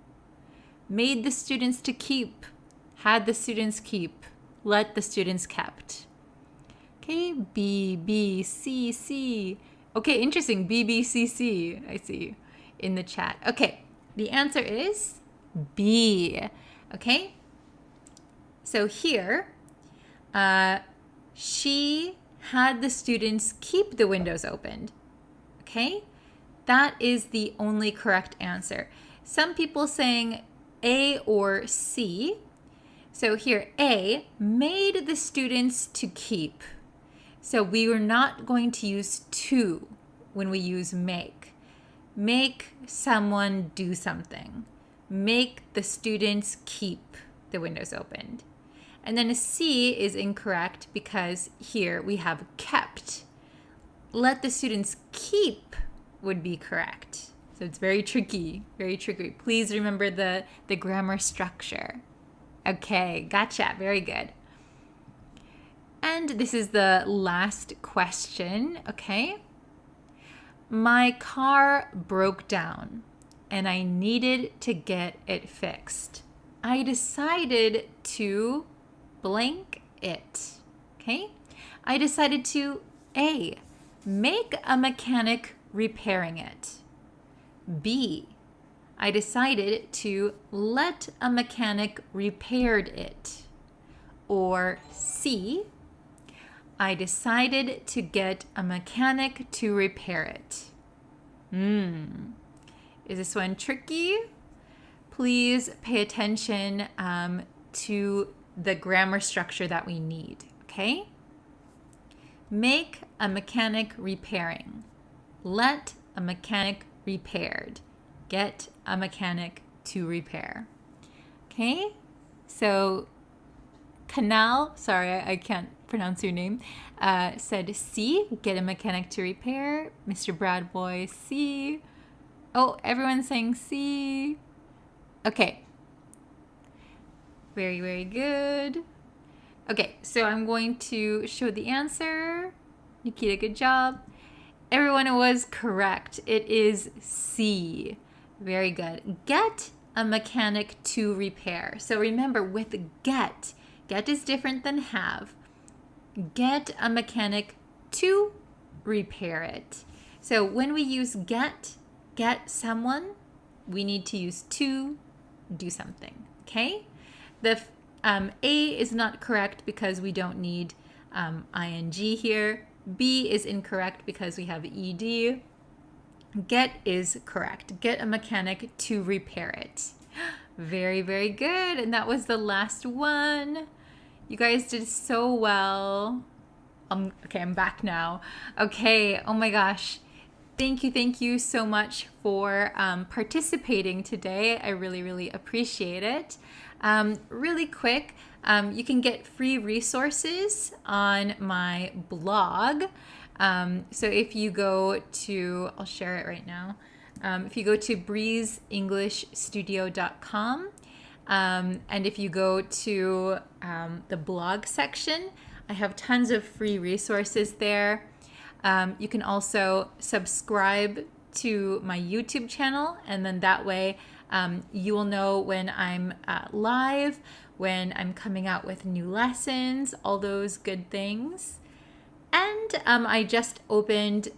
Made the students to keep. Had the students keep. Let the students kept. Okay, B, B, C, C. Okay, interesting. B, B, C, C. I see in the chat. Okay, the answer is B. Okay, so here, she had the students keep the windows opened. Okay, that is the only correct answer. Some people saying A or C. So here, A, made the students to keep. So we were not going to use to when we use make. Make someone do something. Make the students keep the windows opened. And then a C is incorrect because here we have kept. Let the students keep would be correct. So it's very tricky, very tricky. Please remember the grammar structure. Okay, gotcha, very good. And this is the last question, okay? My car broke down and I needed to get it fixed. I decided to blank it, okay? I decided to A, make a mechanic repairing it. B, I decided to let a mechanic repaired it. Or C, I decided to get a mechanic to repair it. Is this one tricky? Please pay attention to the grammar structure that we need, okay? Make a mechanic repairing. Let a mechanic repaired. Get a mechanic to repair. Okay? So, Canal, sorry, I can't pronounce your name, said C, get a mechanic to repair. Mr. Bradboy, C. Oh, everyone's saying C. Okay. Very, very good. Okay, so I'm going to show the answer. Nikita, good job. Everyone was correct. It is C. Very good. Get a mechanic to repair. So remember, with get is different than have. Get a mechanic to repair it. So when we use get someone, we need to use to do something, okay? The A is not correct because we don't need ing here. B is incorrect because we have ed. Get is correct. Get a mechanic to repair it. Very, very good. And that was the last one. You guys did so well. Okay, I'm back now. Okay, oh my gosh. Thank you so much for participating today. I really, really appreciate it. Really quick, you can get free resources on my blog. So if you go to, I'll share it right now. If you go to breezeenglishstudio.com, and if you go to the blog section, I have tons of free resources there. You can also subscribe to my YouTube channel, and then that way You will know when I'm live, when I'm coming out with new lessons, all those good things. And I just opened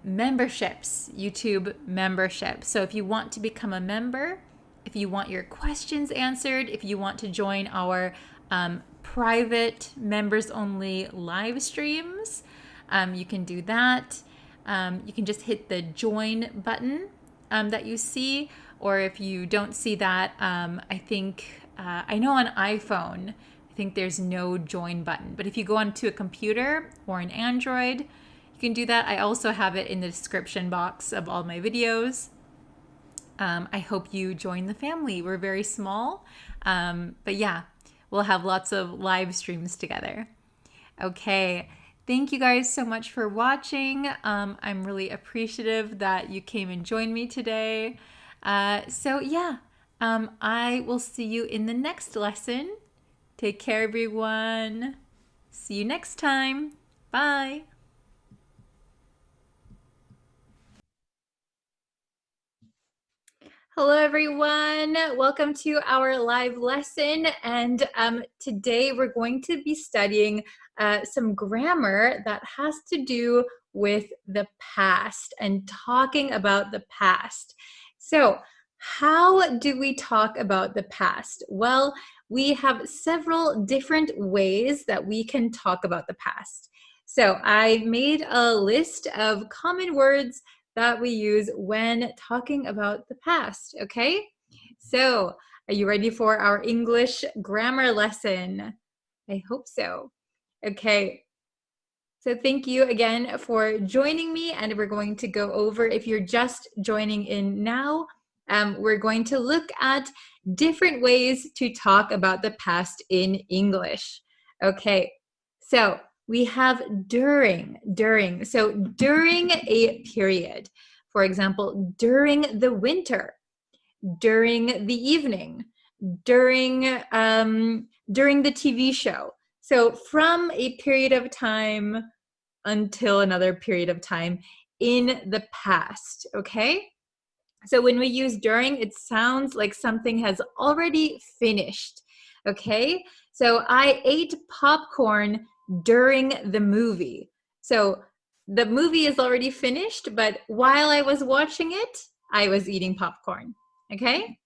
memberships, YouTube memberships. So if you want to become a member, if you want your questions answered, if you want to join our private members only live streams, you can do that. You can just hit the join button that you see, or if you don't see that, I know on iPhone, I think there's no join button, but if you go onto a computer or an Android, you can do that. I also have it in the description box of all my videos. I hope you join the family. We're very small, but yeah, we'll have lots of live streams together. Okay, thank you guys so much for watching. I'm really appreciative that you came and joined me today. I will see you in the next lesson. Take care, everyone. See you next time. Bye. Hello, everyone. Welcome to our live lesson. And today we're going to be studying some grammar that has to do with the past and talking about the past. So, how do we talk about the past? Well, we have several different ways that we can talk about the past. So, I made a list of common words that we use when talking about the past, okay? So, are you ready for our English grammar lesson? I hope so. Okay. So thank you again for joining me, and we're going to go over, if you're just joining in now, we're going to look at different ways to talk about the past in English. Okay, so we have during. So during a period, for example, during the winter, during the evening, during the TV show. So from a period of time until another period of time in the past, okay? So when we use during, it sounds like something has already finished, okay? So I ate popcorn during the movie. So the movie is already finished, but while I was watching it, I was eating popcorn, okay?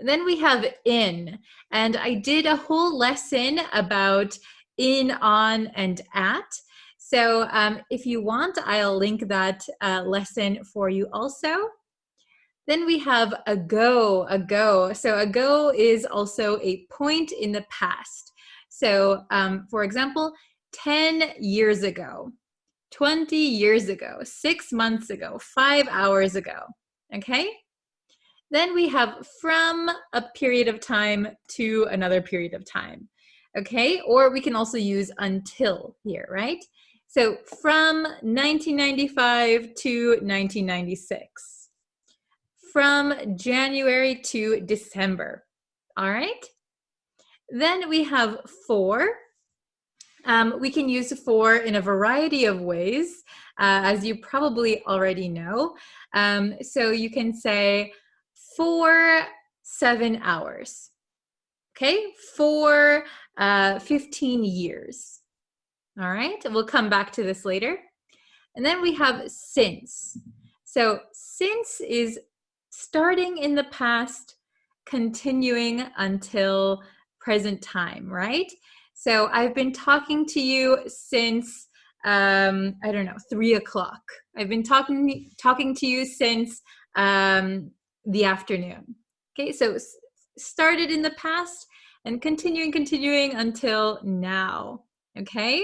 Then we have in, and I did a whole lesson about in, on, and at. So if you want, I'll link that lesson for you also. Then we have ago. So ago is also a point in the past. So for example, 10 years ago, 20 years ago, 6 months ago, 5 hours ago, okay? Then we have from a period of time to another period of time, okay? Or we can also use until here, right? So from 1995 to 1996. From January to December, all right? Then we have for. We can use for in a variety of ways, as you probably already know. So you can say for 7 hours, okay? For 15 years, all right? We'll come back to this later. And then we have since. So since is starting in the past, continuing until present time, right? So I've been talking to you since, 3 o'clock. I've been talking to you since the afternoon. Okay, so started in the past and continuing until now, okay?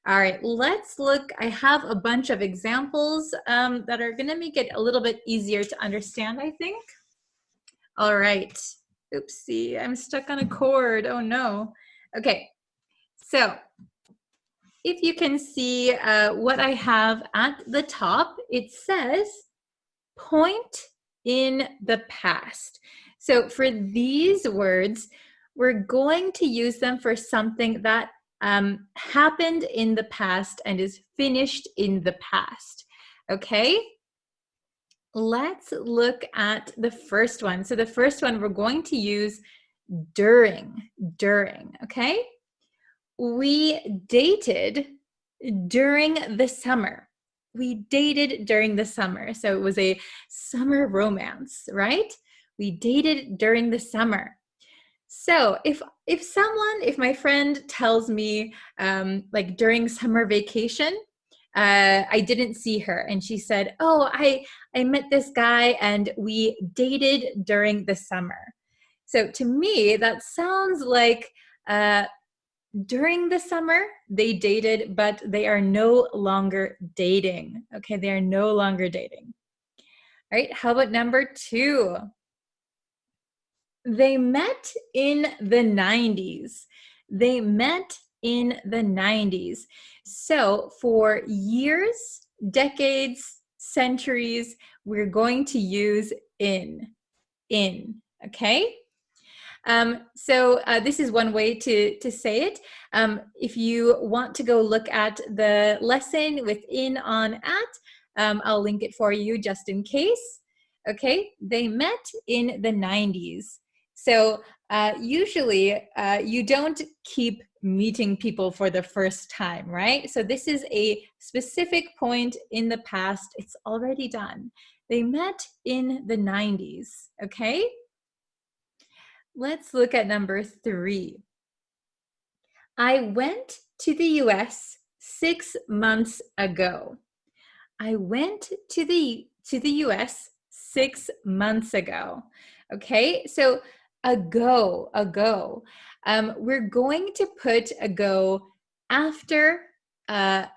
All right, let's look. I have a bunch of examples that are gonna make it a little bit easier to understand, I think. All right, oopsie, I'm stuck on a cord, oh no. Okay, so if you can see what I have at the top, it says point in the past. So for these words, we're going to use them for something that happened in the past and is finished in the past, okay? Let's look at the first one. So the first one, we're going to use during, okay? We dated during the summer. We dated during the summer. So it was a summer romance, right? We dated during the summer. So if my friend tells me like during summer vacation, I didn't see her and she said, "Oh, I met this guy and we dated during the summer." So to me, that sounds like during the summer they dated, but they are no longer dating. Okay, they are no longer dating. All right, how about number 2? They met in the 90s. They met in the 90s. So for years, decades, centuries, we're going to use in, okay? This is one way to say it. If you want to go look at the lesson with in, on, at, I'll link it for you just in case. Okay, they met in the 90s. So usually you don't keep meeting people for the first time, right? So this is a specific point in the past. It's already done. They met in the 90s, okay? Let's look at number 3. I went to the US 6 months ago. I went to the US 6 months ago. Okay, so ago. We're going to put ago after a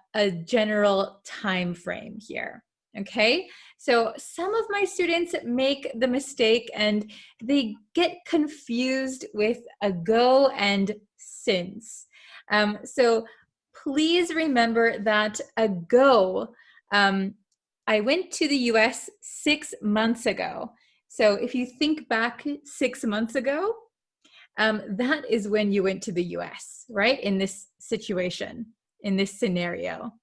general time frame here. Okay, so some of my students make the mistake and they get confused with ago and since. So please remember that ago, I went to the US 6 months ago. So if you think back 6 months ago, that is when you went to the US, right? In this situation, in this scenario.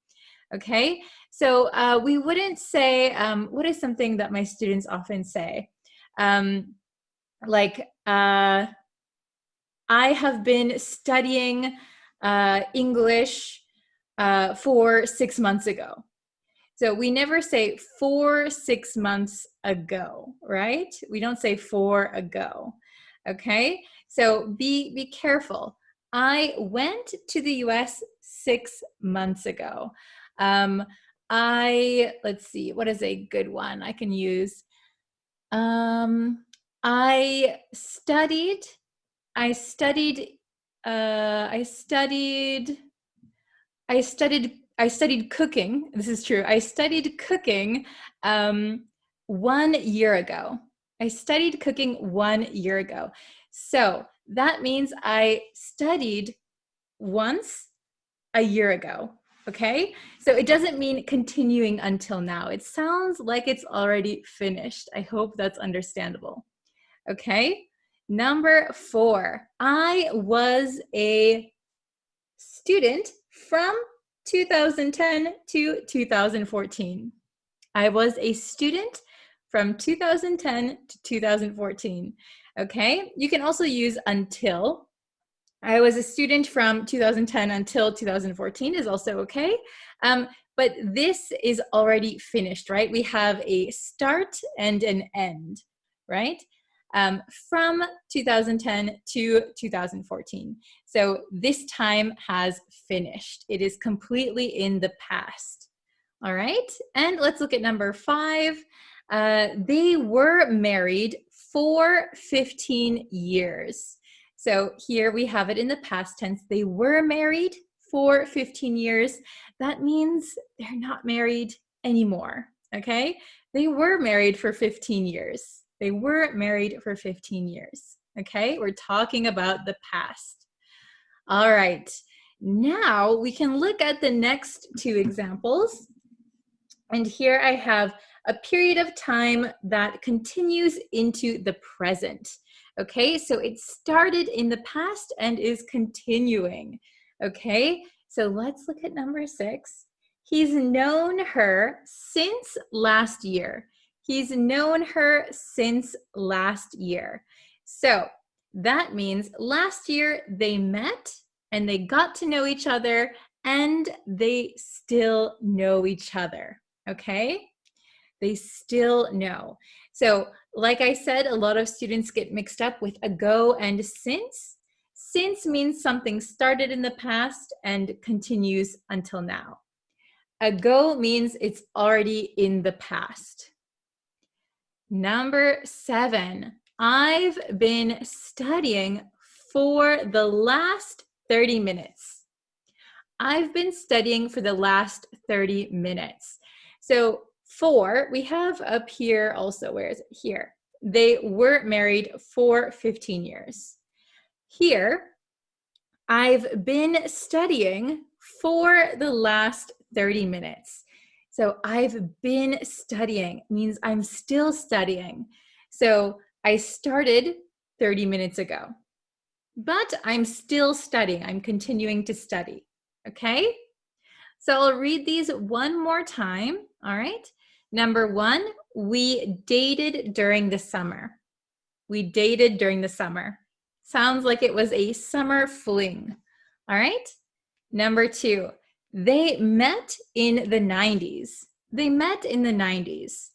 Okay, so we wouldn't say, what is something that my students often say? Like, I have been studying English for 6 months ago. So we never say for 6 months ago, right? We don't say for ago. Okay, so be careful. I went to the US 6 months ago. Let's see, what is a good one I can use? I studied I studied cooking. This is true. I studied cooking 1 year ago. I studied cooking 1 year ago. So that means I studied once a year ago. Okay, so it doesn't mean continuing until now. It sounds like it's already finished. I hope that's understandable. Okay, number 4. I was a student from 2010 to 2014. I was a student from 2010 to 2014. Okay, you can also use until. I was a student from 2010 until 2014 is also okay. But this is already finished, right? We have a start and an end, right? From 2010 to 2014. So this time has finished. It is completely in the past. All right, and let's look at number 5. They were married for 15 years. So here we have it in the past tense. They were married for 15 years. That means they're not married anymore, okay? They were married for 15 years. They were married for 15 years, okay? We're talking about the past. All right, now we can look at the next 2 examples. And here I have a period of time that continues into the present. Okay, so it started in the past and is continuing. Okay, so let's look at number 6. He's known her since last year. He's known her since last year. So that means last year they met and they got to know each other and they still know each other. Okay? They still know. So, like I said, a lot of students get mixed up with ago and since. Since means something started in the past and continues until now. Ago means it's already in the past. Number 7, I've been studying for the last 30 minutes. I've been studying for the last 30 minutes. So for, we have up here also, where is it? Here. They were married for 15 years. Here, I've been studying for the last 30 minutes. So I've been studying means I'm still studying. So I started 30 minutes ago, but I'm still studying. I'm continuing to study. Okay? So I'll read these one more time. All right. Number 1, we dated during the summer. We dated during the summer. Sounds like it was a summer fling. All right. Number 2, they met in the 90s. They met in the 90s.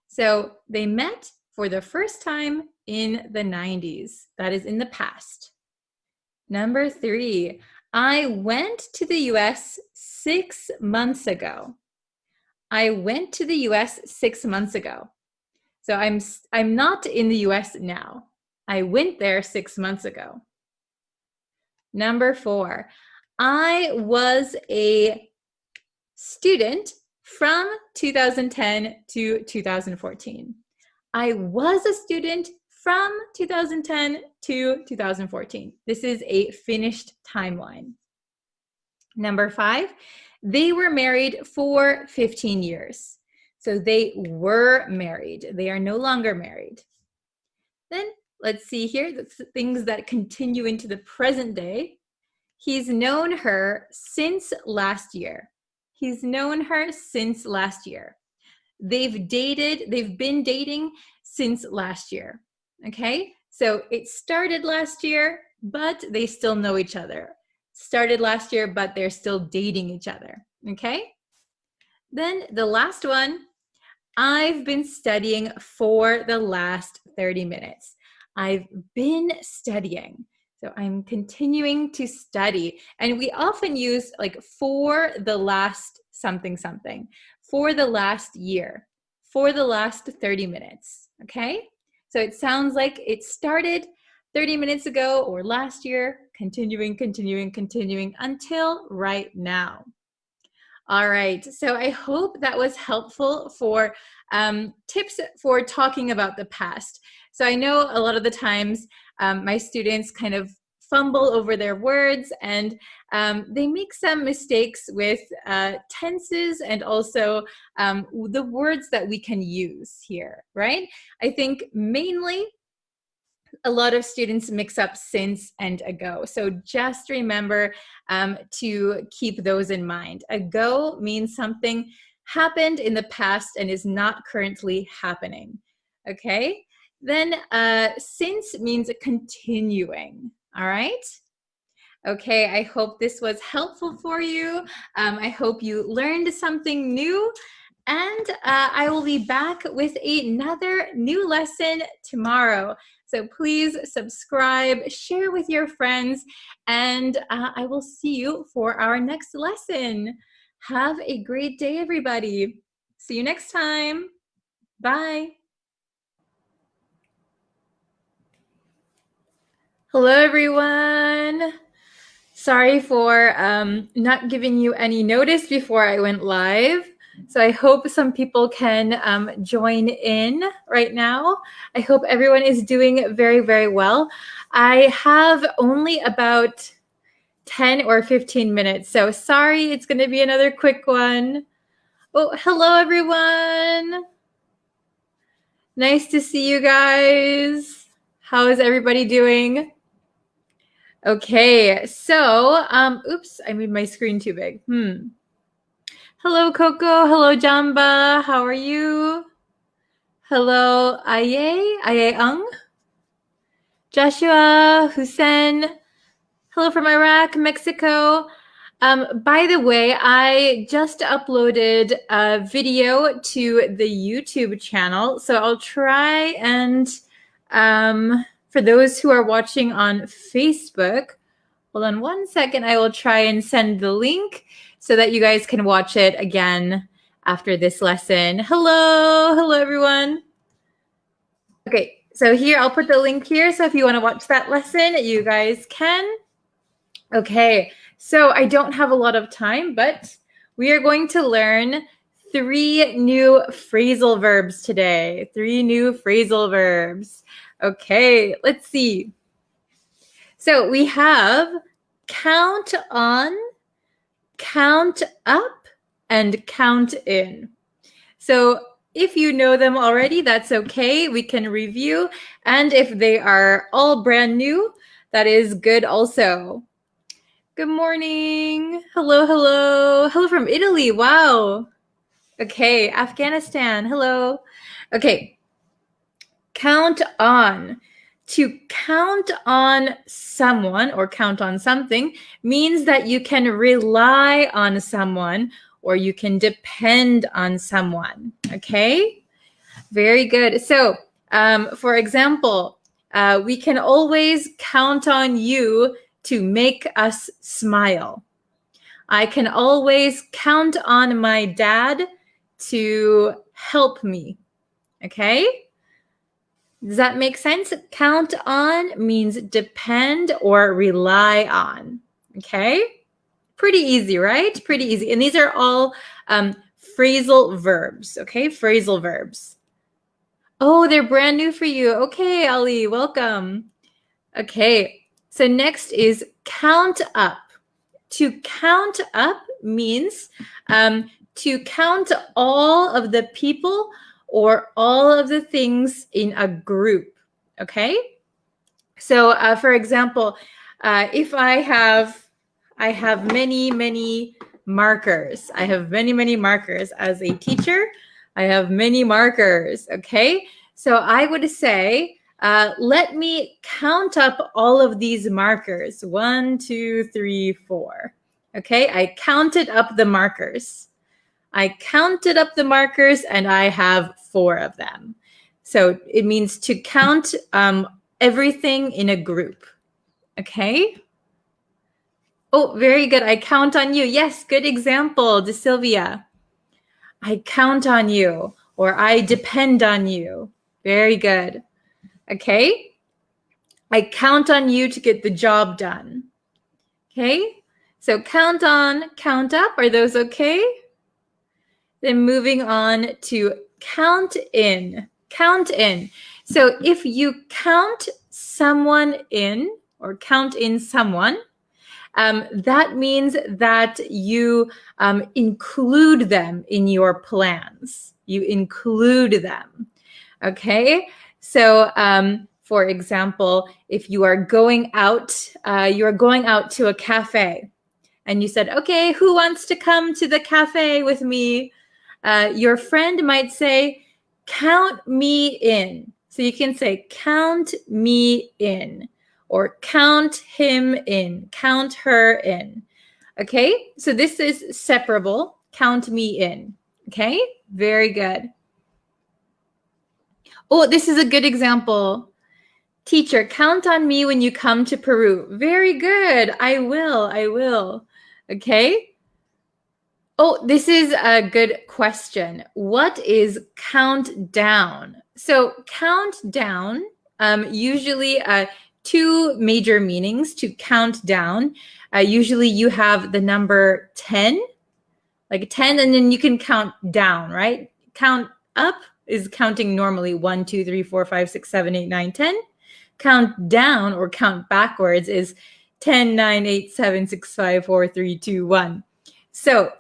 So they met for the first time in the 90s. That is in the past. Number 3, I went to the US 6 months ago. I went to the US 6 months ago. So I'm not in the US now. I went there 6 months ago. Number 4, I was a student from 2010 to 2014. I was a student from 2010 to 2014. This is a finished timeline. Number 5, they were married for 15 years. So they were married. They are no longer married. Then let's see here, the things that continue into the present day. He's known her since last year. He's known her since last year. They've been dating since last year. Okay, so it started last year, but they still know each other. Started last year, but they're still dating each other. Okay, then the last one, I've been studying for the last 30 minutes. I've been studying. So I'm continuing to study. And we often use like for the last something, something, for the last year, for the last 30 minutes. Okay? So it sounds like it started 30 minutes ago or last year, continuing until right now. All right, so I hope that was helpful for tips for talking about the past. So I know a lot of the times my students kind of fumble over their words and they make some mistakes with tenses and also the words that we can use here, right? I think mainly a lot of students mix up since and ago. So just remember to keep those in mind. Ago means something happened in the past and is not currently happening. Okay? Then since means continuing. All right? Okay, I hope this was helpful for you. I hope you learned something new. And I will be back with another new lesson tomorrow. So please subscribe, share with your friends, and I will see you for our next lesson. Have a great day, everybody. See you next time. Bye. Hello, everyone. Sorry for not giving you any notice before I went live. So I hope some people can join in right now. I hope everyone is doing very, very well. I have only about 10 or 15 minutes. So sorry, it's going to be another quick one. Oh, hello, everyone. Nice to see you guys. How is everybody doing? Okay, so, oops, I made my screen too big. Hello, Coco. Hello, Jamba. How are you? Hello, Aye Ung. Joshua, Hussein. Hello from Iraq, Mexico. By the way, I just uploaded a video to the YouTube channel, so I'll try and for those who are watching on Facebook, hold on one second, I will try and send the link so that you guys can watch it again after this lesson. Hello everyone. Okay, so here, I'll put the link here, so if you want to watch that lesson, you guys can. Okay, so I don't have a lot of time, but we are going to learn 3 new phrasal verbs today. 3 new phrasal verbs. Okay, let's see. So we have count on, count up, and count in. So if you know them already, that's okay. We can review. And if they are all brand new, that is good also. Good morning. Hello. Hello from Italy. Wow. Okay, Afghanistan. Hello. Okay. Count on. To count on someone or count on something means that you can rely on someone or you can depend on someone. Okay? Very good. So, for example, we can always count on you to make us smile. I can always count on my dad to help me. Okay? Does that make sense? Count on means depend or rely on. Okay? Pretty easy, right? Pretty easy. And these are all phrasal verbs. Okay? Phrasal verbs. Oh, they're brand new for you. Okay, Ali, welcome. Okay, so next is count up. To count up means to count all of the people or all of the things in a group, okay? So for example, if I have many markers. I have many markers as a teacher. I have many markers, okay? So I would say, let me count up all of these markers. 1, 2, 3, 4. Okay, I counted up the markers. I counted up the markers and I have 4 of them. So it means to count everything in a group. Okay? Oh, very good. I count on you. Yes, good example, De Silvia. I count on you or I depend on you. Very good. Okay? I count on you to get the job done. Okay? So count on, count up. Are those okay? Then moving on to count in. Count in. So if you count someone in or count in someone, that means that you include them in your plans. You include them. Okay? So for example, if you are going out to a cafe and you said, okay, who wants to come to the cafe with me? Your friend might say, count me in. So you can say, count me in, or count him in, count her in. Okay, so this is separable. Count me in. Okay, very good. Oh, this is a good example. Teacher, count on me when you come to Peru. Very good. I will. Okay. Oh, this is a good question. What is count down? So count down, usually 2 major meanings to count down. Usually you have the number 10, like 10, and then you can count down, right? Count up is counting normally 1, 2, 3, 4, 5, 6, 7, 8, 9, 10. Count down or count backwards is 10, 9, 8, 7, 6, 5, 4, 3, 2, 1. So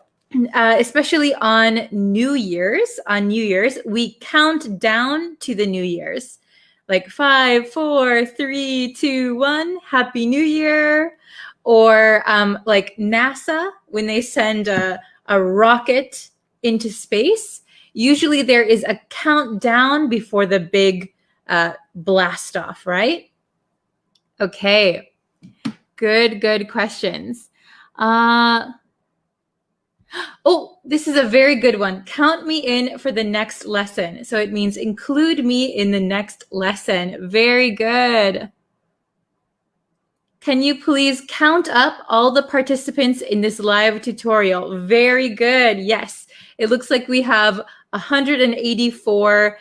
especially on New Year's, we count down to the New Year's. Like 5, 4, 3, 2, 1, Happy New Year. Or like NASA, when they send a rocket into space, Usually there is a countdown before the big blast off, right? Okay, good questions. Oh, this is a very good one. Count me in for the next lesson. So it means include me in the next lesson. Very good. Can you please count up all the participants in this live tutorial? Very good. Yes. It looks like we have 184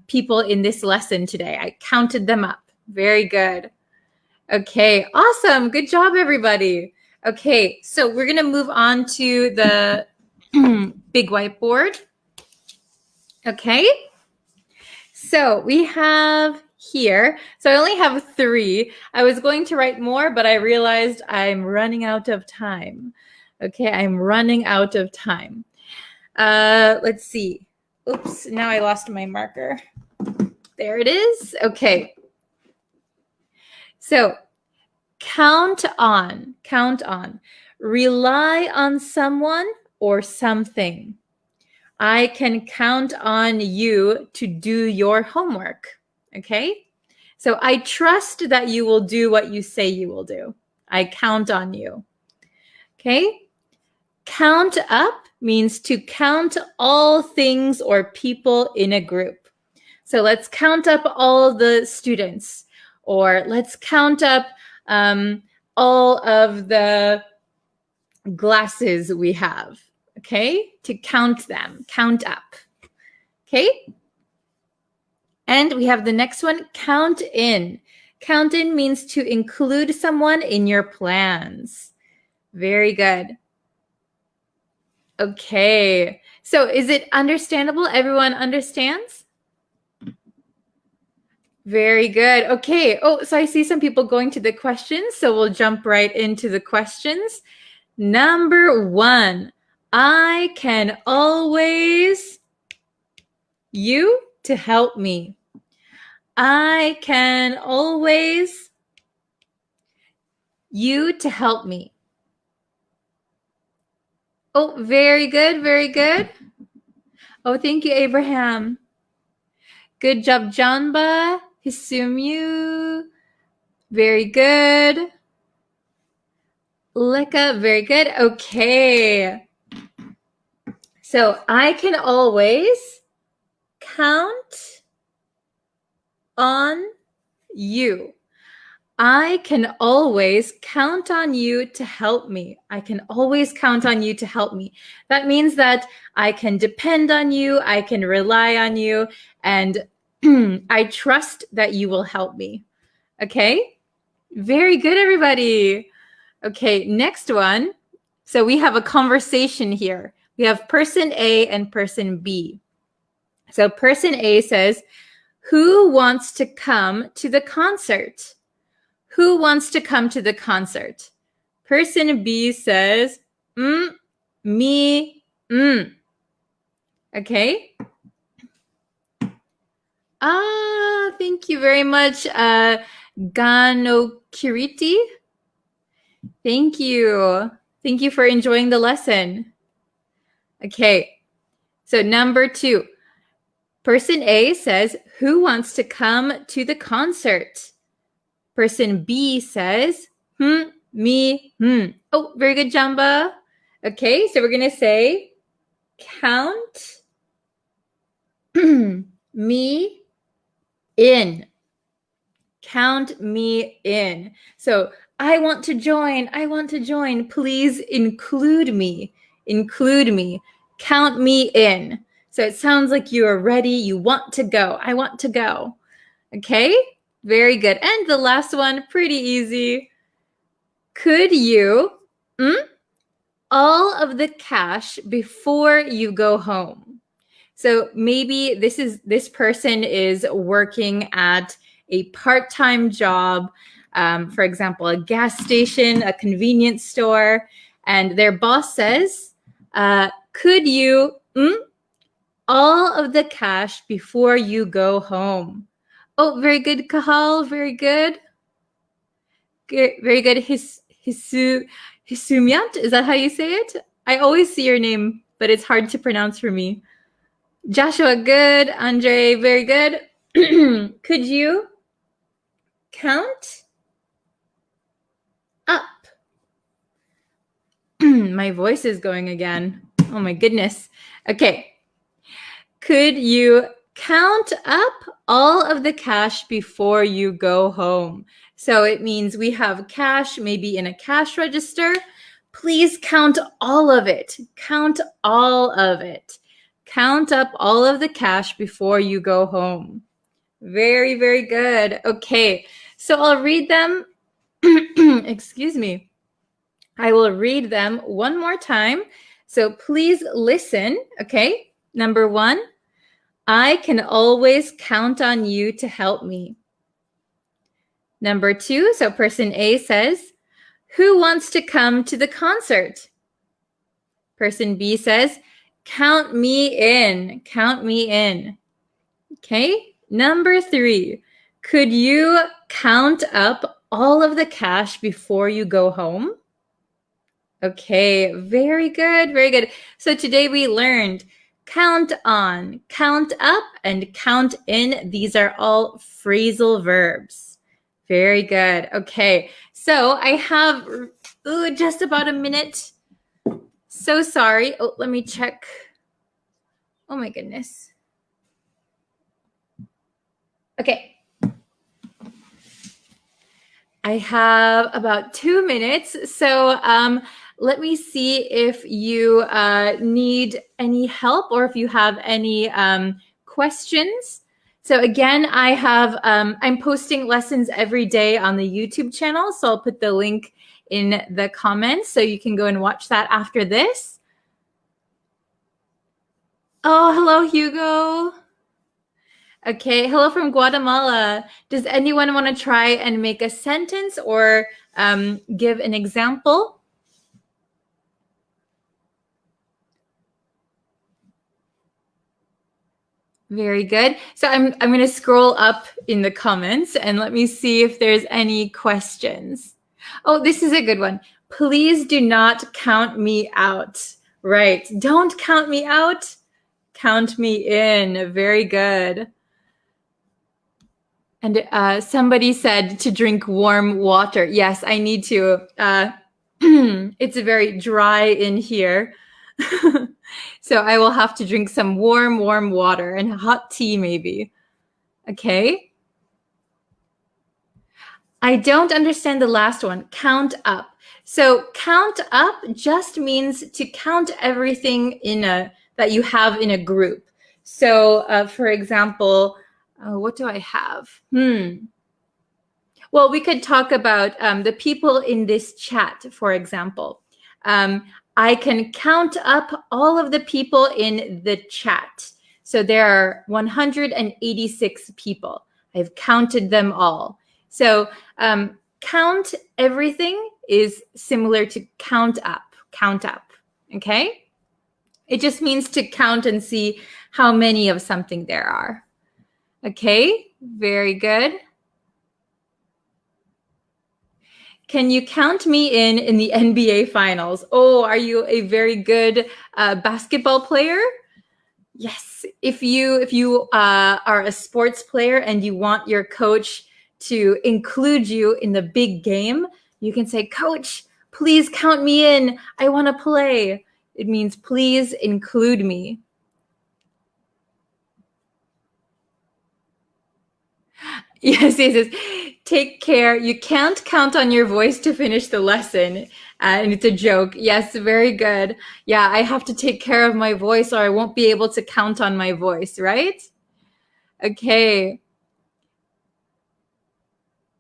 people in this lesson today. I counted them up. Very good. Okay, awesome. Good job, everybody. Okay, so we're going to move on to the big whiteboard. Okay, so we have here, so I only have 3. I was going to write more, but I realized I'm running out of time. Okay, I'm running out of time. Let's see. Oops, now I lost my marker. There it is. Okay. So count on, rely on someone or something. I can count on you to do your homework, okay? So I trust that you will do what you say you will do. I count on you, okay? Count up means to count all things or people in a group. So let's count up all the students, or let's count up all of the glasses we have, okay? To count them, count up, okay? And we have the next one, count in. Count in means to include someone in your plans. Very good. Okay, so is it understandable? Everyone understands? Very good. Okay. Oh, so I see some people going to the questions, so we'll jump right into the questions. Number 1, I can always you to help me. I can always you to help me. Oh, very good, very good. Oh, thank you, Abraham. Good job, Janba. Hisumyu. Very good. Leka, very good. Okay. So I can always count on you. I can always count on you to help me. I can always count on you to help me. That means that I can depend on you, I can rely on you, and I trust that you will help me. Okay? Very good, everybody. Okay, next one. So we have a conversation here. We have person A and person B. So person A says, who wants to come to the concert? Who wants to come to the concert? Person B says, me, Okay. Thank you very much, Gano Kiriti. Thank you. Thank you for enjoying the lesson. Okay. So number 2, person A says, who wants to come to the concert? Person B says, me, Oh, very good, Jamba. Okay, so we're going to say, count me in. Count me in. So I want to join. Please include me. Count me in. So it sounds like you are ready. You want to go. I want to go. Okay, very good. And the last one, pretty easy. Could you all of the cash before you go home? So maybe this person is working at a part-time job, for example, a gas station, a convenience store, and their boss says, could you all of the cash before you go home? Oh, very good, Kahal. Very good. Very good. Hisumyant, is that how you say it? I always see your name, but it's hard to pronounce for me. Joshua, good. Andre, very good. Could you count up? My voice is going again. Oh my goodness. Okay. Could you count up all of the cash before you go home? So it means we have cash, maybe in a cash register. Please count all of it. Count all of it. Count up all of the cash before you go home. Very, very good. Okay, so I'll read them. Excuse me. I will read them one more time. So please listen. Okay, number 1. I can always count on you to help me. Number 2, so person A says, who wants to come to the concert? Person B says, count me in, count me in. Okay, number 3, could you count up all of the cash before you go home? Okay, very good, very good. So today we learned count on, count up, and count in. These are all phrasal verbs. Very good. Okay, so I have just about a minute. So sorry. Oh, let me check. Oh my goodness. Okay. I have about 2 minutes. So let me see if you need any help or if you have any questions. So again, I'm posting lessons every day on the YouTube channel. So I'll put the link in the comments so you can go and watch that after this. Oh, hello, Hugo. Okay, hello from Guatemala. Does anyone want to try and make a sentence or give an example? Very good. So I'm going to scroll up in the comments and let me see if there's any questions. Oh, this is a good one. Please do not count me out. Right. Don't count me out. Count me in. Very good. And somebody said to drink warm water. Yes, I need to. It's very dry in here. So I will have to drink some warm water and hot tea maybe. Okay. I don't understand the last one. Count up. So count up just means to count everything that you have in a group. So for example, what do I have? Well, we could talk about the people in this chat, for example. I can count up all of the people in the chat. So there are 186 people. I've counted them all. So count everything is similar to count up, okay? It just means to count and see how many of something there are. Okay, very good. Can you count me in the NBA finals? Oh, are you a very good basketball player? Yes. If you are a sports player and you want your coach to include you in the big game, you can say, Coach, please count me in. I want to play. It means please include me. Yes. Take care. You can't count on your voice to finish the lesson. And it's a joke. Yes, very good. Yeah, I have to take care of my voice or I won't be able to count on my voice, right? Okay.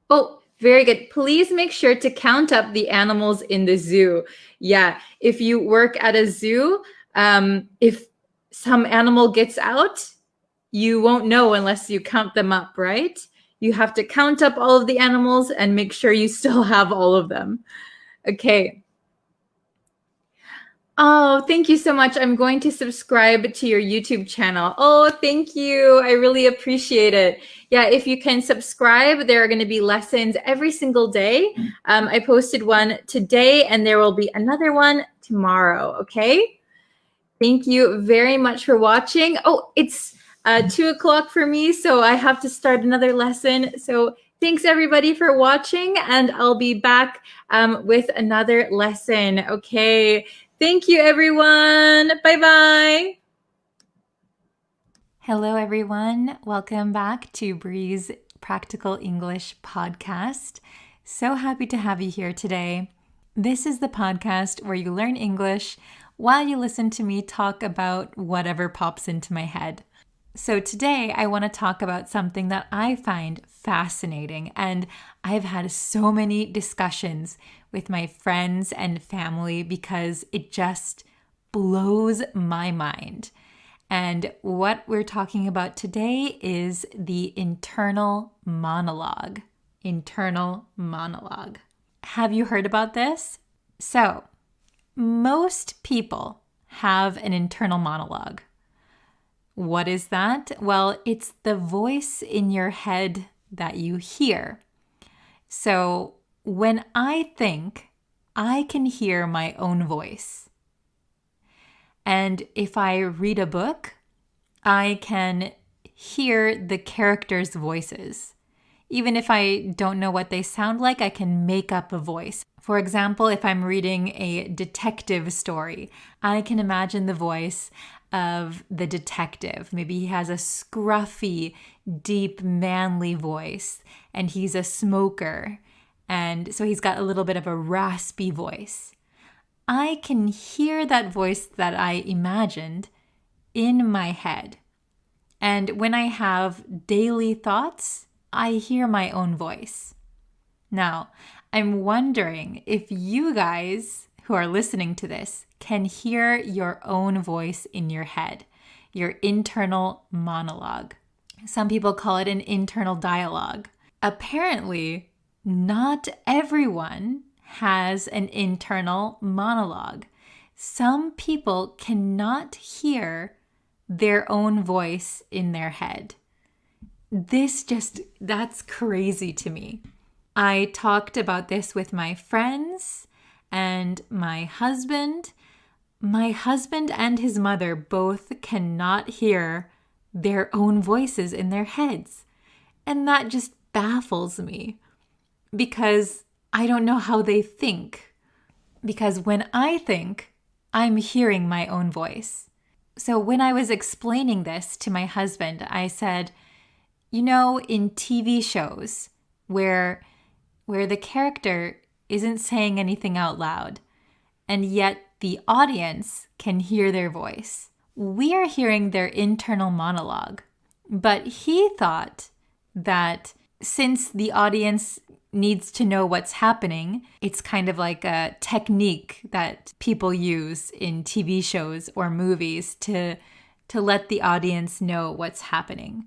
Oh, very good. Please make sure to count up the animals in the zoo. Yeah, if you work at a zoo, if some animal gets out, you won't know unless you count them up, right? You have to count up all of the animals and make sure you still have all of them. Okay. Oh, thank you so much. I'm going to subscribe to your YouTube channel. Oh, thank you. I really appreciate it. Yeah, if you can subscribe, there are going to be lessons every single day. I posted one today and there will be another one tomorrow, okay? Thank you very much for watching. Oh, it's 2 o'clock for me, so I have to start another lesson. So thanks everybody for watching, and I'll be back with another lesson. Okay. Thank you, everyone. Bye-bye. Hello, everyone. Welcome back to Bree's Practical English podcast. So happy to have you here today. This is the podcast where you learn English while you listen to me talk about whatever pops into my head. So today I want to talk about something that I find fascinating, and I've had so many discussions with my friends and family because it just blows my mind. And what we're talking about today is the internal monologue. Internal monologue. Have you heard about this? So, most people have an internal monologue. What is that? Well, it's the voice in your head that you hear. So, when I think, I can hear my own voice. And if I read a book, I can hear the characters' voices. Even if I don't know what they sound like, I can make up a voice. For example, if I'm reading a detective story, I can imagine the voice of the detective. Maybe he has a scruffy, deep, manly voice, and he's a smoker. And so he's got a little bit of a raspy voice. I can hear that voice that I imagined in my head. And when I have daily thoughts, I hear my own voice. Now, I'm wondering if you guys who are listening to this can hear your own voice in your head, your internal monologue. Some people call it an internal dialogue. Apparently, not everyone has an internal monologue. Some people cannot hear their own voice in their head. That's crazy to me. I talked about this with my friends and my husband. My husband and his mother both cannot hear their own voices in their heads. And that just baffles me because I don't know how they think. Because when I think, I'm hearing my own voice. So when I was explaining this to my husband, I said, you know, in TV shows where the character isn't saying anything out loud, and yet the audience can hear their voice. We are hearing their internal monologue. But he thought that since the audience needs to know what's happening, it's kind of like a technique that people use in TV shows or movies to let the audience know what's happening.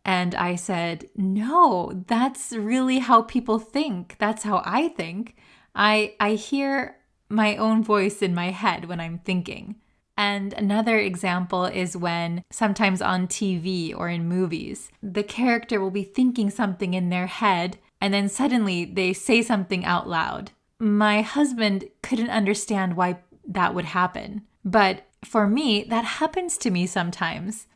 And I said, no, that's really how people think. That's how I think. I hear my own voice in my head when I'm thinking. And another example is when sometimes on TV or in movies, the character will be thinking something in their head and then suddenly they say something out loud. My husband couldn't understand why that would happen. But for me, that happens to me sometimes.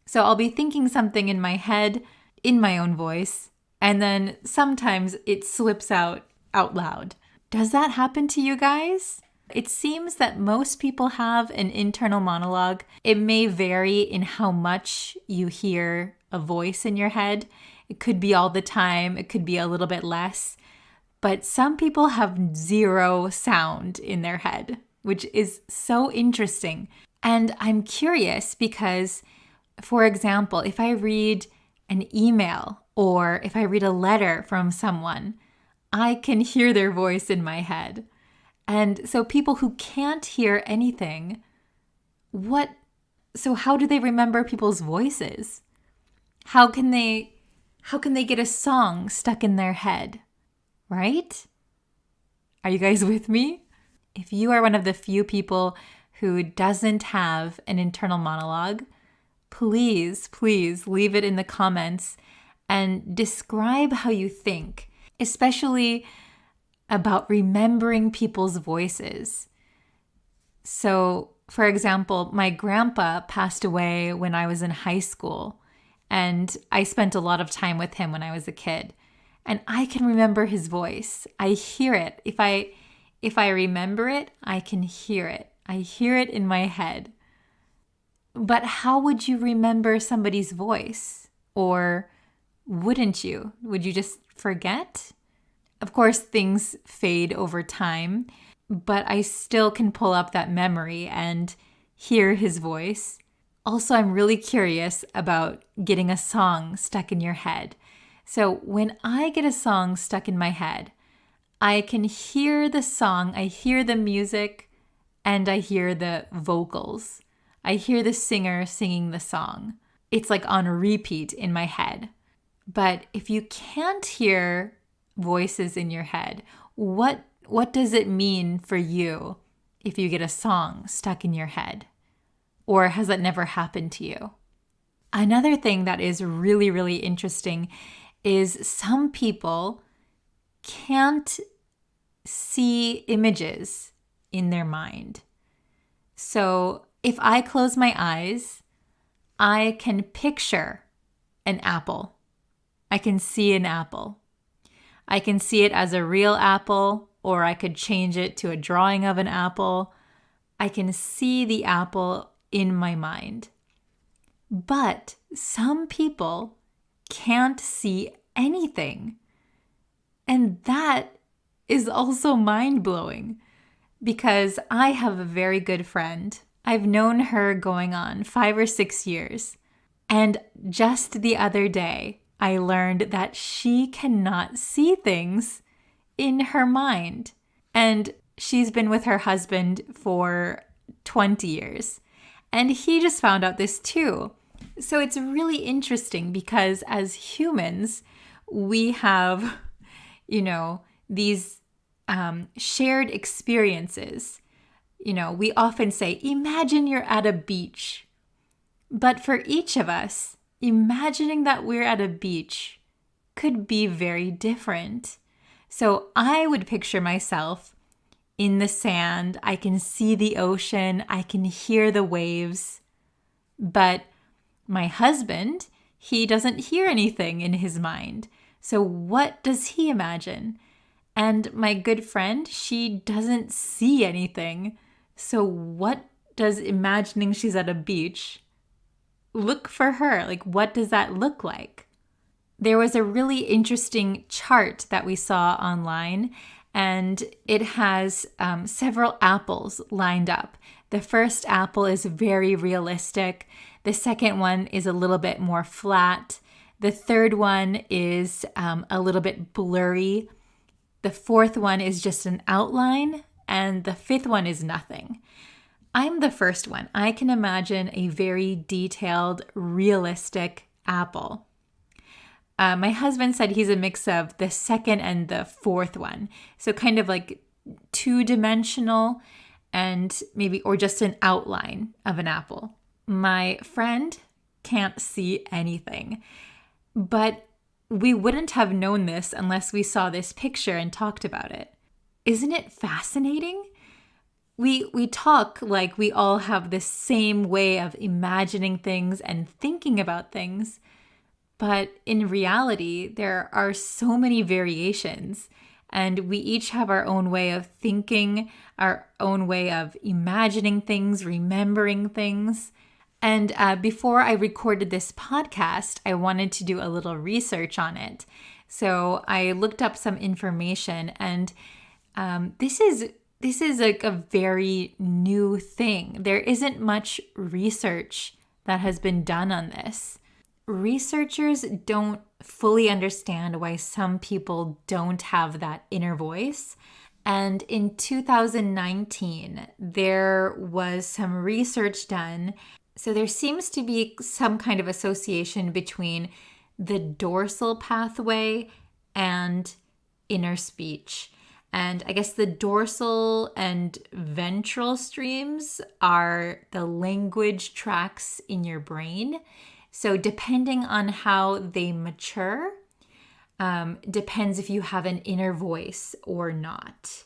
So I'll be thinking something in my head, in my own voice, and then sometimes it slips out loud. Does that happen to you guys? It seems that most people have an internal monologue. It may vary in how much you hear a voice in your head. It could be all the time. It could be a little bit less. But some people have zero sound in their head, which is so interesting. And I'm curious because, for example, if I read an email or if I read a letter from someone, I can hear their voice in my head. And so people who can't hear anything, so how do they remember people's voices? How can they get a song stuck in their head? Right? Are you guys with me? If you are one of the few people who doesn't have an internal monologue, please leave it in the comments and describe how you think, especially about remembering people's voices. So For example, my grandpa passed away when I was in high school, and I spent a lot of time with him when I was a kid. And I can remember his voice. I hear it. If I remember it, I can hear it. I hear it in my head. But how would you remember somebody's voice? Or wouldn't you? Would you just forget? Of course, things fade over time, but I still can pull up that memory and hear his voice. Also, I'm really curious about getting a song stuck in your head. So when I get a song stuck in my head, I can hear the song, I hear the music, and I hear the vocals. I hear the singer singing the song. It's like on repeat in my head. But if you can't hear voices in your head, what does it mean for you if you get a song stuck in your head? Or has that never happened to you? Another thing that is really, really interesting is some people can't see images in their mind. So if I close my eyes, I can picture an apple. I can see an apple. I can see it as a real apple, or I could change it to a drawing of an apple. I can see the apple in my mind. But some people can't see anything. And that is also mind-blowing because I have a very good friend. I've known her going on 5 or 6 years. And just the other day, I learned that she cannot see things in her mind. And she's been with her husband for 20 years. And he just found out this too. So it's really interesting because as humans, we have, these shared experiences. We often say, imagine you're at a beach. But for each of us, imagining that we're at a beach could be very different. So I would picture myself in the sand. I can see the ocean. I can hear the waves. But my husband, he doesn't hear anything in his mind. So what does he imagine? And my good friend, she doesn't see anything. So what does imagining she's at a beach look for her? Like, what does that look like? There was a really interesting chart that we saw online, and it has several apples lined up. The first apple is very realistic. The second one is a little bit more flat. The third one is a little bit blurry. The fourth one is just an outline. And the fifth one is nothing. I'm the first one. I can imagine a very detailed, realistic apple. My husband said he's a mix of the second and the fourth one. So kind of like two-dimensional and maybe, or just an outline of an apple. My friend can't see anything. But we wouldn't have known this unless we saw this picture and talked about it. Isn't it fascinating? We talk like we all have the same way of imagining things and thinking about things. But in reality, there are so many variations, and we each have our own way of thinking, our own way of imagining things, remembering things. And before I recorded this podcast, I wanted to do a little research on it. So I looked up some information, and this is like a very new thing. There isn't much research that has been done on this. Researchers don't fully understand why some people don't have that inner voice. And in 2019, there was some research done. So there seems to be some kind of association between the dorsal pathway and inner speech. And I guess the dorsal and ventral streams are the language tracks in your brain. So depending on how they mature, depends if you have an inner voice or not.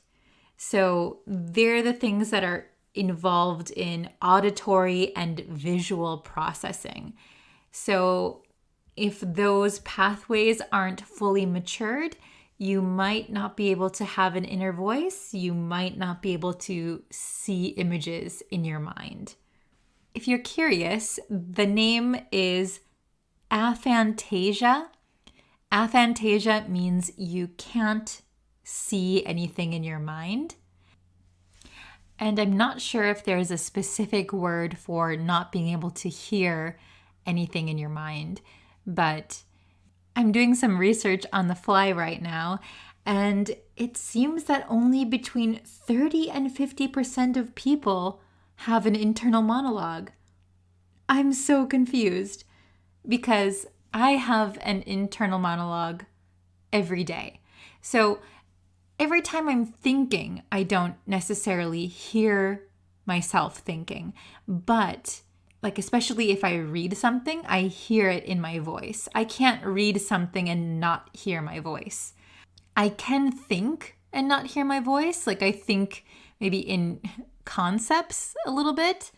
So they're the things that are involved in auditory and visual processing. So if those pathways aren't fully matured, you might not be able to have an inner voice. You might not be able to see images in your mind. If you're curious, the name is aphantasia. Aphantasia means you can't see anything in your mind. And I'm not sure if there's a specific word for not being able to hear anything in your mind, but I'm doing some research on the fly right now, and it seems that only between 30 and 50% of people have an internal monologue. I'm so confused because I have an internal monologue every day. So every time I'm thinking, I don't necessarily hear myself thinking, but like, especially if I read something, I hear it in my voice. I can't read something and not hear my voice. I can think and not hear my voice. Like, I think maybe in concepts a little bit,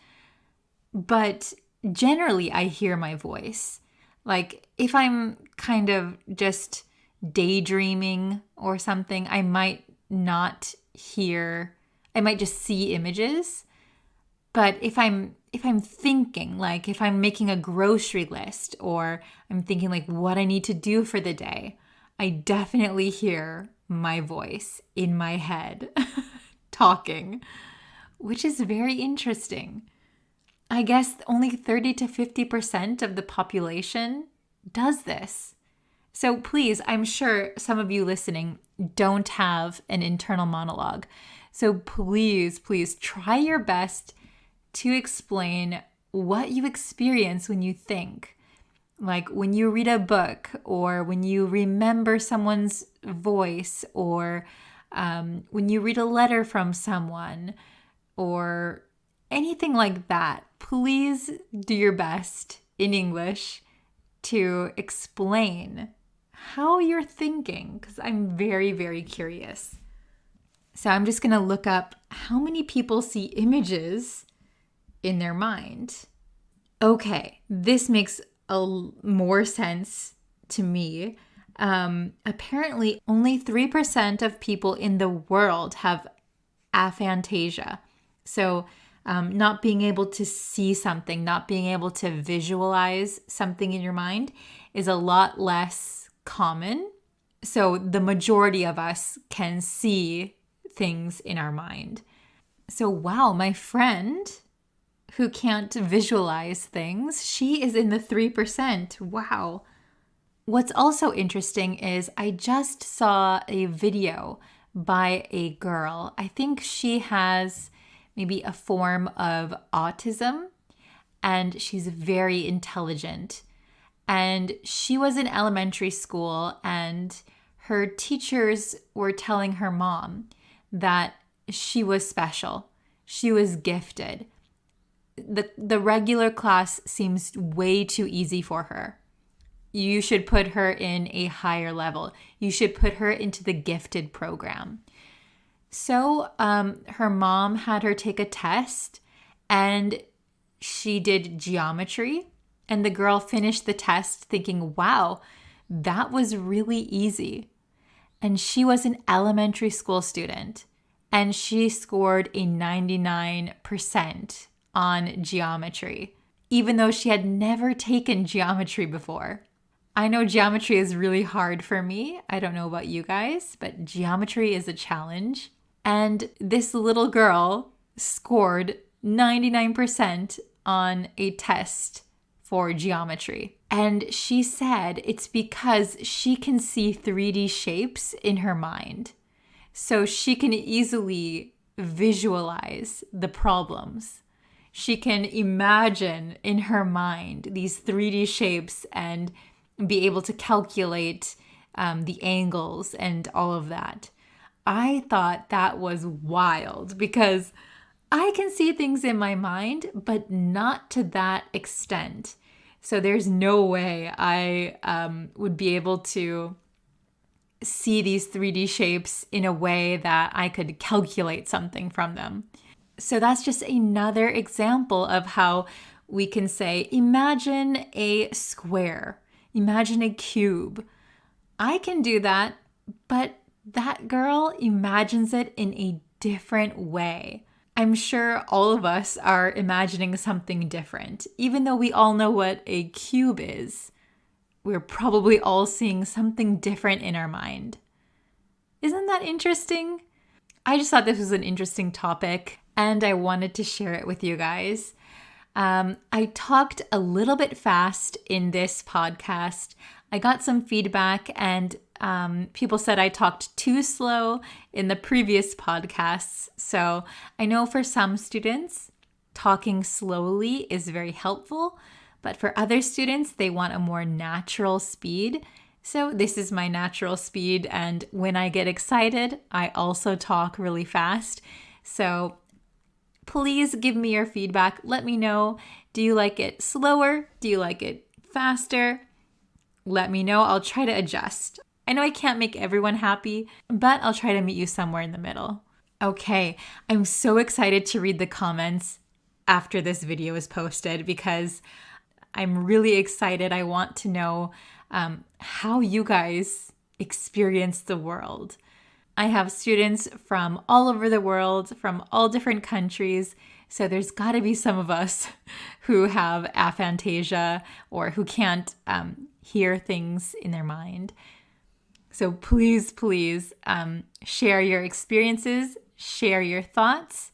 but generally I hear my voice. Like, if I'm kind of just daydreaming or something, I might not hear, I might just see images. But if I'm thinking, like if I'm making a grocery list or I'm thinking like what I need to do for the day, I definitely hear my voice in my head talking, which is very interesting. I guess only 30 to 50% of the population does this. So please, I'm sure some of you listening don't have an internal monologue. So please try your best to explain what you experience when you think. Like when you read a book or when you remember someone's voice or when you read a letter from someone or anything like that. Please do your best in English to explain how you're thinking, because I'm very, very curious. So I'm just going to look up how many people see images in their mind. Okay, this makes more sense to me. Apparently, only 3% of people in the world have aphantasia. So not being able to see something, not being able to visualize something in your mind is a lot less common. So the majority of us can see things in our mind. So wow, my friend who can't visualize things, she is in the 3%. Wow. What's also interesting is I just saw a video by a girl. I think she has maybe a form of autism, and she's very intelligent. And she was in elementary school, and her teachers were telling her mom that she was special. She was gifted. The regular class seems way too easy for her. You should put her in a higher level. You should put her into the gifted program. So her mom had her take a test, and she did geometry. And the girl finished the test thinking, wow, that was really easy. And she was an elementary school student, and she scored a 99% on geometry, even though she had never taken geometry before. I know geometry is really hard for me. I don't know about you guys, but geometry is a challenge. And this little girl scored 99% on a test for geometry. And she said it's because she can see 3D shapes in her mind. So she can easily visualize the problems. She can imagine in her mind these 3D shapes and be able to calculate the angles and all of that. I thought that was wild because I can see things in my mind, but not to that extent. So there's no way I would be able to see these 3D shapes in a way that I could calculate something from them. So that's just another example of how we can say, imagine a square, imagine a cube. I can do that, but that girl imagines it in a different way. I'm sure all of us are imagining something different. Even though we all know what a cube is, we're probably all seeing something different in our mind. Isn't that interesting? I just thought this was an interesting topic and I wanted to share it with you guys. I talked a little bit fast in this podcast. I got some feedback and people said I talked too slow in the previous podcasts. So I know for some students, talking slowly is very helpful, but for other students, they want a more natural speed. So this is my natural speed, and when I get excited, I also talk really fast. So please give me your feedback. Let me know. Do you like it slower? Do you like it faster? Let me know. I'll try to adjust. I know I can't make everyone happy, but I'll try to meet you somewhere in the middle. Okay, I'm so excited to read the comments after this video is posted because I'm really excited. I want to know how you guys experience the world. I have students from all over the world, from all different countries. So there's got to be some of us who have aphantasia or who can't hear things in their mind. So please, please share your experiences, share your thoughts,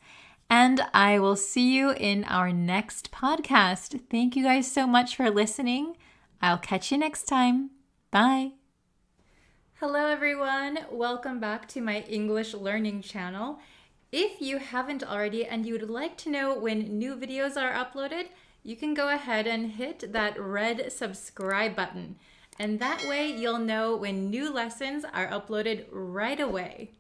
and I will see you in our next podcast. Thank you guys so much for listening. I'll catch you next time. Bye. Hello everyone, welcome back to my English learning channel. If you haven't already and you would like to know when new videos are uploaded, you can go ahead and hit that red subscribe button. And that way you'll know when new lessons are uploaded right away.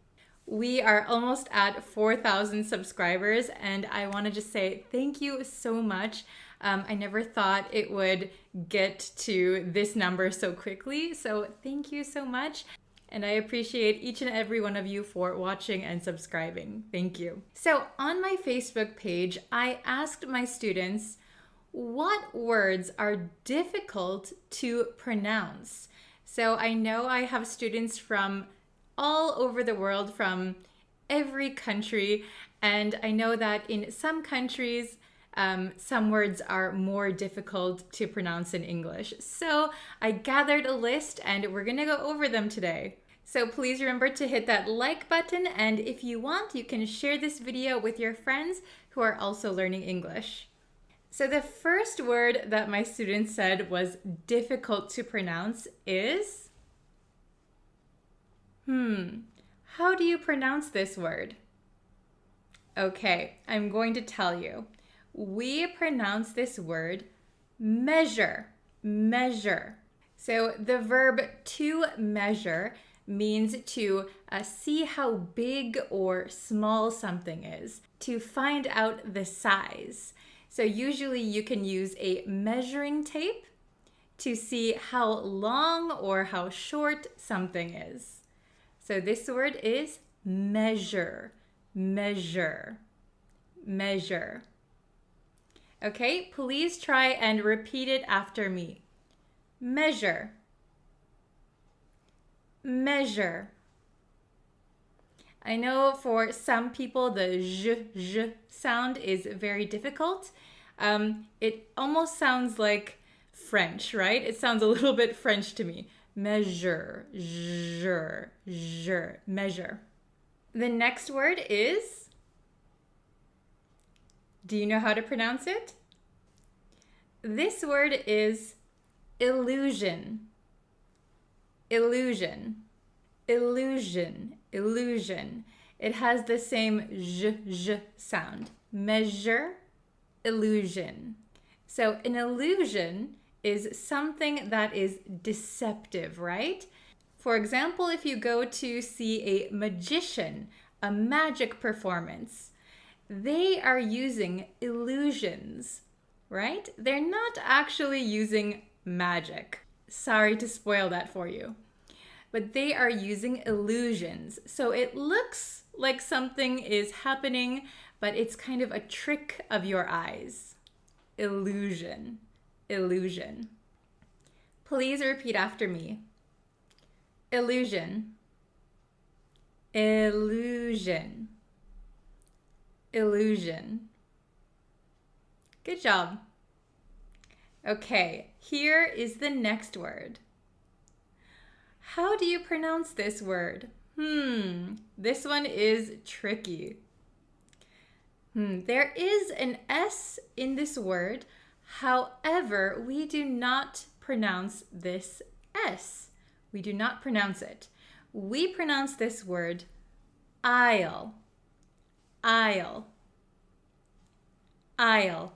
We are almost at 4,000 subscribers and I want to just say thank you so much. I never thought it would get to this number so quickly, so thank you so much. And I appreciate each and every one of you for watching and subscribing. Thank you. So on my Facebook page, I asked my students, what words are difficult to pronounce? So I know I have students from all over the world, from every country, and I know that in some countries, some words are more difficult to pronounce in English. So I gathered a list and we're gonna go over them today. So please remember to hit that like button, and if you want, you can share this video with your friends who are also learning English. So the first word that my students said was difficult to pronounce is, how do you pronounce this word? Okay, I'm going to tell you. We pronounce this word measure, measure. So the verb to measure means to see how big or small something is, to find out the size. So usually you can use a measuring tape to see how long or how short something is. So this word is measure, measure, measure. Okay, please try and repeat it after me. Measure, measure. I know for some people the zh sound is very difficult. It almost sounds like French, right? It sounds a little bit French to me. Measure, zh, measure. The next word is, do you know how to pronounce it? This word is illusion, illusion, illusion, illusion. It has the same zh sound. Measure, illusion. So an illusion is something that is deceptive, right? For example, if you go to see a magician, a magic performance, they are using illusions, right? They're not actually using magic. Sorry to spoil that for you. But they are using illusions. So it looks like something is happening, but it's kind of a trick of your eyes. Illusion, illusion. Please repeat after me. Illusion, illusion, illusion. Good job. Okay, here is the next word. How do you pronounce this word? This one is tricky. There is an S in this word. However, we do not pronounce this S. We do not pronounce it. We pronounce this word aisle, aisle, aisle.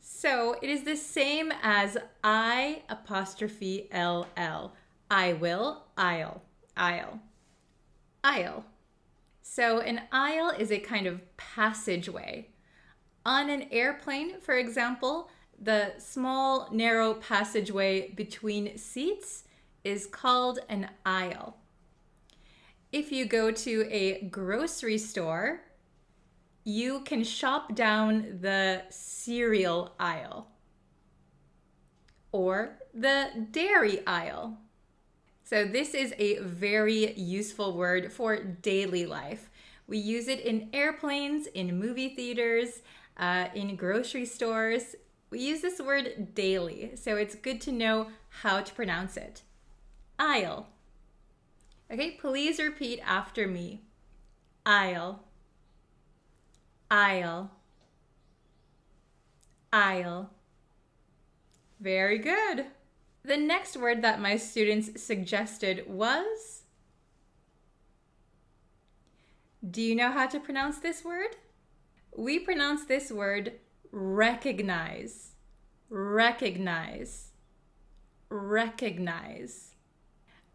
So it is the same as I''ll'. I will, aisle, aisle, aisle. So an aisle is a kind of passageway. On an airplane, for example, the small, narrow passageway between seats is called an aisle. If you go to a grocery store, you can shop down the cereal aisle or the dairy aisle. So this is a very useful word for daily life. We use it in airplanes, in movie theaters, in grocery stores. We use this word daily, so it's good to know how to pronounce it. Aisle. Okay, please repeat after me. Aisle, aisle, aisle. Very good. The next word that my students suggested was... Do you know how to pronounce this word? We pronounce this word recognize, recognize, recognize.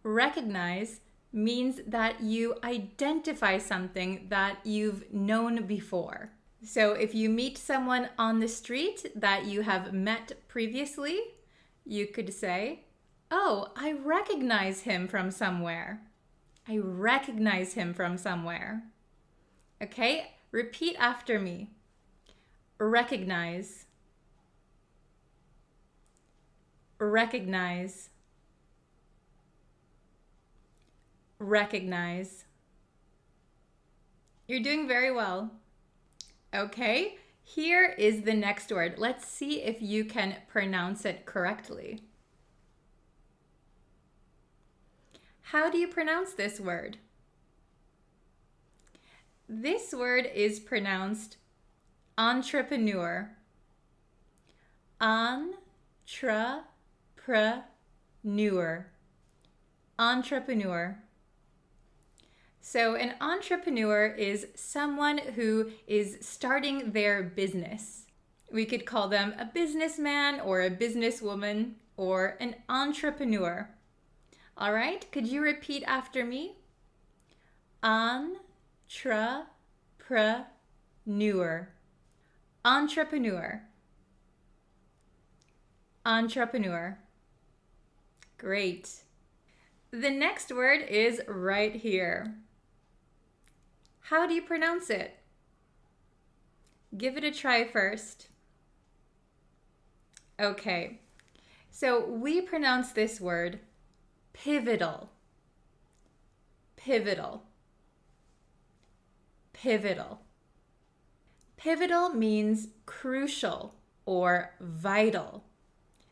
Recognize means that you identify something that you've known before. So if you meet someone on the street that you have met previously, you could say, "Oh, I recognize him from somewhere. I recognize him from somewhere." Okay, repeat after me. Recognize, recognize, recognize. You're doing very well. Okay, here is the next word. Let's see if you can pronounce it correctly. How do you pronounce this word? This word is pronounced entrepreneur. Entrepreneur. Entrepreneur. So an entrepreneur is someone who is starting their business. We could call them a businessman or a businesswoman or an entrepreneur. All right, could you repeat after me? Entrepreneur. Entrepreneur. Entrepreneur. Great. The next word is right here. How do you pronounce it? Give it a try first. Okay, so we pronounce this word pivotal. Pivotal. Pivotal. Pivotal means crucial or vital.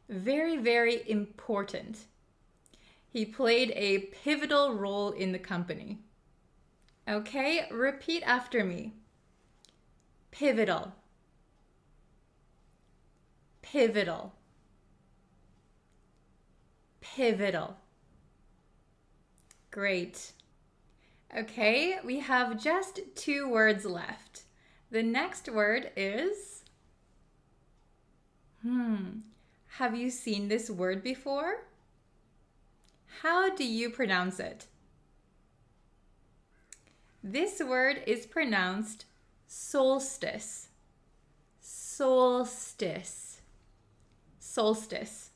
Very, very important. He played a pivotal role in the company. Okay, repeat after me. Pivotal. Pivotal. Pivotal. Great. Okay, we have just 2 words left. The next word is... Have you seen this word before? How do you pronounce it? This word is pronounced solstice. Solstice. Solstice.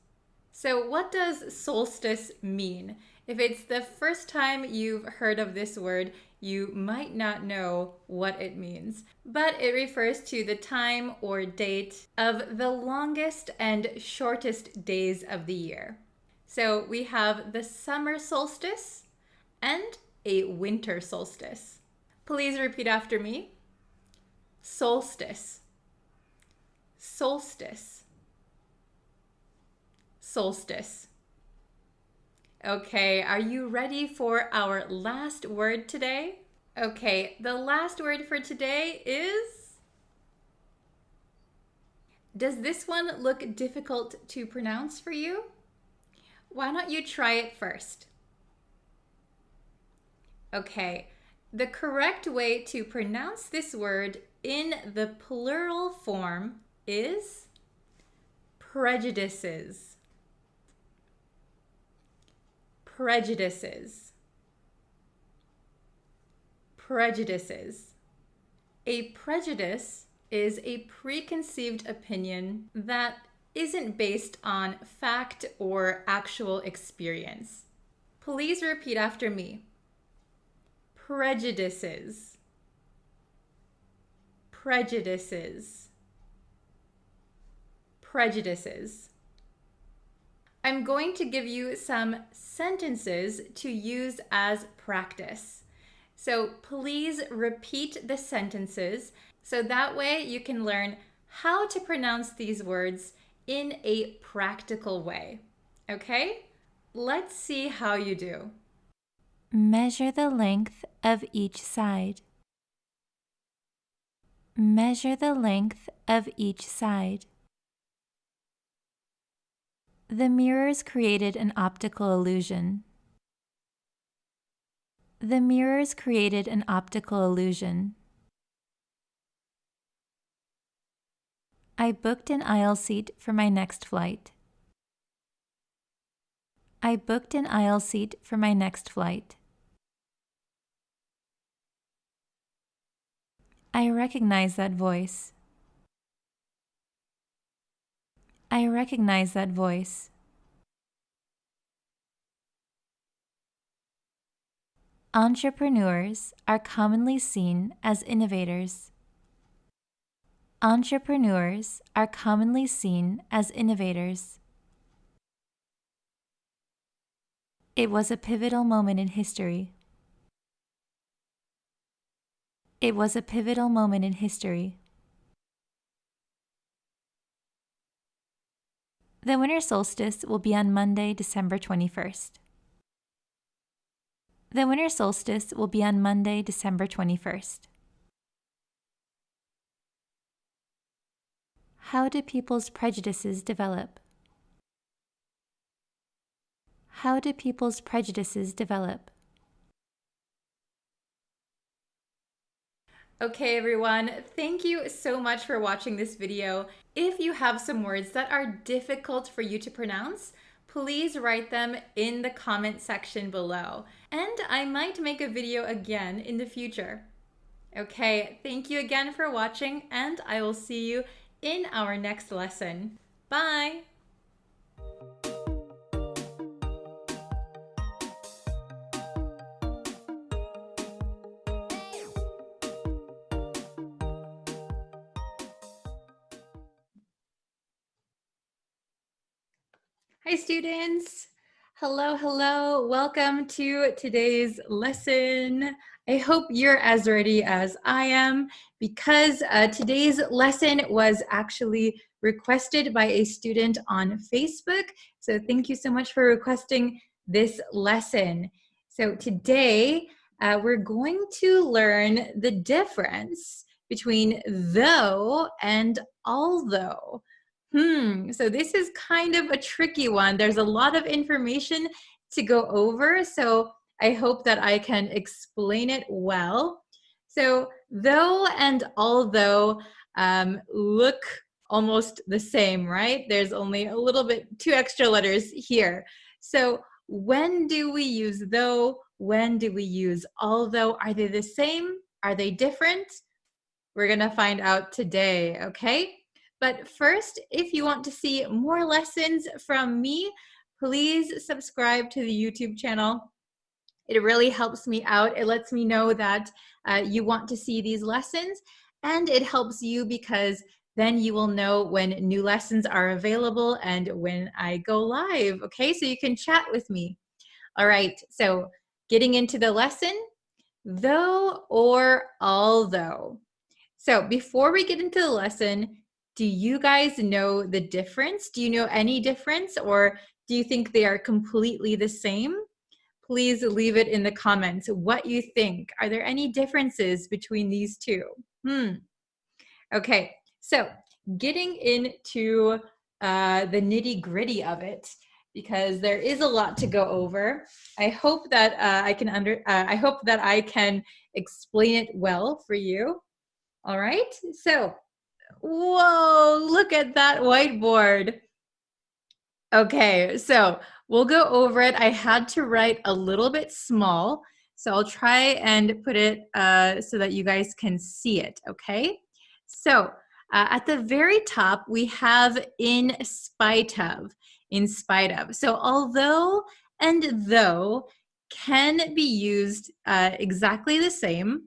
So what does solstice mean? If it's the first time you've heard of this word, you might not know what it means, but it refers to the time or date of the longest and shortest days of the year. So we have the summer solstice and a winter solstice. Please repeat after me. Solstice, solstice, solstice. Okay, are you ready for our last word today? Okay, the last word for today is... Does this one look difficult to pronounce for you? Why don't you try it first? Okay, the correct way to pronounce this word in the plural form is prejudices. Prejudices. Prejudices. A prejudice is a preconceived opinion that isn't based on fact or actual experience. Please repeat after me. Prejudices. Prejudices. Prejudices. I'm going to give you some sentences to use as practice. So please repeat the sentences so that way you can learn how to pronounce these words in a practical way. Okay? Let's see how you do. Measure the length of each side. Measure the length of each side. The mirrors created an optical illusion. The mirrors created an optical illusion. I booked an aisle seat for my next flight. I booked an aisle seat for my next flight. I recognize that voice. I recognize that voice. Entrepreneurs are commonly seen as innovators. Entrepreneurs are commonly seen as innovators. It was a pivotal moment in history. It was a pivotal moment in history. The winter solstice will be on Monday, December 21st. The winter solstice will be on Monday, December 21st. How do people's prejudices develop? How do people's prejudices develop? Okay, everyone, thank you so much for watching this video. If you have some words that are difficult for you to pronounce, please write them in the comment section below, and I might make a video again in the future. Okay, thank you again for watching, and I will see you in our next lesson. Bye! Hi students! Hello, hello! Welcome to today's lesson. I hope you're as ready as I am because today's lesson was actually requested by a student on Facebook. So thank you so much for requesting this lesson. So today we're going to learn the difference between though and although. So this is kind of a tricky one. There's a lot of information to go over, so I hope that I can explain it well. So though and although look almost the same, right? There's only a little bit, 2 extra letters here. So when do we use though? When do we use although? Are they the same? Are they different? We're gonna find out today, okay? But first, if you want to see more lessons from me, please subscribe to the YouTube channel. It really helps me out. It lets me know that you want to see these lessons, and it helps you because then you will know when new lessons are available and when I go live, okay? So you can chat with me. All right, so getting into the lesson, though or although. So before we get into the lesson, do you guys know the difference? Do you know any difference, or do you think they are completely the same? Please leave it in the comments what you think. Are there any differences between these two? Okay, so getting into the nitty-gritty of it, because there is a lot to go over. I hope that I hope that I can explain it well for you. All right, so whoa, look at that whiteboard. Okay, so we'll go over it. I had to write a little bit small, so I'll try and put it so that you guys can see it, okay? So at the very top, we have in spite of, in spite of. So although and though can be used exactly the same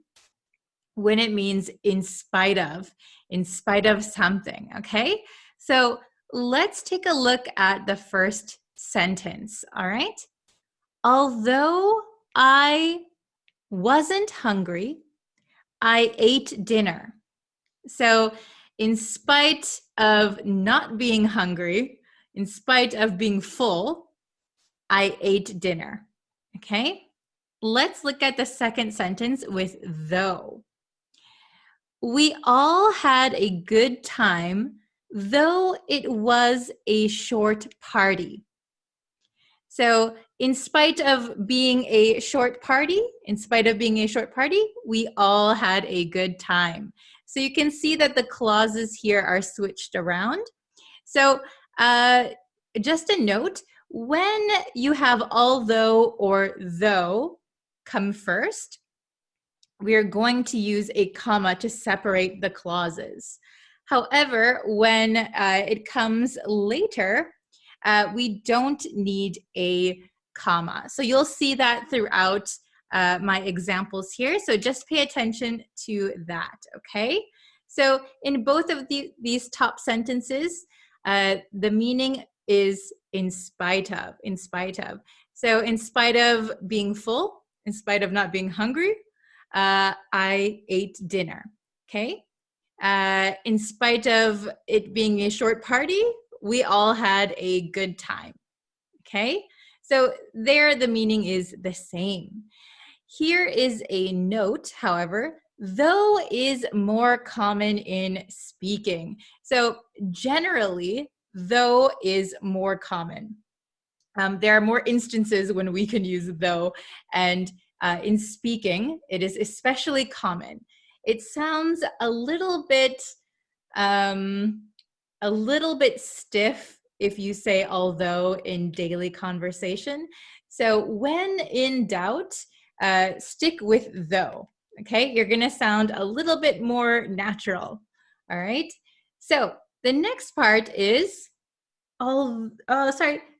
when it means in spite of something, okay? So let's take a look at the first sentence, all right? Although I wasn't hungry, I ate dinner. So in spite of not being hungry, in spite of being full, I ate dinner, okay? Let's look at the second sentence with though. We all had a good time, though it was a short party. So in spite of being a short party, we all had a good time. So you can see that the clauses here are switched around. So just a note, when you have although or though come first, we are going to use a comma to separate the clauses. However, when it comes later, we don't need a comma. So you'll see that throughout my examples here. So just pay attention to that, okay? So in both of these top sentences, the meaning is in spite of, in spite of. So in spite of being full, in spite of not being hungry, I ate dinner, okay? In spite of it being a short party, we all had a good time, okay? So there the meaning is the same. Here is a note, however, though is more common in speaking. So generally, though is more common. There are more instances when we can use though, and in speaking, it is especially common. It sounds a little bit stiff if you say although in daily conversation. So when in doubt, stick with though, okay? You're gonna sound a little bit more natural, all right? So the next part is,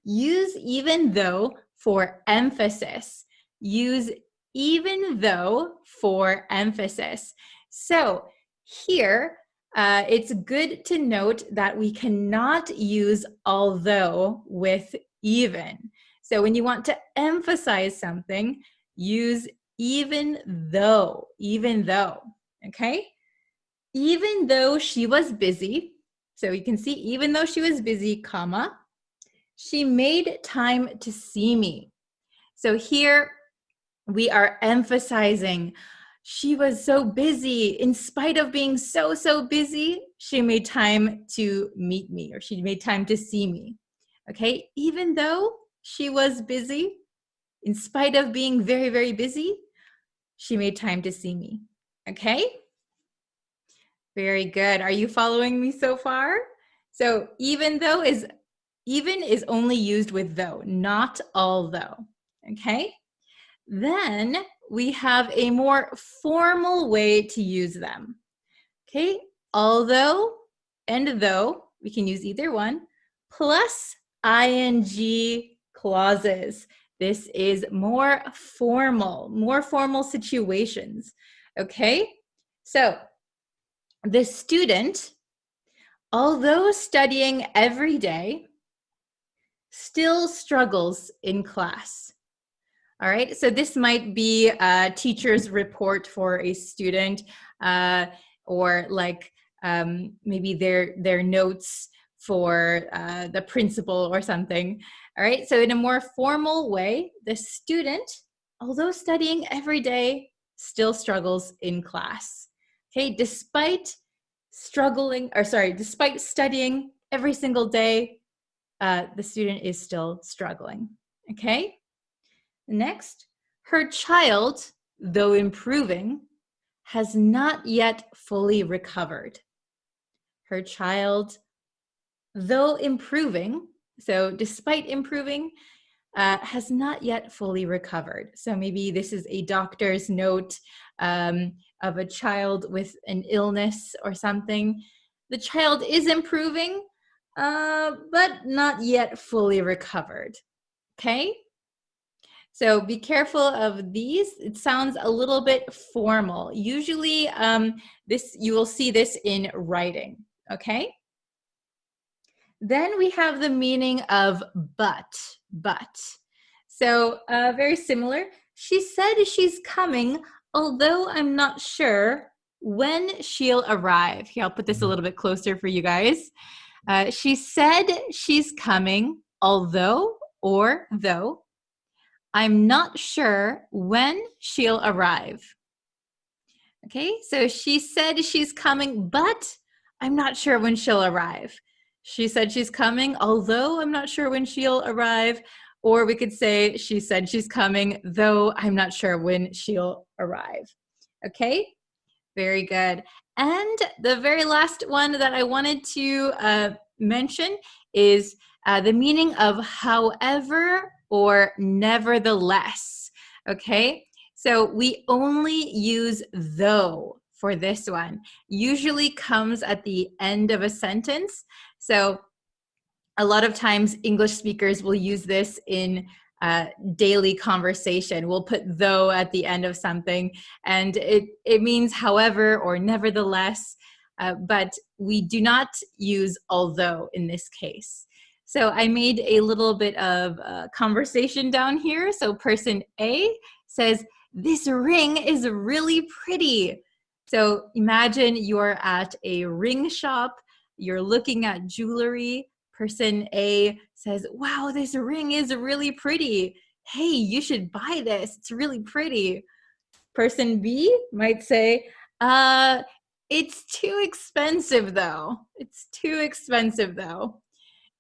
use even though for emphasis. Use even though for emphasis. So here, it's good to note that we cannot use although with even. So when you want to emphasize something, use even though, okay? Even though she was busy, so you can see even though she was busy, comma, she made time to see me. So here we are emphasizing she was so busy. In spite of being so busy, she made time to meet me, or she made time to see me. Okay, even though she was busy, in spite of being very busy, she made time to see me. Okay? Very good. Are you following me so far? So even is only used with though, not although. Okay? Then we have a more formal way to use them. Okay? Although and though, we can use either one, plus ing clauses. This is more formal situations. Okay, so the student, although studying every day, still struggles in class. All right, so this might be a teacher's report for a student, or like maybe their notes for the principal or something. All right, so in a more formal way, the student, although studying every day, still struggles in class. Okay, despite studying every single day, the student is still struggling. Okay. Next, her child, though improving, has not yet fully recovered. Her child, though improving, so despite improving, has not yet fully recovered. So maybe this is a doctor's note of a child with an illness or something. The child is improving, but not yet fully recovered. Okay? So be careful of these. It sounds a little bit formal. Usually you will see this in writing, okay? Then we have the meaning of but. So very similar. She said she's coming, although I'm not sure when she'll arrive. Here, I'll put this a little bit closer for you guys. She said she's coming, although or though I'm not sure when she'll arrive. Okay, so she said she's coming, but I'm not sure when she'll arrive. She said she's coming, although I'm not sure when she'll arrive. Or we could say she said she's coming, though I'm not sure when she'll arrive. Okay, very good. And the very last one that I wanted to mention is the meaning of however or nevertheless. Okay, so we only use though for this one. Usually comes at the end of a sentence. So a lot of times English speakers will use this in daily conversation. We'll put though at the end of something, and it means however or nevertheless, but we do not use although in this case. So I made a little bit of conversation down here. So person A says, "This ring is really pretty." So imagine you're at a ring shop, you're looking at jewelry. Person A says, "Wow, this ring is really pretty. Hey, you should buy this. It's really pretty." Person B might say, "It's too expensive though. It's too expensive though.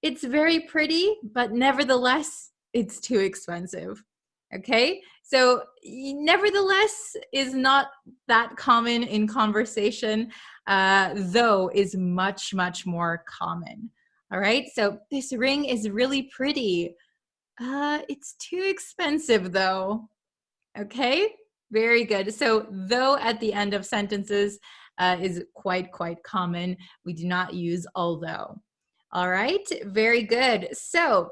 It's very pretty, but nevertheless, it's too expensive." Okay, so nevertheless is not that common in conversation, though is much, much more common. All right, so this ring is really pretty. It's too expensive though. Okay, very good. So though at the end of sentences is quite common. We do not use although. All right, very good. So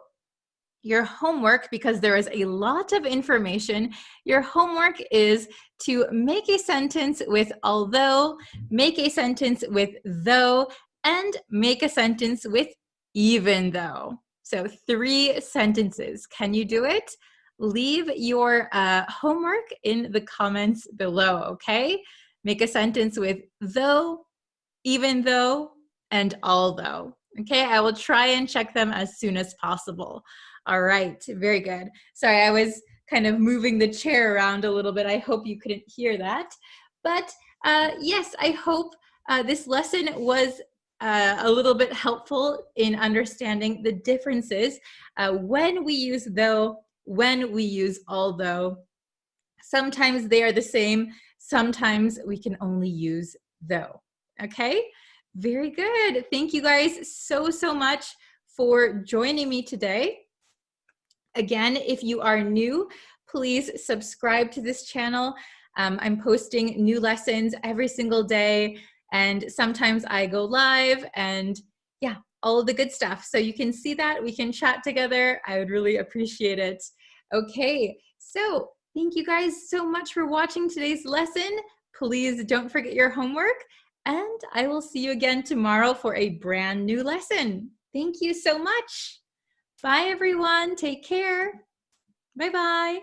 your homework, because there is a lot of information, your homework is to make a sentence with although, make a sentence with though, and make a sentence with even though. So 3 sentences. Can you do it? Leave your homework in the comments below, okay? Make a sentence with though, even though, and although. Okay, I will try and check them as soon as possible. All right, very good. Sorry, I was kind of moving the chair around a little bit. I hope you couldn't hear that. But yes, I hope this lesson was a little bit helpful in understanding the differences when we use though, when we use although. Sometimes they are the same. Sometimes we can only use though. Okay, very good. Thank you guys so much for joining me today. Again, if you are new, please subscribe to this channel. I'm posting new lessons every single day, and sometimes I go live, and yeah, all of the good stuff. So you can see that, we can chat together. I would really appreciate it. Okay, so thank you guys so much for watching today's lesson. Please don't forget your homework, and I will see you again tomorrow for a brand new lesson. Thank you so much. Bye, everyone. Take care. Bye-bye.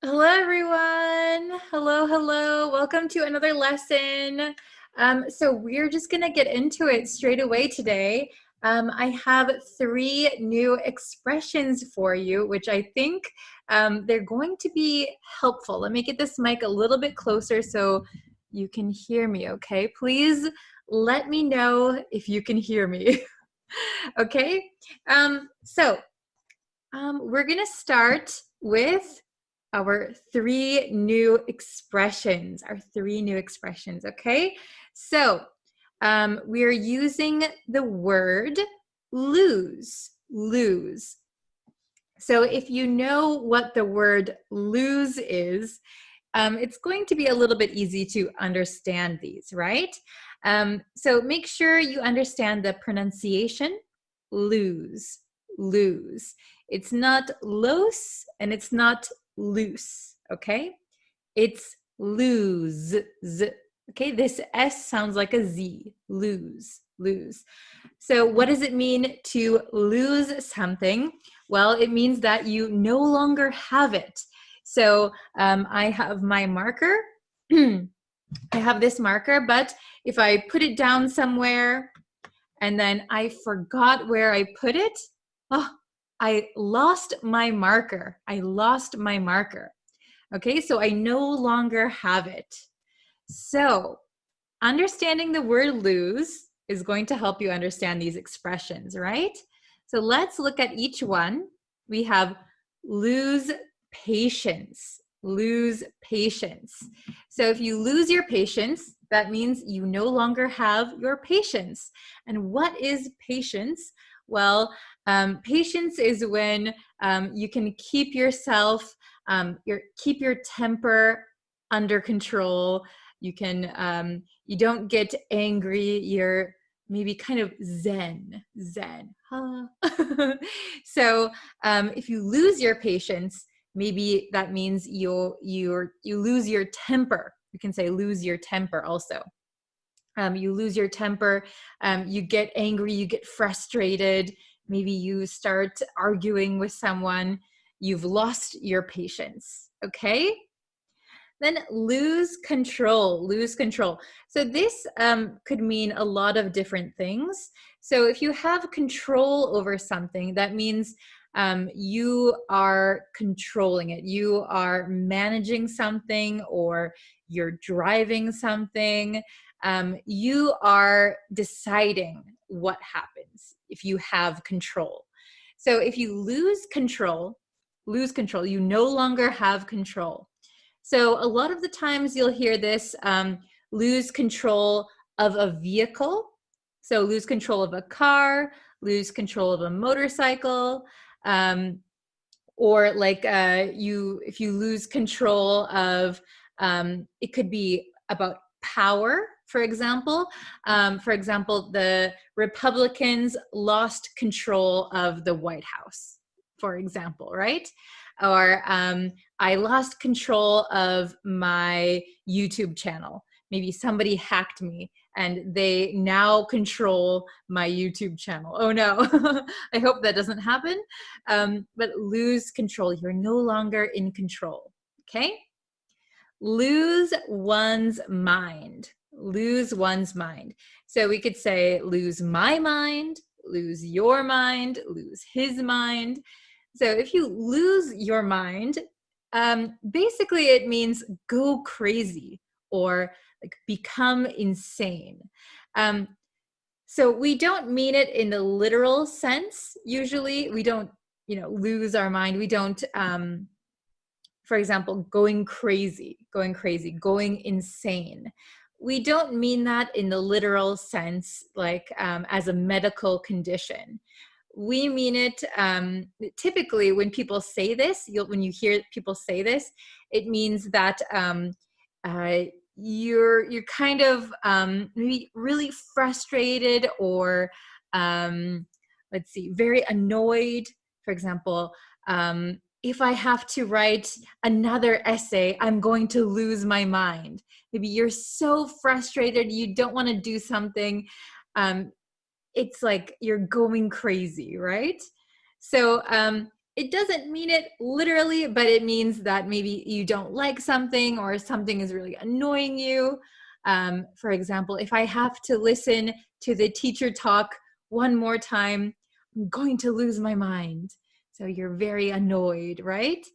Hello, everyone. Hello, hello. Welcome to another lesson. So we're just going to get into it straight away today. I have 3 new expressions for you, which I think they're going to be helpful. Let me get this mic a little bit closer so you can hear me, okay? Please let me know if you can hear me, okay? We're going to start with our 3 new expressions, okay? So we're using the word lose. So if you know what the word lose is, it's going to be a little bit easy to understand these, right? So make sure you understand the pronunciation, lose. It's not los and it's not loose, okay? It's lose. Okay, this S sounds like a Z, lose. So what does it mean to lose something? Well, it means that you no longer have it. So I have my marker. I have this marker, but if I put it down somewhere and then I forgot where I put it, I lost my marker. Okay, so I no longer have it. So understanding the word lose is going to help you understand these expressions, right? So let's look at each one. We have lose patience. So if you lose your patience, that means you no longer have your patience. And what is patience? Well, patience is when you can keep yourself, keep your temper under control. You can, you don't get angry. You're maybe kind of zen. So if you lose your patience, maybe that means you lose your temper. You can say lose your temper also. You lose your temper, you get angry, you get frustrated, maybe you start arguing with someone, you've lost your patience, okay? Then lose control. So this could mean a lot of different things. So if you have control over something, that means you are controlling it. You are managing something, or you're driving something. You are deciding what happens if you have control. So if you lose control, you no longer have control. So a lot of the times you'll hear this, lose control of a vehicle. So lose control of a car, lose control of a motorcycle, or like if you lose control of, it could be about power, for example. The Republicans lost control of the White House, for example, right? Or I lost control of my YouTube channel. Maybe somebody hacked me and they now control my YouTube channel. Oh no, I hope that doesn't happen. But lose control, you're no longer in control, okay? Lose one's mind. So we could say lose my mind, lose your mind, lose his mind. So if you lose your mind, basically it means go crazy or like become insane. So we don't mean it in the literal sense. Usually we don't, lose our mind. We don't, for example, going crazy, going insane. We don't mean that in the literal sense, like as a medical condition. We mean it typically when people say this, when you hear people say this, it means that you're kind of maybe really frustrated or let's see, very annoyed. For example, if I have to write another essay, I'm going to lose my mind. Maybe you're so frustrated, you don't want to do something. It's like you're going crazy, right? So it doesn't mean it literally, but it means that maybe you don't like something or something is really annoying you. For example, if I have to listen to the teacher talk one more time, I'm going to lose my mind. So you're very annoyed, right?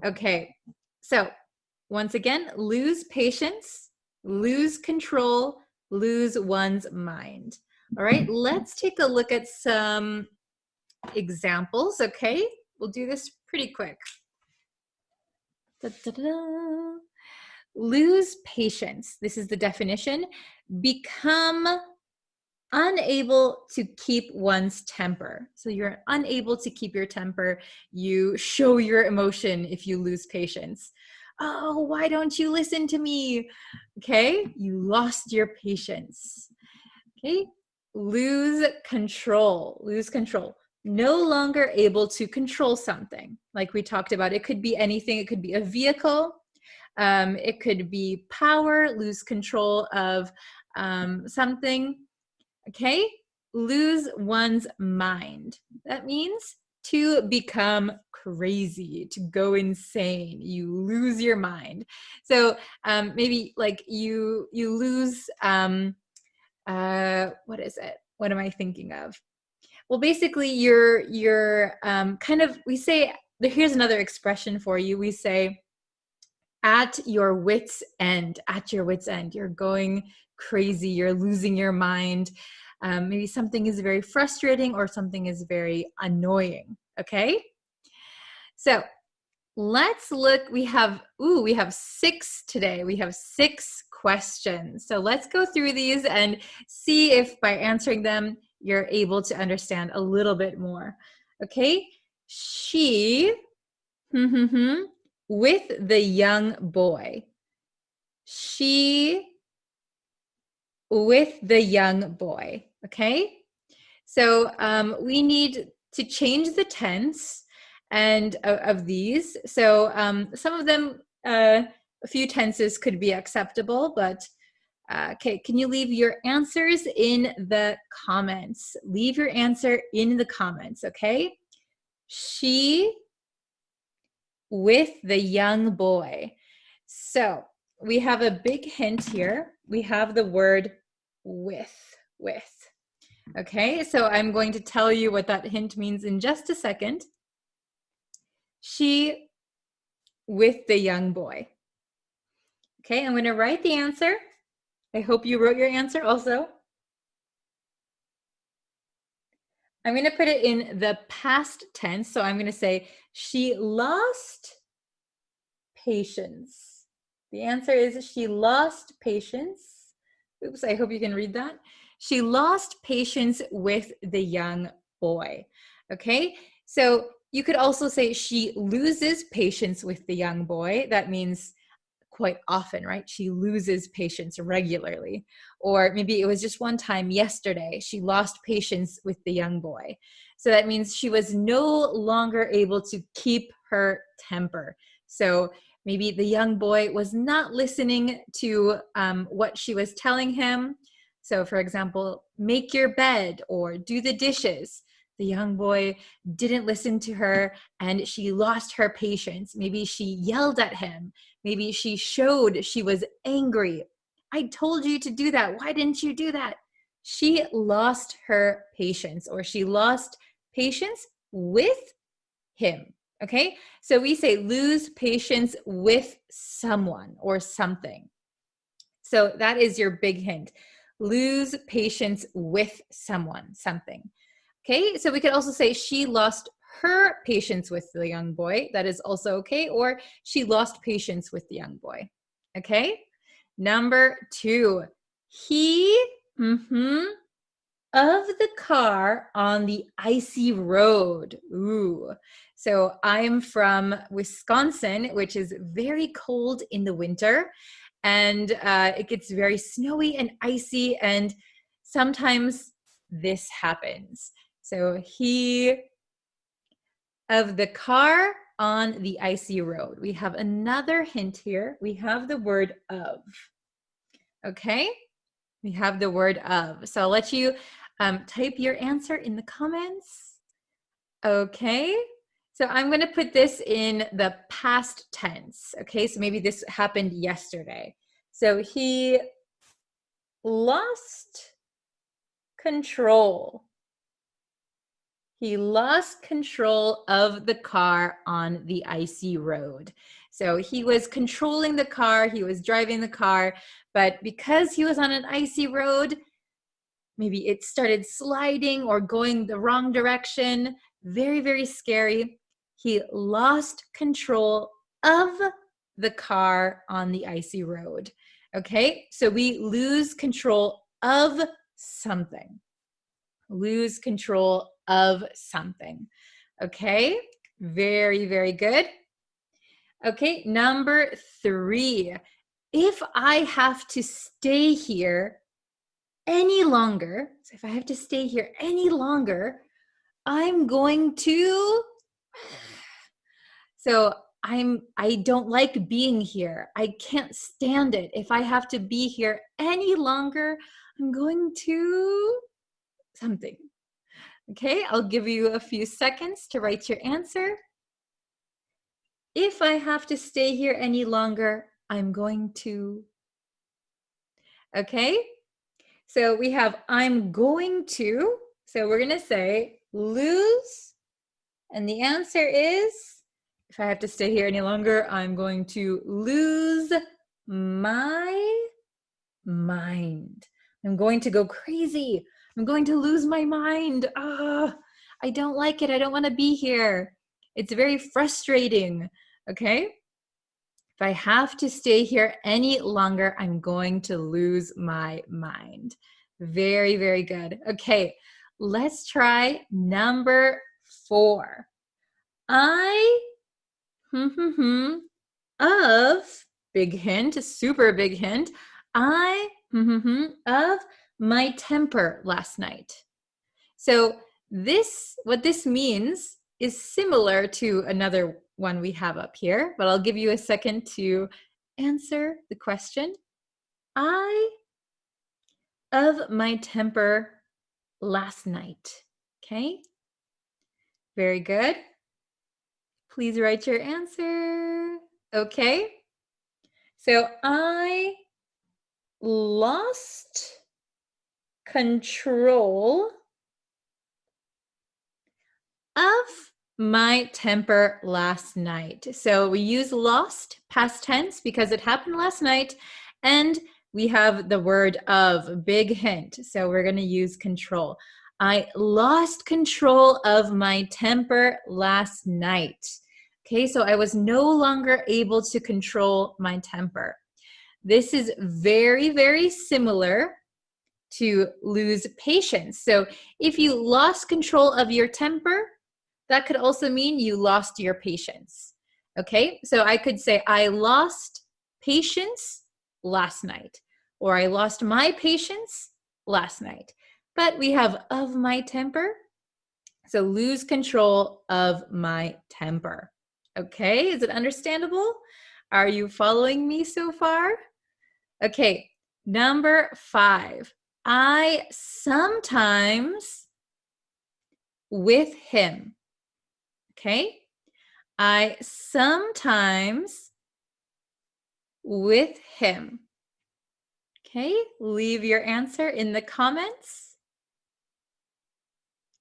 Okay, so once again, lose patience, lose control, lose one's mind. All right, let's take a look at some examples, okay? We'll do this pretty quick. Da-da-da. Lose patience. This is the definition. Become unable to keep one's temper. So you're unable to keep your temper. You show your emotion if you lose patience. Oh, why don't you listen to me? Okay, you lost your patience. Okay, lose control. Lose control. No longer able to control something. Like we talked about, it could be anything. It could be a vehicle. It could be power, lose control of something. Okay, lose one's mind. That means to become crazy, to go insane. You lose your mind. So maybe like you lose, what is it? What am I thinking of? Well, basically you're kind of, we say, here's another expression for you. We say, at your wit's end, at your wit's end. You're going crazy, you're losing your mind. Maybe something is very frustrating or something is very annoying, okay? So let's look, we have 6 today. We have 6 questions. So let's go through these and see if by answering them, you're able to understand a little bit more, okay? She, with the young boy. She with the young boy, okay? So we need to change the tense and of these. So some of them, a few tenses could be acceptable, but okay, can you leave your answers in the comments? Leave your answer in the comments, okay? She with the young boy. So we have a big hint here. We have the word with. Okay, so I'm going to tell you what that hint means in just a second. She with the young boy. Okay, I'm going to write the answer. I hope you wrote your answer also. I'm going to put it in the past tense. So I'm going to say, she lost patience. The answer is she lost patience. Oops, I hope you can read that. She lost patience with the young boy. Okay, so you could also say she loses patience with the young boy. That means quite often, right? She loses patience regularly. Or maybe it was just one time yesterday, she lost patience with the young boy. So that means she was no longer able to keep her temper. So maybe the young boy was not listening to what she was telling him. So for example, make your bed or do the dishes. The young boy didn't listen to her and she lost her patience. Maybe she yelled at him. Maybe she showed she was angry. I told you to do that. Why didn't you do that? She lost her patience, or she lost patience with him. Okay, so we say lose patience with someone or something. So that is your big hint. Lose patience with someone, something. Okay, so we could also say she lost her patience with the young boy. That is also okay. Or she lost patience with the young boy. Okay, number 2. He of the car on the icy road. Ooh. So I'm from Wisconsin, which is very cold in the winter. and it gets very snowy and icy, and sometimes this happens. So he of the car on the icy road. We have another hint here. We have the word of. Okay, we have the word of. So I'll let you type your answer in the comments. Okay, so I'm going to put this in the past tense. Okay, so maybe this happened yesterday. So he lost control. He lost control of the car on the icy road. So he was controlling the car, he was driving the car, but because he was on an icy road, maybe it started sliding or going the wrong direction. Very, very scary. He lost control of the car on the icy road. Okay, so we lose control of something. Lose control of something. Okay, very, very good. Okay, number 3. If I have to stay here any longer, so if I have to stay here any longer, I'm going to, so I don't like being here. I can't stand it. If I have to be here any longer, I'm going to something. Okay, I'll give you a few seconds to write your answer. If I have to stay here any longer, I'm going to. Okay, so we have I'm going to. So we're going to say lose. And the answer is, if I have to stay here any longer, I'm going to lose my mind. I'm going to go crazy. I'm going to lose my mind. I don't like it. I don't want to be here. It's very frustrating. Okay? If I have to stay here any longer, I'm going to lose my mind. Very, very good. Okay, let's try number 4. I of, big hint, super big hint, I of my temper last night. So what this means is similar to another one we have up here, but I'll give you a second to answer the question. I of my temper last night. Okay, very good. Please write your answer. Okay, so I lost control of my temper last night. So we use lost past tense because it happened last night, and we have the word of, big hint. So we're going to use control. I lost control of my temper last night. Okay, so I was no longer able to control my temper. This is very, very similar to lose patience. So if you lost control of your temper, that could also mean you lost your patience. Okay, so I could say I lost patience last night, or I lost my patience last night. But we have of my temper, so lose control of my temper. Okay, is it understandable? Are you following me so far? Okay, number 5. I sometimes with him. Okay, I sometimes with him. Okay, leave your answer in the comments.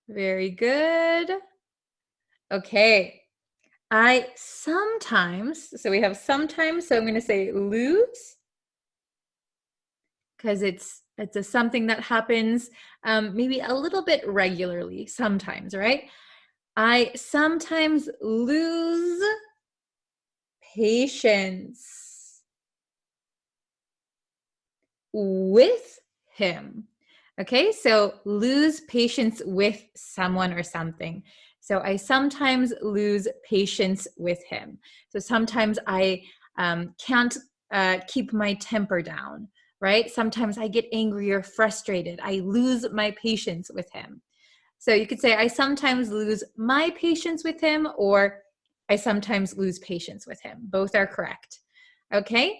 Very good. Okay, I sometimes, so we have sometimes, so I'm going to say lose, because it's something that happens maybe a little bit regularly, sometimes, right? I sometimes lose patience with him. Okay, so lose patience with someone or something. So I sometimes lose patience with him. So sometimes I can't keep my temper down, right? Sometimes I get angry or frustrated. I lose my patience with him. So you could say, I sometimes lose my patience with him, or I sometimes lose patience with him. Both are correct. Okay?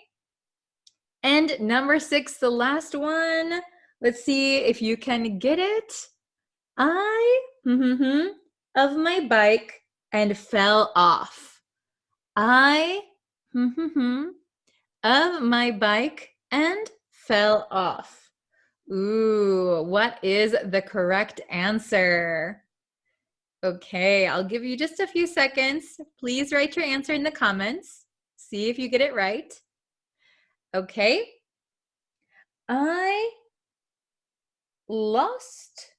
And number 6, the last one. Let's see if you can get it. I of my bike and fell off. I of my bike and fell off. Ooh, what is the correct answer? Okay, I'll give you just a few seconds. Please write your answer in the comments. See if you get it right. Okay. I lost.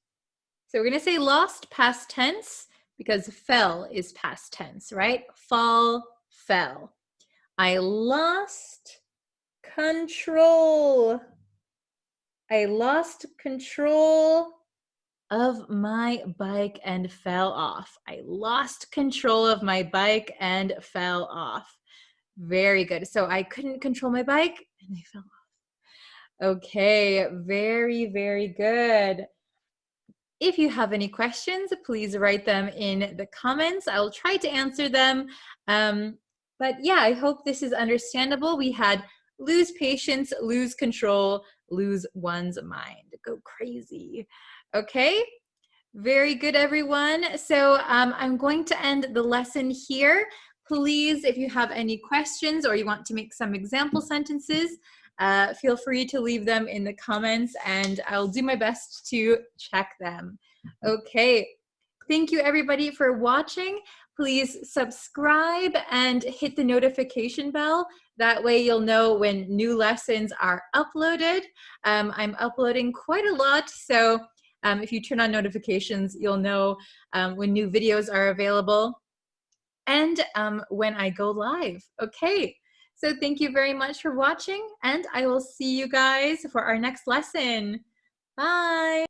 So we're going to say lost past tense because fell is past tense, right? Fall, fell. I lost control. I lost control of my bike and fell off. I lost control of my bike and fell off. Very good. So I couldn't control my bike and I fell off. Okay, very, very good. If you have any questions, please write them in the comments. I'll try to answer them. But yeah, I hope this is understandable. We had lose patience, lose control, lose one's mind. Go crazy. Okay? Very good, everyone. So I'm going to end the lesson here. Please, if you have any questions or you want to make some example sentences, feel free to leave them in the comments and I'll do my best to check them. Okay. Thank you, everybody, for watching. Please subscribe and hit the notification bell. That way you'll know when new lessons are uploaded. I'm uploading quite a lot, so if you turn on notifications, you'll know when new videos are available and when I go live. Okay, so thank you very much for watching, and I will see you guys for our next lesson. Bye.